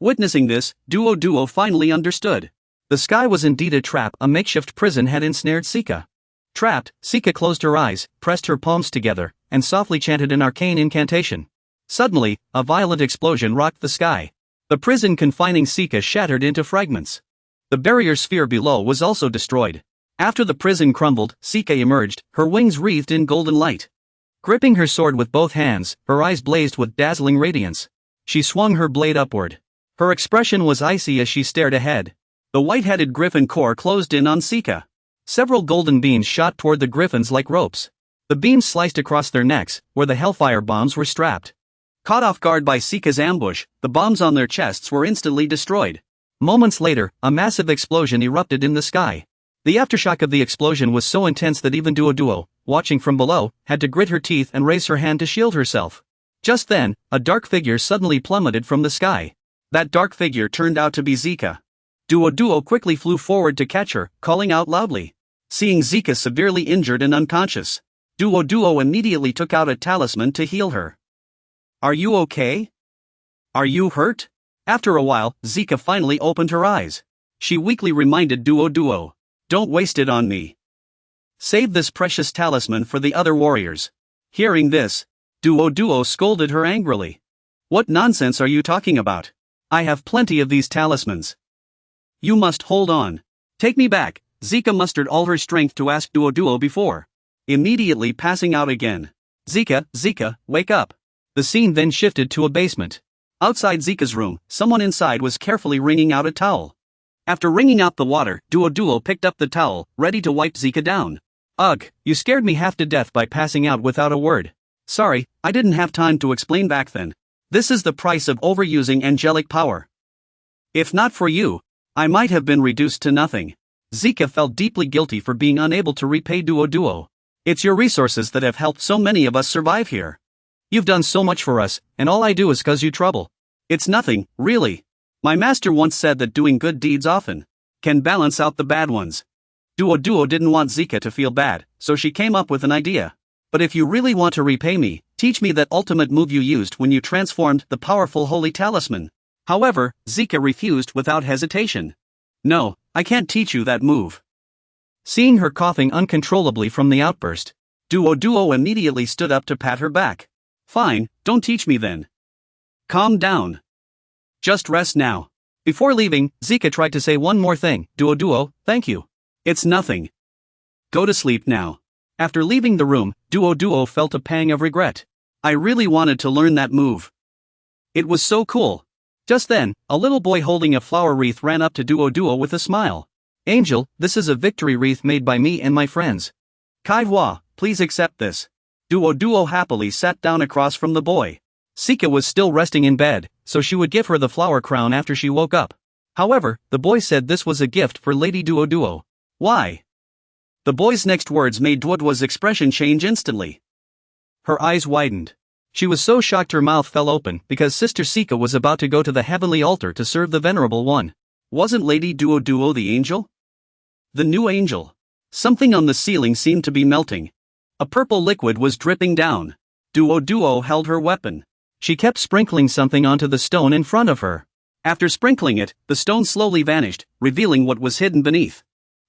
Witnessing this, Duo finally understood. The sky was indeed a trap. A makeshift prison had ensnared Sika. Trapped, Sika closed her eyes, pressed her palms together, and softly chanted an arcane incantation. Suddenly, a violent explosion rocked the sky. The prison confining Sika shattered into fragments. The barrier sphere below was also destroyed. After the prison crumbled, Sika emerged, her wings wreathed in golden light. Gripping her sword with both hands, her eyes blazed with dazzling radiance. She swung her blade upward. Her expression was icy as she stared ahead. The white-headed griffin corps closed in on Sika. Several golden beams shot toward the griffins like ropes. The beams sliced across their necks, where the hellfire bombs were strapped. Caught off guard by Sika's ambush, the bombs on their chests were instantly destroyed. Moments later, a massive explosion erupted in the sky. The aftershock of the explosion was so intense that even Duo, watching from below, had to grit her teeth and raise her hand to shield herself. Just then, a dark figure suddenly plummeted from the sky. That dark figure turned out to be Zika. Duo quickly flew forward to catch her, calling out loudly. Seeing Zika severely injured and unconscious, Duo immediately took out a talisman to heal her. Are you okay? Are you hurt? After a while, Zika finally opened her eyes. She weakly reminded Duo, don't waste it on me. Save this precious talisman for the other warriors. Hearing this, Duo scolded her angrily. What nonsense are you talking about? I have plenty of these talismans. You must hold on. Take me back. Zika mustered all her strength to ask Duo before immediately passing out again. Zika, wake up. The scene then shifted to a basement. Outside Zika's room, someone inside was carefully wringing out a towel. After wringing out the water, Duo picked up the towel, ready to wipe Zika down. Ugh, you scared me half to death by passing out without a word. Sorry, I didn't have time to explain back then. This is the price of overusing angelic power. If not for you, I might have been reduced to nothing. Zika felt deeply guilty for being unable to repay Duo. It's your resources that have helped so many of us survive here. You've done so much for us, and all I do is cause you trouble. It's nothing, really. My master once said that doing good deeds often can balance out the bad ones. Duo didn't want Zika to feel bad, so she came up with an idea. But if you really want to repay me, teach me that ultimate move you used when you transformed the powerful holy talisman. However, Zika refused without hesitation. No, I can't teach you that move. Seeing her coughing uncontrollably from the outburst, Duo immediately stood up to pat her back. Fine, don't teach me then. Calm down. Just rest now. Before leaving, Zika tried to say one more thing. Duo, thank you. It's nothing. Go to sleep now. After leaving the room, Duo felt a pang of regret. I really wanted to learn that move. It was so cool. Just then, a little boy holding a flower wreath ran up to Duo with a smile. Angel, this is a victory wreath made by me and my friends. Kai-hwa, please accept this. Duo happily sat down across from the boy. Zika was still resting in bed, so she would give her the flower crown after she woke up. However, the boy said this was a gift for Lady Duo. Why? The boy's next words made Duo's expression change instantly. Her eyes widened. She was so shocked her mouth fell open because Sister Zika was about to go to the heavenly altar to serve the Venerable One. Wasn't Lady Duo the angel? The new angel. Something on the ceiling seemed to be melting. A purple liquid was dripping down. Duo held her weapon. She kept sprinkling something onto the stone in front of her. After sprinkling it, the stone slowly vanished, revealing what was hidden beneath.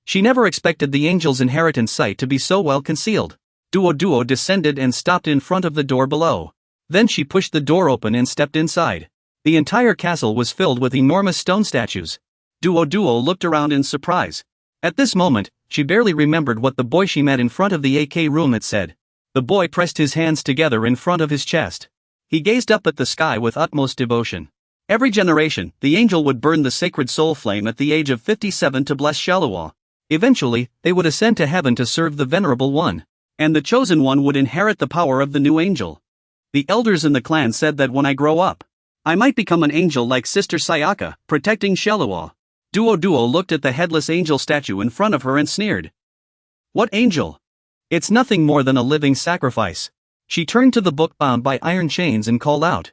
She never expected the angel's inheritance site to be so well concealed. Duo descended and stopped in front of the door below. Then she pushed the door open and stepped inside. The entire castle was filled with enormous stone statues. Duo looked around in surprise. At this moment, she barely remembered what the boy she met in front of the AK room had said. The boy pressed his hands together in front of his chest. He gazed up at the sky with utmost devotion. Every generation, the angel would burn the sacred soul flame at the age of 57 to bless Shalua. Eventually, they would ascend to heaven to serve the Venerable One, and the Chosen One would inherit the power of the new angel. The elders in the clan said that when I grow up, I might become an angel like Sister Sayaka, protecting Shalua. Duo looked at the headless angel statue in front of her and sneered. What angel? It's nothing more than a living sacrifice. She turned to the book bound by iron chains and called out.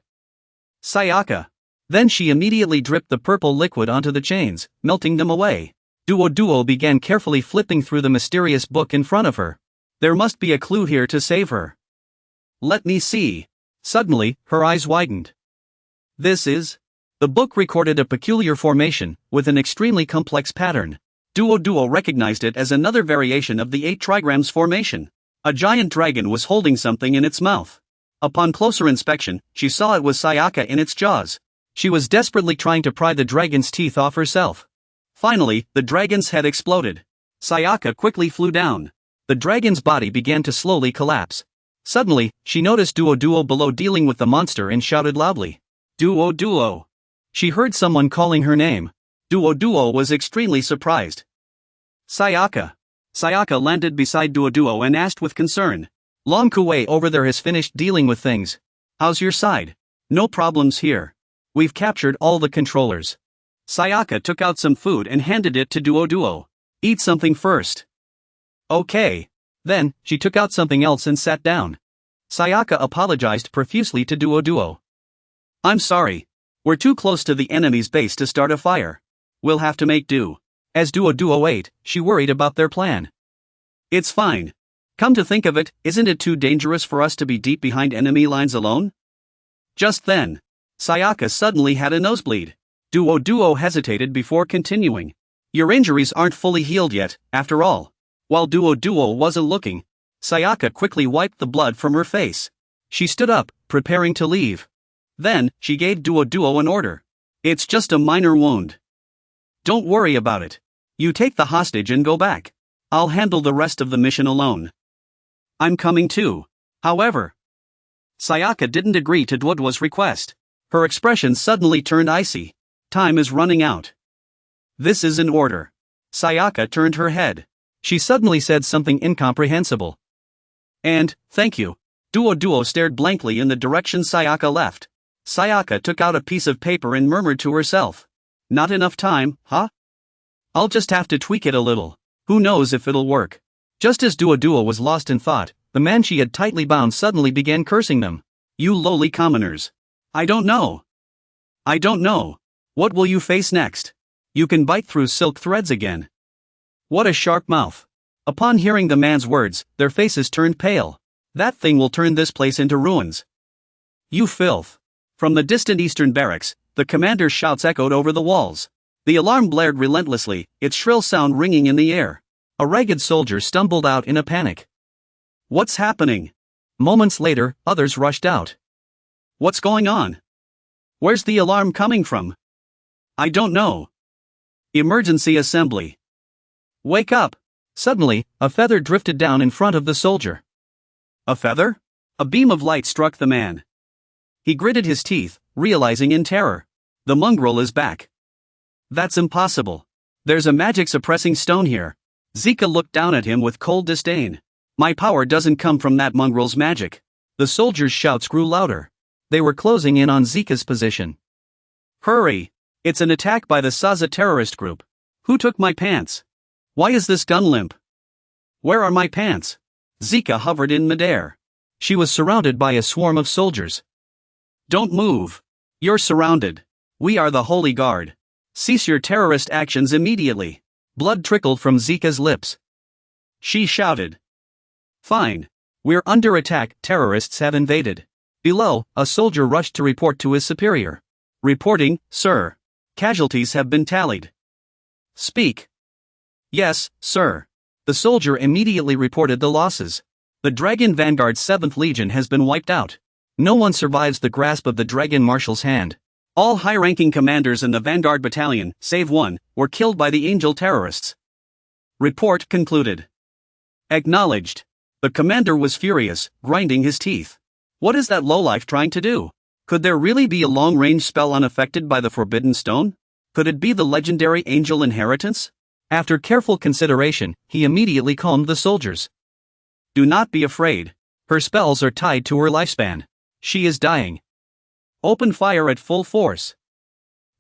Sayaka. Then she immediately dripped the purple liquid onto the chains, melting them away. Duo began carefully flipping through the mysterious book in front of her. There must be a clue here to save her. Let me see. Suddenly, her eyes widened. This is... The book recorded a peculiar formation, with an extremely complex pattern. Duo recognized it as another variation of the 8 trigrams formation. A giant dragon was holding something in its mouth. Upon closer inspection, she saw it was Sayaka in its jaws. She was desperately trying to pry the dragon's teeth off herself. Finally, the dragon's head exploded. Sayaka quickly flew down. The dragon's body began to slowly collapse. Suddenly, she noticed Duo below dealing with the monster and shouted loudly. Duo. She heard someone calling her name. Duo was extremely surprised. Sayaka. Sayaka landed beside Duo and asked with concern. Long Kuei over there has finished dealing with things. How's your side? No problems here. We've captured all the controllers. Sayaka took out some food and handed it to Duo. Eat something first. Okay. Then, she took out something else and sat down. Sayaka apologized profusely to Duo. I'm sorry. We're too close to the enemy's base to start a fire. We'll have to make do. As Duo ate, she worried about their plan. It's fine. Come to think of it, isn't it too dangerous for us to be deep behind enemy lines alone? Just then, Sayaka suddenly had a nosebleed. Duo hesitated before continuing. Your injuries aren't fully healed yet, after all. While Duo wasn't looking, Sayaka quickly wiped the blood from her face. She stood up, preparing to leave. Then, she gave Duo an order. It's just a minor wound. Don't worry about it. You take the hostage and go back. I'll handle the rest of the mission alone. I'm coming too. However, Sayaka didn't agree to Duo's request. Her expression suddenly turned icy. Time is running out. This is an order. Sayaka turned her head. She suddenly said something incomprehensible. And, thank you. Duo stared blankly in the direction Sayaka left. Sayaka took out a piece of paper and murmured to herself. Not enough time, huh? I'll just have to tweak it a little. Who knows if it'll work. Just as Duo was lost in thought, the man she had tightly bound suddenly began cursing them. You lowly commoners. I don't know. What will you face next? You can bite through silk threads again. What a sharp mouth. Upon hearing the man's words, their faces turned pale. That thing will turn this place into ruins. You filth. From the distant eastern barracks, the commander's shouts echoed over the walls. The alarm blared relentlessly, its shrill sound ringing in the air. A ragged soldier stumbled out in a panic. What's happening? Moments later, others rushed out. What's going on? Where's the alarm coming from? I don't know. Emergency assembly. Wake up! Suddenly, a feather drifted down in front of the soldier. A feather? A beam of light struck the man. He gritted his teeth, realizing in terror. The mongrel is back. That's impossible. There's a magic suppressing stone here. Zika looked down at him with cold disdain. My power doesn't come from that mongrel's magic. The soldiers' shouts grew louder. They were closing in on Zika's position. Hurry! It's an attack by the Saza terrorist group. Who took my pants? Why is this gun limp? Where are my pants? Zika hovered in midair. She was surrounded by a swarm of soldiers. Don't move. You're surrounded. We are the Holy Guard. Cease your terrorist actions immediately. Blood trickled from Zika's lips. She shouted. Fine. We're under attack, terrorists have invaded. Below, a soldier rushed to report to his superior. Reporting, sir. Casualties have been tallied. Speak. Yes, sir. The soldier immediately reported the losses. The Dragon Vanguard's 7th Legion has been wiped out. No one survives the grasp of the Dragon Marshal's hand. All high-ranking commanders in the Vanguard Battalion, save one, were killed by the Angel terrorists. Report concluded. Acknowledged. The commander was furious, grinding his teeth. What is that lowlife trying to do? Could there really be a long-range spell unaffected by the Forbidden Stone? Could it be the legendary Angel Inheritance? After careful consideration, he immediately calmed the soldiers. Do not be afraid. Her spells are tied to her lifespan. She is dying. Open fire at full force.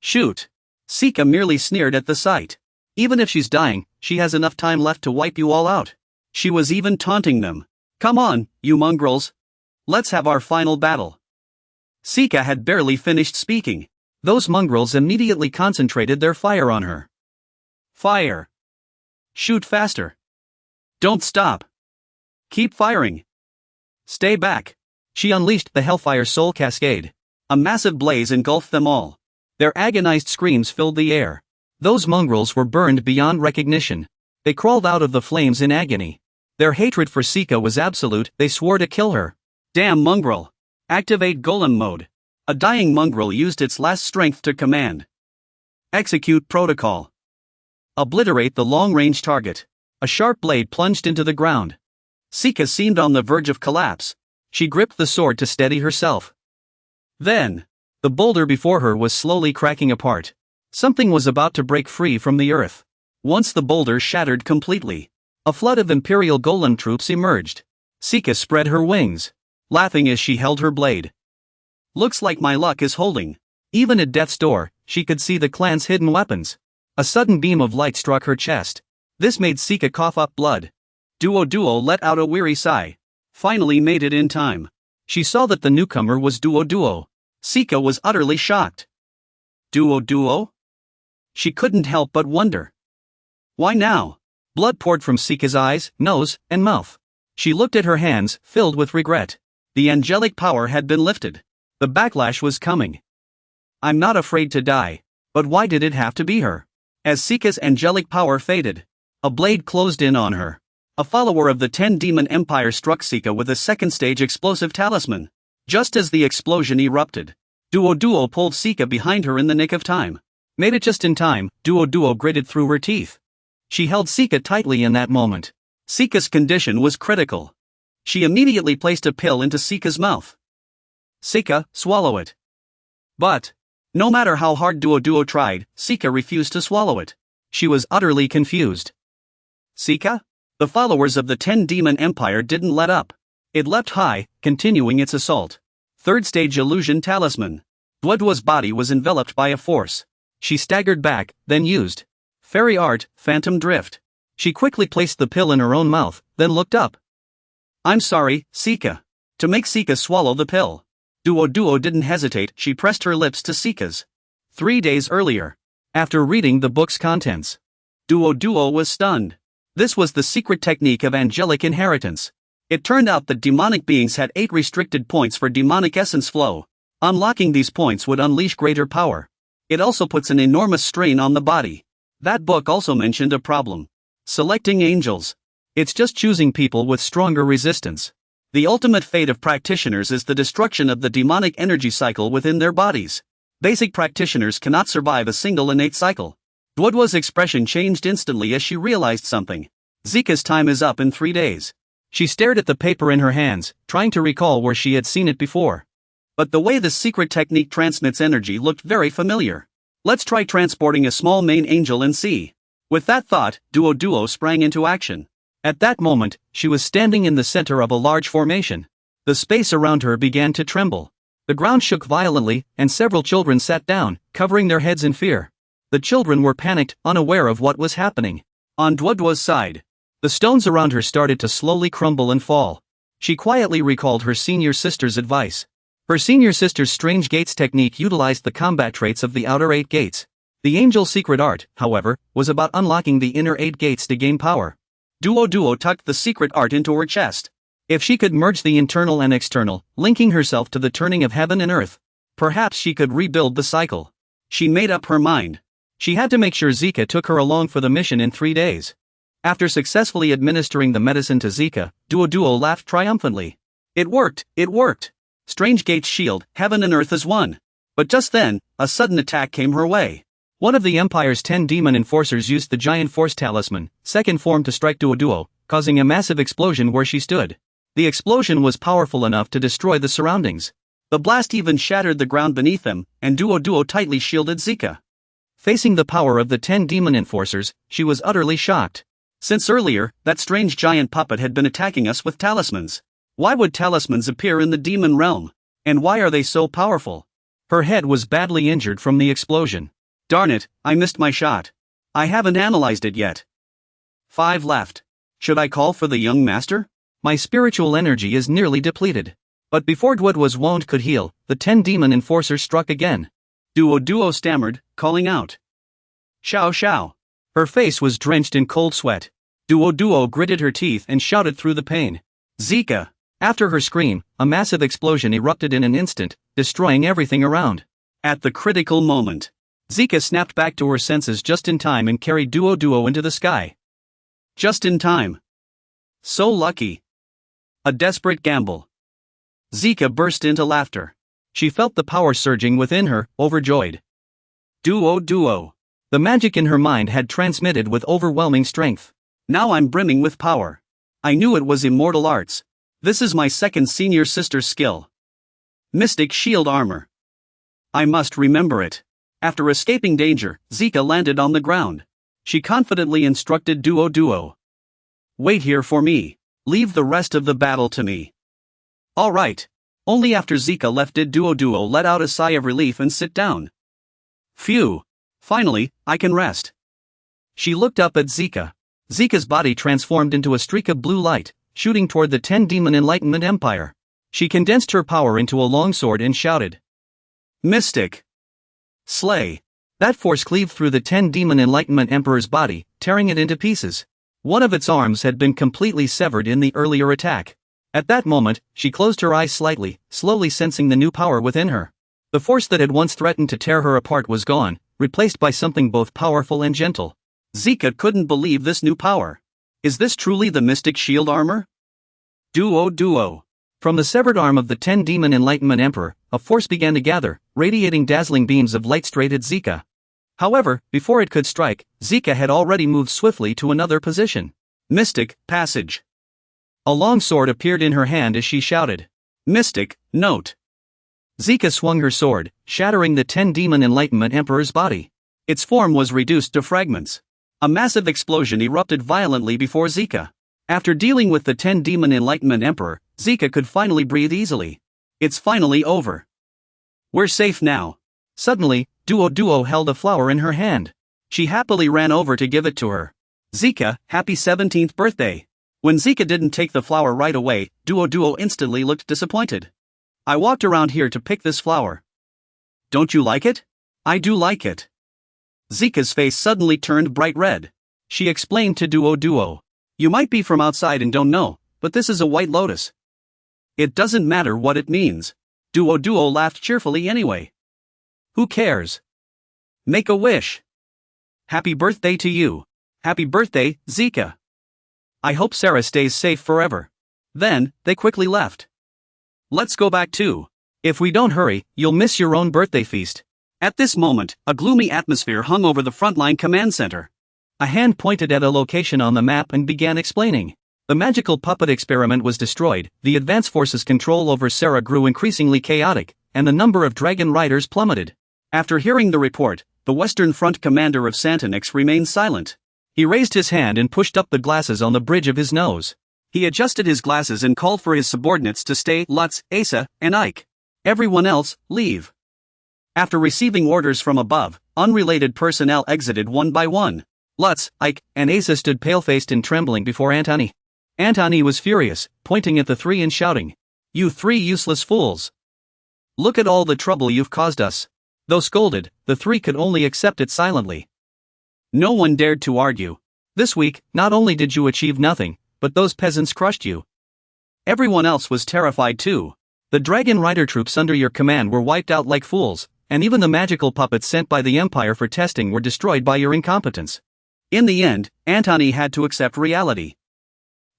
Shoot. Sika merely sneered at the sight. Even if she's dying, she has enough time left to wipe you all out. She was even taunting them. Come on, you mongrels. Let's have our final battle. Sika had barely finished speaking. Those mongrels immediately concentrated their fire on her. Fire. Shoot faster. Don't stop. Keep firing. Stay back. She unleashed the Hellfire Soul Cascade. A massive blaze engulfed them all. Their agonized screams filled the air. Those mongrels were burned beyond recognition. They crawled out of the flames in agony. Their hatred for Sika was absolute, they swore to kill her. Damn mongrel. Activate Golem mode. A dying mongrel used its last strength to command. Execute protocol. Obliterate the long-range target. A sharp blade plunged into the ground. Sika seemed on the verge of collapse. She gripped the sword to steady herself. Then, the boulder before her was slowly cracking apart. Something was about to break free from the earth. Once the boulder shattered completely, a flood of Imperial Golem troops emerged. Sika spread her wings, laughing as she held her blade. Looks like my luck is holding. Even at death's door, she could see the clan's hidden weapons. A sudden beam of light struck her chest. This made Sika cough up blood. Duo let out a weary sigh. Finally made it in time. She saw that the newcomer was Duo. Sika was utterly shocked. Duo? She couldn't help but wonder. Why now? Blood poured from Sika's eyes, nose, and mouth. She looked at her hands, filled with regret. The angelic power had been lifted. The backlash was coming. I'm not afraid to die. But why did it have to be her? As Sika's angelic power faded, a blade closed in on her. A follower of the 10-demon empire struck Sika with a second-stage explosive talisman. Just as the explosion erupted, Duo pulled Sika behind her in the nick of time. Made it just in time, Duo gritted through her teeth. She held Sika tightly in that moment. Sika's condition was critical. She immediately placed a pill into Sika's mouth. Sika, swallow it. But, no matter how hard Duo tried, Sika refused to swallow it. She was utterly confused. Sika? The followers of the 10-demon empire didn't let up. It leapt high, continuing its assault. Third-stage illusion talisman. Duo's body was enveloped by a force. She staggered back, then used fairy art, phantom drift. She quickly placed the pill in her own mouth, then looked up. I'm sorry, Sika. To make Sika swallow the pill. Duo didn't hesitate, she pressed her lips to Sika's. 3 days earlier. After reading the book's contents, Duo was stunned. This was the secret technique of angelic inheritance. It turned out that demonic beings had 8 restricted points for demonic essence flow. Unlocking these points would unleash greater power. It also puts an enormous strain on the body. That book also mentioned a problem. Selecting angels. It's just choosing people with stronger resistance. The ultimate fate of practitioners is the destruction of the demonic energy cycle within their bodies. Basic practitioners cannot survive a single innate cycle. Duo's expression changed instantly as she realized something. Zika's time is up in 3 days. She stared at the paper in her hands, trying to recall where she had seen it before. But the way the secret technique transmits energy looked very familiar. Let's try transporting a small main angel and see. With that thought, Duo sprang into action. At that moment, she was standing in the center of a large formation. The space around her began to tremble. The ground shook violently, and several children sat down, covering their heads in fear. The children were panicked, unaware of what was happening. On Duo's side, the stones around her started to slowly crumble and fall. She quietly recalled her senior sister's advice. Her senior sister's strange gates technique utilized the combat traits of the outer 8 gates. The angel's secret art, however, was about unlocking the inner 8 gates to gain power. Duo tucked the secret art into her chest. If she could merge the internal and external, linking herself to the turning of heaven and earth, perhaps she could rebuild the cycle. She made up her mind. She had to make sure Zika took her along for the mission in 3 days. After successfully administering the medicine to Zika, Duo laughed triumphantly. It worked! Strange Gate's shield, heaven and earth as one. But just then, a sudden attack came her way. One of the Empire's 10 demon enforcers used the giant force talisman, second form, to strike Duo, causing a massive explosion where she stood. The explosion was powerful enough to destroy the surroundings. The blast even shattered the ground beneath them, and Duo tightly shielded Zika. Facing the power of the 10 demon enforcers, she was utterly shocked. Since earlier, that strange giant puppet had been attacking us with talismans. Why would talismans appear in the demon realm? And why are they so powerful? Her head was badly injured from the explosion. Darn it, I missed my shot. I haven't analyzed it yet. 5 left. Should I call for the young master? My spiritual energy is nearly depleted. But before Duo's wound could heal, the 10 demon enforcers struck again. Duo stammered, calling out. Xiao. Her face was drenched in cold sweat. Duo gritted her teeth and shouted through the pain. Zika! After her scream, a massive explosion erupted in an instant, destroying everything around. At the critical moment, Zika snapped back to her senses just in time and carried Duo into the sky. Just in time. So lucky. A desperate gamble. Zika burst into laughter. She felt the power surging within her, overjoyed. Duo. The magic in her mind had transmitted with overwhelming strength. Now I'm brimming with power. I knew it was immortal arts. This is my second senior sister's skill. Mystic shield armor. I must remember it. After escaping danger, Zika landed on the ground. She confidently instructed Duo. Wait here for me. Leave the rest of the battle to me. All right. Only after Zika left did Duo let out a sigh of relief and sit down. Phew. Finally, I can rest. She looked up at Zika. Zika's body transformed into a streak of blue light, shooting toward the 10 demon enlightenment empire. She condensed her power into a longsword and shouted. Mystic. Slay. That force cleaved through the 10-demon Enlightenment Emperor's body, tearing it into pieces. One of its arms had been completely severed in the earlier attack. At that moment, she closed her eyes slightly, slowly sensing the new power within her. The force that had once threatened to tear her apart was gone, replaced by something both powerful and gentle. Zika couldn't believe this new power. Is this truly the mystic shield armor? Duo. From the severed arm of the 10-demon Enlightenment Emperor, a force began to gather, radiating dazzling beams of light straight at Zika. However, before it could strike, Zika had already moved swiftly to another position. Mystic passage. A long sword appeared in her hand as she shouted, "Mystic note." Zika swung her sword, shattering the 10-demon Enlightenment Emperor's body. Its form was reduced to fragments. A massive explosion erupted violently before Zika. After dealing with the 10-demon Enlightenment Emperor, Zika could finally breathe easily. It's finally over. We're safe now. Suddenly, Duo held a flower in her hand. She happily ran over to give it to her. "Zika, happy 17th birthday." When Zika didn't take the flower right away, Duo instantly looked disappointed. "I walked around here to pick this flower." "Don't you like it?" "I do like it." Zika's face suddenly turned bright red. She explained to Duo, "You might be from outside and don't know, but this is a white lotus." "It doesn't matter what it means." Duo laughed cheerfully anyway. "Who cares? Make a wish." "Happy birthday to you." "Happy birthday, Zika." "I hope Sarah stays safe forever." Then, they quickly left. "Let's go back too. If we don't hurry, you'll miss your own birthday feast." At this moment, a gloomy atmosphere hung over the frontline command center. A hand pointed at a location on the map and began explaining. The magical puppet experiment was destroyed, the advance force's control over Sarah grew increasingly chaotic, and the number of dragon riders plummeted. After hearing the report, the Western Front commander of Santonix remained silent. He raised his hand and pushed up the glasses on the bridge of his nose. He adjusted his glasses and called for his subordinates to stay, Lutz, Asa, and Ike. Everyone else, leave. After receiving orders from above, unrelated personnel exited one by one. Lutz, Ike, and Asa stood pale-faced and trembling before Antony. Antony was furious, pointing at the three and shouting, "You three useless fools! Look at all the trouble you've caused us." Though scolded, the three could only accept it silently. No one dared to argue. This week, not only did you achieve nothing, but those peasants crushed you. Everyone else was terrified too. The dragon rider troops under your command were wiped out like fools, and even the magical puppets sent by the Empire for testing were destroyed by your incompetence. In the end, Antony had to accept reality.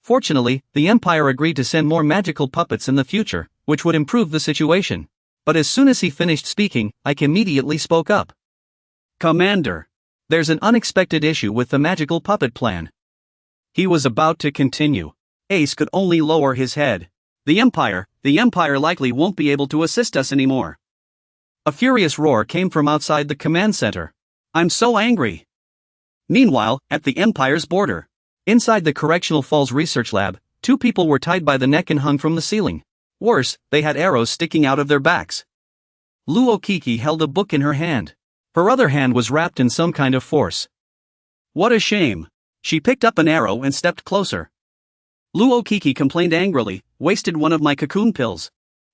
Fortunately, the Empire agreed to send more magical puppets in the future, which would improve the situation. But as soon as he finished speaking, Ike immediately spoke up. "Commander, there's an unexpected issue with the magical puppet plan." He was about to continue. Ace could only lower his head. The Empire likely won't be able to assist us anymore." A furious roar came from outside the command center. "I'm so angry." Meanwhile, at the Empire's border, inside the Correctional Falls Research Lab, two people were tied by the neck and hung from the ceiling. Worse, they had arrows sticking out of their backs. Luo Kiki held a book in her hand. Her other hand was wrapped in some kind of force. "What a shame." She picked up an arrow and stepped closer. Luo Kiki complained angrily, "Wasted one of my cocoon pills.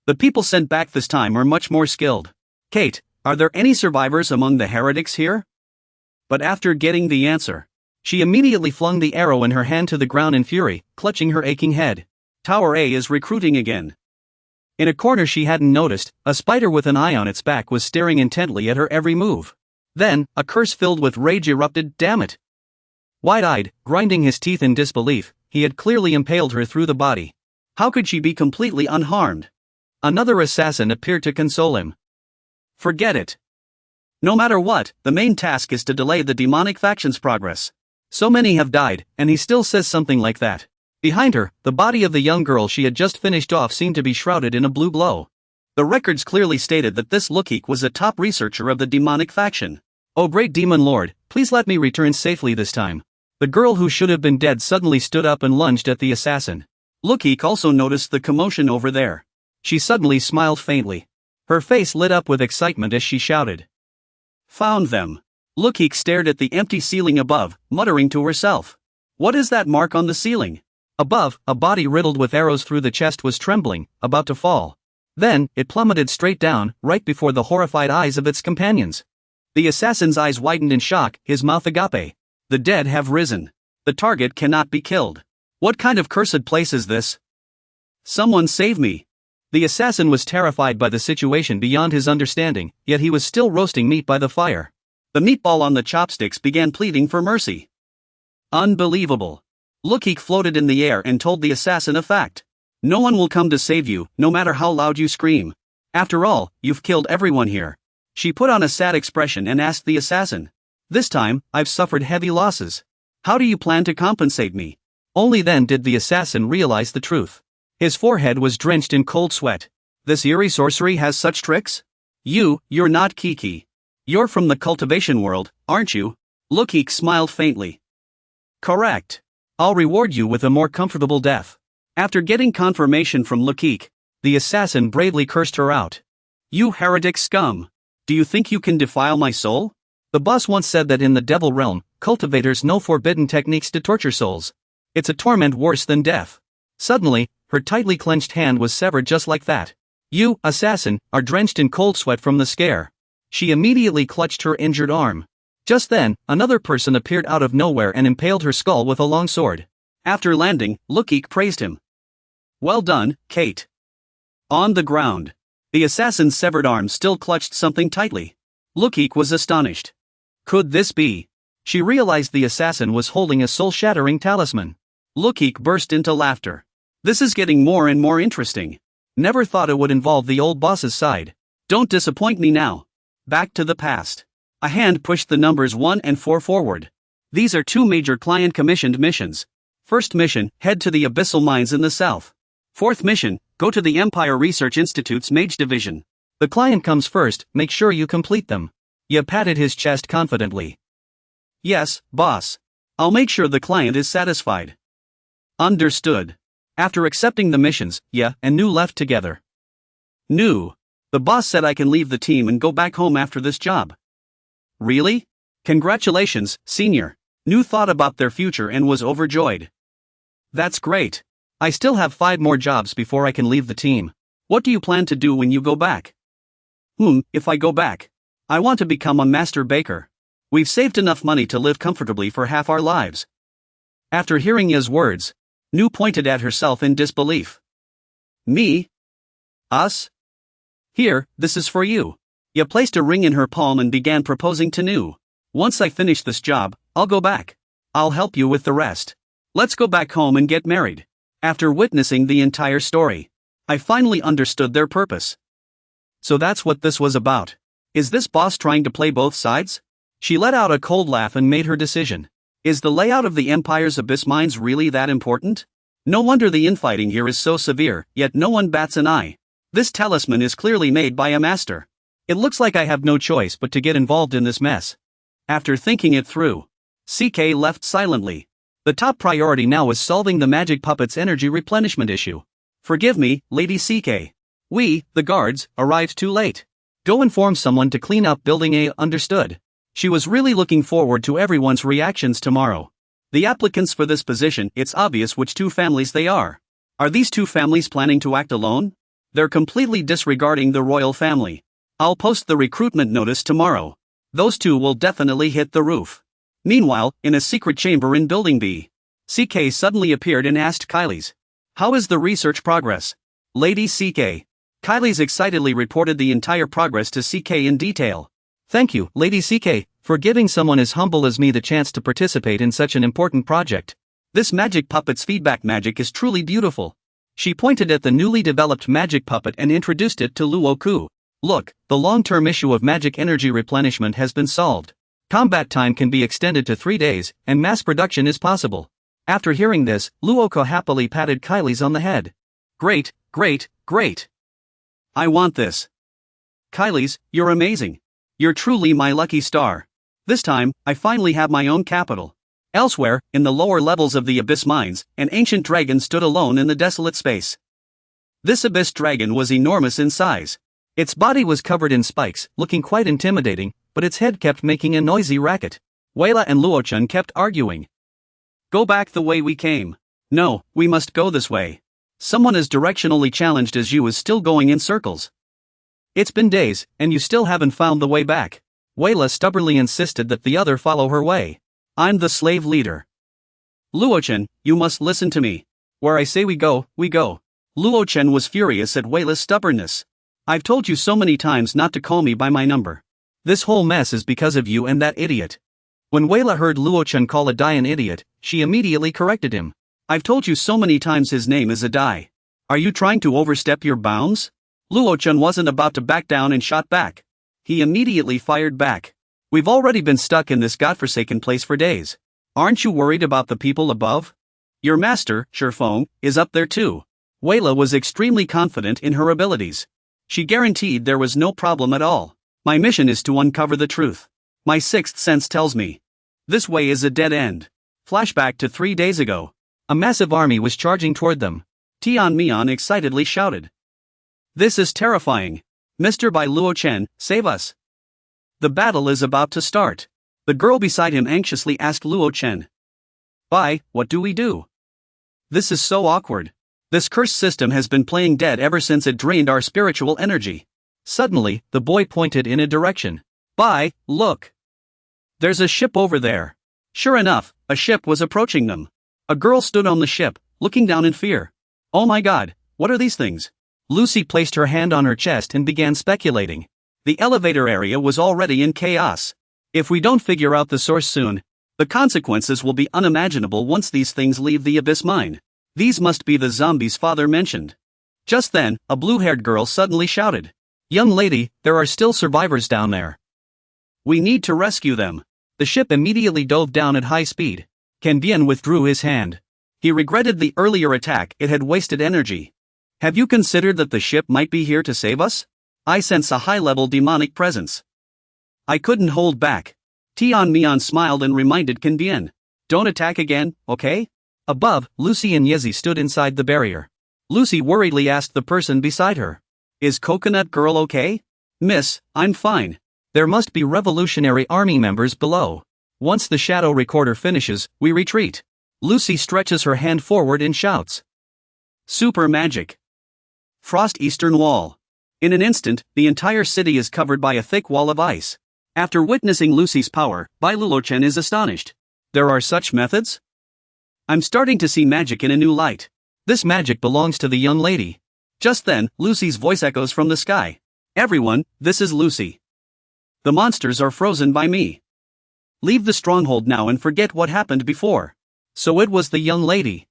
The people sent back this time are much more skilled. Kate, are there any survivors among the heretics here?" But after getting the answer, she immediately flung the arrow in her hand to the ground in fury, clutching her aching head. Tower A is recruiting again. In a corner she hadn't noticed, a spider with an eye on its back was staring intently at her every move. Then, a curse filled with rage erupted, "Damn it!" Wide-eyed, grinding his teeth in disbelief, he had clearly impaled her through the body. How could she be completely unharmed? Another assassin appeared to console him. "Forget it. No matter what, the main task is to delay the demonic faction's progress. So many have died, and he still says something like that." Behind her, the body of the young girl she had just finished off seemed to be shrouded in a blue glow. The records clearly stated that this Lookik was a top researcher of the demonic faction. "Oh great demon lord, please let me return safely this time." The girl who should have been dead suddenly stood up and lunged at the assassin. Lookik also noticed the commotion over there. She suddenly smiled faintly. Her face lit up with excitement as she shouted, "Found them." Lookik stared at the empty ceiling above, muttering to herself, "What is that mark on the ceiling?" Above, a body riddled with arrows through the chest was trembling, about to fall. Then, it plummeted straight down, right before the horrified eyes of its companions. The assassin's eyes widened in shock, his mouth agape. The dead have risen. The target cannot be killed. What kind of cursed place is this? Someone save me. The assassin was terrified by the situation beyond his understanding, yet he was still roasting meat by the fire. The meatball on the chopsticks began pleading for mercy. Unbelievable. Lukik floated in the air and told the assassin a fact. No one will come to save you, no matter how loud you scream. After all, you've killed everyone here. She put on a sad expression and asked the assassin. This time, I've suffered heavy losses. How do you plan to compensate me? Only then did the assassin realize the truth. His forehead was drenched in cold sweat. This eerie sorcery has such tricks? You're not Kiki. You're from the cultivation world, aren't you? Lukik smiled faintly. Correct. I'll reward you with a more comfortable death. After getting confirmation from Lukik, the assassin bravely cursed her out. You heretic scum. Do you think you can defile my soul? The boss once said that in the devil realm, cultivators know forbidden techniques to torture souls. It's a torment worse than death. Suddenly, her tightly clenched hand was severed just like that. You, assassin, are drenched in cold sweat from the scare. She immediately clutched her injured arm. Just then, another person appeared out of nowhere and impaled her skull with a long sword. After landing, Lukik praised him. Well done, Kate. On the ground. The assassin's severed arm still clutched something tightly. Lukik was astonished. Could this be? She realized the assassin was holding a soul-shattering talisman. Lukik burst into laughter. This is getting more and more interesting. Never thought it would involve the old boss's side. Don't disappoint me now. Back to the past. A hand pushed the numbers 1 and 4 forward. These are 2 major client-commissioned missions. First mission, head to the abyssal mines in the south. Fourth mission, go to the Empire Research Institute's Mage Division. The client comes first, make sure you complete them. Ye patted his chest confidently. Yes, boss. I'll make sure the client is satisfied. Understood. After accepting the missions, Ye and Nu left together. Nu. The boss said I can leave the team and go back home after this job. Really? Congratulations, senior. Nu thought about their future and was overjoyed. That's great. I still have 5 more jobs before I can leave the team. What do you plan to do when you go back? If I go back, I want to become a master baker. We've saved enough money to live comfortably for half our lives. After hearing Ye's words, Nu pointed at herself in disbelief. Me? Us? Here, this is for you. Ye placed a ring in her palm and began proposing to Nu. Once I finish this job, I'll go back. I'll help you with the rest. Let's go back home and get married. After witnessing the entire story, I finally understood their purpose. So that's what this was about. Is this boss trying to play both sides? She let out a cold laugh and made her decision. Is the layout of the Empire's abyss mines really that important? No wonder the infighting here is so severe, yet no one bats an eye. This talisman is clearly made by a master. It looks like I have no choice but to get involved in this mess. After thinking it through, CK left silently. The top priority now was solving the magic puppet's energy replenishment issue. Forgive me, Lady CK. We, the guards, arrived too late. Go inform someone to clean up Building A. Understood. She was really looking forward to everyone's reactions tomorrow. The applicants for this position, it's obvious which 2 families they are. Are these 2 families planning to act alone? They're completely disregarding the royal family. I'll post the recruitment notice tomorrow. Those 2 will definitely hit the roof. Meanwhile, in a secret chamber in Building B, CK suddenly appeared and asked Kylie's. How is the research progress? Lady CK. Kylie's excitedly reported the entire progress to CK in detail. Thank you, Lady CK, for giving someone as humble as me the chance to participate in such an important project. This magic puppet's feedback magic is truly beautiful. She pointed at the newly developed magic puppet and introduced it to Luoku. Look, the long-term issue of magic energy replenishment has been solved. Combat time can be extended to 3 days, and mass production is possible. After hearing this, Luoku happily patted Kylie's on the head. Great, great, great. I want this. Kylie's, you're amazing. You're truly my lucky star. This time, I finally have my own capital. Elsewhere, in the lower levels of the abyss mines, an ancient dragon stood alone in the desolate space. This abyss dragon was enormous in size. Its body was covered in spikes, looking quite intimidating, but its head kept making a noisy racket. Weila and Luochun kept arguing. Go back the way we came. No, we must go this way. Someone as directionally challenged as you is still going in circles. It's been days, and you still haven't found the way back. Weila stubbornly insisted that the other follow her way. I'm the slave leader. Luochen, you must listen to me. Where I say we go, we go. Luochen was furious at Weila's stubbornness. I've told you so many times not to call me by my number. This whole mess is because of you and that idiot. When Weila heard Luochen call Adai an idiot, she immediately corrected him. I've told you so many times his name is Adai. Are you trying to overstep your bounds? Luochen wasn't about to back down and shot back. He immediately fired back. We've already been stuck in this godforsaken place for days. Aren't you worried about the people above? Your master, Shifeng, is up there too. Weila was extremely confident in her abilities. She guaranteed there was no problem at all. My mission is to uncover the truth. My sixth sense tells me. This way is a dead end. Flashback to 3 days ago. A massive army was charging toward them. Tian Mian excitedly shouted. This is terrifying. Mr. Bai Luochen, save us. The battle is about to start. The girl beside him anxiously asked Luochen. Bai, what do we do? This is so awkward. This cursed system has been playing dead ever since it drained our spiritual energy. Suddenly, the boy pointed in a direction. Bai, look. There's a ship over there. Sure enough, a ship was approaching them. A girl stood on the ship, looking down in fear. Oh my god, what are these things? Lucy placed her hand on her chest and began speculating. The elevator area was already in chaos. If we don't figure out the source soon, the consequences will be unimaginable once these things leave the abyss mine. These must be the zombies father mentioned. Just then, a blue-haired girl suddenly shouted. Young lady, there are still survivors down there. We need to rescue them. The ship immediately dove down at high speed. Can Bien withdrew his hand. He regretted the earlier attack, it had wasted energy. Have you considered that the ship might be here to save us? I sense a high-level demonic presence. I couldn't hold back. Tian Mian smiled and reminded Can Bien. Don't attack again, okay? Above, Lucy and Yezi stood inside the barrier. Lucy worriedly asked the person beside her. Is Coconut Girl okay? Miss, I'm fine. There must be Revolutionary Army members below. Once the shadow recorder finishes, we retreat. Lucy stretches her hand forward and shouts. Super magic. Frost Eastern Wall. In an instant, the entire city is covered by a thick wall of ice. After witnessing Lucy's power, Bai Luochen is astonished. There are such methods? I'm starting to see magic in a new light. This magic belongs to the young lady. Just then, Lucy's voice echoes from the sky. Everyone, this is Lucy. The monsters are frozen by me. Leave the stronghold now and forget what happened before. So it was the young lady.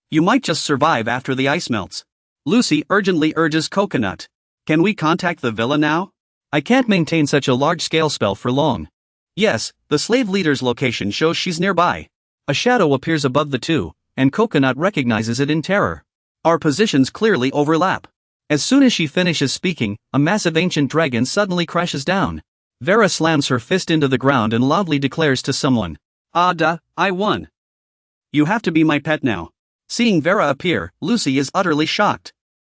You might just survive after the ice melts. Lucy urgently urges Coconut. Can we contact the villa now? I can't maintain such a large-scale spell for long. Yes, the slave leader's location shows she's nearby. A shadow appears above the two, and Coconut recognizes it in terror. Our positions clearly overlap. As soon as she finishes speaking, a massive ancient dragon suddenly crashes down. Vera slams her fist into the ground and loudly declares to someone. Duh, I won. You have to be my pet now. Seeing Vera appear, Lucy is utterly shocked.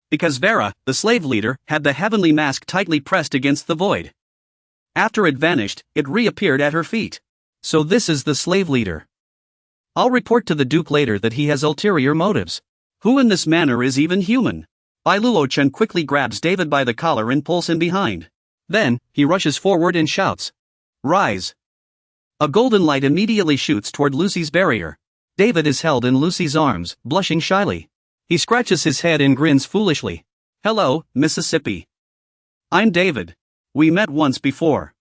Because Vera, the slave leader, had the heavenly mask tightly pressed against the void. After it vanished, it reappeared at her feet. So this is the slave leader. I'll report to the Duke later that he has ulterior motives. Who in this manner is even human? Bai Luochen quickly grabs David by the collar and pulls him behind. Then, he rushes forward and shouts. Rise. A golden light immediately shoots toward Lucy's barrier. David is held in Lucy's arms, blushing shyly. He scratches his head and grins foolishly. Hello, Mississippi. I'm David. We met once before.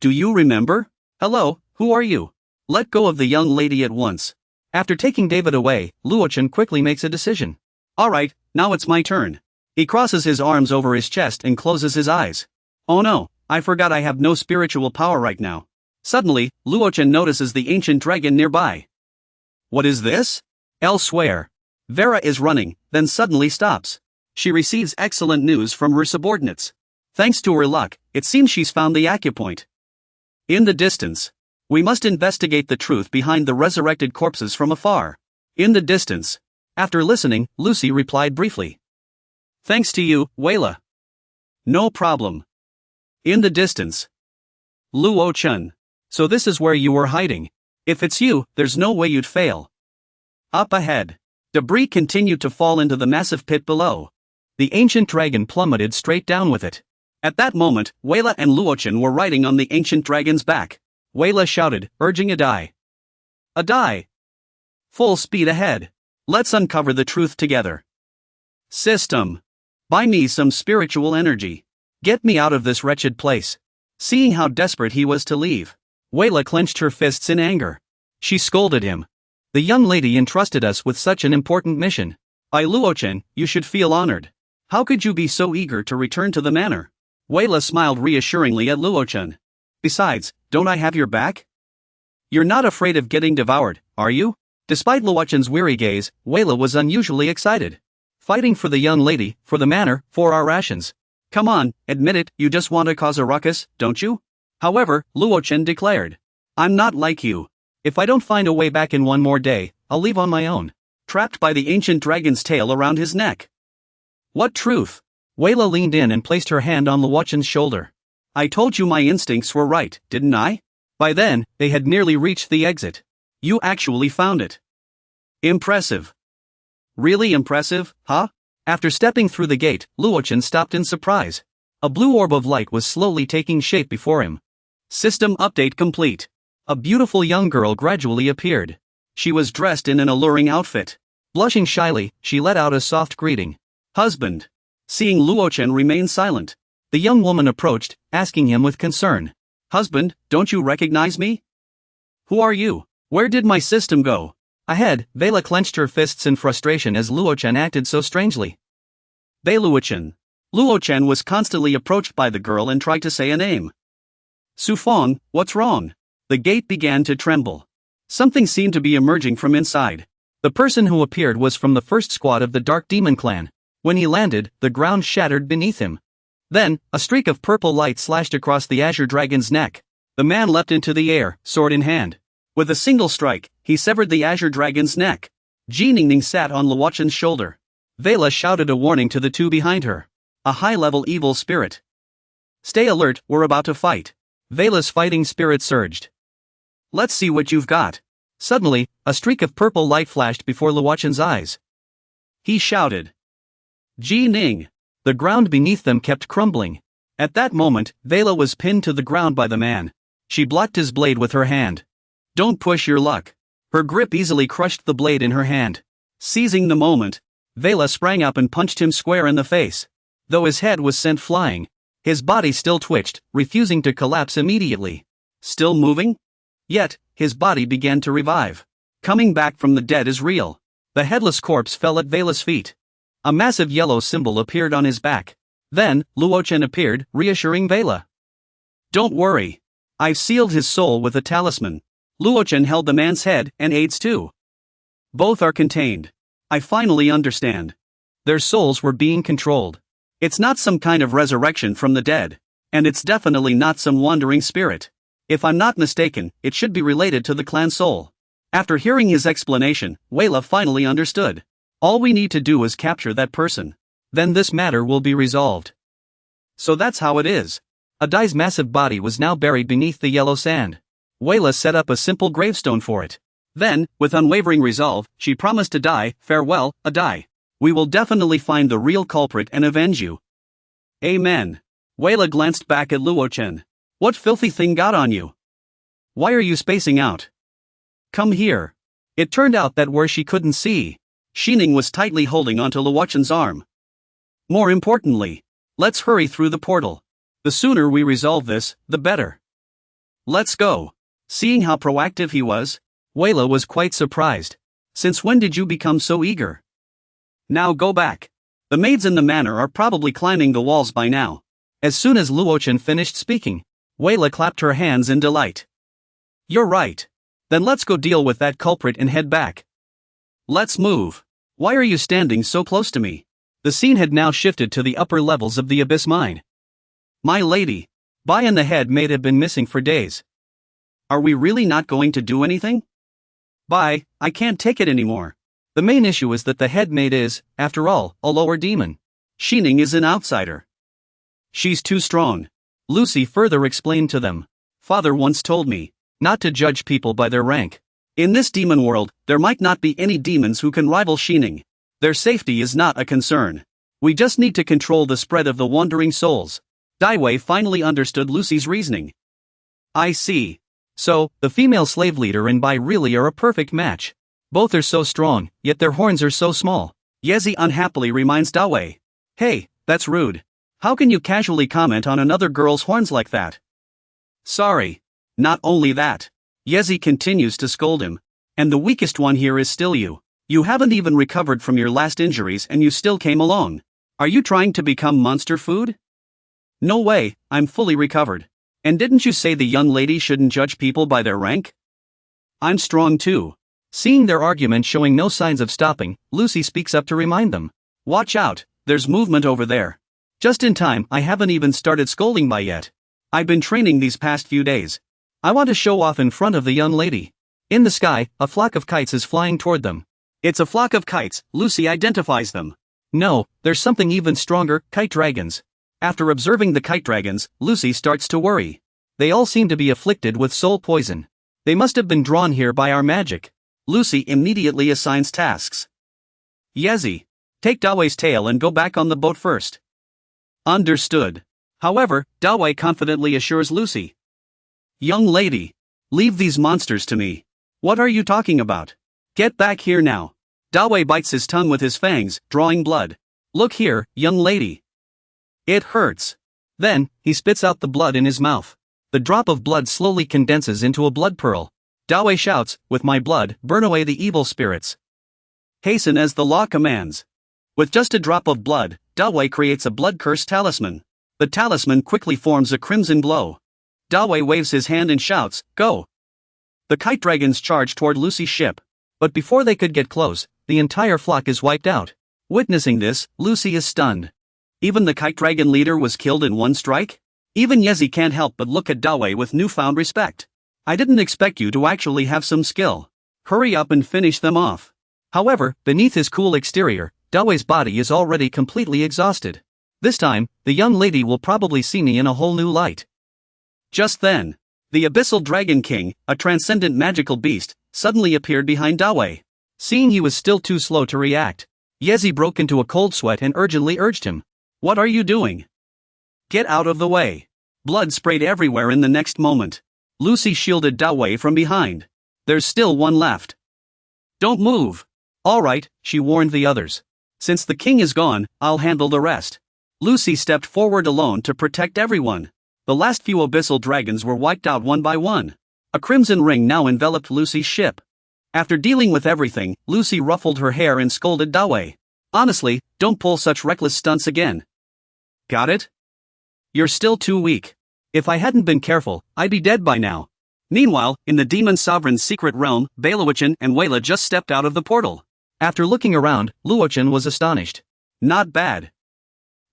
Do you remember? Hello, who are you? Let go of the young lady at once. After taking David away, Luochen quickly makes a decision. Alright, now it's my turn. He crosses his arms over his chest and closes his eyes. Oh no, I forgot I have no spiritual power right now. Suddenly, Luochen notices the ancient dragon nearby. What is this? Elsewhere. Vera is running, then suddenly stops. She receives excellent news from her subordinates. Thanks to her luck, it seems she's found the acupoint. In the distance. We must investigate the truth behind the resurrected corpses from afar. In the distance. After listening, Lucy replied briefly. Thanks to you, Weila. No problem. In the distance. Luochen. So this is where you were hiding. If it's you, there's no way you'd fail. Up ahead. Debris continued to fall into the massive pit below. The ancient dragon plummeted straight down with it. At that moment, Weyla and Luochen were riding on the ancient dragon's back. Weyla shouted, urging a die. A die! Full speed ahead. Let's uncover the truth together. System. Buy me some spiritual energy. Get me out of this wretched place. Seeing how desperate he was to leave, Weyla clenched her fists in anger. She scolded him. The young lady entrusted us with such an important mission. By Luochen, you should feel honored. How could you be so eager to return to the manor? Weyla smiled reassuringly at Luochen. Besides, don't I have your back? You're not afraid of getting devoured, are you? Despite Luochen's weary gaze, Weyla was unusually excited. Fighting for the young lady, for the manor, for our rations. Come on, admit it, you just want to cause a ruckus, don't you? However, Luochen declared. I'm not like you. If I don't find a way back in one more day, I'll leave on my own. Trapped by the ancient dragon's tail around his neck. What truth? Weyla leaned in and placed her hand on Luochen's shoulder. I told you my instincts were right, didn't I? By then, they had nearly reached the exit. You actually found it. Impressive. Really impressive, huh? After stepping through the gate, Luochen stopped in surprise. A blue orb of light was slowly taking shape before him. System update complete. A beautiful young girl gradually appeared. She was dressed in an alluring outfit. Blushing shyly, she let out a soft greeting. Husband. Seeing Luochen remain silent, the young woman approached, asking him with concern. Husband, don't you recognize me? Who are you? Where did my system go? Ahead, Weyla clenched her fists in frustration as Luochen acted so strangely. Luochen. Luochen was constantly approached by the girl and tried to say a name. Sufong, what's wrong? The gate began to tremble. Something seemed to be emerging from inside. The person who appeared was from the first squad of the Dark Demon clan. When he landed, the ground shattered beneath him. Then, a streak of purple light slashed across the Azure Dragon's neck. The man leapt into the air, sword in hand. With a single strike, he severed the Azure Dragon's neck. Ji Ningning sat on Luochen's shoulder. Weyla shouted a warning to the two behind her. A high-level evil spirit. Stay alert, we're about to fight. Weyla's fighting spirit surged. Let's see what you've got. Suddenly, a streak of purple light flashed before Luochen's eyes. He shouted. Ji Ning. The ground beneath them kept crumbling. At that moment, Weyla was pinned to the ground by the man. She blocked his blade with her hand. Don't push your luck. Her grip easily crushed the blade in her hand. Seizing the moment, Weyla sprang up and punched him square in the face. Though his head was sent flying, his body still twitched, refusing to collapse immediately. Still moving? Yet, his body began to revive. Coming back from the dead is real. The headless corpse fell at Weyla's feet. A massive yellow symbol appeared on his back. Then, Luochen appeared, reassuring Weyla. Don't worry. I've sealed his soul with a talisman. Luochen held the man's head and aids too. Both are contained. I finally understand. Their souls were being controlled. It's not some kind of resurrection from the dead. And it's definitely not some wandering spirit. If I'm not mistaken, it should be related to the clan soul. After hearing his explanation, Weyla finally understood. All we need to do is capture that person. Then this matter will be resolved. So that's how it is. Adai's massive body was now buried beneath the yellow sand. Weyla set up a simple gravestone for it. Then, with unwavering resolve, she promised Adai, farewell, Adai. We will definitely find the real culprit and avenge you. Amen. Weyla glanced back at Luochen. What filthy thing got on you? Why are you spacing out? Come here. It turned out that where she couldn't see, Xining was tightly holding onto Luochen's arm. More importantly, let's hurry through the portal. The sooner we resolve this, the better. Let's go. Seeing how proactive he was, Weyla was quite surprised. Since when did you become so eager? Now go back. The maids in the manor are probably climbing the walls by now. As soon as Luochen finished speaking, Weyla clapped her hands in delight. You're right. Then let's go deal with that culprit and head back. Let's move. Why are you standing so close to me? The scene had now shifted to the upper levels of the Abyss Mine. My lady. Bai and the head maid have been missing for days. Are we really not going to do anything? Bai, I can't take it anymore. The main issue is that the head maid is, after all, a lower demon. Xining is an outsider. She's too strong. Lucy further explained to them. Father once told me not to judge people by their rank. In this demon world, there might not be any demons who can rival Xining. Their safety is not a concern. We just need to control the spread of the wandering souls. Daiwei finally understood Lucy's reasoning. I see. So, the female slave leader and Bai really are a perfect match. Both are so strong, yet their horns are so small. Yezi unhappily reminds Daiwei. Hey, that's rude. How can you casually comment on another girl's horns like that? Sorry. Not only that. Yezi continues to scold him. And the weakest one here is still you. You haven't even recovered from your last injuries and you still came along. Are you trying to become monster food? No way, I'm fully recovered. And didn't you say the young lady shouldn't judge people by their rank? I'm strong too. Seeing their argument showing no signs of stopping, Lucy speaks up to remind them. Watch out, there's movement over there. Just in time, I haven't even started scolding Bai yet. I've been training these past few days. I want to show off in front of the young lady. In the sky, a flock of kites is flying toward them. It's a flock of kites, Lucy identifies them. No, there's something even stronger, kite dragons. After observing the kite dragons, Lucy starts to worry. They all seem to be afflicted with soul poison. They must have been drawn here by our magic. Lucy immediately assigns tasks. Yezi, take Dawei's tail and go back on the boat first. Understood. However, Dawei confidently assures Lucy. Young lady, leave these monsters to me. What are you talking about? Get back here now. Dawei bites his tongue with his fangs, drawing blood. Look here, young lady. It hurts. Then, he spits out the blood in his mouth. The drop of blood slowly condenses into a blood pearl. Dawei shouts, with my blood, burn away the evil spirits. Hasten as the law commands. With just a drop of blood, Dawei creates a blood curse talisman. The talisman quickly forms a crimson glow. Dawei waves his hand and shouts, go! The kite dragons charge toward Lucy's ship. But before they could get close, the entire flock is wiped out. Witnessing this, Lucy is stunned. Even the kite dragon leader was killed in one strike? Even Yezi can't help but look at Dawei with newfound respect. I didn't expect you to actually have some skill. Hurry up and finish them off. However, beneath his cool exterior, Dawei's body is already completely exhausted. This time, the young lady will probably see me in a whole new light. Just then, the Abyssal Dragon King, a transcendent magical beast, suddenly appeared behind Dawei. Seeing he was still too slow to react, Yezi broke into a cold sweat and urgently urged him. What are you doing? Get out of the way. Blood sprayed everywhere in the next moment. Lucy shielded Dawei from behind. There's still one left. Don't move. All right, she warned the others. Since the king is gone, I'll handle the rest. Lucy stepped forward alone to protect everyone. The last few abyssal dragons were wiped out one by one. A crimson ring now enveloped Lucy's ship. After dealing with everything, Lucy ruffled her hair and scolded Dawei. Honestly, don't pull such reckless stunts again. Got it? You're still too weak. If I hadn't been careful, I'd be dead by now. Meanwhile, in the demon sovereign's secret realm, Luochen and Weila just stepped out of the portal. After looking around, Luochen was astonished. Not bad.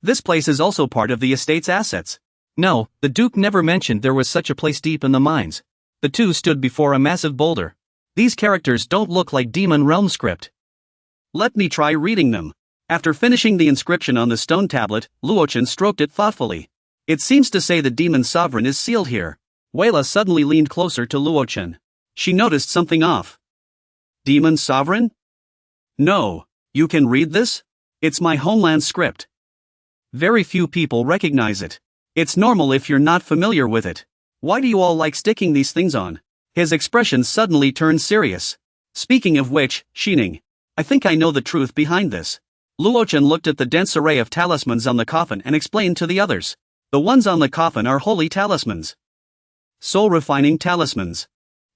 This place is also part of the estate's assets. No, the Duke never mentioned there was such a place deep in the mines. The two stood before a massive boulder. These characters don't look like Demon Realm script. Let me try reading them. After finishing the inscription on the stone tablet, Luochen stroked it thoughtfully. It seems to say the demon sovereign is sealed here. Weila suddenly leaned closer to Luochen. She noticed something off. Demon sovereign? No, you can read this? It's my homeland script. Very few people recognize it. It's normal if you're not familiar with it. Why do you all like sticking these things on? His expression suddenly turned serious. Speaking of which, Shining, I think I know the truth behind this. Luochen looked at the dense array of talismans on the coffin and explained to the others. The ones on the coffin are holy talismans. Soul-refining talismans.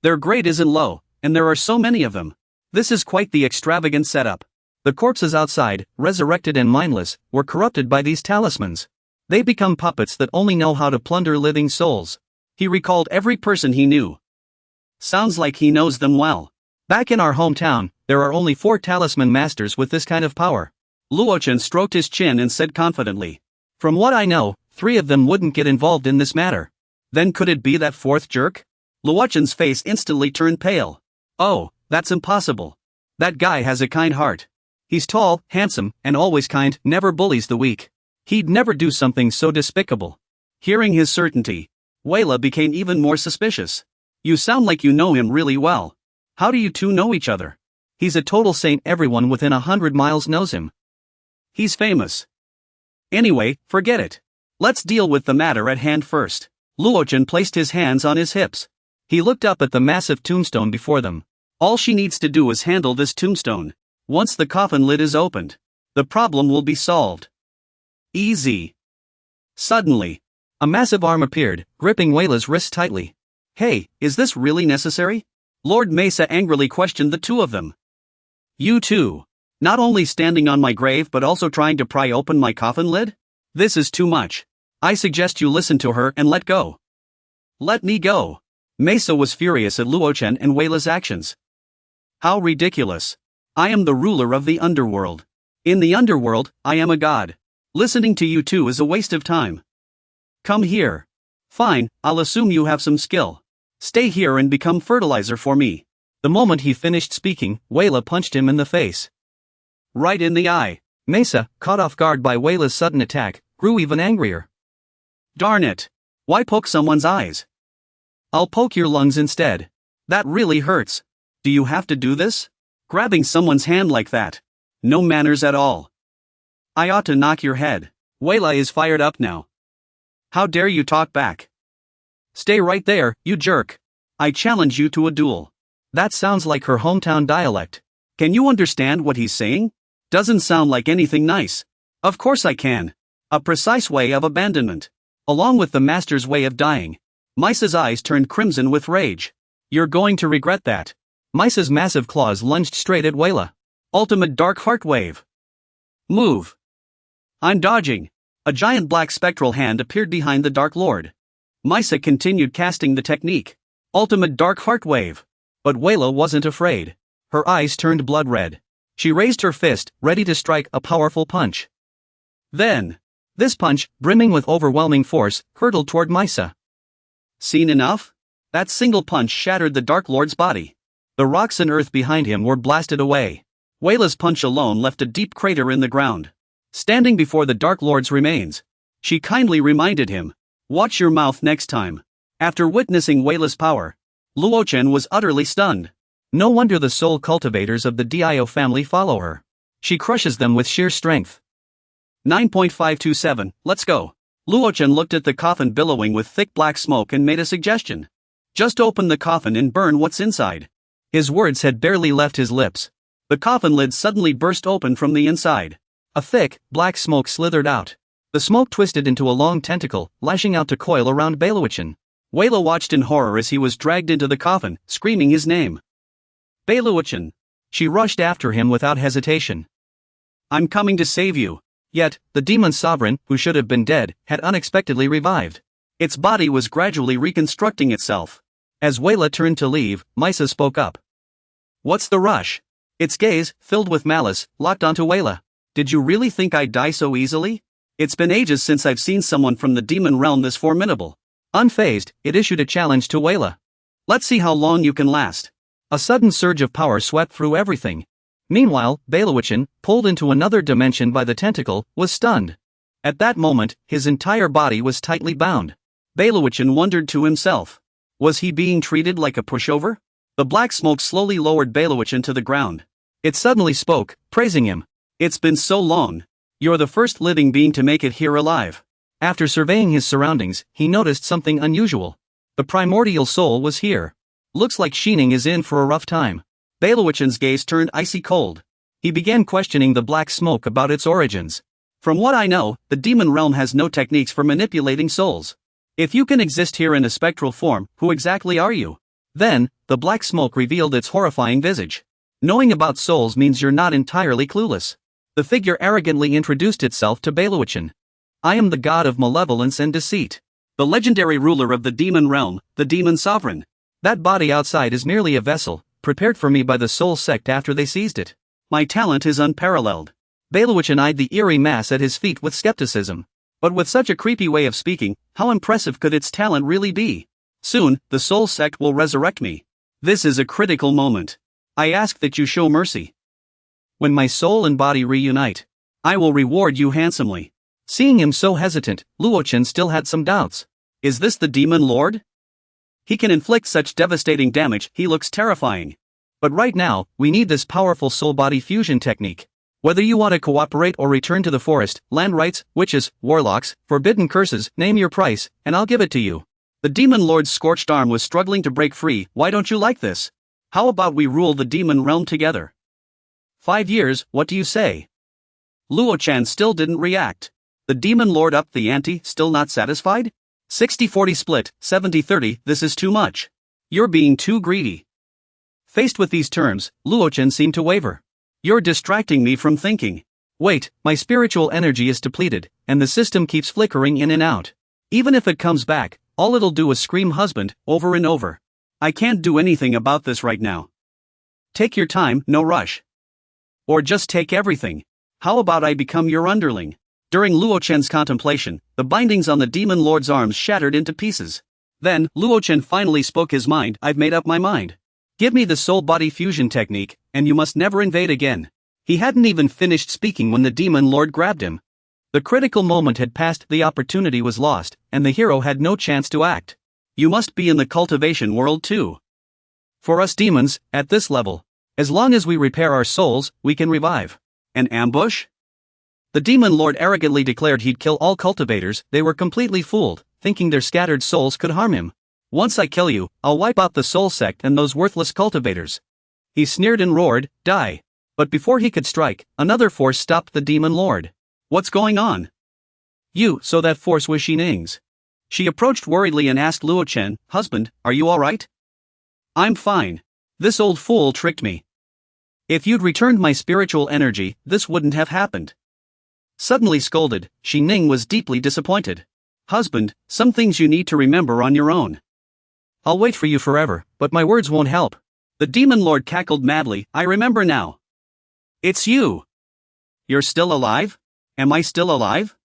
Their grade isn't low, and there are so many of them. This is quite the extravagant setup. The corpses outside, resurrected and mindless, were corrupted by these talismans. They become puppets that only know how to plunder living souls. He recalled every person he knew. Sounds like he knows them well. Back in our hometown, there are only 4 talisman masters with this kind of power. Luochen stroked his chin and said confidently. From what I know, 3 of them wouldn't get involved in this matter. Then could it be that 4th jerk? Luochen's face instantly turned pale. Oh, that's impossible. That guy has a kind heart. He's tall, handsome, and always kind, never bullies the weak. He'd never do something so despicable. Hearing his certainty, Weila became even more suspicious. You sound like you know him really well. How do you two know each other? He's a total saint, everyone within 100 miles knows him. He's famous. Anyway, forget it. Let's deal with the matter at hand first. Luochen placed his hands on his hips. He looked up at the massive tombstone before them. All she needs to do is handle this tombstone. Once the coffin lid is opened, the problem will be solved. Easy. Suddenly, a massive arm appeared, gripping Wayla's wrist tightly. Hey, is this really necessary? Lord Mesa angrily questioned the two of them. You two. Not only standing on my grave but also trying to pry open my coffin lid? This is too much. I suggest you listen to her and let go. Let me go. Mesa was furious at Luochen and Wayla's actions. How ridiculous. I am the ruler of the underworld. In the underworld, I am a god. Listening to you two is a waste of time. Come here. Fine, I'll assume you have some skill. Stay here and become fertilizer for me. The moment he finished speaking, Wayla punched him in the face. Right in the eye. Mesa, caught off guard by Wayla's sudden attack, grew even angrier. Darn it. Why poke someone's eyes? I'll poke your lungs instead. That really hurts. Do you have to do this? Grabbing someone's hand like that. No manners at all. I ought to knock your head. Wayla is fired up now. How dare you talk back? Stay right there, you jerk. I challenge you to a duel. That sounds like her hometown dialect. Can you understand what he's saying? Doesn't sound like anything nice. Of course I can. A precise way of abandonment. Along with the master's way of dying. Misa's eyes turned crimson with rage. You're going to regret that. Misa's massive claws lunged straight at Wayla. Ultimate Dark Heart Wave. Move. I'm dodging. A giant black spectral hand appeared behind the Dark Lord. Misa continued casting the technique. Ultimate Dark Heart Wave. But Wayla wasn't afraid. Her eyes turned blood red. She raised her fist, ready to strike a powerful punch. Then, this punch, brimming with overwhelming force, hurtled toward Misa. Seen enough? That single punch shattered the Dark Lord's body. The rocks and earth behind him were blasted away. Wayla's punch alone left a deep crater in the ground. Standing before the Dark Lord's remains, she kindly reminded him, watch your mouth next time. After witnessing Wayla's power, Luochen was utterly stunned. No wonder the soul cultivators of the Dio family follow her. She crushes them with sheer strength. 9.527, let's go. Luochen looked at the coffin billowing with thick black smoke and made a suggestion. Just open the coffin and burn what's inside. His words had barely left his lips. The coffin lid suddenly burst open from the inside. A thick, black smoke slithered out. The smoke twisted into a long tentacle, lashing out to coil around Beluichin. Wayla watched in horror as he was dragged into the coffin, screaming his name. Beluichin. She rushed after him without hesitation. I'm coming to save you. Yet, the demon sovereign, who should have been dead, had unexpectedly revived. Its body was gradually reconstructing itself. As Wayla turned to leave, Misa spoke up. What's the rush? Its gaze, filled with malice, locked onto Wayla. Did you really think I'd die so easily? It's been ages since I've seen someone from the demon realm this formidable. Unfazed, it issued a challenge to Wayla. Let's see how long you can last. A sudden surge of power swept through everything. Meanwhile, Beluichin, pulled into another dimension by the tentacle, was stunned. At that moment, his entire body was tightly bound. Beluichin wondered to himself. Was he being treated like a pushover? The black smoke slowly lowered Beluichin to the ground. It suddenly spoke, praising him. It's been so long. You're the first living being to make it here alive. After surveying his surroundings, he noticed something unusual. The primordial soul was here. Looks like Shining is in for a rough time. Beluichin's gaze turned icy cold. He began questioning the black smoke about its origins. From what I know, the demon realm has no techniques for manipulating souls. If you can exist here in a spectral form, who exactly are you? Then, the black smoke revealed its horrifying visage. Knowing about souls means you're not entirely clueless. The figure arrogantly introduced itself to Beluichin. I am the god of malevolence and deceit. The legendary ruler of the demon realm, the demon sovereign. That body outside is merely a vessel, prepared for me by the soul sect after they seized it. My talent is unparalleled. Beluichin eyed the eerie mass at his feet with skepticism. But with such a creepy way of speaking, how impressive could its talent really be? Soon, the soul sect will resurrect me. This is a critical moment. I ask that you show mercy. When my soul and body reunite, I will reward you handsomely. Seeing him so hesitant, Luochen still had some doubts. Is this the demon lord? He can inflict such devastating damage, he looks terrifying. But right now, we need this powerful soul-body fusion technique. Whether you want to cooperate or return to the forest, land rights, witches, warlocks, forbidden curses, name your price, and I'll give it to you. The demon lord's scorched arm was struggling to break free. Why don't you like this? How about we rule the demon realm together? 5 years, what do you say? Luo-chan still didn't react. The demon lord upped the ante, still not satisfied? 60-40 split, 70-30, this is too much. You're being too greedy. Faced with these terms, Luo-chan seemed to waver. You're distracting me from thinking. Wait, my spiritual energy is depleted, and the system keeps flickering in and out. Even if it comes back, all it'll do is scream husband, over and over. I can't do anything about this right now. Take your time, no rush. Or just take everything. How about I become your underling? During Luo-chan's contemplation, the bindings on the demon lord's arms shattered into pieces. Then, Luo-chan finally spoke his mind. I've made up my mind. Give me the soul-body fusion technique, and you must never invade again. He hadn't even finished speaking when the demon lord grabbed him. The critical moment had passed, the opportunity was lost, and the hero had no chance to act. You must be in the cultivation world too. For us demons, at this level, as long as we repair our souls, we can revive. An ambush? The demon lord arrogantly declared he'd kill all cultivators. They were completely fooled, thinking their scattered souls could harm him. Once I kill you, I'll wipe out the soul sect and those worthless cultivators. He sneered and roared, die. But before he could strike, another force stopped the demon lord. What's going on? So that force was Xining's. She approached worriedly and asked Luo-chan, husband, are you alright? I'm fine. This old fool tricked me. If you'd returned my spiritual energy, this wouldn't have happened. Suddenly scolded, Xining was deeply disappointed. Husband, some things you need to remember on your own. I'll wait for you forever, but my words won't help. The demon lord cackled madly, I remember now. It's you. You're still alive? Am I still alive?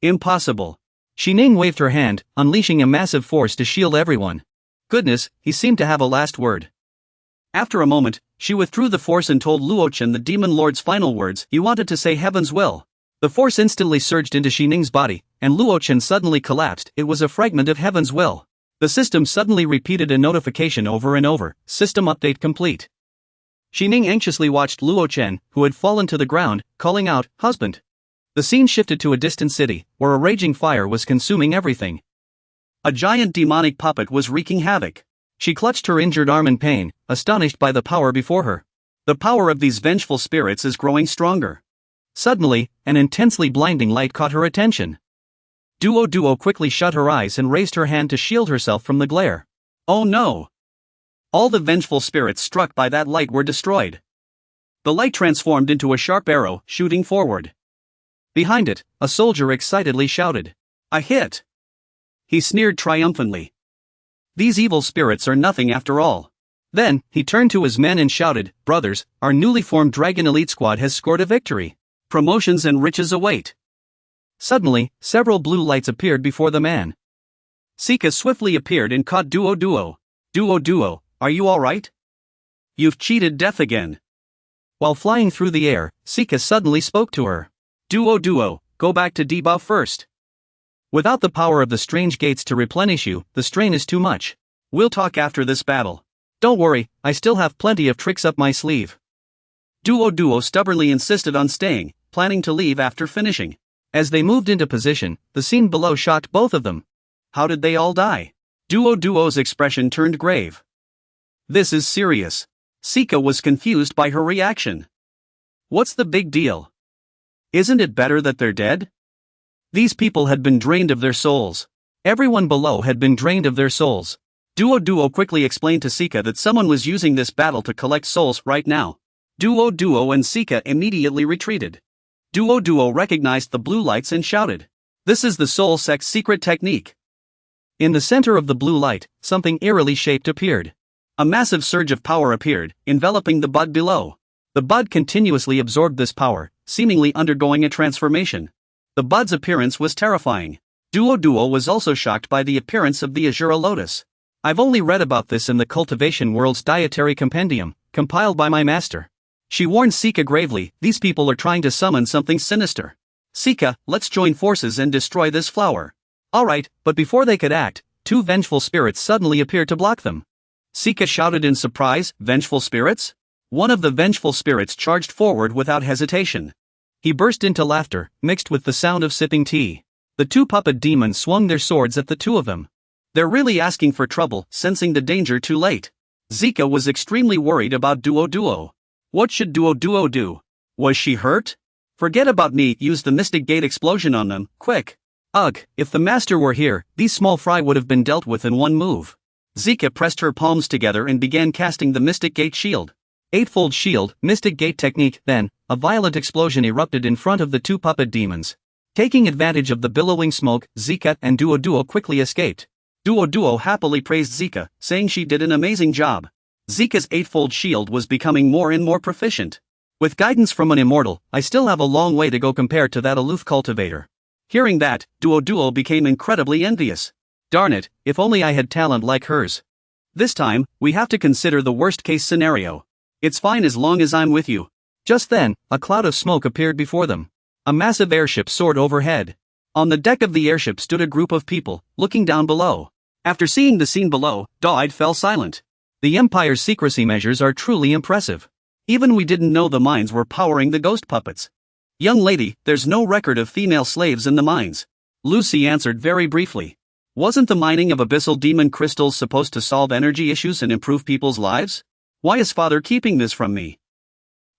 Impossible. Xining waved her hand, unleashing a massive force to shield everyone. Goodness, he seemed to have a last word. After a moment, she withdrew the force and told Luo-chan the demon lord's final words. He wanted to say heaven's will. The force instantly surged into Xining's body, and Luo-chan suddenly collapsed. It was a fragment of heaven's will. The system suddenly repeated a notification over and over, system update complete. Xining anxiously watched Luo-chan, who had fallen to the ground, calling out, husband. The scene shifted to a distant city, where a raging fire was consuming everything. A giant demonic puppet was wreaking havoc. She clutched her injured arm in pain, astonished by the power before her. The power of these vengeful spirits is growing stronger. Suddenly, an intensely blinding light caught her attention. Duo quickly shut her eyes and raised her hand to shield herself from the glare. Oh no! All the vengeful spirits struck by that light were destroyed. The light transformed into a sharp arrow, shooting forward. Behind it, a soldier excitedly shouted, "A hit!" He sneered triumphantly. These evil spirits are nothing after all. Then, he turned to his men and shouted, "Brothers, our newly formed Dragon Elite Squad has scored a victory. Promotions and riches await." Suddenly, several blue lights appeared before the man. Sika swiftly appeared and caught Duo. Duo, are you alright? You've cheated death again. While flying through the air, Sika suddenly spoke to her. Duo, go back to debuff first. Without the power of the strange gates to replenish you, the strain is too much. We'll talk after this battle. Don't worry, I still have plenty of tricks up my sleeve. Duo stubbornly insisted on staying, planning to leave after finishing. As they moved into position, the scene below shocked both of them. How did they all die? Duo's expression turned grave. This is serious. Sika was confused by her reaction. What's the big deal? Isn't it better that they're dead? These people had been drained of their souls. Everyone below had been drained of their souls. Duo quickly explained to Sika that someone was using this battle to collect souls right now. Duo and Sika immediately retreated. Duo recognized the blue lights and shouted, "This is the Soul Sect's secret technique." In the center of the blue light, something eerily shaped appeared. A massive surge of power appeared, enveloping the bud below. The bud continuously absorbed this power, seemingly undergoing a transformation. The bud's appearance was terrifying. Duo was also shocked by the appearance of the Azura Lotus. I've only read about this in the Cultivation World's Dietary Compendium, compiled by my master. She warned Sika gravely, these people are trying to summon something sinister. Sika, let's join forces and destroy this flower. Alright, but before they could act, two vengeful spirits suddenly appeared to block them. Sika shouted in surprise, vengeful spirits? One of the vengeful spirits charged forward without hesitation. He burst into laughter, mixed with the sound of sipping tea. The two puppet demons swung their swords at the two of them. They're really asking for trouble, sensing the danger too late. Zika was extremely worried about Duo. What should Duo do? Was she hurt? Forget about me, use the Mystic Gate explosion on them, quick. Ugh, if the master were here, these small fry would have been dealt with in one move. Zika pressed her palms together and began casting the Mystic Gate shield. Eightfold shield, Mystic Gate technique, then, a violent explosion erupted in front of the two puppet demons. Taking advantage of the billowing smoke, Zika and Duo quickly escaped. Duo happily praised Zika, saying she did an amazing job. Zika's eightfold shield was becoming more and more proficient. With guidance from an immortal, I still have a long way to go compared to that aloof cultivator. Hearing that, Duo became incredibly envious. Darn it, if only I had talent like hers. This time, we have to consider the worst-case scenario. It's fine as long as I'm with you. Just then, a cloud of smoke appeared before them. A massive airship soared overhead. On the deck of the airship stood a group of people, looking down below. After seeing the scene below, Daid fell silent. The Empire's secrecy measures are truly impressive. Even we didn't know the mines were powering the ghost puppets. Young lady, there's no record of female slaves in the mines. Lucy answered very briefly. Wasn't the mining of abyssal demon crystals supposed to solve energy issues and improve people's lives? Why is father keeping this from me?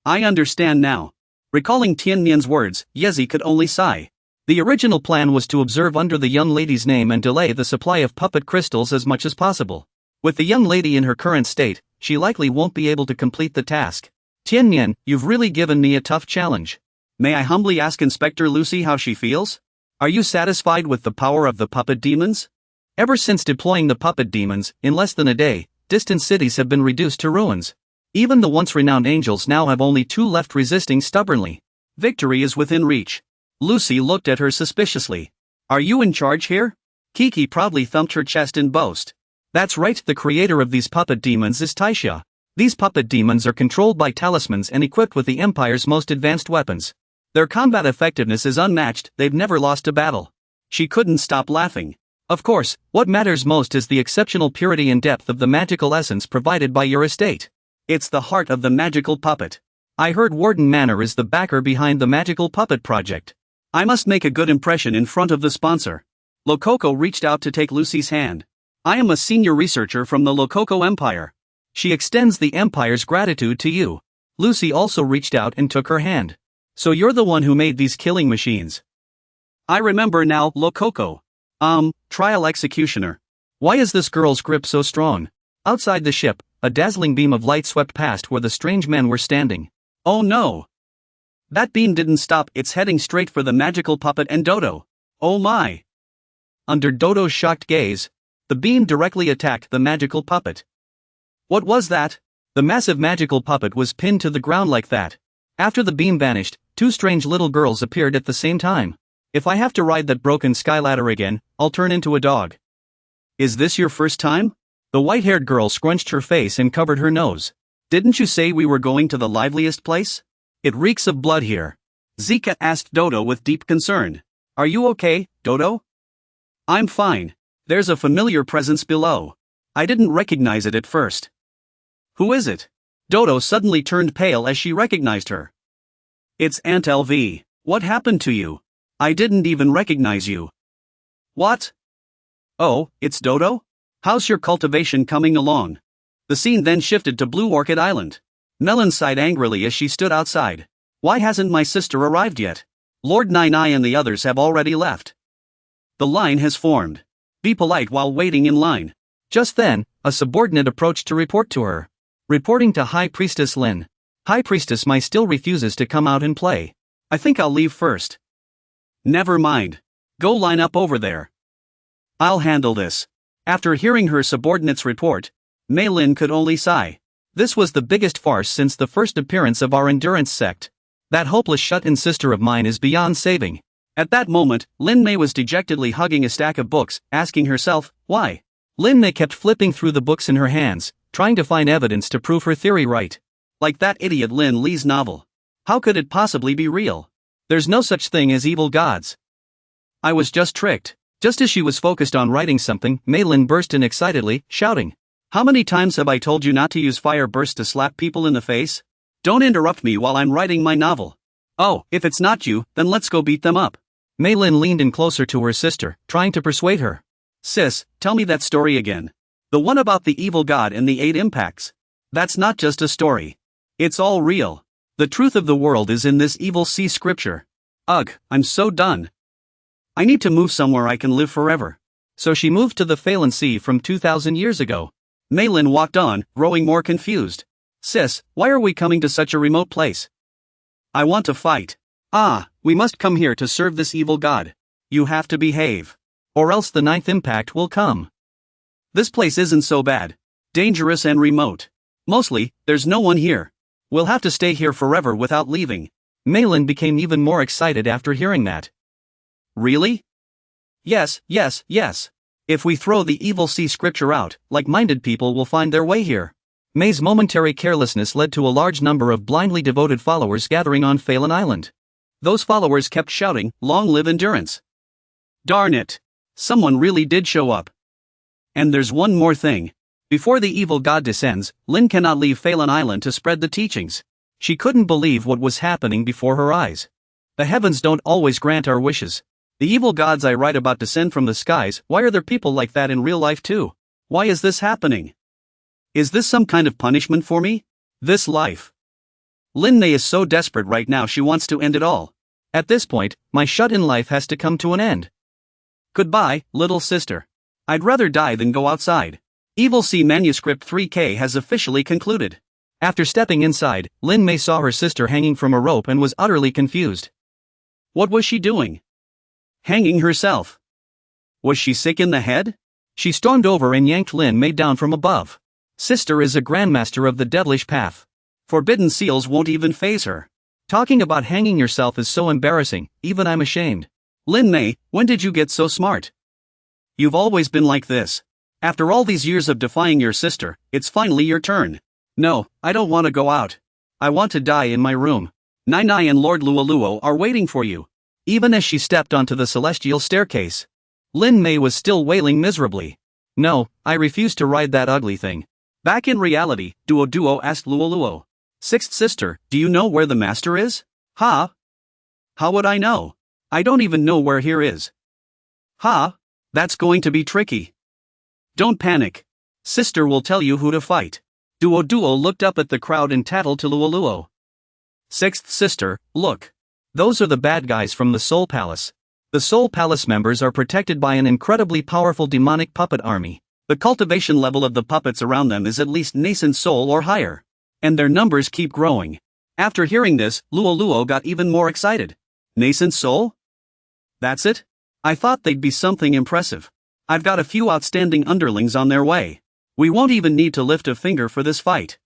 I understand now. Recalling Tianyan's words, Yezi could only sigh. The original plan was to observe under the young lady's name and delay the supply of puppet crystals as much as possible. With the young lady in her current state, she likely won't be able to complete the task. Tianyan, you've really given me a tough challenge. May I humbly ask Inspector Lucy how she feels? Are you satisfied with the power of the puppet demons? Ever since deploying the puppet demons, in less than a day, distant cities have been reduced to ruins. Even the once renowned angels now have only two left resisting stubbornly. Victory is within reach. Lucy looked at her suspiciously. Are you in charge here? Kiki proudly thumped her chest in boast. That's right, the creator of these puppet demons is Taisha. These puppet demons are controlled by talismans and equipped with the Empire's most advanced weapons. Their combat effectiveness is unmatched, they've never lost a battle. She couldn't stop laughing. Of course, what matters most is the exceptional purity and depth of the magical essence provided by your estate. It's the heart of the magical puppet. I heard Warden Manor is the backer behind the magical puppet project. I must make a good impression in front of the sponsor. Lococo reached out to take Lucy's hand. I am a senior researcher from the Lococo Empire. She extends the Empire's gratitude to you. Lucy also reached out and took her hand. So you're the one who made these killing machines. I remember now, Lococo. Trial executioner. Why is this girl's grip so strong? Outside the ship, a dazzling beam of light swept past where the strange men were standing. Oh no! That beam didn't stop, it's heading straight for the magical puppet and Dodo. Oh my! Under Dodo's shocked gaze, the beam directly attacked the magical puppet. What was that? The massive magical puppet was pinned to the ground like that. After the beam vanished, two strange little girls appeared at the same time. If I have to ride that broken sky ladder again, I'll turn into a dog. Is this your first time? The white-haired girl scrunched her face and covered her nose. Didn't you say we were going to the liveliest place? It reeks of blood here. Zika asked Dodo with deep concern. Are you okay, Dodo? I'm fine. There's a familiar presence below. I didn't recognize it at first. Who is it? Dodo suddenly turned pale as she recognized her. It's Aunt LV. What happened to you? I didn't even recognize you. What? Oh, it's Dodo? How's your cultivation coming along? The scene then shifted to Blue Orchid Island. Melon sighed angrily as she stood outside. Why hasn't my sister arrived yet? Lord Nine-Eye and the others have already left. The line has formed. Be polite while waiting in line. Just then, a subordinate approached to report to her. Reporting to High Priestess Lin. High Priestess Mai still refuses to come out and play. I think I'll leave first. Never mind. Go line up over there. I'll handle this. After hearing her subordinate's report, Mei Lin could only sigh. This was the biggest farce since the first appearance of our endurance sect. That hopeless shut-in sister of mine is beyond saving. At that moment, Lin Mei was dejectedly hugging a stack of books, asking herself, why? Lin Mei kept flipping through the books in her hands, trying to find evidence to prove her theory right. Like that idiot Lin Li's novel. How could it possibly be real? There's no such thing as evil gods. I was just tricked. Just as she was focused on writing something, Mei Lin burst in excitedly, shouting. How many times have I told you not to use fire bursts to slap people in the face? Don't interrupt me while I'm writing my novel. Oh, if it's not you, then let's go beat them up. Mei Lin leaned in closer to her sister, trying to persuade her. Sis, tell me that story again. The one about the evil god and the 8 impacts. That's not just a story. It's all real. The truth of the world is in this evil sea scripture. Ugh, I'm so done. I need to move somewhere I can live forever. So she moved to the Phelan Sea from 2,000 years ago. Mei Lin walked on, growing more confused. Sis, why are we coming to such a remote place? I want to fight. Ah, we must come here to serve this evil god. You have to behave. Or else the 9th impact will come. This place isn't so bad. Dangerous and remote. Mostly, there's no one here. We'll have to stay here forever without leaving. Mei Lin became even more excited after hearing that. Really? Yes. If we throw the evil sea scripture out, like-minded people will find their way here. Mei's momentary carelessness led to a large number of blindly devoted followers gathering on Phelan Island. Those followers kept shouting, "Long live endurance." Darn it. Someone really did show up. And there's one more thing. Before the evil god descends, Lin cannot leave Phelan Island to spread the teachings. She couldn't believe what was happening before her eyes. The heavens don't always grant our wishes. The evil gods I write about descend from the skies. Why are there people like that in real life too? Why is this happening? Is this some kind of punishment for me? This life. Lin Mei is so desperate right now she wants to end it all. At this point, my shut-in life has to come to an end. Goodbye, little sister. I'd rather die than go outside. Evil Sea Manuscript 3K has officially concluded. After stepping inside, Lin Mei saw her sister hanging from a rope and was utterly confused. What was she doing? Hanging herself. Was she sick in the head? She stormed over and yanked Lin Mei down from above. Sister is a grandmaster of the devilish path. Forbidden seals won't even faze her. Talking about hanging yourself is so embarrassing, even I'm ashamed. Lin Mei, when did you get so smart? You've always been like this. After all these years of defying your sister, it's finally your turn. No, I don't want to go out. I want to die in my room. Nai Nai and Lord Luoluo are waiting for you. Even as she stepped onto the celestial staircase, Lin Mei was still wailing miserably. No, I refuse to ride that ugly thing. Back in reality, Duo asked Luoluo. Sixth sister, do you know where the master is? Ha? How would I know? I don't even know where here is. Ha? That's going to be tricky. Don't panic. Sister will tell you who to fight. Duo looked up at the crowd and tattled to Luoluo. Sixth sister, look. Those are the bad guys from the Soul Palace. The Soul Palace members are protected by an incredibly powerful demonic puppet army. The cultivation level of the puppets around them is at least nascent soul or higher. And their numbers keep growing. After hearing this, Luoluo got even more excited. Nascent soul? That's it? I thought they'd be something impressive. I've got a few outstanding underlings on their way. We won't even need to lift a finger for this fight.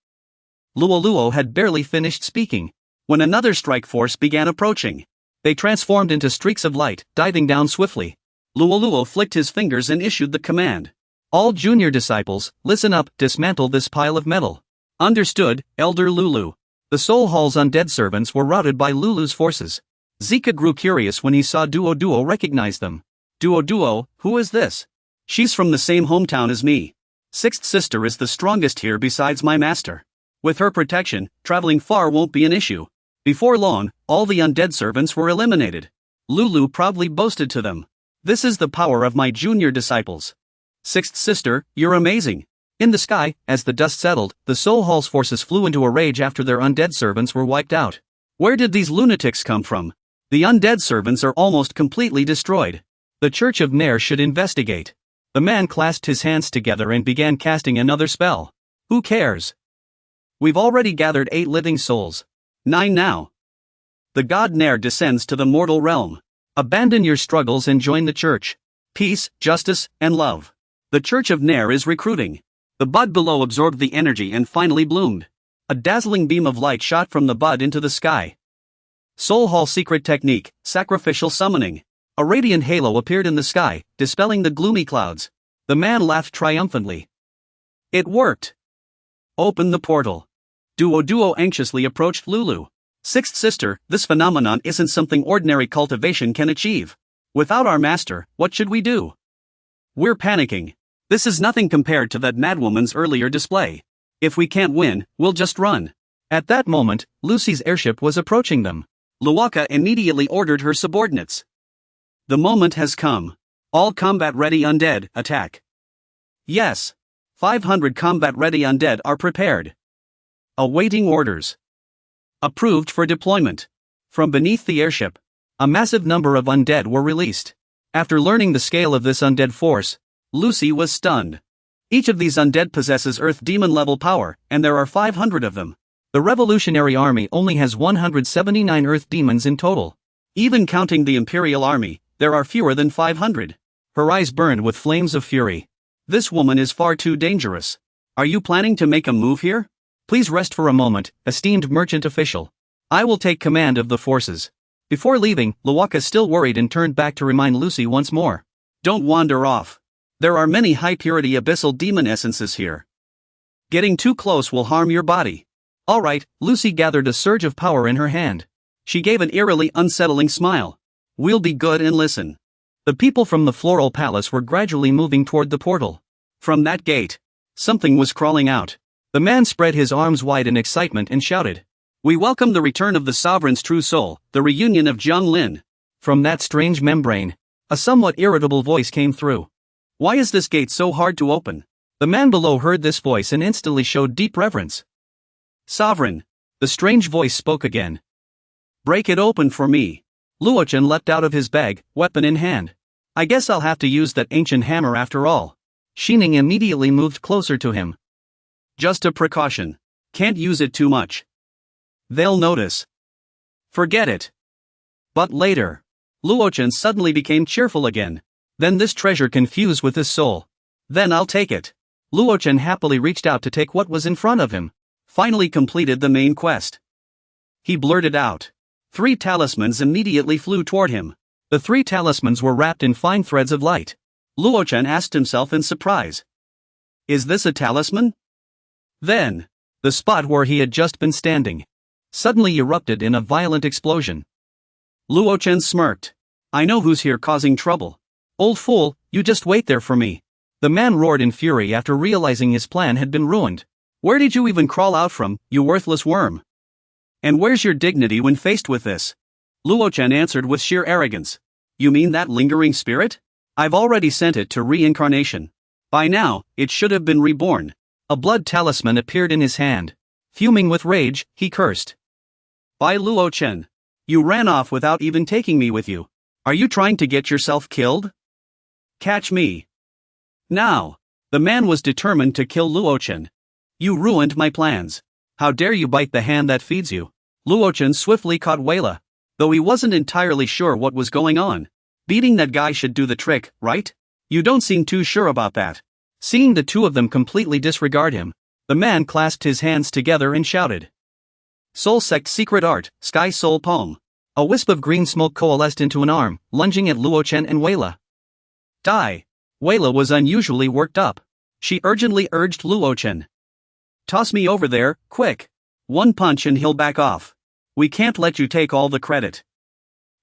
Luoluo had barely finished speaking when another strike force began approaching. They transformed into streaks of light, diving down swiftly. Luoluo flicked his fingers and issued the command. All junior disciples, listen up, dismantle this pile of metal. Understood, Elder Lulu. The Soul Hall's undead servants were routed by Lulu's forces. Zika grew curious when he saw Duo recognize them. Duo, who is this? She's from the same hometown as me. Sixth sister is the strongest here besides my master. With her protection, traveling far won't be an issue. Before long, all the undead servants were eliminated. Lulu proudly boasted to them. This is the power of my junior disciples. Sixth sister, you're amazing. In the sky, as the dust settled, the Soul Hall's forces flew into a rage after their undead servants were wiped out. Where did these lunatics come from? The undead servants are almost completely destroyed. The Church of Nair should investigate. The man clasped his hands together and began casting another spell. Who cares? We've already gathered 8 living souls. 9 now. The god Nair descends to the mortal realm. Abandon your struggles and join the church. Peace, justice, and love. The Church of Nair is recruiting. The bud below absorbed the energy and finally bloomed. A dazzling beam of light shot from the bud into the sky. Soul Hall secret technique, sacrificial summoning. A radiant halo appeared in the sky, dispelling the gloomy clouds. The man laughed triumphantly. It worked. Open the portal. Duo anxiously approached Lulu. Sixth sister, this phenomenon isn't something ordinary cultivation can achieve. Without our master, what should we do? We're panicking. This is nothing compared to that madwoman's earlier display. If we can't win, we'll just run. At that moment, Lucy's airship was approaching them. Luaka immediately ordered her subordinates. The moment has come. All combat-ready undead, attack. Yes. 500 combat-ready undead are prepared. Awaiting orders. Approved for deployment. From beneath the airship, a massive number of undead were released. After learning the scale of this undead force, Lucy was stunned. Each of these undead possesses Earth demon level power, and there are 500 of them. The Revolutionary Army only has 179 Earth demons in total. Even counting the Imperial Army, there are fewer than 500. Her eyes burned with flames of fury. This woman is far too dangerous. Are you planning to make a move here? Please rest for a moment, esteemed merchant official. I will take command of the forces. Before leaving, Luaka still worried and turned back to remind Lucy once more. Don't wander off. There are many high-purity abyssal demon essences here. Getting too close will harm your body. Alright, Lucy gathered a surge of power in her hand. She gave an eerily unsettling smile. We'll be good and listen. The people from the Floral Palace were gradually moving toward the portal. From that gate, something was crawling out. The man spread his arms wide in excitement and shouted. We welcome the return of the Sovereign's true soul, the reunion of Jiang Lin. From that strange membrane, a somewhat irritable voice came through. Why is this gate so hard to open? The man below heard this voice and instantly showed deep reverence. Sovereign, the strange voice spoke again. Break it open for me. Luochen leapt out of his bag, weapon in hand. I guess I'll have to use that ancient hammer after all. Xining immediately moved closer to him. Just a precaution. Can't use it too much. They'll notice. Forget it. But later. Luochen suddenly became cheerful again. Then this treasure can fuse with his soul. Then I'll take it. Luochen happily reached out to take what was in front of him. Finally completed the main quest. He blurted out. 3 talismans immediately flew toward him. The 3 talismans were wrapped in fine threads of light. Luochen asked himself in surprise. Is this a talisman? Then, the spot where he had just been standing suddenly erupted in a violent explosion. Luochen smirked. I know who's here causing trouble. Old fool, you just wait there for me. The man roared in fury after realizing his plan had been ruined. Where did you even crawl out from, you worthless worm? And where's your dignity when faced with this? Luochen answered with sheer arrogance. You mean that lingering spirit? I've already sent it to reincarnation. By now, it should have been reborn. A blood talisman appeared in his hand. Fuming with rage, he cursed. By Luochen. You ran off without even taking me with you. Are you trying to get yourself killed? Catch me. Now. The man was determined to kill Luochen. You ruined my plans. How dare you bite the hand that feeds you? Luochen swiftly caught Weila. Though he wasn't entirely sure what was going on. Beating that guy should do the trick, right? You don't seem too sure about that. Seeing the two of them completely disregard him, the man clasped his hands together and shouted. Soul Sect Secret Art, Sky Soul Palm. A wisp of green smoke coalesced into an arm, lunging at Luochen and Weila. Die. Weila was unusually worked up. She urgently urged Luochen. Toss me over there, quick. One punch and he'll back off. We can't let you take all the credit.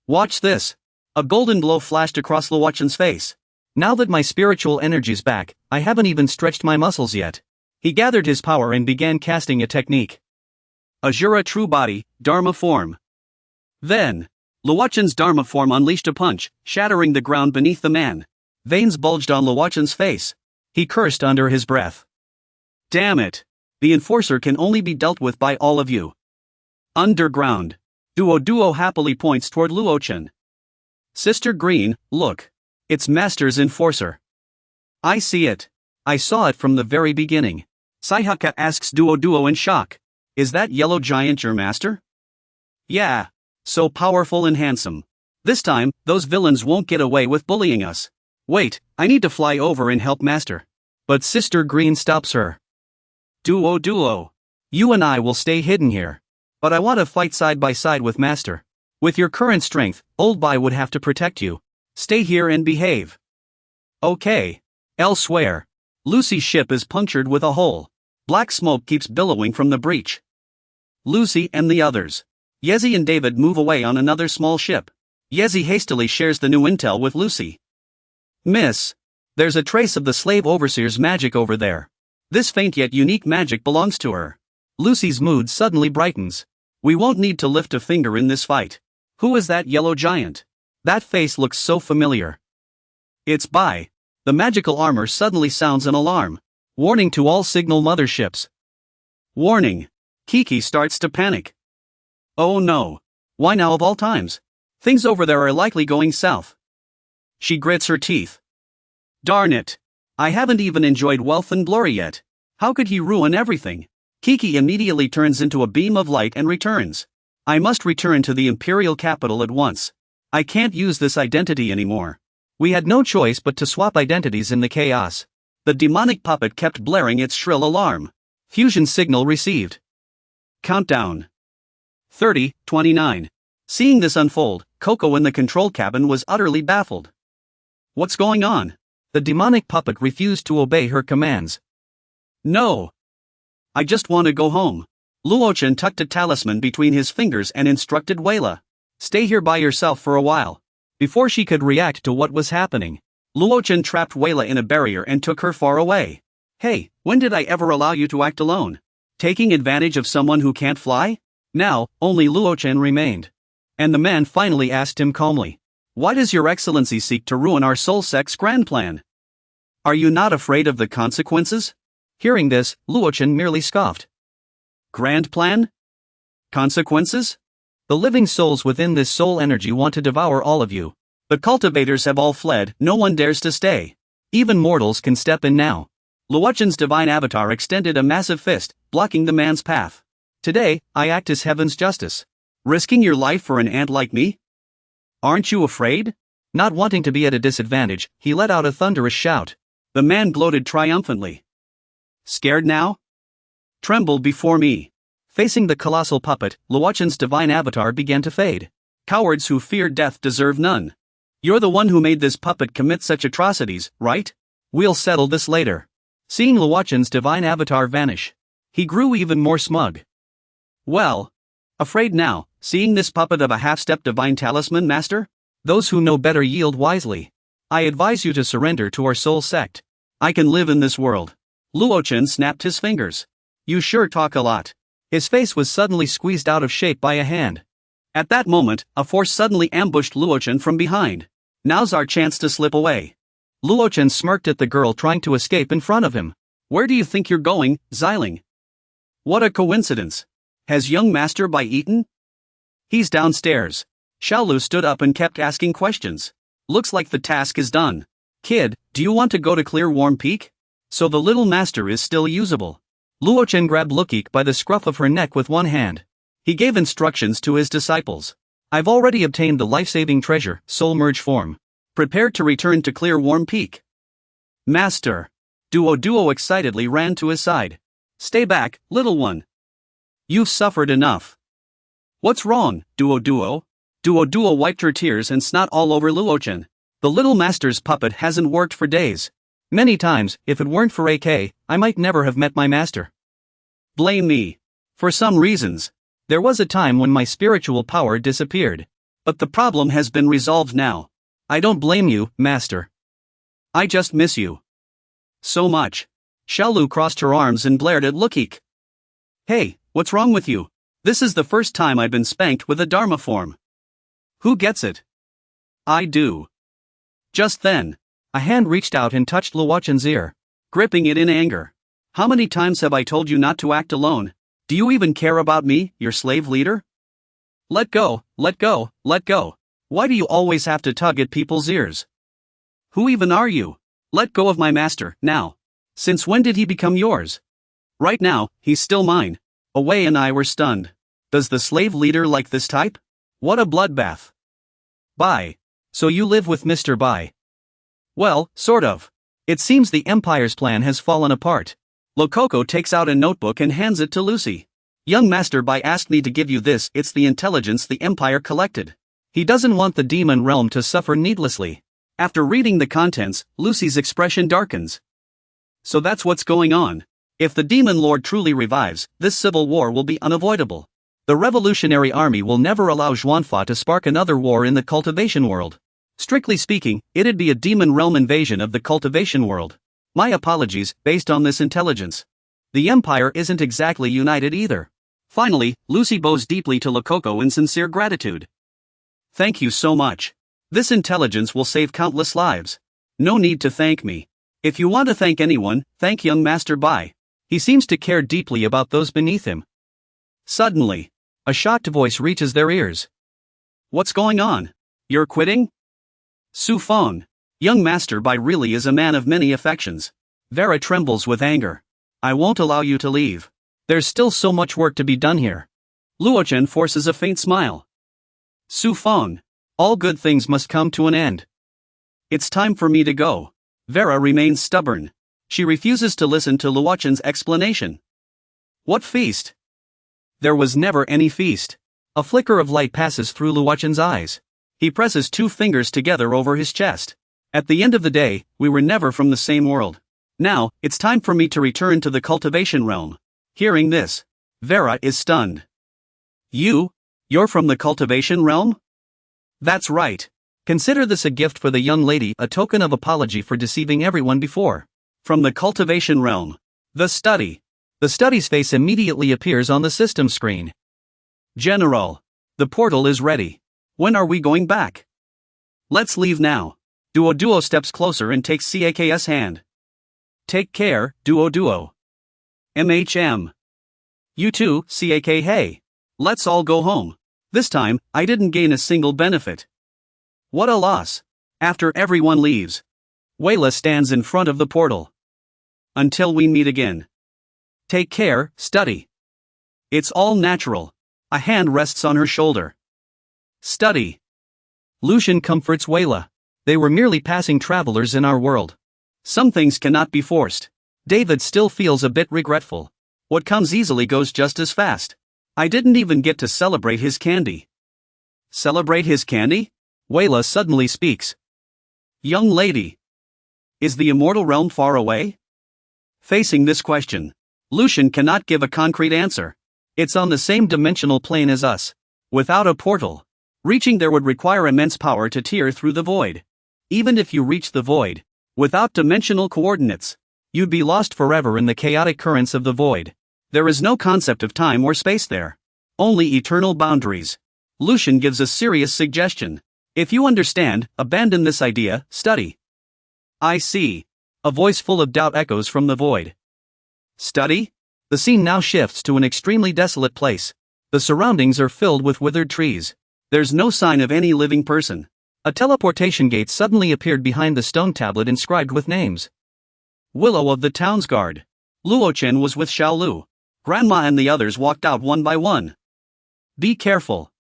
Watch this. A golden glow flashed across Luochen's face. Now that my spiritual energy's back, I haven't even stretched my muscles yet. He gathered his power and began casting a technique. Azura True Body, Dharma Form. Then, Luochen's Dharma Form unleashed a punch, shattering the ground beneath the man. Veins bulged on Luochen's face. He cursed under his breath. Damn it. The enforcer can only be dealt with by all of you. Underground. Duo happily points toward Luochen. Sister Green, look. It's Master's enforcer. I see it. I saw it from the very beginning. Saihaka asks Duo in shock. Is that yellow giant your master? Yeah. So powerful and handsome. This time, those villains won't get away with bullying us. Wait, I need to fly over and help Master. But Sister Green stops her. Duo. You and I will stay hidden here. But I want to fight side by side with Master. With your current strength, Old Bai would have to protect you. Stay here and behave. Okay. Elsewhere. Lucy's ship is punctured with a hole. Black smoke keeps billowing from the breach. Lucy and the others. Yezi and David move away on another small ship. Yezi hastily shares the new intel with Lucy. Miss. There's a trace of the slave overseer's magic over there. This faint yet unique magic belongs to her. Lucy's mood suddenly brightens. We won't need to lift a finger in this fight. Who is that yellow giant? That face looks so familiar. It's Bai. The magical armor suddenly sounds an alarm. Warning to all signal motherships. Warning. Kiki starts to panic. Oh no. Why now of all times? Things over there are likely going south. She grits her teeth. Darn it. I haven't even enjoyed Wealth and Glory yet. How could he ruin everything? Kiki immediately turns into a beam of light and returns. I must return to the imperial capital at once. I can't use this identity anymore. We had no choice but to swap identities in the chaos. The demonic puppet kept blaring its shrill alarm. Fusion signal received. Countdown. 30, 29. Seeing this unfold, Coco in the control cabin was utterly baffled. What's going on? The demonic puppet refused to obey her commands. No. I just want to go home. Luochen tucked a talisman between his fingers and instructed Wayla. Stay here by yourself for a while. Before she could react to what was happening, Luochen trapped Wayla in a barrier and took her far away. Hey, when did I ever allow you to act alone? Taking advantage of someone who can't fly? Now, only Luochen remained. And the man finally asked him calmly. Why does your excellency seek to ruin our soul sect's grand plan? Are you not afraid of the consequences? Hearing this, Luochen merely scoffed. Grand plan? Consequences? The living souls within this soul energy want to devour all of you. The cultivators have all fled, no one dares to stay. Even mortals can step in now. Luochen's divine avatar extended a massive fist, blocking the man's path. Today, I act as heaven's justice. Risking your life for an ant like me? Aren't you afraid? Not wanting to be at a disadvantage, he let out a thunderous shout. The man gloated triumphantly. Scared now? Tremble before me. Facing the colossal puppet, Luochen's divine avatar began to fade. Cowards who fear death deserve none. You're the one who made this puppet commit such atrocities, right? We'll settle this later. Seeing Luochen's divine avatar vanish, he grew even more smug. Well, afraid now, seeing this puppet of a half-step divine talisman master? Those who know better yield wisely. I advise you to surrender to our soul sect. I can live in this world. Luochen snapped his fingers. You sure talk a lot. His face was suddenly squeezed out of shape by a hand. At that moment, a force suddenly ambushed Luochen from behind. Now's our chance to slip away. Luochen smirked at the girl trying to escape in front of him. Where do you think you're going, Xiling? What a coincidence. Has young Master Bai eaten? He's downstairs. Xiaolu stood up and kept asking questions. Looks like the task is done. Kid, do you want to go to Clear Warm Peak? So the little master is still usable. Luochen grabbed Lukik by the scruff of her neck with one hand. He gave instructions to his disciples. I've already obtained the life-saving treasure, Soul Merge form. Prepared to return to Clear Warm Peak. Master. Duo excitedly ran to his side. Stay back, little one. You've suffered enough. What's wrong, Duo? Duo wiped her tears and snot all over Luochen. The little master's puppet hasn't worked for days. Many times, if it weren't for AK, I might never have met my master. Blame me. For some reasons. There was a time when my spiritual power disappeared. But the problem has been resolved now. I don't blame you, master. I just miss you. So much. Xiaolu crossed her arms and glared at Lukik. Hey, what's wrong with you? This is the first time I've been spanked with a Dharma form. Who gets it? I do. Just then, a hand reached out and touched Luochen's ear, gripping it in anger. How many times have I told you not to act alone? Do you even care about me, your slave leader? Let go, let go, let go. Why do you always have to tug at people's ears? Who even are you? Let go of my master, now. Since when did he become yours? Right now, he's still mine. Away and I were stunned. Does the slave leader like this type? What a bloodbath. Bai. So you live with Mr. Bai. Well, sort of. It seems the Empire's plan has fallen apart. Lococo takes out a notebook and hands it to Lucy. Young Master Bai asked me to give you this. It's the intelligence the Empire collected. He doesn't want the demon realm to suffer needlessly. After reading the contents, Lucy's expression darkens. So that's what's going on. If the demon lord truly revives, this civil war will be unavoidable. The revolutionary army will never allow Zhuanfa to spark another war in the cultivation world. Strictly speaking, it'd be a demon realm invasion of the cultivation world. My apologies, based on this intelligence. The Empire isn't exactly united either. Finally, Lucy bows deeply to Lococo in sincere gratitude. Thank you so much. This intelligence will save countless lives. No need to thank me. If you want to thank anyone, thank young Master Bai. He seems to care deeply about those beneath him. Suddenly, a shocked voice reaches their ears. What's going on? You're quitting? Su Feng. Young Master Bai really is a man of many affections. Vera trembles with anger. I won't allow you to leave. There's still so much work to be done here. Luochen forces a faint smile. Su Feng. All good things must come to an end. It's time for me to go. Vera remains stubborn. She refuses to listen to Luochen's explanation. What feast? There was never any feast. A flicker of light passes through Luochen's eyes. He presses two fingers together over his chest. At the end of the day, we were never from the same world. Now, it's time for me to return to the cultivation realm. Hearing this, Vera is stunned. You're from the cultivation realm? That's right. Consider this a gift for the young lady, a token of apology for deceiving everyone before. From the cultivation realm. The study. The study's face immediately appears on the system screen. General. The portal is ready. When are we going back? Let's leave now. Duo steps closer and takes CAK's hand. Take care, Duo. MHM. You too, CAK. Hey. Let's all go home. This time, I didn't gain a single benefit. What a loss. After everyone leaves, Wayla stands in front of the portal. Until we meet again. Take care, study. It's all natural. A hand rests on her shoulder. Study. Lucian comforts Wayla. They were merely passing travelers in our world. Some things cannot be forced. David still feels a bit regretful. What comes easily goes just as fast. I didn't even get to celebrate his candy. Celebrate his candy? Wayla suddenly speaks. Young lady. Is the immortal realm far away? Facing this question, Lucian cannot give a concrete answer. It's on the same dimensional plane as us. Without a portal, reaching there would require immense power to tear through the void. Even if you reach the void, without dimensional coordinates, you'd be lost forever in the chaotic currents of the void. There is no concept of time or space there. Only eternal boundaries. Lucian gives a serious suggestion. If you understand, abandon this idea, study. I see. A voice full of doubt echoes from the void. Study? The scene now shifts to an extremely desolate place. The surroundings are filled with withered trees. There's no sign of any living person. A teleportation gate suddenly appeared behind the stone tablet inscribed with names. Willow of the Town's Guard. Luochen was with Xiaolu. Grandma and the others walked out one by one. Be careful.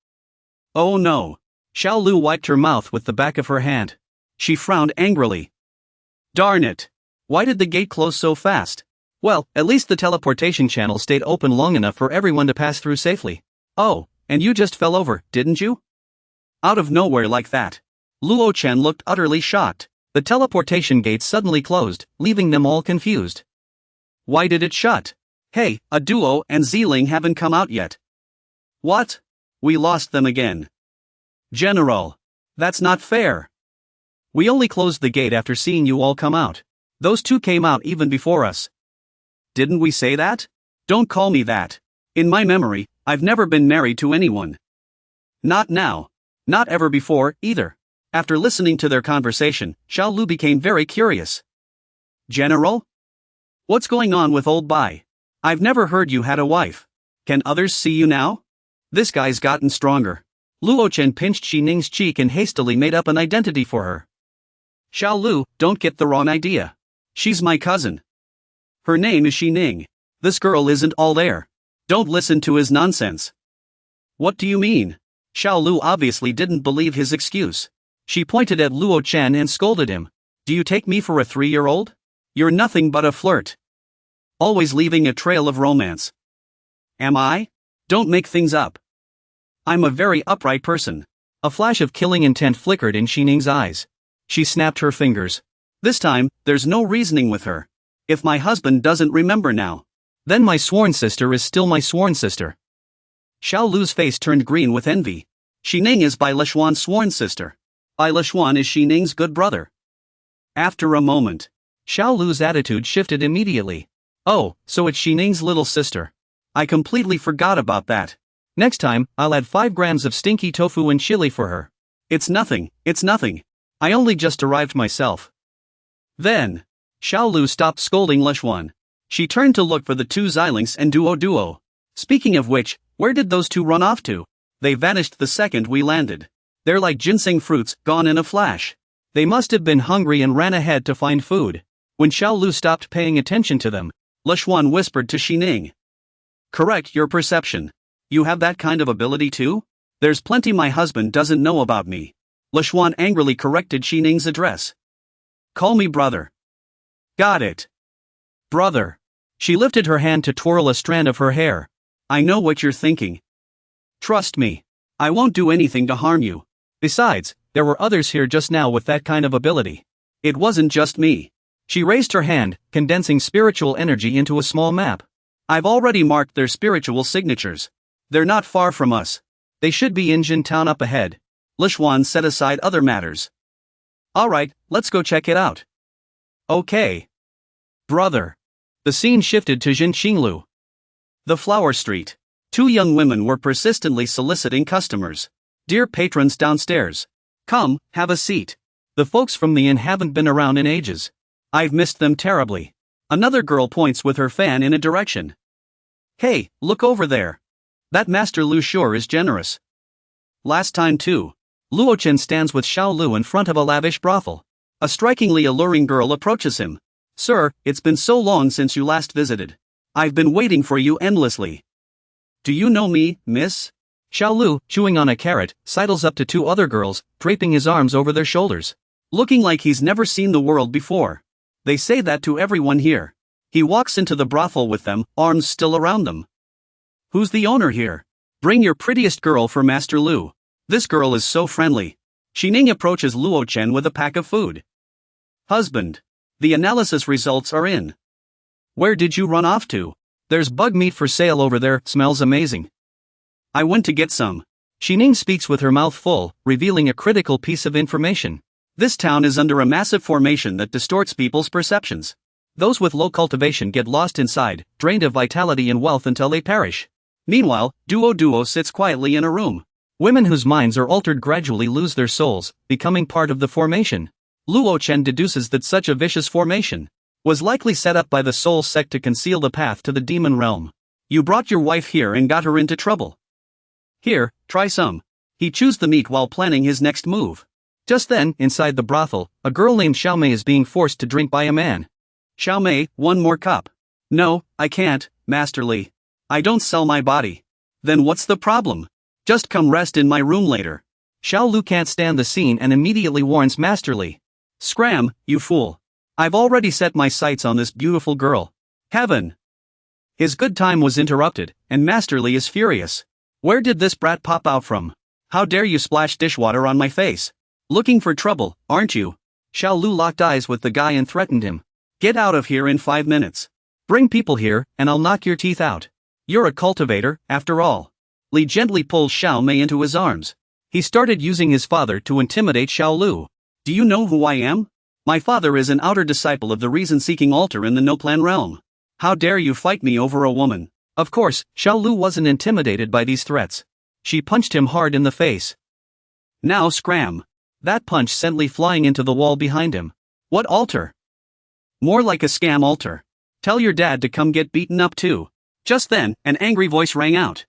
Oh no. Xiaolu wiped her mouth with the back of her hand. She frowned angrily. Darn it. Why did the gate close so fast? Well, at least the teleportation channel stayed open long enough for everyone to pass through safely. Oh, and you just fell over, didn't you? Out of nowhere like that. Luochen looked utterly shocked. The teleportation gate suddenly closed, leaving them all confused. Why did it shut? Hey, a duo and Ziling haven't come out yet. What? We lost them again. General. That's not fair. We only closed the gate after seeing you all come out. Those two came out even before us. Didn't we say that? Don't call me that. In my memory, I've never been married to anyone. Not now. Not ever before, either. After listening to their conversation, Xiaolu became very curious. General? What's going on with old Bai? I've never heard you had a wife. Can others see you now? This guy's gotten stronger. Luochen pinched Xi Ning's cheek and hastily made up an identity for her. Xiaolu, don't get the wrong idea. She's my cousin. Her name is Xi Ning. This girl isn't all there. Don't listen to his nonsense. What do you mean? Xiaolu obviously didn't believe his excuse. She pointed at Luochen and scolded him. Do you take me for a 3-year-old? You're nothing but a flirt. Always leaving a trail of romance. Am I? Don't make things up. I'm a very upright person. A flash of killing intent flickered in Xi Ning's eyes. She snapped her fingers. This time, there's no reasoning with her. If my husband doesn't remember now, then my sworn sister is still my sworn sister. Xiaolu's face turned green with envy. Xi Ning is Bai Lishuan's sworn sister. Lishuan is Xi Ning's good brother. After a moment, Xiao Lu's attitude shifted immediately. Oh, so it's Xi Ning's little sister. I completely forgot about that. Next time, I'll add 5 grams of stinky tofu and chili for her. It's nothing. I only just arrived myself. Then, Xiao Lu stopped scolding Lishuan. She turned to look for the 2 Xilinx and Duo. Speaking of which, where did those 2 run off to? They vanished the second we landed. They're like ginseng fruits, gone in a flash. They must have been hungry and ran ahead to find food. When Xiao Lu stopped paying attention to them, Lishuan whispered to Xi Ning. Correct your perception. You have that kind of ability too? There's plenty my husband doesn't know about me. Lishuan angrily corrected Xi Ning's address. Call me brother. Got it. Brother. She lifted her hand to twirl a strand of her hair. I know what you're thinking. Trust me. I won't do anything to harm you. Besides, there were others here just now with that kind of ability. It wasn't just me. She raised her hand, condensing spiritual energy into a small map. I've already marked their spiritual signatures. They're not far from us. They should be in Jin Town up ahead. Lishuan set aside other matters. Alright, let's go check it out. Okay. Brother. The scene shifted to Jinqinglu. The flower street. 2 young women were persistently soliciting customers. Dear patrons downstairs. Come, have a seat. The folks from the inn haven't been around in ages. I've missed them terribly. Another girl points with her fan in a direction. Hey, look over there. That Master Lu sure is generous. Last time too. Luochen stands with Xiao Lu in front of a lavish brothel. A strikingly alluring girl approaches him. Sir, it's been so long since you last visited. I've been waiting for you endlessly. Do you know me, miss? Xiao Lu, chewing on a carrot, sidles up to 2 other girls, draping his arms over their shoulders. Looking like he's never seen the world before. They say that to everyone here. He walks into the brothel with them, arms still around them. Who's the owner here? Bring your prettiest girl for Master Lu. This girl is so friendly. Xi Ning approaches Luo Chen with a pack of food. Husband. The analysis results are in. Where did you run off to? There's bug meat for sale over there, smells amazing. I went to get some. Xi Ning speaks with her mouth full, revealing a critical piece of information. This town is under a massive formation that distorts people's perceptions. Those with low cultivation get lost inside, drained of vitality and wealth until they perish. Meanwhile, Duo sits quietly in a room. Women whose minds are altered gradually lose their souls, becoming part of the formation. Luo Chen deduces that such a vicious formation was likely set up by the soul sect to conceal the path to the demon realm. You brought your wife here and got her into trouble. Here, try some. He chews the meat while planning his next move. Just then, inside the brothel, a girl named Xiaomei is being forced to drink by a man. Xiaomei, 1 more cup. No, I can't, Master Li. I don't sell my body. Then what's the problem? Just come rest in my room later. Xiao Lu can't stand the scene and immediately warns Master Li. Scram, you fool. I've already set my sights on this beautiful girl. Heaven! His good time was interrupted, and Master Li is furious. Where did this brat pop out from? How dare you splash dishwater on my face? Looking for trouble, aren't you? Xiao Lu locked eyes with the guy and threatened him. Get out of here in 5 minutes. Bring people here, and I'll knock your teeth out. You're a cultivator, after all. Li gently pulled Xiao Mei into his arms. He started using his father to intimidate Xiao Lu. Do you know who I am? My father is an outer disciple of the reason-seeking altar in the no-plan realm. How dare you fight me over a woman? Of course, Xiao Lu wasn't intimidated by these threats. She punched him hard in the face. Now scram. That punch sent Li flying into the wall behind him. What altar? More like a scam altar. Tell your dad to come get beaten up too. Just then, an angry voice rang out.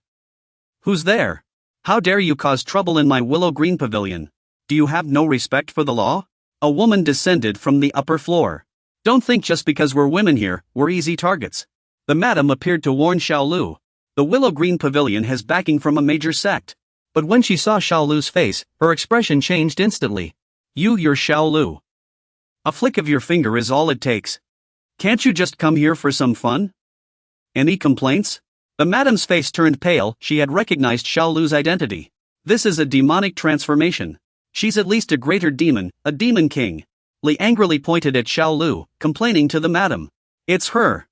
Who's there? How dare you cause trouble in my willow green pavilion? Do you have no respect for the law? A woman descended from the upper floor. Don't think just because we're women here, we're easy targets. The madam appeared to warn Xiao Lu. The willow green pavilion has backing from a major sect. But when she saw Xiao Lu's face, her expression changed instantly. You're Xiao Lu. A flick of your finger is all it takes. Can't you just come here for some fun? Any complaints? The madam's face turned pale. She had recognized Xiao Lu's identity. This is a demonic transformation. She's at least a greater demon, a demon king. Li angrily pointed at Xiao Lu, complaining to the madam. It's her.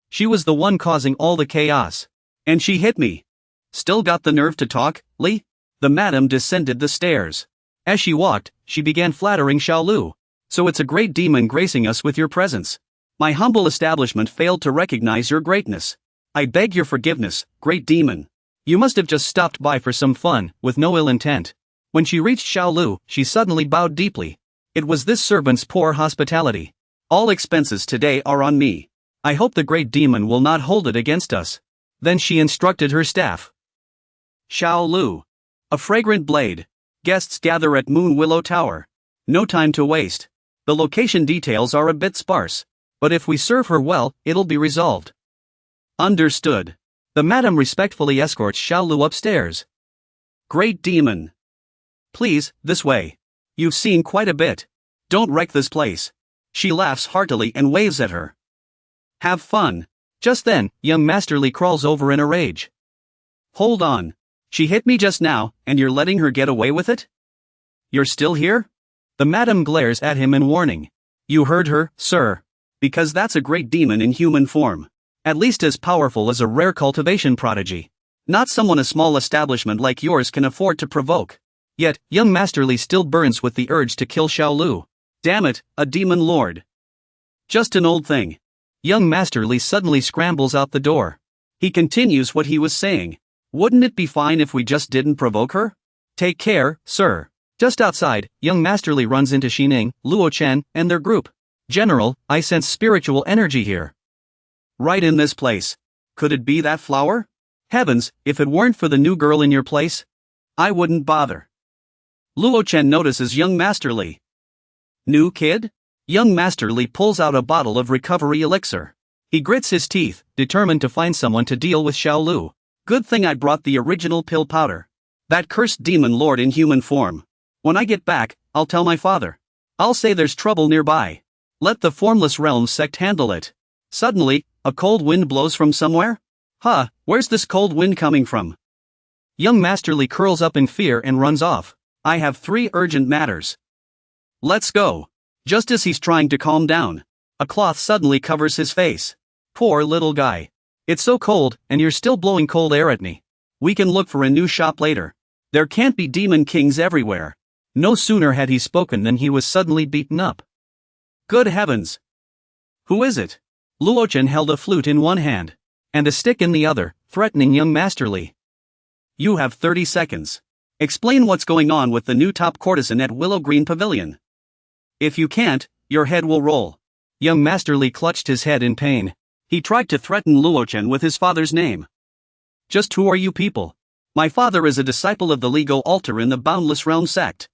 She was the one causing all the chaos. And she hit me. Still got the nerve to talk, Li? The madam descended the stairs. As she walked, she began flattering Xiaolu. So it's a great demon gracing us with your presence. My humble establishment failed to recognize your greatness. I beg your forgiveness, great demon. You must have just stopped by for some fun, with no ill intent. When she reached Xiaolu, she suddenly bowed deeply. It was this servant's poor hospitality. All expenses today are on me. I hope the great demon will not hold it against us. Then she instructed her staff. Xiaolu. A fragrant blade. Guests gather at Moon Willow Tower. No time to waste. The location details are a bit sparse. But if we serve her well, it'll be resolved. Understood. The madam respectfully escorts Xiaolu upstairs. Great demon. Please, this way. You've seen quite a bit. Don't wreck this place. She laughs heartily and waves at her. Have fun. Just then, young Masterly crawls over in a rage. Hold on. She hit me just now, and you're letting her get away with it? You're still here? The madam glares at him in warning. You heard her, sir. Because that's a great demon in human form. At least as powerful as a rare cultivation prodigy. Not someone a small establishment like yours can afford to provoke. Yet, young Masterly still burns with the urge to kill Xiaolu. Damn it, a demon lord. Just an old thing. Young Masterly suddenly scrambles out the door. He continues what he was saying. Wouldn't it be fine if we just didn't provoke her? Take care, sir. Just outside, young Masterly runs into Xining, Luo Chen, and their group. General, I sense spiritual energy here. Right in this place. Could it be that flower? Heavens, if it weren't for the new girl in your place, I wouldn't bother. Luo Chen notices young Masterly. New kid? Young Masterly pulls out a bottle of recovery elixir. He grits his teeth, determined to find someone to deal with Xiaolu. Good thing I brought the original pill powder. That cursed demon lord in human form. When I get back, I'll tell my father. I'll say there's trouble nearby. Let the Formless Realms sect handle it. Suddenly, a cold wind blows from somewhere? Huh, where's this cold wind coming from? Young Masterly curls up in fear and runs off. I have 3 urgent matters. Let's go. Just as he's trying to calm down, a cloth suddenly covers his face. Poor little guy. It's so cold, and you're still blowing cold air at me. We can look for a new shop later. There can't be demon kings everywhere. No sooner had he spoken than he was suddenly beaten up. Good heavens! Who is it? Luochen held a flute in one hand, and a stick in the other, threatening young Masterly. You have 30 seconds. Explain what's going on with the new top courtesan at Willow Green Pavilion. If you can't, your head will roll. Young Masterly clutched his head in pain. He tried to threaten Luochen with his father's name. Just who are you people? My father is a disciple of the Legal Altar in the Boundless Realm sect.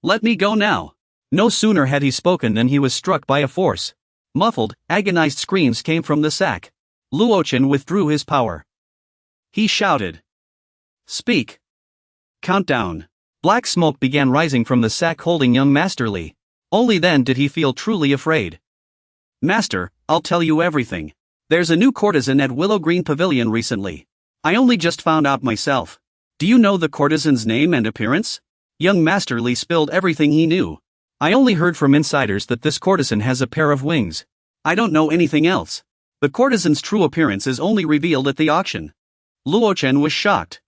Let me go now. No sooner had he spoken than he was struck by a force. Muffled, agonized screams came from the sack. Luochen withdrew his power. He shouted. Speak. Countdown. Black smoke began rising from the sack holding young Masterly. Only then did he feel truly afraid. Master, I'll tell you everything. There's a new courtesan at Willow Green Pavilion recently. I only just found out myself. Do you know the courtesan's name and appearance? Young Masterly spilled everything he knew. I only heard from insiders that this courtesan has a pair of wings. I don't know anything else. The courtesan's true appearance is only revealed at the auction. Luochen was shocked.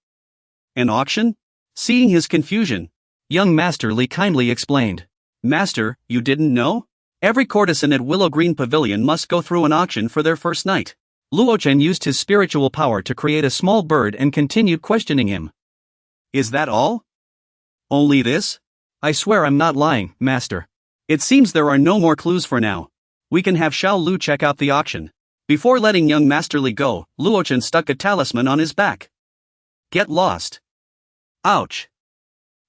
An auction? Seeing his confusion, young Masterly kindly explained. Master, you didn't know? Every courtesan at Willow Green Pavilion must go through an auction for their first night. Luochen used his spiritual power to create a small bird and continued questioning him. Is that all? Only this? I swear I'm not lying, Master. It seems there are no more clues for now. We can have Xiaolu check out the auction. Before letting young Masterly go, Luochen stuck a talisman on his back. Get lost. Ouch.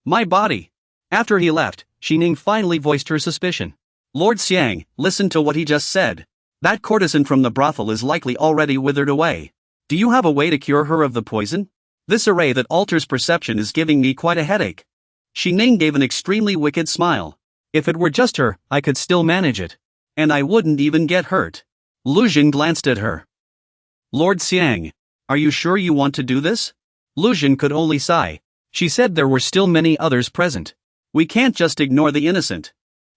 My body. After he left, Xining finally voiced her suspicion. Lord Xiang, listen to what he just said. That courtesan from the brothel is likely already withered away. Do you have a way to cure her of the poison? This array that alters perception is giving me quite a headache. Xining gave an extremely wicked smile. If it were just her, I could still manage it. And I wouldn't even get hurt. Lu Jin glanced at her. Lord Xiang, are you sure you want to do this? Lu Jin could only sigh. She said there were still many others present. We can't just ignore the innocent.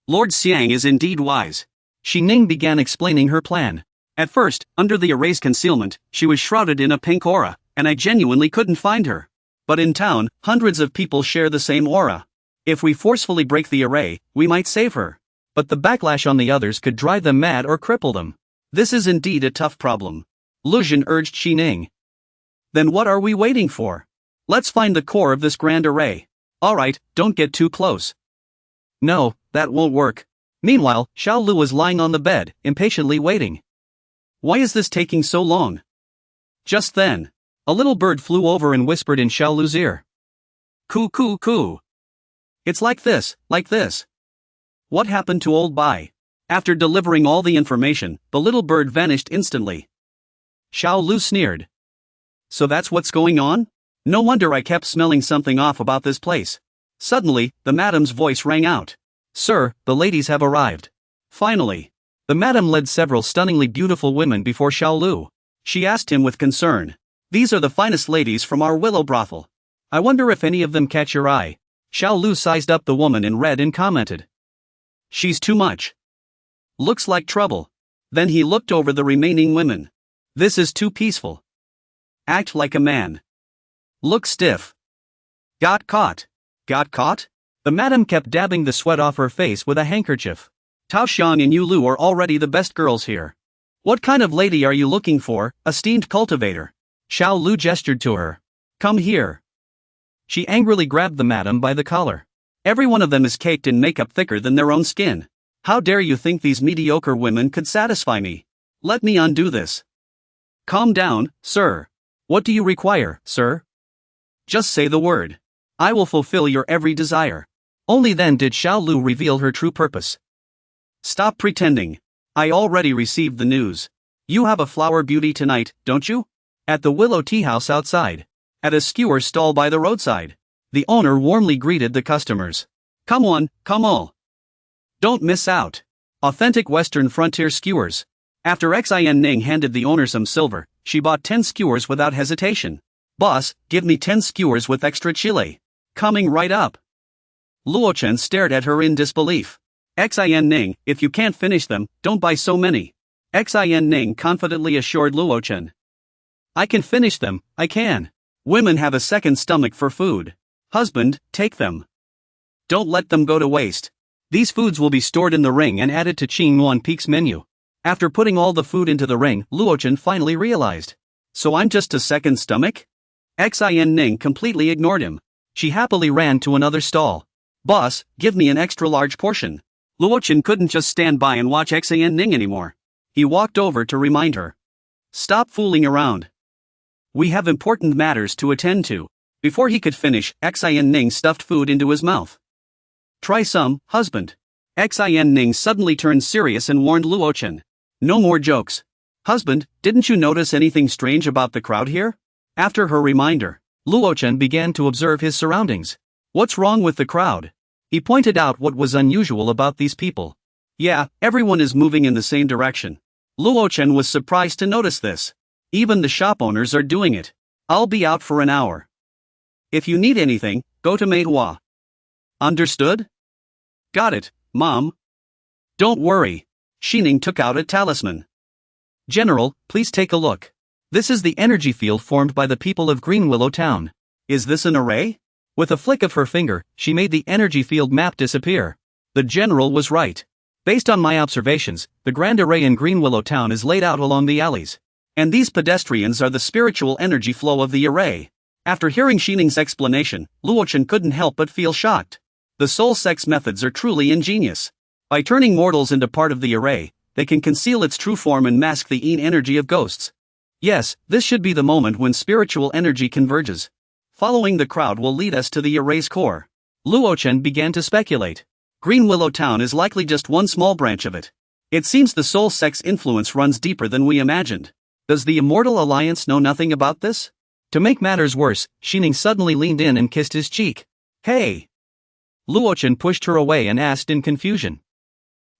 Lord Xiang is indeed wise. Xining began explaining her plan. At first, under the array's concealment, she was shrouded in a pink aura, and I genuinely couldn't find her. But in town, hundreds of people share the same aura. If we forcefully break the array, we might save her. But the backlash on the others could drive them mad or cripple them. This is indeed a tough problem. Lu Xun urged Xining. Then what are we waiting for? Let's find the core of this grand array. Alright, don't get too close. No, that won't work. Meanwhile, Xiao Lu was lying on the bed, impatiently waiting. Why is this taking so long? Just then, a little bird flew over and whispered in Xiao Lu's ear. Coo coo coo. It's like this, like this. What happened to old Bai? After delivering all the information, the little bird vanished instantly. Xiao Lu sneered. So that's what's going on? No wonder I kept smelling something off about this place. Suddenly, the madam's voice rang out. Sir, the ladies have arrived. Finally. The madam led several stunningly beautiful women before Xiao Lu. She asked him with concern. These are the finest ladies from our willow brothel. I wonder if any of them catch your eye. Xiao Lu sized up the woman in red and commented. She's too much. Looks like trouble. Then he looked over the remaining women. This is too peaceful. Act like a man. Look stiff. Got caught. Got caught? The madam kept dabbing the sweat off her face with a handkerchief. Tao Xiang and Yu Lu are already the best girls here. What kind of lady are you looking for, esteemed cultivator? Xiao Lu gestured to her. Come here. She angrily grabbed the madam by the collar. Every one of them is caked in makeup thicker than their own skin. How dare you think these mediocre women could satisfy me? Let me undo this. Calm down, sir. What do you require, sir? Just say the word. I will fulfill your every desire. Only then did Xiao Lu reveal her true purpose. Stop pretending. I already received the news. You have a flower beauty tonight, don't you? At the Willow Tea House outside. At a skewer stall by the roadside. The owner warmly greeted the customers. Come on, come all. Don't miss out. Authentic Western frontier skewers. After Xin Ning handed the owner some silver, she bought 10 skewers without hesitation. Boss, give me 10 skewers with extra chile. Coming right up. Luochen stared at her in disbelief. Xin Ning, if you can't finish them, don't buy so many. Xin Ning confidently assured Luochen. I can finish them, I can. Women have a second stomach for food. Husband, take them. Don't let them go to waste. These foods will be stored in the ring and added to Qing Yuan Peak's menu. After putting all the food into the ring, Luochen finally realized. So I'm just a second stomach? Xin Ning completely ignored him. She happily ran to another stall. Boss, give me an extra large portion. Luochen couldn't just stand by and watch Xin Ning anymore. He walked over to remind her. Stop fooling around. We have important matters to attend to. Before he could finish, Xin Ning stuffed food into his mouth. Try some, husband. Xin Ning suddenly turned serious and warned Luochen. No more jokes. Husband, didn't you notice anything strange about the crowd here? After her reminder, Luochen began to observe his surroundings. What's wrong with the crowd? He pointed out what was unusual about these people. Yeah, everyone is moving in the same direction. Luochen was surprised to notice this. Even the shop owners are doing it. I'll be out for an hour. If you need anything, go to manhwa. Understood? Got it, Mom. Don't worry. Xining took out a talisman. General, please take a look. This is the energy field formed by the people of Green Willow Town. Is this an array? With a flick of her finger, she made the energy field map disappear. The general was right. Based on my observations, the grand array in Green Willow Town is laid out along the alleys. And these pedestrians are the spiritual energy flow of the array. After hearing Xining's explanation, Luochen couldn't help but feel shocked. The soul sex methods are truly ingenious. By turning mortals into part of the array, they can conceal its true form and mask the yin energy of ghosts. Yes, this should be the moment when spiritual energy converges. Following the crowd will lead us to the array's core. Luochen began to speculate. Green Willow Town is likely just one small branch of it. It seems the soul sex influence runs deeper than we imagined. Does the Immortal Alliance know nothing about this? To make matters worse, Xining suddenly leaned in and kissed his cheek. Hey! Luochen pushed her away and asked in confusion.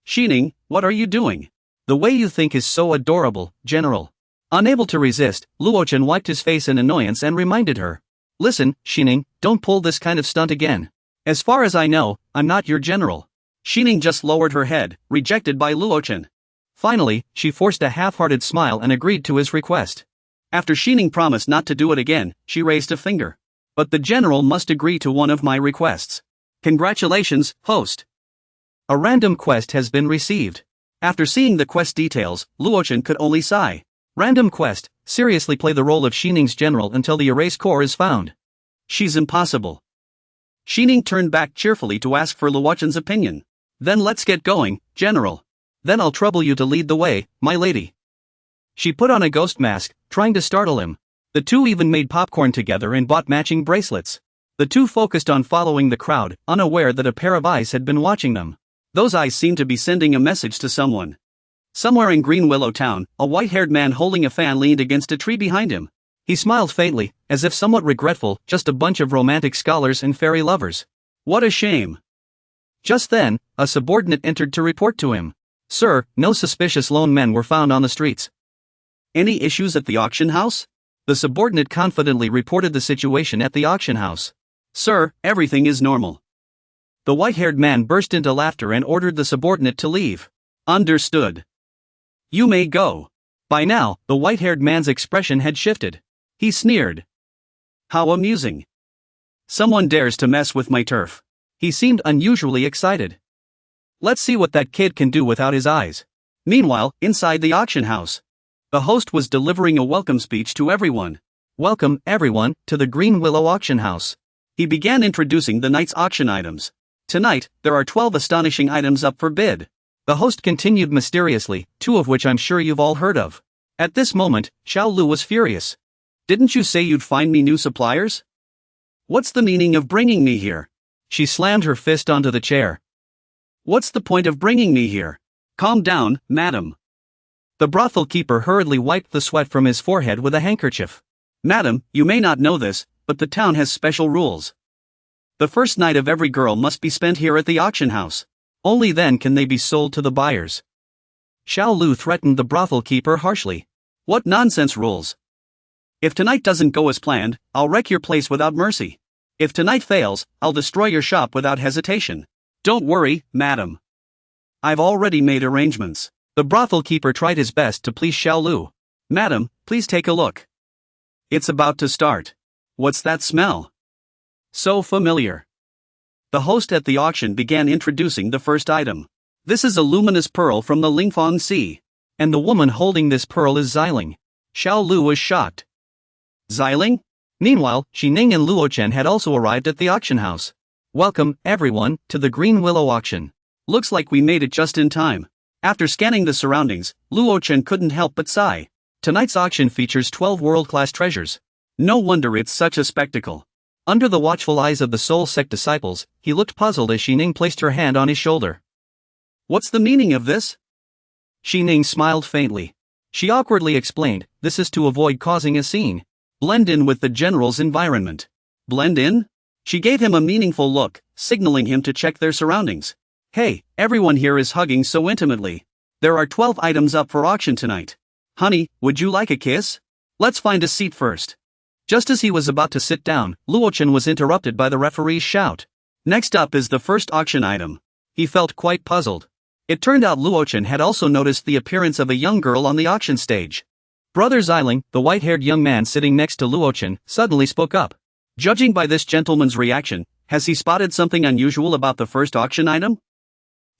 Xining, what are you doing? The way you think is so adorable, General. Unable to resist, Luochen wiped his face in annoyance and reminded her. Listen, Xining, don't pull this kind of stunt again. As far as I know, I'm not your general. Xining just lowered her head, rejected by Luochen. Finally, she forced a half-hearted smile and agreed to his request. After Xining promised not to do it again, she raised a finger. But the general must agree to one of my requests. Congratulations, host. A random quest has been received. After seeing the quest details, Luochen could only sigh. Random quest, seriously play the role of Xining's general until the erased core is found. She's impossible. Xining turned back cheerfully to ask for Luochen's opinion. Then let's get going, general. Then I'll trouble you to lead the way, my lady. She put on a ghost mask, trying to startle him. The two even made popcorn together and bought matching bracelets. The two focused on following the crowd, unaware that a pair of eyes had been watching them. Those eyes seemed to be sending a message to someone. Somewhere in Green Willow Town, a white-haired man holding a fan leaned against a tree behind him. He smiled faintly, as if somewhat regretful, just a bunch of romantic scholars and fairy lovers. What a shame. Just then, a subordinate entered to report to him. Sir, no suspicious lone men were found on the streets. Any issues at the auction house? The subordinate confidently reported the situation at the auction house. Sir, everything is normal. The white-haired man burst into laughter and ordered the subordinate to leave. Understood. You may go. By now, the white-haired man's expression had shifted. He sneered. How amusing. Someone dares to mess with my turf. He seemed unusually excited. Let's see what that kid can do without his eyes. Meanwhile, inside the auction house, the host was delivering a welcome speech to everyone. Welcome, everyone, to the Green Willow auction house. He began introducing the night's auction items. Tonight, there are 12 astonishing items up for bid. The host continued mysteriously, 2 of which I'm sure you've all heard of. At this moment, Xiao Lu was furious. Didn't you say you'd find me new suppliers? What's the meaning of bringing me here? She slammed her fist onto the chair. What's the point of bringing me here? Calm down, madam. The brothel keeper hurriedly wiped the sweat from his forehead with a handkerchief. Madam, you may not know this, but the town has special rules. The first night of every girl must be spent here at the auction house. Only then can they be sold to the buyers. Xiao Lu threatened the brothel keeper harshly. What nonsense rules? If tonight doesn't go as planned, I'll wreck your place without mercy. If tonight fails, I'll destroy your shop without hesitation. Don't worry, madam. I've already made arrangements. The brothel keeper tried his best to please Xiao Lu. Madam, please take a look. It's about to start. What's that smell? So familiar. The host at the auction began introducing the first item. This is a luminous pearl from the Lingfang Sea. And the woman holding this pearl is Xiling. Xiao Lu was shocked. Xiling? Meanwhile, Xining and Luochen had also arrived at the auction house. Welcome, everyone, to the Green Willow auction. Looks like we made it just in time. After scanning the surroundings, Luochen couldn't help but sigh. Tonight's auction features 12 world-class treasures. No wonder it's such a spectacle. Under the watchful eyes of the Soul Sect disciples, he looked puzzled as Xining placed her hand on his shoulder. What's the meaning of this? Xining smiled faintly. She awkwardly explained, this is to avoid causing a scene. Blend in with the general's environment. Blend in? She gave him a meaningful look, signaling him to check their surroundings. Hey, everyone here is hugging so intimately. There are 12 items up for auction tonight. Honey, would you like a kiss? Let's find a seat first. Just as he was about to sit down, Luochen was interrupted by the referee's shout. Next up is the first auction item. He felt quite puzzled. It turned out Luochen had also noticed the appearance of a young girl on the auction stage. Brother Xiling, the white-haired young man sitting next to Luochen, suddenly spoke up. Judging by this gentleman's reaction, has he spotted something unusual about the first auction item?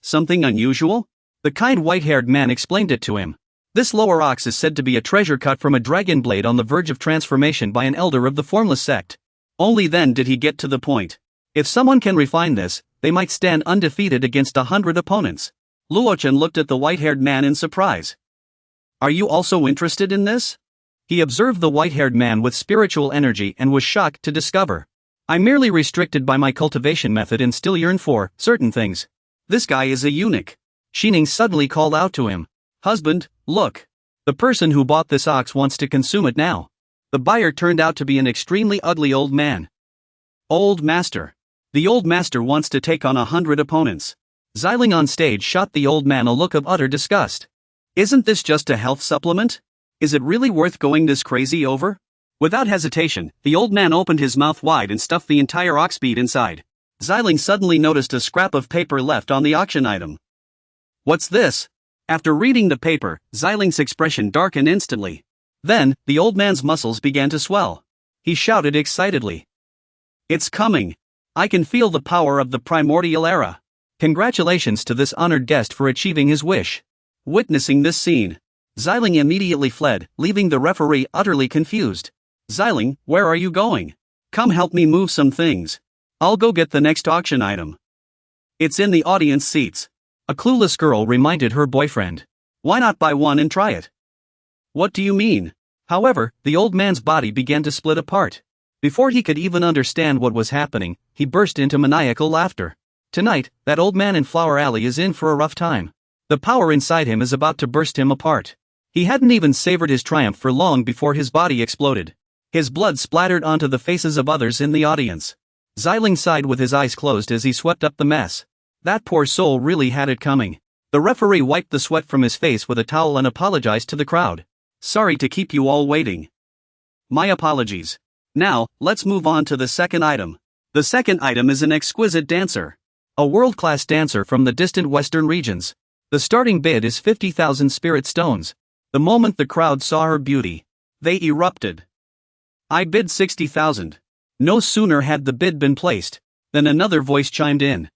Something unusual? The kind white-haired man explained it to him. This lower ox is said to be a treasure cut from a dragon blade on the verge of transformation by an elder of the formless sect. Only then did he get to the point. If someone can refine this, they might stand undefeated against 100 opponents. Luochen looked at the white-haired man in surprise. Are you also interested in this? He observed the white-haired man with spiritual energy and was shocked to discover. I'm merely restricted by my cultivation method and still yearn for certain things. This guy is a eunuch. Xining suddenly called out to him. Husband, look. The person who bought this ox wants to consume it now. The buyer turned out to be an extremely ugly old man. Old master. The old master wants to take on 100 opponents. Xiling on stage shot the old man a look of utter disgust. Isn't this just a health supplement? Is it really worth going this crazy over? Without hesitation, the old man opened his mouth wide and stuffed the entire ox bead inside. Xiling suddenly noticed a scrap of paper left on the auction item. What's this? After reading the paper, Xiling's expression darkened instantly. Then, the old man's muscles began to swell. He shouted excitedly. It's coming. I can feel the power of the primordial era. Congratulations to this honored guest for achieving his wish. Witnessing this scene, Xiling immediately fled, leaving the referee utterly confused. Xiling, where are you going? Come help me move some things. I'll go get the next auction item. It's in the audience seats. A clueless girl reminded her boyfriend. Why not buy one and try it? What do you mean? However, the old man's body began to split apart. Before he could even understand what was happening, he burst into maniacal laughter. Tonight, that old man in Flower Alley is in for a rough time. The power inside him is about to burst him apart. He hadn't even savored his triumph for long before his body exploded. His blood splattered onto the faces of others in the audience. Xiling sighed with his eyes closed as he swept up the mess. That poor soul really had it coming. The referee wiped the sweat from his face with a towel and apologized to the crowd. Sorry to keep you all waiting. My apologies. Now, let's move on to the second item. The second item is an exquisite dancer. A world-class dancer from the distant western regions. The starting bid is 50,000 spirit stones. The moment the crowd saw her beauty, they erupted. I bid 60,000. No sooner had the bid been placed than another voice chimed in.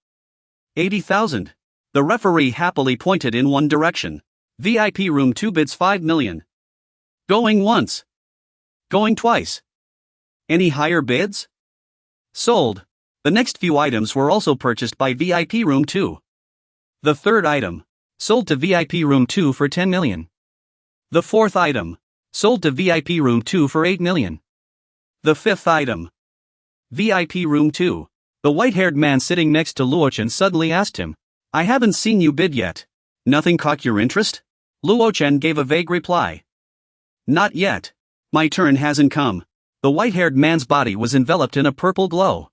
80,000. The referee happily pointed in one direction. VIP room 2 bids 5 million. Going once. Going twice. Any higher bids? Sold. The next few items were also purchased by VIP room 2. The third item, sold to VIP room 2 for 10 million. The fourth item, sold to VIP room 2 for 8 million. The fifth item, VIP room 2. The white-haired man sitting next to Luochen suddenly asked him, I haven't seen you bid yet. Nothing caught your interest? Luochen gave a vague reply. Not yet. My turn hasn't come. The white-haired man's body was enveloped in a purple glow.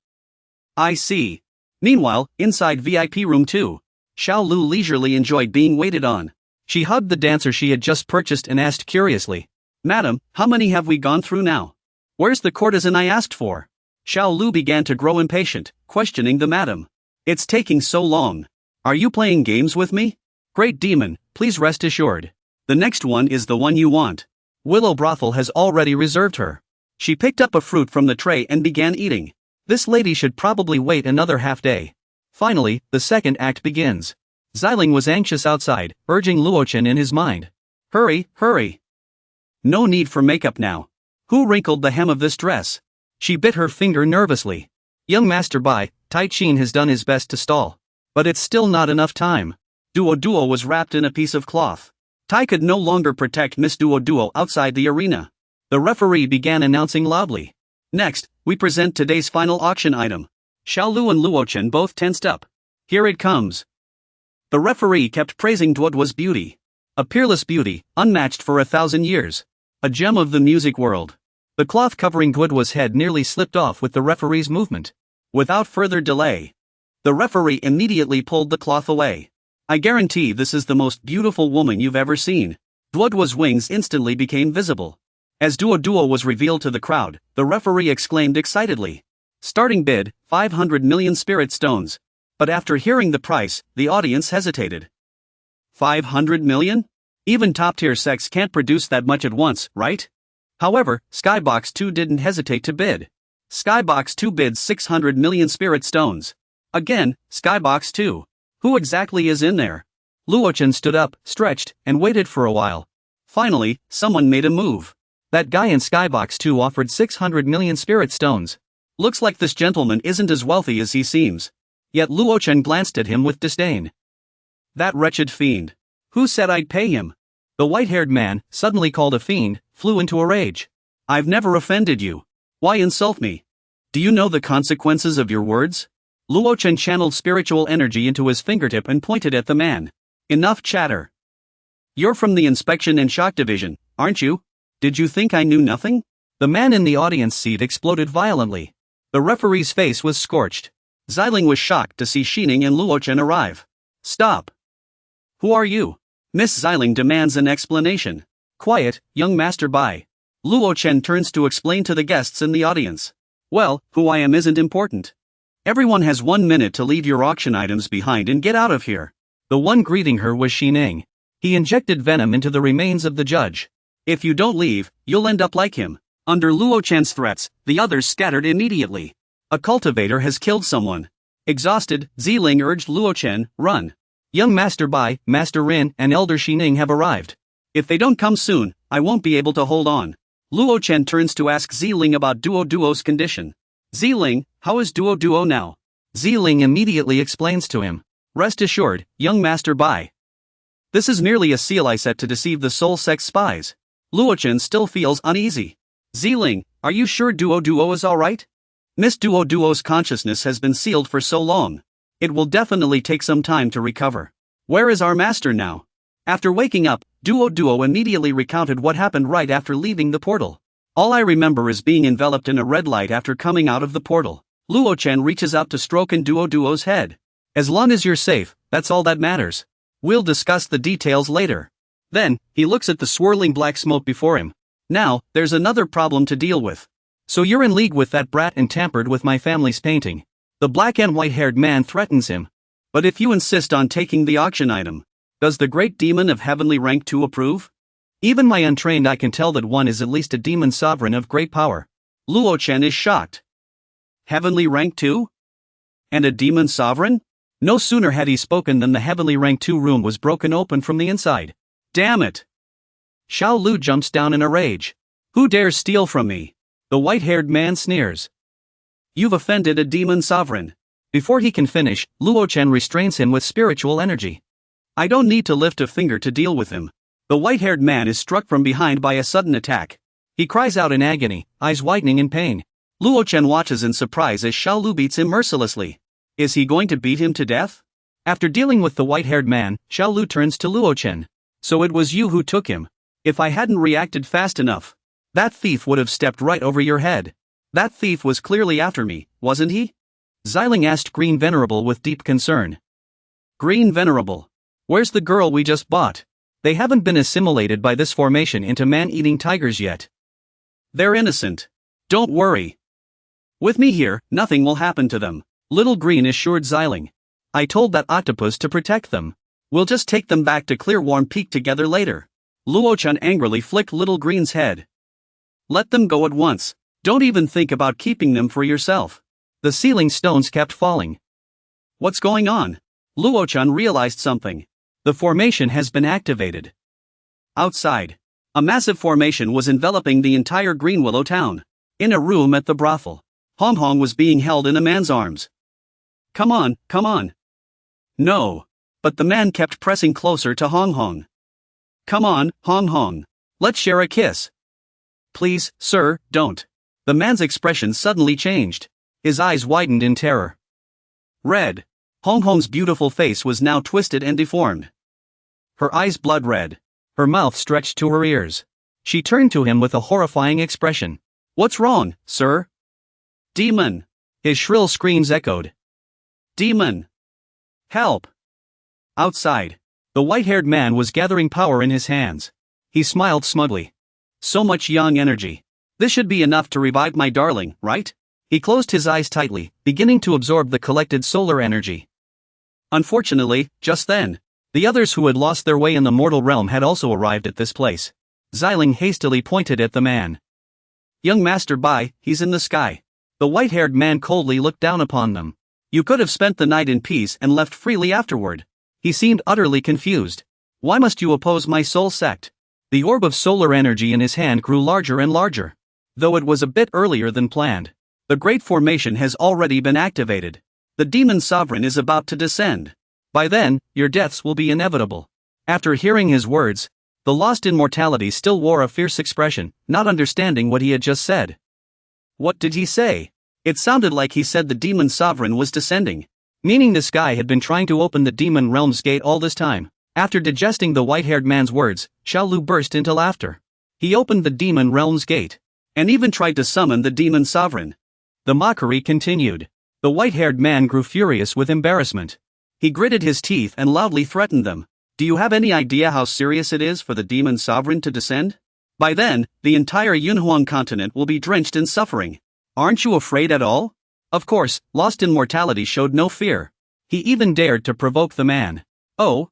I see. Meanwhile, inside VIP room 2, Xiao Lu leisurely enjoyed being waited on. She hugged the dancer she had just purchased and asked curiously, Madam, how many have we gone through now? Where's the courtesan I asked for? Xiao Lu began to grow impatient, questioning the madam. It's taking so long. Are you playing games with me? Great demon, please rest assured. The next one is the one you want. Willow Brothel has already reserved her. She picked up a fruit from the tray and began eating. This lady should probably wait another half day. Finally, the second act begins. Xiling was anxious outside, urging Luochen in his mind. Hurry, hurry. No need for makeup now. Who wrinkled the hem of this dress? She bit her finger nervously. Young Master Bai, Tai Chin has done his best to stall. But it's still not enough time. Duo was wrapped in a piece of cloth. Tai could no longer protect Miss Duo outside the arena. The referee began announcing loudly. Next, we present today's final auction item. Xiao Lu and Luochen both tensed up. Here it comes. The referee kept praising Duoduo's beauty. A peerless beauty, unmatched for 1,000 years. A gem of the music world. The cloth covering Duoduo's head nearly slipped off with the referee's movement. Without further delay, the referee immediately pulled the cloth away. I guarantee this is the most beautiful woman you've ever seen. Duoduo's wings instantly became visible. As Duo was revealed to the crowd, the referee exclaimed excitedly. Starting bid, 500 million spirit stones. But after hearing the price, the audience hesitated. 500 million? Even top-tier sects can't produce that much at once, right? However, Skybox 2 didn't hesitate to bid. Skybox 2 bids 600 million spirit stones. Again, Skybox 2. Who exactly is in there? Luochen stood up, stretched, and waited for a while. Finally, someone made a move. That guy in Skybox 2 offered 600 million spirit stones. Looks like this gentleman isn't as wealthy as he seems. Yet Luochen glanced at him with disdain. That wretched fiend. Who said I'd pay him? The white-haired man, suddenly called a fiend, flew into a rage. I've never offended you. Why insult me? Do you know the consequences of your words? Luochen channeled spiritual energy into his fingertip and pointed at the man. Enough chatter. You're from the Inspection and Shock Division, aren't you? Did you think I knew nothing? The man in the audience seat exploded violently. The referee's face was scorched. Xiling was shocked to see Xining and Luochen arrive. Stop. Who are you? Miss Xiling demands an explanation. Quiet, young Master Bai. Luochen turns to explain to the guests in the audience. Well, who I am isn't important. Everyone has 1 minute to leave your auction items behind and get out of here. The one greeting her was Xining. He injected venom into the remains of the judge. If you don't leave, you'll end up like him. Under Luochen's threats, the others scattered immediately. A cultivator has killed someone. Exhausted, Ziling urged Luochen, run. Young Master Bai, Master Rin, and Elder Shining have arrived. If they don't come soon, I won't be able to hold on. Luochen turns to ask Ziling about Duo's condition. Ziling, how is Duo now? Ziling immediately explains to him. Rest assured, young Master Bai. This is merely a seal I set to deceive the soul sex spies. Luochen still feels uneasy. Ziling, are you sure Duo is alright? Miss Duo's consciousness has been sealed for so long. It will definitely take some time to recover. Where is our master now? After waking up, Duo immediately recounted what happened right after leaving the portal. All I remember is being enveloped in a red light after coming out of the portal. Luochen reaches out to stroke Duo's head. As long as you're safe, that's all that matters. We'll discuss the details later. Then, he looks at the swirling black smoke before him. Now, there's another problem to deal with. So you're in league with that brat and tampered with my family's painting. The black and white-haired man threatens him. But if you insist on taking the auction item, does the great demon of heavenly rank 2 approve? Even my untrained eye can tell that one is at least a demon sovereign of great power. Luochen is shocked. Heavenly rank 2? And a demon sovereign? No sooner had he spoken than the heavenly rank 2 room was broken open from the inside. Damn it! Xiao Lu jumps down in a rage. Who dares steal from me? The white-haired man sneers. You've offended a demon sovereign. Before he can finish, Luochen restrains him with spiritual energy. I don't need to lift a finger to deal with him. The white-haired man is struck from behind by a sudden attack. He cries out in agony, eyes widening in pain. Luochen watches in surprise as Xiao Lu beats him mercilessly. Is he going to beat him to death? After dealing with the white-haired man, Xiao Lu turns to Luochen. So it was you who took him. If I hadn't reacted fast enough, that thief would have stepped right over your head. That thief was clearly after me, wasn't he? Ziling asked Green Venerable with deep concern. Green Venerable. Where's the girl we just bought? They haven't been assimilated by this formation into man-eating tigers yet. They're innocent. Don't worry. With me here, nothing will happen to them, Little Green assured Ziling. I told that octopus to protect them. We'll just take them back to Clearwarm Peak together later. Luochen angrily flicked Little Green's head. Let them go at once. Don't even think about keeping them for yourself. The ceiling stones kept falling. What's going on? Luochen realized something. The formation has been activated. Outside, a massive formation was enveloping the entire Green Willow town. In a room at the brothel, Hong Hong was being held in a man's arms. Come on, come on. No. But the man kept pressing closer to Hong Hong. Come on, Hong Hong. Let's share a kiss. Please, sir, don't. The man's expression suddenly changed. His eyes widened in terror. Red. Hong Hong's beautiful face was now twisted and deformed. Her eyes blood red. Her mouth stretched to her ears. She turned to him with a horrifying expression. What's wrong, sir? Demon. His shrill screams echoed. Demon. Help. Outside, the white-haired man was gathering power in his hands. He smiled smugly. So much young energy. This should be enough to revive my darling, right? He closed his eyes tightly, beginning to absorb the collected solar energy. Unfortunately, just then, the others who had lost their way in the mortal realm had also arrived at this place. Ziling hastily pointed at the man. Young Master Bai, he's in the sky. The white-haired man coldly looked down upon them. You could have spent the night in peace and left freely afterward. He seemed utterly confused. Why must you oppose my soul sect? The orb of solar energy in his hand grew larger and larger. Though it was a bit earlier than planned, the great formation has already been activated. The demon sovereign is about to descend. By then, your deaths will be inevitable. After hearing his words, the lost immortality still wore a fierce expression, not understanding what he had just said. What did he say? It sounded like he said the demon sovereign was descending, meaning this guy had been trying to open the demon realm's gate all this time. After digesting the white-haired man's words, Xiao Lu burst into laughter. He opened the demon realm's gate, and even tried to summon the demon sovereign. The mockery continued. The white-haired man grew furious with embarrassment. He gritted his teeth and loudly threatened them. Do you have any idea how serious it is for the demon sovereign to descend? By then, the entire Yunhuang continent will be drenched in suffering. Aren't you afraid at all? Of course, lost immortality showed no fear. He even dared to provoke the man. Oh?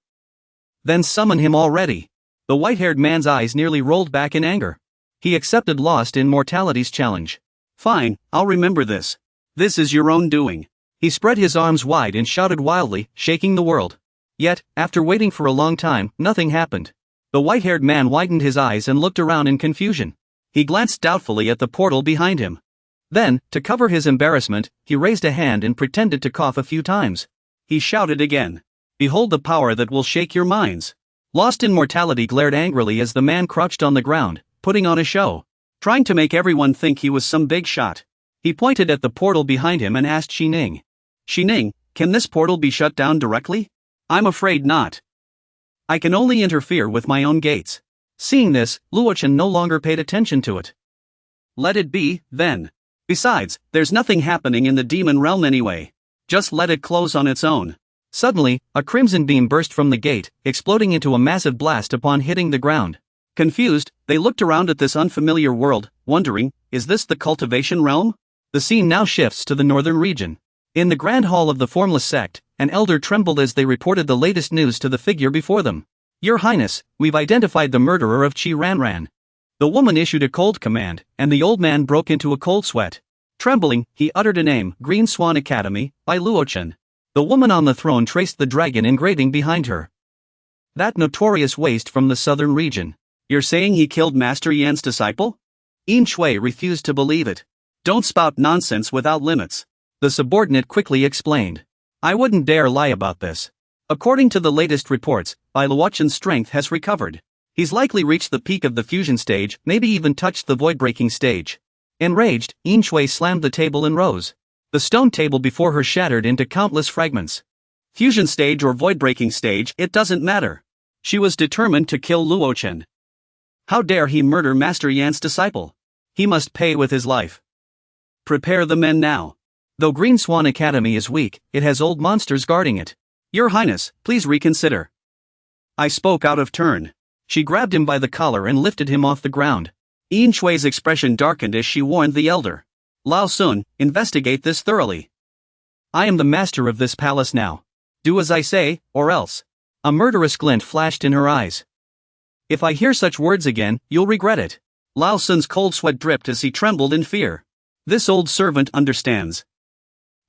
Then summon him already. The white-haired man's eyes nearly rolled back in anger. He accepted lost immortality's challenge. Fine, I'll remember this. This is your own doing. He spread his arms wide and shouted wildly, shaking the world. Yet, after waiting for a long time, nothing happened. The white-haired man widened his eyes and looked around in confusion. He glanced doubtfully at the portal behind him. Then, to cover his embarrassment, he raised a hand and pretended to cough a few times. He shouted again. Behold the power that will shake your minds. Lost in mortality glared angrily as the man crouched on the ground, putting on a show, trying to make everyone think he was some big shot. He pointed at the portal behind him and asked Xining. Xining, can this portal be shut down directly? I'm afraid not. I can only interfere with my own gates. Seeing this, Luochen no longer paid attention to it. Let it be, then. Besides, there's nothing happening in the demon realm anyway. Just let it close on its own. Suddenly, a crimson beam burst from the gate, exploding into a massive blast upon hitting the ground. Confused, they looked around at this unfamiliar world, wondering, is this the cultivation realm? The scene now shifts to the northern region. In the grand hall of the formless sect, an elder trembled as they reported the latest news to the figure before them. Your Highness, we've identified the murderer of Chi Ranran. The woman issued a cold command, and the old man broke into a cold sweat. Trembling, he uttered a name, Green Swan Academy, by Luochen. The woman on the throne traced the dragon engraving behind her. That notorious waste from the southern region. You're saying he killed Master Yan's disciple? Yin Shui refused to believe it. Don't spout nonsense without limits. The subordinate quickly explained. I wouldn't dare lie about this. According to the latest reports, Bai Luochen's strength has recovered. He's likely reached the peak of the fusion stage, maybe even touched the void-breaking stage. Enraged, Yin Shui slammed the table and rose. The stone table before her shattered into countless fragments. Fusion stage or void-breaking stage, it doesn't matter. She was determined to kill Luochen. How dare he murder Master Yan's disciple? He must pay with his life. Prepare the men now. Though Green Swan Academy is weak, it has old monsters guarding it. Your Highness, please reconsider. I spoke out of turn. She grabbed him by the collar and lifted him off the ground. Yin Shui's expression darkened as she warned the elder. Lao Sun, investigate this thoroughly. I am the master of this palace now. Do as I say, or else. A murderous glint flashed in her eyes. If I hear such words again, you'll regret it. Lao Sun's cold sweat dripped as he trembled in fear. This old servant understands.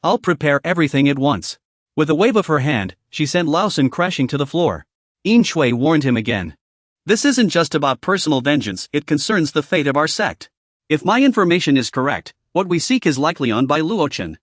I'll prepare everything at once. With a wave of her hand, she sent Lao Sun crashing to the floor. Yin Shui warned him again. This isn't just about personal vengeance, it concerns the fate of our sect. If my information is correct, what we seek is likely on by Luochen.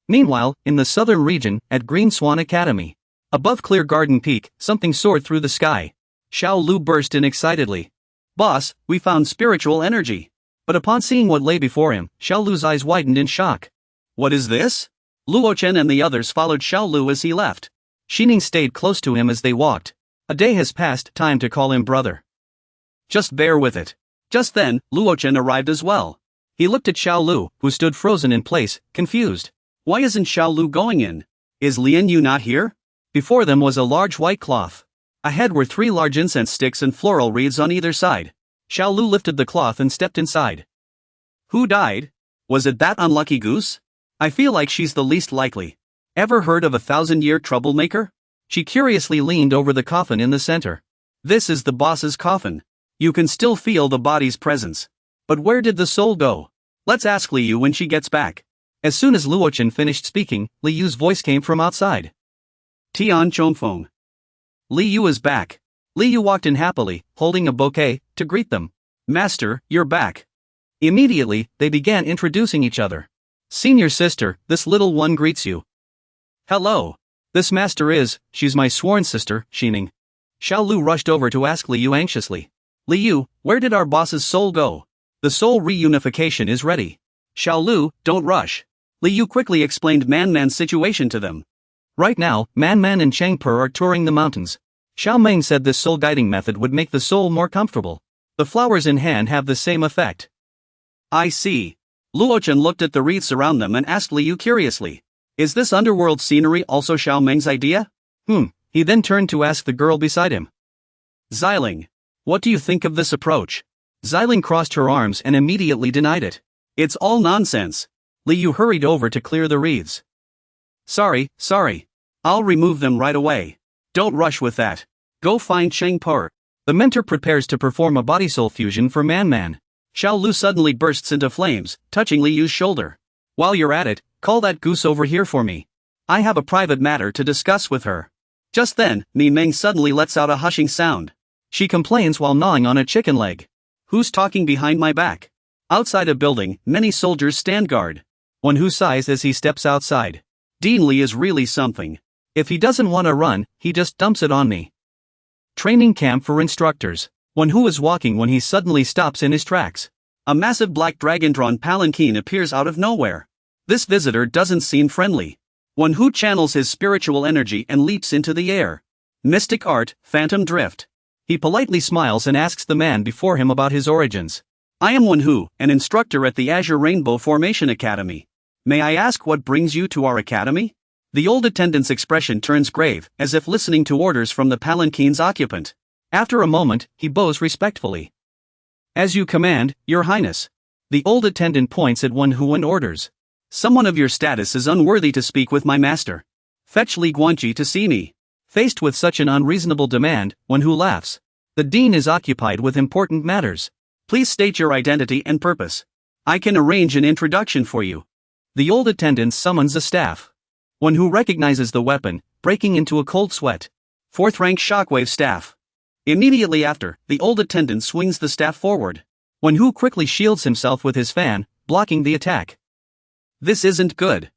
Meanwhile, in the southern region, at Green Swan Academy. Above Clear Garden Peak, something soared through the sky. Xiao Lu burst in excitedly. Boss, we found spiritual energy. But upon seeing what lay before him, Xiao Lu's eyes widened in shock. What is this? Luochen and the others followed Xiao Lu as he left. Xining stayed close to him as they walked. A day has passed, time to call him brother. Just bear with it. Just then, Luochen arrived as well. He looked at Xiao Lu, who stood frozen in place, confused. Why isn't Xiao Lu going in? Is Lian Yu not here? Before them was a large white cloth. Ahead were 3 large incense sticks and floral wreaths on either side. Xiao Lu lifted the cloth and stepped inside. Who died? Was it that unlucky goose? I feel like she's the least likely. Ever heard of a 1,000-year troublemaker? She curiously leaned over the coffin in the center. This is the boss's coffin. You can still feel the body's presence. But where did the soul go? Let's ask Li Yu when she gets back. As soon as Luochen finished speaking, Li Yu's voice came from outside. Tian Chongfeng. Li Yu is back. Li Yu walked in happily, holding a bouquet, to greet them. Master, you're back. Immediately, they began introducing each other. Senior sister, this little one greets you. Hello. This master is, she's my sworn sister, Xining. Xiao Lu rushed over to ask Li Yu anxiously. Li Yu, where did our boss's soul go? The soul reunification is ready. Xiao Lu, don't rush. Li Yu quickly explained Man Man's situation to them. Right now, Man Man and Cheng Per are touring the mountains. Xiao Meng said this soul guiding method would make the soul more comfortable. The flowers in hand have the same effect. I see. Luochen looked at the wreaths around them and asked Li Yu curiously. Is this underworld scenery also Xiao Meng's idea? He then turned to ask the girl beside him. Xiling. What do you think of this approach? Xiling crossed her arms and immediately denied it. It's all nonsense. Li Yu hurried over to clear the wreaths. Sorry. I'll remove them right away. Don't rush with that. Go find Cheng Per. The mentor prepares to perform a body-soul fusion for Man Man. Xiao Lu suddenly bursts into flames, touching Li Yu's shoulder. While you're at it, Call that goose over here for me. I have a private matter to discuss with her. Just then, Mi Meng suddenly lets out a hushing sound. She complains while gnawing on a chicken leg. Who's talking behind my back? Outside a building, many soldiers stand guard. One who sighs as he steps outside. Dean Li is really something. If he doesn't want to run, he just dumps it on me. Training camp for instructors. One who is walking when he suddenly stops in his tracks. A massive black dragon-drawn palanquin appears out of nowhere. This visitor doesn't seem friendly. One who channels his spiritual energy and leaps into the air. Mystic art, phantom drift. He politely smiles and asks the man before him about his origins. I am One Who, an instructor at the Azure Rainbow Formation Academy. May I ask what brings you to our academy? The old attendant's expression turns grave, as if listening to orders from the palanquin's occupant. After a moment, he bows respectfully. As you command, Your Highness. The old attendant points at One Who and orders. Someone of your status is unworthy to speak with my master. Fetch Li Guanqi to see me. Faced with such an unreasonable demand, One Who laughs. The dean is occupied with important matters. Please state your identity and purpose. I can arrange an introduction for you. The old attendant summons a staff. One Who recognizes the weapon, breaking into a cold sweat. 4th rank shockwave staff. Immediately after, the old attendant swings the staff forward. One Who quickly shields himself with his fan, blocking the attack. This isn't good.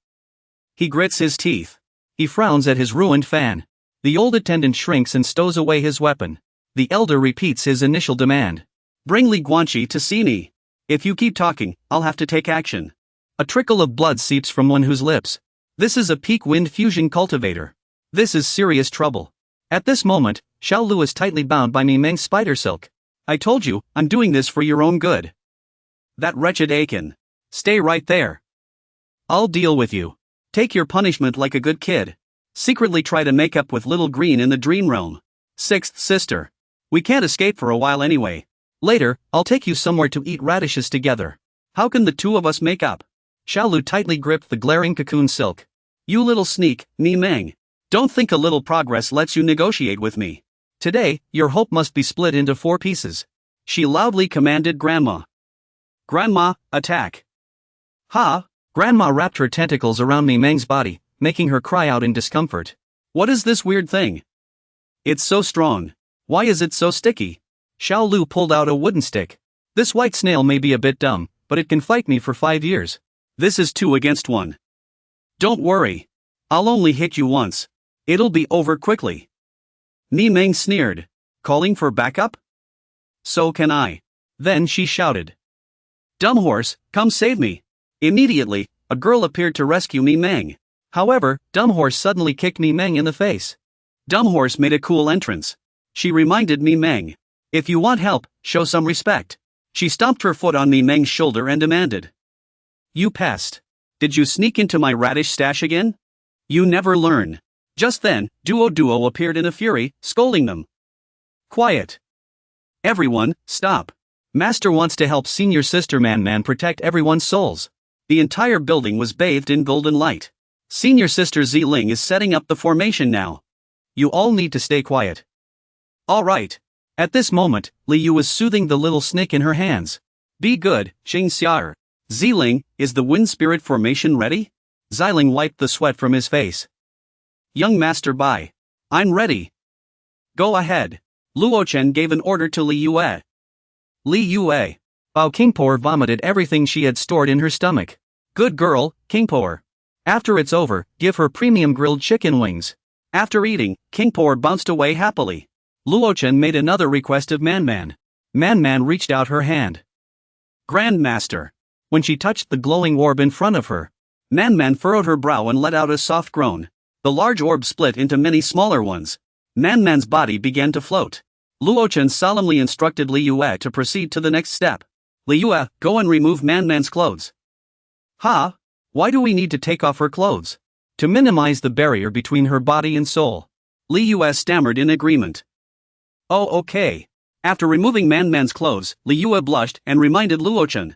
He grits his teeth. He frowns at his ruined fan. The old attendant shrinks and stows away his weapon. The elder repeats his initial demand. Bring Li Guanqi to see me. If you keep talking, I'll have to take action. A trickle of blood seeps from One Who's lips. This is a peak wind fusion cultivator. This is serious trouble. At this moment, Xiao Lu is tightly bound by Mi Meng's spider silk. I told you, I'm doing this for your own good. That wretched Aiken. Stay right there. I'll deal with you. Take your punishment like a good kid. Secretly try to make up with Little Green in the dream realm. 6th sister. We can't escape for a while anyway. Later, I'll take you somewhere to eat radishes together. How can the two of us make up? Xiao Lu tightly gripped the glaring cocoon silk. You little sneak, Mi Meng. Don't think a little progress lets you negotiate with me. Today, your hope must be split into 4 pieces. She loudly commanded Grandma. Grandma, attack. Ha! Grandma wrapped her tentacles around Mi Meng's body, making her cry out in discomfort. What is this weird thing? It's so strong. Why is it so sticky? Xiao Lu pulled out a wooden stick. This white snail may be a bit dumb, but it can fight me for 5 years. This is 2 against 1. Don't worry. I'll only hit you once. It'll be over quickly. Mi Meng sneered. Calling for backup? So can I. Then she shouted. Dumb horse, come save me. Immediately, a girl appeared to rescue Mi Meng. However, Dumb Horse suddenly kicked Mi Meng in the face. Dumb Horse made a cool entrance. She reminded Mi Meng. If you want help, show some respect. She stomped her foot on Mi Meng's shoulder and demanded. You pest. Did you sneak into my radish stash again? You never learn. Just then, Duo appeared in a fury, scolding them. Quiet. Everyone, stop. Master wants to help senior sister Man protect everyone's souls. The entire building was bathed in golden light. Senior sister Ziling is setting up the formation now. You all need to stay quiet. All right. At this moment, Li Yu was soothing the little snake in her hands. Be good, Xing Xiar. Ziling, is the wind spirit formation ready? Ziling wiped the sweat from his face. Young master Bai. I'm ready. Go ahead. Luochen gave an order to Li Yue. Li Yue. Bao Qingpo vomited everything she had stored in her stomach. Good girl, Qingpo. After it's over, give her premium grilled chicken wings. After eating, Qingpo bounced away happily. Luochen made another request of Man. Man reached out her hand. Grandmaster. When she touched the glowing orb in front of her, Man furrowed her brow and let out a soft groan. The large orb split into many smaller ones. Man's body began to float. Luochen solemnly instructed Li Yue to proceed to the next step. Li Yue, go and remove Man's clothes. Ha? Why do we need to take off her clothes? To minimize the barrier between her body and soul. Li Yue stammered in agreement. Oh, okay. After removing Man's clothes, Li Yue blushed and reminded Luochen.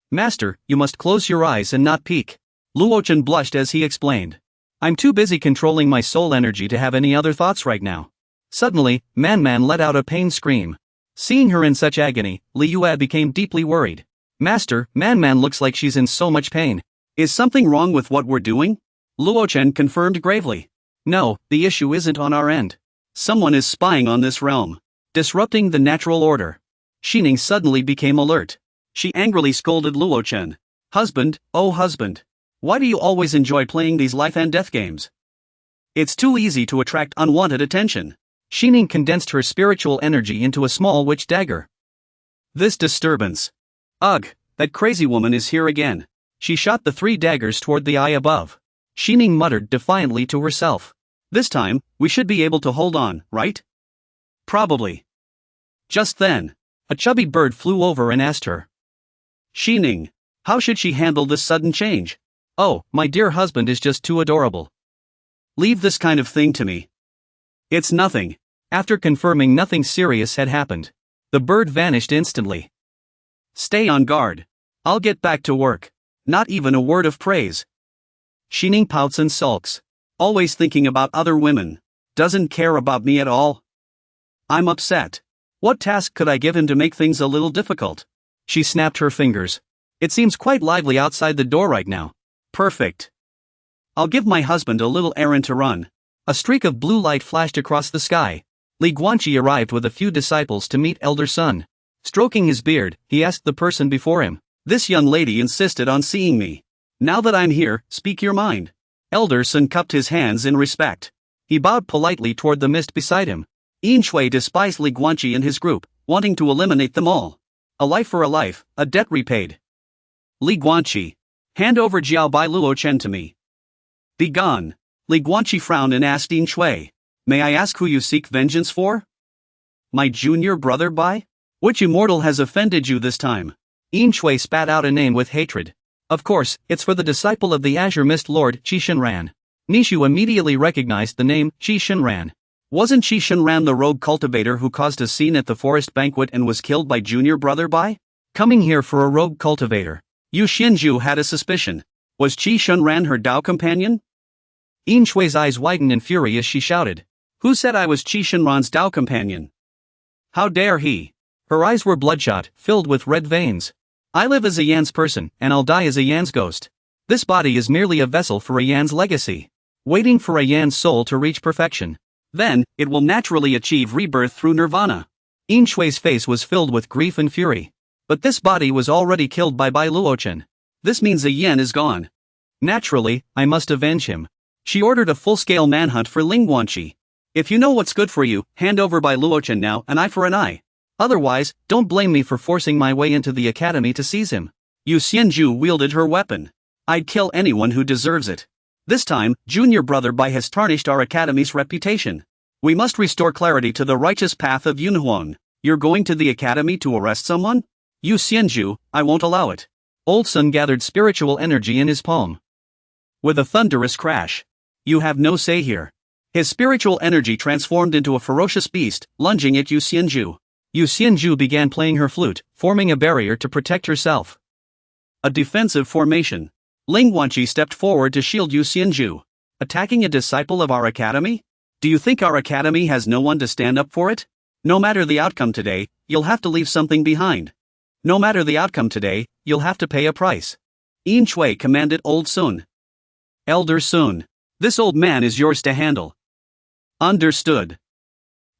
Master, you must close your eyes and not peek. Luochen blushed as he explained. I'm too busy controlling my soul energy to have any other thoughts right now. Suddenly, Man let out a pain scream. Seeing her in such agony, Li Yue became deeply worried. Master, Man looks like she's in so much pain. Is something wrong with what we're doing? Luo Chen confirmed gravely. No, the issue isn't on our end. Someone is spying on this realm, disrupting the natural order. Xining suddenly became alert. She angrily scolded Luo Chen. Husband, oh husband. Why do you always enjoy playing these life and death games? It's too easy to attract unwanted attention. Xining condensed her spiritual energy into a small witch dagger. This disturbance. Ugh, that crazy woman is here again. She shot the 3 daggers toward the eye above. Xining muttered defiantly to herself. This time, we should be able to hold on, right? Probably. Just then, a chubby bird flew over and asked her. Xining, how should she handle this sudden change? Oh, my dear husband is just too adorable. Leave this kind of thing to me. It's nothing. After confirming nothing serious had happened, the bird vanished instantly. Stay on guard. I'll get back to work. Not even a word of praise. Xining pouts and sulks. Always thinking about other women. Doesn't care about me at all. I'm upset. What task could I give him to make things a little difficult? She snapped her fingers. It seems quite lively outside the door right now. Perfect. I'll give my husband a little errand to run. A streak of blue light flashed across the sky. Li Guanqi arrived with a few disciples to meet Elder Sun. Stroking his beard, he asked the person before him. This young lady insisted on seeing me. Now that I'm here, speak your mind. Elder Sun cupped his hands in respect. He bowed politely toward the mist beside him. Yin Shui despised Li Guanqi and his group, wanting to eliminate them all. A life for a life, a debt repaid. Li Guanqi. Hand over Jiao Bai Luo Chen to me. Be gone. Li Guanqi frowned and asked Yin Shui. May I ask who you seek vengeance for? My junior brother Bai? Which immortal has offended you this time? Yin Shui spat out a name with hatred. Of course, it's for the disciple of the Azure Mist Lord, Qi Shenran. Nishu immediately recognized the name, Qi Shenran. Wasn't Qi Shenran the rogue cultivator who caused a scene at the forest banquet and was killed by junior brother Bai? Coming here for a rogue cultivator. Yu Xianju had a suspicion. Was Qi Shenran her Dao companion? Yin Shui's eyes widened in fury as she shouted. Who said I was Qi Shenran's Dao companion? How dare he? Her eyes were bloodshot, filled with red veins. I live as a Yan's person, and I'll die as a Yan's ghost. This body is merely a vessel for a Yan's legacy, waiting for a Yan's soul to reach perfection. Then, it will naturally achieve rebirth through nirvana. Yin Shui's face was filled with grief and fury. But this body was already killed by Bai Luochen. This means a Yan is gone. Naturally, I must avenge him. She ordered a full-scale manhunt for Ling Guanqi. If you know what's good for you, hand over Bai Luochen now, an eye for an eye. Otherwise, don't blame me for forcing my way into the academy to seize him. Yu Xianju wielded her weapon. I'd kill anyone who deserves it. This time, junior brother Bai has tarnished our academy's reputation. We must restore clarity to the righteous path of Yunhuang. You're going to the academy to arrest someone? Yu Xianju, I won't allow it. Old Sun gathered spiritual energy in his palm. With a thunderous crash. You have no say here. His spiritual energy transformed into a ferocious beast, lunging at Yu Xianju. Yu Xianju began playing her flute, forming a barrier to protect herself. A defensive formation. Ling Guanqi stepped forward to shield Yu Xianju. Attacking a disciple of our academy? Do you think our academy has no one to stand up for it? No matter the outcome today, you'll have to leave something behind. No matter the outcome today, you'll have to pay a price. Yin Shui commanded Old Sun. Elder Sun. This old man is yours to handle. Understood.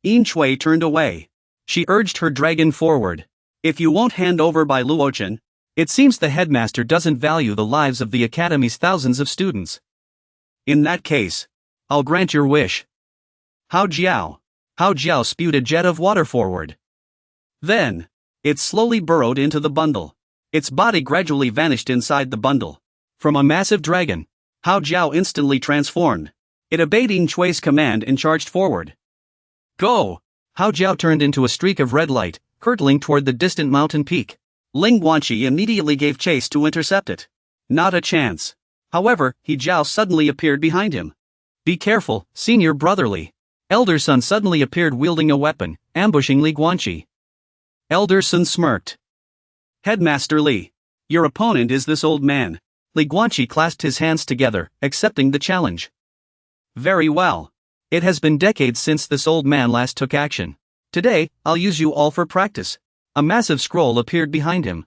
Yin Shui turned away. She urged her dragon forward. If you won't hand over Bai Luochen, it seems the headmaster doesn't value the lives of the academy's thousands of students. In that case, I'll grant your wish. Hao Jiao spewed a jet of water forward. Then, it slowly burrowed into the bundle. Its body gradually vanished inside the bundle. From a massive dragon, Hao Jiao instantly transformed. It obeyed Yin Shui's command and charged forward. Go! Hao Jiao turned into a streak of red light, hurtling toward the distant mountain peak. Ling Guanqi immediately gave chase to intercept it. Not a chance. However, He Jiao suddenly appeared behind him. Be careful, senior brotherly. Elder Sun suddenly appeared wielding a weapon, ambushing Li Guanqi. Elder Sun smirked. Headmaster Li. Your opponent is this old man. Li Guanqi clasped his hands together, accepting the challenge. Very well. It has been decades since this old man last took action. Today, I'll use you all for practice. A massive scroll appeared behind him.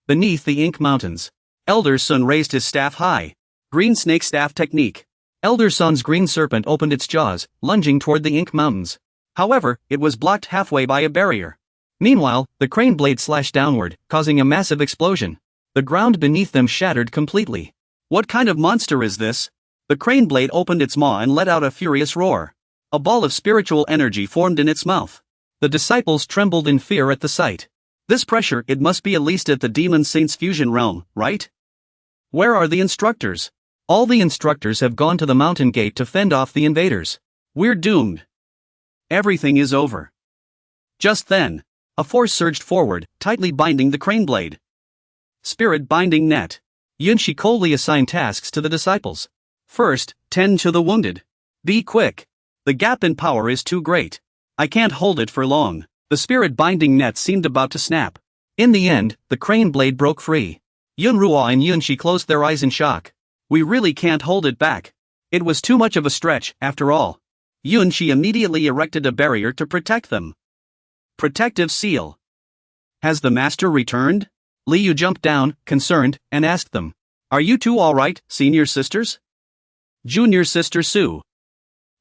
Beneath the Ink Mountains. Elder Sun raised his staff high. Green snake staff technique. Elder Sun's green serpent opened its jaws, lunging toward the Ink Mountains. However, it was blocked halfway by a barrier. Meanwhile, the crane blade slashed downward, causing a massive explosion. The ground beneath them shattered completely. What kind of monster is this? The crane blade opened its maw and let out a furious roar. A ball of spiritual energy formed in its mouth. The disciples trembled in fear at the sight. This pressure, it must be at least at the Demon Saint's fusion realm, right? Where are the instructors? All the instructors have gone to the mountain gate to fend off the invaders. We're doomed. Everything is over. Just then, a force surged forward, tightly binding the crane blade. Spirit binding net. Yunshi coldly assigned tasks to the disciples. First, tend to the wounded. Be quick. The gap in power is too great. I can't hold it for long. The spirit binding net seemed about to snap. In the end, the crane blade broke free. Yunruo and Yunshi closed their eyes in shock. We really can't hold it back. It was too much of a stretch, after all. Yunshi immediately erected a barrier to protect them. Protective seal. Has the master returned? Liu jumped down, concerned, and asked them. Are you two alright, senior sisters? Junior sister Su.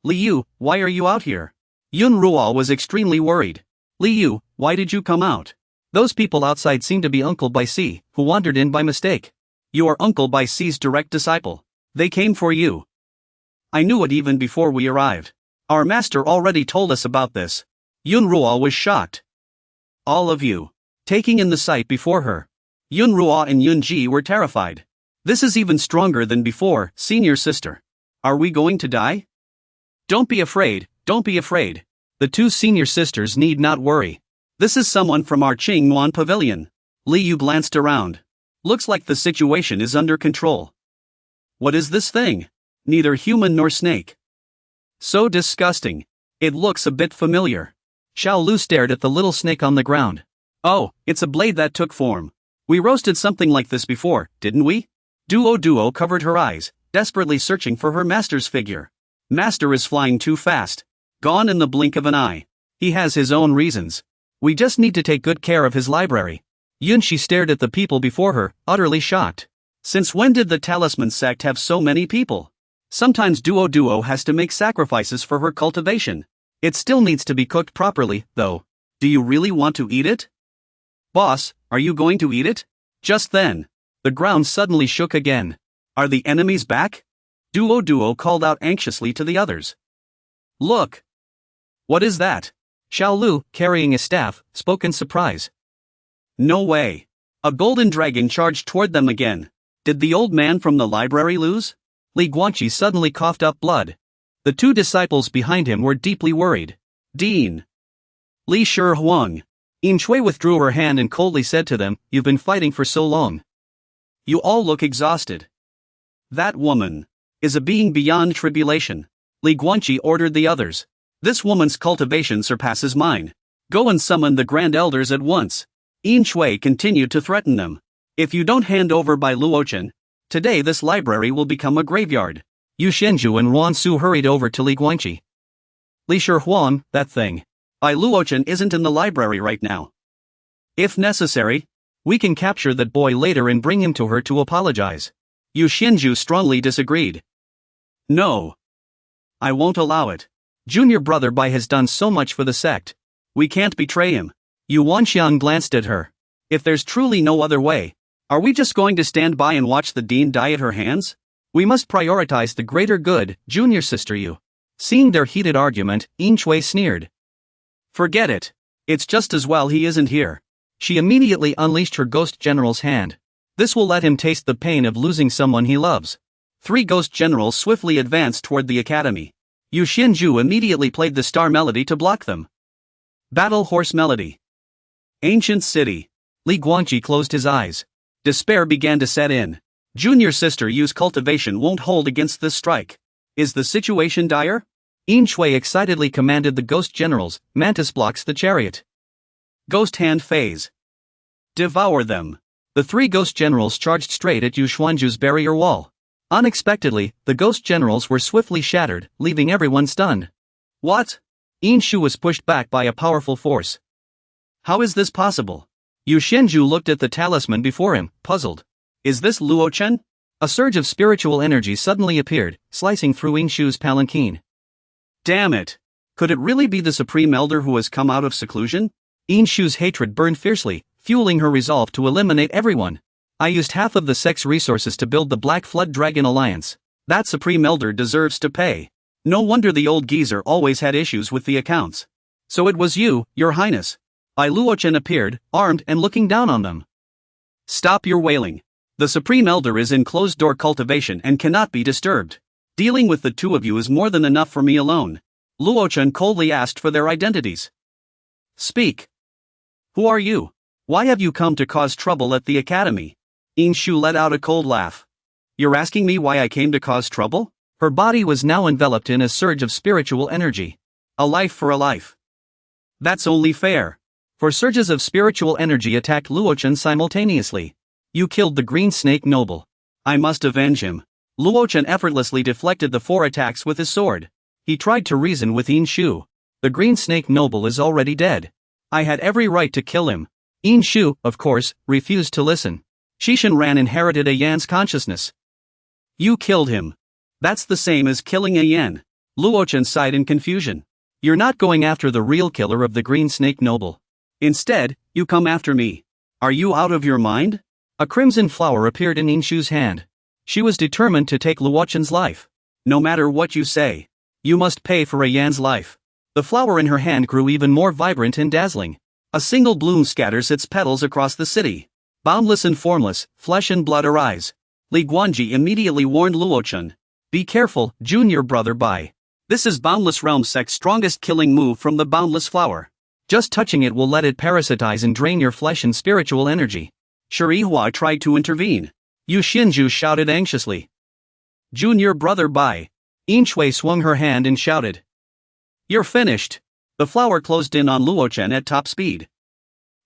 Liu, why are you out here? Yunruo was extremely worried. Liu, why did you come out? Those people outside seem to be Uncle Bai Si, who wandered in by mistake. You are Uncle Bai Si's direct disciple. They came for you. I knew it even before we arrived. Our master already told us about this. Yunruo was shocked. All of you. Taking in the sight before her. Yunruo and Yunji were terrified. This is even stronger than before, senior sister. Are we going to die? Don't be afraid, don't be afraid. The two senior sisters need not worry. This is someone from our Qingwan pavilion. Liu glanced around. Looks like the situation is under control. What is this thing? Neither human nor snake. So disgusting. It looks a bit familiar. Xiao Lu stared at the little snake on the ground. Oh, it's a blade that took form. We roasted something like this before, didn't we? Duo covered her eyes, desperately searching for her master's figure. Master is flying too fast. Gone in the blink of an eye. He has his own reasons. We just need to take good care of his library. Yunshi stared at the people before her, utterly shocked. Since when did the talisman sect have so many people? Sometimes Duo has to make sacrifices for her cultivation. It still needs to be cooked properly, though. Do you really want to eat it? Boss, are you going to eat it? Just then, the ground suddenly shook again. Are the enemies back? Duo called out anxiously to the others. Look! What is that? Xiao Lu, carrying a staff, spoke in surprise. No way. A golden dragon charged toward them again. Did the old man from the library lose? Li Guanqi suddenly coughed up blood. The two disciples behind him were deeply worried. Dean. Li Shi Huang. Yin Shui withdrew her hand and coldly said to them, You've been fighting for so long. You all look exhausted. That woman is a being beyond tribulation. Li Guanqi ordered the others. This woman's cultivation surpasses mine. Go and summon the Grand Elders at once. Yin Shui continued to threaten them. If you don't hand over by Luochen, today this library will become a graveyard. Yu Shenju and Wan Su hurried over to Li Guanqi. Li Shi Huang, that thing. Bai Luochen isn't in the library right now. If necessary, we can capture that boy later and bring him to her to apologize. Yu Shenju strongly disagreed. No. I won't allow it. Junior brother Bai has done so much for the sect. We can't betray him. Yu Wanxiang glanced at her. If there's truly no other way, are we just going to stand by and watch the dean die at her hands? We must prioritize the greater good, junior sister Yu. Seeing their heated argument, Yin Shui sneered. Forget it. It's just as well he isn't here. She immediately unleashed her ghost general's hand. This will let him taste the pain of losing someone he loves. 3 ghost generals swiftly advanced toward the academy. Yu Shenju immediately played the star melody to block them. Battle Horse Melody. Ancient City. Li Guanqi closed his eyes. Despair began to set in. Junior sister Yu's cultivation won't hold against this strike. Is the situation dire? Yin Shui excitedly commanded the ghost generals, Mantis blocks the chariot. Ghost hand phase. Devour them. The 3 ghost generals charged straight at Yu Xuanju's barrier wall. Unexpectedly, the ghost generals were swiftly shattered, leaving everyone stunned. What? Yin Shu was pushed back by a powerful force. How is this possible? Yu Shenju looked at the talisman before him, puzzled. Is this Luochen? A surge of spiritual energy suddenly appeared, slicing through Yingshu's palanquin. Damn it! Could it really be the Supreme Elder who has come out of seclusion? Yingshu's hatred burned fiercely, fueling her resolve to eliminate everyone. I used half of the sect's resources to build the Black Flood Dragon Alliance. That Supreme Elder deserves to pay. No wonder the old geezer always had issues with the accounts. So it was you, Your Highness. Bai Luochen appeared, armed and looking down on them. Stop your wailing. The Supreme Elder is in closed-door cultivation and cannot be disturbed. Dealing with the two of you is more than enough for me alone. Luochen coldly asked for their identities. Speak. Who are you? Why have you come to cause trouble at the academy? Yingshu let out a cold laugh. You're asking me why I came to cause trouble? Her body was now enveloped in a surge of spiritual energy. A life for a life. That's only fair. For surges of spiritual energy attacked Luochen simultaneously. You killed the Green Snake Noble. I must avenge him. Luochen effortlessly deflected the 4 attacks with his sword. He tried to reason with Yingshu. The Green Snake Noble is already dead. I had every right to kill him. Yingshu, of course, refused to listen. Shishan Ran inherited a Yan's consciousness. You killed him. That's the same as killing a Yan. Luochen sighed in confusion. You're not going after the real killer of the Green Snake Noble. Instead, you come after me. Are you out of your mind? A crimson flower appeared in Yingshu's hand. She was determined to take Luochen's life. No matter what you say, you must pay for a Yan's life. The flower in her hand grew even more vibrant and dazzling. A single bloom scatters its petals across the city. Boundless and formless, flesh and blood arise. Li Guanji immediately warned Luochen. Be careful, junior brother Bai. This is Boundless Realm Sect's strongest killing move from the Boundless Flower. Just touching it will let it parasitize and drain your flesh and spiritual energy. Shirihua tried to intervene. Yu Xinju shouted anxiously. Junior brother Bai. Yinshui swung her hand and shouted. You're finished. The flower closed in on Luochen at top speed.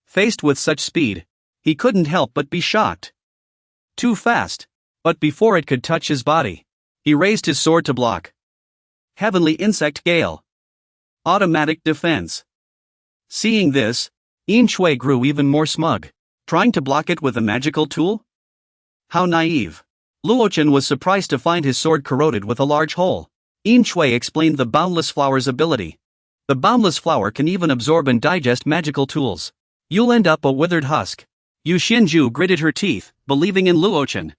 Faced with such speed, he couldn't help but be shocked. Too fast. But before it could touch his body, he raised his sword to block. Heavenly Insect Gale. Automatic defense. Seeing this, Yinshui grew even more smug. Trying to block it with a magical tool? How naive. Luochen was surprised to find his sword corroded with a large hole. Yinshui explained the Boundless Flower's ability. The Boundless Flower can even absorb and digest magical tools. You'll end up a withered husk. Yu Xinju gritted her teeth, believing in Luochen.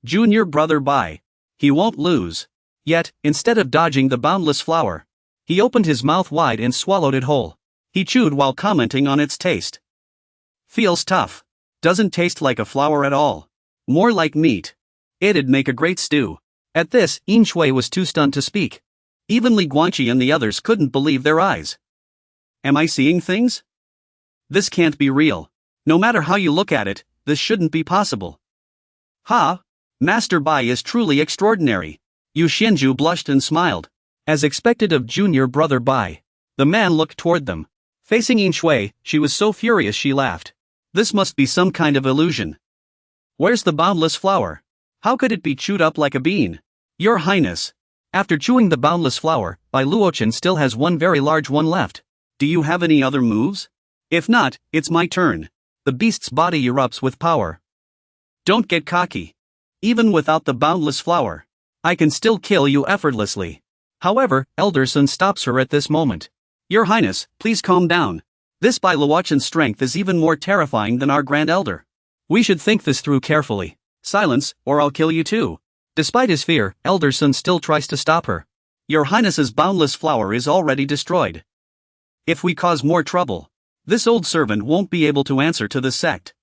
Junior brother Bai. He won't lose. Yet, instead of dodging the Boundless Flower, he opened his mouth wide and swallowed it whole. He chewed while commenting on its taste. Feels tough. Doesn't taste like a flower at all. More like meat. It'd make a great stew. At this, Yinshui was too stunned to speak. Even Li Guanqi and the others couldn't believe their eyes. Am I seeing things? This can't be real. No matter how you look at it, this shouldn't be possible. Ha! Master Bai is truly extraordinary. Yu Xinju blushed and smiled. As expected of junior brother Bai, the man looked toward them. Facing Yinshui, she was so furious she laughed. This must be some kind of illusion. Where's the Boundless Flower? How could it be chewed up like a bean? Your Highness. After chewing the Boundless Flower, Bai Luochen still has one very large one left. Do you have any other moves? If not, it's my turn. The beast's body erupts with power. Don't get cocky. Even without the Boundless Flower, I can still kill you effortlessly. However, Elder Sun stops her at this moment. Your Highness, please calm down. This Bai Luochen's strength is even more terrifying than our Grand Elder. We should think this through carefully. Silence, or I'll kill you too. Despite his fear, Elder Sun still tries to stop her. Your Highness's Boundless Flower is already destroyed. If we cause more trouble, this old servant won't be able to answer to the sect.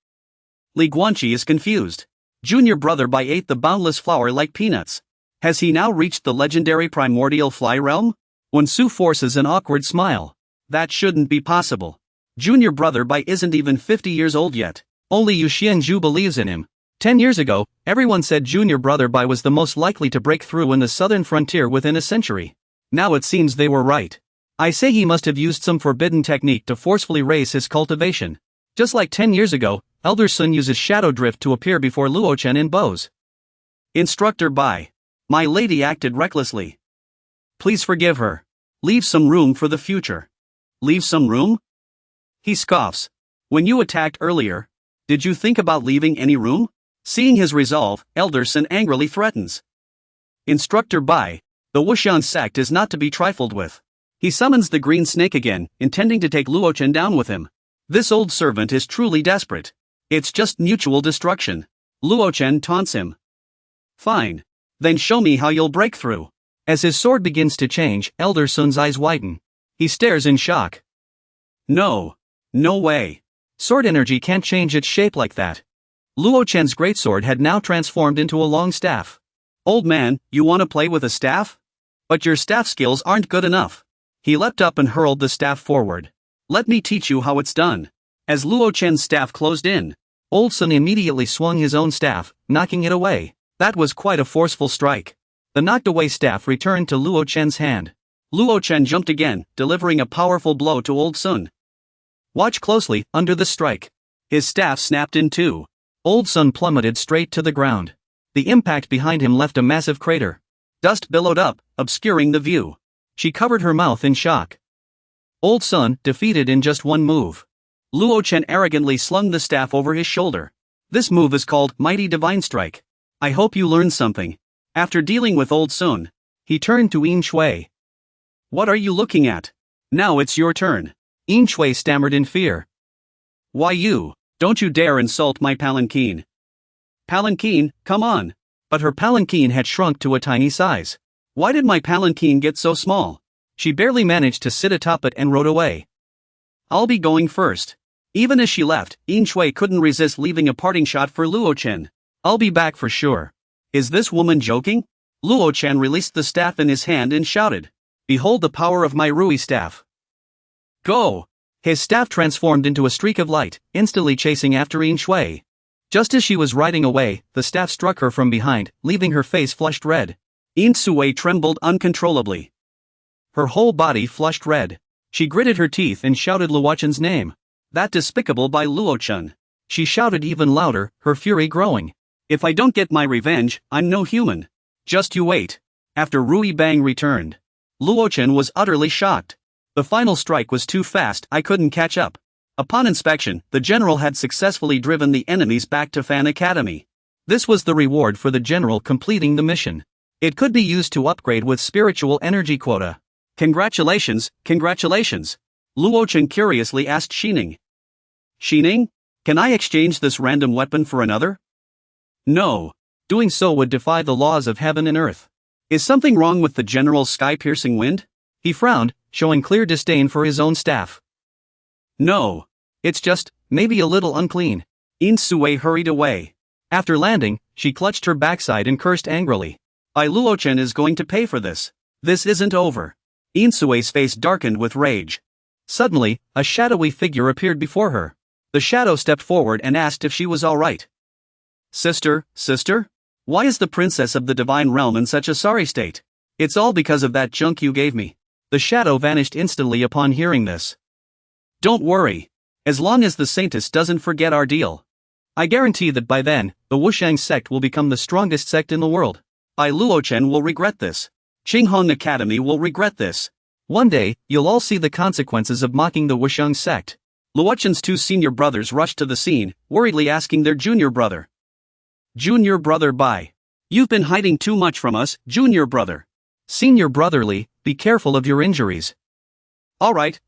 Li Guanqi is confused. Junior brother Bai ate the Boundless Flower like peanuts. Has he now reached the legendary primordial fly realm? Wen Su forces an awkward smile. That shouldn't be possible. Junior brother Bai isn't even 50 years old yet. Only Yu Xianju believes in him. 10 years ago, everyone said junior brother Bai was the most likely to break through in the southern frontier within a century. Now it seems they were right. I say he must have used some forbidden technique to forcefully raise his cultivation. Just like 10 years ago, Elder Sun uses shadow drift to appear before Luochen in bows. Instructor Bai. My lady acted recklessly. Please forgive her. Leave some room for the future. Leave some room? He scoffs. When you attacked earlier, did you think about leaving any room? Seeing his resolve, Elder Sun angrily threatens. Instructor Bai, the Wuxian sect is not to be trifled with. He summons the green snake again, intending to take Luochen down with him. This old servant is truly desperate. It's just mutual destruction. Luochen taunts him. Fine. Then show me how you'll break through. As his sword begins to change, Elder Sun's eyes widen. He stares in shock. No. No way. Sword energy can't change its shape like that. Luochen's greatsword had now transformed into a long staff. Old man, you want to play with a staff? But your staff skills aren't good enough. He leapt up and hurled the staff forward. Let me teach you how it's done. As Luochen's staff closed in, Old Sun immediately swung his own staff, knocking it away. That was quite a forceful strike. The knocked away staff returned to Luochen's hand. Luochen jumped again, delivering a powerful blow to Old Sun. Watch closely, under the strike. His staff snapped in two. Old Sun plummeted straight to the ground. The impact behind him left a massive crater. Dust billowed up, obscuring the view. She covered her mouth in shock. Old Sun, defeated in just one move. Luochen arrogantly slung the staff over his shoulder. This move is called Mighty Divine Strike. I hope you learned something. After dealing with Old Sun, he turned to Yin Shui. What are you looking at? Now it's your turn. Yin Shui stammered in fear. Why you? Don't you dare insult my palanquin. Palanquin, come on. But her palanquin had shrunk to a tiny size. Why did my palanquin get so small? She barely managed to sit atop it and rode away. I'll be going first. Even as she left, Yin Shui couldn't resist leaving a parting shot for Luochen. I'll be back for sure. Is this woman joking? Luochen released the staff in his hand and shouted. Behold the power of my Rui staff. Go! His staff transformed into a streak of light, instantly chasing after Yin Shui. Just as she was riding away, the staff struck her from behind, leaving her face flushed red. Yin Shui trembled uncontrollably. Her whole body flushed red. She gritted her teeth and shouted Luochen's name. That despicable by Luochen. She shouted even louder, her fury growing. If I don't get my revenge, I'm no human. Just you wait. After Rui Bang returned, Luochen was utterly shocked. The final strike was too fast, I couldn't catch up. Upon inspection, the general had successfully driven the enemies back to Fan Academy. This was the reward for the general completing the mission. It could be used to upgrade with spiritual energy quota. Congratulations, congratulations. Luochen curiously asked Xining. Xining? Can I exchange this random weapon for another? No. Doing so would defy the laws of heaven and earth. Is something wrong with the general's sky-piercing wind? He frowned, showing clear disdain for his own staff. No. It's just, maybe a little unclean. Yin Sui hurried away. After landing, she clutched her backside and cursed angrily. Bai Luochen is going to pay for this. This isn't over. Yin Sui's face darkened with rage. Suddenly, a shadowy figure appeared before her. The shadow stepped forward and asked if she was all right. Sister? Why is the princess of the divine realm in such a sorry state? It's all because of that junk you gave me. The shadow vanished instantly upon hearing this. Don't worry. As long as the saintess doesn't forget our deal. I guarantee that by then, the Wuxian sect will become the strongest sect in the world. Bai Luochen will regret this. Qinghong Academy will regret this. One day, you'll all see the consequences of mocking the Wuxian sect. Luochen's two senior brothers rushed to the scene, worriedly asking their junior brother. Junior brother Bai. You've been hiding too much from us, junior brother. Senior brotherly, be careful of your injuries. All right.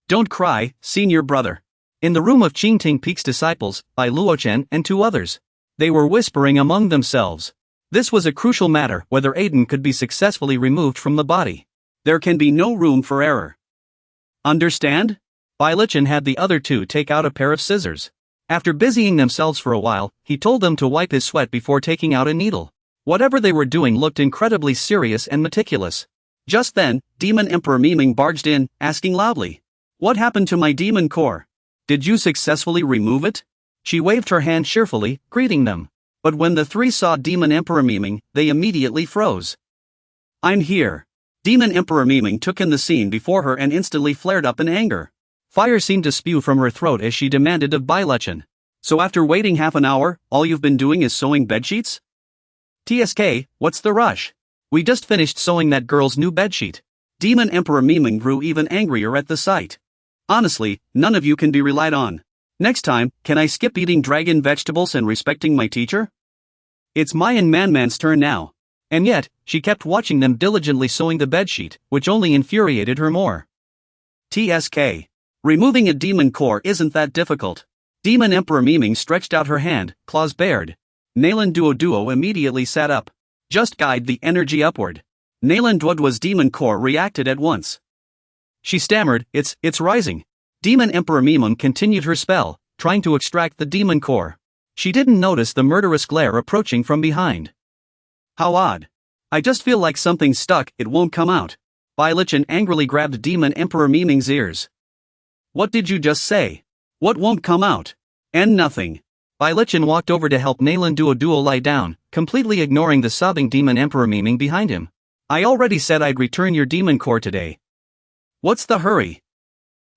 Don't cry, senior brother. In the room of Qingting Peak's disciples, Bai Luochen and two others. They were whispering among themselves. This was a crucial matter, whether Aiden could be successfully removed from the body. There can be no room for error. Understand? Bai Luochen had the other two take out a pair of scissors. After busying themselves for a while, he told them to wipe his sweat before taking out a needle. Whatever they were doing looked incredibly serious and meticulous. Just then, Demon Emperor Miming barged in, asking loudly, "What happened to my demon core? Did you successfully remove it?" She waved her hand cheerfully, greeting them. But when the three saw Demon Emperor Miming, they immediately froze. I'm here. Demon Emperor Miming took in the scene before her and instantly flared up in anger. Fire seemed to spew from her throat as she demanded of Bai Luochen. So after waiting half an hour, all you've been doing is sewing bedsheets? TSK, what's the rush? We just finished sewing that girl's new bedsheet. Demon Emperor Miming grew even angrier at the sight. Honestly, none of you can be relied on. Next time, can I skip eating dragon vegetables and respecting my teacher? It's Mayan Manman's turn now. And yet, she kept watching them diligently sewing the bedsheet, which only infuriated her more. TSK. Removing a demon core isn't that difficult. Demon Emperor Miming stretched out her hand, claws bared. Nalan Duo immediately sat up. Just guide the energy upward. Nalan Duo's demon core reacted at once. She stammered, it's rising. Demon Emperor Mimim continued her spell, trying to extract the demon core. She didn't notice the murderous glare approaching from behind. How odd. I just feel like something's stuck, it won't come out. Bai Lichen angrily grabbed Demon Emperor Miming's ears. What did you just say? What won't come out? And nothing. Bai Lichen walked over to help Nalan Duo lie down, completely ignoring the sobbing Demon Emperor Miming behind him. I already said I'd return your demon core today. What's the hurry?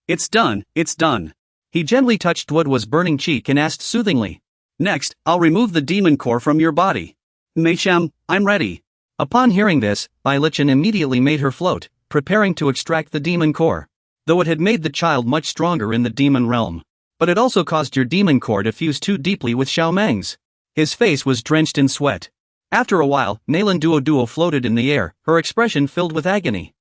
It's done, it's done. He gently touched Duo's burning cheek and asked soothingly. Next, I'll remove the demon core from your body. Meisham, I'm ready. Upon hearing this, Bai Lichen immediately made her float, preparing to extract the demon core. Though it had made the child much stronger in the demon realm. But it also caused your demon core to fuse too deeply with Xiao Meng's. His face was drenched in sweat. After a while, Nalan Duo floated in the air, her expression filled with agony.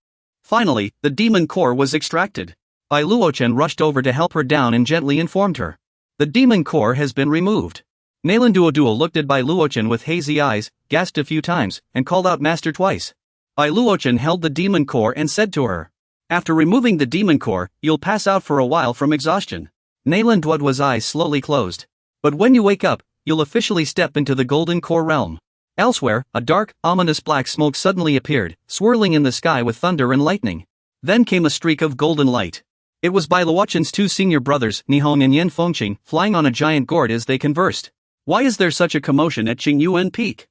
Finally, the demon core was extracted. Bai Luochen rushed over to help her down and gently informed her. The demon core has been removed. Nalan Duo looked at Bai Luochen with hazy eyes, gasped a few times, and called out Master twice. Bai Luochen held the demon core and said to her. After removing the demon core, you'll pass out for a while from exhaustion. Nalan Duo's eyes slowly closed. But when you wake up, you'll officially step into the golden core realm. Elsewhere, a dark, ominous black smoke suddenly appeared, swirling in the sky with thunder and lightning. Then came a streak of golden light. It was Bai Luochen's two senior brothers, Nihong and Yin Fengqing, flying on a giant gourd as they conversed. Why is there such a commotion at Qingyuan Peak?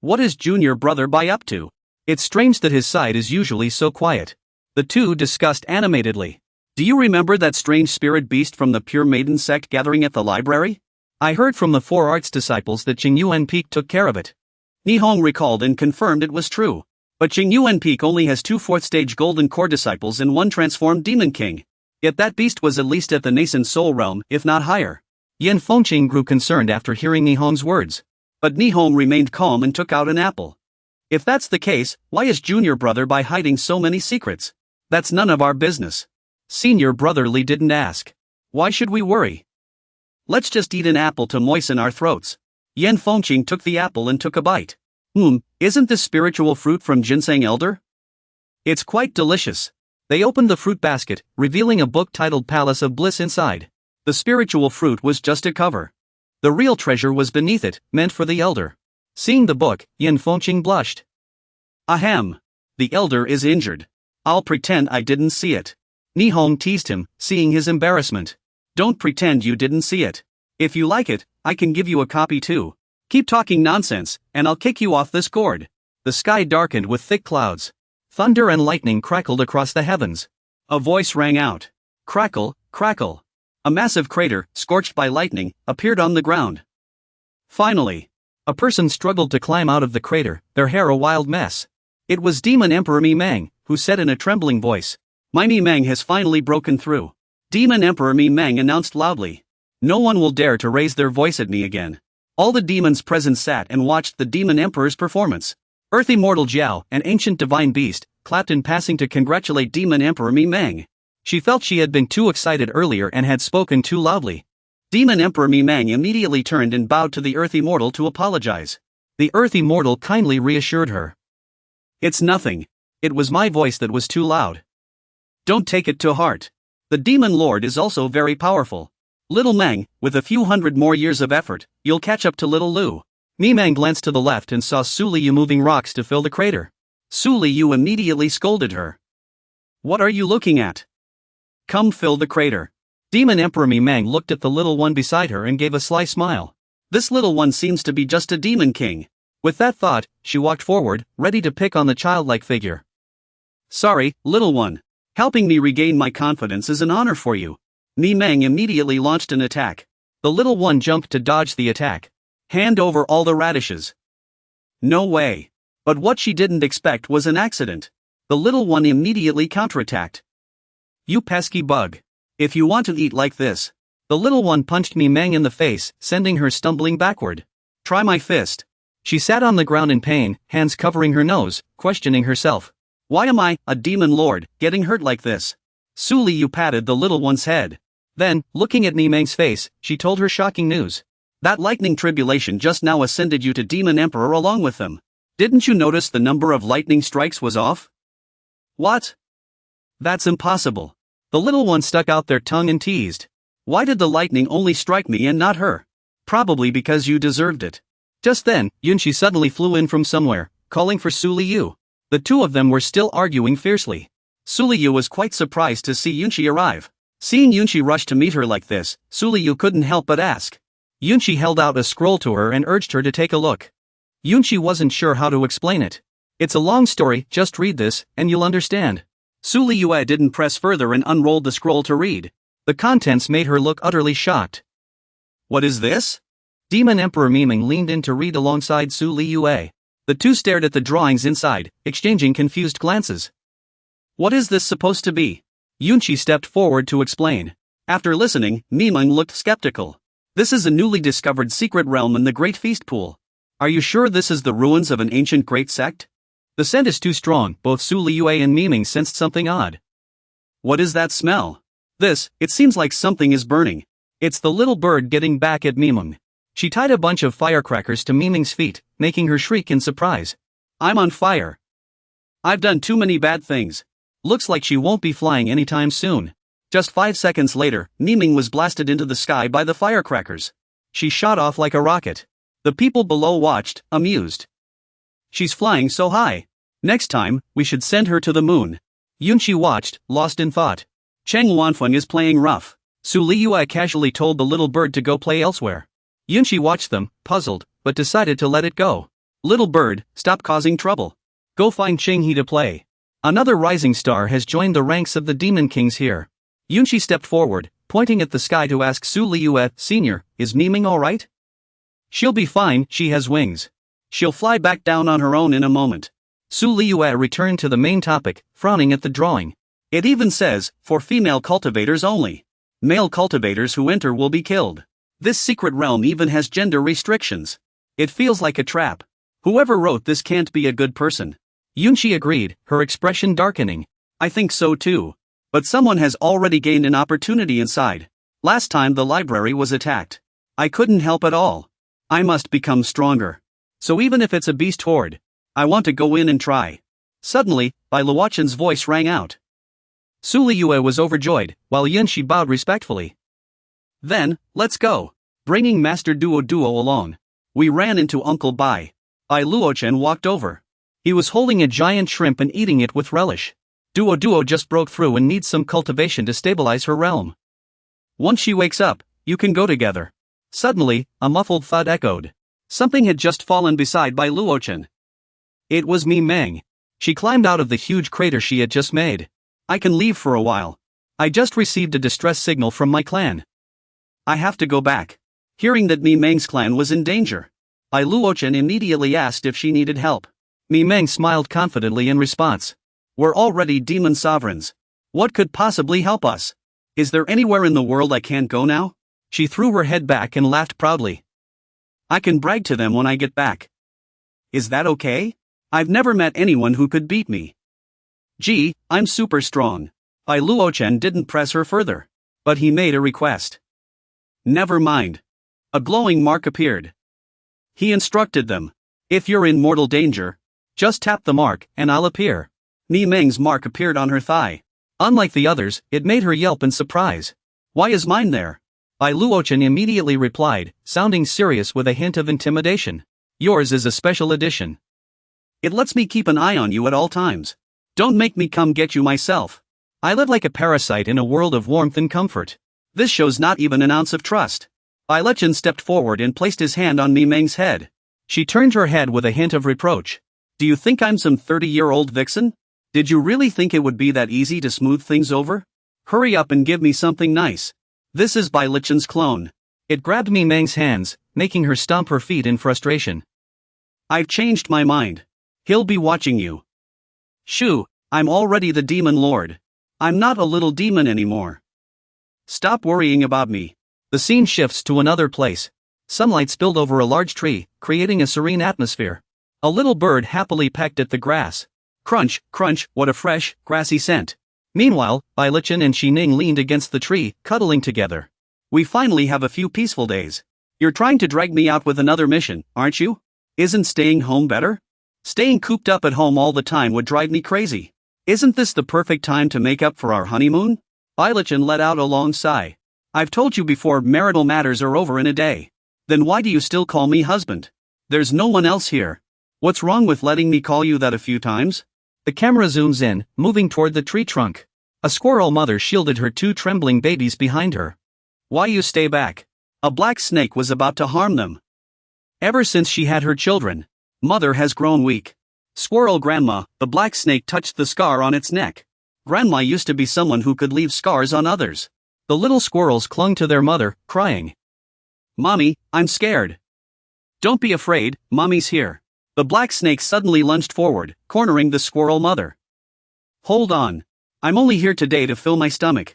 What is junior brother Bai up to? It's strange that his side is usually so quiet. The two discussed animatedly. Do you remember that strange spirit beast from the Pure Maiden sect gathering at the library? I heard from the four arts disciples that Qingyuan Peak took care of it. Nihong recalled and confirmed it was true. But Qingyuan Peak only has 2 4th-stage golden core disciples and 1 transformed demon king. Yet that beast was at least at the nascent soul realm, if not higher. Yin Fengqing grew concerned after hearing Nihong's words. But Nihong remained calm and took out an apple. If that's the case, why is junior brother Bai hiding so many secrets? That's none of our business. Senior brother Li didn't ask. Why should we worry? Let's just eat an apple to moisten our throats. Yin Fengqing took the apple and took a bite. Isn't this spiritual fruit from Ginseng Elder? It's quite delicious. They opened the fruit basket, revealing a book titled Palace of Bliss inside. The spiritual fruit was just a cover. The real treasure was beneath it, meant for the elder. Seeing the book, Yin Fengqing blushed. Ahem. The elder is injured. I'll pretend I didn't see it. Nihong teased him, seeing his embarrassment. Don't pretend you didn't see it. If you like it, I can give you a copy too. Keep talking nonsense, and I'll kick you off this gourd. The sky darkened with thick clouds. Thunder and lightning crackled across the heavens. A voice rang out. Crackle, crackle. A massive crater, scorched by lightning, appeared on the ground. Finally, a person struggled to climb out of the crater, their hair a wild mess. It was Demon Emperor Mimang, who said in a trembling voice, My Mimang has finally broken through. Demon Emperor Mimang announced loudly. No one will dare to raise their voice at me again. All the demons present sat and watched the Demon Emperor's performance. Earth Immortal Jiao, an ancient divine beast, clapped in passing to congratulate Demon Emperor Mimang. She felt she had been too excited earlier and had spoken too loudly. Demon Emperor Mimang immediately turned and bowed to the Earth Immortal to apologize. The Earth Immortal kindly reassured her. It's nothing. It was my voice that was too loud. Don't take it to heart. The Demon Lord is also very powerful. Little Meng, with a few hundred more years of effort, you'll catch up to Little Lu. Mimang glanced to the left and saw Su Liu moving rocks to fill the crater. Su Liu immediately scolded her. What are you looking at? Come fill the crater. Demon Emperor Mimang looked at the little one beside her and gave a sly smile. This little one seems to be just a demon king. With that thought, she walked forward, ready to pick on the childlike figure. Sorry, little one. Helping me regain my confidence is an honor for you. Mimang immediately launched an attack. The little one jumped to dodge the attack. Hand over all the radishes. No way. But what she didn't expect was an accident. The little one immediately counterattacked. You pesky bug. If you want to eat like this. The little one punched Mi Meng in the face, sending her stumbling backward. Try my fist. She sat on the ground in pain, hands covering her nose, questioning herself. Why am I, a demon lord, getting hurt like this? Su Liu patted the little one's head. Then, looking at Mi Meng's face, she told her shocking news. That lightning tribulation just now ascended you to Demon Emperor along with them. Didn't you notice the number of lightning strikes was off? What? That's impossible. The little one stuck out their tongue and teased. Why did the lightning only strike me and not her? Probably because you deserved it. Just then, Yunqi suddenly flew in from somewhere, calling for Su Liu. The two of them were still arguing fiercely. Su Liu was quite surprised to see Yunqi arrive. Seeing Yunqi rush to meet her like this, Su Liu couldn't help but ask. Yunqi held out a scroll to her and urged her to take a look. Yunqi wasn't sure how to explain it. It's a long story, just read this, and you'll understand. Su Liu didn't press further and unrolled the scroll to read. The contents made her look utterly shocked. What is this? Demon Emperor Miming leaned in to read alongside Su Liu. The two stared at the drawings inside, exchanging confused glances. What is this supposed to be? Yunqi stepped forward to explain. After listening, Miming looked skeptical. This is a newly discovered secret realm in the Great Feast Pool. Are you sure this is the ruins of an ancient great sect? The scent is too strong. Both Su Liu and Miming sensed something odd. What is that smell? It seems like something is burning. It's the little bird getting back at Miming. She tied a bunch of firecrackers to Miming's feet, making her shriek in surprise. I'm on fire. I've done too many bad things. Looks like she won't be flying anytime soon. Just 5 seconds later, Miming was blasted into the sky by the firecrackers. She shot off like a rocket. The people below watched, amused. She's flying so high. Next time, we should send her to the moon. Yunqi watched, lost in thought. Cheng Wanfeng is playing rough. Su Liu casually told the little bird to go play elsewhere. Yunqi watched them, puzzled, but decided to let it go. Little bird, stop causing trouble. Go find Cheng He to play. Another rising star has joined the ranks of the demon kings here. Yunqi stepped forward, pointing at the sky to ask Su Liu, Senior, is Miming alright? She'll be fine, she has wings. She'll fly back down on her own in a moment. Su Liu returned to the main topic, frowning at the drawing. It even says, for female cultivators only. Male cultivators who enter will be killed. This secret realm even has gender restrictions. It feels like a trap. Whoever wrote this can't be a good person. Yunqi agreed, her expression darkening. I think so too. But someone has already gained an opportunity inside. Last time the library was attacked. I couldn't help at all. I must become stronger. So even if it's a beast horde, I want to go in and try. Suddenly, Bai Luochen's voice rang out. Su Liu was overjoyed, while Yunqi bowed respectfully. Then, let's go. Bringing Master Duo along. We ran into Uncle Bai. Bai Luochen walked over. He was holding a giant shrimp and eating it with relish. Duo just broke through and needs some cultivation to stabilize her realm. Once she wakes up, you can go together. Suddenly, a muffled thud echoed. Something had just fallen beside Bai Luochen. It was Mi Meng. She climbed out of the huge crater she had just made. I can leave for a while. I just received a distress signal from my clan. I have to go back. Hearing that Mi Meng's clan was in danger, Bai Luochen immediately asked if she needed help. Mi Meng smiled confidently in response. We're already demon sovereigns. What could possibly help us? Is there anywhere in the world I can't go now? She threw her head back and laughed proudly. I can brag to them when I get back. Is that okay? I've never met anyone who could beat me. Gee, I'm super strong. Bai Luochen didn't press her further. But he made a request. Never mind. A glowing mark appeared. He instructed them. If you're in mortal danger, just tap the mark and I'll appear. Mi Meng's mark appeared on her thigh. Unlike the others, it made her yelp in surprise. Why is mine there? Bai Luochen immediately replied, sounding serious with a hint of intimidation. Yours is a special edition. It lets me keep an eye on you at all times. Don't make me come get you myself. I live like a parasite in a world of warmth and comfort. This shows not even an ounce of trust. Bai Luochen stepped forward and placed his hand on Mi Meng's head. She turned her head with a hint of reproach. Do you think I'm some 30-year-old vixen? Did you really think it would be that easy to smooth things over? Hurry up and give me something nice. This is Bai Luochen's clone. It grabbed Mi Meng's hands, making her stomp her feet in frustration. I've changed my mind. He'll be watching you. Shoo, I'm already the demon lord. I'm not a little demon anymore. Stop worrying about me. The scene shifts to another place. Sunlight spilled over a large tree, creating a serene atmosphere. A little bird happily pecked at the grass. Crunch, crunch, what a fresh, grassy scent. Meanwhile, Bailichin and Xining leaned against the tree, cuddling together. We finally have a few peaceful days. You're trying to drag me out with another mission, aren't you? Isn't staying home better? Staying cooped up at home all the time would drive me crazy. Isn't this the perfect time to make up for our honeymoon? Bailichin let out a long sigh. I've told you before, marital matters are over in a day. Then why do you still call me husband? There's no one else here. What's wrong with letting me call you that a few times? The camera zooms in, moving toward the tree trunk. A squirrel mother shielded her two trembling babies behind her. Why you stay back? A black snake was about to harm them. Ever since she had her children, Mother has grown weak. Squirrel Grandma, the black snake touched the scar on its neck. Grandma used to be someone who could leave scars on others. The little squirrels clung to their mother, crying. Mommy, I'm scared. Don't be afraid, Mommy's here. The black snake suddenly lunged forward, cornering the squirrel mother. Hold on. I'm only here today to fill my stomach.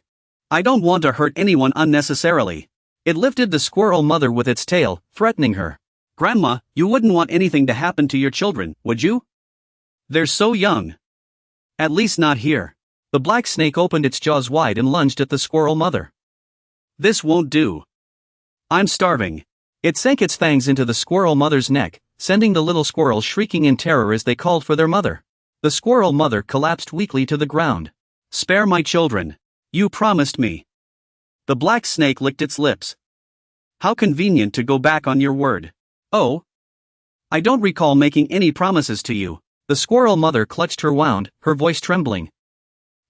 I don't want to hurt anyone unnecessarily. It lifted the squirrel mother with its tail, threatening her. Grandma, you wouldn't want anything to happen to your children, would you? They're so young. At least not here. The black snake opened its jaws wide and lunged at the squirrel mother. This won't do. I'm starving. It sank its fangs into the squirrel mother's neck, sending the little squirrels shrieking in terror as they called for their mother. The squirrel mother collapsed weakly to the ground. Spare my children. You promised me. The black snake licked its lips. How convenient to go back on your word. Oh. I don't recall making any promises to you. The squirrel mother clutched her wound, her voice trembling.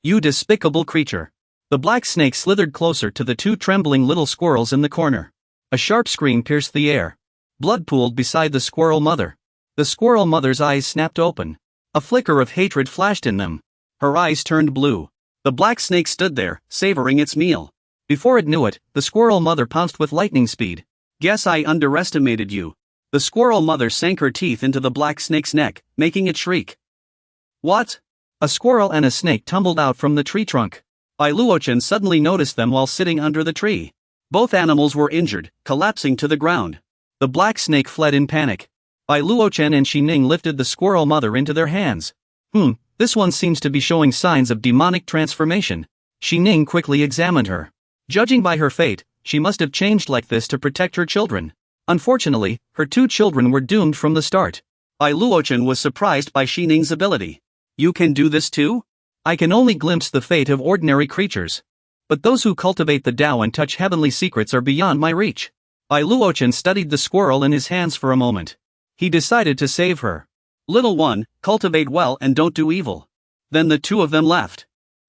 You despicable creature. The black snake slithered closer to the two trembling little squirrels in the corner. A sharp scream pierced the air. Blood pooled beside the squirrel mother. The squirrel mother's eyes snapped open. A flicker of hatred flashed in them. Her eyes turned blue. The black snake stood there, savoring its meal. Before it knew it, the squirrel mother pounced with lightning speed. Guess I underestimated you. The squirrel mother sank her teeth into the black snake's neck, making it shriek. What? A squirrel and a snake tumbled out from the tree trunk. Bai Luochen suddenly noticed them while sitting under the tree. Both animals were injured, collapsing to the ground. The black snake fled in panic. Bai Luochen and Xining lifted the squirrel mother into their hands. This one seems to be showing signs of demonic transformation. Xining quickly examined her. Judging by her fate, she must have changed like this to protect her children. Unfortunately, her two children were doomed from the start. Bai Luochen was surprised by Xining's ability. You can do this too? I can only glimpse the fate of ordinary creatures. But those who cultivate the Tao and touch heavenly secrets are beyond my reach. Bai Luochen studied the squirrel in his hands for a moment. He decided to save her. Little one, cultivate well and don't do evil. Then the two of them left.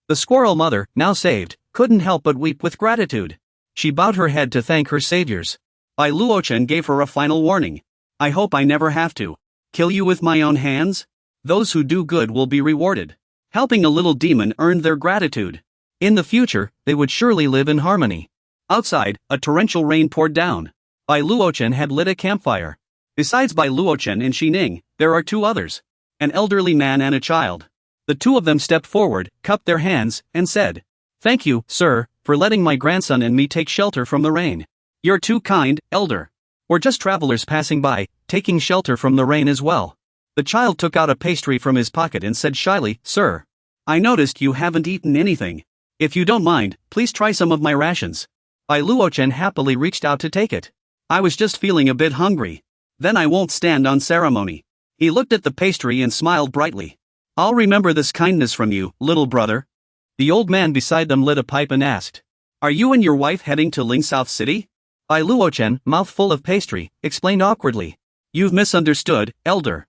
The squirrel mother, now saved, couldn't help but weep with gratitude. She bowed her head to thank her saviors. Bai Luochen gave her a final warning. I hope I never have to kill you with my own hands. Those who do good will be rewarded. Helping a little demon earned their gratitude. In the future, they would surely live in harmony. Outside, a torrential rain poured down. Bai Luochen had lit a campfire. Besides Bai Luochen and Xining, there are two others. An elderly man and a child. The two of them stepped forward, cupped their hands, and said, Thank you, sir, for letting my grandson and me take shelter from the rain. You're too kind, elder. We're just travelers passing by, taking shelter from the rain as well. The child took out a pastry from his pocket and said shyly, Sir, I noticed you haven't eaten anything. If you don't mind, please try some of my rations. Bai Luochen happily reached out to take it. I was just feeling a bit hungry. Then I won't stand on ceremony. He looked at the pastry and smiled brightly. I'll remember this kindness from you, little brother. The old man beside them lit a pipe and asked, Are you and your wife heading to Ling South City? Bai Luochen, mouth full of pastry, explained awkwardly. You've misunderstood, elder.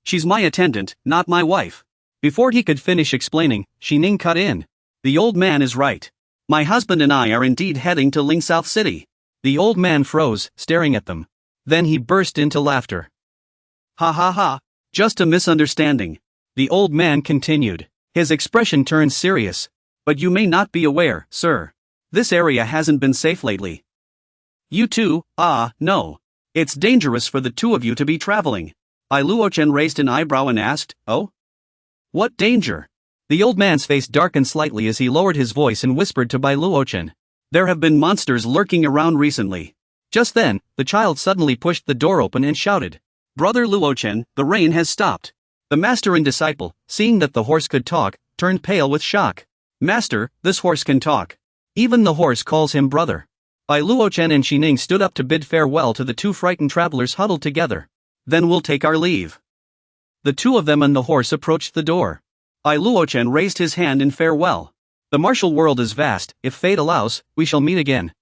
She's my attendant, not my wife. Before he could finish explaining, Xining cut in. The old man is right. My husband and I are indeed heading to Ling South City. The old man froze, staring at them. Then he burst into laughter. Ha ha ha, just a misunderstanding. The old man continued. His expression turned serious. But you may not be aware, sir. This area hasn't been safe lately. You too? No. It's dangerous for the two of you to be traveling. Bai Luochen raised an eyebrow and asked, Oh? What danger? The old man's face darkened slightly as he lowered his voice and whispered to Bai Luochen. There have been monsters lurking around recently. Just then, the child suddenly pushed the door open and shouted, "Brother Luochen, the rain has stopped." The master and disciple, seeing that the horse could talk, turned pale with shock. "Master, this horse can talk. Even the horse calls him brother." Bai Luochen and Xining stood up to bid farewell to the two frightened travelers huddled together. "Then we'll take our leave." The two of them and the horse approached the door. Bai Luochen raised his hand in farewell. "The martial world is vast, if fate allows, we shall meet again."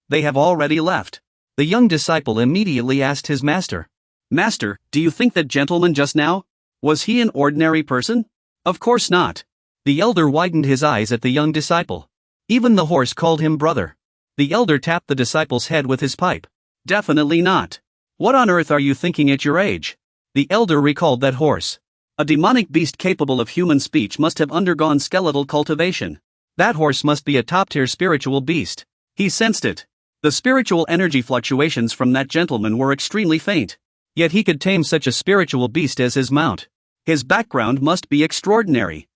They have already left. The young disciple immediately asked his master, "Master, do you think that gentleman just now? Was he an ordinary person?" "Of course not." The elder widened his eyes at the young disciple. Even the horse called him brother. The elder tapped the disciple's head with his pipe. "Definitely not. What on earth are you thinking at your age?" The elder recalled that horse. A demonic beast capable of human speech must have undergone skeletal cultivation. That horse must be a top-tier spiritual beast. He sensed it. The spiritual energy fluctuations from that gentleman were extremely faint. Yet he could tame such a spiritual beast as his mount. His background must be extraordinary.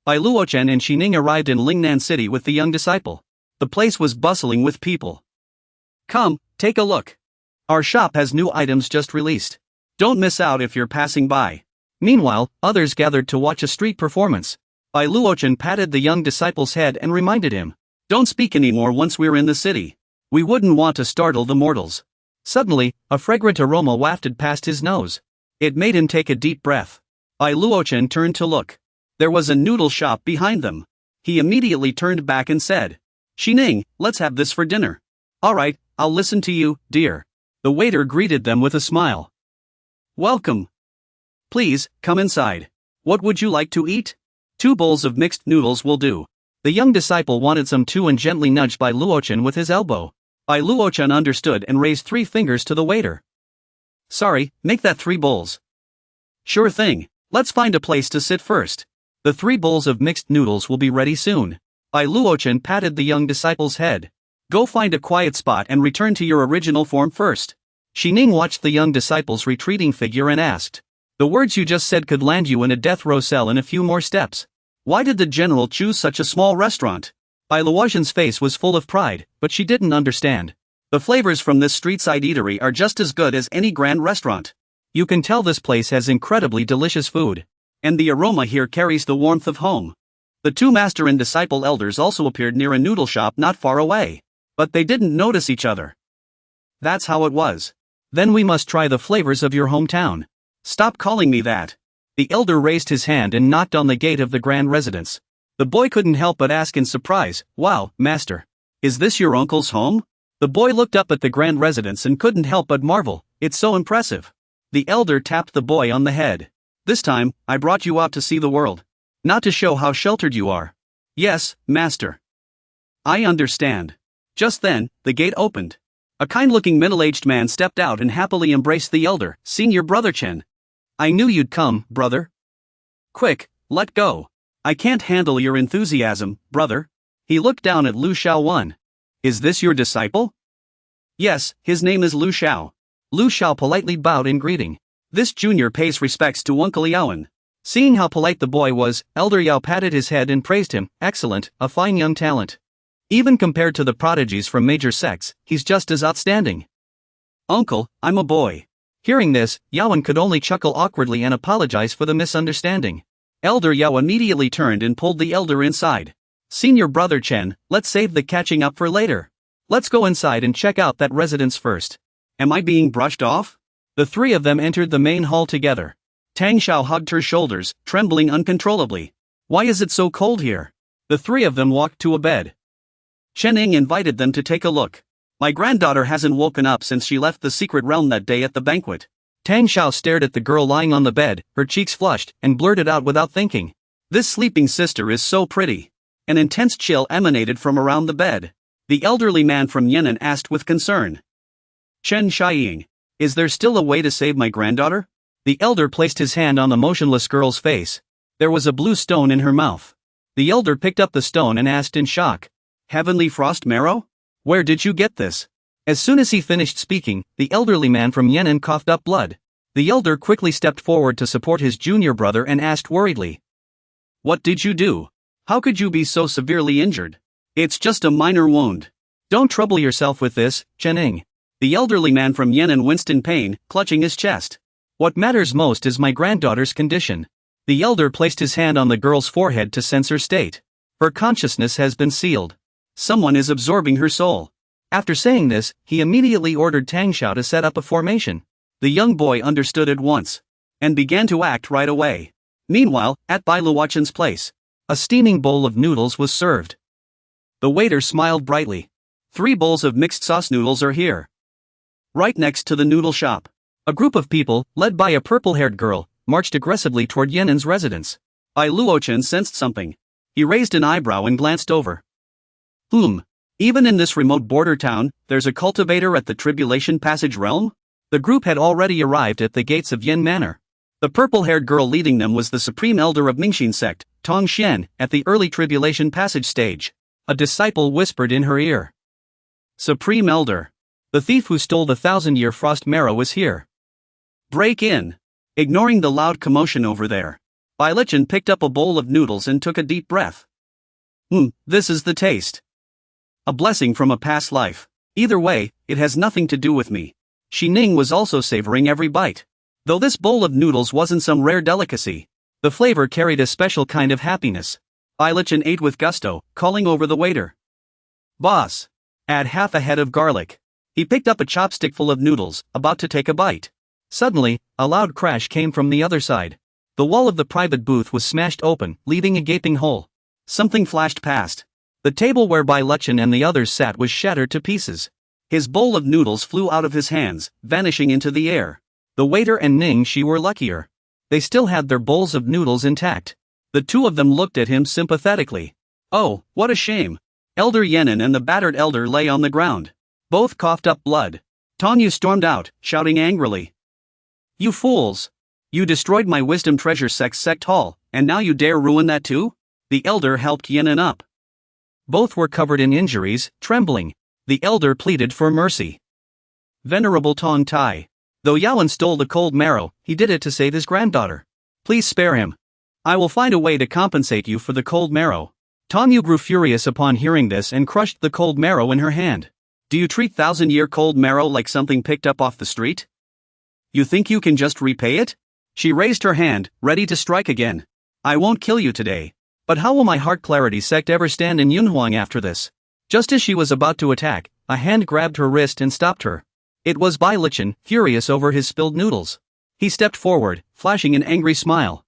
Bai Luochen and Xining arrived in Lingnan City with the young disciple. The place was bustling with people. "Come, take a look. Our shop has new items just released. Don't miss out if you're passing by." Meanwhile, others gathered to watch a street performance. Bai Luochen patted the young disciple's head and reminded him, "Don't speak anymore once we're in the city. We wouldn't want to startle the mortals." Suddenly, a fragrant aroma wafted past his nose. It made him take a deep breath. Bai Luochen turned to look. There was a noodle shop behind them. He immediately turned back and said, "Xining, let's have this for dinner." "All right, I'll listen to you, dear." The waiter greeted them with a smile. "Welcome. Please, come inside. What would you like to eat?" "2 bowls of mixed noodles will do." The young disciple wanted some too and gently nudged Bai Luochen with his elbow. Bai Luochen understood and raised 3 fingers to the waiter. "Sorry, make that 3 bowls." "Sure thing, let's find a place to sit first. The 3 bowls of mixed noodles will be ready soon." Bai Luochen patted the young disciple's head. "Go find a quiet spot and return to your original form first." Xining watched the young disciple's retreating figure and asked, "The words you just said could land you in a death row cell in a few more steps. Why did the general choose such a small restaurant?" Bai Luochen's face was full of pride, but she didn't understand. "The flavors from this street-side eatery are just as good as any grand restaurant. You can tell this place has incredibly delicious food. And the aroma here carries the warmth of home." The 2 master and disciple elders also appeared near a noodle shop not far away. But they didn't notice each other. "That's how it was. Then we must try the flavors of your hometown." "Stop calling me that." The elder raised his hand and knocked on the gate of the grand residence. The boy couldn't help but ask in surprise, "Wow, master. Is this your uncle's home?" The boy looked up at the grand residence and couldn't help but marvel, "It's so impressive." The elder tapped the boy on the head. "This time, I brought you out to see the world. Not to show how sheltered you are." "Yes, master. I understand." Just then, the gate opened. A kind-looking middle-aged man stepped out and happily embraced the elder, "Senior Brother Chen. I knew you'd come, brother. Quick, let go. I can't handle your enthusiasm, brother." He looked down at Lu Xiaowan. "Is this your disciple?" "Yes, his name is Lu Xiao." Lu Xiao politely bowed in greeting. This junior pays respects to Uncle Yaoan. Seeing how polite the boy was, Elder Yao patted his head and praised him. "Excellent, a fine young talent. Even compared to the prodigies from major sects, he's just as outstanding." "Uncle, I'm a boy." Hearing this, Yaoan could only chuckle awkwardly and apologize for the misunderstanding. Elder Yao immediately turned and pulled the elder inside. "Senior Brother Chen, let's save the catching up for later. Let's go inside and check out that residence first." "Am I being brushed off?" The 3 of them entered the main hall together. Tang Xiao hugged her shoulders, trembling uncontrollably. "Why is it so cold here?" The 3 of them walked to a bed. Chen Ning invited them to take a look. "My granddaughter hasn't woken up since she left the secret realm that day at the banquet." Tang Xiao stared at the girl lying on the bed, her cheeks flushed, and blurted out without thinking, "This sleeping sister is so pretty." An intense chill emanated from around the bed. The elderly man from Yan'an asked with concern, "Chen Xiaying, is there still a way to save my granddaughter?" The elder placed his hand on the motionless girl's face. There was a blue stone in her mouth. The elder picked up the stone and asked in shock, "Heavenly frost marrow? Where did you get this?" As soon as he finished speaking, the elderly man from Yan'an coughed up blood. The elder quickly stepped forward to support his junior brother and asked worriedly, "What did you do? How could you be so severely injured?" "It's just a minor wound. Don't trouble yourself with this, Chening. The elderly man from Yan'an winced in pain, clutching his chest. What matters most is my granddaughter's condition. The elder placed his hand on the girl's forehead to sense her state. Her consciousness has been sealed. Someone is absorbing her soul. After saying this, he immediately ordered Tang Xiao to set up a formation. The young boy understood at once and began to act right away. Meanwhile, at Bai Luochen's place, a steaming bowl of noodles was served. The waiter smiled brightly. 3 bowls of mixed sauce noodles are here. Right next to the noodle shop, a group of people, led by a purple-haired girl, marched aggressively toward Yan'an's residence. Bai Luochen sensed something. He raised an eyebrow and glanced over. Even in this remote border town, there's a cultivator at the Tribulation Passage realm? The group had already arrived at the gates of Yin Manor. The purple-haired girl leading them was the supreme elder of Mingxin sect, Tong Xian, at the early Tribulation Passage stage. A disciple whispered in her ear. Supreme Elder. The thief who stole the 1,000-year frost marrow is here. Break in. Ignoring the loud commotion over there, Bai Lichen picked up a bowl of noodles and took a deep breath. This is the taste. A blessing from a past life. Either way, it has nothing to do with me. Shi Ning was also savoring every bite. Though this bowl of noodles wasn't some rare delicacy, the flavor carried a special kind of happiness. Bai Lichen ate with gusto, calling over the waiter. Boss, add half a head of garlic. He picked up a chopstickful of noodles, about to take a bite. Suddenly, a loud crash came from the other side. The wall of the private booth was smashed open, leaving a gaping hole. Something flashed past. The table where Bai Lichen and the others sat was shattered to pieces. His bowl of noodles flew out of his hands, vanishing into the air. The waiter and Ning Shi were luckier. They still had their bowls of noodles intact. The two of them looked at him sympathetically. Oh, what a shame. Elder Yan'an and the battered elder lay on the ground. Both coughed up blood. Tong Yu stormed out, shouting angrily. You fools! You destroyed my wisdom treasure sect hall, and now you dare ruin that too? The elder helped Yan'an up. Both were covered in injuries, trembling. The elder pleaded for mercy. Venerable Tong Tai. Though Yaoan stole the cold marrow, he did it to save his granddaughter. Please spare him. I will find a way to compensate you for the cold marrow. Tong Yu grew furious upon hearing this and crushed the cold marrow in her hand. Do you treat 1,000-year cold marrow like something picked up off the street? You think you can just repay it? She raised her hand, ready to strike again. I won't kill you today. But how will my Heart Clarity sect ever stand in Yunhuang after this? Just as she was about to attack, a hand grabbed her wrist and stopped her. It was Bai Lichen, furious over his spilled noodles. He stepped forward, flashing an angry smile.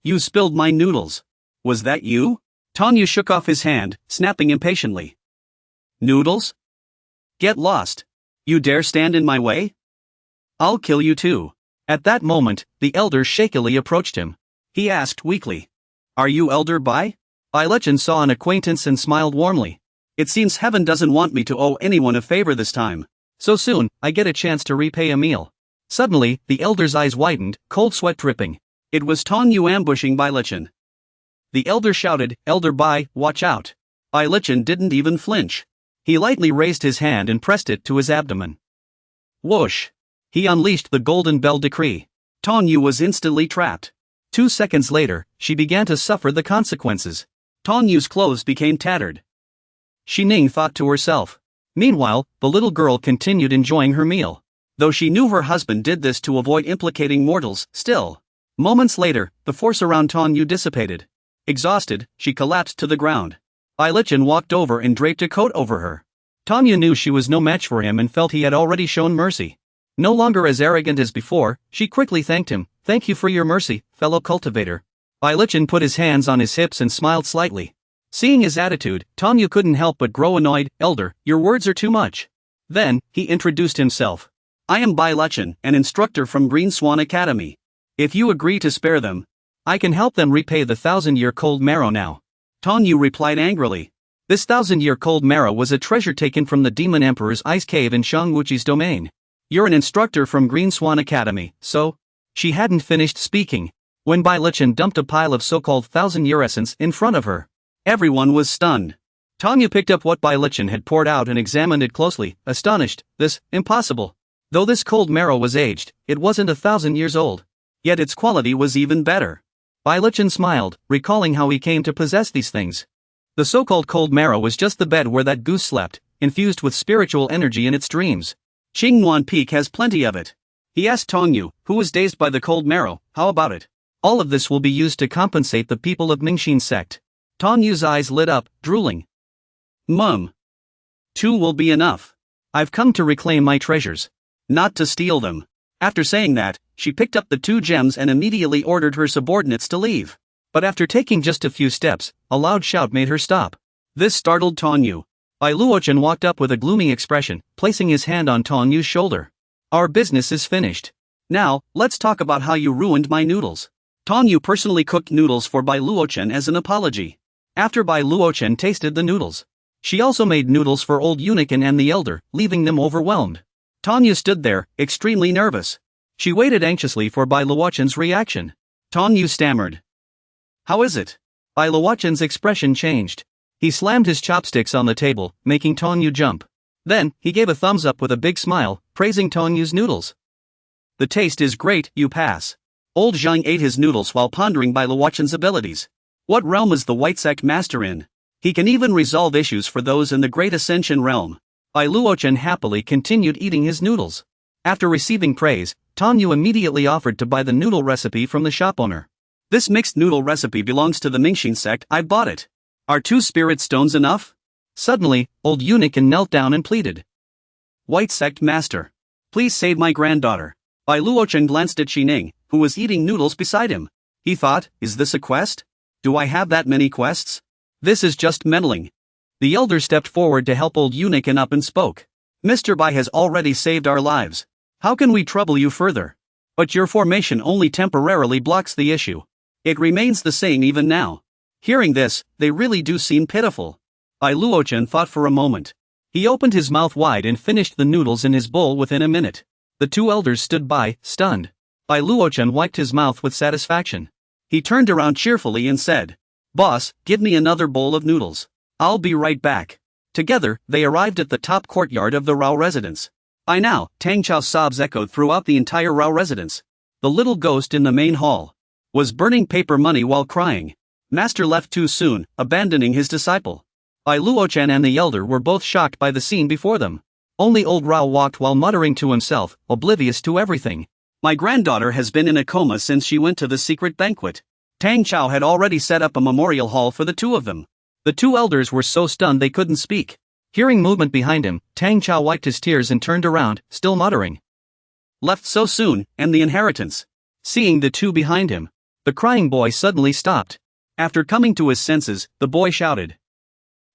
You spilled my noodles. Was that you? Tong Yu shook off his hand, snapping impatiently. Noodles? Get lost. You dare stand in my way? I'll kill you too. At that moment, the elder shakily approached him. He asked weakly. Are you Elder Bai? Bai Lichen saw an acquaintance and smiled warmly. It seems heaven doesn't want me to owe anyone a favor this time. So soon, I get a chance to repay a meal. Suddenly, the elder's eyes widened, cold sweat dripping. It was Tong Yu ambushing Bai Lichen. The elder shouted, Elder Bai, watch out. Bai Lichen didn't even flinch. He lightly raised his hand and pressed it to his abdomen. Whoosh! He unleashed the Golden Bell Decree. Tong Yu was instantly trapped. 2 seconds later, she began to suffer the consequences. Tong Yu's clothes became tattered. Shi Ning thought to herself. Meanwhile, the little girl continued enjoying her meal. Though she knew her husband did this to avoid implicating mortals, still. Moments later, the force around Tong Yu dissipated. Exhausted, she collapsed to the ground. Bai Lichen walked over and draped a coat over her. Tong Yu knew she was no match for him and felt he had already shown mercy. No longer as arrogant as before, she quickly thanked him. Thank you for your mercy, fellow cultivator. Bai Lichen put his hands on his hips and smiled slightly. Seeing his attitude, Tong Yu couldn't help but grow annoyed. Elder, your words are too much. Then, he introduced himself. I am Bai Lichen, an instructor from Green Swan Academy. If you agree to spare them, I can help them repay the 1,000-year cold marrow now. Tong Yu replied angrily. This 1,000-year cold marrow was a treasure taken from the Demon Emperor's ice cave in Shang Wuqi's domain. You're an instructor from Green Swan Academy, so? She hadn't finished speaking when Bai Lichen dumped a pile of so-called 1,000-year essence in front of her. Everyone was stunned. Tong Yu picked up what Bai Lichen had poured out and examined it closely, astonished. This, impossible. Though this cold marrow was aged, it wasn't 1,000 years old. Yet its quality was even better. Bai Lichen smiled, recalling how he came to possess these things. The so-called cold marrow was just the bed where that goose slept, infused with spiritual energy in its dreams. Qingnuan Peak has plenty of it. He asked Tongyu, who was dazed by the cold marrow, how about it? All of this will be used to compensate the people of Mingxin sect. Tongyu's eyes lit up, drooling. Mum. 2 will be enough. I've come to reclaim my treasures. Not to steal them. After saying that, she picked up the 2 gems and immediately ordered her subordinates to leave. But after taking just a few steps, a loud shout made her stop. This startled Tongyu. Bai Luochen walked up with a gloomy expression, placing his hand on Tongyu's shoulder. Our business is finished. Now, let's talk about how you ruined my noodles. Tongyu personally cooked noodles for Bai Luochen as an apology. After Bai Luochen tasted the noodles, she also made noodles for old Unicorn and the elder, leaving them overwhelmed. Tongyu stood there, extremely nervous. She waited anxiously for Bai Luochen's reaction. Tongyu stammered. How is it? Bai Luochen's expression changed. He slammed his chopsticks on the table, making Tongyu jump. Then, he gave a thumbs up with a big smile, praising Tongyu's noodles. The taste is great, you pass. Old Zhang ate his noodles while pondering Bai Luochen's abilities. What realm is the White Sect master in? He can even resolve issues for those in the Great Ascension realm. Bai Luochen happily continued eating his noodles. After receiving praise, Tongyu immediately offered to buy the noodle recipe from the shop owner. This mixed noodle recipe belongs to the Mingxin sect, I bought it. Are 2 spirit stones enough? Suddenly, old Unicorn knelt down and pleaded. White Sect Master. Please save my granddaughter. Bai Luochen glanced at Xining, who was eating noodles beside him. He thought, is this a quest? Do I have that many quests? This is just meddling. The elder stepped forward to help old Unicorn up and spoke. Mr. Bai has already saved our lives. How can we trouble you further? But your formation only temporarily blocks the issue. It remains the same even now. Hearing this, they really do seem pitiful. Bai Luochen thought for a moment. He opened his mouth wide and finished the noodles in his bowl within a minute. The 2 elders stood by, stunned. Bai Luochen wiped his mouth with satisfaction. He turned around cheerfully and said, Boss, give me another bowl of noodles. I'll be right back. Together, they arrived at the top courtyard of the Rao residence. By now, Tang Chao's sobs echoed throughout the entire Rao residence. The little ghost in the main hall was burning paper money while crying. Master left too soon, abandoning his disciple. Bai Luochen and the elder were both shocked by the scene before them. Only old Rao walked while muttering to himself, oblivious to everything. My granddaughter has been in a coma since she went to the secret banquet. Tang Chao had already set up a memorial hall for the 2 of them. The 2 elders were so stunned they couldn't speak. Hearing movement behind him, Tang Chao wiped his tears and turned around, still muttering. Left so soon, and the inheritance. Seeing the 2 behind him, the crying boy suddenly stopped. After coming to his senses, the boy shouted.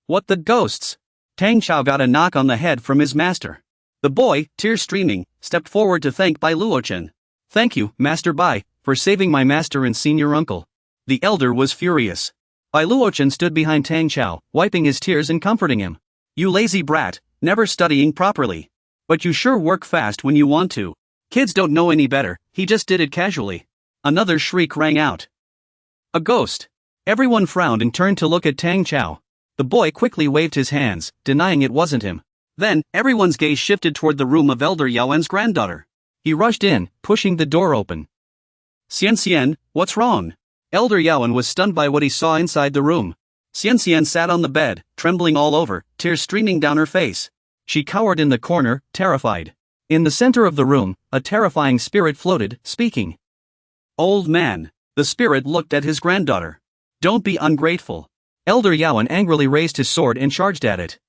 What the ghosts? Tang Chao got a knock on the head from his master. The boy, tears streaming, stepped forward to thank Bai Luochen. Thank you, Master Bai, for saving my master and senior uncle. The elder was furious. Bai Luochen stood behind Tang Chao, wiping his tears and comforting him. You lazy brat, never studying properly. But you sure work fast when you want to. Kids don't know any better, he just did it casually. Another shriek rang out. A ghost. Everyone frowned and turned to look at Tang Chao. The boy quickly waved his hands, denying it wasn't him. Then, everyone's gaze shifted toward the room of Elder Yaowen's granddaughter. He rushed in, pushing the door open. Xian, what's wrong? Elder Yaowen was stunned by what he saw inside the room. Xian sat on the bed, trembling all over, tears streaming down her face. She cowered in the corner, terrified. In the center of the room, a terrifying spirit floated, speaking. Old man. The spirit looked at his granddaughter. Don't be ungrateful. Elder Yaowen angrily raised his sword and charged at it.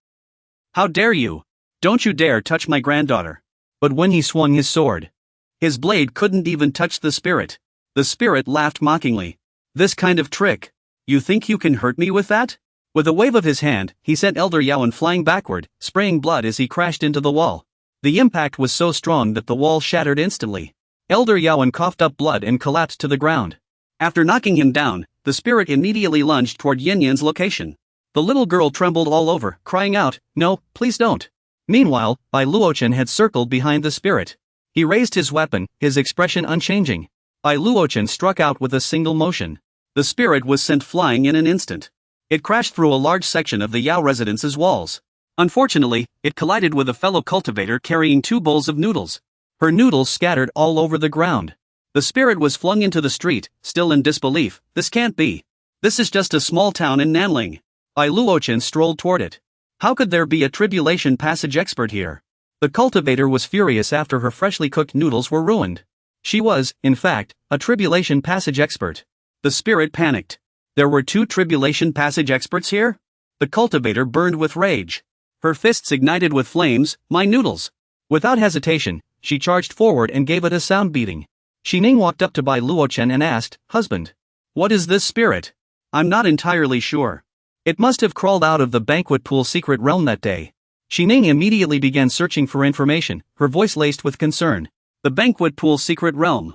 How dare you? Don't you dare touch my granddaughter. But when he swung his sword, his blade couldn't even touch the spirit. The spirit laughed mockingly. This kind of trick? You think you can hurt me with that? With a wave of his hand, he sent Elder Yaowen flying backward, spraying blood as he crashed into the wall. The impact was so strong that the wall shattered instantly. Elder Yaowen coughed up blood and collapsed to the ground. After knocking him down, the spirit immediately lunged toward Yin Yan's location. The little girl trembled all over, crying out, "No, please don't." Meanwhile, Bai Luochen had circled behind the spirit. He raised his weapon, his expression unchanging. Bai Luochen struck out with a single motion. The spirit was sent flying in an instant. It crashed through a large section of the Yao residence's walls. Unfortunately, it collided with a fellow cultivator carrying 2 bowls of noodles. Her noodles scattered all over the ground. The spirit was flung into the street, still in disbelief. This can't be. This is just a small town in Nanling. Bai Luochen strolled toward it. How could there be a tribulation passage expert here? The cultivator was furious after her freshly cooked noodles were ruined. She was, in fact, a tribulation passage expert. The spirit panicked. There were 2 tribulation passage experts here? The cultivator burned with rage. Her fists ignited with flames. My noodles! Without hesitation, she charged forward and gave it a sound beating. Xining walked up to Bai Luochen and asked, "Husband, what is this spirit? I'm not entirely sure. It must have crawled out of the banquet pool secret realm that day." Xining immediately began searching for information, her voice laced with concern. The banquet pool secret realm.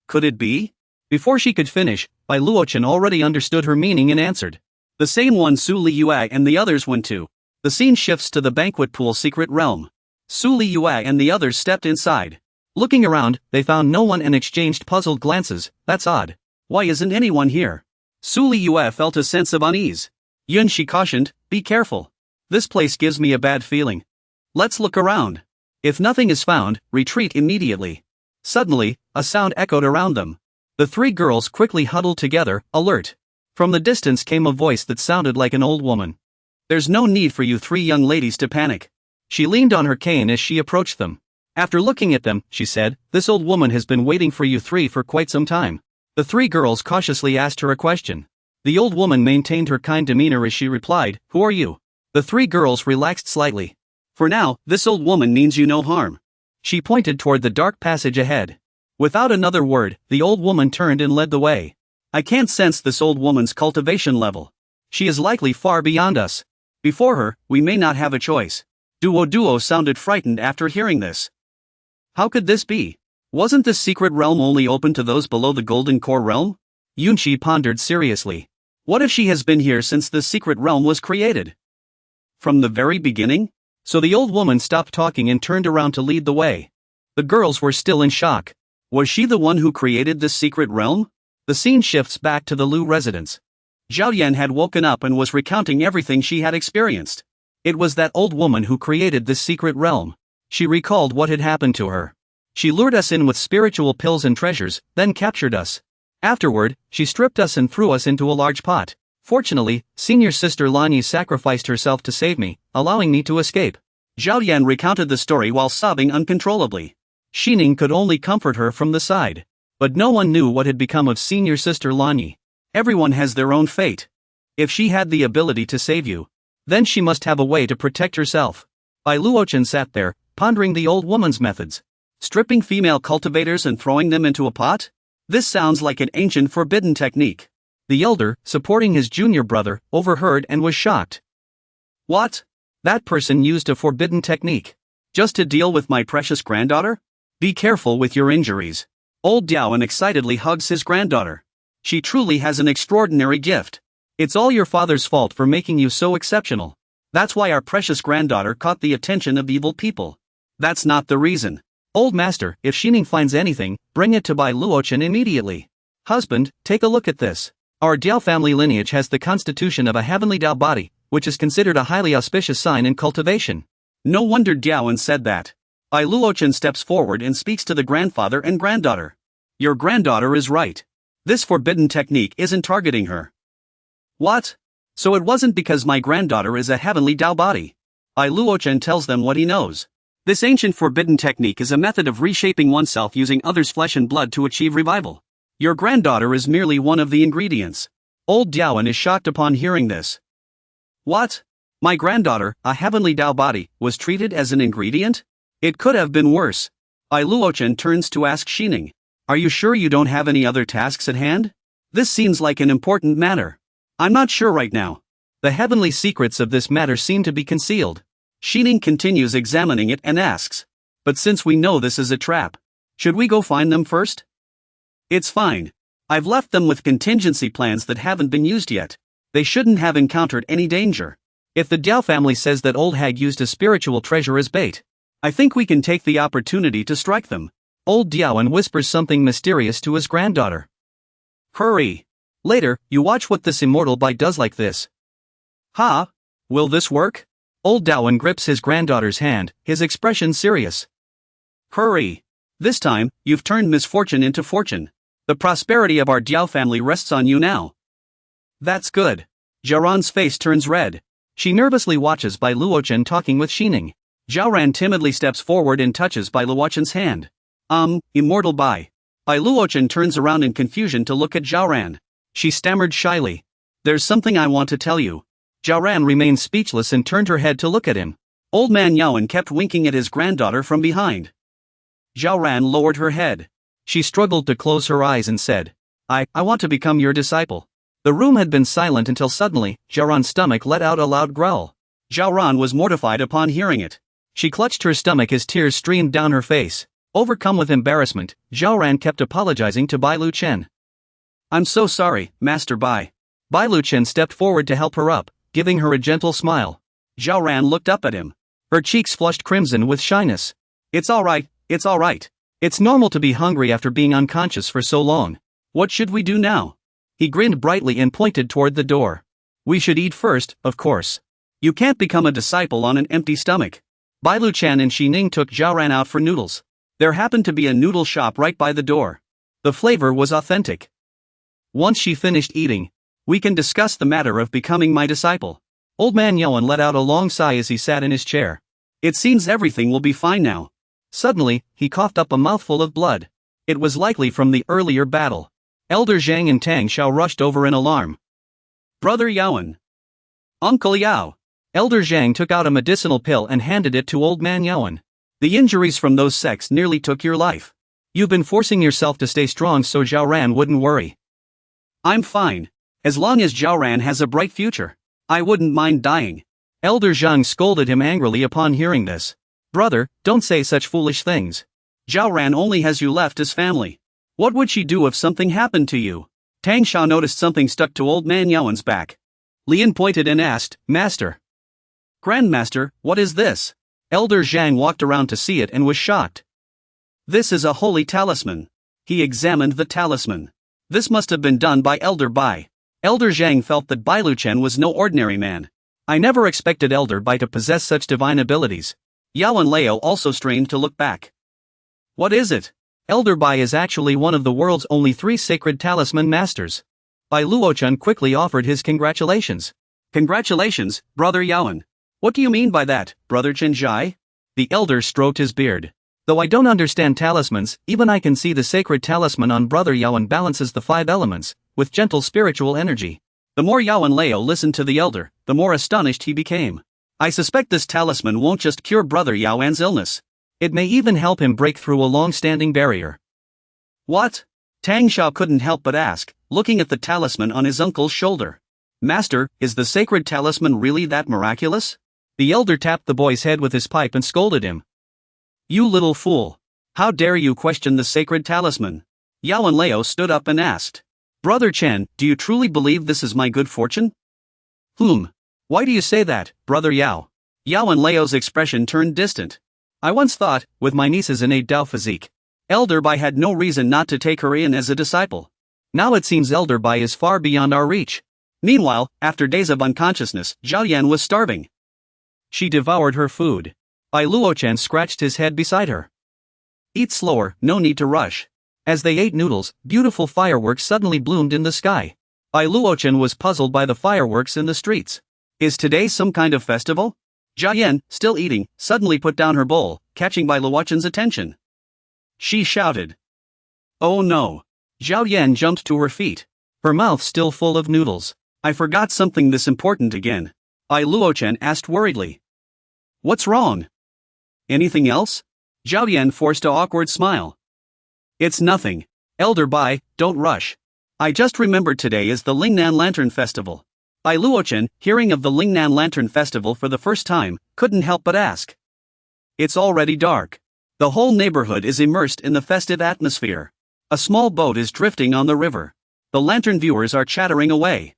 Could it be? Before she could finish, Bai Luochen already understood her meaning and answered. The same one Su Liyue and the others went to. The scene shifts to the banquet pool secret realm. Su Liyue and the others stepped inside. Looking around, they found no one and exchanged puzzled glances. That's odd. Why isn't anyone here? Su Liyue felt a sense of unease. Yun Shi cautioned, be careful. This place gives me a bad feeling. Let's look around. If nothing is found, retreat immediately. Suddenly, a sound echoed around them. The 3 girls quickly huddled together, alert. From the distance came a voice that sounded like an old woman. There's no need for you 3 young ladies to panic. She leaned on her cane as she approached them. After looking at them, she said, this old woman has been waiting for you 3 for quite some time. The 3 girls cautiously asked her a question. The old woman maintained her kind demeanor as she replied, who are you? The 3 girls relaxed slightly. For now, this old woman means you no harm. She pointed toward the dark passage ahead. Without another word, the old woman turned and led the way. I can't sense this old woman's cultivation level. She is likely far beyond us. Before her, we may not have a choice. Duo sounded frightened after hearing this. How could this be? Wasn't this secret realm only open to those below the golden core realm? Yunqi pondered seriously. What if she has been here since this secret realm was created? From the very beginning? So the old woman stopped talking and turned around to lead the way. The girls were still in shock. Was she the one who created this secret realm? The scene shifts back to the Lu residence. Zhao Yan had woken up and was recounting everything she had experienced. It was that old woman who created this secret realm. She recalled what had happened to her. She lured us in with spiritual pills and treasures, then captured us. Afterward, she stripped us and threw us into a large pot. Fortunately, senior sister Lanyi sacrificed herself to save me, allowing me to escape. Zhao Yan recounted the story while sobbing uncontrollably. Xining could only comfort her from the side. But no one knew what had become of senior sister Lanyi. Everyone has their own fate. If she had the ability to save you, then she must have a way to protect herself. Bai Luochen sat there, pondering the old woman's methods. Stripping female cultivators and throwing them into a pot? This sounds like an ancient forbidden technique. The elder, supporting his junior brother, overheard and was shocked. What? That person used a forbidden technique. Just to deal with my precious granddaughter? Be careful with your injuries. Old Diaoan excitedly hugs his granddaughter. She truly has an extraordinary gift. It's all your father's fault for making you so exceptional. That's why our precious granddaughter caught the attention of evil people. That's not the reason. Old master, if Xining finds anything, bring it to Bai Luochen immediately. Husband, take a look at this. Our Diao family lineage has the constitution of a heavenly Diao body, which is considered a highly auspicious sign in cultivation. No wonder Diaoan said that. Bai Luochen steps forward and speaks to the grandfather and granddaughter. Your granddaughter is right. This forbidden technique isn't targeting her. What? So it wasn't because my granddaughter is a heavenly Dao body. Bai Luochen tells them what he knows. This ancient forbidden technique is a method of reshaping oneself using others' flesh and blood to achieve revival. Your granddaughter is merely one of the ingredients. Old Diaoan is shocked upon hearing this. What? My granddaughter, a heavenly Dao body, was treated as an ingredient? It could have been worse. Bai Luochen turns to ask Xining. Are you sure you don't have any other tasks at hand? This seems like an important matter. I'm not sure right now. The heavenly secrets of this matter seem to be concealed. Xining continues examining it and asks. But since we know this is a trap, should we go find them first? It's fine. I've left them with contingency plans that haven't been used yet. They shouldn't have encountered any danger. If the Diao family says that old hag used a spiritual treasure as bait, I think we can take the opportunity to strike them. Old Diaoan whispers something mysterious to his granddaughter. Hurry. Later, you watch what this immortal bite does like this. Ha? Will this work? Old Diaoan grips his granddaughter's hand, his expression serious. Hurry. This time, you've turned misfortune into fortune. The prosperity of our Diao family rests on you now. That's good. Jiaran's face turns red. She nervously watches Bai Luochen talking with Xining. Zhao Ran timidly steps forward and touches Bai Luochen's hand. Immortal Bai. Bai Luochen turns around in confusion to look at Zhao Ran. She stammered shyly. There's something I want to tell you. Zhao Ran remained speechless and turned her head to look at him. Old man Yaowen kept winking at his granddaughter from behind. Zhao Ran lowered her head. She struggled to close her eyes and said, I want to become your disciple. The room had been silent until suddenly, Zhao Ran's stomach let out a loud growl. Zhao Ran was mortified upon hearing it. She clutched her stomach as tears streamed down her face. Overcome with embarrassment, Zhao Ran kept apologizing to Bai Luochen. I'm so sorry, Master Bai. Bai Luochen stepped forward to help her up, giving her a gentle smile. Zhao Ran looked up at him. Her cheeks flushed crimson with shyness. It's alright, it's alright. It's normal to be hungry after being unconscious for so long. What should we do now? He grinned brightly and pointed toward the door. We should eat first, of course. You can't become a disciple on an empty stomach. Bai Luochen and Xining took Zhao Ran out for noodles. There happened to be a noodle shop right by the door. The flavor was authentic. Once she finished eating, we can discuss the matter of becoming my disciple. Old man Yaowen let out a long sigh as he sat in his chair. It seems everything will be fine now. Suddenly, he coughed up a mouthful of blood. It was likely from the earlier battle. Elder Zhang and Tang Xiao rushed over in alarm. Brother Yaowen. Uncle Yao. Elder Zhang took out a medicinal pill and handed it to old man Yaowen. The injuries from those sects nearly took your life. You've been forcing yourself to stay strong so Zhao Ran wouldn't worry. I'm fine. As long as Zhao Ran has a bright future, I wouldn't mind dying. Elder Zhang scolded him angrily upon hearing this. Brother, don't say such foolish things. Zhao Ran only has you left as family. What would she do if something happened to you? Tang Xiao noticed something stuck to old man Yaowen's back. Lian pointed and asked, Master. Grandmaster, what is this? Elder Zhang walked around to see it and was shocked. This is a holy talisman. He examined the talisman. This must have been done by Elder Bai. Elder Zhang felt that Bai Luochen was no ordinary man. I never expected Elder Bai to possess such divine abilities. Yao and Leo also strained to look back. What is it? Elder Bai is actually one of the world's only 3 sacred talisman masters. Bai Luochen quickly offered his congratulations. Congratulations, Brother Yaowen. What do you mean by that, Brother Chen Zhai? The elder stroked his beard. Though I don't understand talismans, even I can see the sacred talisman on Brother Yaowen balances the 5 elements, with gentle spiritual energy. The more Yao and Leo listened to the elder, the more astonished he became. I suspect this talisman won't just cure Brother Yaowen's illness. It may even help him break through a long-standing barrier. What? Tang Xiao couldn't help but ask, looking at the talisman on his uncle's shoulder. Master, is the sacred talisman really that miraculous? The elder tapped the boy's head with his pipe and scolded him. You little fool. How dare you question the sacred talisman? Yao and Leo stood up and asked. Brother Chen, do you truly believe this is my good fortune? Why do you say that, Brother Yao? Yao and Leo's expression turned distant. I once thought, with my niece's innate Dao physique, Elder Bai had no reason not to take her in as a disciple. Now it seems Elder Bai is far beyond our reach. Meanwhile, after days of unconsciousness, Zhao Yan was starving. She devoured her food. Bai Luochen scratched his head beside her. Eat slower, no need to rush. As they ate noodles, beautiful fireworks suddenly bloomed in the sky. Bai Luochen was puzzled by the fireworks in the streets. Is today some kind of festival? Zhao Yan, still eating, suddenly put down her bowl, catching Bai Luochen's attention. She shouted. Oh no. Zhao Yan jumped to her feet. Her mouth still full of noodles. I forgot something this important again. Bai Luochen asked worriedly. What's wrong? Anything else? Zhao Yan forced an awkward smile. It's nothing. Elder Bai, don't rush. I just remembered today is the Lingnan Lantern Festival. Bai Luochen, hearing of the Lingnan Lantern Festival for the first time, couldn't help but ask. It's already dark. The whole neighborhood is immersed in the festive atmosphere. A small boat is drifting on the river. The lantern viewers are chattering away.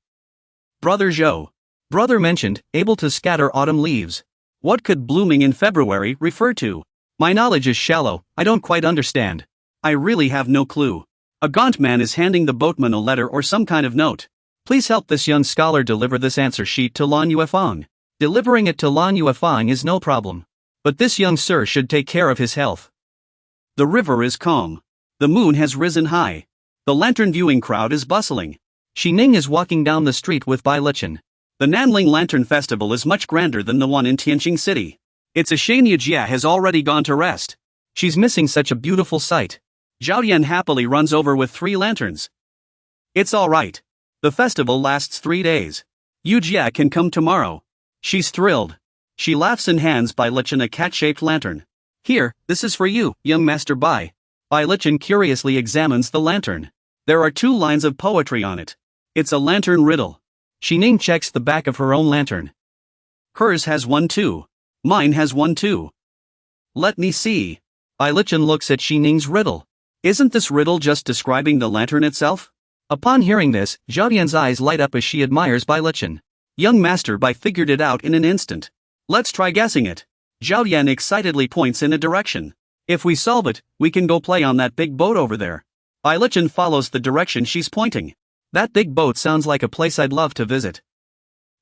Brother Zhou. Brother mentioned, able to scatter autumn leaves. What could blooming in February refer to? My knowledge is shallow, I don't quite understand. I really have no clue. A gaunt man is handing the boatman a letter or some kind of note. Please help this young scholar deliver this answer sheet to Lan Yuefang. Delivering it to Lan Yuefang is no problem. But this young sir should take care of his health. The river is calm. The moon has risen high. The lantern viewing crowd is bustling. Xining is walking down the street with Bai Luochen. The Nanling Lantern Festival is much grander than the one in Tianjin City. It's a shame Yujia has already gone to rest. She's missing such a beautiful sight. Zhao Yan happily runs over with 3 lanterns. It's alright. The festival lasts 3 days. Yujia can come tomorrow. She's thrilled. She laughs and hands Bai Lichen a cat-shaped lantern. Here, this is for you, young Master Bai. Bai Lichen curiously examines the lantern. There are 2 lines of poetry on it. It's a lantern riddle. Xining checks the back of her own lantern. Hers has one too. Mine has one too. Let me see. Bai Lichen looks at Xining's riddle. Isn't this riddle just describing the lantern itself? Upon hearing this, Zhao Yan's eyes light up as she admires Bai Lichen. Young Master Bai figured it out in an instant. Let's try guessing it. Zhao Yan excitedly points in a direction. If we solve it, we can go play on that big boat over there. Bai Lichen follows the direction she's pointing. That big boat sounds like a place I'd love to visit.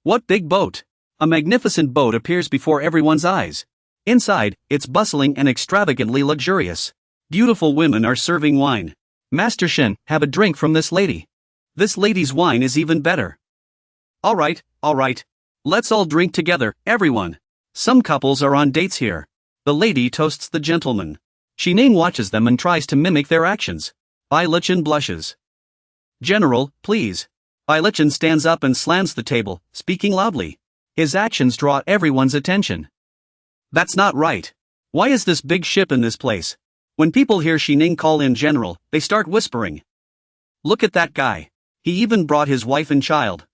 What big boat? A magnificent boat appears before everyone's eyes. Inside, it's bustling and extravagantly luxurious. Beautiful women are serving wine. Master Shen, have a drink from this lady. This lady's wine is even better. Alright. Let's all drink together, everyone. Some couples are on dates here. The lady toasts the gentleman. Xining watches them and tries to mimic their actions. Bai Lichen blushes. General, please. Bai Lichen stands up and slams the table, speaking loudly. His actions draw everyone's attention. That's not right. Why is this big ship in this place? When people hear Xining call in General, they start whispering. Look at that guy. He even brought his wife and child.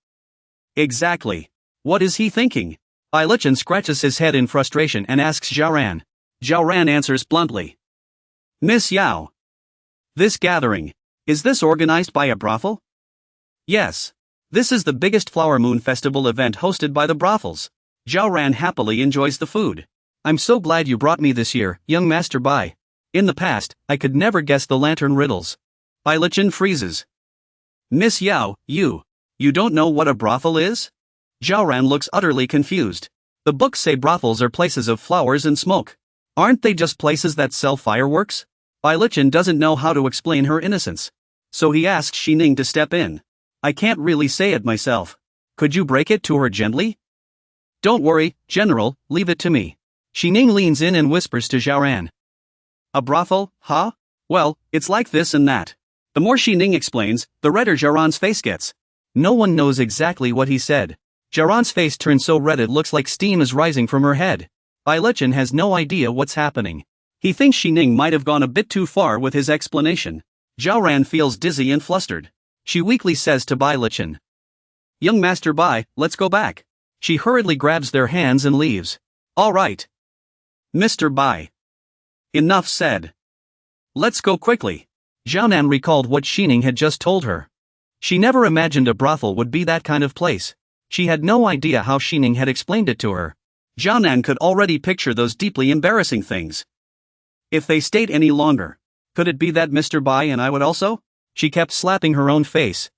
Exactly. What is he thinking? Bai Lichen scratches his head in frustration and asks Zhao Ran. Zhao Ran answers bluntly. Miss Yao. This gathering. Is this organized by a brothel? Yes. This is the biggest Flower Moon Festival event hosted by the brothels. Zhao Ran happily enjoys the food. I'm so glad you brought me this year, young Master Bai. In the past, I could never guess the lantern riddles. Bai Lichen freezes. Miss Yao, you don't know what a brothel is? Zhao Ran looks utterly confused. The books say brothels are places of flowers and smoke. Aren't they just places that sell fireworks? Bai Lichen doesn't know how to explain her innocence. So he asks Xining to step in. I can't really say it myself. Could you break it to her gently? Don't worry, General, leave it to me. Xining leans in and whispers to Zhao Ran. A brothel, huh? Well, it's like this and that. The more Xining explains, the redder Zhao Ran's face gets. No one knows exactly what he said. Zhao Ran's face turns so red it looks like steam is rising from her head. Bai Lichen has no idea what's happening. He thinks Xining might have gone a bit too far with his explanation. Zhao Ran feels dizzy and flustered. She weakly says to Bai Lichen. Young Master Bai, let's go back. She hurriedly grabs their hands and leaves. All right. Mr. Bai. Enough said. Let's go quickly. Zhao Nan recalled what Xining had just told her. She never imagined a brothel would be that kind of place. She had no idea how Xining had explained it to her. Zhao Nan could already picture those deeply embarrassing things. If they stayed any longer, could it be that Mr. Bai and I would also? She kept slapping her own face.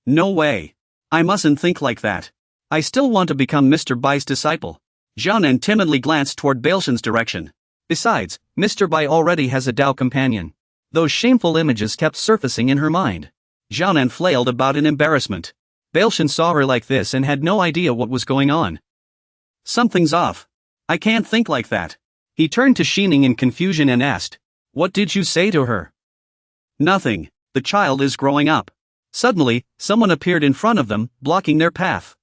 No way. I mustn't think like that. I still want to become Mr. Bai's disciple. Zhao Nan timidly glanced toward Bailshan's direction. Besides, Mr. Bai already has a Dao companion. Those shameful images kept surfacing in her mind. Zhao Nan flailed about in embarrassment. Bailshan saw her like this and had no idea what was going on. Something's off. I can't think like that. He turned to Xining in confusion and asked, What did you say to her? Nothing. The child is growing up. Suddenly, someone appeared in front of them, blocking their path.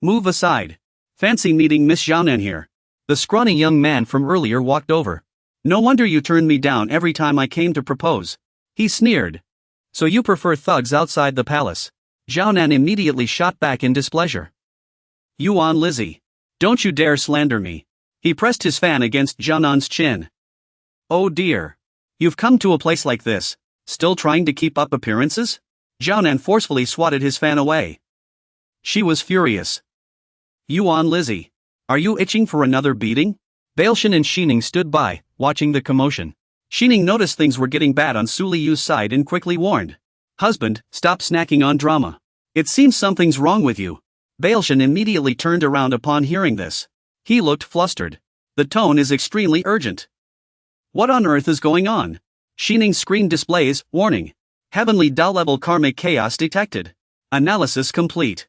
Move aside. Fancy meeting Miss Zhao Nan here. The scrawny young man from earlier walked over. No wonder you turned me down every time I came to propose. He sneered. So you prefer thugs outside the palace? Zhao Nan immediately shot back in displeasure. Yuan Lizzie. Don't you dare slander me. He pressed his fan against Zhao Nan's chin. Oh dear. You've come to a place like this, still trying to keep up appearances? Zhao Nan forcefully swatted his fan away. She was furious. Yuan Lizzie. Are you itching for another beating? Bailshan and Xining stood by, watching the commotion. Xining noticed things were getting bad on Su Liyu's side and quickly warned. Husband, stop snacking on drama. It seems something's wrong with you. Bailshan immediately turned around upon hearing this. He looked flustered. The tone is extremely urgent. What on earth is going on? Xining's screen displays, warning. Heavenly Dao level karmic chaos detected. Analysis complete.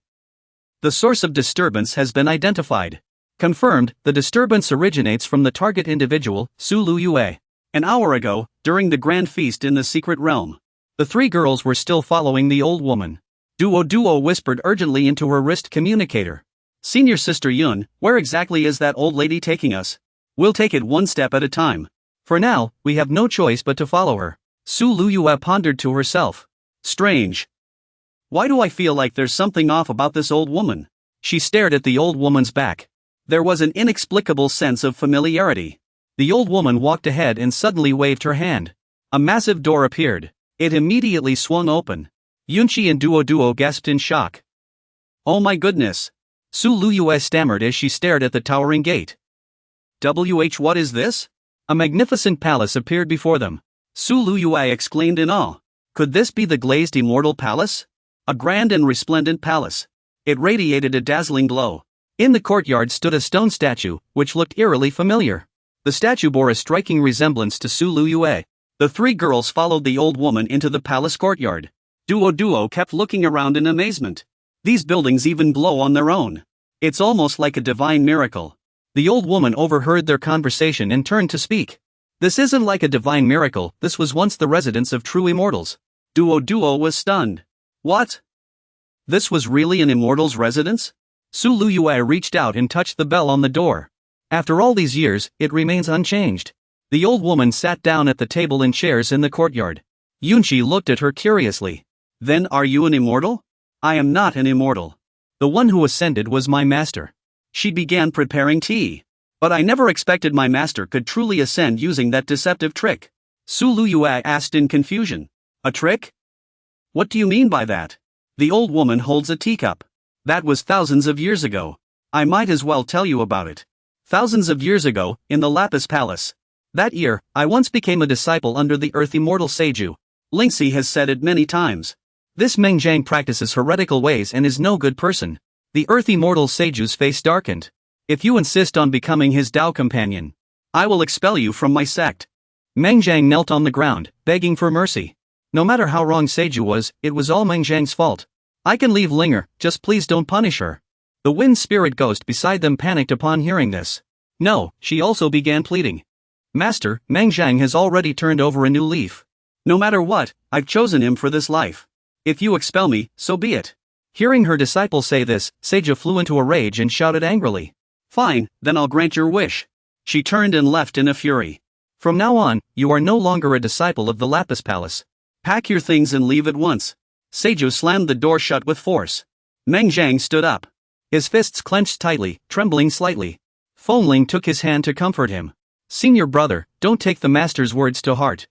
The source of disturbance has been identified. Confirmed, the disturbance originates from the target individual, Su Lu Yue. An hour ago, during the grand feast in the secret realm, the three girls were still following the old woman. Duo whispered urgently into her wrist communicator. Senior Sister Yun, where exactly is that old lady taking us? We'll take it one step at a time. For now, we have no choice but to follow her. Su Lu Yue pondered to herself. Strange. Why do I feel like there's something off about this old woman? She stared at the old woman's back. There was an inexplicable sense of familiarity. The old woman walked ahead and suddenly waved her hand. A massive door appeared. It immediately swung open. Yunchi and Duo gasped in shock. Oh my goodness! Su Lu Yue stammered as she stared at the towering gate. What is this? A magnificent palace appeared before them. Su Lu Yue exclaimed in awe. Could this be the glazed immortal palace? A grand and resplendent palace. It radiated a dazzling glow. In the courtyard stood a stone statue, which looked eerily familiar. The statue bore a striking resemblance to Su Lu Yue. The three girls followed the old woman into the palace courtyard. Duo kept looking around in amazement. These buildings even glow on their own. It's almost like a divine miracle. The old woman overheard their conversation and turned to speak. This isn't like a divine miracle, this was once the residence of true immortals. Duo was stunned. What? This was really an immortal's residence? Su Lu Yue reached out and touched the bell on the door. After all these years, it remains unchanged. The old woman sat down at the table and chairs in the courtyard. Yunchi looked at her curiously. Then are you an immortal? I am not an immortal. The one who ascended was my master. She began preparing tea. But I never expected my master could truly ascend using that deceptive trick. Su Lu Yue asked in confusion. A trick? What do you mean by that? The old woman holds a teacup. That was thousands of years ago. I might as well tell you about it. Thousands of years ago, in the Lapis Palace. That year, I once became a disciple under the Earth Immortal Seiju. Lingxi has said it many times. This Meng Zhang practices heretical ways and is no good person. The Earth Immortal Seiju's face darkened. If you insist on becoming his Tao companion, I will expel you from my sect. Meng Zhang knelt on the ground, begging for mercy. No matter how wrong Seiju was, it was all Meng Zhang's fault. I can leave Linger, just please don't punish her. The wind spirit ghost beside them panicked upon hearing this. No, she also began pleading. Master, Meng Zhang has already turned over a new leaf. No matter what, I've chosen him for this life. If you expel me, so be it. Hearing her disciple say this, Seiju flew into a rage and shouted angrily. Fine, then I'll grant your wish. She turned and left in a fury. From now on, you are no longer a disciple of the Lapis Palace. Pack your things and leave at once. Seiju slammed the door shut with force. Meng Zhang stood up. His fists clenched tightly, trembling slightly. Fengling took his hand to comfort him. Senior brother, don't take the master's words to heart.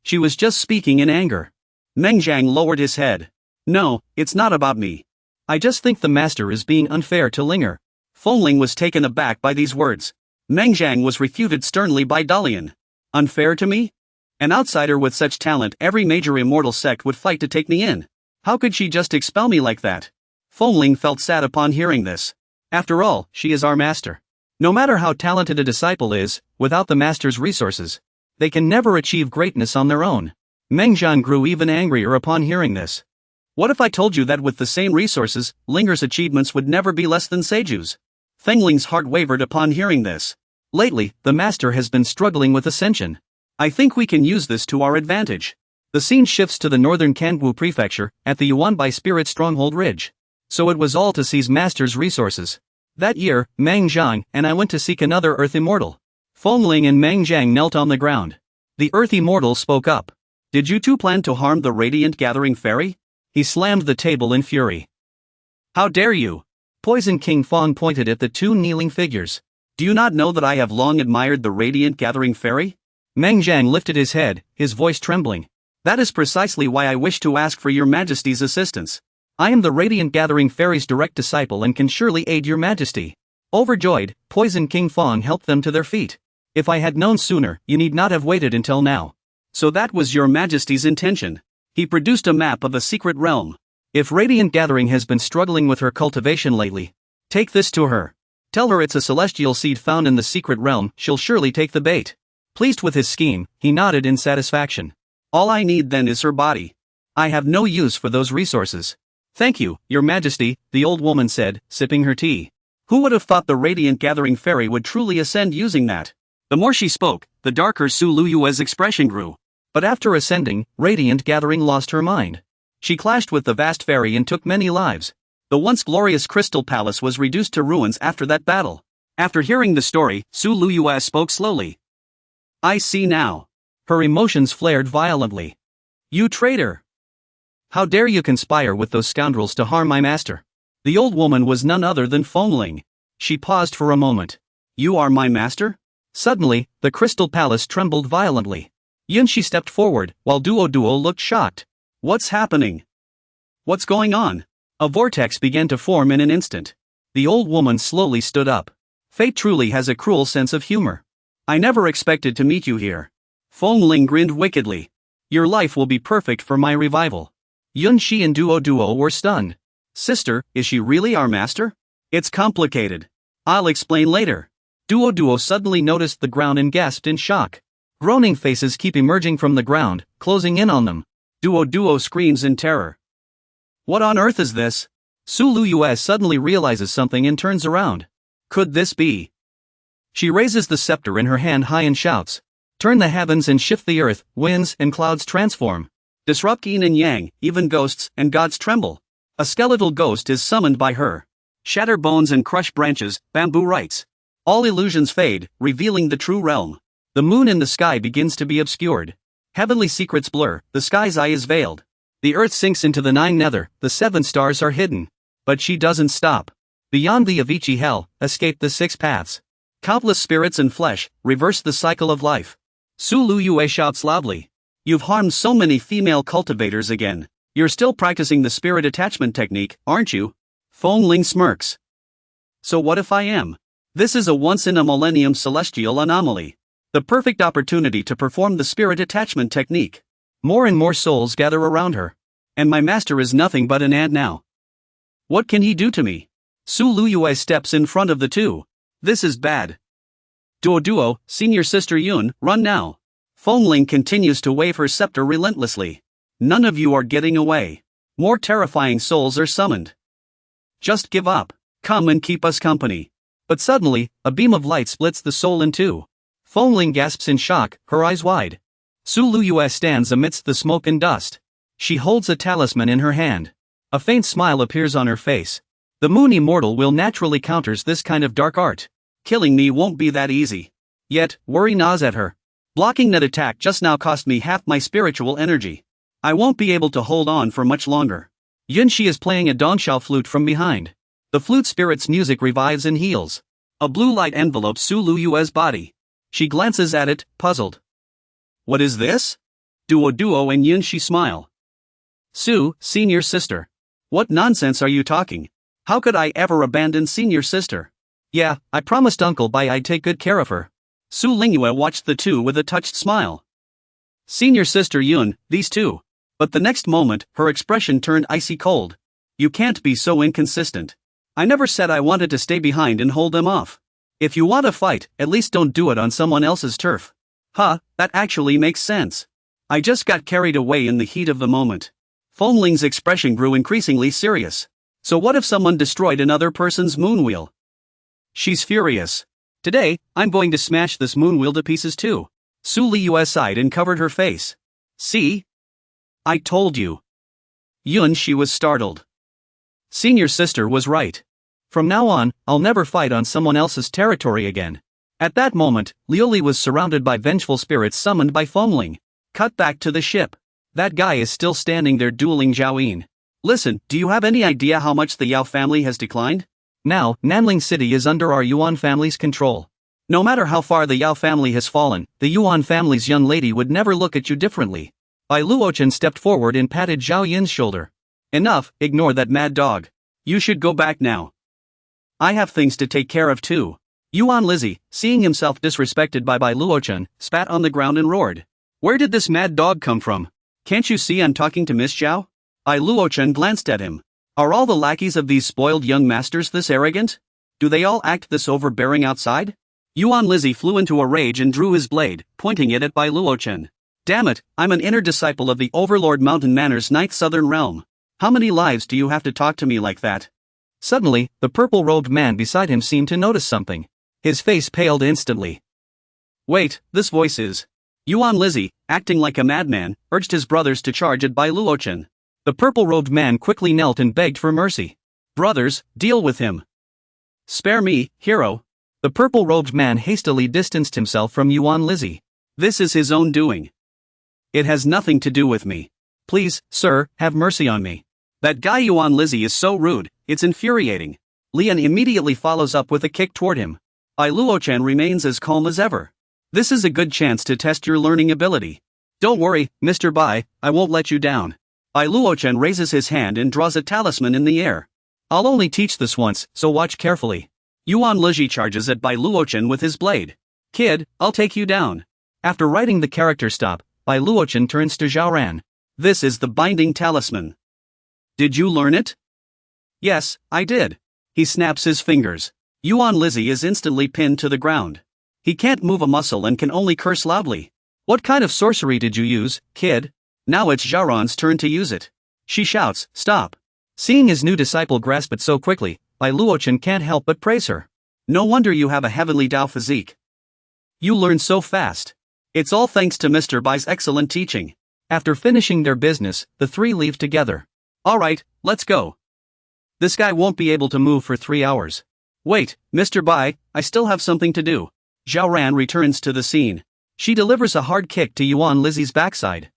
She was just speaking in anger. Meng Zhang lowered his head. No, it's not about me. I just think the master is being unfair to Linger. Fengling was taken aback by these words. Meng Zhang was refuted sternly by Dalian. Unfair to me? An outsider with such talent, every major immortal sect would fight to take me in. How could she just expel me like that? Fengling felt sad upon hearing this. After all, she is our master. No matter how talented a disciple is, without the master's resources, they can never achieve greatness on their own. Meng Zhang grew even angrier upon hearing this. What if I told you that with the same resources, Linger's achievements would never be less than Seiju's? Fengling's heart wavered upon hearing this. Lately, the master has been struggling with ascension. I think we can use this to our advantage. The scene shifts to the northern Kangwu prefecture, at the Yuanbai Spirit Stronghold Ridge. So it was all to seize master's resources. That year, Meng Zhang and I went to seek another Earth Immortal. Fengling and Meng Zhang knelt on the ground. The Earth Immortal spoke up. Did you two plan to harm the Radiant Gathering Fairy? He slammed the table in fury. How dare you? Poison King Fong pointed at the two kneeling figures. Do you not know that I have long admired the Radiant Gathering Fairy? Meng Zhang lifted his head, his voice trembling. That is precisely why I wish to ask for your majesty's assistance. I am the Radiant Gathering Fairy's direct disciple and can surely aid your majesty. Overjoyed, Poison King Fong helped them to their feet. If I had known sooner, you need not have waited until now. So that was your majesty's intention. He produced a map of a secret realm. If Radiant Gathering has been struggling with her cultivation lately, take this to her. Tell her it's a celestial seed found in the secret realm, she'll surely take the bait. Pleased with his scheme, he nodded in satisfaction. All I need then is her body. I have no use for those resources. Thank you, Your Majesty, the old woman said, sipping her tea. Who would have thought the radiant gathering fairy would truly ascend using that? The more she spoke, the darker Su Luyue's expression grew. But after ascending, radiant gathering lost her mind. She clashed with the vast fairy and took many lives. The once glorious crystal palace was reduced to ruins after that battle. After hearing the story, Su Luyue spoke slowly. I see now. Her emotions flared violently. You traitor! How dare you conspire with those scoundrels to harm my master? The old woman was none other than Fengling. She paused for a moment. You are my master? Suddenly, the crystal palace trembled violently. Yunshi stepped forward, while Duo looked shocked. What's happening? What's going on? A vortex began to form in an instant. The old woman slowly stood up. Fate truly has a cruel sense of humor. I never expected to meet you here. Fengling grinned wickedly. Your life will be perfect for my revival. Yunshi and Duo were stunned. Sister, is she really our master? It's complicated. I'll explain later. Duo suddenly noticed the ground and gasped in shock. Groaning faces keep emerging from the ground, closing in on them. Duo screams in terror. What on earth is this? Su Luyue suddenly realizes something and turns around. Could this be? She raises the scepter in her hand high and shouts. Turn the heavens and shift the earth, winds and clouds transform. Disrupt yin and yang, even ghosts and gods tremble. A skeletal ghost is summoned by her. Shatter bones and crush branches, bamboo writes. All illusions fade, revealing the true realm. The moon in the sky begins to be obscured. Heavenly secrets blur, the sky's eye is veiled. The earth sinks into the 9 nether, the 7 stars are hidden. But she doesn't stop. Beyond the Avicii hell, escape the 6 paths. Countless spirits and flesh, reverse the cycle of life. Su Luyue shouts loudly. You've harmed so many female cultivators again. You're still practicing the spirit attachment technique, aren't you? Fengling smirks. So what if I am? This is a once-in-a-millennium celestial anomaly. The perfect opportunity to perform the spirit attachment technique. More and more souls gather around her. And my master is nothing but an ant now. What can he do to me? Su Luyue steps in front of the two. This is bad. Duo, senior sister Yun, run now. Fengling continues to wave her scepter relentlessly. None of you are getting away. More terrifying souls are summoned. Just give up. Come and keep us company. But suddenly, a beam of light splits the soul in two. Fengling gasps in shock, her eyes wide. Su Luyue stands amidst the smoke and dust. She holds a talisman in her hand. A faint smile appears on her face. The moon immortal will naturally counters this kind of dark art. Killing me won't be that easy. Yet, worry gnaws at her. Blocking that attack just now cost me half my spiritual energy. I won't be able to hold on for much longer. Yunshi is playing a dongxiao flute from behind. The flute spirit's music revives and heals. A blue light envelopes Su Luyue's body. She glances at it, puzzled. What is this? Duo and Yunshi smile. Su, senior sister. What nonsense are you talking? How could I ever abandon senior sister? Yeah, I promised Uncle Bai I'd take good care of her. Su Lingyue watched the two with a touched smile. Senior sister Yun, these two. But the next moment, her expression turned icy cold. You can't be so inconsistent. I never said I wanted to stay behind and hold them off. If you want to fight, at least don't do it on someone else's turf. Huh, that actually makes sense. I just got carried away in the heat of the moment. Fengling's expression grew increasingly serious. So what if someone destroyed another person's moonwheel? She's furious. Today, I'm going to smash this moonwheel to pieces too. Su Liyue sighed and covered her face. See? I told you. Yunshi was startled. Senior sister was right. From now on, I'll never fight on someone else's territory again. At that moment, Liuli was surrounded by vengeful spirits summoned by Fengling. Cut back to the ship. That guy is still standing there dueling Zhaoyin. Listen, do you have any idea how much the Yao family has declined? Now, Nanling City is under our Yuan family's control. No matter how far the Yao family has fallen, the Yuan family's young lady would never look at you differently. Bai Luochen stepped forward and patted Zhao Yin's shoulder. Enough, ignore that mad dog. You should go back now. I have things to take care of too. Yuan Lizzie, seeing himself disrespected by Bai Luochen, spat on the ground and roared. Where did this mad dog come from? Can't you see I'm talking to Miss Zhao? Bai Luochen glanced at him. Are all the lackeys of these spoiled young masters this arrogant? Do they all act this overbearing outside? Yuan Lizzie flew into a rage and drew his blade, pointing it at Bai Luochen. Damn it, I'm an inner disciple of the Overlord Mountain Manor's 9th Southern Realm. How many lives do you have to talk to me like that? Suddenly, the purple-robed man beside him seemed to notice something. His face paled instantly. Wait, this voice is... Yuan Lizzie, acting like a madman, urged his brothers to charge at Bai Luochen. The purple-robed man quickly knelt and begged for mercy. Brothers, deal with him. Spare me, hero. The purple-robed man hastily distanced himself from Yuan Lizzie. This is his own doing. It has nothing to do with me. Please, sir, have mercy on me. That guy Yuan Lizzie is so rude, it's infuriating. Lian immediately follows up with a kick toward him. Bai Luochen remains as calm as ever. This is a good chance to test your learning ability. Don't worry, Mr. Bai, I won't let you down. Bai Luochen raises his hand and draws a talisman in the air. I'll only teach this once, so watch carefully. Yuan Lizzie charges at Bai Luochen with his blade. Kid, I'll take you down. After writing the character stop, Bai Luochen turns to Zhao Ran. This is the binding talisman. Did you learn it? Yes, I did. He snaps his fingers. Yuan Lizzie is instantly pinned to the ground. He can't move a muscle and can only curse loudly. What kind of sorcery did you use, kid? Now it's Zhao Ran's turn to use it. She shouts, stop. Seeing his new disciple grasp it so quickly, Bai Luochen can't help but praise her. No wonder you have a heavenly Dao physique. You learn so fast. It's all thanks to Mr. Bai's excellent teaching. After finishing their business, the three leave together. Alright, let's go. This guy won't be able to move for 3 hours. Wait, Mr. Bai, I still have something to do. Zhao Ran returns to the scene. She delivers a hard kick to Yuan Lizzie's backside.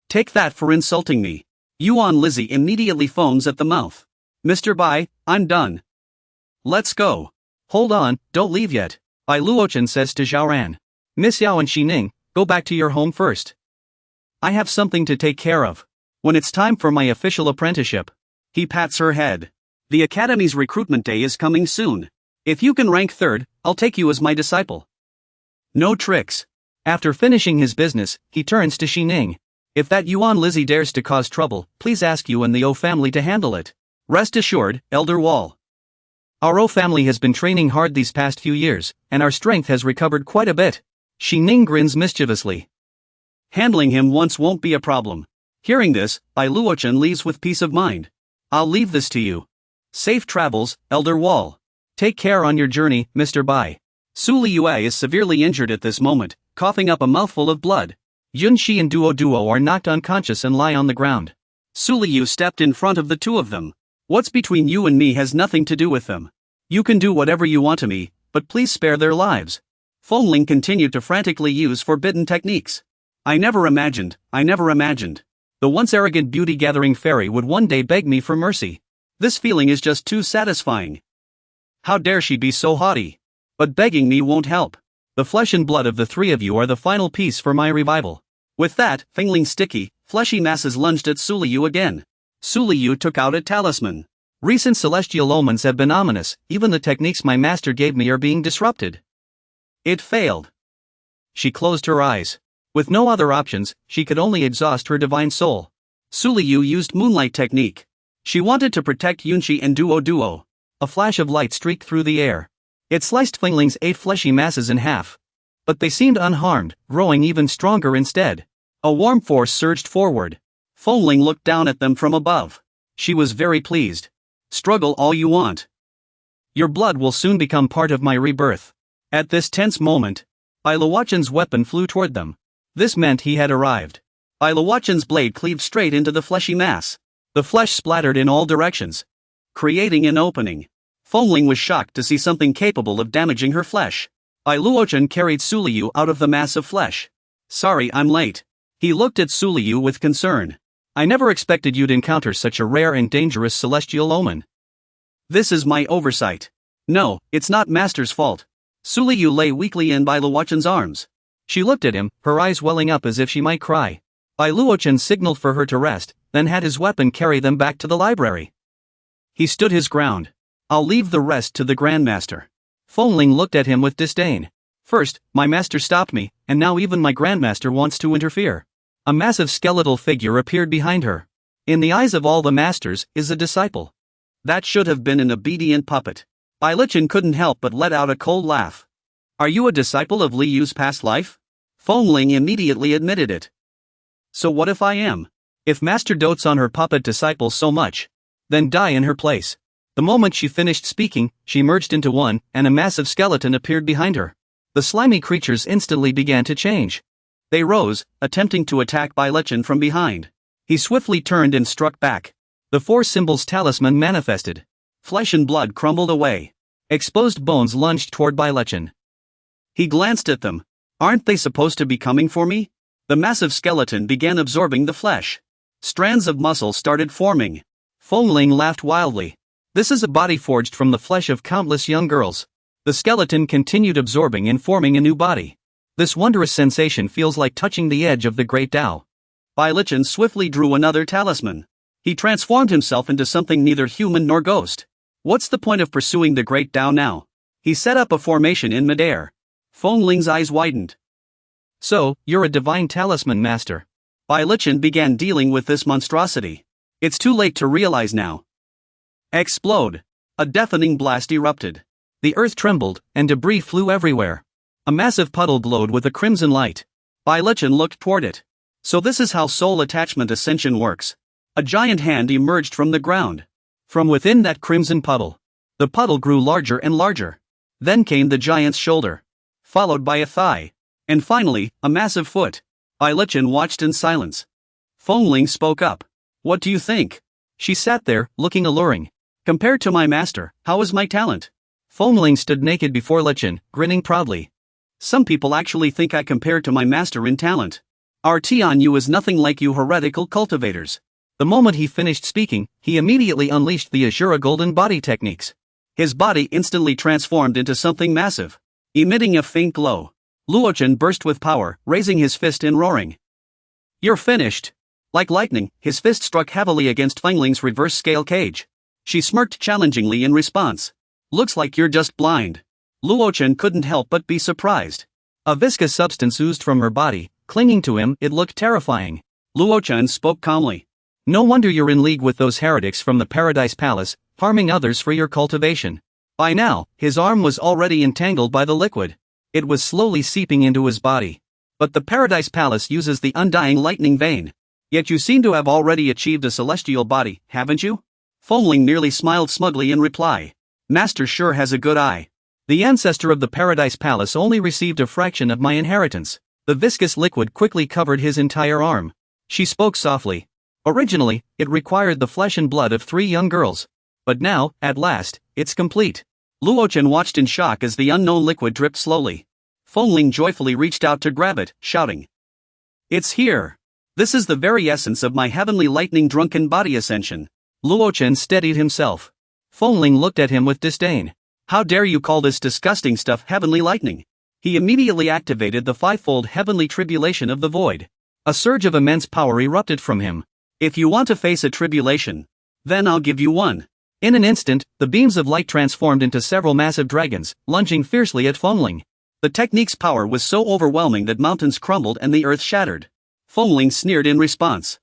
Take that for insulting me. Yuan Lizzie immediately foams at the mouth. Mr. Bai, I'm done. Let's go. Hold on, don't leave yet. Bai Luochen says to Zhao Ran. Miss Yao and Xining, go back to your home first. I have something to take care of. When it's time for my official apprenticeship. He pats her head. The Academy's recruitment day is coming soon. If you can rank 3rd, I'll take you as my disciple. No tricks. After finishing his business, he turns to Xining. If that Yuan Lizzie dares to cause trouble, please ask you and the O family to handle it. Rest assured, Elder Wall. Our O family has been training hard these past few years, and our strength has recovered quite a bit. Xining grins mischievously. Handling him once won't be a problem. Hearing this, Bai Luochen leaves with peace of mind. I'll leave this to you. Safe travels, Elder Wall. Take care on your journey, Mr. Bai. Su Liyue is severely injured at this moment, coughing up a mouthful of blood. Yunxi and Duo are knocked unconscious and lie on the ground. Su Liyu stepped in front of the two of them. What's between you and me has nothing to do with them. You can do whatever you want to me, but please spare their lives. Fengling continued to frantically use forbidden techniques. I never imagined. The once arrogant beauty-gathering fairy would one day beg me for mercy. This feeling is just too satisfying. How dare she be so haughty? But begging me won't help. The flesh and blood of the three of you are the final piece for my revival. With that, Fengling's sticky, fleshy masses lunged at Su Liyu again. Su Liyu took out a talisman. Recent celestial omens have been ominous, even the techniques my master gave me are being disrupted. It failed. She closed her eyes. With no other options, she could only exhaust her divine soul. Su Liyu used moonlight technique. She wanted to protect Yunxi and Duo. A flash of light streaked through the air. It sliced Fengling's 8 fleshy masses in half. But they seemed unharmed, growing even stronger instead. A warm force surged forward. Fengling looked down at them from above. She was very pleased. Struggle all you want. Your blood will soon become part of my rebirth. At this tense moment, Bai Luochen's weapon flew toward them. This meant he had arrived. Bai Luochen's blade cleaved straight into the fleshy mass. The flesh splattered in all directions, creating an opening. Fengling was shocked to see something capable of damaging her flesh. Bai Luochen carried Su Liyu out of the mass of flesh. Sorry I'm late. He looked at Su Liyu with concern. I never expected you'd encounter such a rare and dangerous celestial omen. This is my oversight. No, it's not Master's fault. Su Liyu lay weakly in Bai Luochen's arms. She looked at him, her eyes welling up as if she might cry. Bai Luochen signaled for her to rest, then had his weapon carry them back to the library. He stood his ground. I'll leave the rest to the Grandmaster. Fengling looked at him with disdain. First, my master stopped me, and now even my Grandmaster wants to interfere. A massive skeletal figure appeared behind her. In the eyes of all the masters, is a disciple. That should have been an obedient puppet. Bai Luochen couldn't help but let out a cold laugh. Are you a disciple of Li Yu's past life? Fengling immediately admitted it. So what if I am? If Master dotes on her puppet disciple so much, then die in her place. The moment she finished speaking, she merged into one, and a massive skeleton appeared behind her. The slimy creatures instantly began to change. They rose, attempting to attack Bai Lichen from behind. He swiftly turned and struck back. The four symbols talisman manifested. Flesh and blood crumbled away. Exposed bones lunged toward Bai Lichen. He glanced at them. Aren't they supposed to be coming for me? The massive skeleton began absorbing the flesh. Strands of muscle started forming. Fengling laughed wildly. This is a body forged from the flesh of countless young girls. The skeleton continued absorbing and forming a new body. This wondrous sensation feels like touching the edge of the great Tao. Bai Lichen swiftly drew another talisman. He transformed himself into something neither human nor ghost. What's the point of pursuing the great Tao now? He set up a formation in midair. Fengling's eyes widened. So, you're a divine talisman master. Bai Lichen began dealing with this monstrosity. It's too late to realize now. Explode. A deafening blast erupted. The earth trembled, and debris flew everywhere. A massive puddle glowed with a crimson light. Bai Lichen looked toward it. So this is how soul attachment ascension works. A giant hand emerged from the ground. From within that crimson puddle. The puddle grew larger and larger. Then came the giant's shoulder. Followed by a thigh. And finally, a massive foot. Bai Lichen watched in silence. Fengling spoke up. What do you think? She sat there, looking alluring. Compared to my master, how is my talent? Fengling stood naked before Lichen, grinning proudly. Some people actually think I compare to my master in talent. Our Tianyu is nothing like you heretical cultivators. The moment he finished speaking, he immediately unleashed the Azura golden body techniques. His body instantly transformed into something massive. Emitting a faint glow. Luochen burst with power, raising his fist and roaring. You're finished. Like lightning, his fist struck heavily against Fengling's reverse scale cage. She smirked challengingly in response. Looks like you're just blind. Luochen couldn't help but be surprised. A viscous substance oozed from her body. Clinging to him, it looked terrifying. Luochen spoke calmly. No wonder you're in league with those heretics from the Paradise Palace, harming others for your cultivation. By now, his arm was already entangled by the liquid. It was slowly seeping into his body. But the Paradise Palace uses the undying lightning vein. Yet you seem to have already achieved a celestial body, haven't you? Fengling merely smiled smugly in reply. Master sure has a good eye. The ancestor of the Paradise Palace only received a fraction of my inheritance. The viscous liquid quickly covered his entire arm. She spoke softly. Originally, it required the flesh and blood of 3 young girls. But now, at last, it's complete. Luochen watched in shock as the unknown liquid dripped slowly. Fengling joyfully reached out to grab it, shouting. It's here. This is the very essence of my heavenly lightning drunken body ascension. Luochen steadied himself. Fengling looked at him with disdain. How dare you call this disgusting stuff heavenly lightning? He immediately activated the 5-fold heavenly tribulation of the void. A surge of immense power erupted from him. If you want to face a tribulation, then I'll give you one. In an instant, the beams of light transformed into several massive dragons, lunging fiercely at Fengling. The technique's power was so overwhelming that mountains crumbled and the earth shattered. Fengling sneered in response.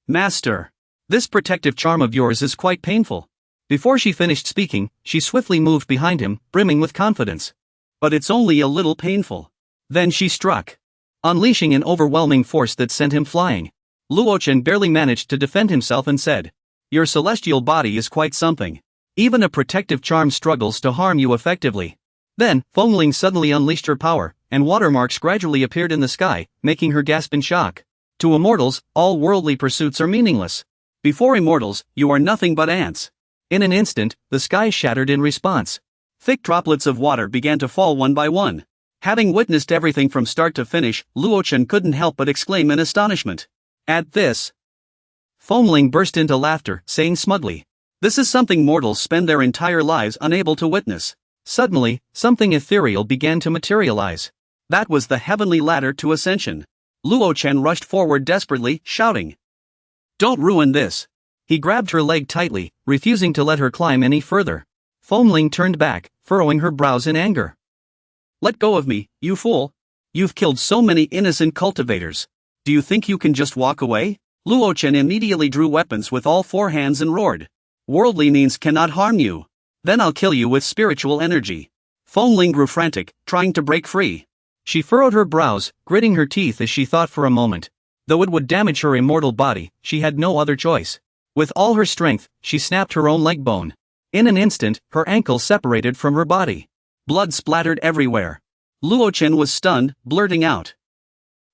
Master, this protective charm of yours is quite painful. Before she finished speaking, she swiftly moved behind him, brimming with confidence. But it's only a little painful. Then she struck, unleashing an overwhelming force that sent him flying. Luochen barely managed to defend himself and said, Your celestial body is quite something. Even a protective charm struggles to harm you effectively. Then, Fengling suddenly unleashed her power, and watermarks gradually appeared in the sky, making her gasp in shock. To immortals, all worldly pursuits are meaningless. Before immortals, you are nothing but ants. In an instant, the sky shattered in response. Thick droplets of water began to fall one by one. Having witnessed everything from start to finish, Luochen couldn't help but exclaim in astonishment. At this, Fengling burst into laughter, saying smugly, This is something mortals spend their entire lives unable to witness. Suddenly, something ethereal began to materialize. That was the heavenly ladder to ascension. Luochen rushed forward desperately, shouting, Don't ruin this. He grabbed her leg tightly, refusing to let her climb any further. Fengling turned back, furrowing her brows in anger. Let go of me, you fool. You've killed so many innocent cultivators. Do you think you can just walk away? Luochen immediately drew weapons with all 4 hands and roared. Worldly means cannot harm you. Then I'll kill you with spiritual energy. Fengling grew frantic, trying to break free. She furrowed her brows, gritting her teeth as she thought for a moment. Though it would damage her immortal body, she had no other choice. With all her strength, she snapped her own leg bone. In an instant, her ankle separated from her body. Blood splattered everywhere. Luochen was stunned, blurting out,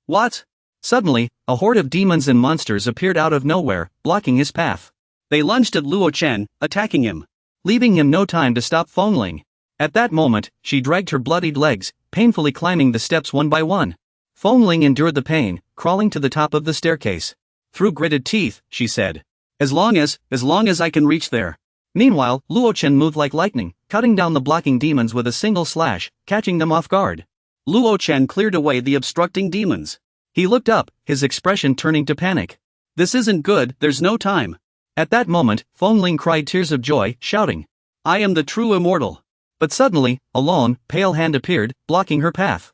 "What?" Suddenly, a horde of demons and monsters appeared out of nowhere, blocking his path. They lunged at Luochen, attacking him, leaving him no time to stop Fengling. At that moment, she dragged her bloodied legs, painfully climbing the steps one by one. Fengling endured the pain, crawling to the top of the staircase. Through gritted teeth, she said, as long as I can reach there." Meanwhile, Luochen moved like lightning, cutting down the blocking demons with a single slash, catching them off guard. Luochen cleared away the obstructing demons. He looked up, his expression turning to panic. "This isn't good, there's no time." At that moment, Fengling cried tears of joy, shouting, "I am the true immortal." But suddenly, a long, pale hand appeared, blocking her path.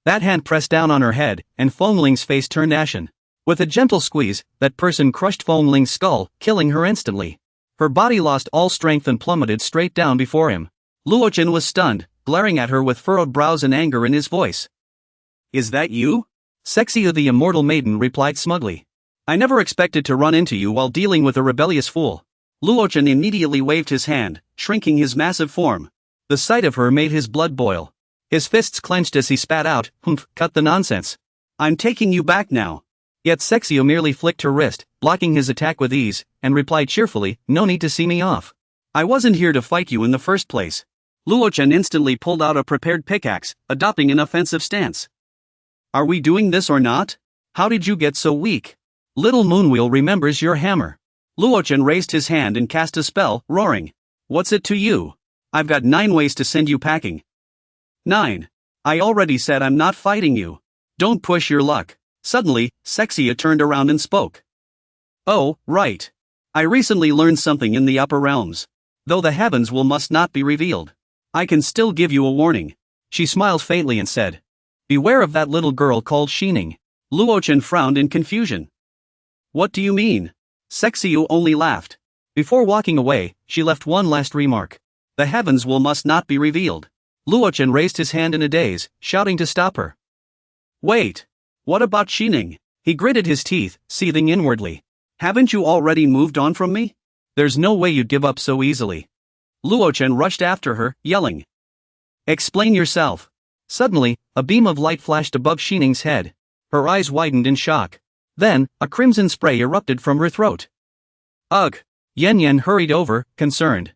That hand pressed down on her head, and Fengling's face turned ashen. With a gentle squeeze, that person crushed Fengling's skull, killing her instantly. Her body lost all strength and plummeted straight down before him. Luochen was stunned, glaring at her with furrowed brows and anger in his voice. "Is that you?" Sexia the immortal maiden replied smugly. "I never expected to run into you while dealing with a rebellious fool." Luochen immediately waved his hand, shrinking his massive form. The sight of her made his blood boil. His fists clenched as he spat out, "Humph, cut the nonsense. I'm taking you back now." Yet Sexia merely flicked her wrist, blocking his attack with ease, and replied cheerfully, "No need to see me off. I wasn't here to fight you in the first place." Luochen instantly pulled out a prepared pickaxe, adopting an offensive stance. "Are we doing this or not? How did you get so weak? Little Moonwheel remembers your hammer." Luochen raised his hand and cast a spell, roaring, "What's it to you? I've got 9 ways to send you packing." 9. I already said I'm not fighting you. Don't push your luck." Suddenly, Sexia turned around and spoke. "Oh, right. I recently learned something in the upper realms. Though the heavens must not be revealed, I can still give you a warning." She smiled faintly and said, "Beware of that little girl called Shining." Luochen frowned in confusion. "What do you mean?" Sexia only laughed. Before walking away, she left one last remark. "The heavens must not be revealed." Luochen raised his hand in a daze, shouting to stop her. "Wait. What about Shining?" He gritted his teeth, seething inwardly. "Haven't you already moved on from me? There's no way you'd give up so easily." Luochen rushed after her, yelling, "Explain yourself." Suddenly, a beam of light flashed above Shining's head. Her eyes widened in shock. Then, a crimson spray erupted from her throat. "Ugh!" Yen Yen hurried over, concerned.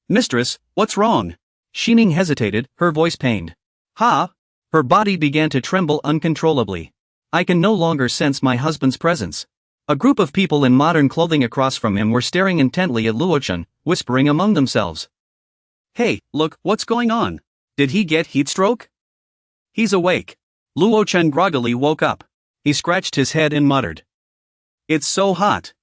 "Mistress, what's wrong?" Shining hesitated, her voice pained. "Ha!" Her body began to tremble uncontrollably. "I can no longer sense my husband's presence." A group of people in modern clothing across from him were staring intently at Luochen, whispering among themselves. "Hey, look, what's going on? Did he get heatstroke?" "He's awake." Luochen groggily woke up. He scratched his head and muttered, "It's so hot."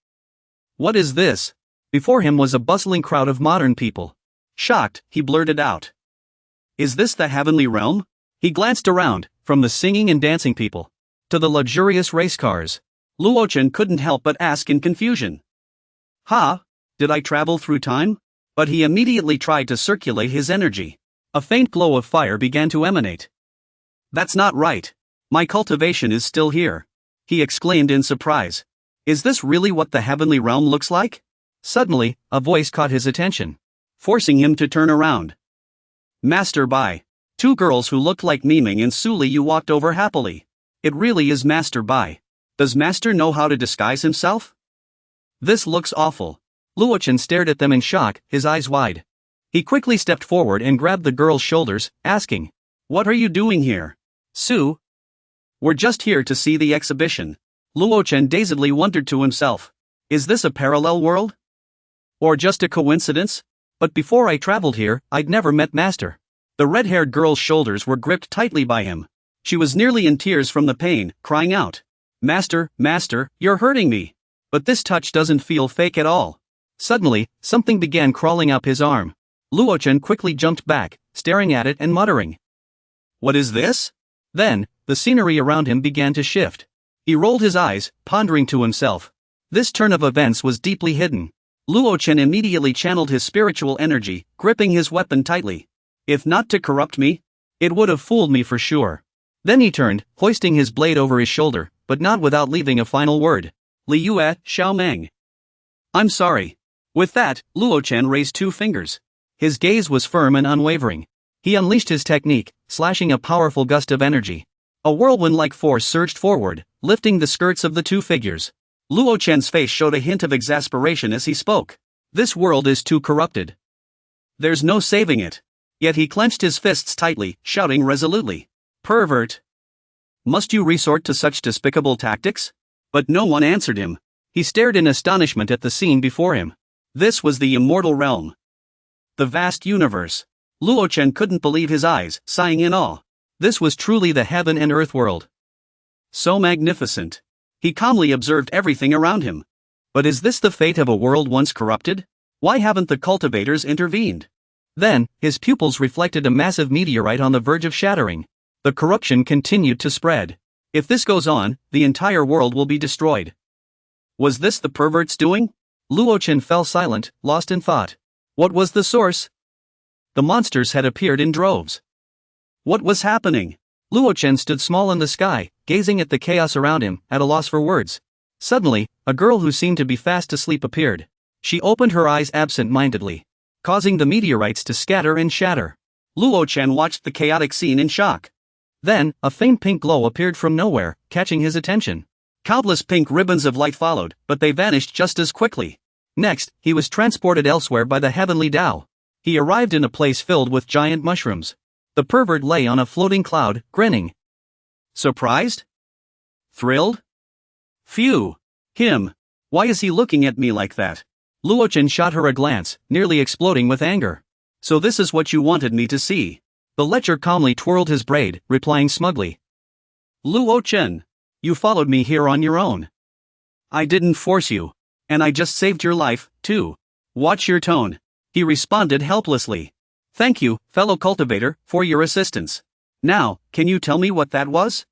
"What is this?" Before him was a bustling crowd of modern people. Shocked, he blurted out, "Is this the heavenly realm?" He glanced around, from the singing and dancing people to the luxurious race cars. Luochen couldn't help but ask in confusion, "Ha? Did I travel through time?" But he immediately tried to circulate his energy. A faint glow of fire began to emanate. "That's not right. My cultivation is still here," he exclaimed in surprise. "Is this really what the heavenly realm looks like?" Suddenly, a voice caught his attention, forcing him to turn around. "Master Bai." 2 girls who looked like Miming and Suli you walked over happily. "It really is Master Bai. Does Master know how to disguise himself?" "This looks awful." Luochen stared at them in shock, his eyes wide. He quickly stepped forward and grabbed the girl's shoulders, asking, "What are you doing here, Su?" "We're just here to see the exhibition." Luochen dazedly wondered to himself, "Is this a parallel world? Or just a coincidence? But before I traveled here, I'd never met Master." The red-haired girl's shoulders were gripped tightly by him. She was nearly in tears from the pain, crying out, "Master, Master, you're hurting me. But this touch doesn't feel fake at all." Suddenly, something began crawling up his arm. Luochen quickly jumped back, staring at it and muttering, "What is this?" Then, the scenery around him began to shift. He rolled his eyes, pondering to himself. This turn of events was deeply hidden. Luochen immediately channeled his spiritual energy, gripping his weapon tightly. If not to corrupt me, it would have fooled me for sure. Then he turned, hoisting his blade over his shoulder, but not without leaving a final word. Liu Xiao Meng. I'm sorry. With that, Luo Chen raised 2 fingers. His gaze was firm and unwavering. He unleashed his technique, slashing a powerful gust of energy. A whirlwind-like force surged forward, lifting the skirts of the 2 figures. Luo Chen's face showed a hint of exasperation as he spoke. This world is too corrupted. There's no saving it. Yet he clenched his fists tightly, shouting resolutely. Pervert! Must you resort to such despicable tactics? But no one answered him. He stared in astonishment at the scene before him. This was the immortal realm. The vast universe. Luo Chen couldn't believe his eyes, sighing in awe. This was truly the heaven and earth world. So magnificent. He calmly observed everything around him. But is this the fate of a world once corrupted? Why haven't the cultivators intervened? Then, his pupils reflected a massive meteorite on the verge of shattering. The corruption continued to spread. If this goes on, the entire world will be destroyed. Was this the pervert's doing? Luo Chen fell silent, lost in thought. What was the source? The monsters had appeared in droves. What was happening? Luo Chen stood small in the sky, gazing at the chaos around him, at a loss for words. Suddenly, a girl who seemed to be fast asleep appeared. She opened her eyes absent-mindedly, causing the meteorites to scatter and shatter. Luo Chen watched the chaotic scene in shock. Then, a faint pink glow appeared from nowhere, catching his attention. Countless pink ribbons of light followed, but they vanished just as quickly. Next, he was transported elsewhere by the heavenly Tao. He arrived in a place filled with giant mushrooms. The pervert lay on a floating cloud, grinning. Surprised? Thrilled? Phew! Him! Why is he looking at me like that? Luo Chen shot her a glance, nearly exploding with anger. So this is what you wanted me to see. The lecher calmly twirled his braid, replying smugly. Luo Chen, you followed me here on your own. I didn't force you. And I just saved your life, too. Watch your tone. He responded helplessly. Thank you, fellow cultivator, for your assistance. Now, can you tell me what that was?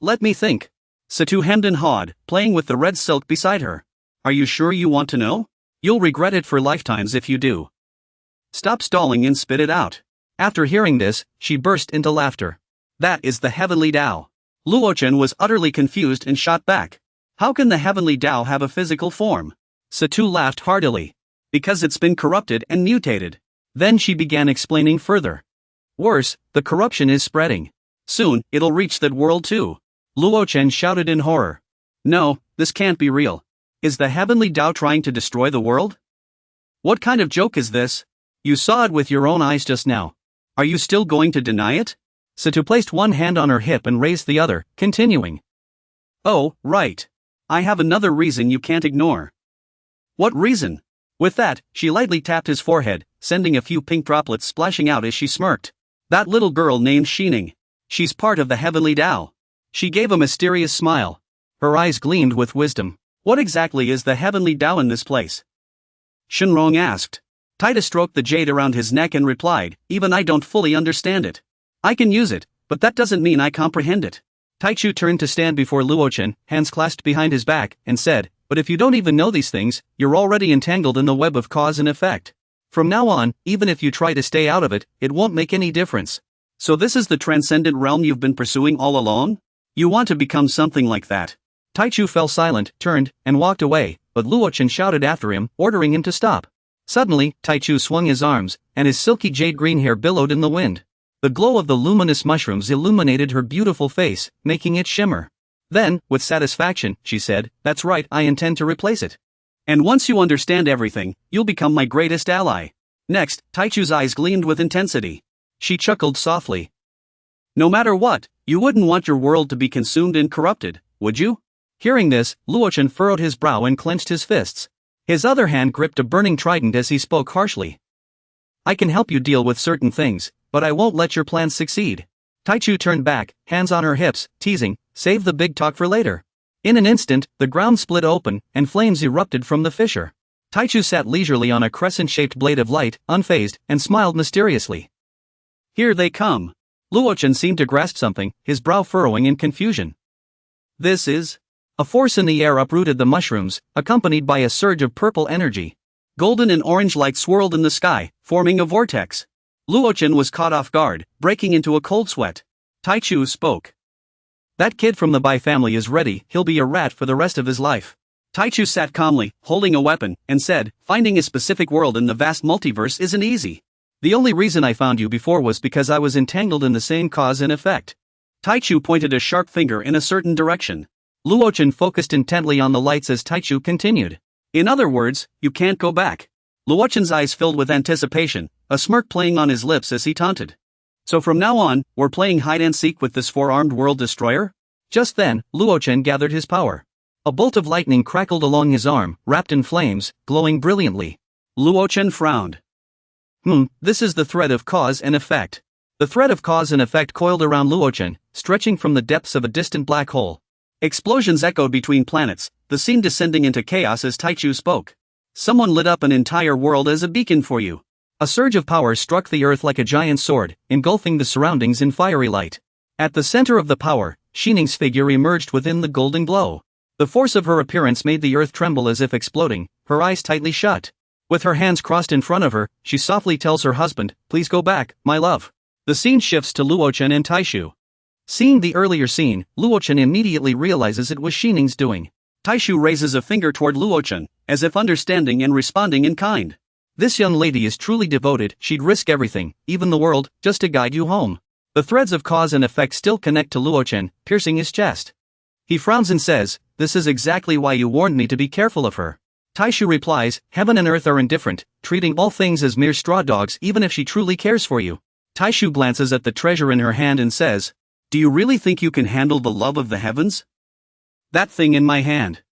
Let me think. Satu hemmed and hawed, playing with the red silk beside her. Are you sure you want to know? You'll regret it for lifetimes if you do. Stop stalling and spit it out. After hearing this, she burst into laughter. That is the heavenly Tao. Luo Chen was utterly confused and shot back. How can the heavenly Tao have a physical form? Satu laughed heartily. Because it's been corrupted and mutated. Then she began explaining further. Worse, the corruption is spreading. Soon, it'll reach that world too. Luo Chen shouted in horror. No, this can't be real. Is the heavenly Tao trying to destroy the world? What kind of joke is this? You saw it with your own eyes just now. Are you still going to deny it? Satu placed one hand on her hip and raised the other, continuing. Oh, right. I have another reason you can't ignore. What reason? With that, she lightly tapped his forehead, sending a few pink droplets splashing out as she smirked. That little girl named Xining. She's part of the heavenly Tao. She gave a mysterious smile. Her eyes gleamed with wisdom. What exactly is the heavenly Tao in this place? Shenrong asked. Taita stroked the jade around his neck and replied, even I don't fully understand it. I can use it, but that doesn't mean I comprehend it. Taichu turned to stand before Luo Chen, hands clasped behind his back, and said, but if you don't even know these things, you're already entangled in the web of cause and effect. From now on, even if you try to stay out of it, it won't make any difference. So this is the transcendent realm you've been pursuing all along? You want to become something like that. Taichu fell silent, turned, and walked away, but Luo Chen shouted after him, ordering him to stop. Suddenly, Taichu swung his arms, and his silky jade-green hair billowed in the wind. The glow of the luminous mushrooms illuminated her beautiful face, making it shimmer. Then, with satisfaction, she said, that's right, I intend to replace it. And once you understand everything, you'll become my greatest ally. Next, Taichu's eyes gleamed with intensity. She chuckled softly. No matter what, you wouldn't want your world to be consumed and corrupted, would you? Hearing this, Luo Chen furrowed his brow and clenched his fists. His other hand gripped a burning trident as he spoke harshly. I can help you deal with certain things, but I won't let your plans succeed. Taichu turned back, hands on her hips, teasing, save the big talk for later. In an instant, the ground split open, and flames erupted from the fissure. Taichu sat leisurely on a crescent-shaped blade of light, unfazed, and smiled mysteriously. Here they come. Luo Chen seemed to grasp something, his brow furrowing in confusion. This is... A force in the air uprooted the mushrooms, accompanied by a surge of purple energy. Golden and orange light swirled in the sky, forming a vortex. Luo Chen was caught off guard, breaking into a cold sweat. Taichu spoke. That kid from the Bai family is ready, he'll be a rat for the rest of his life. Taichu sat calmly, holding a weapon, and said, finding a specific world in the vast multiverse isn't easy. The only reason I found you before was because I was entangled in the same cause and effect. Taichu pointed a sharp finger in a certain direction. Luochen focused intently on the lights as Taichu continued. In other words, you can't go back. Luochen's eyes filled with anticipation, a smirk playing on his lips as he taunted. So from now on, we're playing hide-and-seek with this four-armed world destroyer? Just then, Luochen gathered his power. A bolt of lightning crackled along his arm, wrapped in flames, glowing brilliantly. Luochen frowned. This is the thread of cause and effect. The thread of cause and effect coiled around Luochen, stretching from the depths of a distant black hole. Explosions echoed between planets, the scene descending into chaos as Taichu spoke. Someone lit up an entire world as a beacon for you. A surge of power struck the earth like a giant sword, engulfing the surroundings in fiery light. At the center of the power, Xining's figure emerged within the golden glow. The force of her appearance made the earth tremble as if exploding, her eyes tightly shut. With her hands crossed in front of her, she softly tells her husband, "Please go back, my love." The scene shifts to Luochen and Taishu. Seeing the earlier scene, Luochen immediately realizes it was Xining's doing. Taishu raises a finger toward Luochen, as if understanding and responding in kind. This young lady is truly devoted, she'd risk everything, even the world, just to guide you home. The threads of cause and effect still connect to Luochen, piercing his chest. He frowns and says, "This is exactly why you warned me to be careful of her." Taishu replies, "Heaven and earth are indifferent, treating all things as mere straw dogs even if she truly cares for you." Taishu glances at the treasure in her hand and says, "Do you really think you can handle the love of the heavens? That thing in my hand."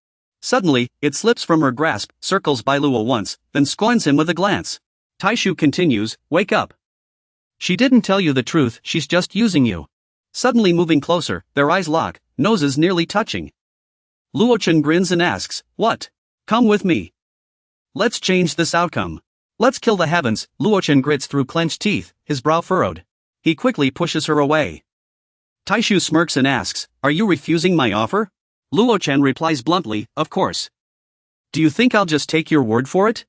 Suddenly, it slips from her grasp, circles by Luo once, then scorns him with a glance. Taishu continues, "Wake up. She didn't tell you the truth, she's just using you." Suddenly moving closer, their eyes lock, noses nearly touching. Luochen grins and asks, "What? Come with me. Let's change this outcome. Let's kill the heavens." Luochen grits through clenched teeth, his brow furrowed. He quickly pushes her away. Taishu smirks and asks, "Are you refusing my offer?" Luochen replies bluntly, "Of course. Do you think I'll just take your word for it?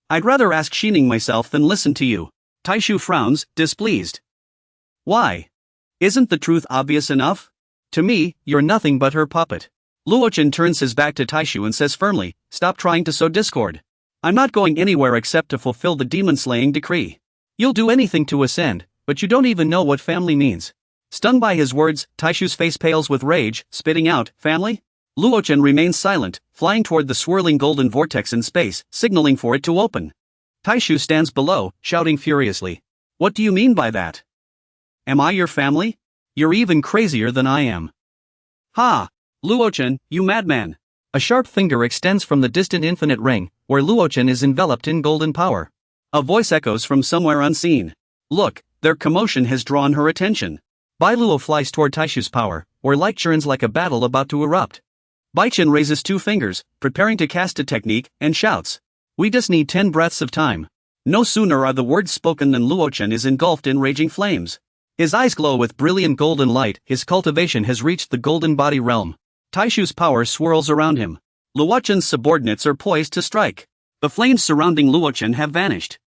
I'd rather ask Xining myself than listen to you." Taishu frowns, displeased. "Why? Isn't the truth obvious enough? To me, you're nothing but her puppet." Luochen turns his back to Taishu and says firmly, "Stop trying to sow discord. I'm not going anywhere except to fulfill the demon-slaying decree. You'll do anything to ascend, but you don't even know what family means." Stung by his words, Taishu's face pales with rage, spitting out, "Family?" Luochen remains silent, flying toward the swirling golden vortex in space, signaling for it to open. Taishu stands below, shouting furiously, "What do you mean by that? Am I your family? You're even crazier than I am." "Ha! Luochen, you madman!" A sharp finger extends from the distant infinite ring, where Luochen is enveloped in golden power. A voice echoes from somewhere unseen. Look, their commotion has drawn her attention. Bailuo flies toward Taishu's power, where light churns like a battle about to erupt. Baichen raises two fingers, preparing to cast a technique, and shouts, "We just need 10 breaths of time." No sooner are the words spoken than Luochen is engulfed in raging flames. His eyes glow with brilliant golden light, his cultivation has reached the golden body realm. Taishu's power swirls around him. Luochen's subordinates are poised to strike. The flames surrounding Luochen have vanished.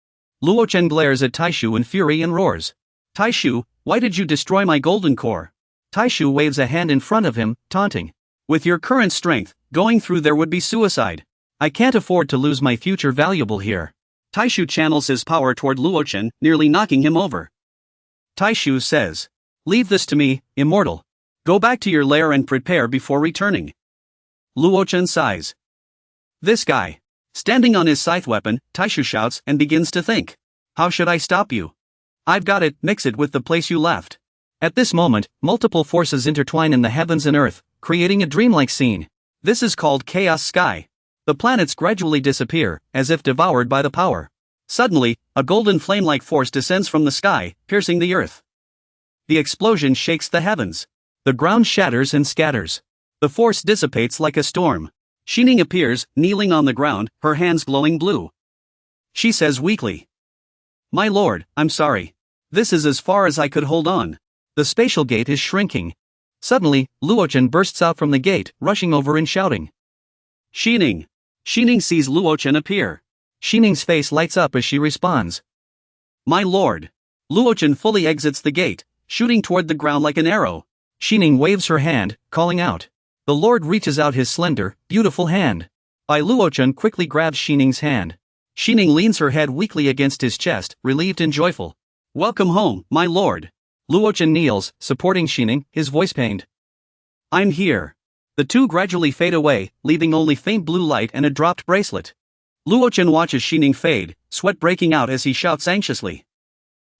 Luochen glares at Taishu in fury and roars, "Taishu, why did you destroy my golden core?" Taishu waves a hand in front of him, taunting, "With your current strength, going through there would be suicide. I can't afford to lose my future valuable here." Taishu channels his power toward Luochen, nearly knocking him over. Taishu says, "Leave this to me, immortal. Go back to your lair and prepare before returning." Luochen sighs. "This guy." Standing on his scythe weapon, Taishu shouts and begins to think. "How should I stop you? I've got it, mix it with the place you left." At this moment, multiple forces intertwine in the heavens and earth, creating a dreamlike scene. This is called Chaos Sky. The planets gradually disappear, as if devoured by the power. Suddenly, a golden flame-like force descends from the sky, piercing the earth. The explosion shakes the heavens. The ground shatters and scatters. The force dissipates like a storm. Xining appears, kneeling on the ground, her hands glowing blue. She says weakly, "My lord, I'm sorry. This is as far as I could hold on." The spatial gate is shrinking. Suddenly, Luochen bursts out from the gate, rushing over and shouting, "Xining!" Xining sees Luochen appear. Xining's face lights up as she responds, "My lord." Luochen fully exits the gate, shooting toward the ground like an arrow. Xining waves her hand, calling out. The Lord reaches out his slender, beautiful hand. Luochen quickly grabs Xining's hand. Xining leans her head weakly against his chest, relieved and joyful. Welcome home, my lord. Luochen kneels, supporting Xining, his voice pained. I'm here. The two gradually fade away, leaving only faint blue light and a dropped bracelet. Luochen watches Xining fade, sweat breaking out as he shouts anxiously.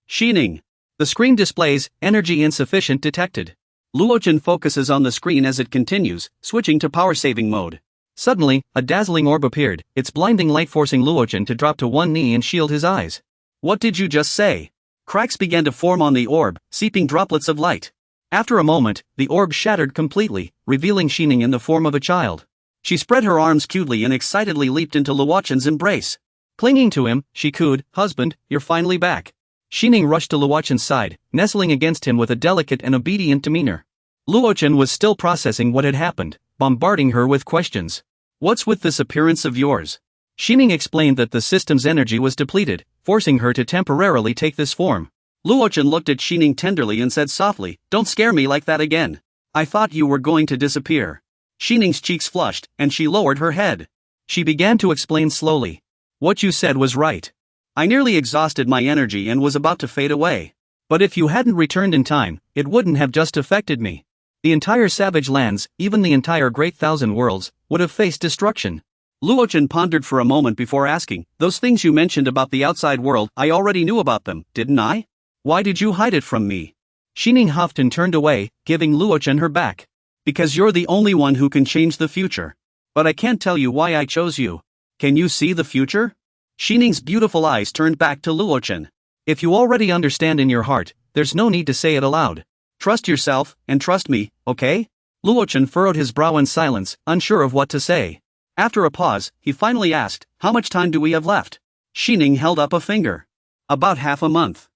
Xining. The screen displays, energy insufficient detected. Luochen focuses on the screen as it continues, switching to power-saving mode. Suddenly, a dazzling orb appeared, its blinding light forcing Luochen to drop to one knee and shield his eyes. What did you just say? Cracks began to form on the orb, seeping droplets of light. After a moment, the orb shattered completely, revealing Xining in the form of a child. She spread her arms cutely and excitedly leaped into Luochen's embrace. Clinging to him, she cooed, "Husband, you're finally back." Xining rushed to Luochen's side, nestling against him with a delicate and obedient demeanor. Luochen was still processing what had happened, bombarding her with questions. What's with this appearance of yours? Xining explained that the system's energy was depleted, forcing her to temporarily take this form. Luochen looked at Xining tenderly and said softly, "Don't scare me like that again. I thought you were going to disappear." Xining's cheeks flushed, and she lowered her head. She began to explain slowly. What you said was right. I nearly exhausted my energy and was about to fade away. But if you hadn't returned in time, it wouldn't have just affected me. The entire savage lands, even the entire Great Thousand Worlds, would have faced destruction. Luochen pondered for a moment before asking, "Those things you mentioned about the outside world, I already knew about them, didn't I? Why did you hide it from me?" Xining huffed and turned away, giving Luochen her back. "Because you're the only one who can change the future. But I can't tell you why I chose you. Can you see the future?" Xining's beautiful eyes turned back to Luochen. "If you already understand in your heart, there's no need to say it aloud. Trust yourself, and trust me, okay?" Luochen furrowed his brow in silence, unsure of what to say. After a pause, he finally asked, "How much time do we have left?" Xining held up a finger. "About half a month."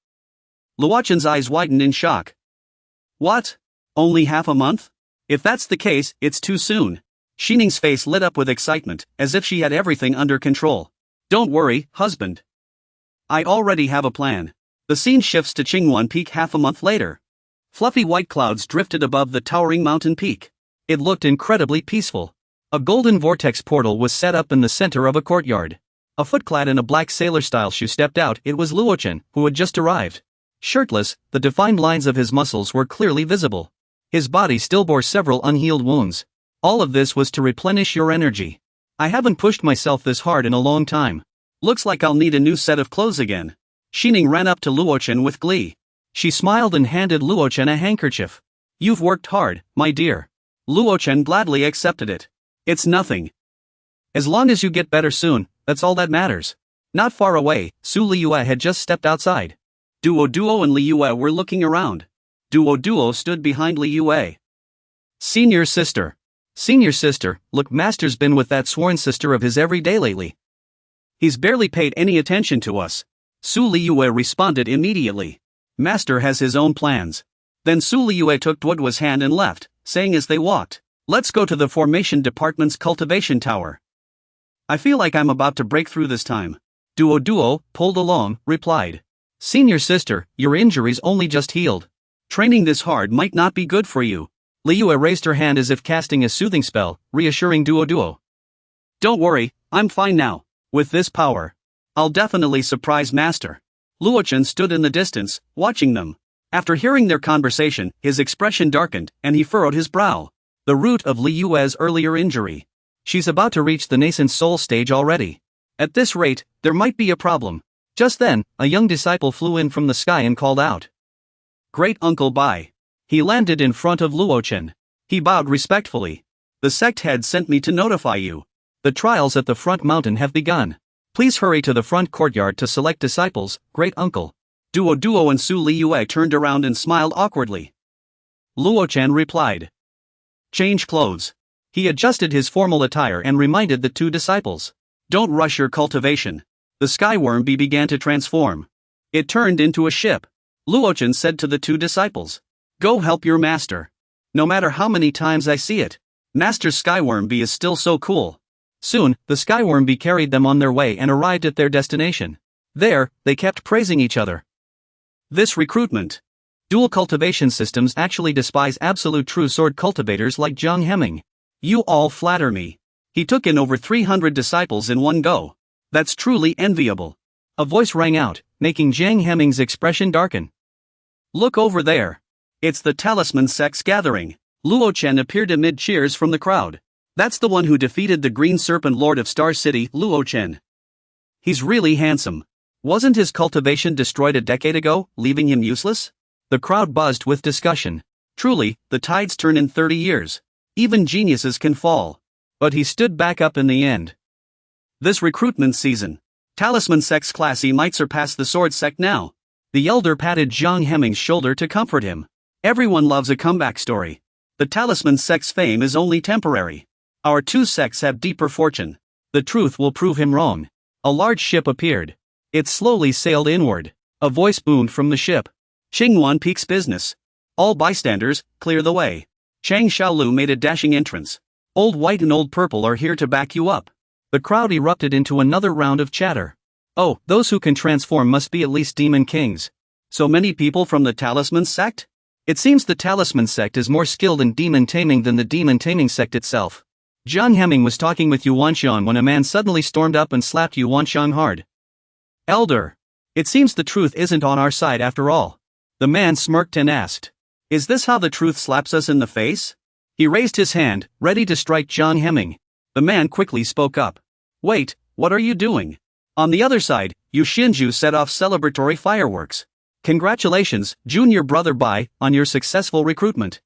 Luochen's eyes widened in shock. "What? Only half a month? If that's the case, it's too soon." Xining's face lit up with excitement, as if she had everything under control. "Don't worry, husband. I already have a plan." The scene shifts to Qinghuan Peak half a month later. Fluffy white clouds drifted above the towering mountain peak. It looked incredibly peaceful. A golden vortex portal was set up in the center of a courtyard. A foot clad in a black sailor-style shoe stepped out. It was Luochen, who had just arrived. Shirtless, the defined lines of his muscles were clearly visible. His body still bore several unhealed wounds. "All of this was to replenish your energy. I haven't pushed myself this hard in a long time. Looks like I'll need a new set of clothes again." Xining ran up to Luochen with glee. She smiled and handed Luochen a handkerchief. "You've worked hard, my dear." Luochen gladly accepted it. "It's nothing. As long as you get better soon, that's all that matters." Not far away, Su Liyue had just stepped outside. Duo and Liyue were looking around. Duo stood behind Liyue. "Senior sister. Senior sister, look, Master's been with that sworn sister of his every day lately. He's barely paid any attention to us." Su Liyue responded immediately. "Master has his own plans." Then Su Liyue took Duo's hand and left, saying as they walked, "Let's go to the formation department's cultivation tower. I feel like I'm about to break through this time." Duo, pulled along, replied, "Senior sister, your injuries only just healed. Training this hard might not be good for you." Liyue raised her hand as if casting a soothing spell, reassuring Duo. "Don't worry, I'm fine now. With this power, I'll definitely surprise Master." Luochen stood in the distance, watching them. After hearing their conversation, his expression darkened, and he furrowed his brow. The root of Liyue's earlier injury. She's about to reach the nascent soul stage already. At this rate, there might be a problem. Just then, a young disciple flew in from the sky and called out, "Great Uncle Bai." He landed in front of Luochen. He bowed respectfully. "The sect head sent me to notify you. The trials at the front mountain have begun. Please hurry to the front courtyard to select disciples, Great Uncle." Duo and Su Liyue turned around and smiled awkwardly. Luochen replied, "Change clothes." He adjusted his formal attire and reminded the two disciples, "Don't rush your cultivation." The skyworm bee began to transform. It turned into a ship. Luochen said to the two disciples, "Go help your master. No matter how many times I see it, Master's skyworm bee is still so cool." Soon, the skyworm bee carried them on their way and arrived at their destination. There, they kept praising each other. "This recruitment. Dual cultivation systems actually despise absolute true sword cultivators like Zhang Hemming. You all flatter me. He took in over 300 disciples in one go. That's truly enviable. A voice rang out, making Zhang Hemming's expression darken. Look over there. It's the talisman sect's gathering. Luo Chen appeared amid cheers from the crowd. That's the one who defeated the Green Serpent Lord of Star City, Luo Chen. He's really handsome. Wasn't his cultivation destroyed a decade ago, leaving him useless? The crowd buzzed with discussion. Truly, the tides turn in 30 years. Even geniuses can fall. But he stood back up in the end. This recruitment season, Talisman Sect's classy might surpass the Sword Sect now. The elder patted Zhang Hemming's shoulder to comfort him. Everyone loves a comeback story. The Talisman Sect's fame is only temporary. Our two sects have deeper fortune. The truth will prove him wrong. A large ship appeared. It slowly sailed inward. A voice boomed from the ship. Qinghuan Peak's business. All bystanders, clear the way. Chang Xiaolu made a dashing entrance. Old White and Old Purple are here to back you up. The crowd erupted into another round of chatter. Oh, those who can transform must be at least demon kings. So many people from the Talisman Sect? It seems the Talisman Sect is more skilled in demon taming than the demon taming sect itself. Zhang Hemming was talking with Yuanxiang when a man suddenly stormed up and slapped Yuanxiang hard. Elder. It seems the truth isn't on our side after all. The man smirked and asked. Is this how the truth slaps us in the face? He raised his hand, ready to strike Zhang Hemming. The man quickly spoke up. Wait, what are you doing? On the other side, Yu Xinju set off celebratory fireworks. Congratulations, junior brother Bai, on your successful recruitment.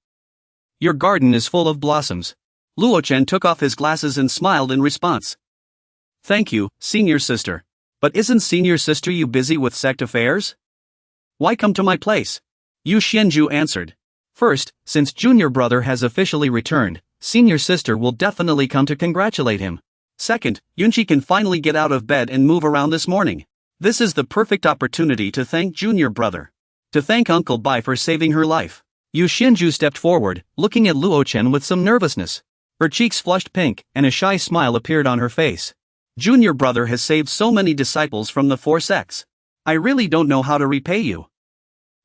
Your garden is full of blossoms. Luo Chen took off his glasses and smiled in response. Thank you, senior sister. But isn't senior sister you busy with sect affairs? Why come to my place? Yu Xinju answered. First, since junior brother has officially returned, senior sister will definitely come to congratulate him. Second, Yunqi can finally get out of bed and move around this morning. This is the perfect opportunity to thank junior brother. To thank Uncle Bai for saving her life. Yu Xinju stepped forward, looking at Luo Chen with some nervousness. Her cheeks flushed pink, and a shy smile appeared on her face. Junior brother has saved so many disciples from the four sects. I really don't know how to repay you.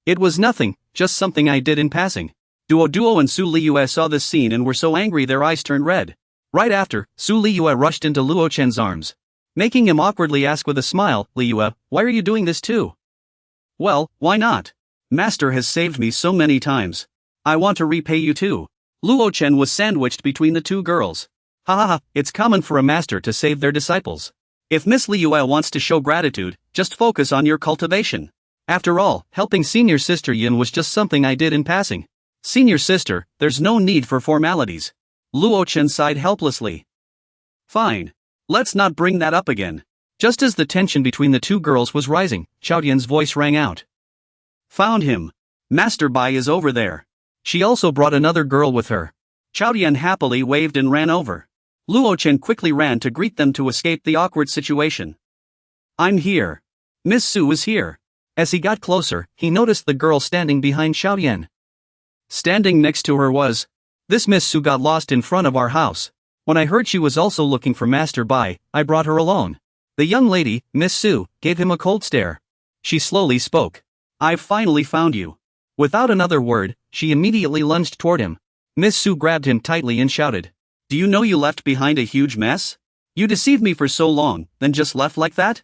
It was nothing, just something I did in passing. Duo and Su Liyue saw this scene and were so angry their eyes turned red. Right after, Su Liyue rushed into Luo Chen's arms, making him awkwardly ask with a smile, Liyue, why are you doing this too? Well, why not? Master has saved me so many times. I want to repay you too. Luo Chen was sandwiched between the two girls. Ha ha ha, it's common for a master to save their disciples. If Miss Liyue wants to show gratitude, just focus on your cultivation. After all, helping senior sister Yin was just something I did in passing. Senior sister, there's no need for formalities. Luo Chen sighed helplessly. Fine. Let's not bring that up again. Just as the tension between the two girls was rising, Xiaotian's voice rang out. Found him. Master Bai is over there. She also brought another girl with her. Xiaotian happily waved and ran over. Luo Chen quickly ran to greet them to escape the awkward situation. I'm here. Miss Su is here. As he got closer, he noticed the girl standing behind Xiaotian. Standing next to her was, this Miss Su got lost in front of our house. When I heard she was also looking for Master Bai, I brought her alone. The young lady, Miss Su, gave him a cold stare. She slowly spoke. I've finally found you. Without another word, she immediately lunged toward him. Miss Su grabbed him tightly and shouted. Do you know you left behind a huge mess? You deceived me for so long, then just left like that?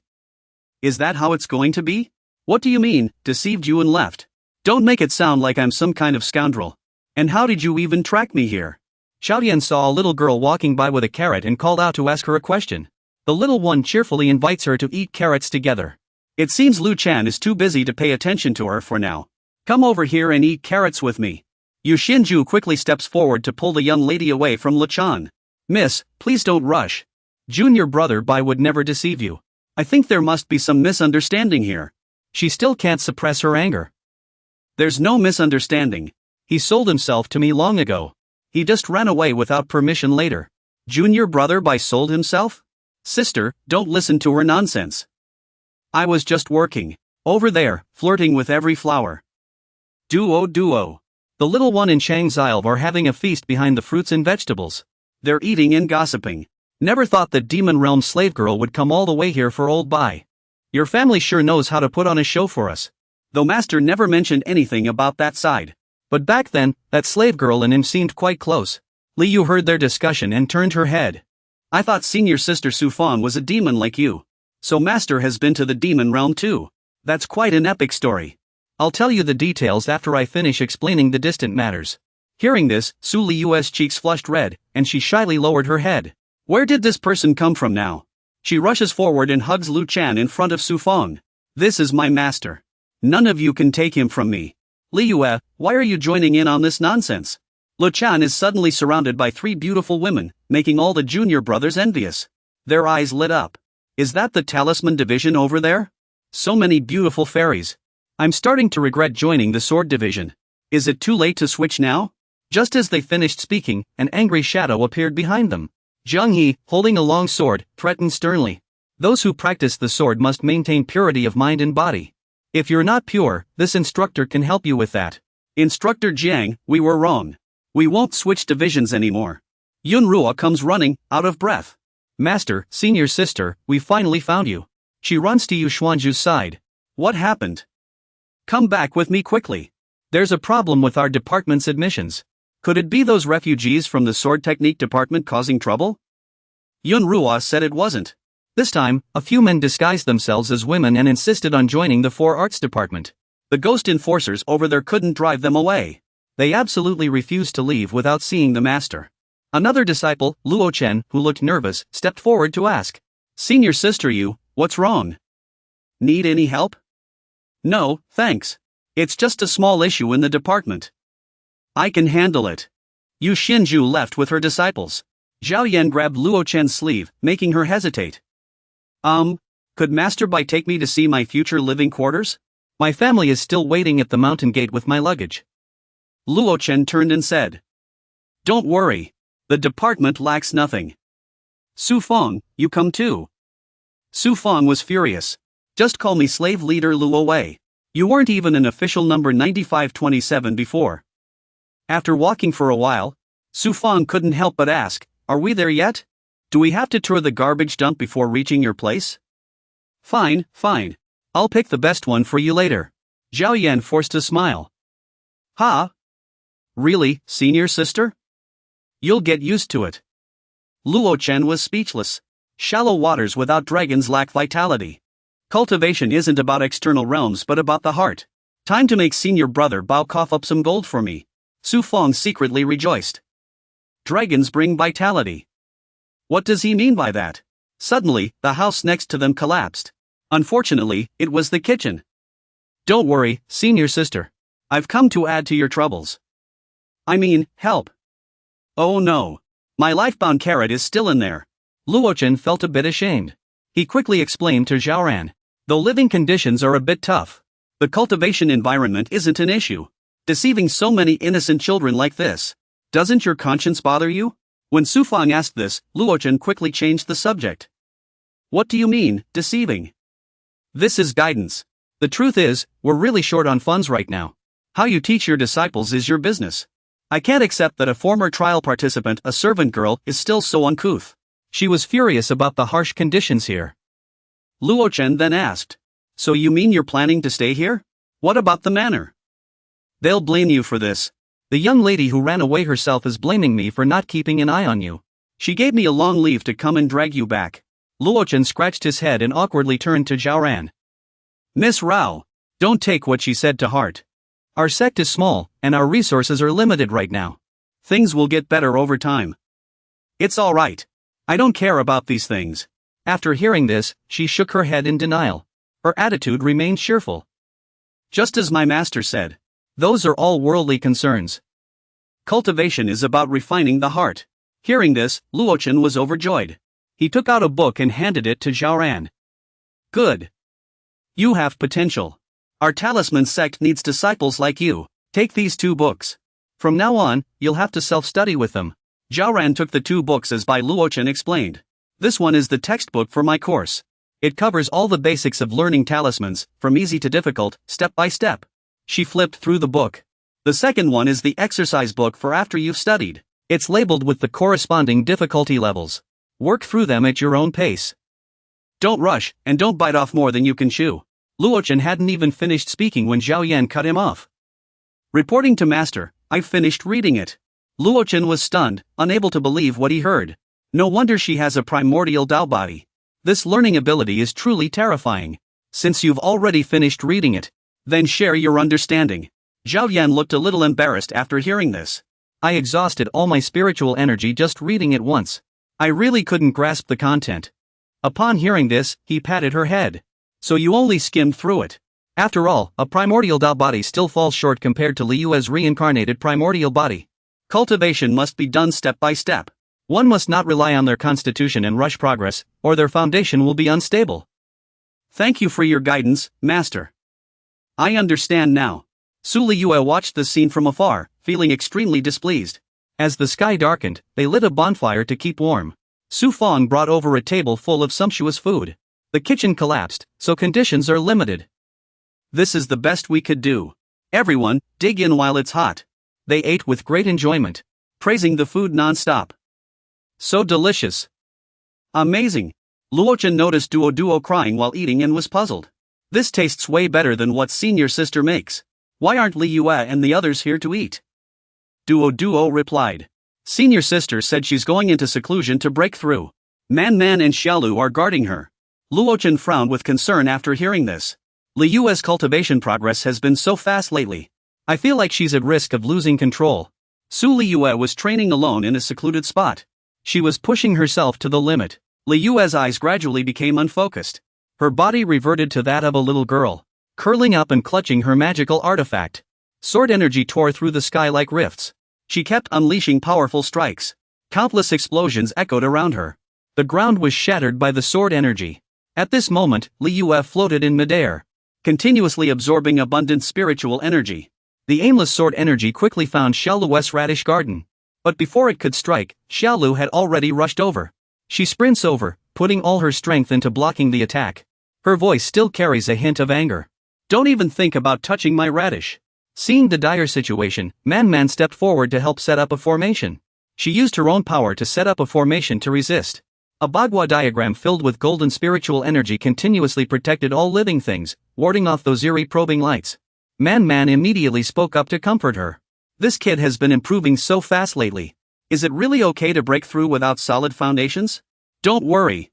Is that how it's going to be? What do you mean, deceived you and left? Don't make it sound like I'm some kind of scoundrel. And how did you even track me here? Xiaotian saw a little girl walking by with a carrot and called out to ask her a question. The little one cheerfully invites her to eat carrots together. It seems Lu Chan is too busy to pay attention to her for now. Come over here and eat carrots with me. Yu Xinju quickly steps forward to pull the young lady away from Lu Chan. Miss, please don't rush. Junior brother Bai would never deceive you. I think there must be some misunderstanding here. She still can't suppress her anger. There's no misunderstanding. He sold himself to me long ago. He just ran away without permission later. Junior brother Bai sold himself? Sister, don't listen to her nonsense. I was just working. Over there, flirting with every flower. Duo. The little one in Chang's Isle are having a feast behind the fruits and vegetables. They're eating and gossiping. Never thought the Demon Realm slave girl would come all the way here for old Bai. Your family sure knows how to put on a show for us. though Master never mentioned anything about that side. But back then, that slave girl and him seemed quite close. Liu heard their discussion and turned her head. I thought senior sister Su Fang was a demon like you. So Master has been to the demon realm too. That's quite an epic story. I'll tell you the details after I finish explaining the distant matters. Hearing this, Su Liu's cheeks flushed red, and she shyly lowered her head. Where did this person come from now? She rushes forward and hugs Lu Chan in front of Su Fang. This is my master. None of you can take him from me. Liu, why are you joining in on this nonsense? Lu Chan is suddenly surrounded by 3 beautiful women, making all the junior brothers envious. Their eyes lit up. Is that the talisman division over there? So many beautiful fairies. I'm starting to regret joining the sword division. Is it too late to switch now? Just as they finished speaking, an angry shadow appeared behind them. Zhang He, holding a long sword, threatened sternly. Those who practice the sword must maintain purity of mind and body. If you're not pure, this instructor can help you with that. Instructor Jiang, we were wrong. We won't switch divisions anymore. Yunruo comes running, out of breath. Master, senior sister, we finally found you. She runs to Yu Xuanzhu's side. What happened? Come back with me quickly. There's a problem with our department's admissions. Could it be those refugees from the sword technique department causing trouble? Yunruo said it wasn't. This time, a few men disguised themselves as women and insisted on joining the 4 arts department. The ghost enforcers over there couldn't drive them away. They absolutely refused to leave without seeing the master. Another disciple, Luo Chen, who looked nervous, stepped forward to ask. Senior sister Yu, what's wrong? Need any help? No, thanks. It's just a small issue in the department. I can handle it. Yu Xinju left with her disciples. Zhao Yan grabbed Luo Chen's sleeve, making her hesitate. Could Master Bai take me to see my future living quarters? My family is still waiting at the mountain gate with my luggage. Luo Chen turned and said. Don't worry. The department lacks nothing. Su Fang, you come too. Su Fang was furious. Just call me slave leader Luo Wei. You weren't even an official number 9527 before. After walking for a while, Su Fang couldn't help but ask, are we there yet? Do we have to tour the garbage dump before reaching your place? Fine. I'll pick the best one for you later. Zhao Yan forced a smile. Ha? Really, senior sister? You'll get used to it. Luo Chen was speechless. Shallow waters without dragons lack vitality. Cultivation isn't about external realms but about the heart. Time to make senior brother Bao cough up some gold for me. Su Fang secretly rejoiced. Dragons bring vitality. What does he mean by that? Suddenly, the house next to them collapsed. Unfortunately, it was the kitchen. Don't worry, senior sister. I've come to add to your troubles. I mean, help. Oh no. My lifebound carrot is still in there. Luochen felt a bit ashamed. He quickly explained to Zhaoran. Though living conditions are a bit tough, the cultivation environment isn't an issue. Deceiving so many innocent children like this. Doesn't your conscience bother you? When Su Fang asked this, Luochen quickly changed the subject. What do you mean, deceiving? This is guidance. The truth is, we're really short on funds right now. How you teach your disciples is your business. I can't accept that a former trial participant, a servant girl, is still so uncouth. She was furious about the harsh conditions here. Luochen then asked. So you mean you're planning to stay here? What about the manor? They'll blame you for this. The young lady who ran away herself is blaming me for not keeping an eye on you. She gave me a long leave to come and drag you back. Luochen scratched his head and awkwardly turned to Zhaoran. Miss Rao, don't take what she said to heart. Our sect is small, and our resources are limited right now. Things will get better over time. It's all right. I don't care about these things. After hearing this, she shook her head in denial. Her attitude remained cheerful. Just as my master said. Those are all worldly concerns. Cultivation is about refining the heart. Hearing this, Luochen was overjoyed. He took out a book and handed it to Zhaoran. Good. You have potential. Our talisman sect needs disciples like you. Take these 2 books. From now on, you'll have to self-study with them. Zhaoran took the 2 books as Bai Luochen explained. This one is the textbook for my course. It covers all the basics of learning talismans, from easy to difficult, step by step. She flipped through the book. The second one is the exercise book for after you've studied. It's labeled with the corresponding difficulty levels. Work through them at your own pace. Don't rush, and don't bite off more than you can chew. Luochen hadn't even finished speaking when Zhao Yan cut him off. Reporting to Master, I've finished reading it. Luochen was stunned, unable to believe what he heard. No wonder she has a primordial Dao body. This learning ability is truly terrifying. Since you've already finished reading it, then share your understanding. Zhao Yan looked a little embarrassed after hearing this. I exhausted all my spiritual energy just reading it once. I really couldn't grasp the content. Upon hearing this, he patted her head. So you only skimmed through it. After all, a primordial Dao body still falls short compared to Liyue's reincarnated primordial body. Cultivation must be done step by step. One must not rely on their constitution and rush progress, or their foundation will be unstable. Thank you for your guidance, Master. I understand now. Su Liyue watched the scene from afar, feeling extremely displeased. As the sky darkened, they lit a bonfire to keep warm. Su Fong brought over a table full of sumptuous food. The kitchen collapsed, so conditions are limited. This is the best we could do. Everyone, dig in while it's hot. They ate with great enjoyment, praising the food non-stop. So delicious. Amazing. Luochen noticed Duo crying while eating and was puzzled. This tastes way better than what senior sister makes. Why aren't Liyue and the others here to eat? Duo replied. Senior sister said she's going into seclusion to break through. Man and Xiaolu are guarding her. Luochen frowned with concern after hearing this. Liyue's cultivation progress has been so fast lately. I feel like she's at risk of losing control. Su Liyue was training alone in a secluded spot. She was pushing herself to the limit. Liyue's eyes gradually became unfocused. Her body reverted to that of a little girl, curling up and clutching her magical artifact. Sword energy tore through the sky like rifts. She kept unleashing powerful strikes. Countless explosions echoed around her. The ground was shattered by the sword energy. At this moment, Liyue floated in midair, continuously absorbing abundant spiritual energy. The aimless sword energy quickly found Xiaolu's radish garden. But before it could strike, Xiaolu had already rushed over. She sprints over, putting all her strength into blocking the attack. Her voice still carries a hint of anger. Don't even think about touching my radish. Seeing the dire situation, Man stepped forward to help set up a formation. She used her own power to set up a formation to resist. A Bagua diagram filled with golden spiritual energy continuously protected all living things, warding off those eerie probing lights. Man immediately spoke up to comfort her. This kid has been improving so fast lately. Is it really okay to break through without solid foundations? Don't worry.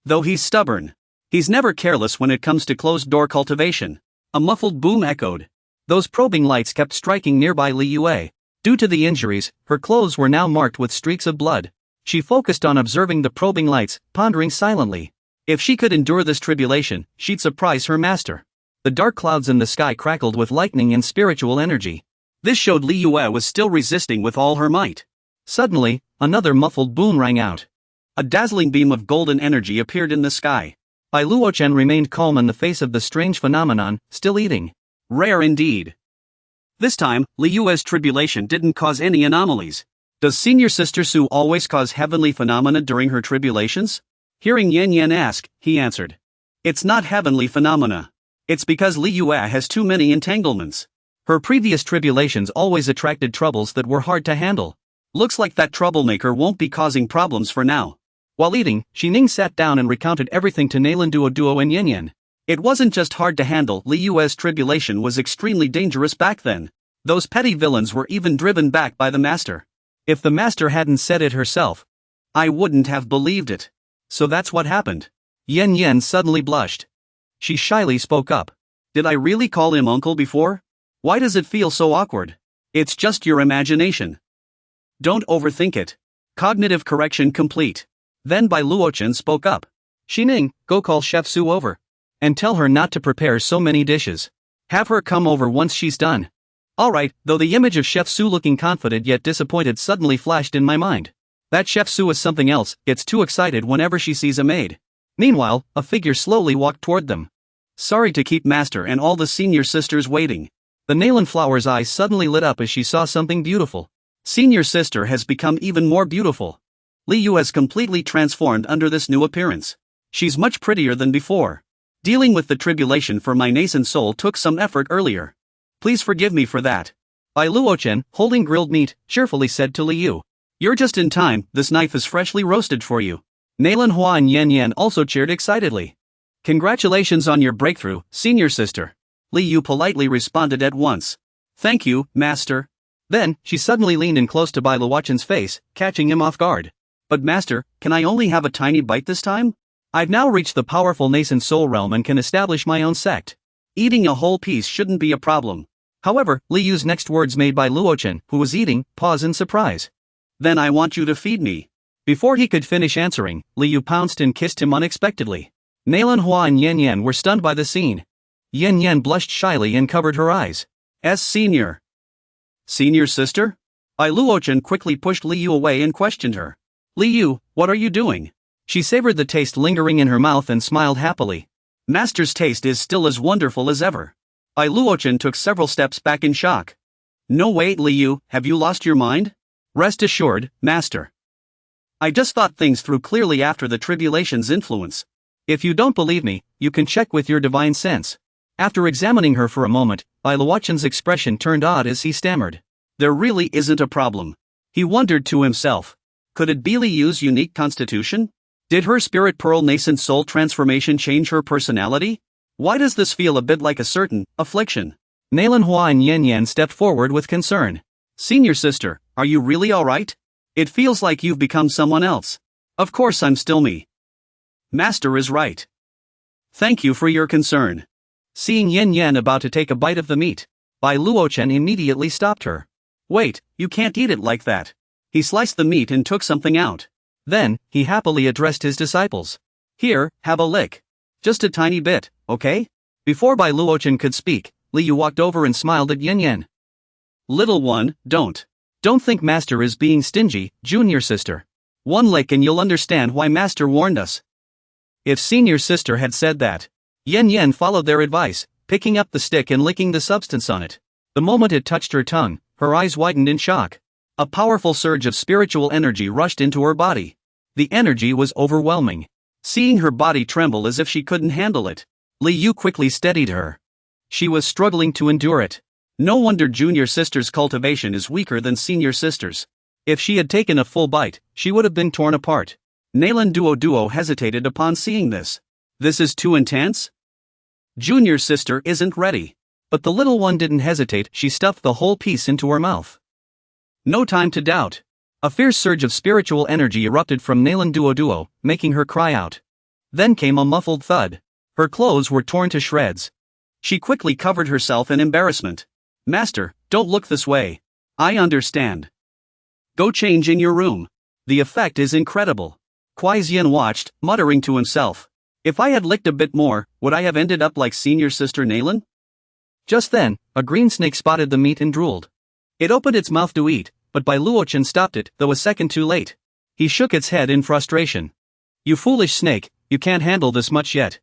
Though he's stubborn. He's never careless when it comes to closed-door cultivation. A muffled boom echoed. Those probing lights kept striking nearby Liyue. Due to the injuries, her clothes were now marked with streaks of blood. She focused on observing the probing lights, pondering silently. If she could endure this tribulation, she'd surprise her master. The dark clouds in the sky crackled with lightning and spiritual energy. This showed Liyue was still resisting with all her might. Suddenly, another muffled boom rang out. A dazzling beam of golden energy appeared in the sky. Bai Luochen remained calm in the face of the strange phenomenon, still eating. Rare indeed. This time, Liyue's tribulation didn't cause any anomalies. Does senior sister Su always cause heavenly phenomena during her tribulations? Hearing Yan ask, he answered. It's not heavenly phenomena. It's because Liyue has too many entanglements. Her previous tribulations always attracted troubles that were hard to handle. Looks like that troublemaker won't be causing problems for now. While eating, Xining sat down and recounted everything to Nalan Duo and Yan. It wasn't just hard to handle, Liyue's tribulation was extremely dangerous back then. Those petty villains were even driven back by the master. If the master hadn't said it herself, I wouldn't have believed it. So that's what happened. Yan suddenly blushed. She shyly spoke up. Did I really call him uncle before? Why does it feel so awkward? It's just your imagination. Don't overthink it. Cognitive correction complete. Then Bai Luochen spoke up. Xining, go call Chef Su over. And tell her not to prepare so many dishes. Have her come over once she's done. Alright, though the image of Chef Su looking confident yet disappointed suddenly flashed in my mind. That Chef Su is something else, gets too excited whenever she sees a maid. Meanwhile, a figure slowly walked toward them. Sorry to keep Master and all the senior sisters waiting. The Nalan flower's eyes suddenly lit up as she saw something beautiful. Senior sister has become even more beautiful. Liyue has completely transformed under this new appearance. She's much prettier than before. Dealing with the tribulation for my nascent soul took some effort earlier. Please forgive me for that. Bai Luochen, holding grilled meat, cheerfully said to Liyue. You're just in time, this knife is freshly roasted for you. Nalan Hua and Yan also cheered excitedly. Congratulations on your breakthrough, senior sister. Li Yu politely responded at once. Thank you, master. Then, she suddenly leaned in close to Bai Luochen's face, catching him off guard. But master, can I only have a tiny bite this time? I've now reached the powerful nascent soul realm and can establish my own sect. Eating a whole piece shouldn't be a problem. However, Li Yu's next words made Bai Luochen, who was eating, pause in surprise. Then I want you to feed me. Before he could finish answering, Li Yu pounced and kissed him unexpectedly. Nalanhua and Yan Yan were stunned by the scene. Yan Yan blushed shyly and covered her eyes. Senior. Senior sister? Bai Luochen quickly pushed Li Yu away and questioned her. Li Yu, what are you doing? She savored the taste lingering in her mouth and smiled happily. Master's taste is still as wonderful as ever. Bai Luochen took several steps back in shock. No wait Li Yu, have you lost your mind? Rest assured, master. I just thought things through clearly after the tribulation's influence. If you don't believe me, you can check with your divine sense. After examining her for a moment, Bai Luochen's expression turned odd as he stammered. There really isn't a problem. He wondered to himself. Could it be Li Yu's unique constitution? Did her spirit pearl nascent soul transformation change her personality? Why does this feel a bit like a certain affliction? Nalanhua and Yan Yan stepped forward with concern. Senior sister, are you really alright? It feels like you've become someone else. Of course I'm still me. Master is right. Thank you for your concern. Seeing Yan Yan about to take a bite of the meat, Bai Luochen immediately stopped her. Wait, you can't eat it like that. He sliced the meat and took something out. Then, he happily addressed his disciples. Here, have a lick. Just a tiny bit, okay? Before Bai Luochen could speak, Li Yu walked over and smiled at Yan Yan. Little one, don't think master is being stingy, junior sister. One lick and you'll understand why master warned us. If senior sister had said that. Yan Yan followed their advice, picking up the stick and licking the substance on it. The moment it touched her tongue, her eyes widened in shock. A powerful surge of spiritual energy rushed into her body. The energy was overwhelming. Seeing her body tremble as if she couldn't handle it, Li Yu quickly steadied her. She was struggling to endure it. No wonder junior sister's cultivation is weaker than senior sister's. If she had taken a full bite, she would have been torn apart. Nalan Duo hesitated upon seeing this. This is too intense? Junior sister isn't ready. But the little one didn't hesitate, she stuffed the whole piece into her mouth. No time to doubt. A fierce surge of spiritual energy erupted from Nalan Duo, making her cry out. Then came a muffled thud. Her clothes were torn to shreds. She quickly covered herself in embarrassment. Master, don't look this way. I understand. Go change in your room. The effect is incredible. Kuai Xian watched, muttering to himself. If I had licked a bit more, would I have ended up like senior sister Nalan? Just then, a green snake spotted the meat and drooled. It opened its mouth to eat, but Bai Luochen stopped it, though a second too late. He shook its head in frustration. You foolish snake, you can't handle this much yet.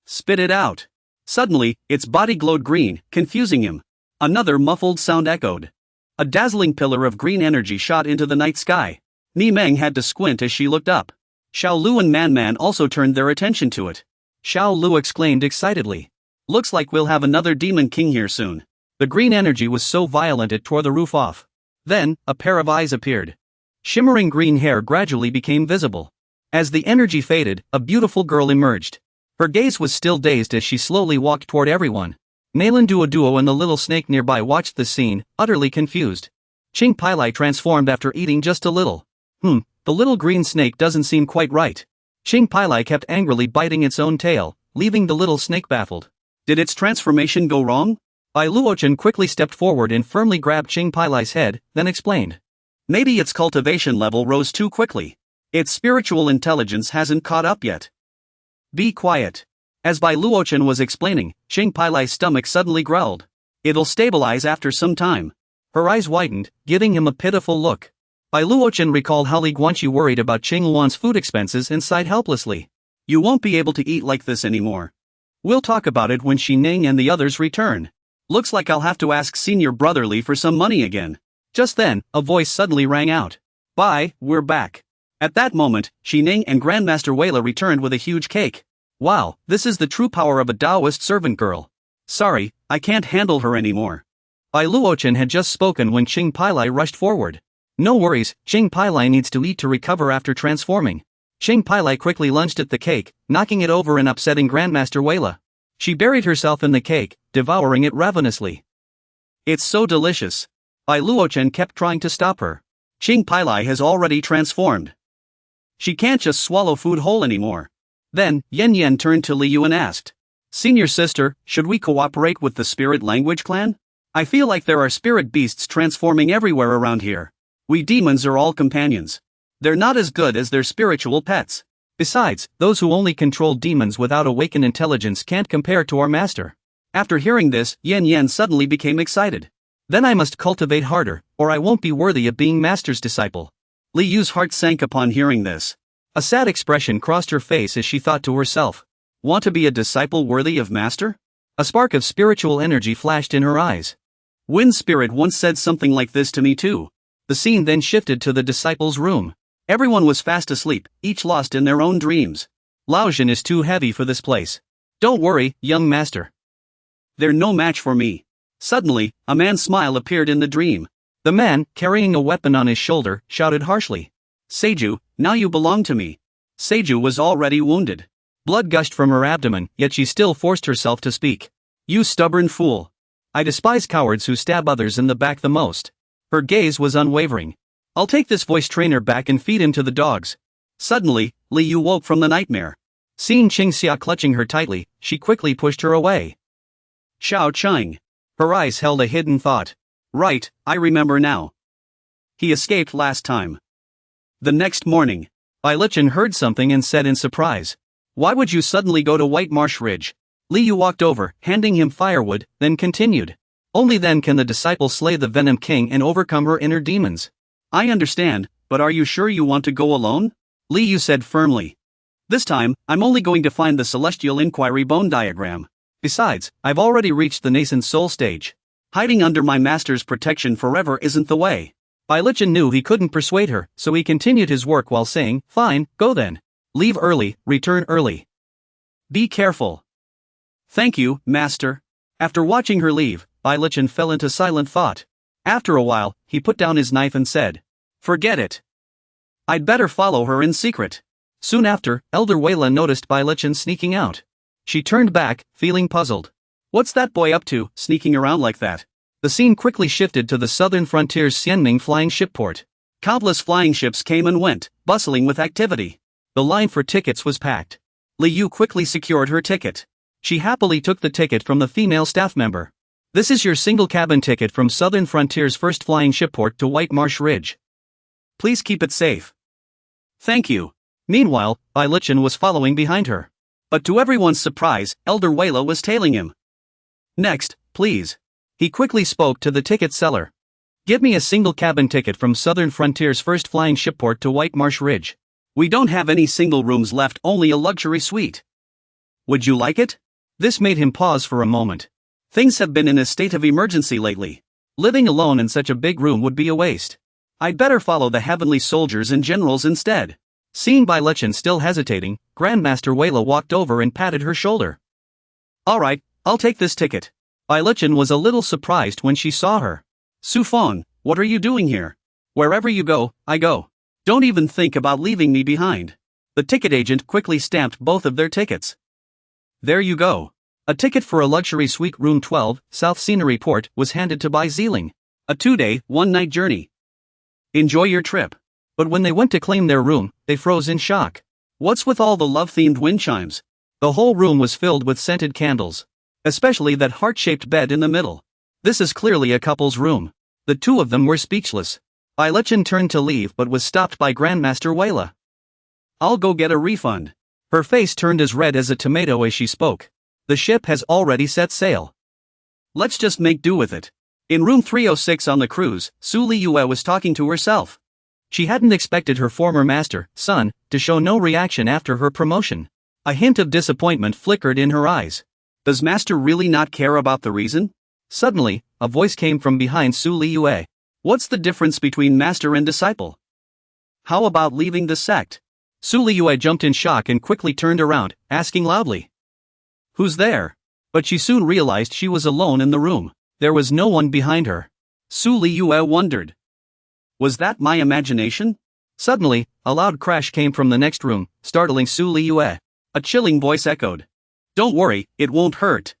Spit it out. Suddenly, its body glowed green, confusing him. Another muffled sound echoed. A dazzling pillar of green energy shot into the night sky. Ni Meng had to squint as she looked up. Xiao Lu and Man Man also turned their attention to it. Xiao Lu exclaimed excitedly. Looks like we'll have another demon king here soon. The green energy was so violent it tore the roof off. Then, a pair of eyes appeared. Shimmering green hair gradually became visible. As the energy faded, a beautiful girl emerged. Her gaze was still dazed as she slowly walked toward everyone. Nalan Duo and the little snake nearby watched the scene, utterly confused. Ching Pai transformed after eating just a little. The little green snake doesn't seem quite right. Ching Pai kept angrily biting its own tail, leaving the little snake baffled. Did its transformation go wrong? Bai Luochen quickly stepped forward and firmly grabbed Ching Pai's head, then explained. Maybe its cultivation level rose too quickly. Its spiritual intelligence hasn't caught up yet. Be quiet. As Bai Luochen was explaining, Ching Pai's stomach suddenly growled. It'll stabilize after some time. Her eyes widened, giving him a pitiful look. Bai Luochen recalled how Li Guanqi worried about Qing Luan's food expenses and sighed helplessly. You won't be able to eat like this anymore. We'll talk about it when Xi Ning and the others return. Looks like I'll have to ask Senior Brother Li for some money again. Just then, a voice suddenly rang out. Bye, we're back. At that moment, Xi Ning and Grandmaster Weila returned with a huge cake. Wow, this is the true power of a Taoist servant girl. Sorry, I can't handle her anymore. Bai Luochen had just spoken when Ching Pai rushed forward. No worries, Ching Pai needs to eat to recover after transforming. Qing Pailai quickly lunged at the cake, knocking it over and upsetting Grandmaster Weila. She buried herself in the cake, devouring it ravenously. It's so delicious. Bai Luochen kept trying to stop her. Qing Pailai has already transformed. She can't just swallow food whole anymore. Then, Yen Yen turned to Li Yu and asked, Senior sister, should we cooperate with the spirit language clan? I feel like there are spirit beasts transforming everywhere around here. We demons are all companions. They're not as good as their spiritual pets. Besides, those who only control demons without awakened intelligence can't compare to our master. After hearing this, Yen Yen suddenly became excited. Then I must cultivate harder, or I won't be worthy of being master's disciple. Li Yu's heart sank upon hearing this. A sad expression crossed her face as she thought to herself, want to be a disciple worthy of master? A spark of spiritual energy flashed in her eyes. Wind Spirit once said something like this to me too. The scene then shifted to the disciples' room. Everyone was fast asleep, each lost in their own dreams. Laotian is too heavy for this place. Don't worry, young master. They're no match for me. Suddenly, a man's smile appeared in the dream. The man, carrying a weapon on his shoulder, shouted harshly, Seiju, now you belong to me. Seiju was already wounded. Blood gushed from her abdomen, yet she still forced herself to speak. You stubborn fool. I despise cowards who stab others in the back the most. Her gaze was unwavering. I'll take this voice trainer back and feed him to the dogs. Suddenly, Li Yu woke from the nightmare. Seeing Qingxia clutching her tightly, she quickly pushed her away. Xiao Cheng. Her eyes held a hidden thought. Right, I remember now. He escaped last time. The next morning, Bai Lichen heard something and said in surprise, Why would you suddenly go to White Marsh Ridge? Li Yu walked over, handing him firewood, then continued. Only then can the disciple slay the Venom King and overcome her inner demons. I understand, but are you sure you want to go alone? Li Yu said firmly. This time, I'm only going to find the Celestial Inquiry bone diagram. Besides, I've already reached the nascent soul stage. Hiding under my master's protection forever isn't the way. Bai Lichen knew he couldn't persuade her, so he continued his work while saying, Fine, go then. Leave early, return early. Be careful. Thank you, master. After watching her leave, Bai Lichen fell into silent thought. After a while, he put down his knife and said, Forget it. I'd better follow her in secret. Soon after, Elder Weila noticed Bai Lichen sneaking out. She turned back, feeling puzzled. What's that boy up to, sneaking around like that? The scene quickly shifted to the southern frontier's Xianming flying shipport. Countless flying ships came and went, bustling with activity. The line for tickets was packed. Li Yu quickly secured her ticket. She happily took the ticket from the female staff member. This is your single cabin ticket from Southern Frontier's first flying shipport to White Marsh Ridge. Please keep it safe. Thank you. Meanwhile, Bai Lichen was following behind her. But to everyone's surprise, Elder Weila was tailing him. Next, please. He quickly spoke to the ticket seller. Give me a single cabin ticket from Southern Frontier's first flying shipport to White Marsh Ridge. We don't have any single rooms left, only a luxury suite. Would you like it? This made him pause for a moment. Things have been in a state of emergency lately. Living alone in such a big room would be a waste. I'd better follow the heavenly soldiers and generals instead. Seeing Bai Lichen still hesitating, Grandmaster Weila walked over and patted her shoulder. Alright, I'll take this ticket. Bai Lichen was a little surprised when she saw her. Su Feng, what are you doing here? Wherever you go, I go. Don't even think about leaving me behind. The ticket agent quickly stamped both of their tickets. There you go. A ticket for a luxury suite room 12, South Scenery Port, was handed to Bai Ziling. A 2-day, 1-night journey. Enjoy your trip. But when they went to claim their room, they froze in shock. What's with all the love-themed wind chimes? The whole room was filled with scented candles. Especially that heart-shaped bed in the middle. This is clearly a couple's room. The two of them were speechless. Bai Lichen turned to leave but was stopped by Grandmaster Weila. I'll go get a refund. Her face turned as red as a tomato as she spoke. The ship has already set sail. Let's just make do with it. In room 306 on the cruise, Su Liyue was talking to herself. She hadn't expected her former master, Sun, to show no reaction after her promotion. A hint of disappointment flickered in her eyes. Does master really not care about the reason? Suddenly, a voice came from behind Su Liyue. What's the difference between master and disciple? How about leaving the sect? Su Liyue jumped in shock and quickly turned around, asking loudly. Who's there? But she soon realized she was alone in the room. There was no one behind her. Su Liyue wondered. Was that my imagination? Suddenly, a loud crash came from the next room, startling Su Liyue. A chilling voice echoed. "Don't worry, it won't hurt."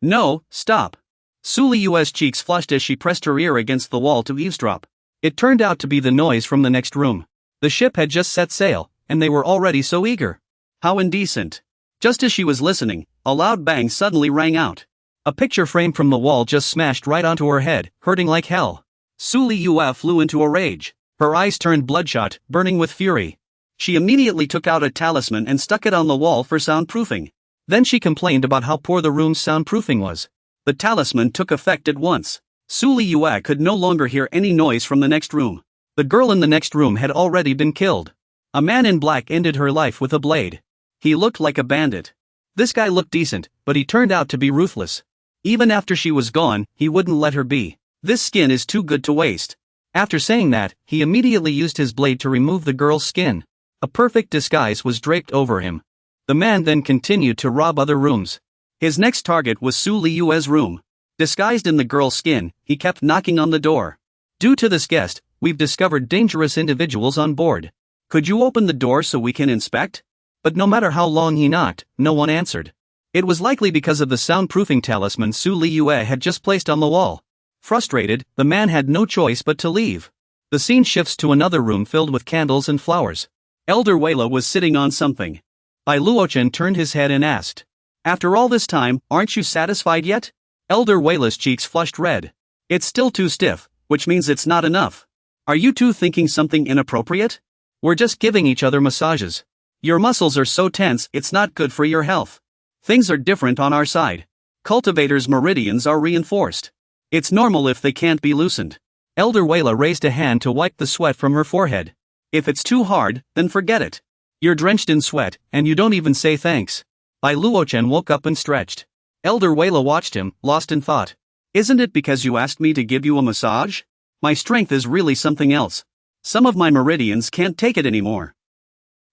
"No, stop." Su Liyue's cheeks flushed as she pressed her ear against the wall to eavesdrop. It turned out to be the noise from the next room. The ship had just set sail, and they were already so eager. How indecent. Just as she was listening, a loud bang suddenly rang out. A picture frame from the wall just smashed right onto her head, hurting like hell. Su Liyue flew into a rage. Her eyes turned bloodshot, burning with fury. She immediately took out a talisman and stuck it on the wall for soundproofing. Then she complained about how poor the room's soundproofing was. The talisman took effect at once. Su Liyue could no longer hear any noise from the next room. The girl in the next room had already been killed. A man in black ended her life with a blade. He looked like a bandit. This guy looked decent, but he turned out to be ruthless. Even after she was gone, he wouldn't let her be. "This skin is too good to waste." After saying that, he immediately used his blade to remove the girl's skin. A perfect disguise was draped over him. The man then continued to rob other rooms. His next target was Su Liyue's room. Disguised in the girl's skin, he kept knocking on the door. "Due to this guest, we've discovered dangerous individuals on board. Could you open the door so we can inspect?" But no matter how long he knocked, no one answered. It was likely because of the soundproofing talisman Su Liyue had just placed on the wall. Frustrated, the man had no choice but to leave. The scene shifts to another room filled with candles and flowers. Elder Weila was sitting on something. Bai Luochen turned his head and asked, "After all this time, aren't you satisfied yet?" Elder Weila's cheeks flushed red. "It's still too stiff, which means it's not enough. Are you two thinking something inappropriate? We're just giving each other massages. Your muscles are so tense, it's not good for your health. Things are different on our side. Cultivators' meridians are reinforced. It's normal if they can't be loosened." Elder Weila raised a hand to wipe the sweat from her forehead. "If it's too hard, then forget it. You're drenched in sweat, and you don't even say thanks." Bai Luochen woke up and stretched. Elder Weila watched him, lost in thought. "Isn't it because you asked me to give you a massage? My strength is really something else. Some of my meridians can't take it anymore.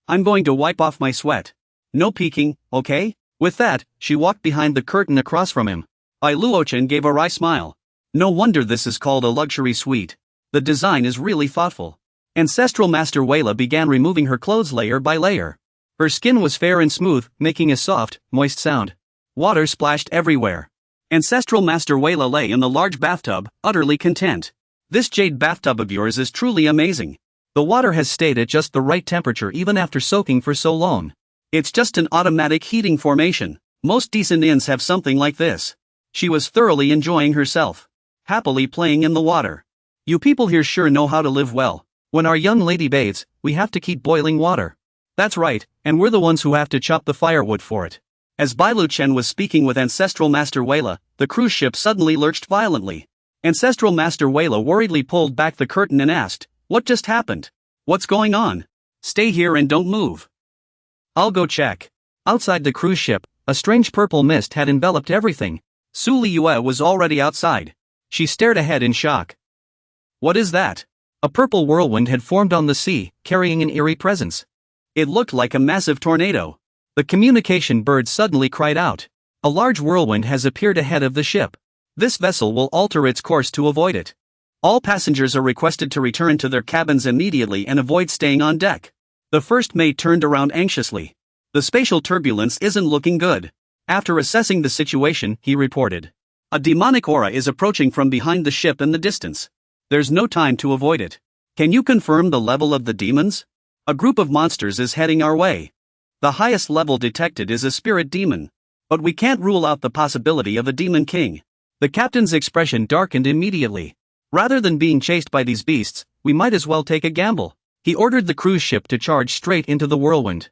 I'm going to wipe off my sweat. No peeking, okay?" With that, she walked behind the curtain across from him. Bai Luochen gave a wry smile. "No wonder this is called a luxury suite. The design is really thoughtful." Ancestral Master Weila began removing her clothes layer by layer. Her skin was fair and smooth, making a soft, moist sound. Water splashed everywhere. Ancestral Master Weila lay in the large bathtub, utterly content. "This jade bathtub of yours is truly amazing. The water has stayed at just the right temperature even after soaking for so long. It's just an automatic heating formation. Most decent inns have something like this." She was thoroughly enjoying herself. Happily playing in the water. "You people here sure know how to live well. When our young lady bathes, we have to keep boiling water." "That's right, and we're the ones who have to chop the firewood for it." As Bai Luochen was speaking with Ancestral Master Weila, the cruise ship suddenly lurched violently. Ancestral Master Weila worriedly pulled back the curtain and asked, "What just happened? What's going on? Stay here and don't move." "I'll go check." Outside the cruise ship, a strange purple mist had enveloped everything. Su Liyue was already outside. She stared ahead in shock. "What is that?" A purple whirlwind had formed on the sea, carrying an eerie presence. It looked like a massive tornado. The communication bird suddenly cried out. "A large whirlwind has appeared ahead of the ship. This vessel will alter its course to avoid it. All passengers are requested to return to their cabins immediately and avoid staying on deck." The first mate turned around anxiously. "The spatial turbulence isn't looking good." After assessing the situation, he reported, "A demonic aura is approaching from behind the ship in the distance. There's no time to avoid it. Can you confirm the level of the demons? A group of monsters is heading our way. The highest level detected is a spirit demon. But we can't rule out the possibility of a demon king." The captain's expression darkened immediately. "Rather than being chased by these beasts, we might as well take a gamble." He ordered the cruise ship to charge straight into the whirlwind.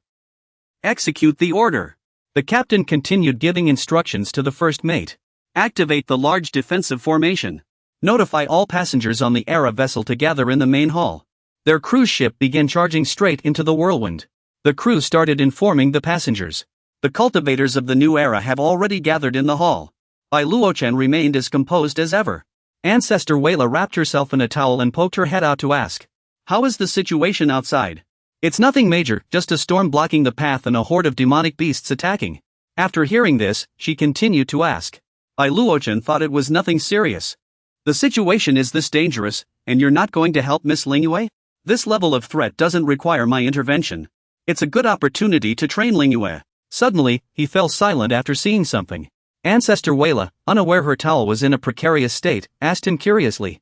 "Execute the order." The captain continued giving instructions to the first mate. "Activate the large defensive formation. Notify all passengers on the Era vessel to gather in the main hall." Their cruise ship began charging straight into the whirlwind. The crew started informing the passengers. "The cultivators of the new era have already gathered in the hall." Bai Luochen remained as composed as ever. Ancestor Weila wrapped herself in a towel and poked her head out to ask, "How is the situation outside?" "It's nothing major, just a storm blocking the path and a horde of demonic beasts attacking." After hearing this, she continued to ask. Bai Luochen thought it was nothing serious. "The situation is this dangerous, and you're not going to help Miss Lingyue?" This level of threat doesn't require my intervention. It's a good opportunity to train Lingyue. Suddenly, he fell silent after seeing something. Ancestor Weila, unaware her towel was in a precarious state, asked him curiously.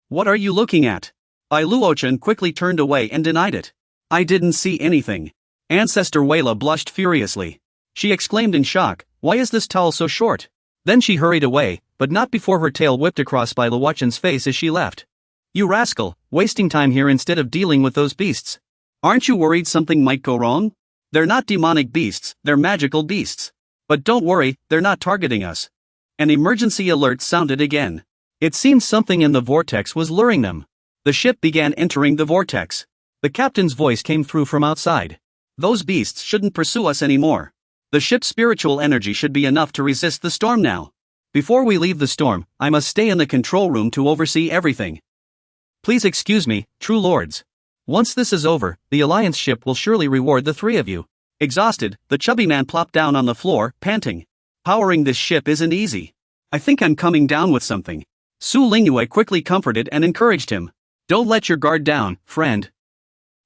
What are you looking at? Luochen quickly turned away and denied it. I didn't see anything. Ancestor Weila blushed furiously. She exclaimed in shock, why is this towel so short? Then she hurried away, but not before her tail whipped across by Luochen's face as she left. You rascal, wasting time here instead of dealing with those beasts. Aren't you worried something might go wrong? They're not demonic beasts, they're magical beasts. But don't worry, they're not targeting us. An emergency alert sounded again. It seemed something in the vortex was luring them. The ship began entering the vortex. The captain's voice came through from outside. Those beasts shouldn't pursue us anymore. The ship's spiritual energy should be enough to resist the storm now. Before we leave the storm, I must stay in the control room to oversee everything. Please excuse me, true lords. Once this is over, the Alliance ship will surely reward the three of you. Exhausted, the chubby man plopped down on the floor, panting. Powering this ship isn't easy. I think I'm coming down with something. Su Lingyue quickly comforted and encouraged him. Don't let your guard down, friend.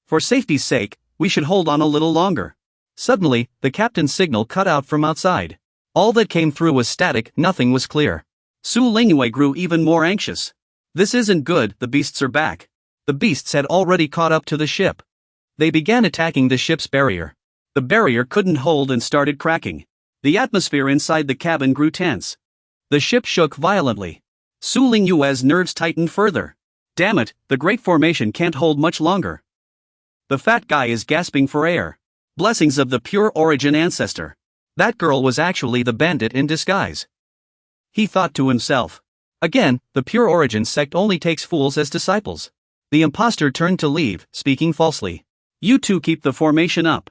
For safety's sake, we should hold on a little longer. Suddenly, the captain's signal cut out from outside. All that came through was static, nothing was clear. Su Lingyue grew even more anxious. This isn't good, the beasts are back. The beasts had already caught up to the ship. They began attacking the ship's barrier. The barrier couldn't hold and started cracking. The atmosphere inside the cabin grew tense. The ship shook violently. Su Lingyue's nerves tightened further. Damn it, the Great Formation can't hold much longer. The fat guy is gasping for air. Blessings of the pure origin ancestor. That girl was actually the bandit in disguise. He thought to himself. Again, the pure origin sect only takes fools as disciples. The impostor turned to leave, speaking falsely. You two keep the formation up.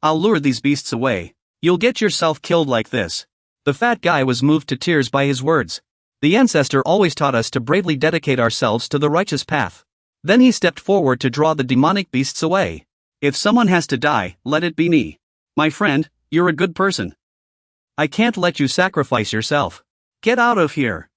I'll lure these beasts away. You'll get yourself killed like this. The fat guy was moved to tears by his words. The ancestor always taught us to bravely dedicate ourselves to the righteous path. Then he stepped forward to draw the demonic beasts away. If someone has to die, let it be me. My friend, you're a good person. I can't let you sacrifice yourself. Get out of here.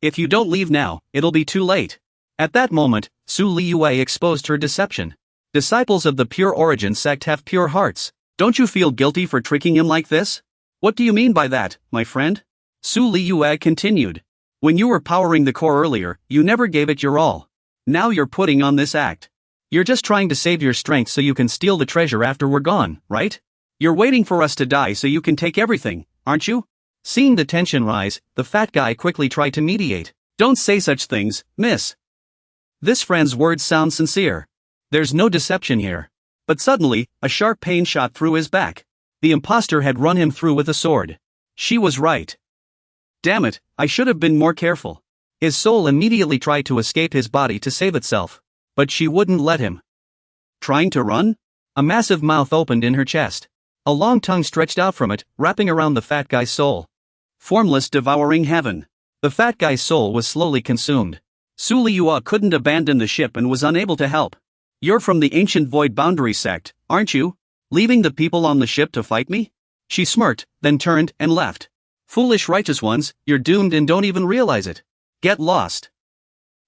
If you don't leave now, it'll be too late. At that moment, Su Liyue exposed her deception. Disciples of the pure origin sect have pure hearts. Don't you feel guilty for tricking him like this? What do you mean by that, my friend? Su Liyue continued. When you were powering the core earlier, you never gave it your all. Now you're putting on this act. You're just trying to save your strength so you can steal the treasure after we're gone, right? You're waiting for us to die so you can take everything, aren't you? Seeing the tension rise, the fat guy quickly tried to mediate. Don't say such things, miss. This friend's words sound sincere. There's no deception here. But suddenly, a sharp pain shot through his back. The impostor had run him through with a sword. She was right. Damn it, I should have been more careful. His soul immediately tried to escape his body to save itself. But she wouldn't let him. Trying to run? A massive mouth opened in her chest. A long tongue stretched out from it, wrapping around the fat guy's soul. Formless devouring heaven. The fat guy's soul was slowly consumed. Su Liyue couldn't abandon the ship and was unable to help. You're from the ancient Void Boundary sect, aren't you? Leaving the people on the ship to fight me? She smirked, then turned and left. Foolish righteous ones, you're doomed and don't even realize it. Get lost.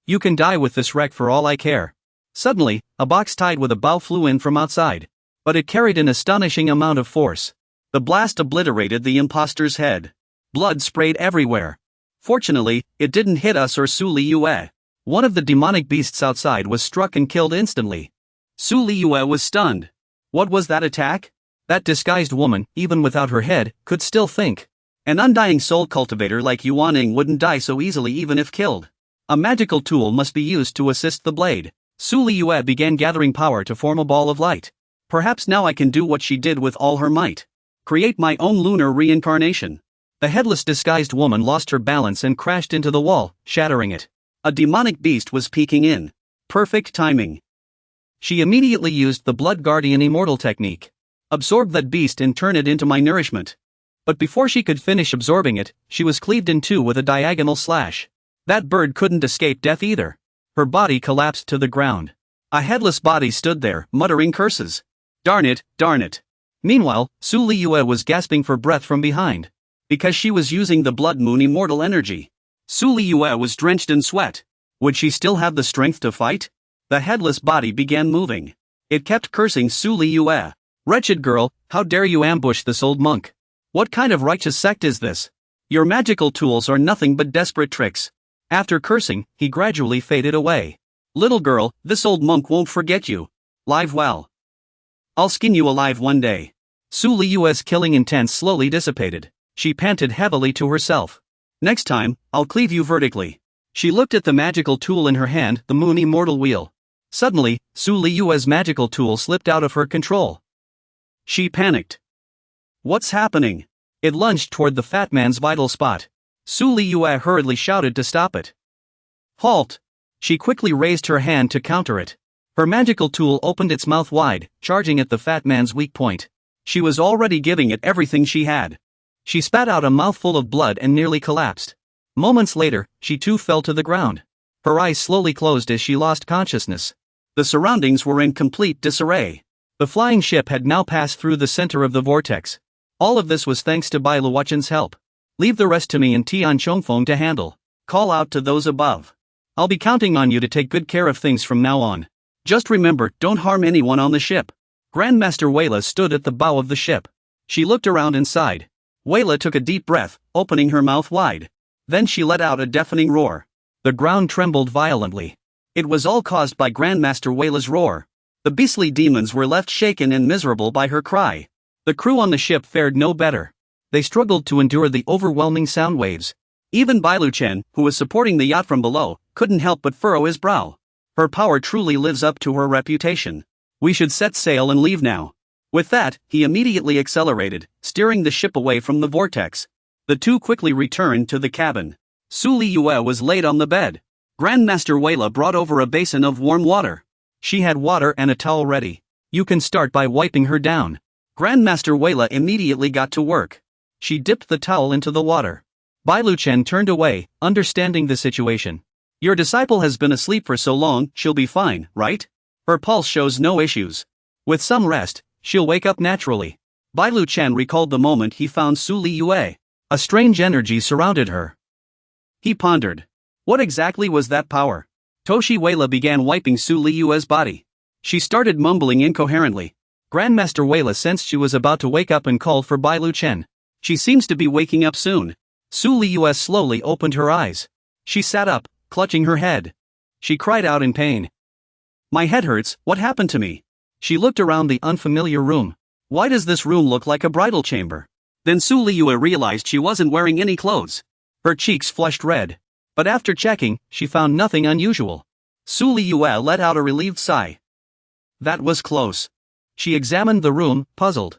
You can die with this wreck for all I care. Suddenly, a box tied with a bow flew in from outside. But it carried an astonishing amount of force. The blast obliterated the impostor's head. Blood sprayed everywhere. Fortunately, it didn't hit us or Su Liyue. One of the demonic beasts outside was struck and killed instantly. Su Liyue was stunned. What was that attack? That disguised woman, even without her head, could still think. An undying soul cultivator like Yuaning wouldn't die so easily even if killed. A magical tool must be used to assist the blade. Su Liyue began gathering power to form a ball of light. Perhaps now I can do what she did with all her might. Create my own lunar reincarnation. The headless disguised woman lost her balance and crashed into the wall, shattering it. A demonic beast was peeking in. Perfect timing. She immediately used the Blood Guardian immortal technique. Absorb that beast and turn it into my nourishment. But before she could finish absorbing it, she was cleaved in two with a diagonal slash. That bird couldn't escape death either. Her body collapsed to the ground. A headless body stood there, muttering curses. Darn it, darn it. Meanwhile, Su Liyue was gasping for breath from behind. Because she was using the Blood Moon immortal energy. Su Liyue was drenched in sweat. Would she still have the strength to fight? The headless body began moving. It kept cursing Su Liyue. Wretched girl, how dare you ambush this old monk? What kind of righteous sect is this? Your magical tools are nothing but desperate tricks. After cursing, he gradually faded away. Little girl, this old monk won't forget you. Live well. I'll skin you alive one day. Su Liyue's killing intent slowly dissipated. She panted heavily to herself. Next time, I'll cleave you vertically. She looked at the magical tool in her hand, the moon immortal wheel. Suddenly, Su Liyue's magical tool slipped out of her control. She panicked. What's happening? It lunged toward the fat man's vital spot. Su Liyue hurriedly shouted to stop it. Halt! She quickly raised her hand to counter it. Her magical tool opened its mouth wide, charging at the fat man's weak point. She was already giving it everything she had. She spat out a mouthful of blood and nearly collapsed. Moments later, she too fell to the ground. Her eyes slowly closed as she lost consciousness. The surroundings were in complete disarray. The flying ship had now passed through the center of the vortex. All of this was thanks to Bai Luochen's help. Leave the rest to me and Tian Chongfeng to handle. Call out to those above. I'll be counting on you to take good care of things from now on. Just remember, don't harm anyone on the ship. Grandmaster Weila stood at the bow of the ship. She looked around and sighed. Weila took a deep breath, opening her mouth wide. Then she let out a deafening roar. The ground trembled violently. It was all caused by Grandmaster Weila's roar. The beastly demons were left shaken and miserable by her cry. The crew on the ship fared no better. They struggled to endure the overwhelming sound waves. Even Bai Luochen, who was supporting the yacht from below, couldn't help but furrow his brow. Her power truly lives up to her reputation. We should set sail and leave now. With that, he immediately accelerated, steering the ship away from the vortex. The two quickly returned to the cabin. Su Liyue was laid on the bed. Grandmaster Weila brought over a basin of warm water. She had water and a towel ready. You can start by wiping her down. Grandmaster Weila immediately got to work. She dipped the towel into the water. Bai Luochen turned away, understanding the situation. Your disciple has been asleep for so long, she'll be fine, right? Her pulse shows no issues. With some rest, she'll wake up naturally. Bai Luochen recalled the moment he found Su Liyue. A strange energy surrounded her. He pondered. What exactly was that power? Toshi Weila began wiping Su Liyue's body. She started mumbling incoherently. Grandmaster Weila sensed she was about to wake up and called for Bai Luochen. She seems to be waking up soon. Su Liyue slowly opened her eyes. She sat up, clutching her head. She cried out in pain. My head hurts, what happened to me? She looked around the unfamiliar room. Why does this room look like a bridal chamber? Then Su Liyue realized she wasn't wearing any clothes. Her cheeks flushed red. But after checking, she found nothing unusual. Su Liyue let out a relieved sigh. That was close. She examined the room, puzzled.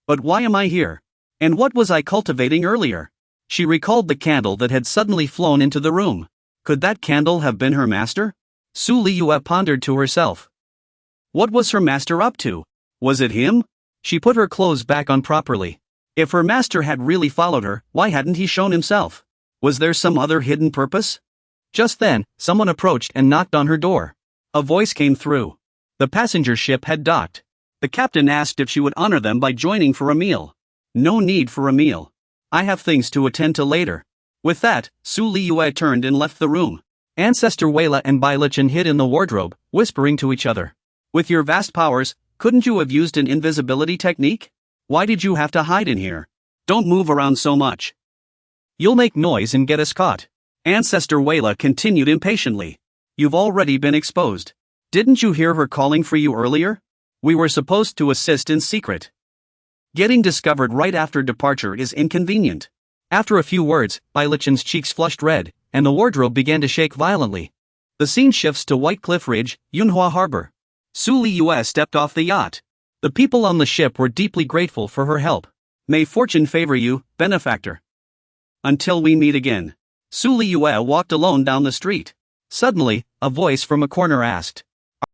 But why am I here? And what was I cultivating earlier? She recalled the candle that had suddenly flown into the room. Could that candle have been her master? Su Liyue pondered to herself. What was her master up to? Was it him? She put her clothes back on properly. If her master had really followed her, why hadn't he shown himself? Was there some other hidden purpose? Just then, someone approached and knocked on her door. A voice came through. The passenger ship had docked. The captain asked if she would honor them by joining for a meal. No need for a meal. I have things to attend to later. With that, Su Liyue turned and left the room. Ancestor Weila and Bai Luochen hid in the wardrobe, whispering to each other. With your vast powers, couldn't you have used an invisibility technique? Why did you have to hide in here? Don't move around so much. You'll make noise and get us caught. Ancestor Weila continued impatiently. You've already been exposed. Didn't you hear her calling for you earlier? We were supposed to assist in secret. Getting discovered right after departure is inconvenient. After a few words, Bai Luochen's cheeks flushed red, and the wardrobe began to shake violently. The scene shifts to White Cliff Ridge, Yunhua Harbor. Su Liyue stepped off the yacht. The people on the ship were deeply grateful for her help. May fortune favor you, benefactor. Until we meet again. Su Liyue walked alone down the street. Suddenly, a voice from a corner asked.